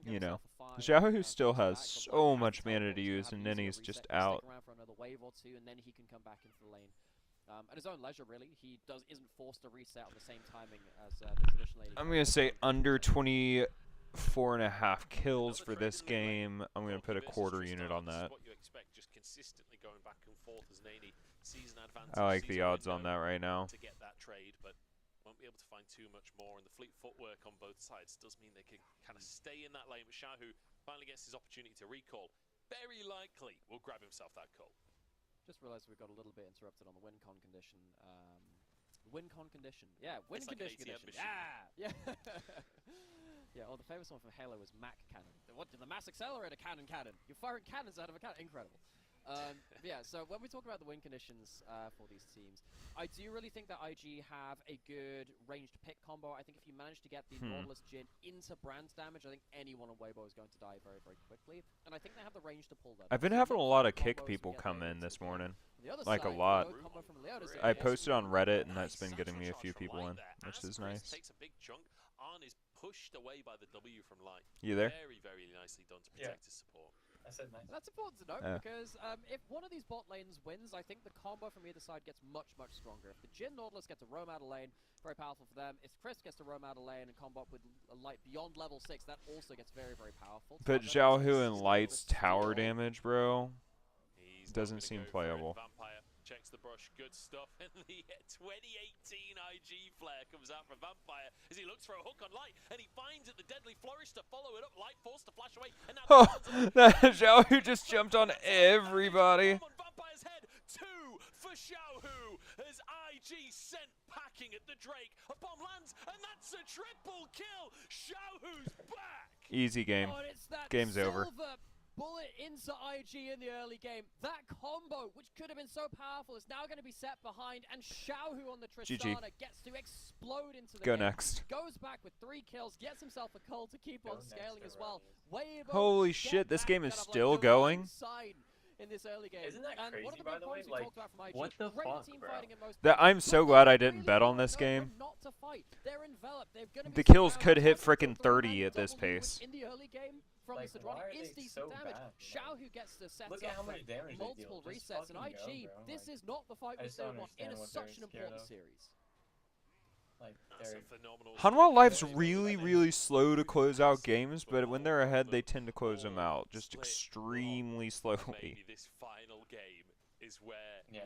you know. Xiao still has so much mana to use, and then he's just out. For another wave or two, and then he can come back into the lane. At his own leisure, really. He isn't forced to reset on the same timing as the traditional AD. I'm going to say under 24.5 kills for this game. I'm going to put a quarter unit on that. I like the odds on that right now. To get that trade, but won't be able to find too much more, and the fleet footwork on both sides does mean they can kind of stay in that lane. But Xiao finally gets his opportunity to recall. Very likely will grab himself that call. Just realised we got a little bit interrupted on the win con condition. Win con condition. Yeah, win condition. Yeah. Yeah, or the famous one from Halo was Mac Cannon. What did the mass accelerator cannon? You're firing cannons out of a cannon. Incredible. Yeah, so when we talk about the win conditions for these teams, I do really think that IG have a good ranged pick combo. I think if you manage to get the Nautilus Jhin into brand damage, I think anyone on Weibo is going to die very, very quickly. And I think they have the range to pull that. I've been having a lot of kick people come in this morning. Like a lot. I posted on Reddit, and that's been getting me a few people in, which is nice. Takes a big chunk. Arn is pushed away by the W from Light. You there? Very, very nicely done to protect his support. I said nice. That's important to note because if one of these bot lanes wins, I think the combo from either side gets much, much stronger. If the Jhin Nautilus get to roam out of lane, very powerful for them. If Chris gets to roam out of lane and combo up with a Light beyond level 6, that also gets very, very powerful. But Xiao and Light's tower damage, bro, doesn't seem playable. Vampire checks the brush, good stuff, and the 2018 IG flare comes out from Vampire as he looks for a hook on Light, and he finds it, the deadly flourish to follow it up. Light forced to flash away, and now Xiao just jumped on everybody. On Vampire's head, 2 for Xiaohu as IG sent packing at the Drake. A bomb lands, and that's a triple kill. Xiaohu's back. Easy game. Game's over. Bullet into IG in the early game. That combo, which could have been so powerful, is now going to be set behind, and Xiaohu on the Tristana gets to explode into the game. Next. Goes back with 3 kills, gets himself a cull to keep on scaling as well. Holy shit, this game is still going? In this early game. Isn't that crazy, by the way? Like, what the fuck, bro? I'm so glad I didn't bet on this game. The kills could hit frickin' 30 at this pace. In the early game, from the Sidroni is decent damage. Xiaohu gets to set Look at how much damage multiple resets, and IG, this is not the fight we want in such an important series. Hanwha Life's really, really slow to close out games, but when they're ahead, they tend to close them out just extremely slowly. Maybe this final game is where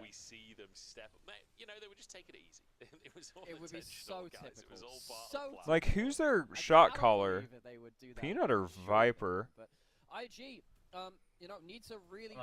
we see them step up. You know, they would just take it easy. It would be so typical. It was all part of the Like, who's their shot caller? Peanut or Viper? But IG, you know, need to really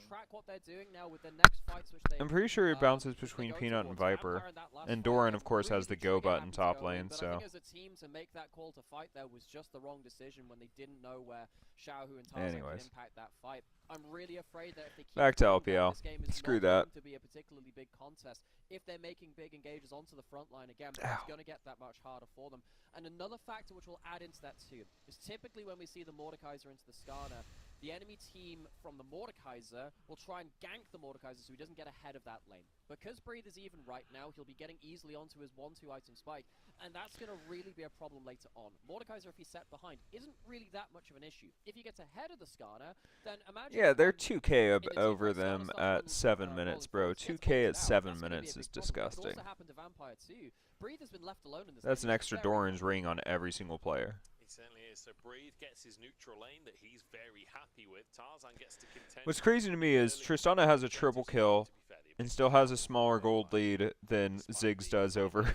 track what they're doing now with the next fights, which they. I'm pretty sure it bounces between Peanut and Viper, and Doran, of course, has the go button top lane. So. I think as a team to make that call to fight there was just the wrong decision when they didn't know where Xiaohu and Tarzan could impact that fight. I'm really afraid that if they keep back to LPL, this game is screw not that. going to be a particularly big contest. If they're making big engages onto the front line again, it's going to get that much harder for them. And another factor which will add into that too is typically when we see the Mordekaiser into the Skarner, the enemy team from the Mordekaiser will try and gank the Mordekaiser so he doesn't get ahead of that lane. Because Breathe is even right now, he'll be getting easily onto his 1-2 item spike, and that's going to really be a problem later on. Mordekaiser, if he's set behind, isn't really that much of an issue. If he gets ahead of the Skarner, then imagine... Yeah, they're 2k over them at 7 minutes, bro. 2k at 7 minutes is disgusting. That's an extra Doran's ring on every single player. He certainly is. So Breathe gets his neutral lane that he's very happy with. Tarzan gets to contend. What's crazy to me is Tristana has a triple kill and still has a smaller gold lead than Ziggs does over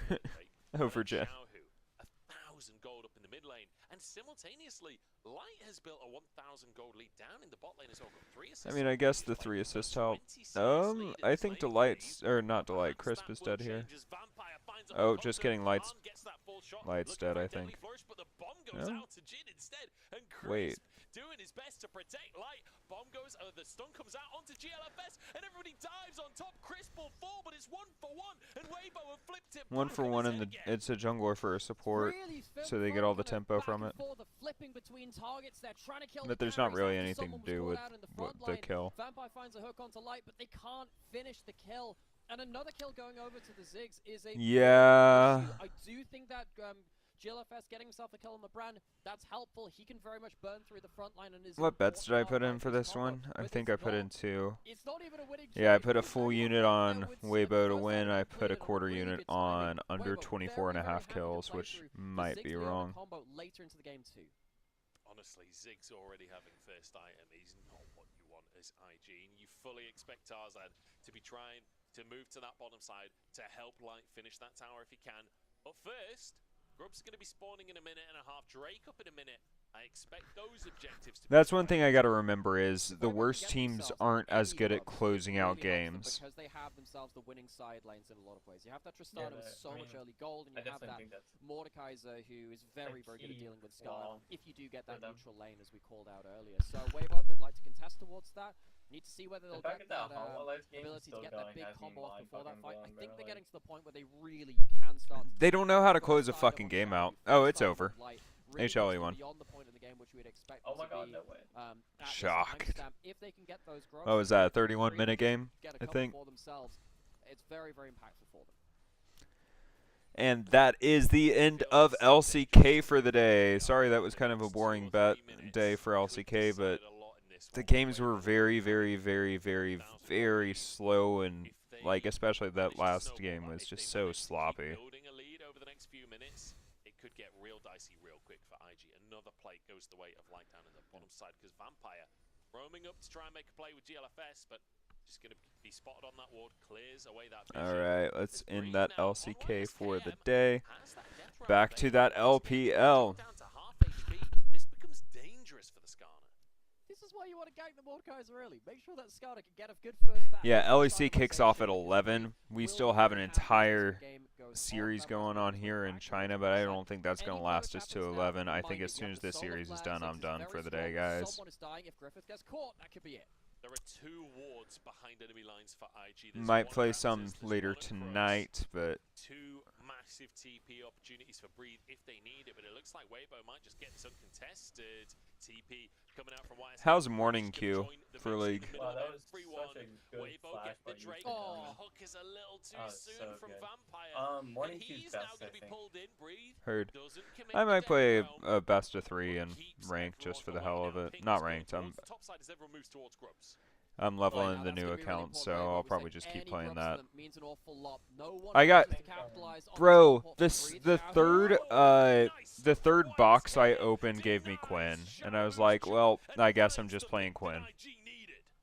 over Jhin. 1,000 gold up in the mid lane, and simultaneously, Light has built a 1,000 gold lead down in the bot lane as well. Got 3 assists. I mean, I guess the 3 assists help. I think Delight's or not Delight. Crisp is dead here. Oh, just kidding. Light's dead, I think. No? Wait. Doing his best to protect Light. Bomb goes, the stun comes out onto GLFS, and everybody dives on top. Crisp will fall, but it's 1 for 1, and Weibo have flipped it. 1 for 1, and it's a jungler for a support, so they get all the tempo from it. But there's not really anything to do with the kill. Vampire finds a hook onto Light, but they can't finish the kill. And another kill going over to the Ziggs is a yeah. I do think that GLFS getting himself a kill on the Brand, that's helpful. He can very much burn through the front line and is What bets did I put in for this one? I think I put in 2. Yeah, I put a full unit on Weibo to win. I put a quarter unit on under 24.5 kills, which might be wrong. Later into the game too. Honestly, Zig's already having first item. He's not what you want as IG. And you fully expect Tarzan to be trying to move to that bottom side to help Light finish that tower if he can. But first, Grub's going to be spawning in a minute and a half. Drake up in a minute. I expect those objectives to be... That's one thing I got to remember is the worst teams aren't as good at closing out games. Because they have themselves the winning side lanes in a lot of ways. You have that Tristana with so much early gold, and you have that Mordekaiser who is very, very good at dealing with Skarner if you do get that neutral lane, as we called out earlier. So Weibo, they'd like to contest towards that. Need to see whether they'll get that ability to get that big combo off before that fight. I think they're getting to the point where they really can start. They don't know how to close a fucking game out. Oh, it's over. HLE won. Oh my god, no way. Shocked. If they can get those growth, Oh, is that a 31-minute game? I think. It's very, very impactful for them. And that is the end of LCK for the day. Sorry, that was kind of a boring day for LCK, but the games were very, very, very, very, very slow, and like especially that last game was just so sloppy. Building a lead over the next few minutes, it could get real dicey real quick for IG. Another plate goes the way of Light down in the bottom side because Vampire roaming up to try and make a play with GLFS, but just going to be spotted on that ward, clears away that vision. All right, let's end that LCK for the day. Back to that LPL. Down to half HP. This becomes dangerous for the Skarner. This is why you want to gank the Mordekaiser early. Make sure that Skarner can get a good first back. Yeah, LEC kicks off at 11. We still have an entire series going on here in China, but I don't think that's going to last us to 11. I think as soon as this series is done, I'm done for the day, guys. Someone is dying. If Griffith gets caught, that could be it. There are 2 wards behind enemy lines for IG. Might play some later tonight, but 2 massive TP opportunities for Breathe if they need it, but it looks like Weibo might just get this uncontested. TP coming out from YS. How's morning queue for League? Wow, that was such a good flash by you. Hook is a little too soon from Vampire. Morning and queue's he's best, now going to be pulled in. Breathe. Heard. Doesn't commit I might to play death round. a best of 3 and rank just for the hell of it. Not ranked. Top side as everyone moves towards Grubs. I'm leveling the new account, so I'll probably just keep playing that. No I got, bro, the third box I opened gave me Quinn, and I was like, well, I guess I'm just playing Quinn.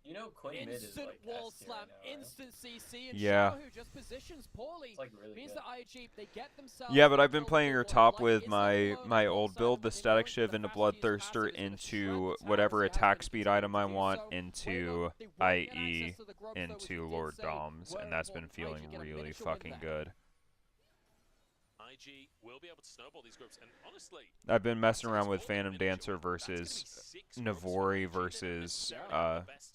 You know, Quinn mid is like wall S tier slam, right now, right? instant CC, and Yeah. Shadow, who just positions poorly, It's like really means good. that IG, they get themselves... Yeah, but I've been playing her top with my old build, the Static Shiv into Bloodthirster, into whatever attack speed item I want, into IE, into Lord Doms, and that's been feeling really fucking good. IG will be able to snowball these groups, and honestly, I've been messing around with Phantom Dancer versus Navori versus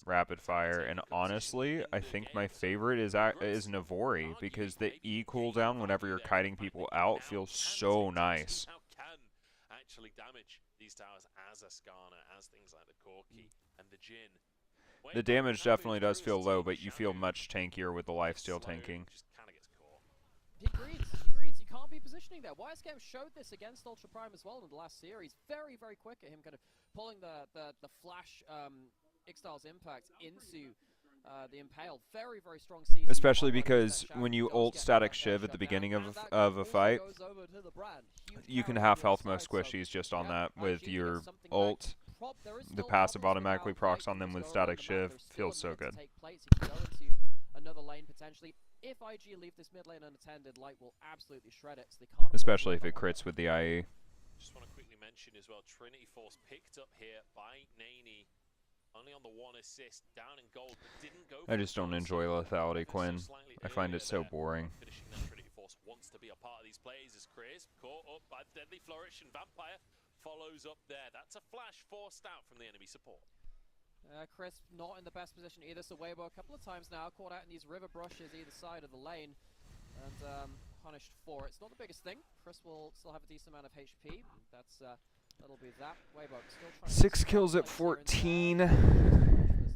Rapid Fire, and honestly, I think my favorite is Navori because the E cooldown whenever you're kiting people out feels so nice. how can actually damage these towers as a Skarner, as things like the Corki and the Jin. The damage definitely does feel low, but you feel much tankier with the lifesteal tanking. Just kind of gets caught. He agrees. You can't be positioning there. YSKM showed this against Ultra Prime as well in the last series. Very, very quick at him kind of pulling the flash Ixtal's impact into the Impale. Very, very strong CC. Especially because when you ult Static Shiv at the beginning of a fight, you can half health most squishies just on that with your ult. The passive automatically procs on them with Static Shiv. Feels so good. Another lane potentially. If IG leave this mid lane unattended, Light will absolutely shred it. So they can't Especially if it crits with the IE. Just want to quickly mention as well, Trinity Force picked up here by Naney. Only on the 1 assist, down in gold, but didn't go. I just don't enjoy lethality, Quinn. I find it so boring. Finishing that Trinity Force wants to be a part of these plays as Chris caught up by the Deadly Flourish, and Vampire follows up there. That's a flash forced out from the enemy support. Chris not in the best position either, so Weibo a couple of times now caught out in these river brushes either side of the lane and punished for it. It's not the biggest thing. Chris will still have a decent amount of HP. That'll be that. Weibo still trying 6 kills at 14.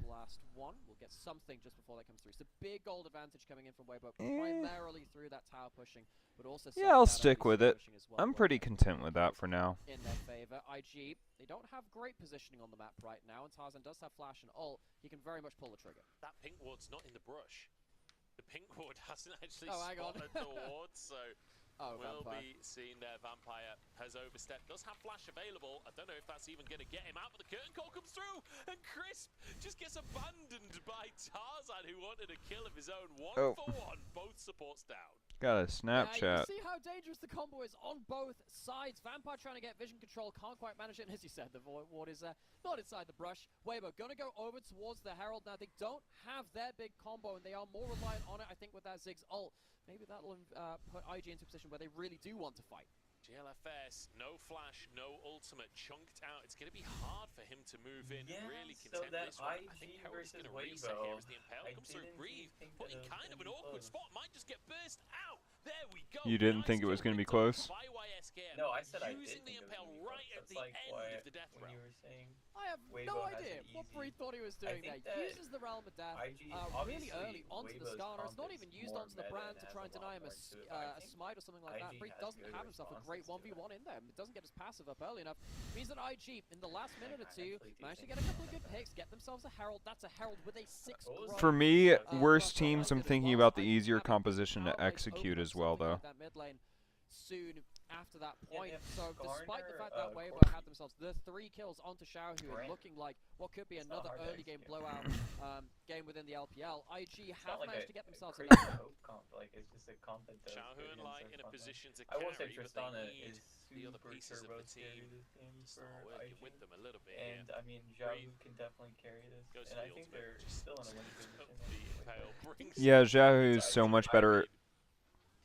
last one. We'll get something just before that comes through. So big gold advantage coming in from Weibo, primarily through that tower pushing, but also yeah, I'll stick with it. Well. I'm pretty content with that for now. In their favor, IG, they don't have great positioning on the map right now, and Tarzan does have flash and ult. He can very much pull the trigger. That pink ward's not in the brush. The pink ward hasn't actually spotted the ward, so we'll be seeing there. Vampire has overstepped, does have flash available. I don't know if that's even going to get him out, but the curtain call comes through, and Crisp just gets abandoned by Tarzan, who wanted a kill of his own. 1 for 1, both supports down. Got a Snapchat. You see how dangerous the combo is on both sides. Vampire trying to get vision control, can't quite manage it. And as you said, the ward is not inside the brush. Weibo going to go over towards the Herald now. They don't have their big combo, and they are more reliant on it, I think, with that Ziggs ult. Maybe that'll put IG into a position where they really do want to fight. GLFS, no flash, no ultimate, chunked out. It's going to be hard for him to move in and really contend this one. I think Herald's going to reset here as the Impale comes through. Breathe, put in kind of an awkward spot. Might just get burst out. There we go. You didn't think it was going to be close? No, I said I did using the Impale right at the end of the death realm. I have no idea what Breathe thought he was doing there. Uses the Realm of Death really early onto the Skarner. It's not even used onto the Brand to try and deny him a smite or something like that. Breathe doesn't have himself a great 1v1 in there. It doesn't get his passive up early enough. Means that IG, in the last minute or two, managed to get a couple of good picks, get themselves a Herald. That's a Herald with a 6 growth. For me, worst teams, I'm thinking about the easier composition to execute as well, though. That mid lane soon after that point. So despite the fact that Weibo had themselves the 3 kills onto Xiao, who are looking like what could be another early game blowout game within the LPL, IG have managed to get themselves another. Like, it's just a comp that Xiao and like in a position to carry, but they need the other pieces of the team to start working with them a little bit. And I mean, Xiao can definitely carry this, and I think they're still in a winning position. Yeah, Xiao is so much better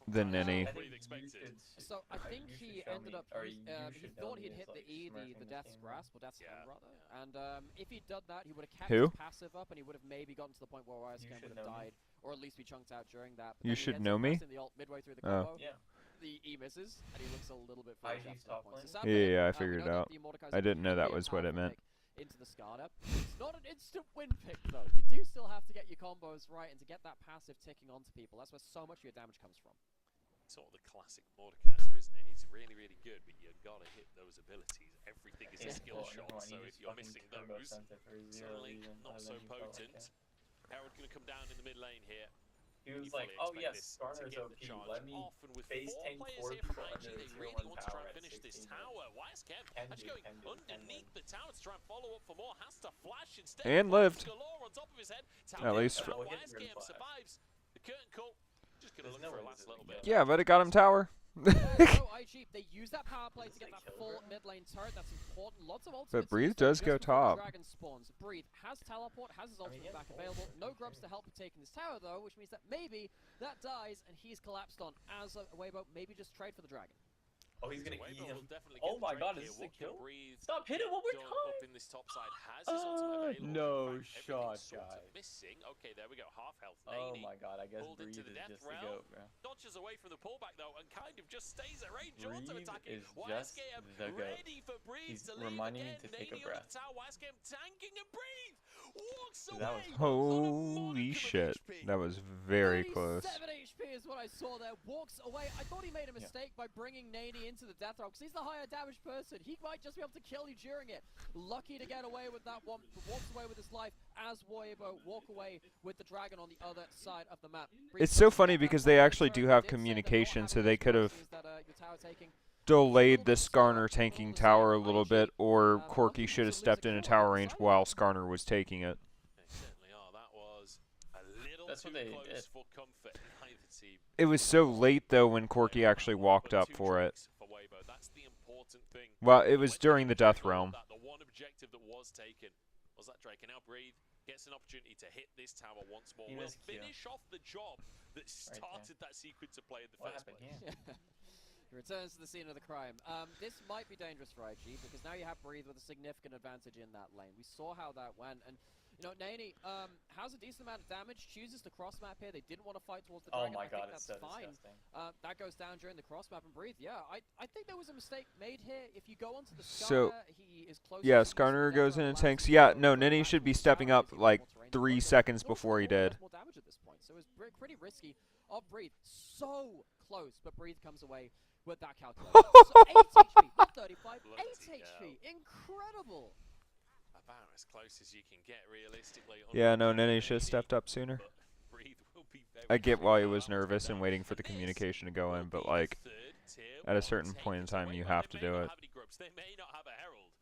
than any. So I think he ended up, he thought he'd hit the E, the Death's Grasp, or Death's Hand rather, and if he'd done that, he would have kept his passive up, and he would have maybe gotten to the point where YSKM would have died, or at least be chunked out during that. But you should know me? The ult midway through the combo. The E misses, and he looks a little bit foolish after that point. So yeah, I figured it out. I didn't know that was what it meant. Into the Skarner. It's not an instant win pick though. You do still have to get your combos right and to get that passive ticking onto people. That's where so much of your damage comes from. Sort of the classic Mordekaiser, isn't it? He's really, really good, but you've got to hit those abilities. Everything is a skill shot, so if you're missing those, certainly not so potent. Herald going to come down in the mid lane here. He was like, oh yes, Skarner's OP, let me face tank 4 people under they really want to try and finish this tower. YSKM actually going underneath the tower to try and follow up for more. Has to flash instead. And lived. On top of his head. At least. YSKM survives. The curtain call. Just going to look for a last little bit. Yeah, but it got him tower. IG, they use that power play to get that full mid lane turret. That's important. Lots of ultimates. But Breathe does go top. Dragon spawns. Breathe has teleport, has his ultimate back available. No grubs to help with taking this tower though, which means that maybe that dies and he's collapsed on as a Weibo. Maybe just trade for the dragon. Oh, he's gonna eat him. Oh my god, is this a kill? Stop, hit it one more time! Up in this top side, has his ultimate available. No shot, guy. Missing. Okay, there we go. Half health. Oh my god, I guess Breathe is just the goat, bro. Dodges away from the pullback though, and kind of just stays at range. Breathe is just the goat. Ready for Breathe He's reminding me to take a breath. YSKM tanking and Breathe walks away. Holy shit. That was very close. 7 HP is what I saw there. Walks away. I thought he made a mistake by bringing Nani into the death row, because he's the higher damage person. He might just be able to kill you during it. Lucky to get away with that one. Walks away with his life as Weibo walk away with the dragon on the other side of the map. It's so funny because they actually do have communication, so they could have delayed the Skarner tanking tower a little bit, or Corki should have stepped into tower range while Skarner was taking it. They certainly are. That was a little That's too what they close did. for comfort. Neither team. It was so late, though, when Corki actually walked up for it. That's the important thing. Well, it was during the Death Realm. The one objective that was taken was that Drake. And now Breathe gets an opportunity to hit this tower once more. We'll finish off the job that started that sequence of play in the first place. He returns to the scene of the crime. This might be dangerous for IG, because now you have Breathe with a significant advantage in that lane. We saw how that went, and You know, Nani has a decent amount of damage, chooses to cross map here. They didn't want to fight towards the dragon. Oh my god, I think it's that's so fine. disgusting. That goes down during the cross map and breathe. Yeah, I think there was a mistake made here. If you go onto the So, Skarner, he is close. yeah, Skarner goes in and tanks. Yeah, no, Nini should be stepping up like 3 seconds before he did. More damage at this point, so it's pretty risky. Of breathe, so close, but breathe comes away with that calculation. So 8 HP, not 35, 8 HP, incredible. About as close as you can get realistically. Yeah, no, Nene should have stepped up sooner. I get why he was nervous and waiting for the communication to go in, but like, at a certain point in time, you have to do it. They may not have a herald,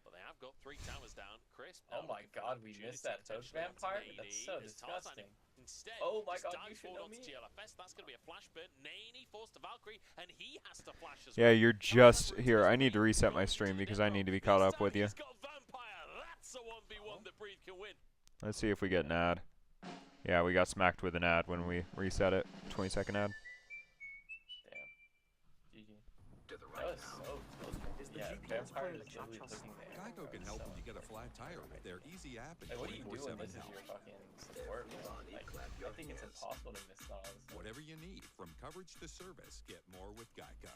but they have got 3 towers down. Crisp. Oh my god, we missed that Toad Vampire? That's so disgusting. Instead, oh my god, you should know me. GLFS. That's going to be a flash burn. Nani forced to Valkyrie, and he has to flash as Yeah, you're just here. I need to reset my stream because I need to be caught up with you. Let's see if we get an ad. Yeah, we got smacked with an ad when we reset it. 20-second ad. Damn. GG. That was so close. Yeah, Vampire is literally looking there. Geico can help when you get a flat tire with their easy app and what do you do when 24/7 this is help. your fucking support? Like, I think it's impossible to miss Nas. Whatever you need, from coverage to service, get more with Geico.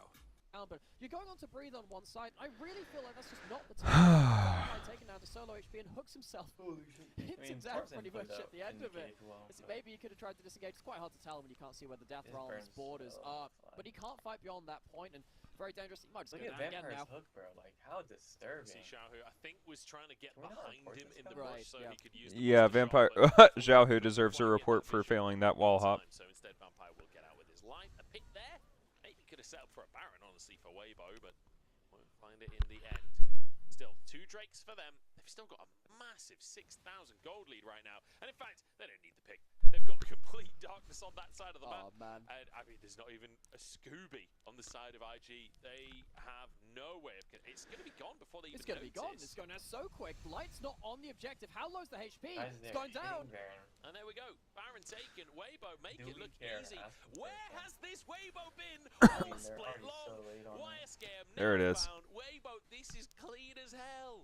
But you're going on to breathe on one side. I really feel like that's just not the time. Taken down to solo HP and hooks himself into down pretty much at the end of it. Maybe he could have tried to disengage. It's quite hard to tell when you can't see where the death realm's borders are. But he can't fight beyond that point, and very dangerous. He might just Look go at down again now. Hook, bro. Like, how disturbing. See Xiao Hu, I think, was trying to get behind him in the bush so he could use the Yeah, Vampire Xiao Hu deserves a report for failing that wall hop. So instead, Vampire will get out with his life. A pick there. Maybe could have set up for a Baron, honestly, for Weibo, but won't find it in the end. Still, 2 Drakes for them. They've still got a massive 6,000 gold lead right now. And in fact, they don't need the pick. They've got complete darkness on that side of the map. Man. And I mean, there's not even a Scooby on the side of IG. They have no way of... It's going to be gone before they even It's going to be gone. It's going out so quick. Light's not on the objective. How low's the HP? It's going down. And there we go. Baron taken. Weibo, make it look easy. Where has this Weibo been? All split long. Wire scam. There it is. Weibo, this is clean as hell.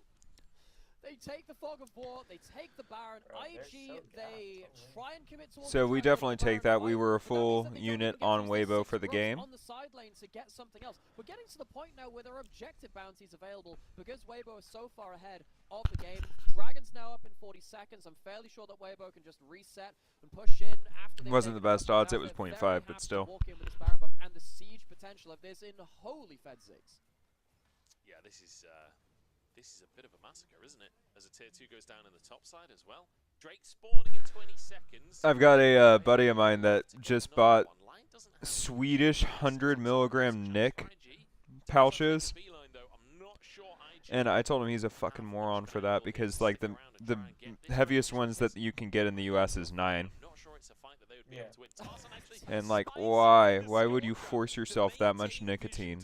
They take the Fog of War, they take the Baron, IG, they try and commit towards So we definitely take that. We were a full unit on Weibo for the game. On the side lane to get something else. We're getting to the point now where there are objective bounties available because Weibo is so far ahead of the game. Dragon's now up in 40 seconds. I'm fairly sure that Weibo can just reset and push in after they Wasn't the best odds, it was 0.5, but still. Walk in with this Baron buff and the siege potential of this in holy Fedzigs. Yeah, this is a bit of a massacre, isn't it? As a tier 2 goes down in the top side as well. Drake spawning in 20 seconds. I've got a buddy of mine that just bought Swedish 100 milligram Nick pouches, and I told him he's a fucking moron for that because like the heaviest ones that you can get in the US is 9. Yeah. And like, why would you force yourself that much nicotine?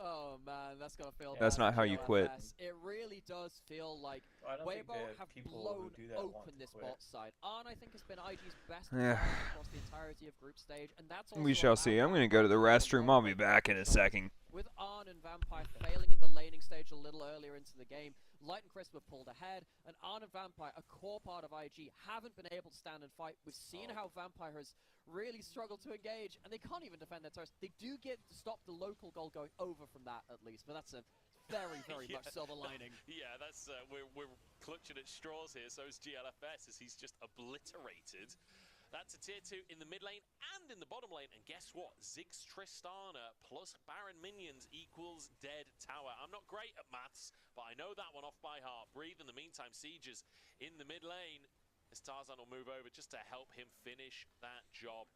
Oh man, that's gonna feel That's bad not how for you GLFS. quit. It really does feel like I don't think Weibo the have people blown who do that want open to this quit. bot side. Arn, I think, has been IG's best Yeah. performance across the entirety of group stage, and that's also We shall see. I'm gonna go to the restroom. I'll be back in a second. with Arn and Vampire failing in the laning stage a little earlier into the game. Light and Crisp have pulled ahead, and Arn and Vampire, a core part of IG, haven't been able to stand and fight. We've seen how Vampire has really struggled to engage, and they can't even defend their turrets. They do get to stop the local goal going over from that, at least, but that's a very, very much silver lining. Yeah, that's we're clutching at straws here. So is GLFS as he's just obliterated. That's a tier 2 in the mid lane and in the bottom lane. And guess what? Ziggs Tristana plus Baron minions equals dead tower. I'm not great at maths, but I know that one off by heart. Breathe in the meantime. Sieges in the mid lane. As Tarzan will move over just to help him finish that job.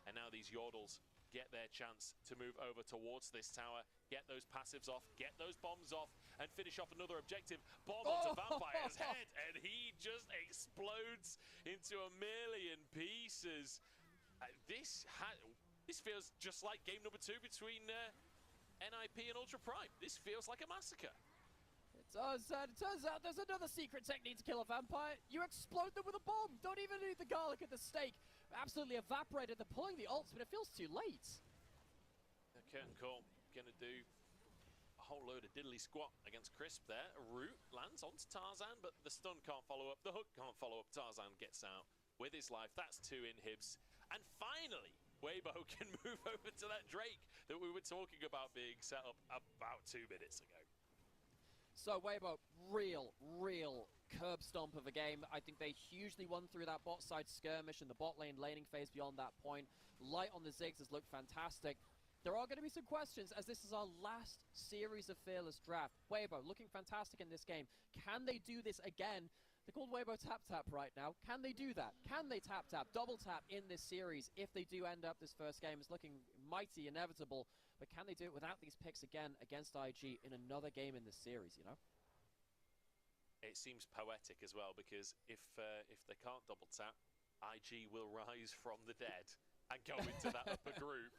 And now these Yordles get their chance to move over towards this tower, get those passives off, get those bombs off, and finish off another objective. Bomb onto Vampire's head, and he just explodes into a million pieces. This feels just like game number 2 between NIP and Ultra Prime. This feels like a massacre. It does, and it turns out there's another secret technique to kill a vampire. You explode them with a bomb. Don't even need the garlic at the stake. Absolutely evaporated. They're pulling the ults, but it feels too late. The curtain call gonna do whole load of diddly squat against Crisp there. A root lands onto Tarzan, but the stun can't follow up. The hook can't follow up. Tarzan gets out with his life. That's 2 inhibs. And finally, Weibo can move over to that Drake that we were talking about being set up about 2 minutes ago. So Weibo, real curb stomp of a game. I think they hugely won through that bot side skirmish and the bot lane laning phase beyond that point. Light on the Ziggs has looked fantastic. There are going to be some questions as this is our last series of Fearless Draft. Weibo looking fantastic in this game. Can they do this again? They're called Weibo Tap Tap right now. Can they do that? Can they tap tap, double tap in this series? If they do end up this first game, it's looking mighty inevitable. But can they do it without these picks again against IG in another game in this series, you know? It seems poetic as well, because if they can't double tap, IG will rise from the dead and go into that upper group.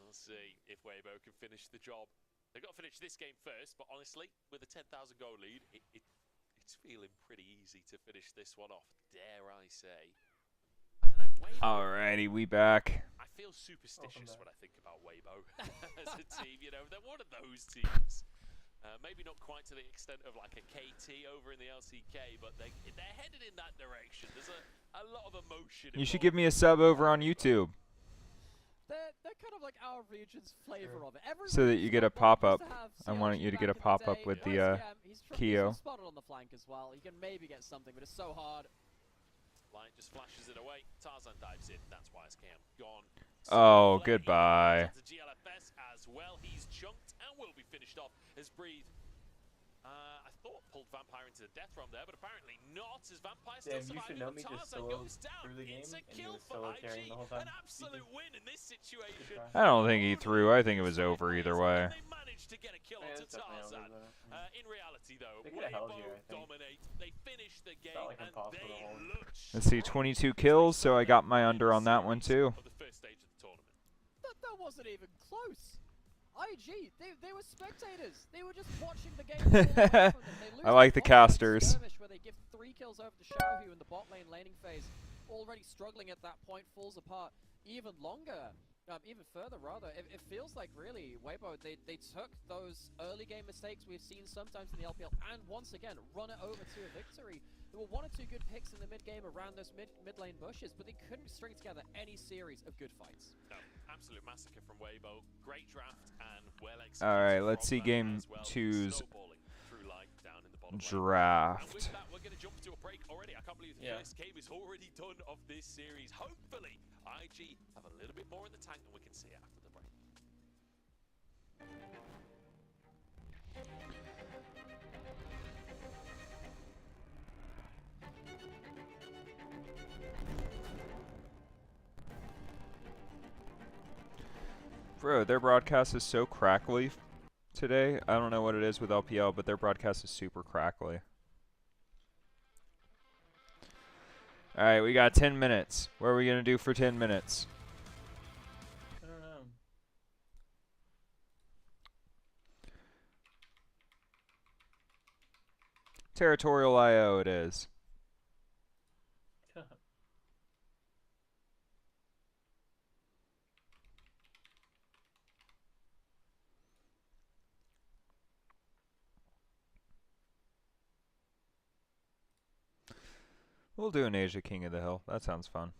We'll see if Weibo can finish the job. They've got to finish this game first, but honestly, with a 10,000 goal lead, it's feeling pretty easy to finish this one off, dare I say. I don't know, Weibo... Alrighty, we back. I feel superstitious when I think about Weibo as a team. You know, they're one of those teams. Maybe not quite to the extent of like a KT over in the LCK, but they're headed in that direction. There's a lot of emotion. You should give me a sub over on YouTube. They're kind of like our region's flavor of it. So that you get a pop-up. I want you to get a pop-up with the Kiyo. He's spotted on the flank as well. He can maybe get something, but it's so hard. Light just flashes it away. Tarzan dives in. That's why his cam gone. Oh, goodbye. GLFS as well. He's chunked and will be finished off as Breathe. I thought pulled Vampire into the death realm there, but apparently not, as Vampire still surviving. Tarzan goes down. It's a kill for IG. An absolute win in this situation. I don't think he threw. I think it was over either way. They managed to get a kill onto Tarzan. In reality, though, Weibo dominate. They finish the game and they look. Let's see, 22 kills, so I got my under on that one too. The first stage of the tournament. That wasn't even close. IG, they were spectators. They were just watching the game. I like the casters. Where they give 3 kills over to Xiaohu in the bot lane laning phase. Already struggling at that point, falls apart even longer. Even further, rather. It feels like, really, Weibo, they took those early game mistakes we've seen sometimes in the LPL and once again run it over to a victory. There were 1 or 2 good picks in the mid-game around those mid lane bushes, but they couldn't string together any series of good fights. No, absolute massacre from Weibo. Great draft and well executed. Alright, let's see game 2's draft. And with that, we're going to jump to a break already. I can't believe the first game is already done of this series. Hopefully, IG have a little bit more in the tank and we can see it after the break. Bro, their broadcast is so crackly today. I don't know what it is with LPL, but their broadcast is super crackly. Alright, we got 10 minutes. What are we going to do for 10 minutes? I don't know. Territorial IO it is. We'll do an Asia King of the Hill. That sounds fun.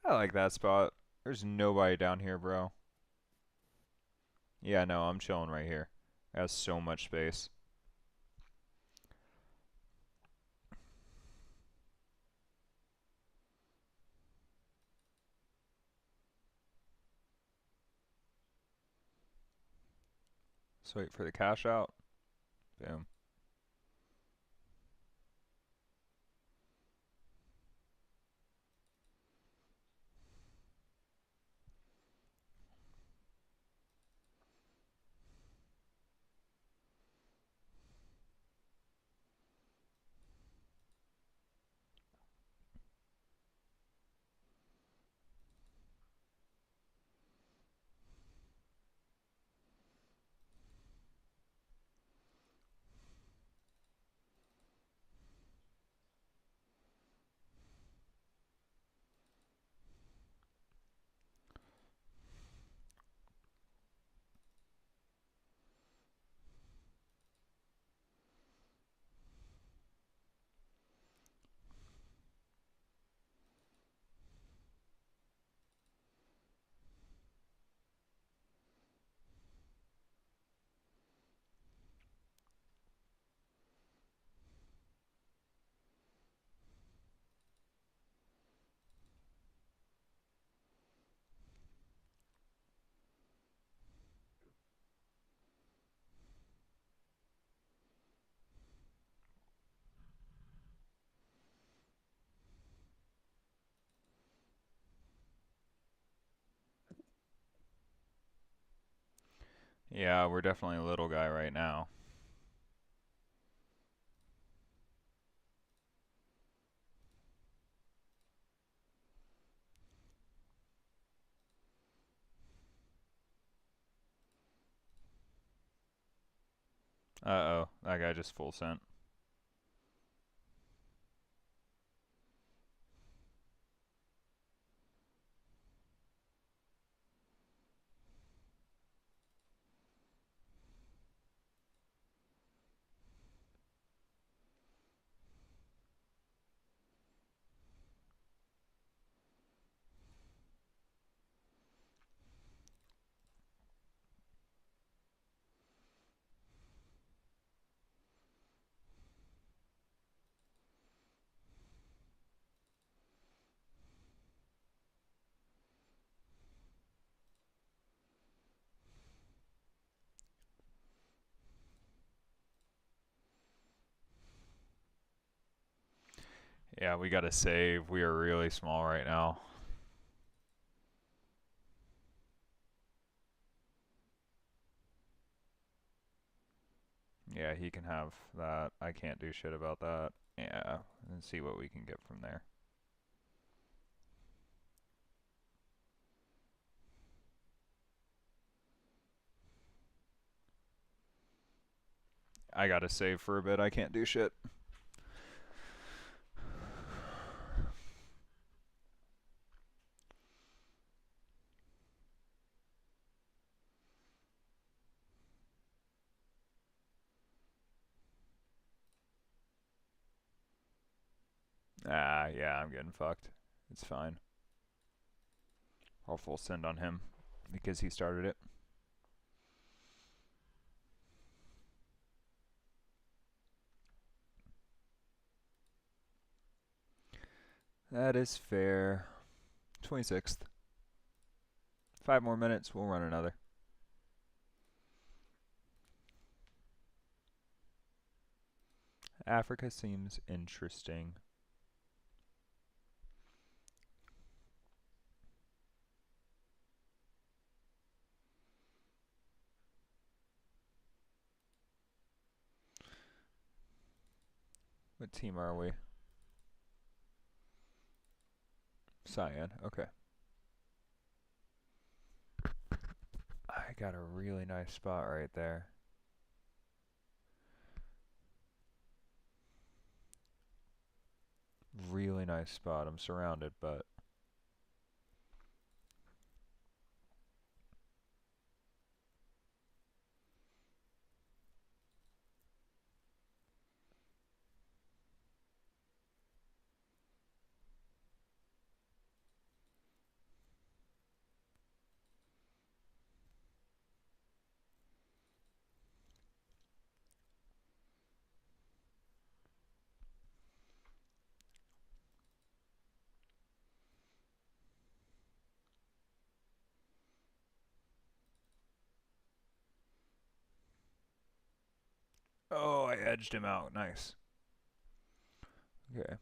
I like that spot. There's nobody down here, bro. Yeah, no, I'm chilling right here. It has so much space. Let's wait for the cash out. Boom. Yeah, we're definitely a little guy right now. Uh-oh, that guy just full sent. Yeah, we gotta save. We are really small right now. Yeah, he can have that. I can't do shit about that. Yeah, and see what we can get from there. I gotta save for a bit. I can't do shit. Ah, yeah, I'm getting fucked. It's fine. I'll full send on him because he started it. That is fair. 26th. 5 more minutes, we'll run another. Africa seems interesting. What team are we? Cyan, okay. I got a really nice spot right there. Really nice spot. I'm surrounded, but... Oh, I edged him out. Nice. Okay.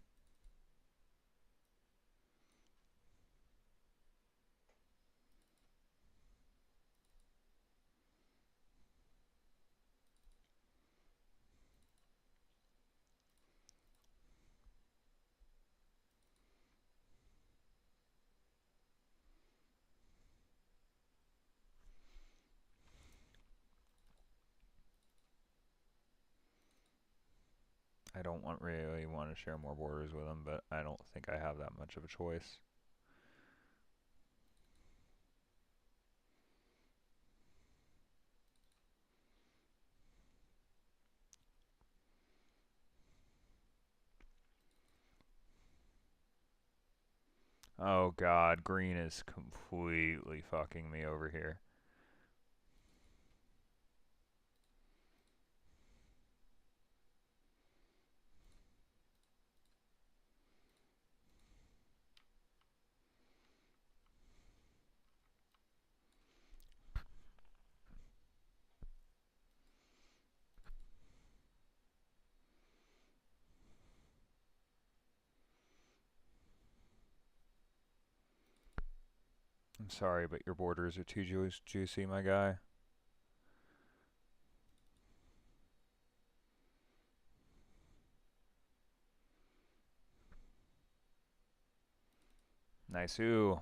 I don't really want to share more borders with him, but I don't think I have that much of a choice. Oh god, green is completely fucking me over here. I'm sorry, but your borders are too juicy, my guy. Nice. Ooh.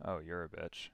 Oh, you're a bitch.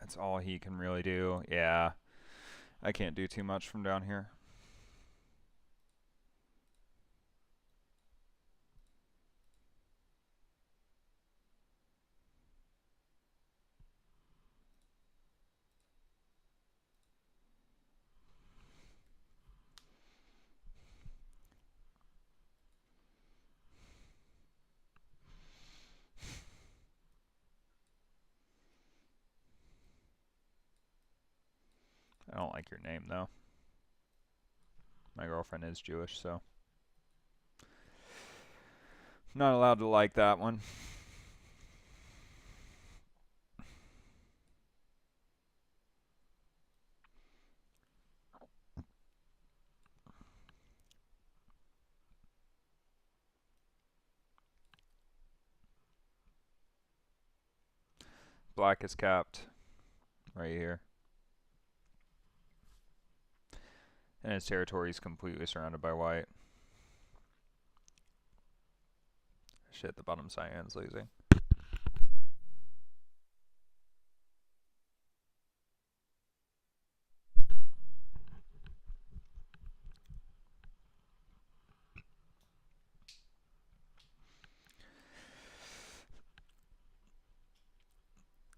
That's all he can really do. Yeah. I can't do too much from down here. I don't like your name, though. My girlfriend is Jewish, so. Not allowed to like that one. Black is capped right here. And his territory is completely surrounded by white. Shit, the bottom cyan's losing.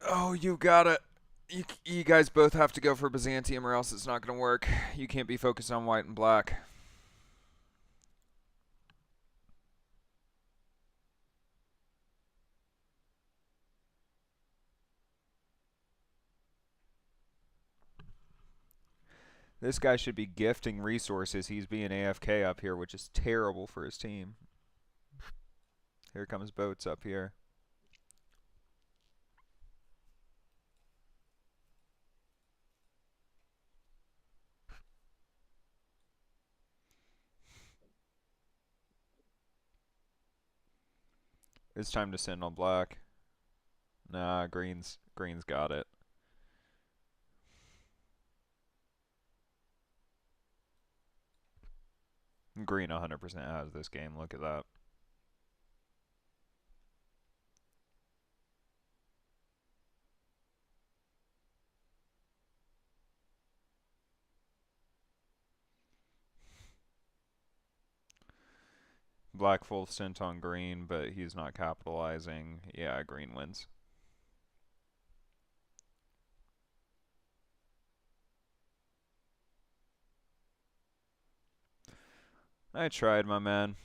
Oh, you got it. You guys both have to go for Byzantium or else it's not going to work. You can't be focused on white and black. This guy should be gifting resources. He's being AFK up here, which is terrible for his team. Here comes boats up here. It's time to send on black. Nah, green's got it. Green 100% has this game. Look at that. Black full stint on green, but he's not capitalizing. Yeah, green wins. I tried, my man.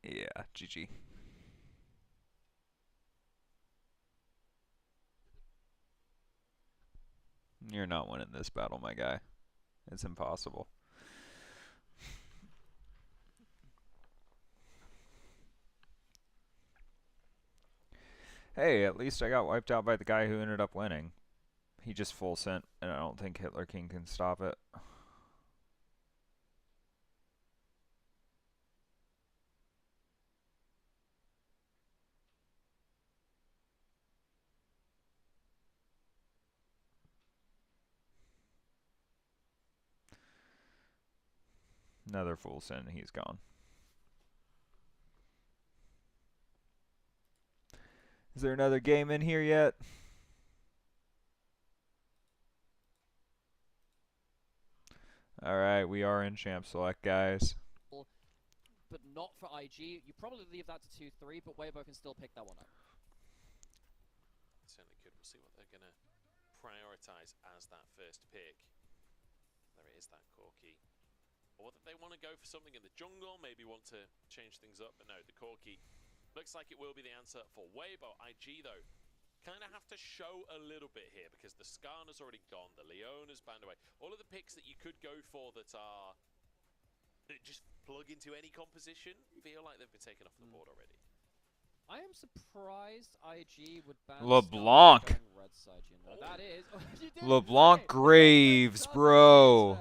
Yeah, GG. You're not winning this battle, my guy. It's impossible. Hey, at least I got wiped out by the guy who ended up winning. He just full sent, and I don't think Hitler King can stop it. Another full send, he's gone. Is there another game in here yet? Alright, we are in Champ Select, guys. But not for IG. You probably leave that to 2-3, but Weibo can still pick that one up. Certainly could. We'll see what they're going to prioritize as that first pick. There it is, that Corki. Or whether they want to go for something in the jungle, maybe want to change things up. But no, the Corki looks like it will be the answer for Weibo. IG, though, kind of have to show a little bit here because the Skarner's already gone, the Leona's banned away. All of the picks that you could go for that are that just plug into any composition feel like they've been taken off the board already. I am surprised IG would ban LeBlanc. red side, you know. That is LeBlanc Graves, bro.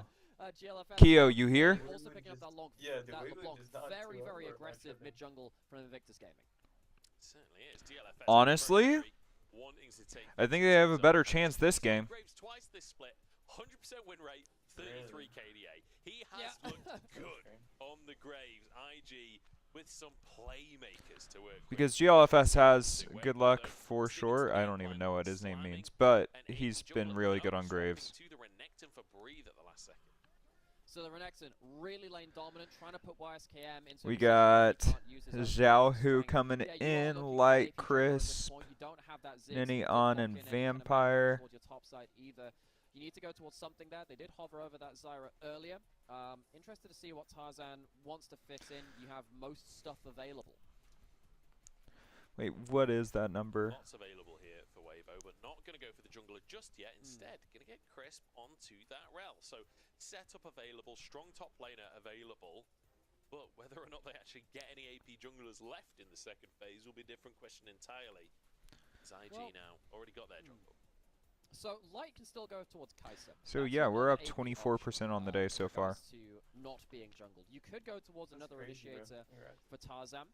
Kiyo, you here? Also picking up that long, yeah, that LeBlanc, very aggressive mid jungle from Invictus Gaming. Certainly is. DLFS Honestly, I think they have a better chance this game. Graves twice this split, 100% win rate, 33 KDA. He has looked good on the Graves. IG with some playmakers to work with. Because GLFS has good luck for sure. I don't even know what his name means, but he's been really good on Graves. So the Renekton really lane dominant, trying to put YSKM into. We got Zhao Hu coming in, Light Crisp, Nini on, and Vampire. You need to go towards something there. They did hover over that Zyra earlier. Interested to see what Tarzan wants to fit in. You have most stuff available. Wait, what is that number? Lots available here for Weibo, but not going to go for the jungler just yet. Instead, going to get Crisp onto that rel. So, setup available, strong top laner available. But whether or not they actually get any AP junglers left in the second phase will be a different question entirely. It's IG now, already got their jungle. So, Light can still go towards Kai'Sa. So yeah, we're up 24% on the day so far. To not being jungled. You could go towards another initiator for Tarzan.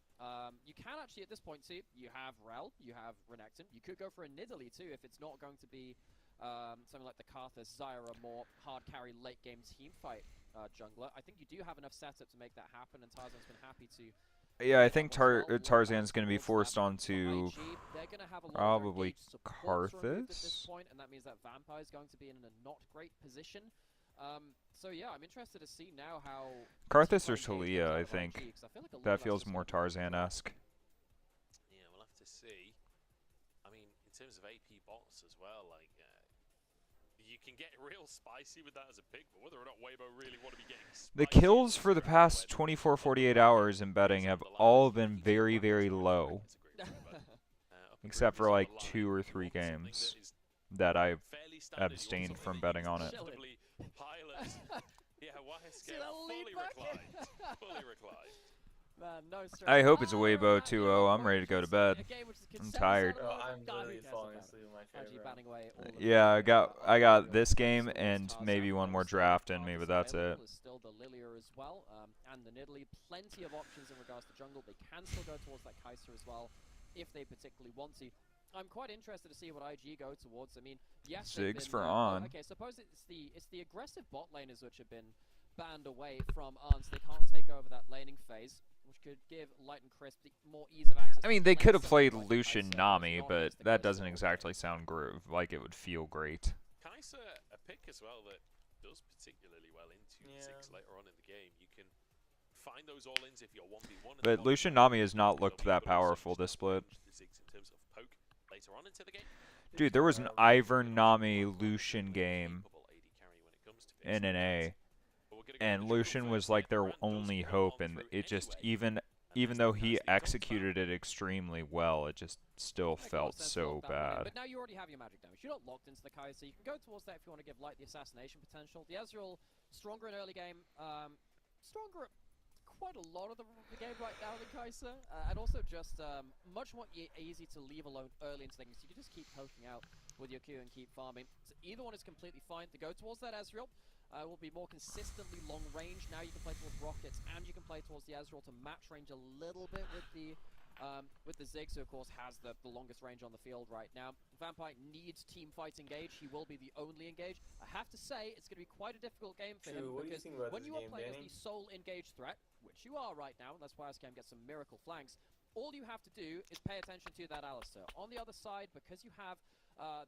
You can actually at this point see you have Rel, you have Renekton. You could go for a Nidalee too if it's not going to be something like the Karthus, Zyra, more hard carry late game team fight jungler. I think you do have enough setup to make that happen, and Tarzan's been happy to. Yeah, I think Tarzan's going to be forced onto probably Karthus. And that means that Vampire is going to be in a not great position. So yeah, I'm interested to see now how Karthus or Talia, I think. That feels more Tarzan-esque. Yeah, we'll have to see. I mean, in terms of AP bots as well, like you can get real spicy with that as a pick, but whether or not Weibo really want to be getting the kills for the past 24-48 hours in betting have all been very, very low. Except for like 2 or 3 games that I've abstained from betting on it. Yeah, YSK fully reclined. Man, no I hope it's a Weibo 2-0. I'm ready to go to bed. I'm tired. I'm literally falling asleep with my favorite. Yeah, I got this game and maybe one more draft in me, but that's it. Still the Lilia as well, and the Nidalee. Plenty of options in regards to jungle. They can still go towards that Kai'Sa as well, if they particularly want to. I'm quite interested to see what IG go towards. I mean, yes, Ziggs for on. Okay, suppose it's the aggressive bot laners which have been banned away from Arns. They can't take over that laning phase, which could give Light and Crisp more ease of access. I mean, they could have played Lucian Nami, but that doesn't exactly sound like it would feel great. Kai'Sa, a pick as well that does particularly well into Ziggs later on in the game. You can find those all-ins if you're 1v1. But Lucian Nami has not looked that powerful this split. Dude, there was an Ivern Nami Lucian game in NA, and Lucian was like their only hope, and it just, even though he executed it extremely well, it just still felt so bad. But now you already have your magic damage. You're not locked into the Kai'Sa. You can go towards that if you want to give Light the assassination potential. The Ezreal, stronger in early game, stronger at quite a lot of the game right now than Kai'Sa, and also just much more easy to leave alone early into things. You can just keep poking out with your Q and keep farming. So either one is completely fine to go towards that Ezreal. Will be more consistently long range. Now you can play towards rockets and you can play towards the Ezreal to match range a little bit with the Ziggs, who of course has the longest range on the field right now. Vampire needs team fight engage. He will be the only engage. I have to say, it's going to be quite a difficult game for him because when you are playing as the sole engage threat, which you are right now, and that's why SKM gets some miracle flanks, all you have to do is pay attention to that Alistar. On the other side, because you have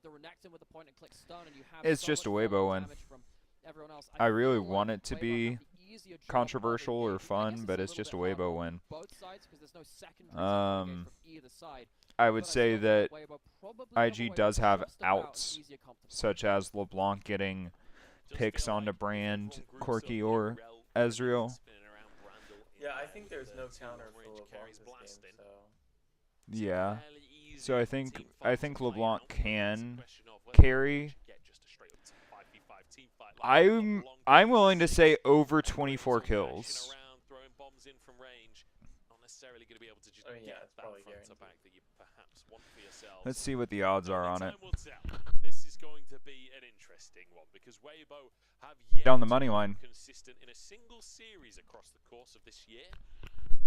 the Renekton with the point and click stun, and you have It's just a Weibo win. Else, I really want it to be controversial or fun, but it's just a Weibo win. I would say that IG does have outs, such as LeBlanc getting picks onto Brand, Corki, or Ezreal. Yeah, I think there's no counter for LeBlanc this game, so... Yeah. So I think LeBlanc can carry. I'm willing to say over 24 kills. Let's see what the odds are on it. This is going to be an interesting one because Weibo have yet Down the money line. consistent in a single series across the course of this year.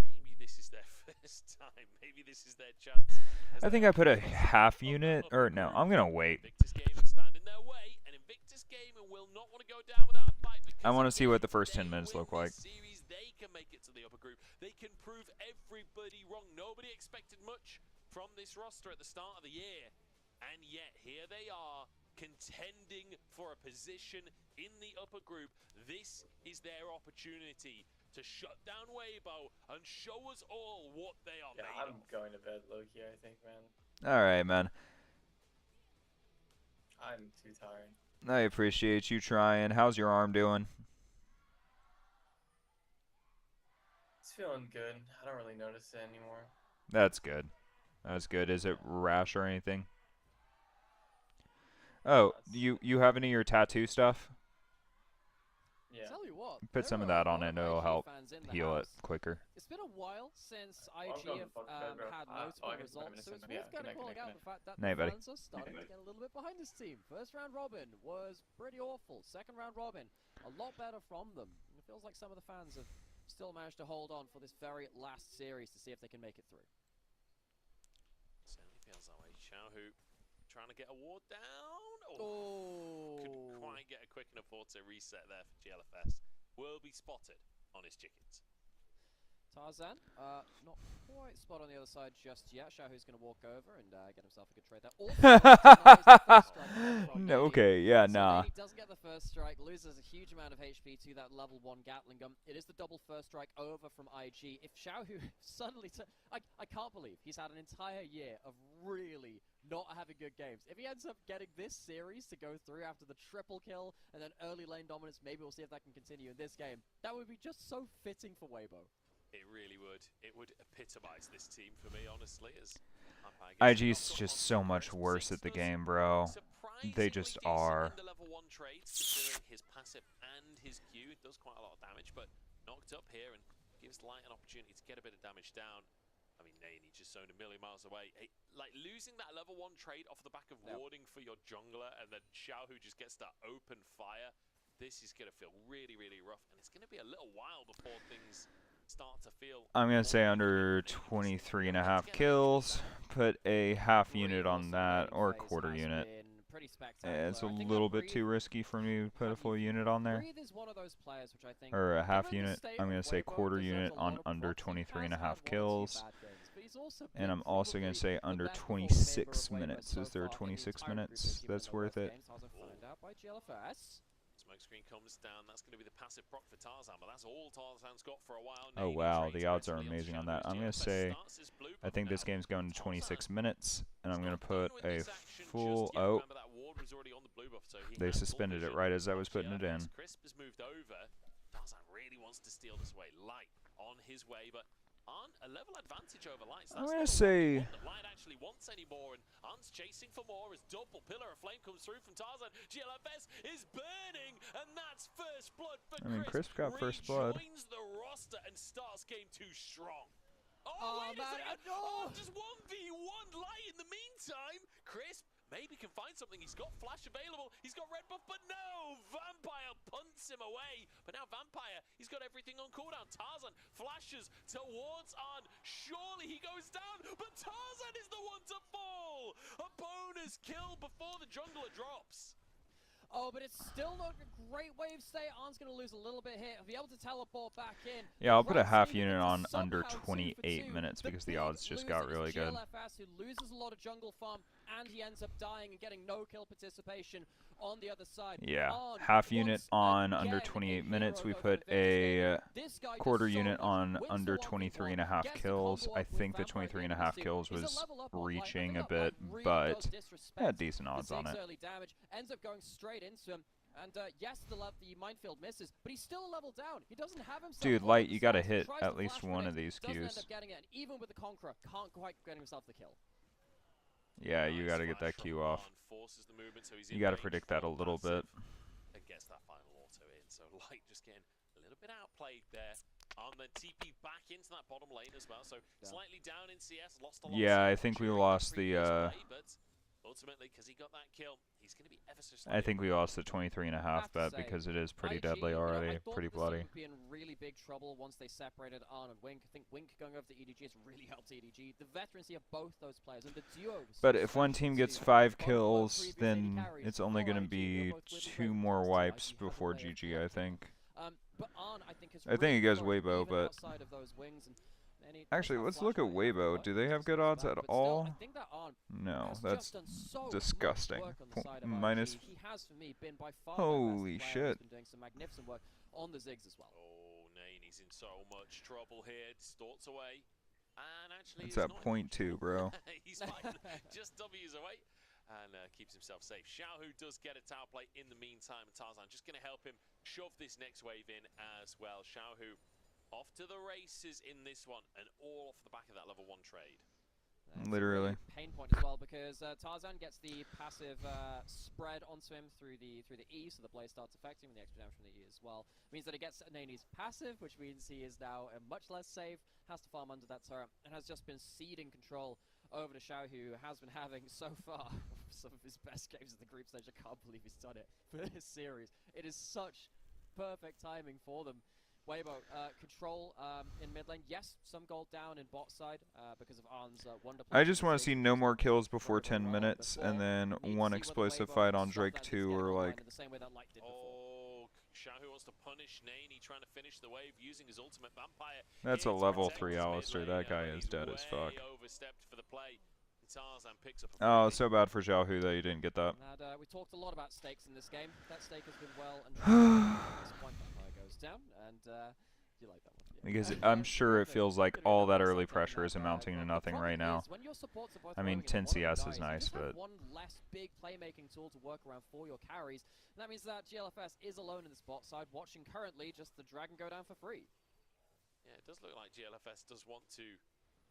Maybe this is their first time. Maybe this is their chance. I think I put a half unit, or no, I'm gonna wait. I want to see what the first 10 minutes look like. They can make it to the upper group. They can prove everybody wrong. Nobody expected much from this roster at the start of the year. And yet, here they are, contending for a position in the upper group. This is their opportunity to shut down Weibo and show us all what they are made of. I'm going to bed, Loki, I think, man. Alright, man. I'm too tired. I appreciate you trying. How's your arm doing? It's feeling good. I don't really notice it anymore. That's good. That's good. Is it rash or anything? Oh, you have any of your tattoo stuff? Yeah. Tell you what, Put some of that on it. It'll help heal it quicker. It's been a while since IG have had notable results, so it's worth kind of calling out the fact that the fans are starting to get a little bit behind this team. First round robin was pretty awful. Second round robin, a lot better from them. And it feels like some of the fans have still managed to hold on for this very last series to see if they can make it through. Certainly feels that way. Xiaohu trying to get a ward down. Oh. Couldn't quite get a quick enough auto reset there for GLFS. Will be spotted on his chickens. Tarzan, not quite spot on the other side just yet. Xiaohu's going to walk over and get himself a good trade there. No, okay, yeah, nah. He doesn't get the first strike, loses a huge amount of HP to that level 1 Gatling gun. It is the double first strike over from IG. If Xiaohu suddenly... I can't believe he's had an entire year of really not having good games. If he ends up getting this series to go through after the triple kill and then early lane dominance, maybe we'll see if that can continue in this game. That would be just so fitting for Weibo. It really would. It would epitomize this team for me, honestly. As IG's just so much worse at the game, bro. They just are. Level 1 trades, considering his passive and his Q. It does quite a lot of damage, but knocked up here and gives Light an opportunity to get a bit of damage down. I mean, Nani just zoned a million miles away. Hey, like, losing that level 1 trade off the back of warding for your jungler, and then Xiaohu just gets that open fire. This is going to feel really, really rough, and it's going to be a little while before things start to feel... I'm going to say under 23.5 kills. Put a half unit on that, or a quarter unit. It's a little bit too risky for me to put a full unit on there. Or a half unit. I'm going to say quarter unit on under 23.5 kills. And I'm also going to say under 26 minutes. Is there 26 minutes that's worth it? Smokescreen comes down. That's going to be the passive proc for Tarzan, but that's all Tarzan's got for a while. Oh wow, the odds are amazing on that. I'm going to say, I think this game's going to 26 minutes, and I'm going to put a full... Oh, they suspended it right as I was putting it in. Crisp has moved over. Tarzan really wants to steal this away. Light on his way, but on a level advantage over Light. So I'm that's gonna not say. that Light actually wants anymore, and Arn's chasing for more as double pillar of flame comes through from Tarzan. GLFS is burning, and that's first blood for I mean, Crisp got first blood. Rejoins the roster and starts game 2 strong. Oh, wait a second. No. Oh, just 1v1 Light in the meantime. Crisp maybe can find something. He's got flash available. He's got red buff, but no! Vampire punts him away. But now Vampire, he's got everything on cooldown. Tarzan flashes towards On. Surely he goes down, but Tarzan is the one to fall. A bonus kill before the jungler drops. Oh, but it's still not a great wave stay. Arn's going to lose a little bit here. He'll be able to teleport back in. Yeah, I'll put a half unit on under 28 minutes because the odds just got really good. GLFS, who loses a lot of jungle farm, and he ends up dying and getting no kill participation on the other side. Yeah, half unit on under 28 minutes. We put a quarter unit on under 23.5 kills. I think the 23.5 kills was reaching a bit, but had decent odds on it. Early damage ends up going straight into him. And yes, the minefield misses, but he's still a level down. He doesn't have himself. Dude, Light, you gotta hit at least one of these Doesn't end Qs. up getting it, and even with the Conqueror, can't quite get himself the kill. Yeah, you gotta get that Q off. You gotta predict that a little bit. And gets that final auto in. So Light just getting a little bit outplayed there. On the TP back into that bottom lane as well. So slightly down in CS, lost a lot. Yeah, I think we lost the. Ultimately, because he got that kill, he's going to be ever so I think we lost the 23.5 bet because it is pretty deadly already, pretty bloody. Would be in really big trouble once they separated Arn and Wink. I think Wink going over to EDG has really helped EDG. The veterans here, both those players, and the duo. But if one team gets 5 kills, then it's only going to be 2 more wipes before GG, I think. But Arn, I think it goes Weibo, but actually, let's look at Weibo. Do they have good odds at all? No, that's disgusting. Minus. Holy shit. Doing some magnificent work on the Ziggs as well. Oh, Nane's in so much trouble here. Distorts away. And actually, it's at .2, bro. He's fine. Just W's away. And keeps himself safe. Xiaohu does get a tower play in the meantime. Tarzan just going to help him shove this next wave in as well. Xiaohu off to the races in this one, and all off the back of that level 1 trade. Literally. Pain point as well, because Tarzan gets the passive spread onto him through the E, so the blade starts affecting him, the extra damage from the E as well. Means that he gets Nane's passive, which means he is now much less safe, has to farm under that turret, and has just been ceding control over to Xiao, who has been having so far some of his best games in the group stage. I can't believe he's done it for this series. It is such perfect timing for them. Weibo, control in mid lane. Yes, some gold down in bot side because of Arn's wonder. I just want to see no more kills before 10 minutes, and then one explosive fight on Drake 2 or like. Oh, Xiaohu wants to punish Nane, trying to finish the wave using his ultimate Vampire. That's a level 3 Alistair. That guy is dead as fuck. Overstepped for the play. Tarzan picks up Oh, so bad for Xiaohu that you didn't get that. And, we talked a lot about stakes in this game. That stake has been well and at this point Vampire goes down, and you like that one? Yeah. Because I'm sure it feels like all that early pressure is amounting to nothing right now. I mean, 10 CS is nice, but one less big playmaking tool to work around for your carries. And that means that GLFS is alone in the spot side, watching currently just the Dragon go down for free. Yeah, it does look like GLFS does want to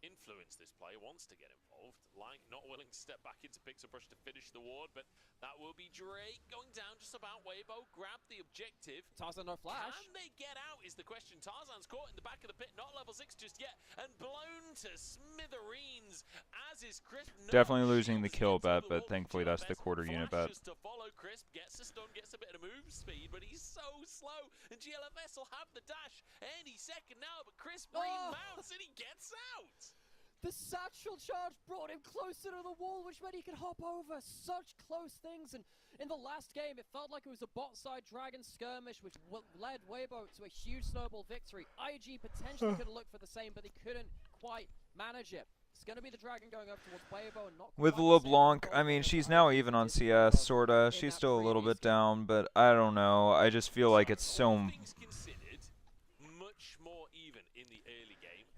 influence this play, wants to get involved. Lang not willing to step back into Pixel Brush to finish the ward, but that will be Drake going down just about. Weibo grab the objective. Tarzan no flash. Can they get out is the question. Tarzan's caught in the back of the pit, not level 6 just yet, and blown to smithereens, as is Crisp. Definitely losing the kill bet, but thankfully that's the quarter unit bet. To follow. Crisp gets a stun, gets a bit of move speed, but he's so slow, and GLFS will have the dash any second now, but Crisp remounts and he gets out. The satchel charge brought him closer to the wall, which meant he could hop over. Such close things, and in the last game, it felt like it was a bot-side Dragon skirmish, which led Weibo to a huge snowball victory. IG potentially could have looked for the same, but they couldn't quite manage it. It's going to be the Dragon going up towards Weibo, and not with LeBlanc, I mean, she's now even on CS, sorta. She's still a little bit down, but I don't know. I just feel like it's so...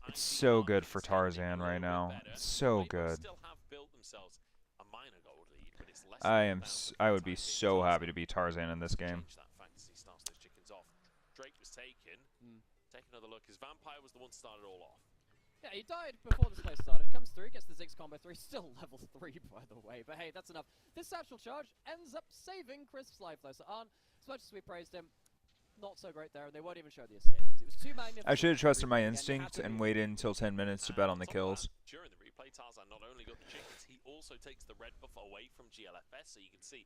It's so good for Tarzan right now. It's so good. I would be so happy to be Tarzan in this game. Drake was taken. Take another look, as Vampire was the one that started all off. Yeah, he died before this play started. Comes through, gets the Ziggs combo 3. Still level 3, by the way. But hey, that's enough. This satchel charge ends up saving Crisp's life, though. So Arn, as much as we praised him, not so great there, and they won't even show the escape. It was too magnificent. I should have trusted my instinct and waited until 10 minutes to bet on the kills. During the replay, Tarzan not only got the chickens, he also takes the red buff away from GLFS, so you can see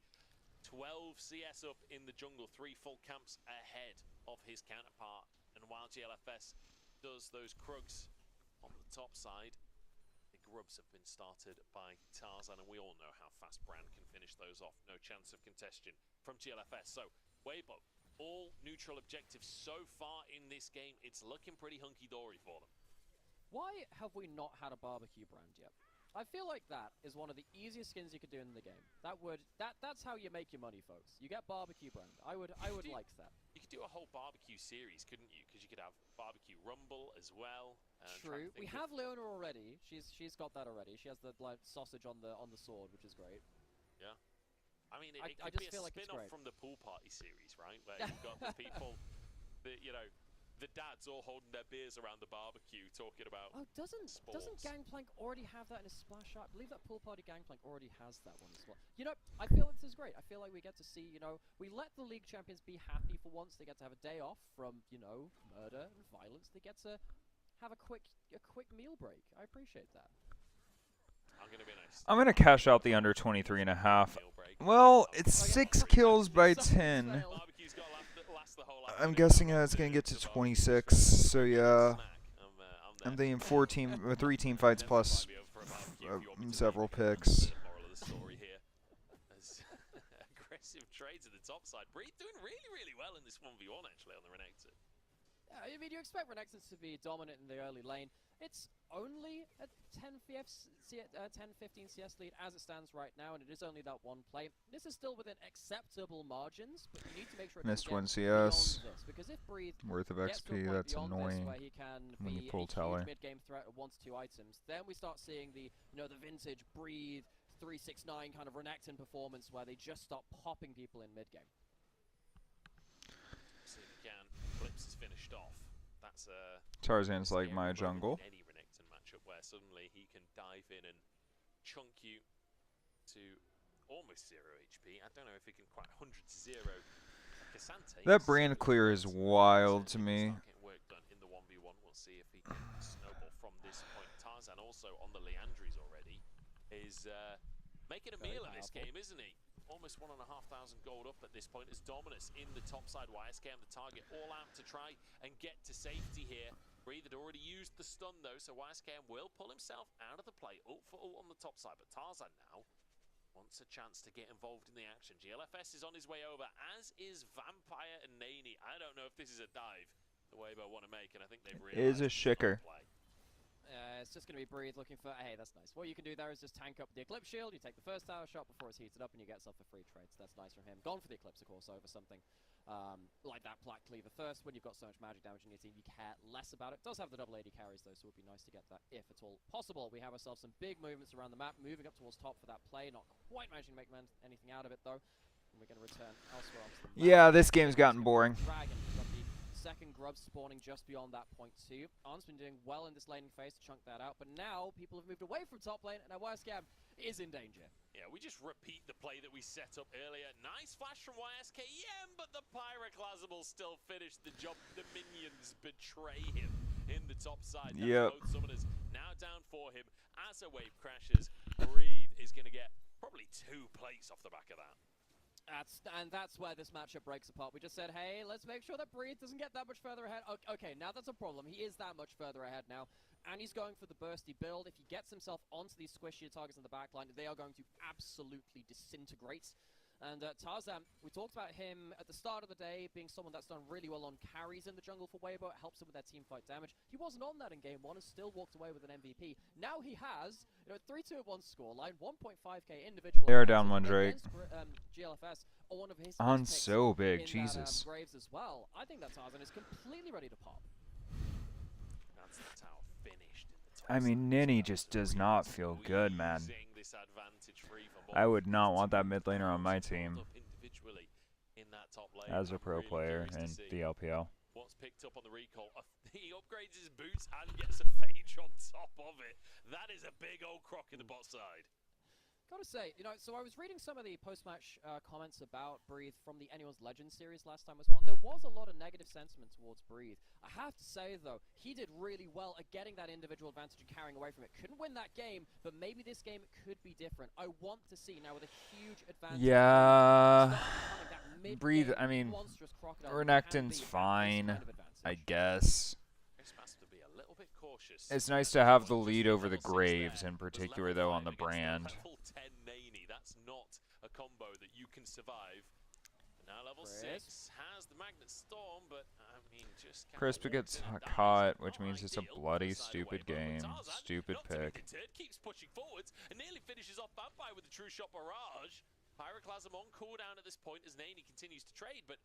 12 CS up in the jungle, 3 full camps ahead of his counterpart. And while GLFS does those Krugs on the top side, the grubs have been started by Tarzan, and we all know how fast Brand can finish those off. No chance of contestation from GLFS. So, Weibo, all neutral objectives so far in this game. It's looking pretty hunky-dory for them. Why have we not had a barbecue Brand yet? I feel like that is one of the easiest skins you could do in the game. That's how you make your money, folks. You get barbecue Brand. I would like that. You could do a whole barbecue series, couldn't you? Because you could have barbecue rumble as well. True. We have Leona already. She's got that already. She has the like sausage on the sword, which is great. Yeah. I mean, it I could just be feel a like it's spin-off great. from the pool party series, right? Where you've got the people, the dads all holding their beers around the barbecue, talking about. Oh, doesn't sports. Gangplank already have that in his splash art? I believe that pool party Gangplank already has that one as well. You know, I feel this is great. I feel like we get to see, we let the league champions be happy for once. They get to have a day off from, murder and violence. They get to have a quick meal break. I appreciate that. I'm gonna cash out the under 23.5. Well, it's 6 kills by 10. I'm guessing it's gonna get to 26. So yeah, I'm thinking 3 team fights plus several picks. Aggressive trades at the top side. Breed doing really, really well in this 1v1 actually on the Renekton. Yeah, I mean, you expect Renekton to be dominant in the early lane. It's only a 10-15 CS lead as it stands right now, and it is only that one play. This is still within acceptable margins, but you need to make sure it Missed doesn't one get CS. beyond this, because if Breathe Worth of gets to a XP, point that's beyond annoying this where he can when you be pull a Tele. huge mid-game threat of 1 to 2 items, then we start seeing the vintage Breathe 369 kind of Renekton performance where they just start popping people in mid-game. See if he can. Blips is finished off. That's Tarzan's like my jungle. Any Renekton matchup where suddenly he can dive in and chunk you to almost 0 HP. I don't know if he can quite 100 to 0. Cassante. That brand clear is wild to me. Getting work done in the 1v1. We'll see if he can snowball from this point. Tarzan also on the Leandries already is making a meal in this game, isn't he? Almost 1,500 gold up at this point as Dominus in the top side. YSKM the target, all out to try and get to safety here. Breathe had already used the stun though, so YSKM will pull himself out of the play. Ult for ult on the top side, but Tarzan now wants a chance to get involved in the action. GLFS is on his way over, as is Vampire and Nani. I don't know if this is a dive the Weibo want to make, and I think they've realized It is a shicker. It's just going to be Breathe looking for, hey, that's nice. What you can do there is just tank up the Eclipse Shield, you take the first tower shot before it's heated up, and you get yourself a free trade. So that's nice from him. Gone for the Eclipse, of course, over something like that Black Cleaver first. When you've got so much magic damage in your team, you care less about it. Does have the double AD carries, though, so it would be nice to get that if at all possible. We have ourselves some big movements around the map, moving up towards top for that play. Not quite managing to make anything out of it, though. And we're going to return elsewhere onto the map. Yeah, this game's gotten boring. Dragon. Second grub spawning just beyond that point too. Arn's been doing well in this laning phase to chunk that out, but now people have moved away from top lane, and now YSKM is in danger. Yeah, we just repeat the play that we set up earlier. Nice flash from YSKM, but the Pyroclasm will still finish the job. The minions betray him in the top side. Yep. Both summoners now down for him. As a wave crashes, Breathe is going to get probably 2 plates off the back of that. That's where this matchup breaks apart. We just said, hey, let's make sure that Breathe doesn't get that much further ahead. Okay, now that's a problem. He is that much further ahead now. And he's going for the bursty build. If he gets himself onto these squishier targets in the backline, they are going to absolutely disintegrate. And Tarzan, we talked about him at the start of the day being someone that's done really well on carries in the jungle for Weibo. It helps him with their team fight damage. He wasn't on that in game 1 and still walked away with an MVP. Now he has 3-2-1 scoreline, 1.5k individual. They are down 1 Drake. GLFS are one of his On picks so big, in Jesus. That, Graves as well. I think that Tarzan is completely ready to pop. That's the tower finished in the top I mean, Nini just does not feel good, man. I would not want that mid laner on my team in that top lane. as a pro player in the LPL. What's picked up on the recall? he upgrades his boots and gets a phage on top of it. That is a big old croc in the bot side. Gotta say, you know, so I was reading some of the post-match comments about Breathe from the Anyone's Legend series last time as well, and there was a lot of negative sentiment towards Breathe. I have to say, though, he did really well at getting that individual advantage and carrying away from it. Couldn't win that game, but maybe this game could be different. I want to see, now with a huge advantage... Yeah, Breathe, I mean, Renekton's fine, I guess. It's nice to have the lead over the Graves in particular, though, on the brand. That's not a combo that you can survive. Now level 6 has the Magnet Storm, but I mean, just Crisp gets caught, which means it's a bloody, stupid game. Stupid pick. Keeps pushing forwards and nearly finishes off Vampire with the True Shot Barrage. Pyroclasm on cooldown at this point as Nani continues to trade, but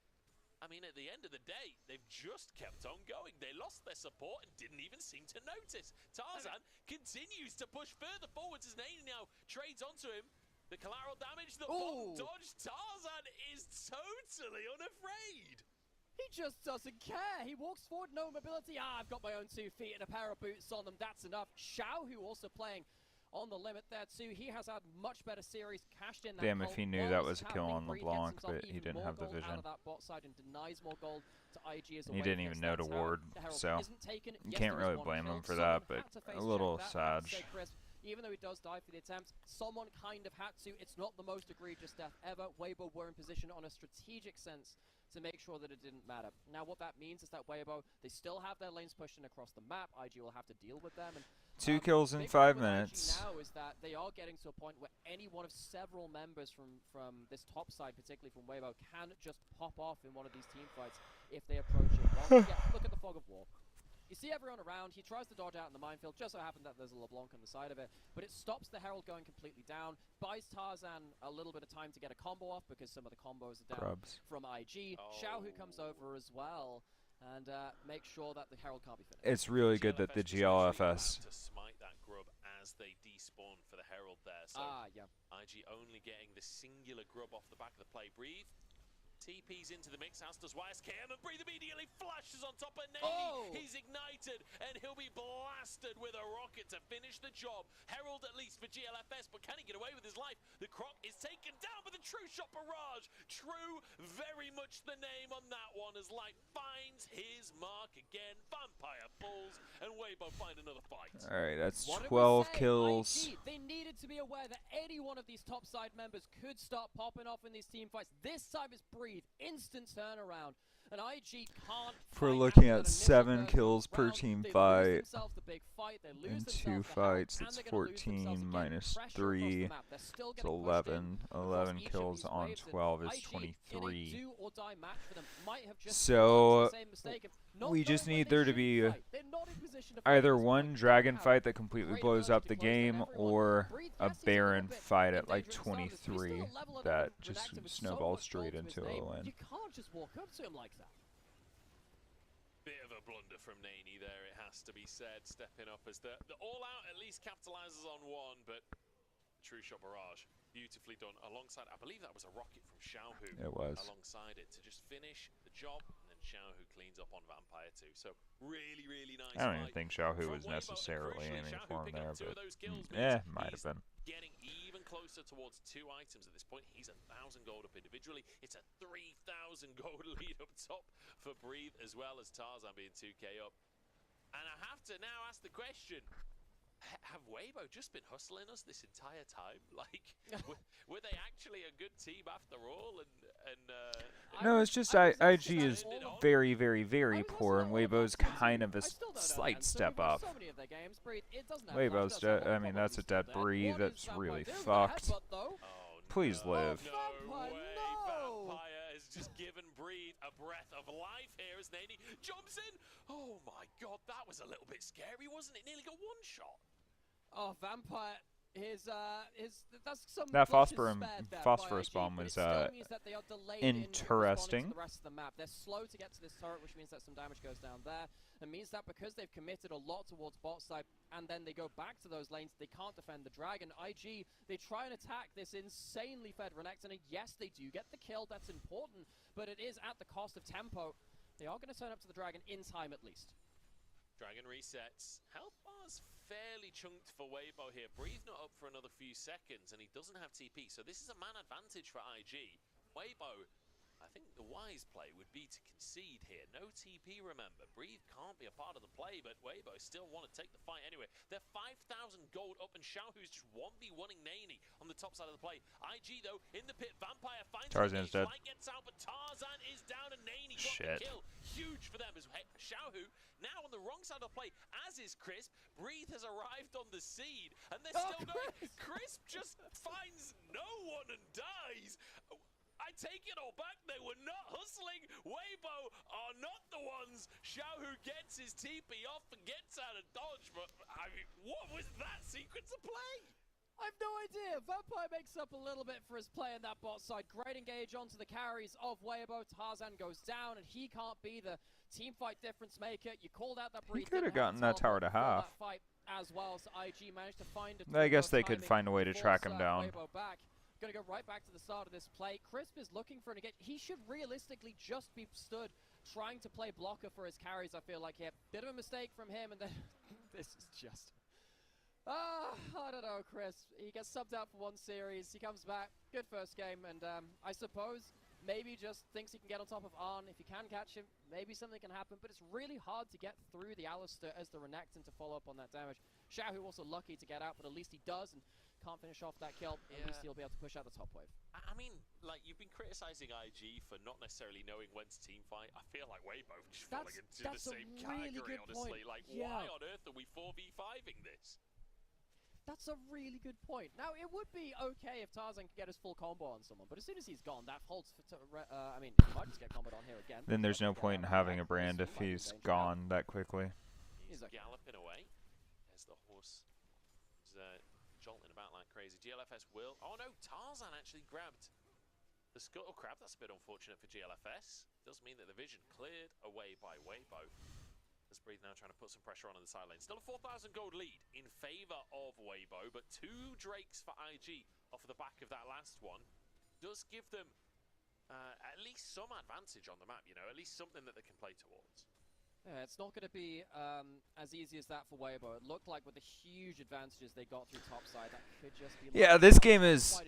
I mean, at the end of the day, they've just kept on going. They lost their support and didn't even seem to notice. Tarzan continues to push further forwards as Nani now trades onto him. The collateral damage, the bomb dodge. Tarzan is totally unafraid. He just doesn't care. He walks forward, no mobility. I've got my own 2 feet and a pair of boots on them. That's enough. Xiao, who also playing on the limit there too. He has had much better series, cashed in that Damn, gold. if he knew that was a kill on LeBlanc, but he didn't have the vision. Out of that bot side and denies more gold to IG as a He didn't even know to ward, so you can't really blame him for that, but a little sad. Even though he does die for the attempt, someone kind of had to. It's not the most egregious death ever. Weibo were in position on a strategic sense to make sure that it didn't matter. Now what that means is that Weibo, they still have their lanes pushing across the map. IG will have to deal with them. And 2 kills in 5 minutes. Now is that they are getting to a point where any one of several members from this top side, particularly from Weibo, can just pop off in one of these team fights if they approach it well. Look at the Fog of War. You see everyone around, he tries to dodge out in the minefield, just so happened that there's a LeBlanc on the side of it, but it stops the Herald going completely down, buys Tarzan a little bit of time to get a combo off, because some of the combos are down from IG. Xiao, who comes over as well, and make sure that the Herald can't be finished. It's really good that the GLFS... to smite that grub as they despawn for the Herald there, so IG only getting the singular grub off the back of the play. Breathe. TP's into the mix, as does YSKM, and Breathe immediately flashes on top of Navy. He's ignited, and he'll be blasted with a rocket to finish the job. Herald at least for GLFS, but can he get away with his life? The Croc is taken down by the True Shot Barrage. True, very much the name on that one, as Light finds his mark again. Vampire falls, and Weibo find another fight. Alright, that's 12 kills. IG, they needed to be aware that any one of these top side members could start popping off in these team fights. This time it's Breathe. Instant turnaround. And IG can't. We're looking at 7 kills per team fight. In 2 fights, it's 14 minus 3. It's 11. 11 kills on 12 is 23. So we just need there to be either one dragon fight that completely blows up the game, or a Baron fight at like 23 that just snowballs straight into a win. You can't just walk up to him like that. Bit of a blunder from Nani there, it has to be said, stepping up as the all-out at least capitalizes on one, but True Shot Barrage, beautifully done, alongside, I believe that was a rocket from Xiaohu. It was. Alongside it to just finish the job, and then Xiaohu cleans up on Vampire too. So really, really nice. I don't even think Xiaohu was necessarily in any form there, but might have been. Getting even closer towards 2 items at this point. He's 1,000 gold up individually. It's a 3,000 gold lead up top for Breathe, as well as Tarzan being 2k up. And I have to now ask the question, have Weibo just been hustling us this entire time? Like, were they actually a good team after all? No, it's just IG is very, very, very poor, and Weibo's kind of a slight step up. Weibo's dead. I mean, that's a dead Breathe. That's really fucked. Please live. Vampire has just given Breathe a breath of life here as Nani jumps in. Oh my god, that was a little bit scary, wasn't it? Nearly got one shot. Oh, Vampire, that's some that phosphorus bomb was interesting. The rest of the map. They're slow to get to this turret, which means that some damage goes down there. It means that because they've committed a lot towards bot side, and then they go back to those lanes, they can't defend the Dragon. IG, they try and attack this insanely fed Renekton, and yes, they do get the kill, that's important, but it is at the cost of tempo. They are going to turn up to the Dragon in time at least. Dragon resets. Health bar's fairly chunked for Weibo here. Breathe not up for another few seconds, and he doesn't have TP, so this is a man advantage for IG. Weibo, I think the wise play would be to concede here. No TP, remember. Breathe can't be a part of the play, but Weibo still want to take the fight anyway. They're 5,000 gold up, and Xiaohu's just 1v1ing Nani on the top side of the play. IG, though, in the pit. Vampire finds Tarzan's dead. Flight gets out, but Tarzan is down, and Nani got the kill. Huge for them as Xiaohu now on the wrong side of the play, as is Crisp. Breathe has arrived on the seed, and they're still going. Crisp just finds no one and dies. I take it all back. They were not hustling. Weibo are not the ones. Xiaohu gets his TP off and gets out of dodge. But I mean, what was that sequence of play? I have no idea. Vampire makes up a little bit for his play in that bot side. Great engage onto the carries of Weibo. Tarzan goes down, and he can't be the team fight difference maker. You called out that He could have gotten that tower to half. Fight as well, so IG managed to find a I guess they could find a way to track him down. Weibo back. Going to go right back to the start of this play. Crisp is looking for an engage. He should realistically just be stood trying to play blocker for his carries, I feel like here. Bit of a mistake from him, and then this is just... I don't know, Chris. He gets subbed out for one series. He comes back. Good first game, and I suppose maybe just thinks he can get on top of Arn. If he can catch him, maybe something can happen, but it's really hard to get through the Alistair as the Renekton to follow up on that damage. Xiaohu also lucky to get out, but at least he does, and can't finish off that kill. At least he'll be able to push out the top wave. I mean, like, you've been criticizing IG for not necessarily knowing when to team fight. I feel like Weibo just falling into the same category, honestly. Like, why on earth are we 4v5ing this? That's a really good point. Now, it would be okay if Tarzan could get his full combo on someone, but as soon as he's gone, that holds for... I mean, he might just get comboed on here again. Then there's no point in having a brand if he's gone that quickly. He's galloping away as the horse is jolting about like crazy. GLFS will... Oh no, Tarzan actually grabbed the Scuttle Crab. That's a bit unfortunate for GLFS. Does mean that the vision cleared away by Weibo. As Breathe now trying to put some pressure on the side lane. Still a 4,000 gold lead in favor of Weibo, but 2 Drakes for IG off of the back of that last one does give them at least some advantage on the map, you know, at least something that they can play towards. Yeah, it's not going to be as easy as that for Weibo. It looked like with the huge advantages they got through topside, that could just be... Yeah, this game is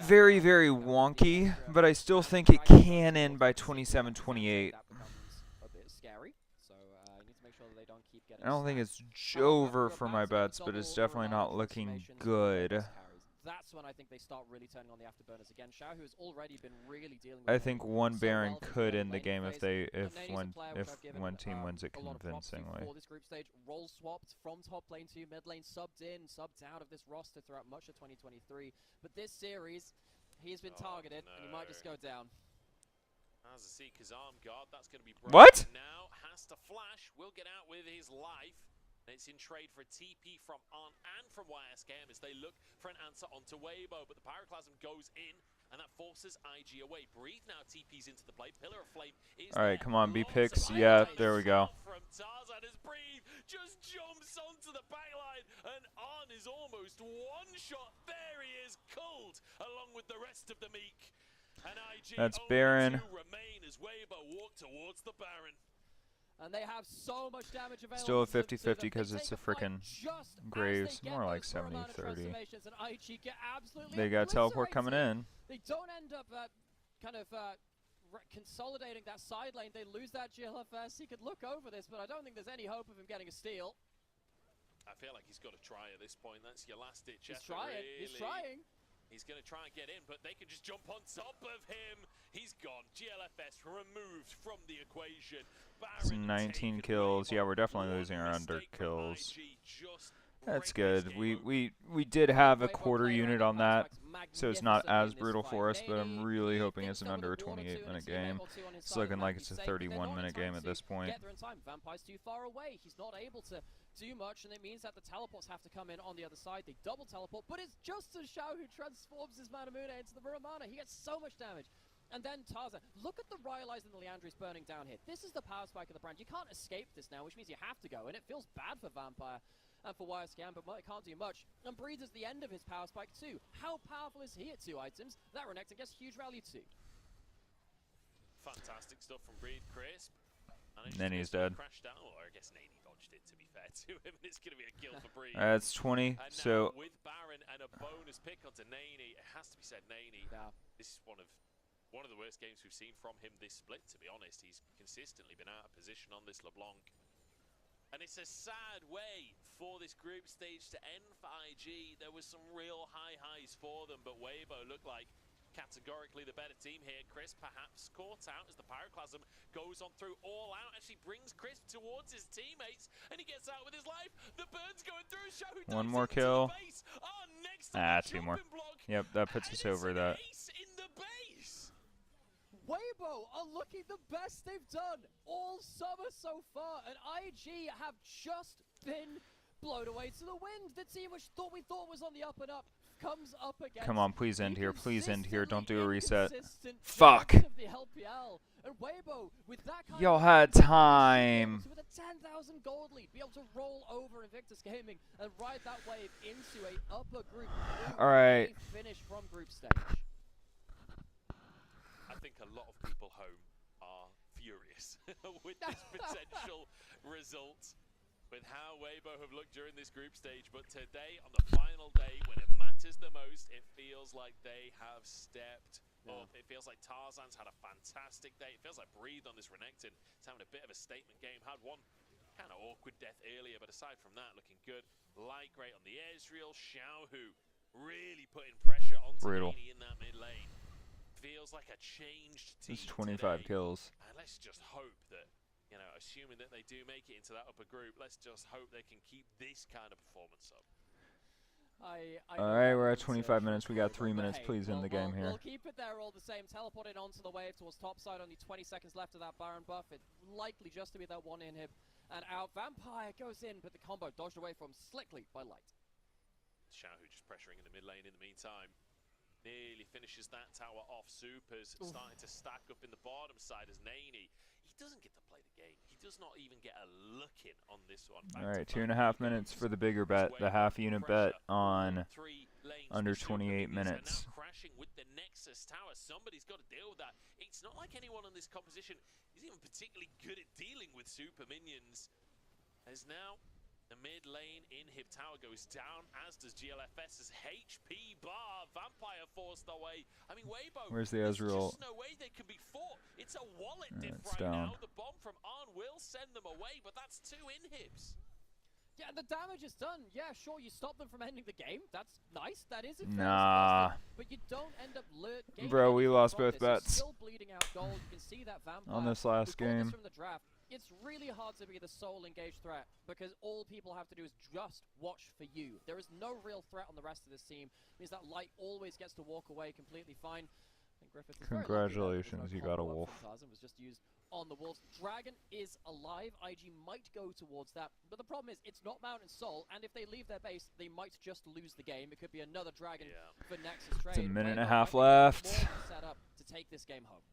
very, very wonky, but I still think it can end by 27-28. I don't think it's over for my bets, but it's definitely not looking good. That's when I think they start really turning on the afterburners again. Xiaohu has already been really dealing with I think one Baron could end the game if one team wins it convincingly. For this group stage, role swapped from top lane to mid lane, subbed in, subbed out of this roster throughout much of 2023. But this series, he's been targeted, and he might just go down. As a Seeker's arm guard, that's going to be broken. What? Now has to flash. Will get out with his life. And it's in trade for a TP from Arn and from YSKM as they look for an answer onto Weibo. But the Pyroclasm goes in, and that forces IG away. Breathe now TP's into the play. Pillar of Flame is all right, come on, B picks. Yeah, there we go. From Tarzan as Breathe just jumps onto the backline, and Arn is almost one shot. There he is, culled along with the rest of the Meek. And IG that's Baron. Remain as Weibo walk towards the Baron. And they have so much damage available. Still a 50-50 because it's a freaking Graves. More like 70-30. They got teleport coming in. They don't end up consolidating that side lane. They lose that GLFS. He could look over this, but I don't think there's any hope of him getting a steal. I feel like he's got to try at this point. That's your last ditch effort. He's trying. Really. He's trying. He's going to try and get in, but they can just jump on top of him. He's gone. GLFS removed from the equation. It's 19 kills. Yeah, we're definitely losing our under kills. That's good. We did have a quarter unit on that, so it's not as brutal for us, but I'm really hoping it's an under a 28-minute game. It's looking like it's a 31-minute game at this point. Vampire's too far away. He's not able to do much, and it means that the teleports have to come in on the other side. They double teleport, but it's just as Xiao who transforms his Manamune into the Muramana. He gets so much damage. And then Tarzan, look at the Rylai's and the Leandris burning down here. This is the power spike of the brand. You can't escape this now, which means you have to go, and it feels bad for Vampire and for YSKM, but it can't do much. And Breathe is the end of his power spike too. How powerful is he at 2 items? That Renekton gets huge value too. Fantastic stuff from Breathe. Crisp And then he's dead. Crashed down, or I guess Nani dodged it, to be fair to him. It's going to be a kill for Bree. That's 20. And So with Baron and a bonus pick onto Nani, it has to be said, Nani, this is one of the worst games we've seen from him this split, to be honest. He's consistently been out of position on this LeBlanc. And it's a sad way for this group stage to end for IG. There was some real high highs for them, but Weibo looked like categorically the better team here. Chris perhaps caught out as the Pyroclasm goes on through all out. Actually brings Chris towards his teammates, and he gets out with his life. The burn's going through. Shahu one more kill. Two more. Yep, that puts us over that. Weibo are looking the best they've done all summer so far, and IG have just been blown away to the wind. The team which we thought was on the up and up comes up again. Come on, please end here. Please end here. Don't do a reset. Fuck. Y'all had time. With a 10,000 gold lead, be able to roll over Invictus Gaming and ride that wave into a upper group. All right. Finish from group stage. I think a lot of people home are furious with this potential result, with how Weibo have looked during this group stage. But today, on the final day, when it matters the most, it feels like they have stepped up. It feels like Tarzan's had a fantastic day. It feels like Breathe on this Renekton is having a bit of a statement game. Had one kind of awkward death earlier, but aside from that, looking good. Light great on the Ezreal. Xiaohu really putting pressure onto Nini in that mid lane. Feels like a changed team. It's 25 kills. And let's just hope that, you know, assuming that they do make it into that upper group, let's just hope they can keep this kind of performance up. All right, we're at 25 minutes. We got 3 minutes. Please end the game here. We'll keep it there all the same. Teleporting onto the wave towards top side. Only 20 seconds left of that Baron buff. It's likely just to be that one inhib. And out. Vampire goes in, but the combo dodged away from slickly by Light. Xiaohu just pressuring in the mid lane in the meantime. Nearly finishes that tower off. Supers starting to stack up in the bottom side as Nani. He doesn't get to play the game. He does not even get a look in on this one. All right, 2.5 minutes for the bigger bet, the half unit bet on under 28 minutes. Now crashing with the Nexus tower. Somebody's got to deal with that. It's not like anyone on this composition is even particularly good at dealing with super minions. As now the mid lane inhib tower goes down, as does GLFS's HP bar. Vampire forced away. I mean, Weibo. Where's the Ezreal? There's no way they can be fought. It's a wallet diff it's right down. now. The bomb from Arn will send them away, but that's 2 inhibs. Yeah, the damage is done. Yeah, sure, you stop them from ending the game. That's nice. That is a nah. But you don't end up Bro, we lost both bets still bleeding out gold. You can see that Vampire on this last game. From the draft. It's really hard to be the sole engaged threat because all people have to do is just watch for you. There is no real threat on the rest of this team. It means that Light always gets to walk away completely fine. And Griffith is Congratulations, you got a wolf. Was just used on the wolves. Dragon is alive. IG might go towards that, but the problem is it's not Mountain Soul, and if they leave their base, they might just lose the game. It could be another Dragon for Nexus trade. It's a minute and a half left. Set up to take this game home.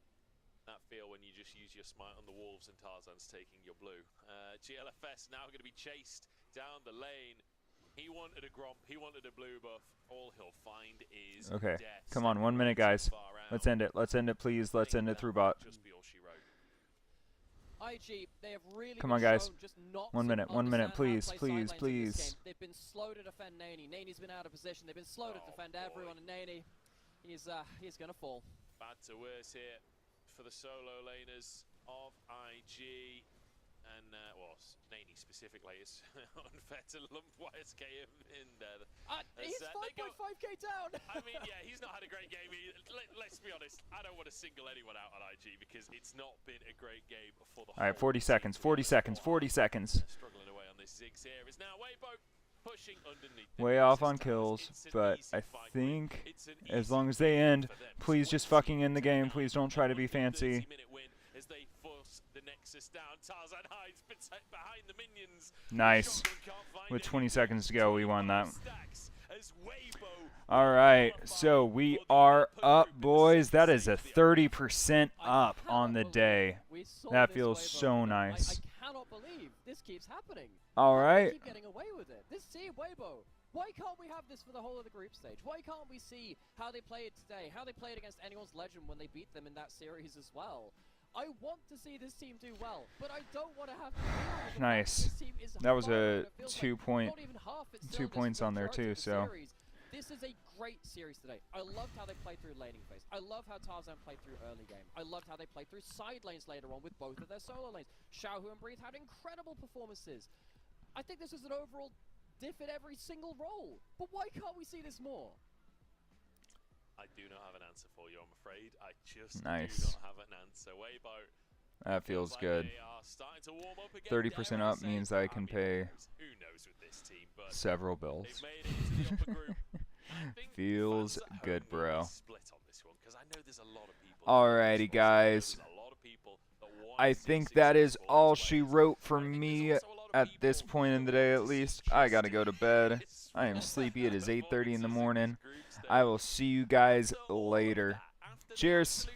That feel when you just use your smite on the wolves and Tarzan's taking your blue. GLFS now going to be chased down the lane. He wanted a Gromp, he wanted a blue buff. All he'll find is okay. death. Come on, 1 minute, guys. Let's end it. Let's end it, please. Let's end it through bot. Just be all she wrote. IG, they have really come on, guys. Just not 1 minute, 1 minute, please, please, please. They've been slow to defend Nani. Nani's been out of position. They've been slow to defend everyone, and Nani, he's going to fall. Bad to worse here for the solo laners of IG, and well, Nani specifically. It's unfair to lump YSK in there. He's 5.5k down. I mean, yeah, he's not had a great game. Let's be honest, I don't want to single anyone out on IG because it's not been a great game for the whole. All right, 40 seconds, 40 seconds, 40 seconds. Struggling away on this Ziggs here is now Weibo. Way off on kills, but I think as long as they end, please just fucking end the game. Please don't try to be fancy. Nice. With 20 seconds to go, we won that. All right, so we are up, boys. That is a 30% up on the day. That feels so nice. I cannot believe this keeps happening. All right. Keep getting away with it. This team, Weibo. Why can't we have this for the whole of the group stage? Why can't we see how they played today? How they played against anyone's legend when they beat them in that series as well? I want to see this team do well, but I don't want to have to deal with the Nice. fact this team is That was horrible, a and it feels 2 like point, not even half its 2 cylinders points for on there majority too. of the So series. This is a great series today. I loved how they played through laning phase. I love how Tarzan played through early game. I loved how they played through side lanes later on with both of their solo lanes. Xiaohu and Breathe had incredible performances. I think this is an overall diff at every single role. But why can't we see this more? I do not have an answer for you, I'm afraid. I just Nice. do not have an answer. Weibo, that feels good. 30% up means I can pay several bills. Feels good, bro. Alrighty, guys. I think that is all she wrote for me at this point in the day, at least. I gotta go to bed. I am sleepy. It is 8:30 in the morning. I will see you guys later. Cheers.